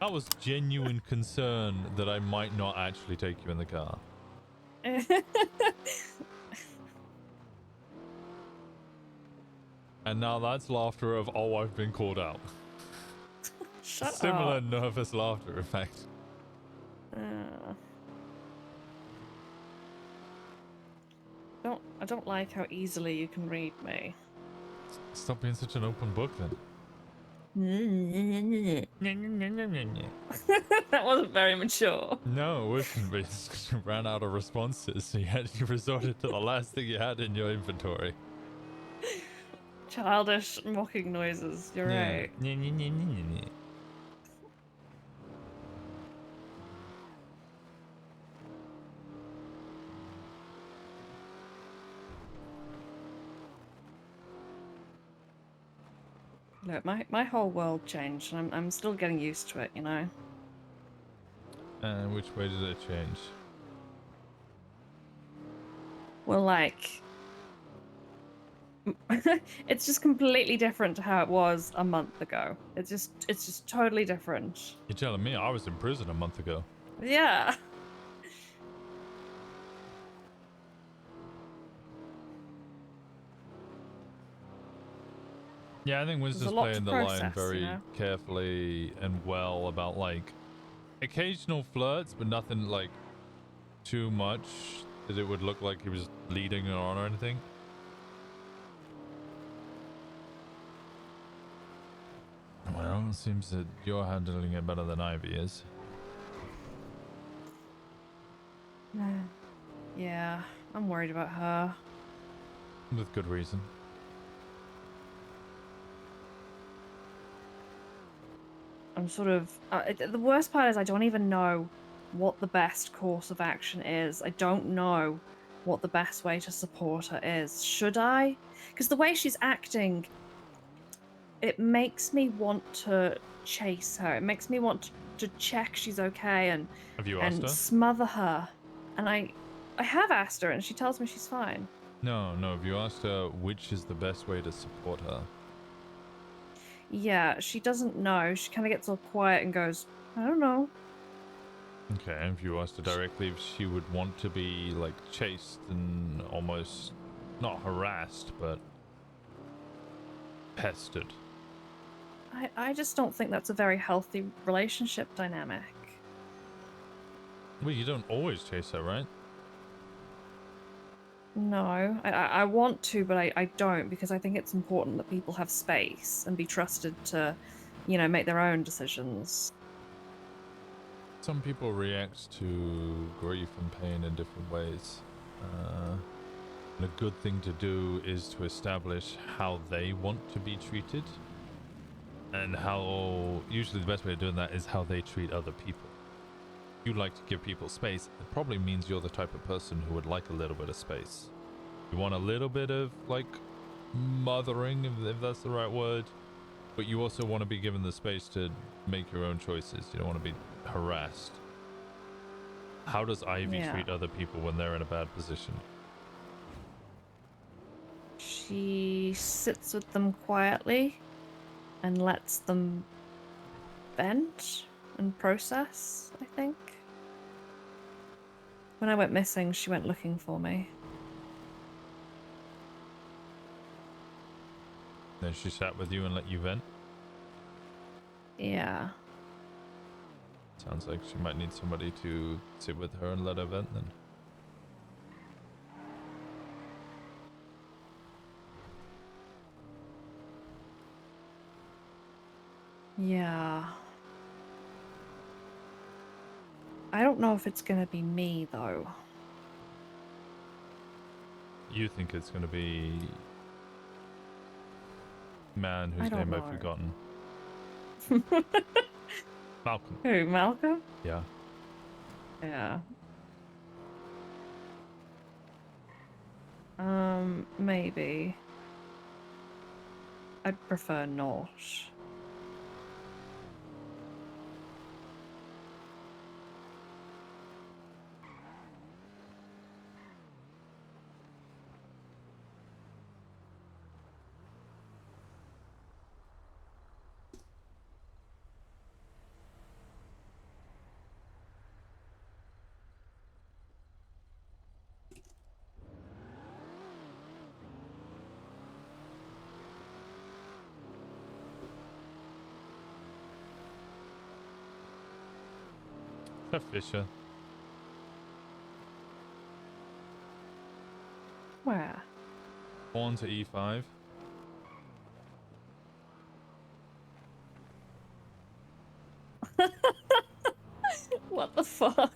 That was genuine concern that I might not actually take you in the car. And now that's laughter of, oh, I've been called out. Shut Similar up. nervous laughter effect. I don't like how easily you can read me. Stop being such an open book then. That wasn't very mature. No, it wasn't, but you ran out of responses, so you resorted to the last thing you had in your inventory. Childish mocking noises. You're right. Look, my whole world changed, and I'm still getting used to it, you know? And which way did it change? Well, like... it's just completely different to how it was a month ago. It's just totally different. You're telling me I was in prison a month ago. Yeah. Yeah, I think Winston's a lot playing to the process, line very you know? carefully and well about, like, occasional flirts, but nothing, like, too much that it would look like he was leading her on or anything. Well, it seems that you're handling it better than Ivy is. Yeah, I'm worried about her. With good reason. I'm sort of... the worst part is I don't even know what the best course of action is. I don't know what the best way to support her is. Should I? Because the way she's acting, it makes me want to chase her. It makes me want to check she's okay and, Have you asked her? smother her. And I have asked her, and she tells me she's fine. No, have you asked her which is the best way to support her? Yeah, she doesn't know. She kind of gets all quiet and goes, I don't know. Okay, if you asked her directly if she would want to be, like, chased and almost not harassed, but pestered. I just don't think that's a very healthy relationship dynamic. Well, you don't always chase her, right? No, I want to, but I don't, because I think it's important that people have space and be trusted to, you know, make their own decisions. Some people react to grief and pain in different ways. And a good thing to do is to establish how they want to be treated. And how, usually the best way of doing that is how they treat other people. You like to give people space, it probably means you're the type of person who would like a little bit of space. You want a little bit of, like, mothering, if that's the right word. But you also want to be given the space to make your own choices. You don't want to be harassed. How does Ivy Yeah. treat other people when they're in a bad position? She sits with them quietly and lets them vent and process, I think. When I went missing, she went looking for me. Then she sat with you and let you vent? Yeah. Sounds like she might need somebody to sit with her and let her vent then. Yeah. I don't know if it's gonna be me, though. You think it's going to be man I whose don't name I've know. forgotten. Malcolm. Who, Malcolm? Yeah. Yeah. Maybe. I'd prefer not. Fisher. Where? Pawn to e5. What the fuck?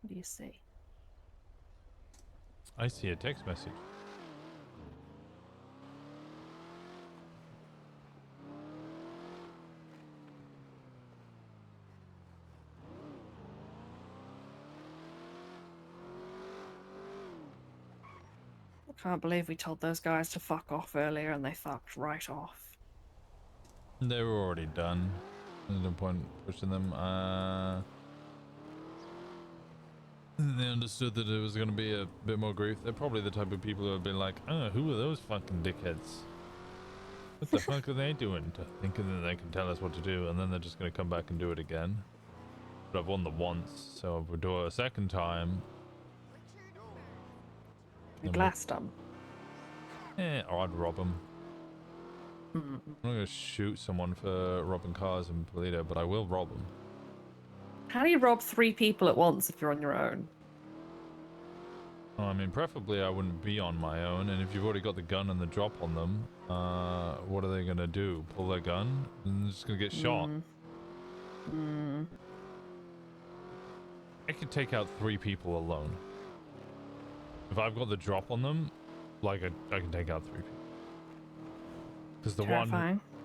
What do you see? I see a text message. I can't believe we told those guys to fuck off earlier and they fucked right off. They were already done. There's no point pushing them. They understood that it was going to be a bit more grief. They're probably the type of people who have been like, oh, who are those fucking dickheads? What the fuck are they doing? Thinking that they can tell us what to do, and then they're just going to come back and do it again. But I've won them once, so if we do it a second time... You glassed them. Or I'd rob them. I'm not going to shoot someone for robbing cars in Polito, but I will rob them. How do you rob 3 people at once if you're on your own? I mean, preferably I wouldn't be on my own, and if you've already got the gun and the drop on them, what are they going to do? Pull their gun? And they're just going to get shot. I could take out 3 people alone. If I've got the drop on them, like I can take out 3 people. Because the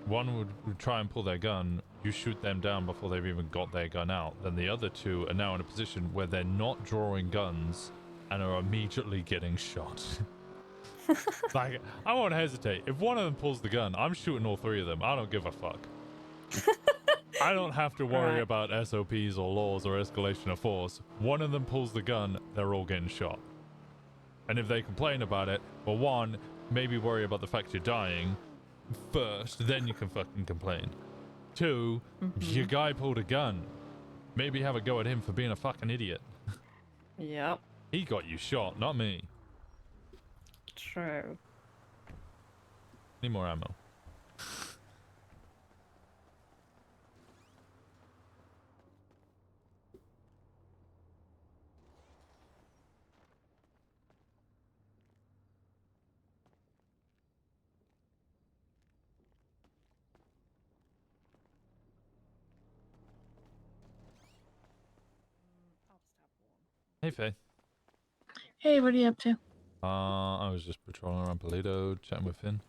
one would try and pull their gun, you shoot them down before they've even got their gun out. Then the other 2 are now in a position where they're not drawing guns and are immediately getting shot. Like, I won't hesitate. If one of them pulls the gun, I'm shooting all 3 of them. I don't give a fuck. I don't have to worry about SOPs or laws or escalation of force. One of them pulls the gun, they're all getting shot. And if they complain about it, well, 1, maybe worry about the fact you're dying first, then you can fucking complain. 2, your guy pulled a gun. Maybe have a go at him for being a fucking idiot. Yep. He got you shot, not me. True. Need more ammo. Hey, Faye. Hey, what are you up to? I was just patrolling around Paleto, chatting with Finn.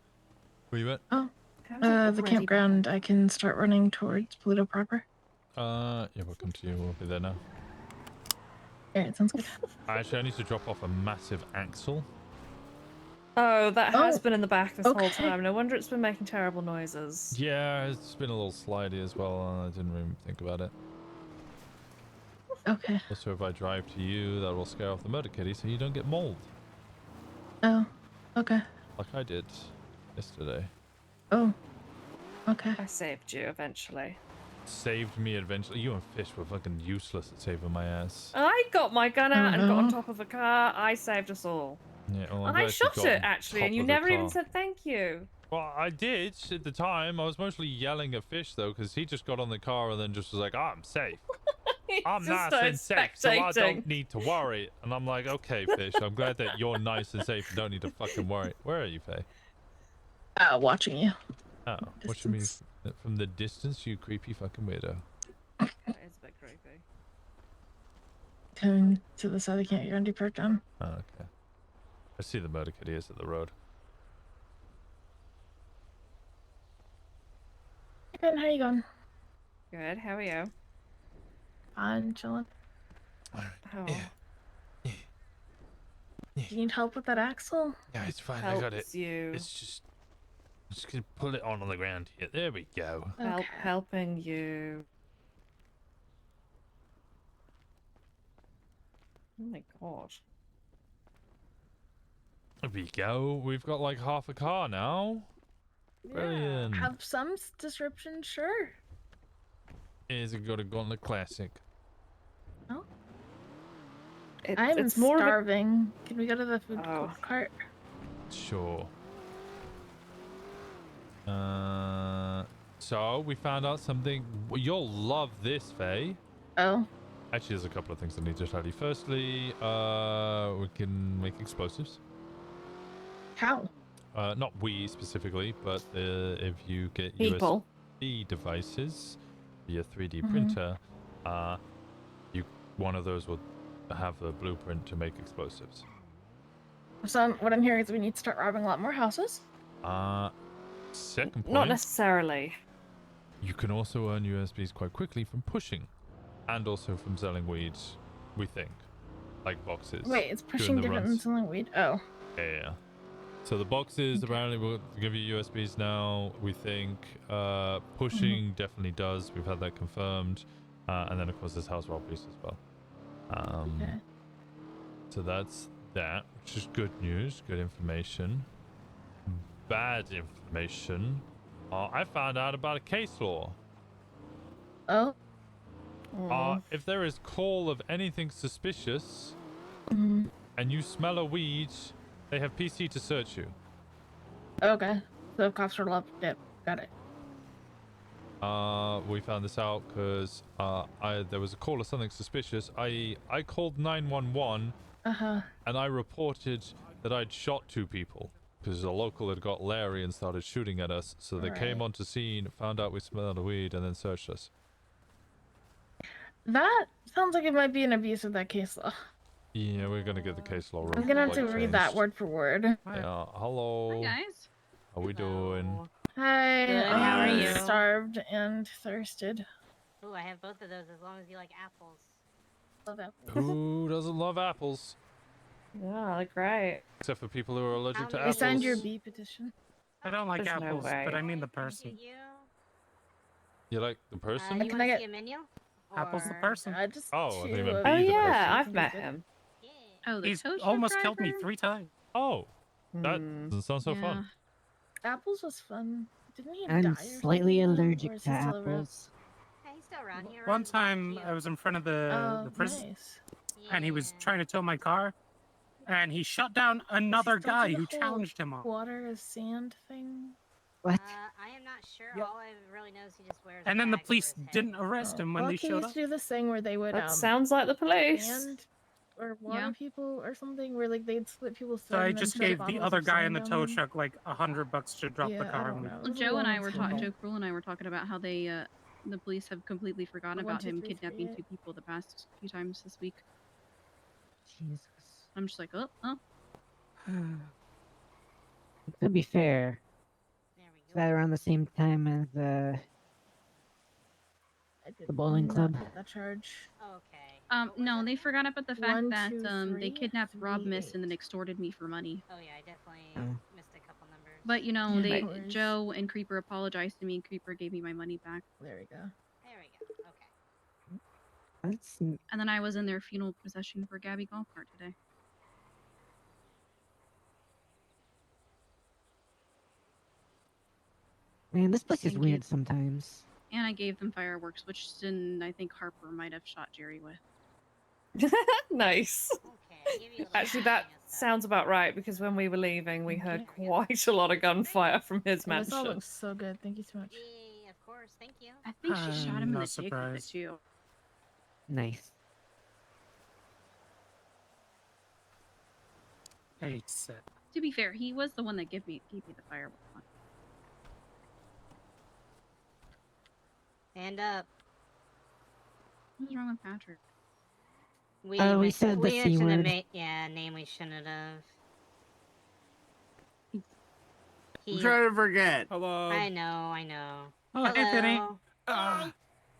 Where you at? Oh, the campground. I can start running towards Pluto proper. Yeah, welcome to you. We'll be there now. Alright, sounds good. Actually, I need to drop off a massive axle. Oh, that has Oh, been in the back this whole okay. time. No wonder it's been making terrible noises. Yeah, it's been a little slidey as well, and I didn't really think about it. Okay. Also, if I drive to you, that will scare off the motor kitty so you don't get mold. Oh, okay. Like I did yesterday. Oh, okay. I saved you eventually. Saved me eventually. You and Fish were fucking useless at saving my ass. I got my gun out and got on top of a car. I saved us all. Yeah, well, I'm I glad you shot got it on actually, top and you of the never even car. said thank you. Well, I did at the time. I was mostly yelling at Fish though, because he just got on the car and then just was like, "I'm safe. I'm just nice and safe, so I spectating. don't need to worry." And I'm like, "Okay, Fish. I'm glad that you're nice and safe and don't need to fucking worry." Where are you, Faye? Watching you. Oh, what you mean from the distance, you creepy fucking weirdo? That is a bit creepy. Coming to the side of the campground you parked on. Oh, okay. I see the motor kitty is at the road. Good, how you going? Good. How are you? Fine, chilling. Oh. Do you need help with that axle? Yeah, it's fine. I got it. Helps you. It's just, I'm just gonna pull it on the ground here. There we go. Helping you. Oh my gosh. There we go. We've got like half a car now. Brilliant. Have some description, sure. Is it got a Gauntlet Classic? Oh. It, I'm it's more starving. Can we go to the food Oh. cart? Sure. So we found out something. You'll love this, Faye. Oh. Actually, there's a couple of things I need to tell you. Firstly, we can make explosives. How? Not we specifically, but if you get People. USB devices via 3D Mhm. printer, one of those will have a blueprint to make explosives. So what I'm hearing is we need to start robbing a lot more houses. Second point. Not necessarily. You can also earn USBs quite quickly from pushing, and also from selling weed. We think, like boxes. Wait, it's doing pushing the different than runs. selling weed. Oh. Yeah. So the boxes apparently will give you USBs now. We think pushing definitely does. We've had that confirmed, and then of course there's house robberies as well. Okay. So that's that, which is good news, good information. Bad information. I found out about a case law. Oh. If there is call of anything suspicious, Mhm. and you smell a weed, they have PC to search you. Okay. So cops are left. Yep. Got it. We found this out because there was a call of something suspicious. I called 911 and I reported that I'd shot 2 people because a local had got Larry and started shooting at us. So they came Right. onto scene, found out we smelled a weed, and then searched us. That sounds like it might be an abuse of that case law. Yeah, we're gonna get the case law. I'm gonna have to read that word for word. Yeah, hello. guys. How we doing? Hi. Good, how are I'm you? Starved and thirsted. Ooh, I have both of those as long as you like apples. Love apples. Who doesn't love apples? Yeah, great. Except for people who are allergic to I apples. signed your B petition. I don't like There's no apples, way. but I mean the person. You like the person? You want to see a menu? Apple's the person. Just Oh, I think you meant Oh be the yeah, person. I've met him. Oh, He's almost killed me 3 times. Oh. That doesn't sound so fun. Apples was fun. Didn't he I'm die or slightly something, though? allergic Or is to he still around? apples. Hey, he's still around here. One time I was in front of the prison, Nice. and he was trying to tow my car, and he shot down another Still guy do the who whole challenged him on. Water is sand thing. What? I am not sure. All I really know is he just wears. And then the police didn't arrest him when they Lucky showed used up. to do this thing where they would That sounds like the police. sand or water people or something, where like they'd split people's So throat I and then just shove gave the bottles other of guy in sand the down tow them. truck like $100 to drop the Yeah, I car. don't and know. we- It was a Joe and long I were time ago. Joe Cruel and I were talking about how they, the police have completely forgotten One, about two, him three, kidnapping 3, 2 people the past few times this week. Jesus. I'm just like, oh. To be fair, is that around the same time as I did the bowling not club? get that charge. Okay. No, they forgot about the fact 1, that 2, they 3, kidnapped Rob 3, Miss 8. and then extorted me for money. Oh yeah, I definitely Oh. missed a couple numbers. But you know, Yeah, they no worries. Joe and Creeper apologized to me, and Creeper gave me my money back. There we go. There we go. Okay. That's And then I was in their funeral procession for Gabby Golf Cart today. man. This place is Thank weird you. sometimes. And I gave them fireworks, which then I think Harper might have shot Jerry with. Nice. Actually, that sounds about right because when we were leaving, we heard quite a lot of gunfire from his Oh, this all mansion. looks so good. Thank you so much. Yeah, of course. Thank you. I think she shot him in no the dick with it surprise. too. Nice. Hates it. To be fair, he was the one that gave me the firework one. Stand up. What's wrong with Patrick? We said the we C shouldn't have word. made name we shouldn't have. I'm trying to forget. Hello. I know. Oh, hey, Penny.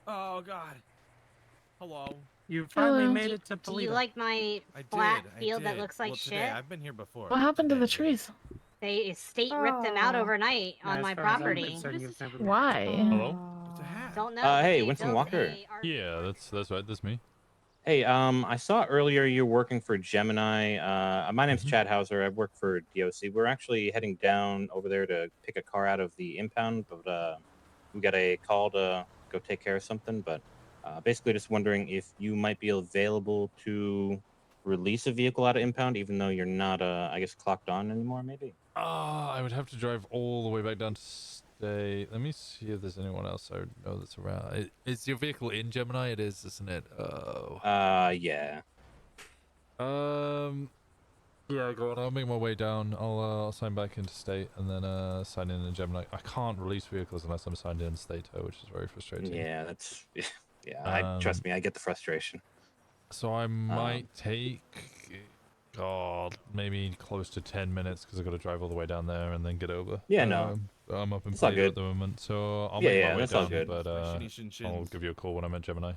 Oh God. Hello. You finally Hello. made it to Do you Toledo. like my flat field that looks like well, shit? today, I've been here before. What happened to the trees? They state ripped them out Oh. overnight on As my far as I'm property. concerned, you've never been- Why? Hello? Don't know. Hey, they Winston built Walker. a RV. Yeah, that's right. That's me. Hey, I saw earlier you're working for Gemini. My name's Chad Hauser. I work for DOC. We're actually heading down over there to pick a car out of the impound, but we got a call to go take care of something. But basically, just wondering if you might be available to release a vehicle out of impound, even though you're not, I guess, clocked on anymore, maybe. I would have to drive all the way back down to stay. Let me see if there's anyone else I know that's around. Is your vehicle in Gemini? It is, isn't it? Oh. Yeah. Yeah, go on. I'll make my way down. I'll sign back into state and then sign in Gemini. I can't release vehicles unless I'm signed in state, which is very frustrating. Yeah, that's yeah. Trust me, I get the frustration. So I might take, God, maybe close to 10 minutes because I've got to drive all the way down there and then get over. Yeah, no. I'm up in It's all Toledo good. at the moment, so I'll Yeah, make yeah, my way that's all down, good. but Shins. I'll give you a call when I'm at Gemini.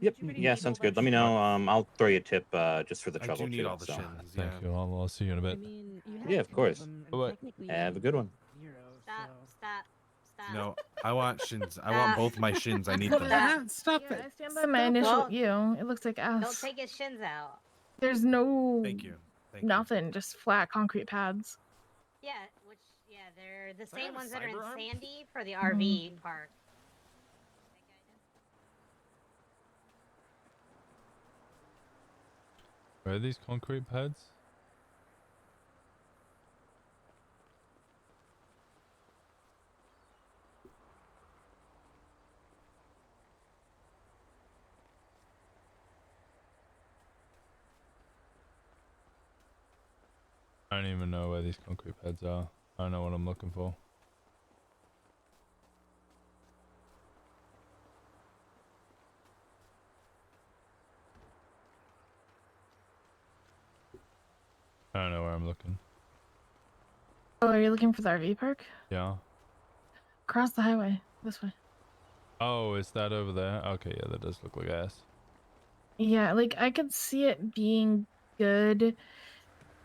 Yep. Yeah, sounds good. Let me know. I'll throw you a tip just for the I trouble do need too. all the so. shins. Thank you. I'll see you in a bit. Yeah, of course. Have a good one. Stop. No, I want shins. I want both my shins. I need them. Stop Yeah, it. I stand by my initial Don't- you. It looks like Don't ass. take his shins out. There's no Thank you. Thank you. nothing, just flat concrete pads. Yeah, they're the I same have a ones that are in cyber arm? Sandy for the RV park. Where are these concrete pads? I don't even know where these concrete pads are. I don't know what I'm looking for. I don't know where I'm looking. Oh, are you looking for the RV park? Yeah. Across the highway, this way. Oh, is that over there? Okay, yeah, that does look like ass. Yeah, like I could see it being good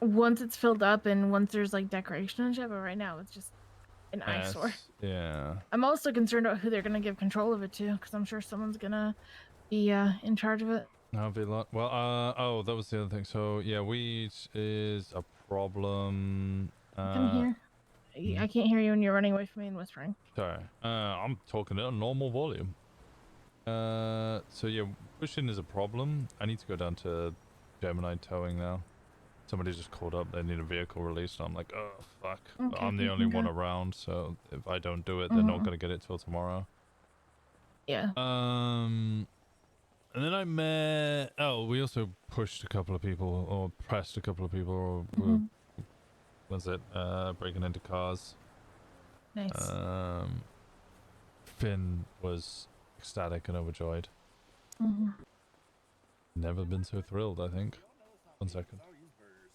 once it's filled up and once there's like decoration and shit, but right now it's just an eyesore. Ass, yeah. I'm also concerned about who they're gonna give control of it to, because I'm sure someone's gonna be in charge of it. That'll be a lot. Well, oh, that was the other thing. So, yeah, weed is a problem. Come here. I can't hear you when you're running away from me and whispering. Sorry. I'm talking at a normal volume. So yeah, pushing is a problem. I need to go down to Gemini towing now. Somebody just called up. They need a vehicle released. And I'm like, oh fuck. But Okay, I'm the you only can one go. around, so if I don't do it, they're not gonna get it till tomorrow. Yeah. And then I met. Oh, we also pushed a couple of people, or pressed a couple of people, or was it breaking into cars? Nice. Finn was ecstatic and overjoyed. Never been so thrilled, I think. 1 second.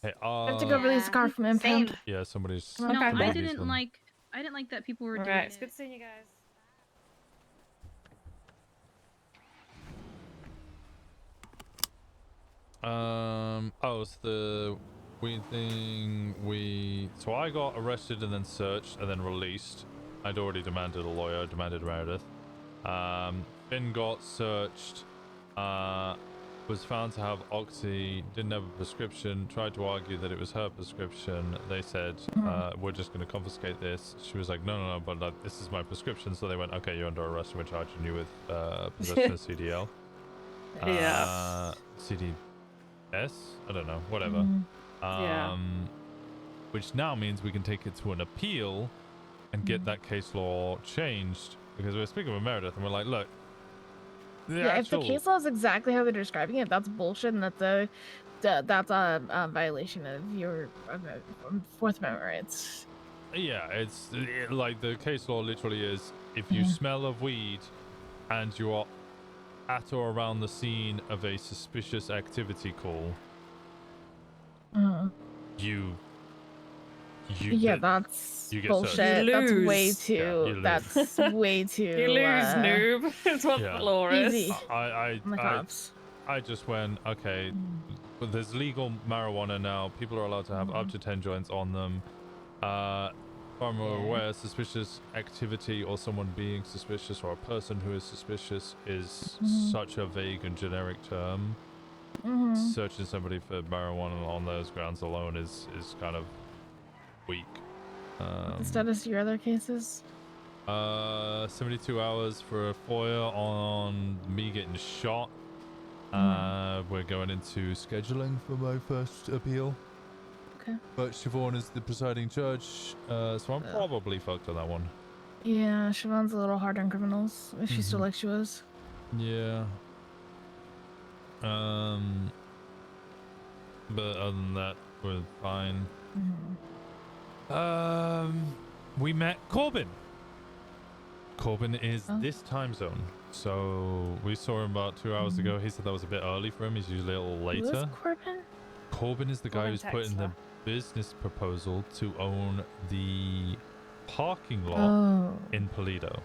Hey, I have to go release a car from impound. yeah, somebody's. No, somebody I needs didn't one. I didn't like that people were doing Alright, it. it's good seeing you guys. Oh, it's the weird thing. So I got arrested and then searched and then released. I'd already demanded a lawyer, demanded Meredith. Finn got searched, was found to have Oxy, didn't have a prescription, tried to argue that it was her prescription. They said, we're just going to confiscate this. She was like, no, but this is my prescription. So they went, okay, you're under arrest and we're charging you with possession of CDL. Yeah. CDS? I don't know, whatever. Yeah. Which now means we can take it to an appeal and get that case law changed. Because we're speaking with Meredith and we're like, look, If the case law is exactly how they're describing it, that's bullshit, and that's a violation of your Fourth Amendment rights. Yeah, it's like the case law literally is if you smell of weed and you are at or around the scene of a suspicious activity call, That's you get bullshit. You That's lose. way too. you That's way too. You lose, noob. That's what the law is. Easy. I on the cops. I just went, okay, but there's legal marijuana now. People are allowed to have up to 10 joints on them. If I'm aware, suspicious activity or someone being suspicious or a person who is suspicious is such a vague and generic term. Searching somebody for marijuana on those grounds alone is kind of weak. The status of your other cases? 72 hours for a FOIA on me getting shot. We're going into scheduling for my first appeal. Okay. But Siobhan is the presiding judge, so I'm probably fucked on that one. Yeah, Siobhan's a little hard on criminals. If she's still like she was. Yeah. But other than that, we're fine. We met Corbin. Corbin is this time zone. So we saw him about 2 hours ago. He said that was a bit early for him. He's usually a little later. Who is Corbin? Corbin is the guy who's put in the business proposal to own the parking lot in Toledo.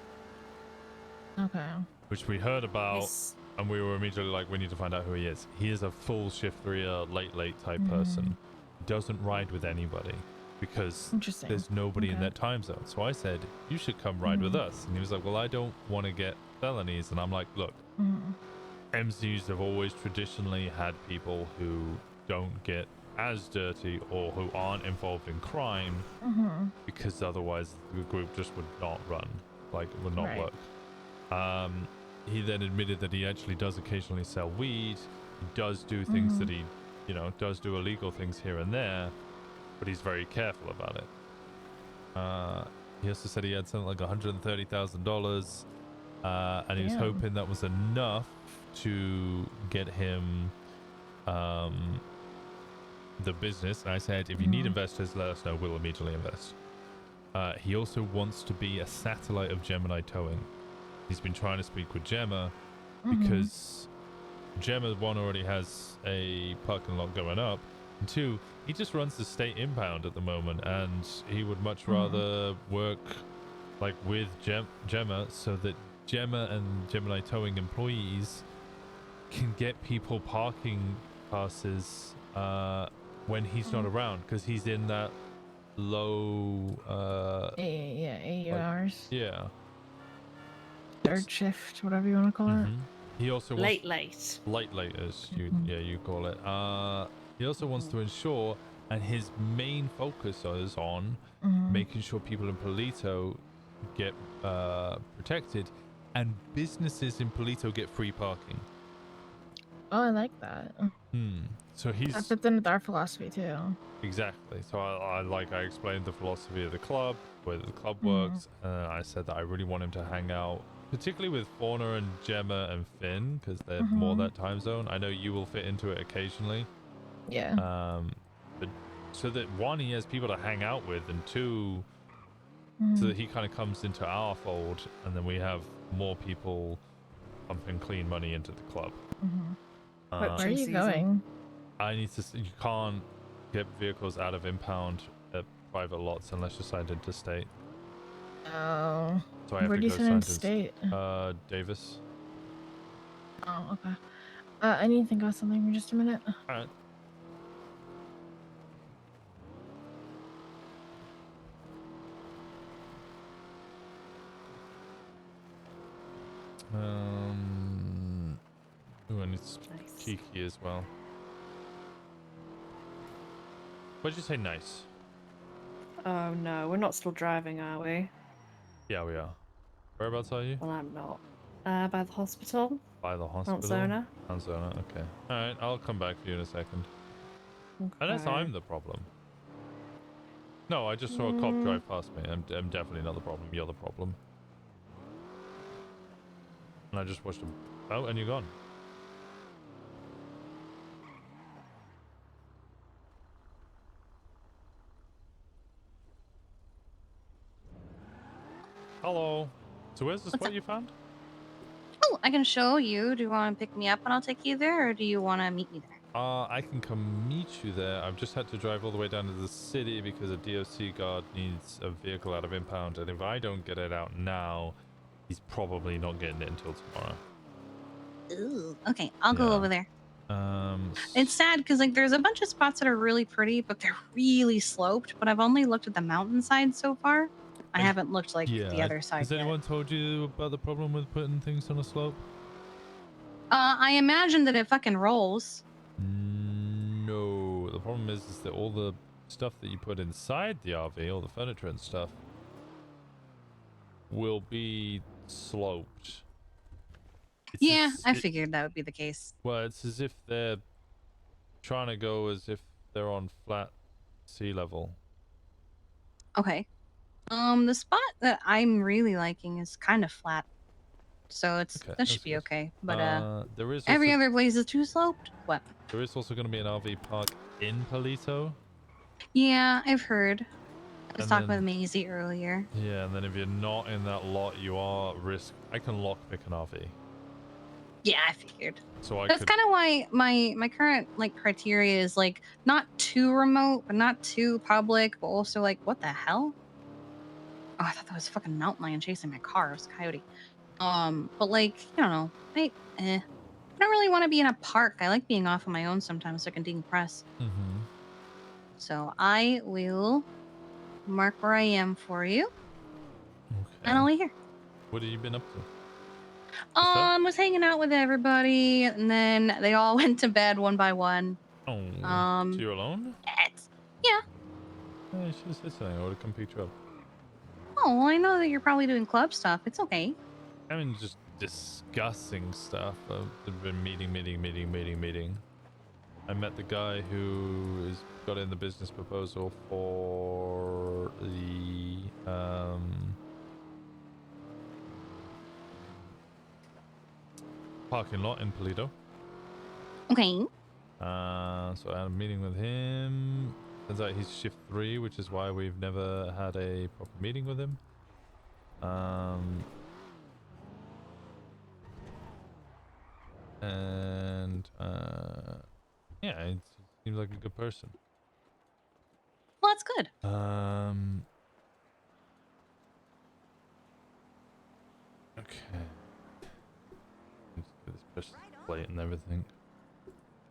Okay. Which we heard about, and we were immediately like, we need to find out who he is. He is a full shift 3 late type person. He doesn't ride with anybody because there's nobody in that time zone. So I said, you should come ride with us. And he was like, well, I don't want to get felonies. And I'm like, look, MCs have always traditionally had people who don't get as dirty or who aren't involved in crime because otherwise the group just would not run, like it would not work. He then admitted that he actually does occasionally sell weed. He does do things that he, does do illegal things here and there, but he's very careful about it. He also said he had something like $130,000, and he was hoping that was enough to get him the business. And I said, if you need investors, let us know. We'll immediately invest. He also wants to be a satellite of Gemini Towing. He's been trying to speak with Gemma because Gemma, one, already has a parking lot going up, and two, he just runs the state impound at the moment, and he would much rather work like with Gemma so that Gemma and Gemini Towing employees can get people parking passes when he's not around, because he's in that low AURs. Yeah. Third shift, whatever you want to call it. He also late is you call it. He also wants to ensure and his main focus is on making sure people in Polito get protected, and businesses in Polito get free parking. Oh, I like that. So he's That fits in with our philosophy too. exactly. So I explained the philosophy of the club, where the club works. I said that I really want him to hang out, particularly with Fauna and Gemma and Finn, because they're more that time zone. I know you will fit into it occasionally. Yeah. But so that one, he has people to hang out with, and two, so that he kind of comes into our fold, and then we have more people pumping clean money into the club. Where are you going? I need to. You can't get vehicles out of impound at private lots unless you're signed into state. Oh. So I have Where to do you go sign in signed state? Davis. Oh, okay. I need to think about something for just a minute. All right. Ooh, and it's Kiki as well. What'd you say? Nice. Oh no, we're not still driving, are we? Yeah, we are. Whereabouts are you? Well, I'm not. By the hospital. By the hospital. Zona. Mount Zona. Okay. All right. I'll come back for you in a second. Unless I'm the problem. No, I just saw a cop drive past me. I'm definitely not the problem. You're the problem. And I just watched him. Oh, and you're gone. Hello. So where's the spot you found? Oh, I can show you. Do you want to pick me up and I'll take you there, or do you want to meet me there? I can come meet you there. I've just had to drive all the way down to the city because a DOC guard needs a vehicle out of impound, and if I don't get it out now, he's probably not getting it until tomorrow. Ooh, okay, I'll go over there. Um, It's sad because like there's a bunch of spots that are really pretty, but they're really sloped. But I've only looked at the mountainside so far. I haven't looked like the other side Has yet. anyone told you about the problem with putting things on a slope? I imagine that it fucking rolls. No, the problem is that all the stuff that you put inside the RV, all the furniture and stuff, will be sloped. Yeah, I figured that would be the case. Well, it's as if they're trying to go as if they're on flat sea level. Okay. The spot that I'm really liking is kind of flat, so that should be okay. But there is every also, other place is too sloped. What? there is also going to be an RV park in Polito. Yeah, I've heard. I was And talking then- with Maisie earlier. Yeah, and then if you're not in that lot, you are at risk. I can lockpick an RV. Yeah, I figured. So I That's could, kind of why my current like criteria is like not too remote, but not too public, but also like what the hell? Oh, I thought that was a fucking mountain lion chasing my car. It was a coyote. But like I don't know. I don't really want to be in a park. I like being off on my own sometimes so I can decompress. So I will mark where I am for you, and I'll leave here. what have you been up to? Was hanging out with everybody, and then they all went to bed one by one. Oh, so you're alone? Yeah. Yeah, you should have said something. I would have come pick you up. Oh, well, I know that you're probably doing club stuff. It's okay. I mean, just discussing stuff. I've been meeting. I met the guy who has got in the business proposal for the parking lot in Polito. Okay. So I had a meeting with him. Turns out he's shift 3, which is why we've never had a proper meeting with him. Yeah, he seems like a good person. Well, that's good. Okay. Let's get this person's plate and everything.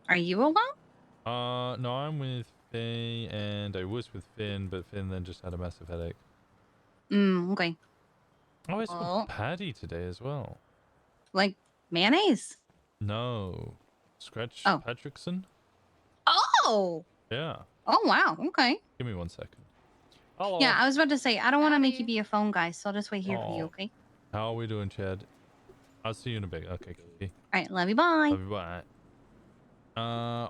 Are you alone? No, I'm with Faye, and I was with Finn, but Finn then just had a massive headache. Okay. Oh, I saw Patty today as well. Like mayonnaise? No. Scratch Oh. Patrickson? Oh! Yeah. Oh wow. Okay. Give me 1 second. Hello. Yeah, I was about to say I don't want to make you be a phone guy, so I'll just wait here for you. Oh. Okay. How are we doing, Chad? I'll see you in a bit. Okay, Kiki. All right. Love you. Bye. Love you. Bye.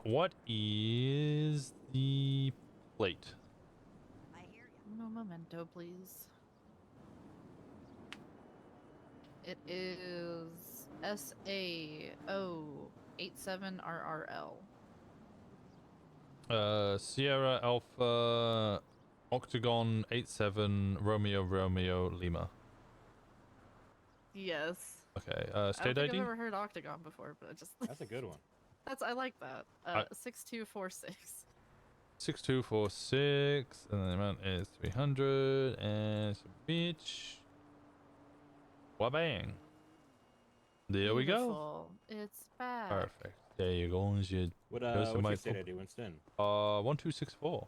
What is the plate? No memento, please. It is SAO87RRL. Sierra Alpha Octagon 87 Romeo Lima. Yes. Okay. I don't State think ID? I've ever heard Octagon before, but I just That's a good one. I like that. 6246. 6246, and the amount is 300, and some beach. Wabang. There we go. Beautiful. It's back. Perfect. There you go. And you What's goes to your my state ID, Winston? 1264.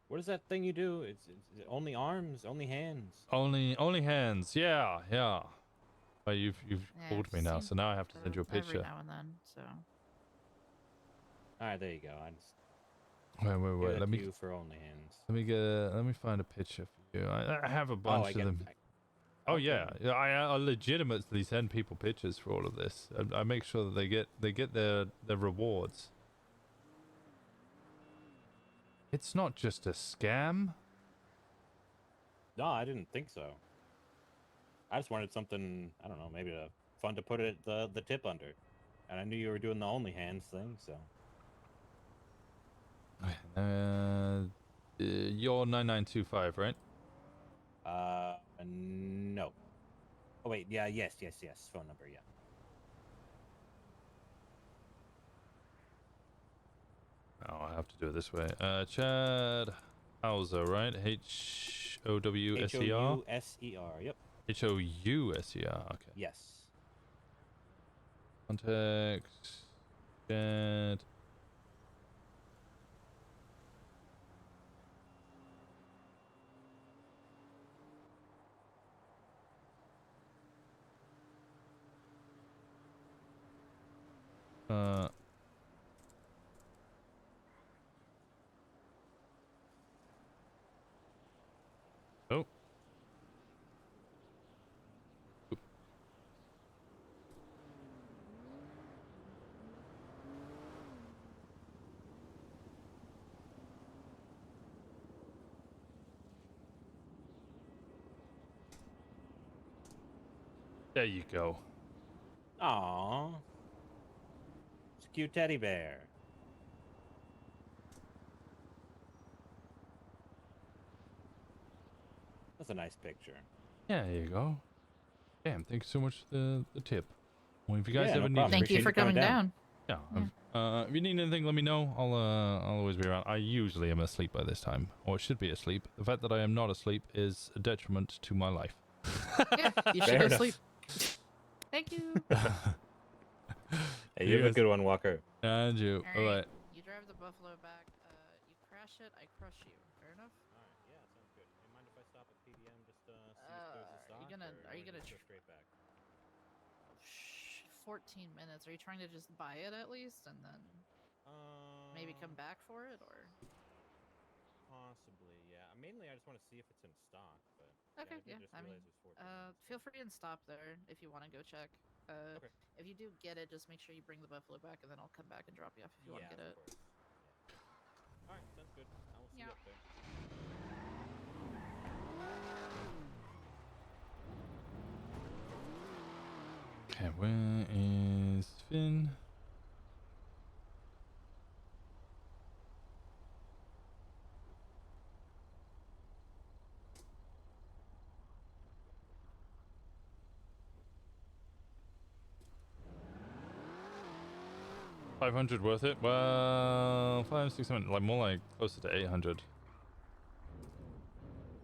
What is that thing you do? It's only arms, only hands. Only hands. Yeah. Well, you've Yeah, called me now, seems so now I have to send you a every picture. now and then, so. All right, there you go. I just Wait. give Let me you for only hands. let me find a picture for you. I have a bunch of them. Oh yeah, I legitimately send people pictures for all of this. I make sure that they get their rewards. It's not just a scam. No, I didn't think so. I just wanted something, I don't know, maybe fun to put the tip under. And I knew you were doing the only hands thing, so. You're 9925, right? No. Oh wait, yeah, yes. Phone number, yeah. Oh, I have to do it this way. Chad Hauser, right? H-O-W-S-E-R? H-O-U-S-E-R, yep. H-O-U-S-E-R, okay. Yes. Contact. Chad. Oh. There you go. Aww. It's a cute teddy bear. That's a nice picture. Yeah, there you go. Damn, thanks so much for the tip. Well, if you guys Yeah, ever no need problem. Thank you for coming down. Yeah. If you need anything, let me know. I'll always be around. I usually am asleep by this time, or should be asleep. The fact that I am not asleep is a detriment to my life. Yeah, you should go sleep. Thank you. Hey, you have a good one, Walker. And you. All All right. right. You drive the Buffalo back. You crash it, I crush you. Fair enough? Alright, yeah, sounds good. Hey, mind if I stop at PDM just to see if there's a stock? Are you gonna go straight back? 14 minutes. Are you trying to just buy it at least and then maybe come back for it, or? Possibly, yeah. Mainly, I just want to see if it's in stock, but Okay, yeah, yeah. I mean, Feel free and stop there if you want to go check. Okay. If you do get it, just make sure you bring the Buffalo back, and then I'll come back and drop you off if you want to get it. Yeah. All right, sounds good. I will see you up there. Okay, where is Finn? $500 worth it? Well, 500, 600, like more like closer to 800.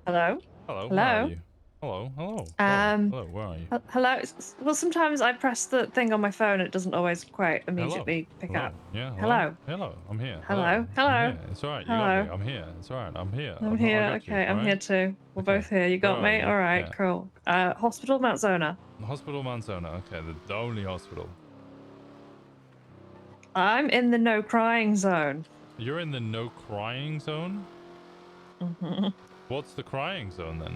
Hello? Hello. Hello? How are you? Hello, hello. Hello, where are you? Hello. Well, sometimes I press the thing on my phone and it doesn't always quite immediately pick Hello. up. Yeah, Hello. Hello, I'm here. Hello. Hello. I'm here. It's alright, you got Hello. me. I'm here. It's alright, I'm here. I'm I here. got you, Okay, I'm here alright? too. We're Okay. both here. You got Where are me? you? All right, Yeah. cool. Hospital Mount Zona. Hospital Manzona. Okay, the only hospital. I'm in the no crying zone. You're in the no crying zone? Mm-hmm. What's the crying zone then?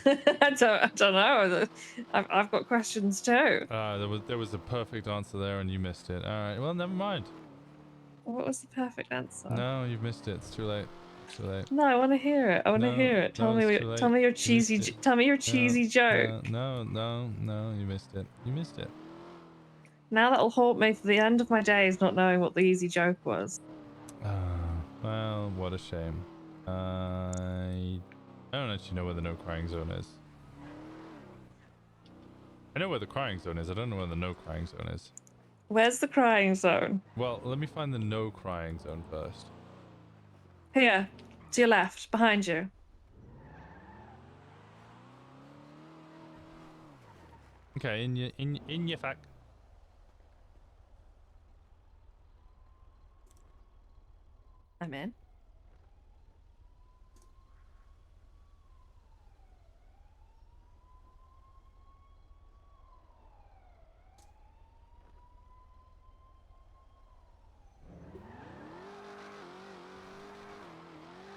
I don't know. I've got questions too. There was a perfect answer there and you missed it. Alright, well, never mind. What was the perfect answer? No, you've missed it. It's too late. Too late. No, I want to hear it. I want to No, hear it. Tell no, me. it's too late. Tell me your You missed cheesy. it. Tell me your No, cheesy joke. No, you missed it. You missed it. Now that'll haunt me for the end of my days, not knowing what the easy joke was. Well, what a shame. I don't actually know where the no crying zone is. I know where the crying zone is. I don't know where the no crying zone is. Where's the crying zone? Well, let me find the no crying zone first. Here, to your left, behind you. Okay, in your fact. I'm in.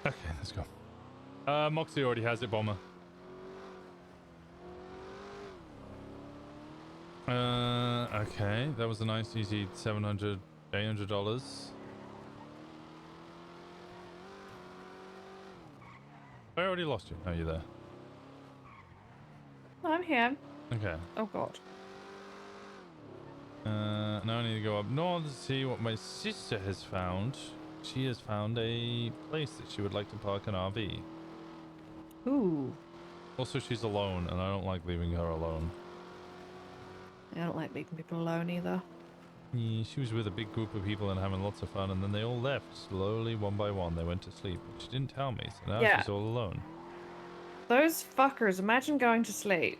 Okay, let's go. Moxie already has it, Bomber. Okay, that was a nice, easy $700, $800. I already lost you. Oh, you're there. Oh, I'm here. Okay. Oh God. Now I need to go up north to see what my sister has found. She has found a place that she would like to park an RV. Ooh. Also, she's alone, and I don't like leaving her alone. I don't like leaving people alone either. Yeah, she was with a big group of people and having lots of fun, and then they all left slowly, one by one. They went to sleep. She didn't tell me, so now Yeah. she's all alone. Those fuckers, imagine going to sleep.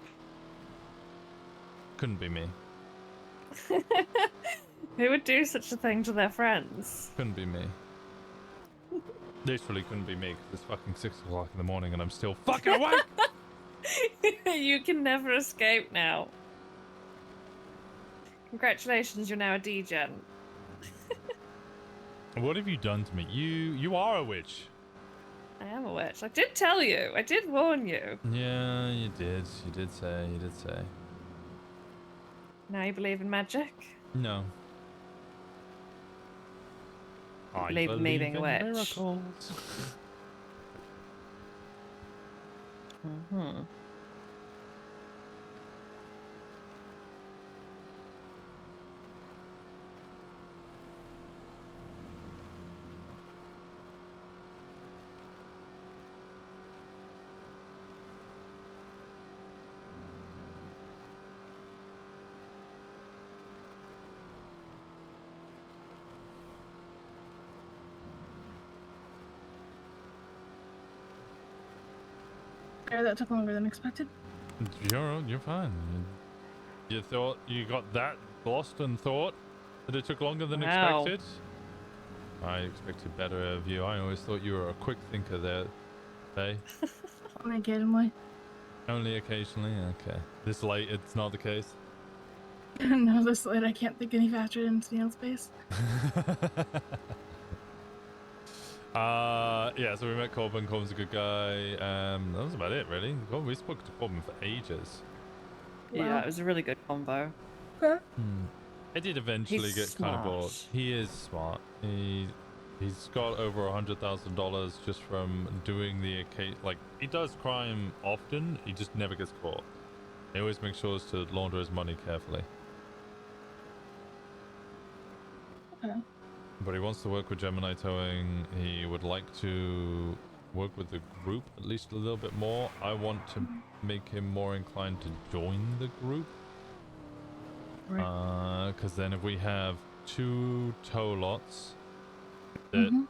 Couldn't be me. Who would do such a thing to their friends? Couldn't be me. Literally couldn't be me, because it's fucking 6 o'clock in the morning and I'm still fucking awake! You can never escape now. Congratulations, you're now a degen. What have you done to me? You are a witch. I am a witch. I did tell you. I did warn you. Yeah, you did. You did say. Now you believe in magic? No. I Believe in me being a in witch. miracles. Mm-hmm. Okay, that took longer than expected. You're fine. You thought you got that lost and thought that it took longer than Wow. expected? I expected better of you. I always thought you were a quick thinker there, Faye. Only occasionally. Only occasionally? Okay. This late, it's not the case? No, this late I can't think any faster than snail space. Yeah, so we met Corbin. Corbin's a good guy. That was about it, really. We spoke to Corbin for ages. Yeah, it was a really good combo. Okay. I did eventually He's get kind of bored. smart. He is smart. He's got over $100,000 just from doing the occasion. Like, he does crime often. He just never gets caught. He always makes sure to launder his money carefully. Okay. But he wants to work with Gemini Towing. He would like to work with the group at least a little bit more. I want to make him more inclined to join the group. Right. Because then if we have 2 tow lots, that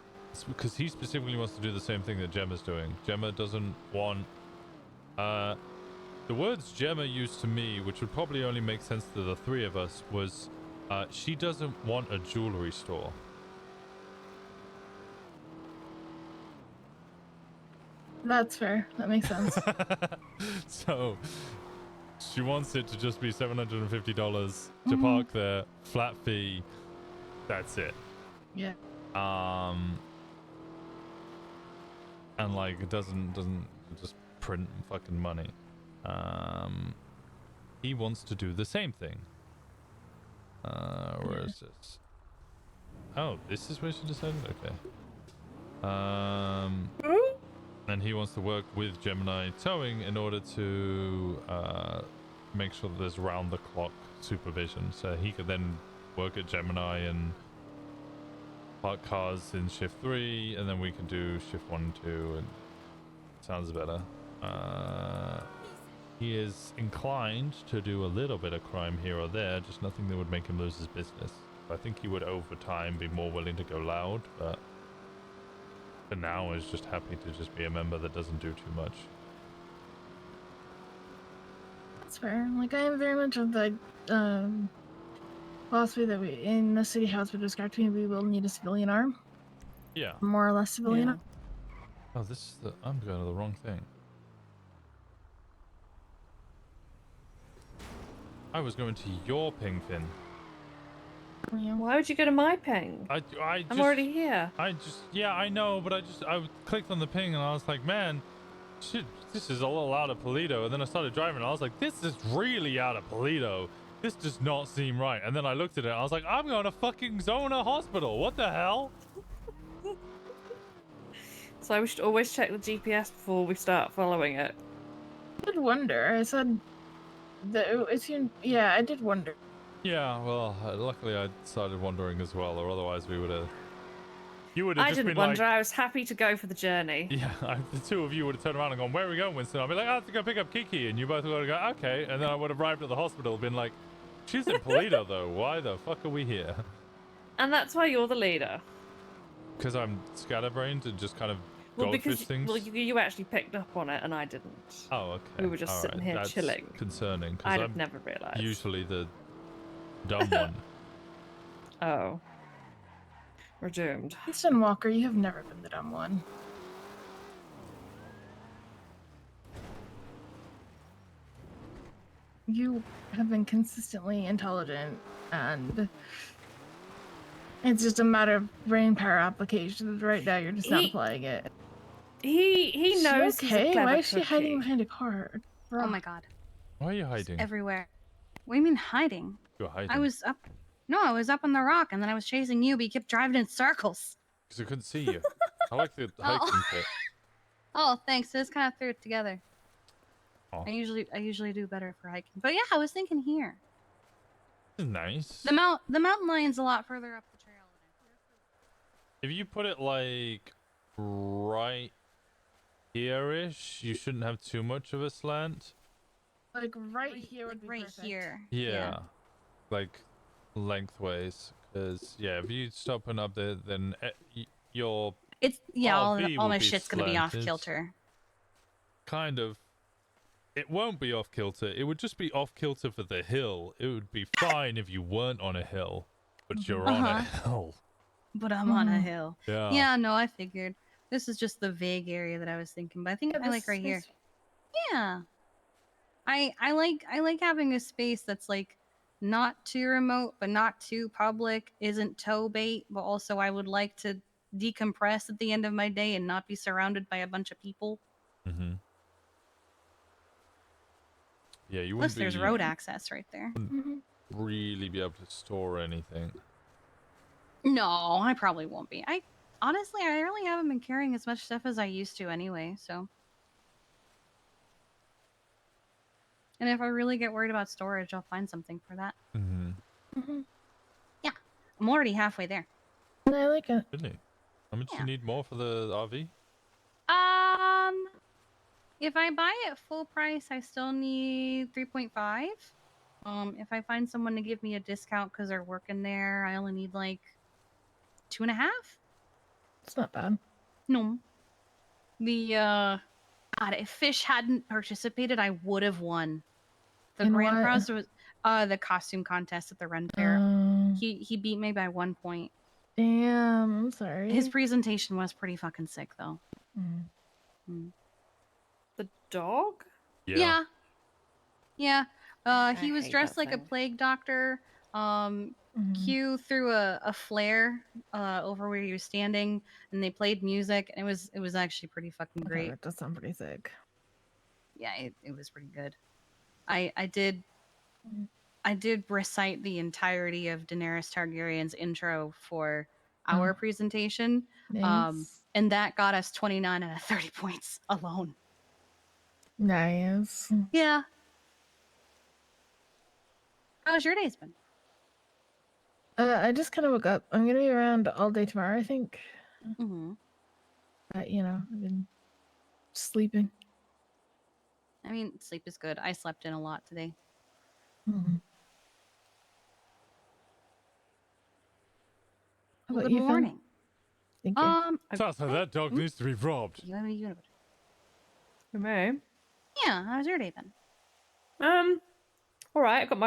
because he specifically wants to do the same thing that Gemma's doing. Gemma doesn't want The words Gemma used to me, which would probably only make sense to the three of us, was she doesn't want a jewelry store. That's fair. That makes sense. So she wants it to just be $750 to park there, flat fee. That's it. Yeah. And like it doesn't just print fucking money. He wants to do the same thing. Where is this? Oh, this is where she decided? Okay. And he wants to work with Gemini Towing in order to make sure that there's round-the-clock supervision. So he could then work at Gemini and park cars in shift 3, and then we can do shift 1 and 2, and sounds better. He is inclined to do a little bit of crime here or there, just nothing that would make him lose his business. I think he would over time be more willing to go loud, but for now is just happy to just be a member that doesn't do too much. That's fair. Like, I am very much of the philosophy that we, in the city house we described to me, we will need a civilian arm. Yeah. More or less civilian arm. Oh, this is the... I'm going to the wrong thing. I was going to your ping pin. Why would you go to my ping? I'm already here. Yeah, I know, but I clicked on the ping and I was like, man, shit, this is a little out of Polito. And then I started driving and I was like, this is really out of Polito. This does not seem right. And then I looked at it and I was like, I'm going to fucking Zona Hospital. What the hell? So we should always check the GPS before we start following it. I did wonder. I said that it seemed... Yeah, I did wonder. Yeah, well, luckily I started wondering as well, or otherwise we would have... You would have I just didn't been wonder. like... I was happy to go for the journey. Yeah, the two of you would have turned around and gone, where are we going, Winston? I'd be like, I have to go pick up Kiki. And you both would have gone, okay. And then I would have arrived at the hospital been like, she's in Polito though. Why the fuck are we here? And that's why you're the leader. Because I'm scatterbrained and just kind of Well, goldfish because things? well, you actually picked up on it and I didn't. Oh, okay. We were just sitting Alright, here that's chilling. Concerning. I'd I'm have never realised. usually the dumb one. Oh. We're doomed. Winston Walker, you have never been the dumb one. You have been consistently intelligent, and it's just a matter of brain power application. Right now, you're just not applying it. He knows he's a okay. clever Why is she cookie. hiding behind a car? Oh my god. Why are you hiding? Everywhere. What do you mean hiding? You're hiding. I was up. No, I was up on the rock, and then I was chasing you, but you kept driving in circles. Because I couldn't see you. I like the hiking bit. Oh, thanks. I just kind of threw it together. Oh. I usually do better for hiking. But yeah, I was thinking here. This is nice. The mountain lion's a lot further up the trail. If you put it like right here-ish, you shouldn't have too much of a slant. Like right here would be right perfect. here. Yeah. Like lengthways. Because, yeah, if you stop putting up there, then your It's yeah, all RV my will be shit's gonna be off slanted. kilter. Kind of. It won't be off kilter. It would just be off kilter for the hill. It would be fine if you weren't on a hill, but you're on a hill. But I'm on a hill. Yeah. Yeah, no, I figured. This is just the vague area that I was thinking, but I think I like right here. Yeah. I like having a space that's like not too remote but not too public, isn't tow bait, but also I would like to decompress at the end of my day and not be surrounded by a bunch of people. Mm-hmm. Yeah, you Plus wouldn't there's be, road access right there. wouldn't really be able to store anything. No, I probably won't be. I honestly really haven't been carrying as much stuff as I used to anyway, so. And if I really get worried about storage, I'll find something for that. Mm-hmm. Yeah, I'm already halfway there. I like it. Really? How much do you need more for the RV? If I buy it full price, I still need 3.5. If I find someone to give me a discount because they're working there, I only need like 2.5. It's not bad. No. The God, if Fish hadn't participated, I would have won. The In grand what? prize was the costume contest at the Ren Fair. He beat me by 1 point. Damn, I'm sorry. His presentation was pretty fucking sick, though. The dog? Yeah. Yeah. He was hate dressed that like a thing. plague doctor. Q threw a flare over where he was standing, and they played music. And it was actually pretty fucking Okay, great. that does sound pretty sick. Yeah, it was pretty good. I did recite the entirety of Daenerys Targaryen's intro for our presentation. Nice. And that got us 29 out of 30 points alone. Nice. Yeah. How's your day's been? I just kind of woke up. I'm gonna be around all day tomorrow, I think. But, you know, I've been sleeping. I mean, sleep is good. I slept in a lot today. How about Good you, Finn? morning. Thank you. Sounds like that dog needs to be robbed. For me? Yeah, how's your day been? All right. I got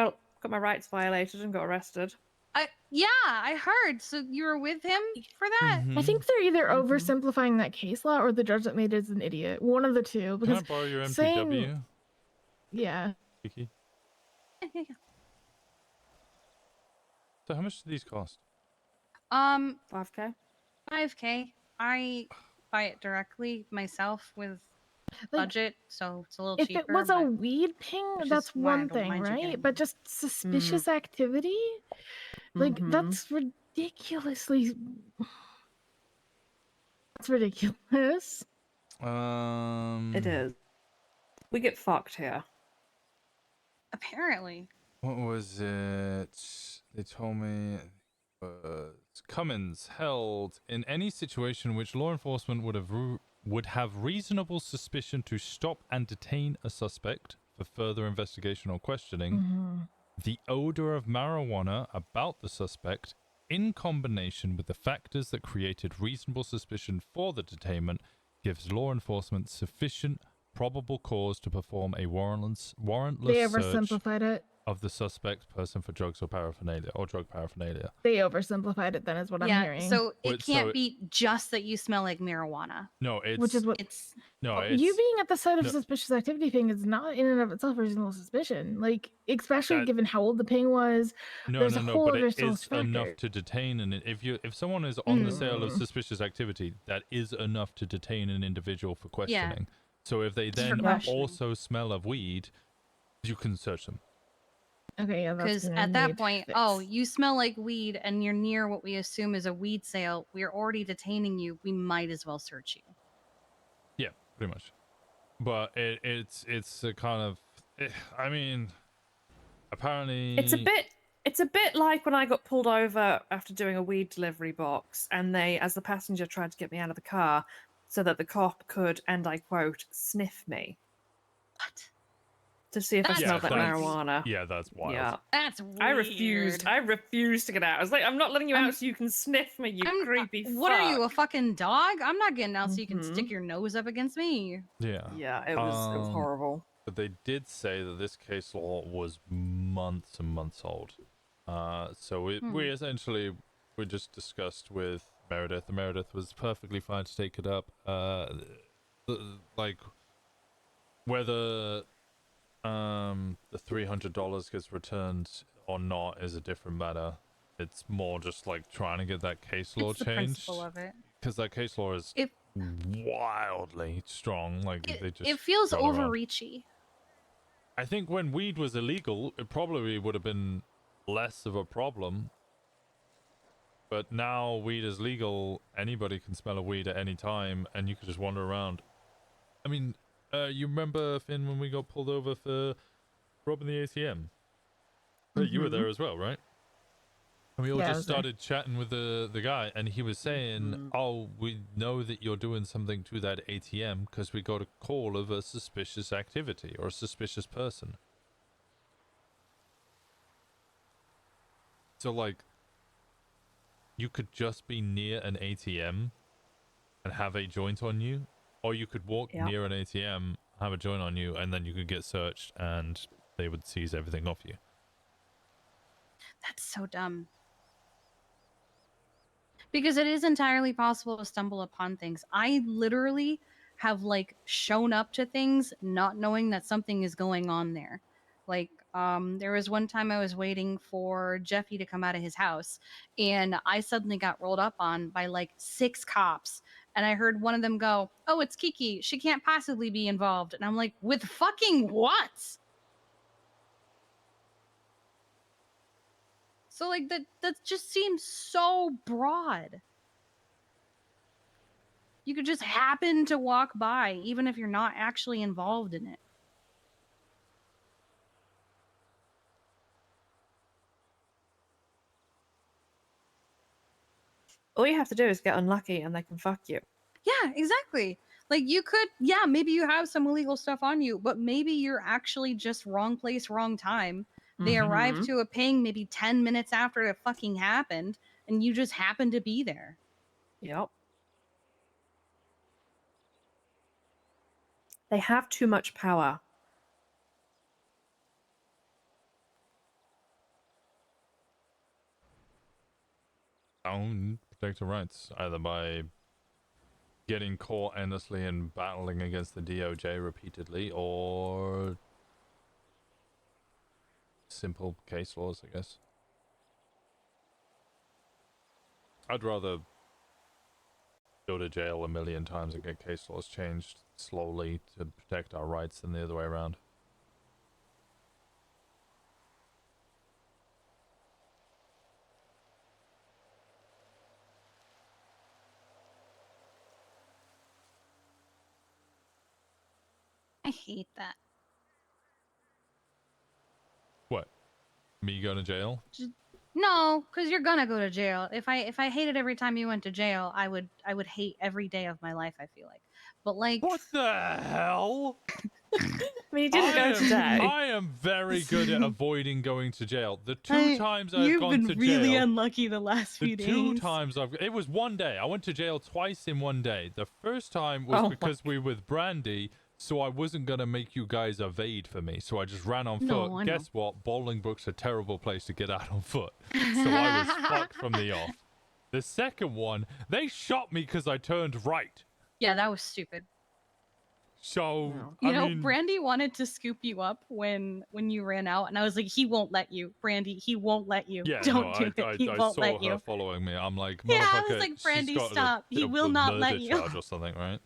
my rights violated and got arrested. Yeah, I heard. So you were with him for that? I think they're either oversimplifying that case law or the judge that made it is an idiot. One of the two. Can I Because borrow your saying, MTW? yeah. Kiki? Yeah. So how much do these cost? 5K. 5K. I buy it directly myself with budget, so it's a little If cheaper. it was a but- weed ping, which is that's why I one don't thing, mind you right? getting But just suspicious activity? Like, that's ridiculously... That's ridiculous. It is. We get fucked here. Apparently. What was it? They told me Cummins held in any situation in which law enforcement would have reasonable suspicion to stop and detain a suspect for further investigation or questioning. The odor of marijuana about the suspect, in combination with the factors that created reasonable suspicion for the detainment, gives law enforcement sufficient probable cause to perform a warrantless They search oversimplified it. of the suspect person for drugs or paraphernalia or drug paraphernalia. They oversimplified it then is what I'm hearing. So it Wait, can't so- be just that you smell like marijuana. No, it's Which is what it's no, you it's being at the site of no. suspicious activity thing is not in and of itself reasonable suspicion. Like, especially That- given how old the ping was. No, there's no, a no, whole but other it is factor. enough to detain an if someone is on the sale of suspicious activity, that is enough to detain an individual for questioning. So if they Just for then questioning. also smell of weed, you can search them. Okay, yeah, that's Because gonna at that need point, fixed. oh, you smell like weed and you're near what we assume is a weed sale. We're already detaining you. We might as well search you. Yeah, pretty much. But it's a kind of I mean, apparently It's a bit like when I got pulled over after doing a weed delivery box, and they, as the passenger, tried to get me out of the car so that the cop could, and I quote, sniff me. What? To see if I That's smelled like that's- marijuana. Yeah, that's wild. Yeah. That's weird. I refused. I refused to get out. I was like, I'm not letting you out so you can sniff me, you creepy What are you, fuck. a fucking dog? I'm not getting out so you can stick your nose up against me. Yeah. Yeah, it was horrible. But they did say that this case law was months and months old. So we essentially we just discussed with Meredith. And Meredith was perfectly fine to take it up. Like whether the $300 gets returned or not is a different matter. It's more just like trying to get that case law It's the changed. principle of it. Because that case law is wildly strong. Like they just It feels got around. overreachy. I think when weed was illegal, it probably would have been less of a problem. But now weed is legal, anybody can smell a weed at any time, and you can just wander around. I mean, you remember, Finn, when we got pulled over for robbing the ATM? You were there as well, right? And we all Yeah, I just was there. started chatting with the guy, and he was saying, oh, we know that you're doing something to that ATM because we got a call of a suspicious activity or a suspicious person. So, like, you could just be near an ATM and have a joint on you Or you could walk near an ATM, have a joint on you, and then you could get searched, and they would seize everything off you. That's so dumb. Because it is entirely possible to stumble upon things. I literally have like shown up to things not knowing that something is going on there. Like there was one time I was waiting for Jeffy to come out of his house, and I suddenly got rolled up on by like 6 cops, and I heard one of them go, "Oh, it's Kiki. She can't possibly be involved." And I'm like, "With fucking what?" So like that just seems so broad. You could just happen to walk by, even if you're not actually involved in it. All you have to do is get unlucky and they can fuck you. Yeah, exactly. Like you could, yeah, maybe you have some illegal stuff on you, but maybe you're actually just wrong place, wrong time. They arrived to a ping maybe 10 minutes after it fucking happened, and you just happened to be there. Yep. They have too much power. Own protect your rights, either by getting caught endlessly and battling against the DOJ repeatedly, or simple case laws, I guess. I'd rather go to jail 1,000,000 times and get case laws changed slowly to protect our rights than the other way around. I hate that. What? Me going to jail? No, because you're gonna go to jail. If I hated every time you went to jail, I would hate every day of my life, I feel like. But like, what the hell? I mean, you didn't go today. I am very good at avoiding going to jail. The two times I've you've gone been to really jail, unlucky the last few the days. 2 times it was one day. I went to jail twice in one day. The first time was because we were with Brandy, so I wasn't gonna make you guys evade for me. So I just ran on No, foot. I Guess what? Bolingbroke's a terrible place to get out on foot. So I was fucked from the off. The second one, they shot me because I turned right. Yeah, that was stupid. So You I know, mean, Brandy wanted to scoop you up when you ran out, and I was like, he won't let you, Brandy. He won't let you. yeah, Don't no, do it. He I won't saw let her you. following me. I'm like, Yeah, motherfucker, I was like, she's Brandy, got stop. He will a not murder let you. charge or something, right?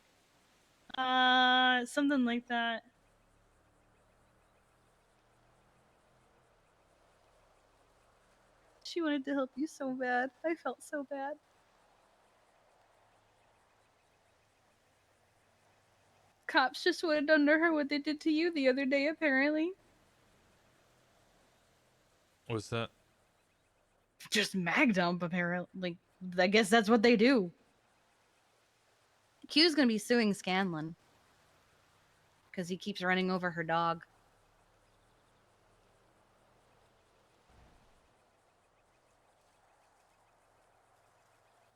Something like that. She wanted to help you so bad. I felt so bad. Cops just wanted under her what they did to you the other day, apparently. What's that? Just mag dump, apparently. Like, I guess that's what they do. Q's gonna be suing Scanlon. Because he keeps running over her dog.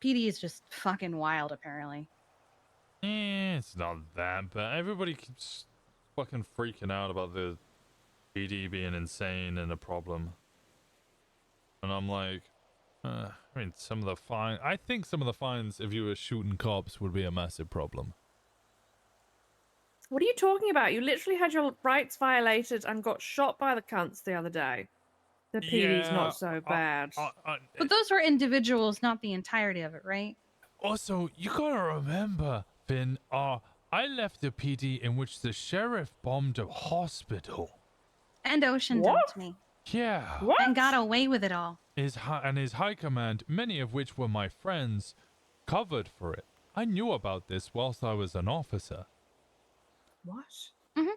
PD is just fucking wild, apparently. It's not that bad. Everybody keeps fucking freaking out about the PD being insane and a problem. And I'm like, I mean, I think some of the fines, if you were shooting cops, would be a massive problem. What are you talking about? You literally had your rights violated and got shot by the cunts the other day. The PD's not so bad. But those were individuals, not the entirety of it, right? Also, you gotta remember, Finn, I left the PD in which the sheriff bombed a hospital. And Ocean dumped me. Yeah. And got away with it all. His high command, many of which were my friends, covered for it. I knew about this whilst I was an officer. What? Mm-hmm.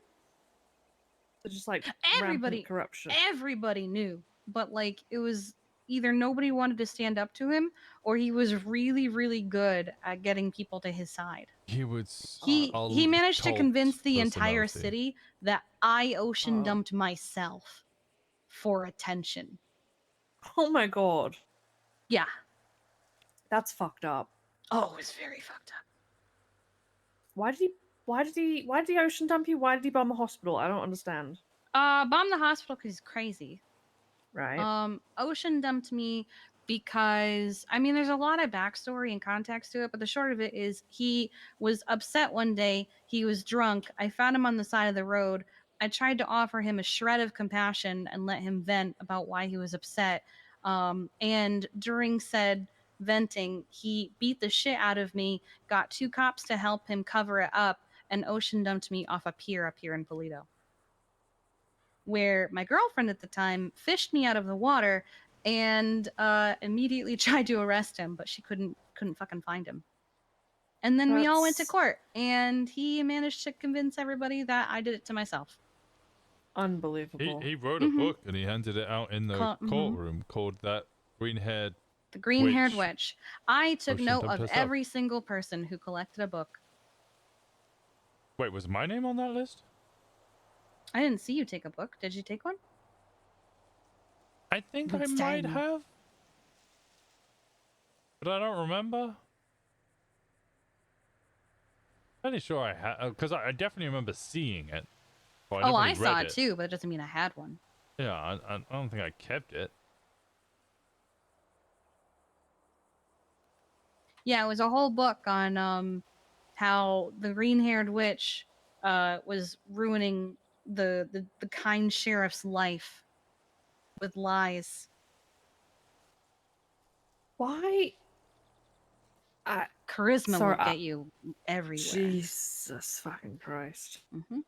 So just like Everybody, rampant corruption. everybody knew, but like it was either nobody wanted to stand up to him, or he was really, really good at getting people to his side. He was. He managed to convince the entire personality. city that I ocean dumped myself for attention. Oh my god. Yeah. That's fucked up. Oh, it was very fucked up. Why did he ocean dump you? Why did he bomb the hospital? I don't understand. Bomb the hospital because he's crazy. Right. Ocean dumped me because I mean, there's a lot of backstory and context to it, but the short of it is he was upset one day. He was drunk. I found him on the side of the road. I tried to offer him a shred of compassion and let him vent about why he was upset. And during said venting, he beat the shit out of me, got 2 cops to help him cover it up, and ocean dumped me off a pier up here in Polito, where my girlfriend at the time fished me out of the water and immediately tried to arrest him, but she couldn't fucking find him. And then we all went to court, and he managed to convince everybody that I did it to myself. Unbelievable. He wrote a book and he handed it out in the courtroom called that green-haired. The green-haired witch. I took Ocean note dumped of herself. every single person who collected a book. Wait, was my name on that list? I didn't see you take a book. Did you take one? I think I might have, but I don't remember. Pretty sure I had, because I definitely remember seeing it. Well, I definitely saw read it too, but it doesn't mean I had one. Yeah, I don't think I kept it. Yeah, it was a whole book on how the green-haired witch was ruining the kind sheriff's life with lies. Why? Charisma Sorry, will get you everywhere. Jesus fucking Christ. Mm-hmm.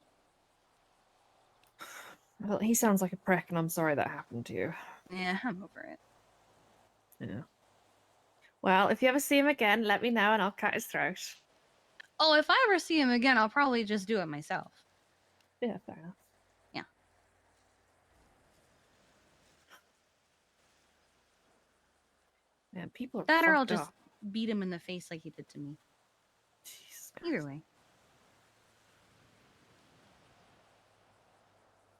Well, he sounds like a prick, and I'm sorry that happened to you. Yeah, I'm over it. Yeah. Well, if you ever see him again, let me know, and I'll cut his throat. Oh, if I ever see him again, I'll probably just do it myself. Yeah, fair enough. Yeah. Man, people are That or I'll fucked just up. beat him in the face like he did to me. Either way.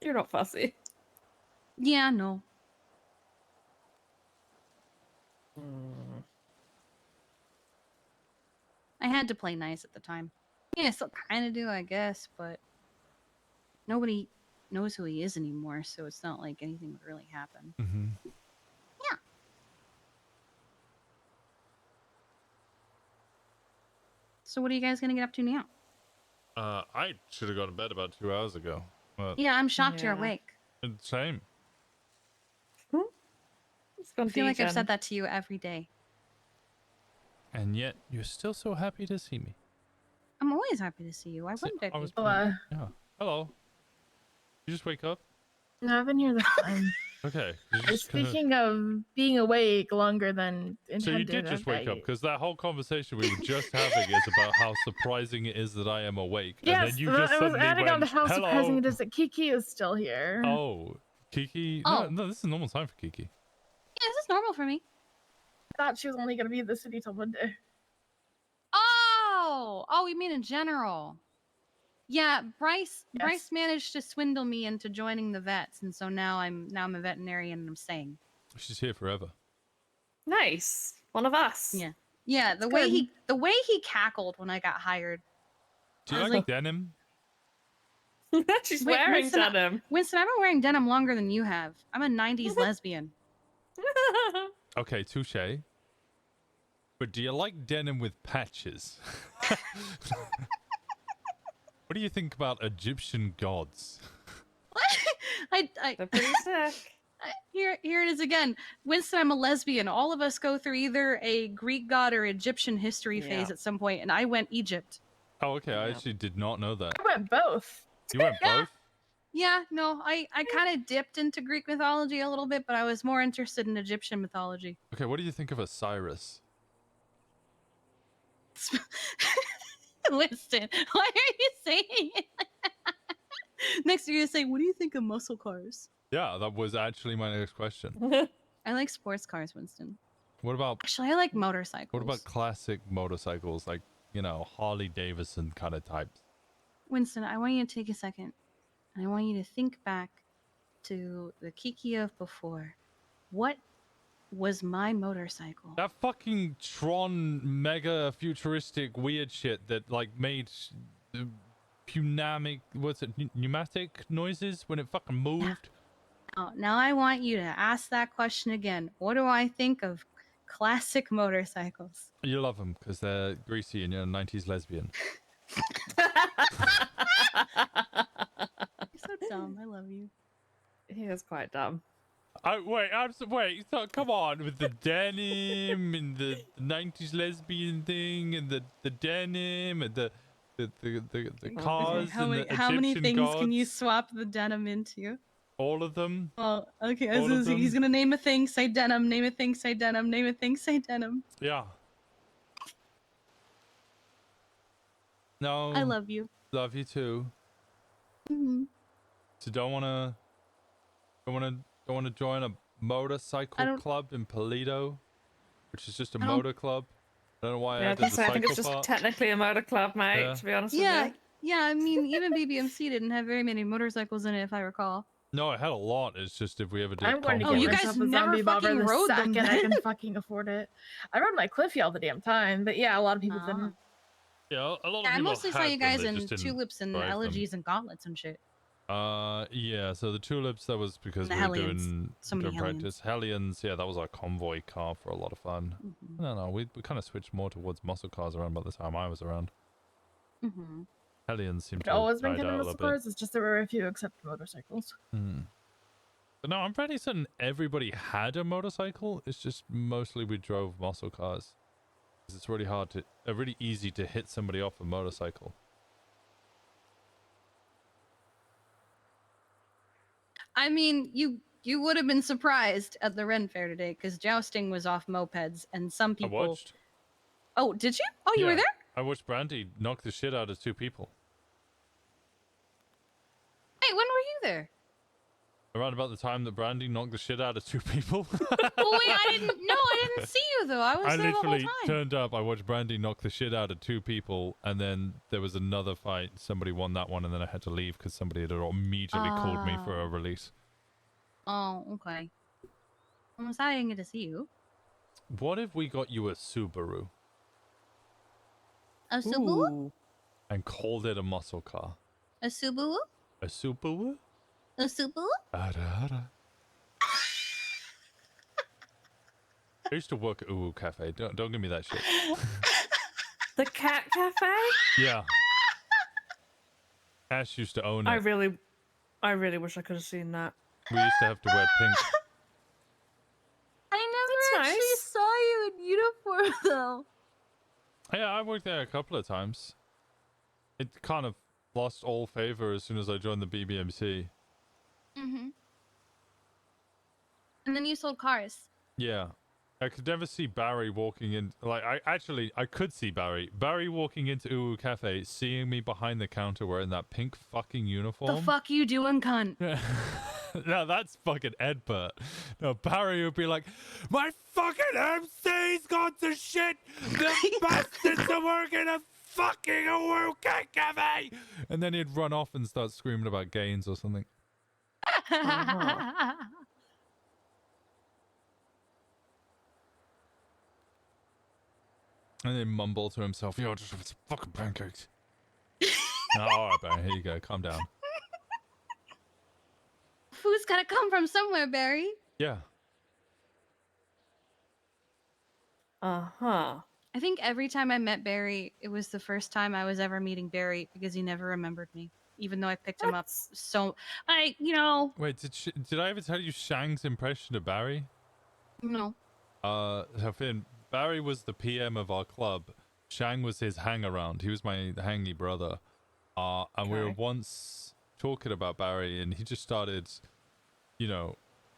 You're not fussy. Yeah, no. I had to play nice at the time. Yeah, I still kind of do, I guess, but nobody knows who he is anymore, so it's not like anything would really happen. Mm-hmm. Yeah. So what are you guys gonna get up to now? I should have gone to bed about 2 hours ago. But Yeah, I'm shocked you're awake. Same. I feel like I've said that to you every day. And yet, you're still so happy to see me. I'm always happy to see you. Why wouldn't I be? Yeah. Hello. You just wake up? No, I've been here the whole time. Okay. you're just gonna- Speaking of being awake longer than intended, So you did just wake up, because that whole conversation we were just having is about how surprising it is that I am awake. Yes, and then you but just I was suddenly adding went, on to how hello. surprising it is that Kiki is still here. Oh, Kiki? Oh. No, this is normal time for Kiki. Yeah, this is normal for me. I thought she was only going to be in the city till Monday. Oh, you mean in general? Yeah, Bryce managed to swindle me into joining the vets, and so now I'm a veterinarian and I'm staying. She's here forever. Nice. One of us. Yeah. Yeah, the way he cackled when I got hired. Do you I was like denim? She's Wait, wearing Winston, denim. Winston, I've been wearing denim longer than you have. I'm a 90s lesbian. Okay, touche. But do you like denim with patches? What do you think about Egyptian gods? They're pretty sick. Here it is again. Winston, I'm a lesbian. All of us go through either a Greek god or Egyptian history phase at some point, and I went Egypt. Oh, okay. I actually did not know that. I went both. You went both? Yeah, no, I kind of dipped into Greek mythology a little bit, but I was more interested in Egyptian mythology. Okay, what do you think of Osiris? Winston, why are you saying it? Next, you're gonna say, "What do you think of muscle cars?" Yeah, that was actually my next question. I like sports cars, Winston. What about Actually, I like motorcycles. what about classic motorcycles, like, Harley Davidson kind of types? Winston, I want you to take a second, and I want you to think back to the Kiki of before. What was my motorcycle. That fucking Tron mega futuristic weird shit that like made pneumatic noises when it fucking moved. Now I want you to ask that question again. What do I think of classic motorcycles? You love them because they're greasy and you're a 90s lesbian. You're so dumb. I love you. He is quite dumb. Wait, so come on, with the denim and the 90s lesbian thing and the denim and the cars How and many, the how many Egyptian things gods. can you swap the denim into? All of them. Oh, okay. All of He's them. gonna name a thing, say denim. Name a thing, say denim. Name a thing, say denim. Yeah. No. I love you. Love you too. Mhm. So don't wanna join a motorcycle club in Polito, which is just a I don't- motor club. I don't know why I Yeah, added the I think cycle it's just part. technically a motor club, mate, Yeah. to be honest with Yeah, you. yeah. I mean, even BBMC didn't have very many motorcycles in it, if I recall. No, I had a lot. It's just if we ever did. I'm going to convoys. get you guys myself a never zombie bobber fucking the rode them second I can then? fucking afford it. I rode my Cliffy all the damn time, but yeah, a lot of people didn't. Yeah, a lot of Yeah, I people mostly saw had you them, guys they in just didn't tulips and drive them. elegies and gauntlets and shit. Yeah, so the tulips, that was because The we were Hellions. doing, So many doing practice. Hellions, yeah, that was our convoy car for a lot of fun. Mm-hmm. No, we kind of switched more towards muscle cars around by the time I was around. Mm-hmm. Hellions seemed I've to have always been died good out at a muscle little bit. cars. It's just there were a few except motorcycles. But no, I'm pretty certain everybody had a motorcycle. It's just mostly we drove muscle cars. 'Cause it's really really easy to hit somebody off a motorcycle. I mean, you would have been surprised at the Ren Fair today because jousting was off mopeds and some I people. watched. Oh, did you? Oh, you were Yeah, there? I watched Brandy knock the shit out of 2 people. Hey, when were you there? Around about the time that Brandy knocked the shit out of 2 people. Well, wait, I didn't see you though. I was I there the whole literally time. turned up. I watched Brandy knock the shit out of 2 people, and then there was another fight. Somebody won that one, and then I had to leave because somebody had immediately called me for a release. Oh, okay. I'm sorry I didn't get to see you. What if we got you a Subaru A Subaru? and called it a muscle car? A Subaru? A Subaru? A Subaru? I used to work at Uwu Cafe. Don't give me that shit. The cat cafe? Yeah. Ash used to own it. I really wish I could have seen that. We used to have to wear pink. I never That's actually nice. saw you in uniform though. Yeah, I worked there a couple of times. It kind of lost all favor as soon as I joined the BBMC. Mm-hmm. And then you sold cars. Yeah. I could never see Barry walking in. Like, I could see Barry. Barry walking into Uwu Cafe, seeing me behind the counter wearing that pink fucking uniform. The fuck you doing, cunt? No, that's fucking Edbert. No, Barry would be like, my fucking MC's got to shit! The bastards are working a fucking Uwu Cafe! And then he'd run off and start screaming about gains or something. And then mumble to himself, yo, just have some fucking pancakes. Oh, alright, Barry, here you go, calm down. Food's gotta come from somewhere, Barry. Yeah. Uh-huh. I think every time I met Barry, it was the first time I was ever meeting Barry because he never remembered me, even though I picked him up so. Wait, did I ever tell you Shang's impression of Barry? No. So Finn, Barry was the PM of our club. Shang was his hang-around. He was my hangy brother. And we were once talking about Barry, and he just started,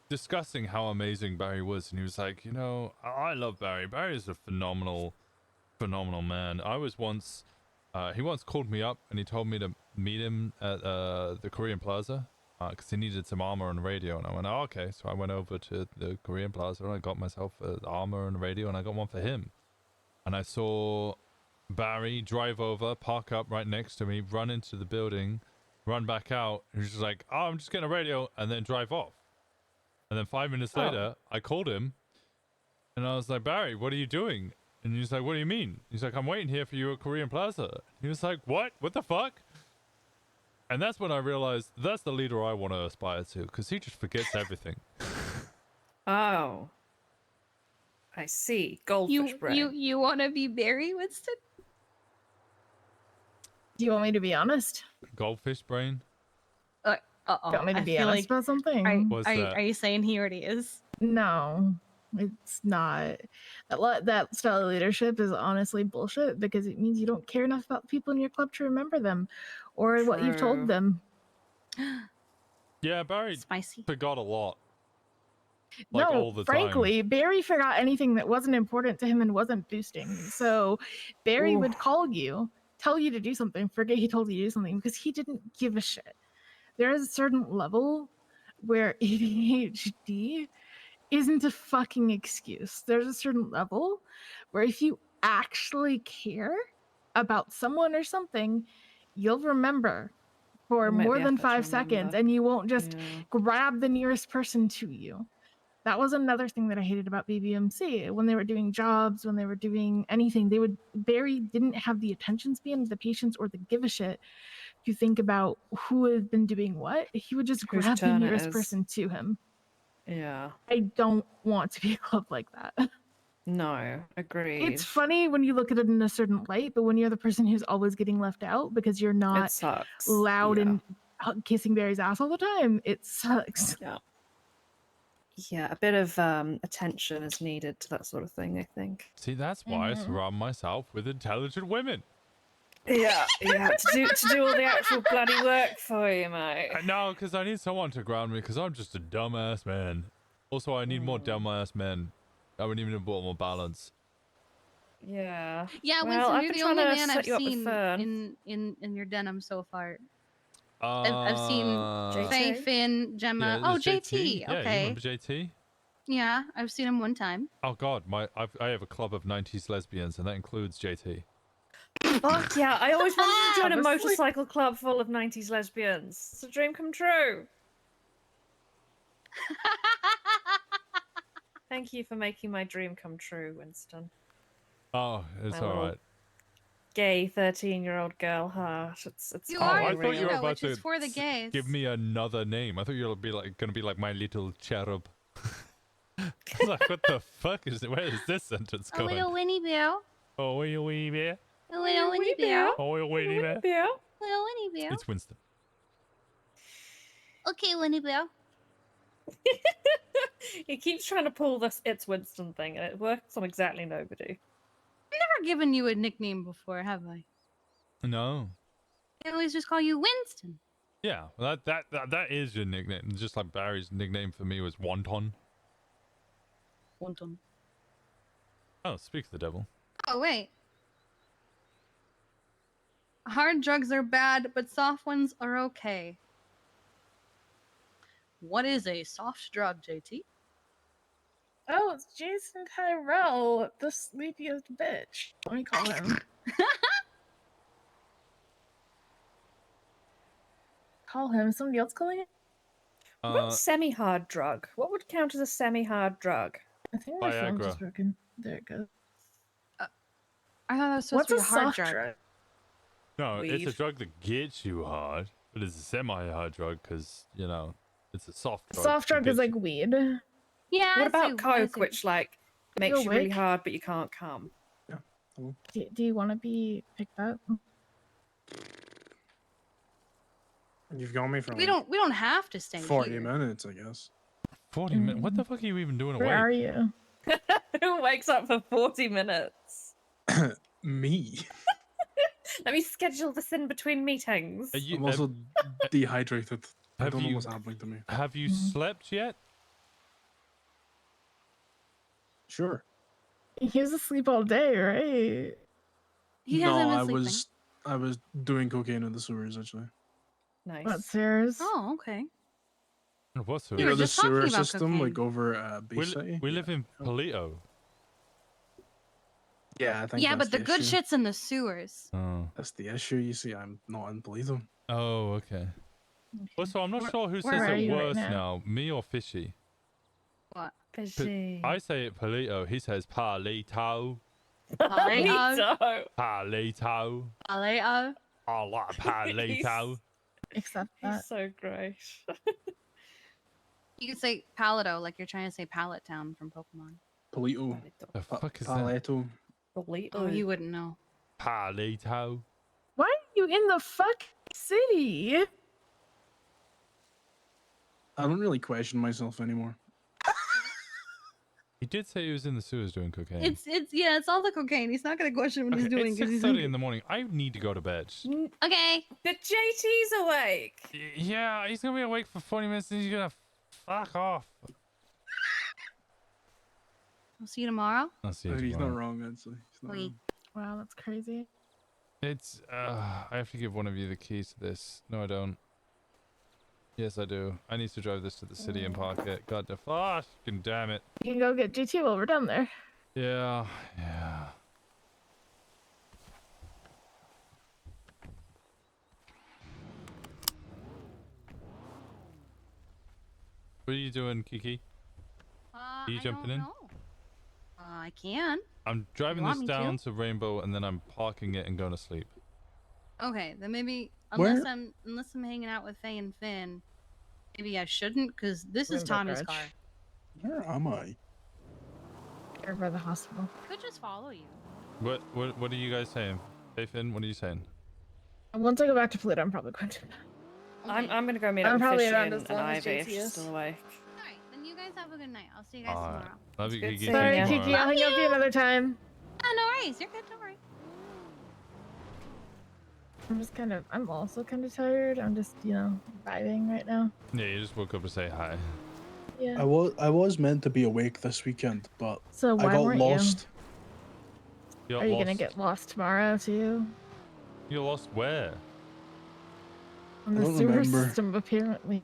discussing how amazing Barry was. And he was like, I love Barry. Barry is a phenomenal man. I was once, he once called me up, and he told me to meet him at the Korean Plaza, because he needed some armor and radio. And I went, oh, okay. So I went over to the Korean Plaza, and I got myself armor and radio, and I got one for him. And I saw Barry drive over, park up right next to me, run into the building, run back out, and he's just like, oh, I'm just getting a radio, and then drive off. And then 5 minutes later, I called him, And I was like, Barry, what are you doing? And he's like, what do you mean? He's like, I'm waiting here for you at Korean Plaza. He was like, what? What the fuck? And that's when I realized that's the leader I want to aspire to, because he just forgets everything. Oh. I see. Goldfish brain. You want to be Barry, Winston? Do you want me to be honest? Goldfish brain? Do you want me to be honest about something? Are you saying he already is? No, it's not. That style of leadership is honestly bullshit because it means you don't care enough about people in your club to remember them or what you've told them. Yeah, Barry forgot a lot. Like, no, all the frankly, Barry forgot anything that wasn't important to him and wasn't boosting. So Barry would call you, tell you to do something, forget he told you to do something because he didn't give a shit. There is a certain level where ADHD isn't a fucking excuse. There's a certain level where if you actually care about someone or something, you'll remember for Make more the than effort to 5 seconds remember. and you won't just grab the nearest person to you. That was another thing that I hated about BBMC. When they were doing jobs, when they were doing anything, Barry didn't have the attention span, the patience, or the give a shit to think about who had been doing what. He would just Whose grab the turn it nearest is. person to him. Yeah. I don't want to be a club like that. No, agreed. It's funny when you look at it in a certain light, but when you're the person who's always getting left out because you're not sucks. loud Yeah. and kissing Barry's ass all the time, it sucks. Yeah. Yeah, a bit of attention is needed to that sort of thing, I think. See, that's why I surround myself with intelligent women. Yeah, to do all the actual bloody work for you, mate. No, because I need someone to ground me, because I'm just a dumbass man. Also, I need more dumbass men. I would need a bit more balance. Yeah. Yeah, Well, Winston, I've you're been the trying only to man set I've you up with seen Fern. in your denim so far. I've I've seen Faye, Finn, Gemma. Oh, JT. Yeah, you Okay. remember JT? Yeah, I've seen him one time. Oh God, I have a club of 90s lesbians, and that includes JT. Fuck yeah, I always wanted to join a Honestly. motorcycle club full of 90s lesbians. It's a dream come true. Thank you for making my dream come true, Winston. Oh, it's My all little right. Gay 13-year-old girl heart. It's You Oh, are I the thought you were hero, about which to is for the gays. give me another name. I thought you were gonna be like my little cherub. I was like, what the fuck is it? Where is this sentence A going? little Winnie Bear. Oh, wee bear. A little Winnie Bear. Oh, wee bear. Little Winnie Bear. It's Winston. Okay, Winnie Bear. He keeps trying to pull this "it's Winston" thing, and it works on exactly nobody. I've never given you a nickname before, have I? No. I always just call you Winston. Yeah, well, that is your nickname. Just like Barry's nickname for me was Wonton. Wonton. Oh, speak of the devil. Oh, wait. Hard drugs are bad, but soft ones are okay. What is a soft drug, JT? Oh, it's Jason Tyrell, the sleepiest bitch. Let me call him. Call him. Somebody else calling it? What's semi-hard drug? What would count as a semi-hard drug? I think my phone Viagra. just broken. There it goes. I thought that was supposed What's to be a a hard soft drug. drug? No, it's a Weed. drug that gets you hard, but it's a semi-hard drug because, you know, it's a soft drug. Soft that drug is gets like weed. Yeah. What I about see- I coke, see. which like makes Feel you really weak? hard, but you can't come? Do you want to be picked up? You've got me from We don't have to stay 40 here. minutes, I guess. 40 minutes? What the fuck are you even doing Where awake? are you? Who wakes up for 40 minutes? Me. Let me schedule this in between meetings. Are you, I'm also dehydrated. I have don't know you- what's happening to me. have you slept yet? Sure. He was asleep all day, right? He no, hasn't been sleeping. I was doing cocaine in the sewers actually. Nice. What's yours? Oh, okay. What's You You were know the just talking sewer about system, like cocaine. over We, Bayside? we live in Polito. Yeah, I think Yeah, that's but the good issue. shit's in the sewers. Oh. That's the issue. You see, I'm not in Polito. Oh, okay. Also, I'm not sure who where says are it you right worse now? now, me or Fishy. What? I say it Palito. He says Palito. Palito. Palito. Paleo. I like Palito. Except He's that. so great. You could say Paleto, like you're trying to say Pallet Town from Pokemon. Palito. The fuck is Paleto. Oh, you wouldn't know. Palito. Why are you in the fuck city? I don't really question myself anymore. He did say he was in the sewers doing cocaine. It's all the cocaine. He's not gonna question what he's doing It's because he's 6:30 hungry. in the morning. I need to go to bed. Okay. But JT's awake. Yeah, he's gonna be awake for 40 minutes and he's gonna fuck off. I'll see you tomorrow. I'll see you He's not tomorrow. wrong, actually. He's not wrong. Wow, that's crazy. It's I have to give one of you the keys to this. No, I don't. Yes, I do. I need to drive this to the city and park it. God the fucking damn it. You can go get GT while we're down there. Yeah. What are you doing, Kiki? Are you jumping in? I can. I'm driving want this me down to Rainbow and then I'm parking it and going to sleep. Okay, then maybe Where- unless I'm hanging out with Faye and Finn, maybe I shouldn't because this is Rainbow Tommy's Garage. car. Where am I? Here by the hospital. Could just follow you. What are you guys saying? Hey Finn, what are you saying? Once I go back to Pluto, I'm probably going to. I'm gonna go meet I'm up with probably Fishy around and, as and long as Ivy if JT she's is. still awake. Alright, then you guys have a good night. I'll see you guys Alright. tomorrow. Love you, Good Kiki. seeing Sorry, ya. Kiki. I'll hang out with you another time. Oh, no worries. You're good. Don't worry. I'm also kind of tired. I'm just, vibing right now. Yeah, you just woke up to say hi. Yeah. I was meant to be awake this weekend, but So I why got weren't you? lost. You Are got you gonna lost. get lost tomorrow too? You lost where? On I the don't sewer remember. system, apparently.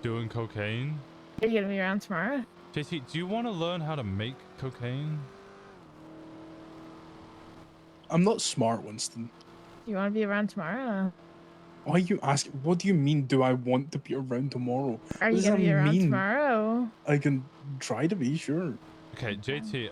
Doing cocaine? Are you gonna be around tomorrow? JT, do you want to learn how to make cocaine? I'm not smart, Winston. Do you want to be around tomorrow? Why are you asking? What do you mean? Do I want to be around tomorrow? Are What you does gonna that be around mean? tomorrow? I can try to be, sure. Okay, JT,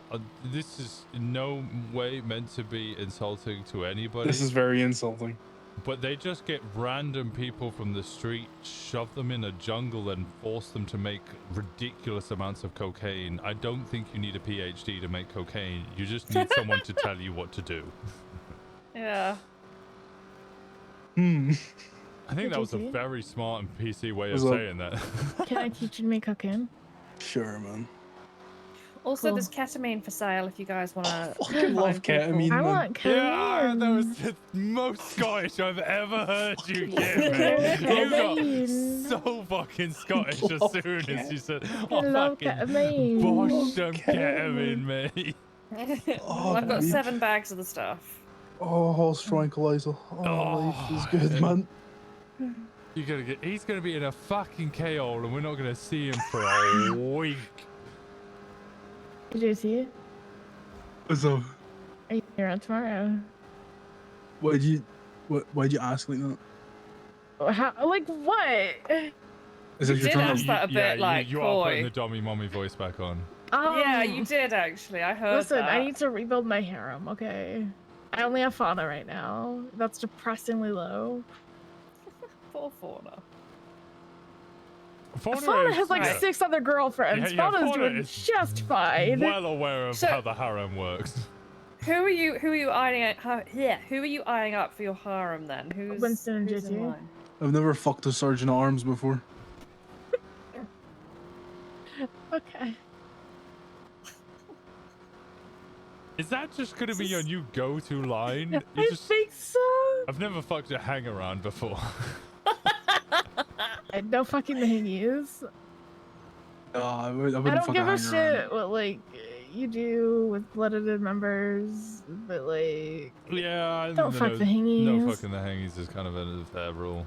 this is in no way meant to be insulting to anybody. This is very insulting. But they just get random people from the street, shove them in a jungle, and force them to make ridiculous amounts of cocaine. I don't think you need a PhD to make cocaine. You just need someone to tell you what to do. Yeah. I think that was a JT? very smart and PC way of What's up? saying that. Can I teach you to make cocaine? Sure, man. Also, Cool. there's ketamine for sale if you guys want to. fucking love ketamine, I man. want Yeah, cocaine. that was the most Scottish I've ever heard you give me. Ketamine. You got so fucking Scottish as Love soon as you said, I "Oh, love fucking ketamine. bosh some ketamine, mate." Oh, I've got babe. 7 bags of the stuff. Oh, horse tranquilizer. Oh, life is good, man. He's gonna be in a fucking KO and we're not gonna see him for a week. Did you see it? So, Are you around tomorrow? why'd you ask like that? How? Like what? Is it You your did turn? ask that a bit like you are putting coy. the dummy mommy voice back on. Yeah, you did actually. I heard Listen, that. I need to rebuild my harem, okay? I only have Fauna right now. That's depressingly low. Poor Fauna. Fauna has like 6 other girlfriends. Yeah, Fauna's Fauna doing is just fine. Well aware of So- how the harem works. Who are you eyeing up? Who are you eyeing up for your harem then? Who's Winston and who's in JT. line? I've never fucked a sergeant at arms before. Okay. Is that just gonna be your new go-to line? You I just, think so. I've never fucked a hang-around before. I know fucking the hingies. I wouldn't I don't fuck give a hanger around. shit what like you do with blooded members, but like Yeah, I Don't think fuck no, the hingies. No fucking the hangies is kind of a fair rule.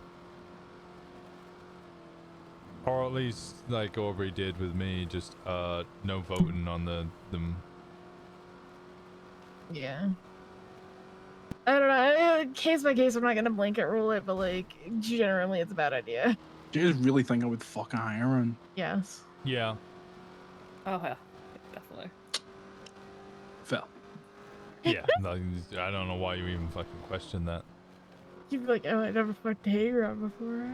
Or at least, like Aubrey did with me, just no voting on them. yeah. I don't know. Case by case, I'm not gonna blanket rule it, but like generally, it's a bad idea. Do you guys really think I would fuck a hanger around? Yes. Yeah. Oh yeah, definitely. Fair. Yeah, no, I don't know why you even fucking question that. You'd be like, oh, I never fucked a hanger before.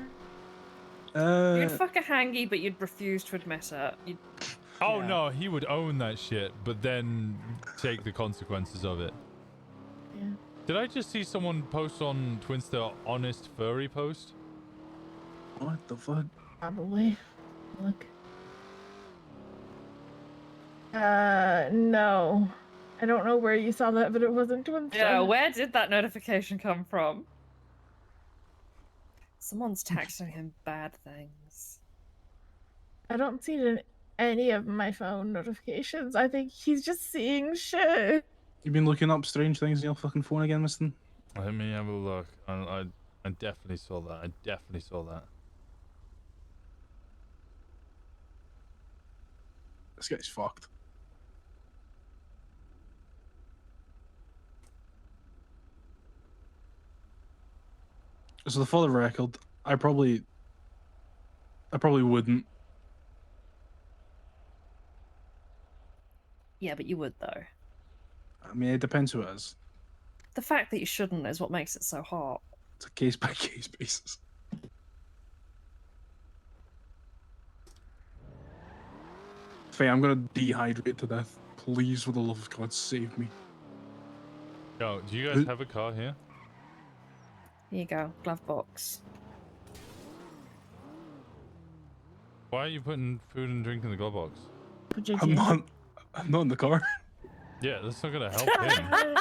You'd fuck a hangy, but you'd refuse to admit it. Oh no, he would own that shit, but then take the consequences of it. Yeah. Did I just see someone post on Twinster honest furry post? What the fuck? Probably. Look. No. I don't know where you saw that, but it wasn't Twinster. Yeah, where did that notification come from? Someone's texting him bad things. I don't see it in any of my phone notifications. I think he's just seeing shit. You been looking up strange things in your fucking phone again, Winston? Let me have a look. I definitely saw that. I definitely saw that. This guy's fucked. So for the record, I probably wouldn't. Yeah, but you would though. I mean, it depends who it is. The fact that you shouldn't is what makes it so hot. It's a case by case basis. Faye, I'm gonna dehydrate to death. Please, for the love of God, save me. Yo, do you guys have a car here? Here you go, glove box. Why are you putting food and drink in the glove box? I'm not in the car. Yeah, that's not gonna help him.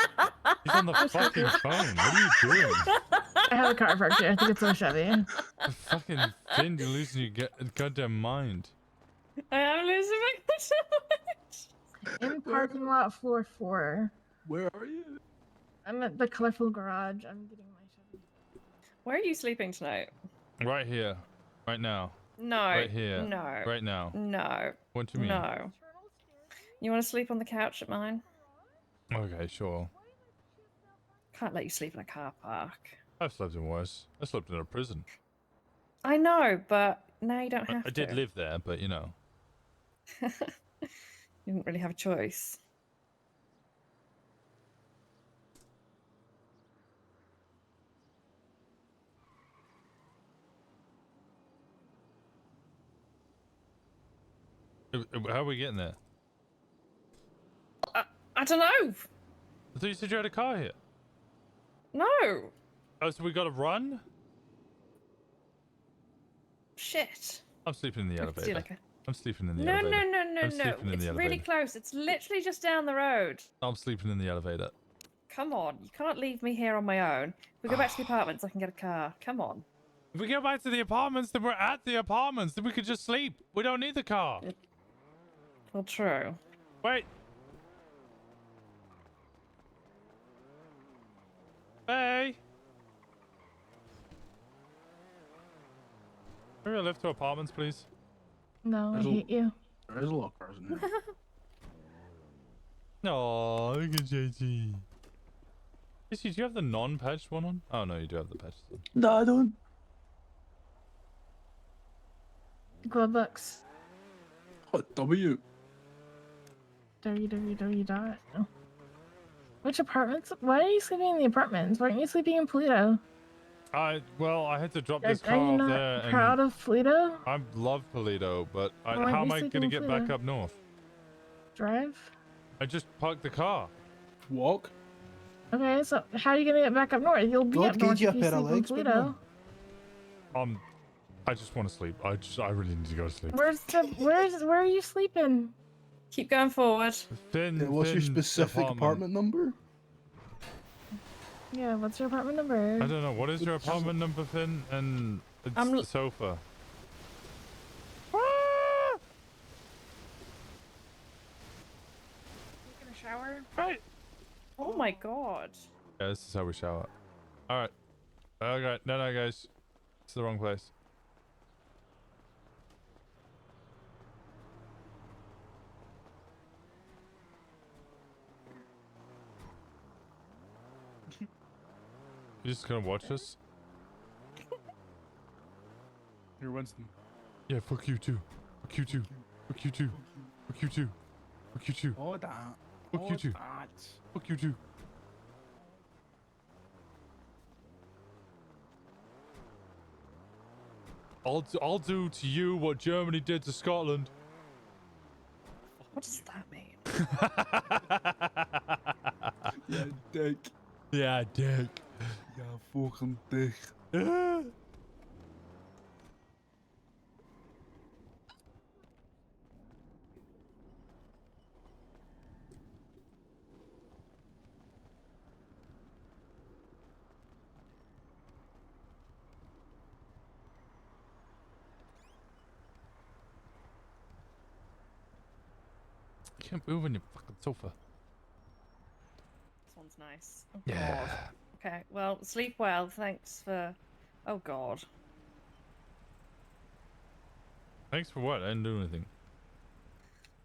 He's on the fucking phone. What are you doing? I have a car parked here. I think it's so Chevy. Fucking Finn, you're losing your goddamn mind. I am losing my In parking lot floor 4. Where are you? I'm at the colorful garage. I'm getting my Chevy. Where are you sleeping tonight? Right here. Right now. No. Right here. No. Right now. No. What do you mean? No. You want to sleep on the couch at mine? Okay, sure. Can't let you sleep in a car park. I've slept in worse. I slept in a prison. I know, but now you don't have I to. did live there, but you know. You didn't really have a choice. How are we getting there? I don't know. I thought you said you had a car here. No. Oh, so we gotta run? Shit. I'm sleeping in the I have to do elevator. like I'm sleeping in the No, elevator. no, no, I'm no, no. sleeping in It's the really elevator. close. It's literally just down the road. I'm sleeping in the elevator. Come on. You can't leave me here on my own. If we go back to the apartments, I can get a car. Come on. If we go back to the apartments, then we're at the apartments. Then we could just sleep. We don't need the car. Well, true. Wait. Hey. Can we lift to apartments, please? No, I hate you. There is a lot of cars in here. Oh, look at JT. JT, do you have the non-patched one on? Oh no, you do have the patched one. No, I don't. Glove box. What, W? www. No. Which apartments? Why are you sleeping in the apartments? Why aren't you sleeping in Pluto? Well, I had to drop this Are car you off not there. proud and of Pluto? I love Polito, but Why aren't how you am I sleeping gonna in get back Pluto? up north? Drive? I just parked the car. Walk? Okay, so how are you gonna get back up north? You'll be God up north gave you if a you pair sleep of in legs, big Pluto. man. I just want to sleep. I really need to go to sleep. Where are you sleeping? Keep going forward. Finn, What's your Finn's specific apartment number? Yeah, what's your apartment number? I don't know. What is your apartment number, Finn? And it's the sofa. Taking a shower? Right. Oh my god. Yeah, this is how we shower. All right. Okay. No, guys. It's the wrong place. You just gonna watch us? You're Winston. Yeah, fuck you too. Fuck you too. Fuck you too. Fuck you too. Fuck you too. Oh, that. Fuck you too. Fuck you too. I'll do to you what Germany did to Scotland. What does that mean? Yeah, dick. Yeah, dick. Yeah, fucking dick. You can't move on your fucking sofa. This one's nice. Oh, Yeah. God. Okay, well, sleep well. Thanks for... Oh, God. Thanks for what? I didn't do anything.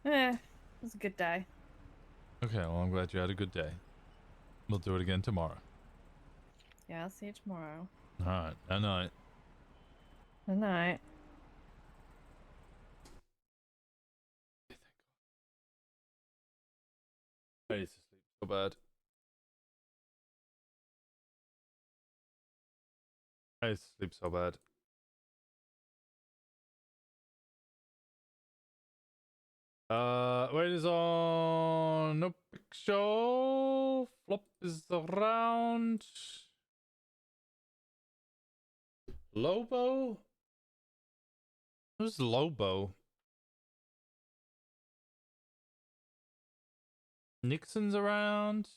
Eh, it was a good day. Okay, well, I'm glad you had a good day. We'll do it again tomorrow. Yeah, I'll see you tomorrow. Alright, night night. Good night. I need to sleep so bad. I need to sleep so bad. Wait is on. No picture. Flop is around. Lobo? Who's Lobo? Nixon's around.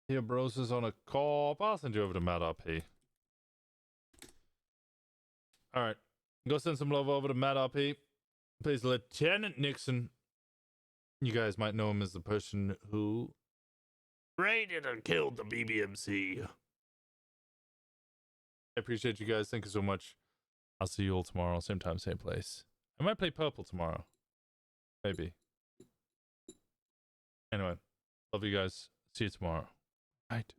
Here, Bros is on a call. I'll send you over to Matt RP. Alright. Go send some love over to Matt RP. Please, Lieutenant Nixon. You guys might know him as the person who raided and killed the BBMC. I appreciate you guys. Thank you so much. I'll see you all tomorrow. Same time, same place. I might play purple tomorrow. Maybe. Anyway. Love you guys. See you tomorrow. Night.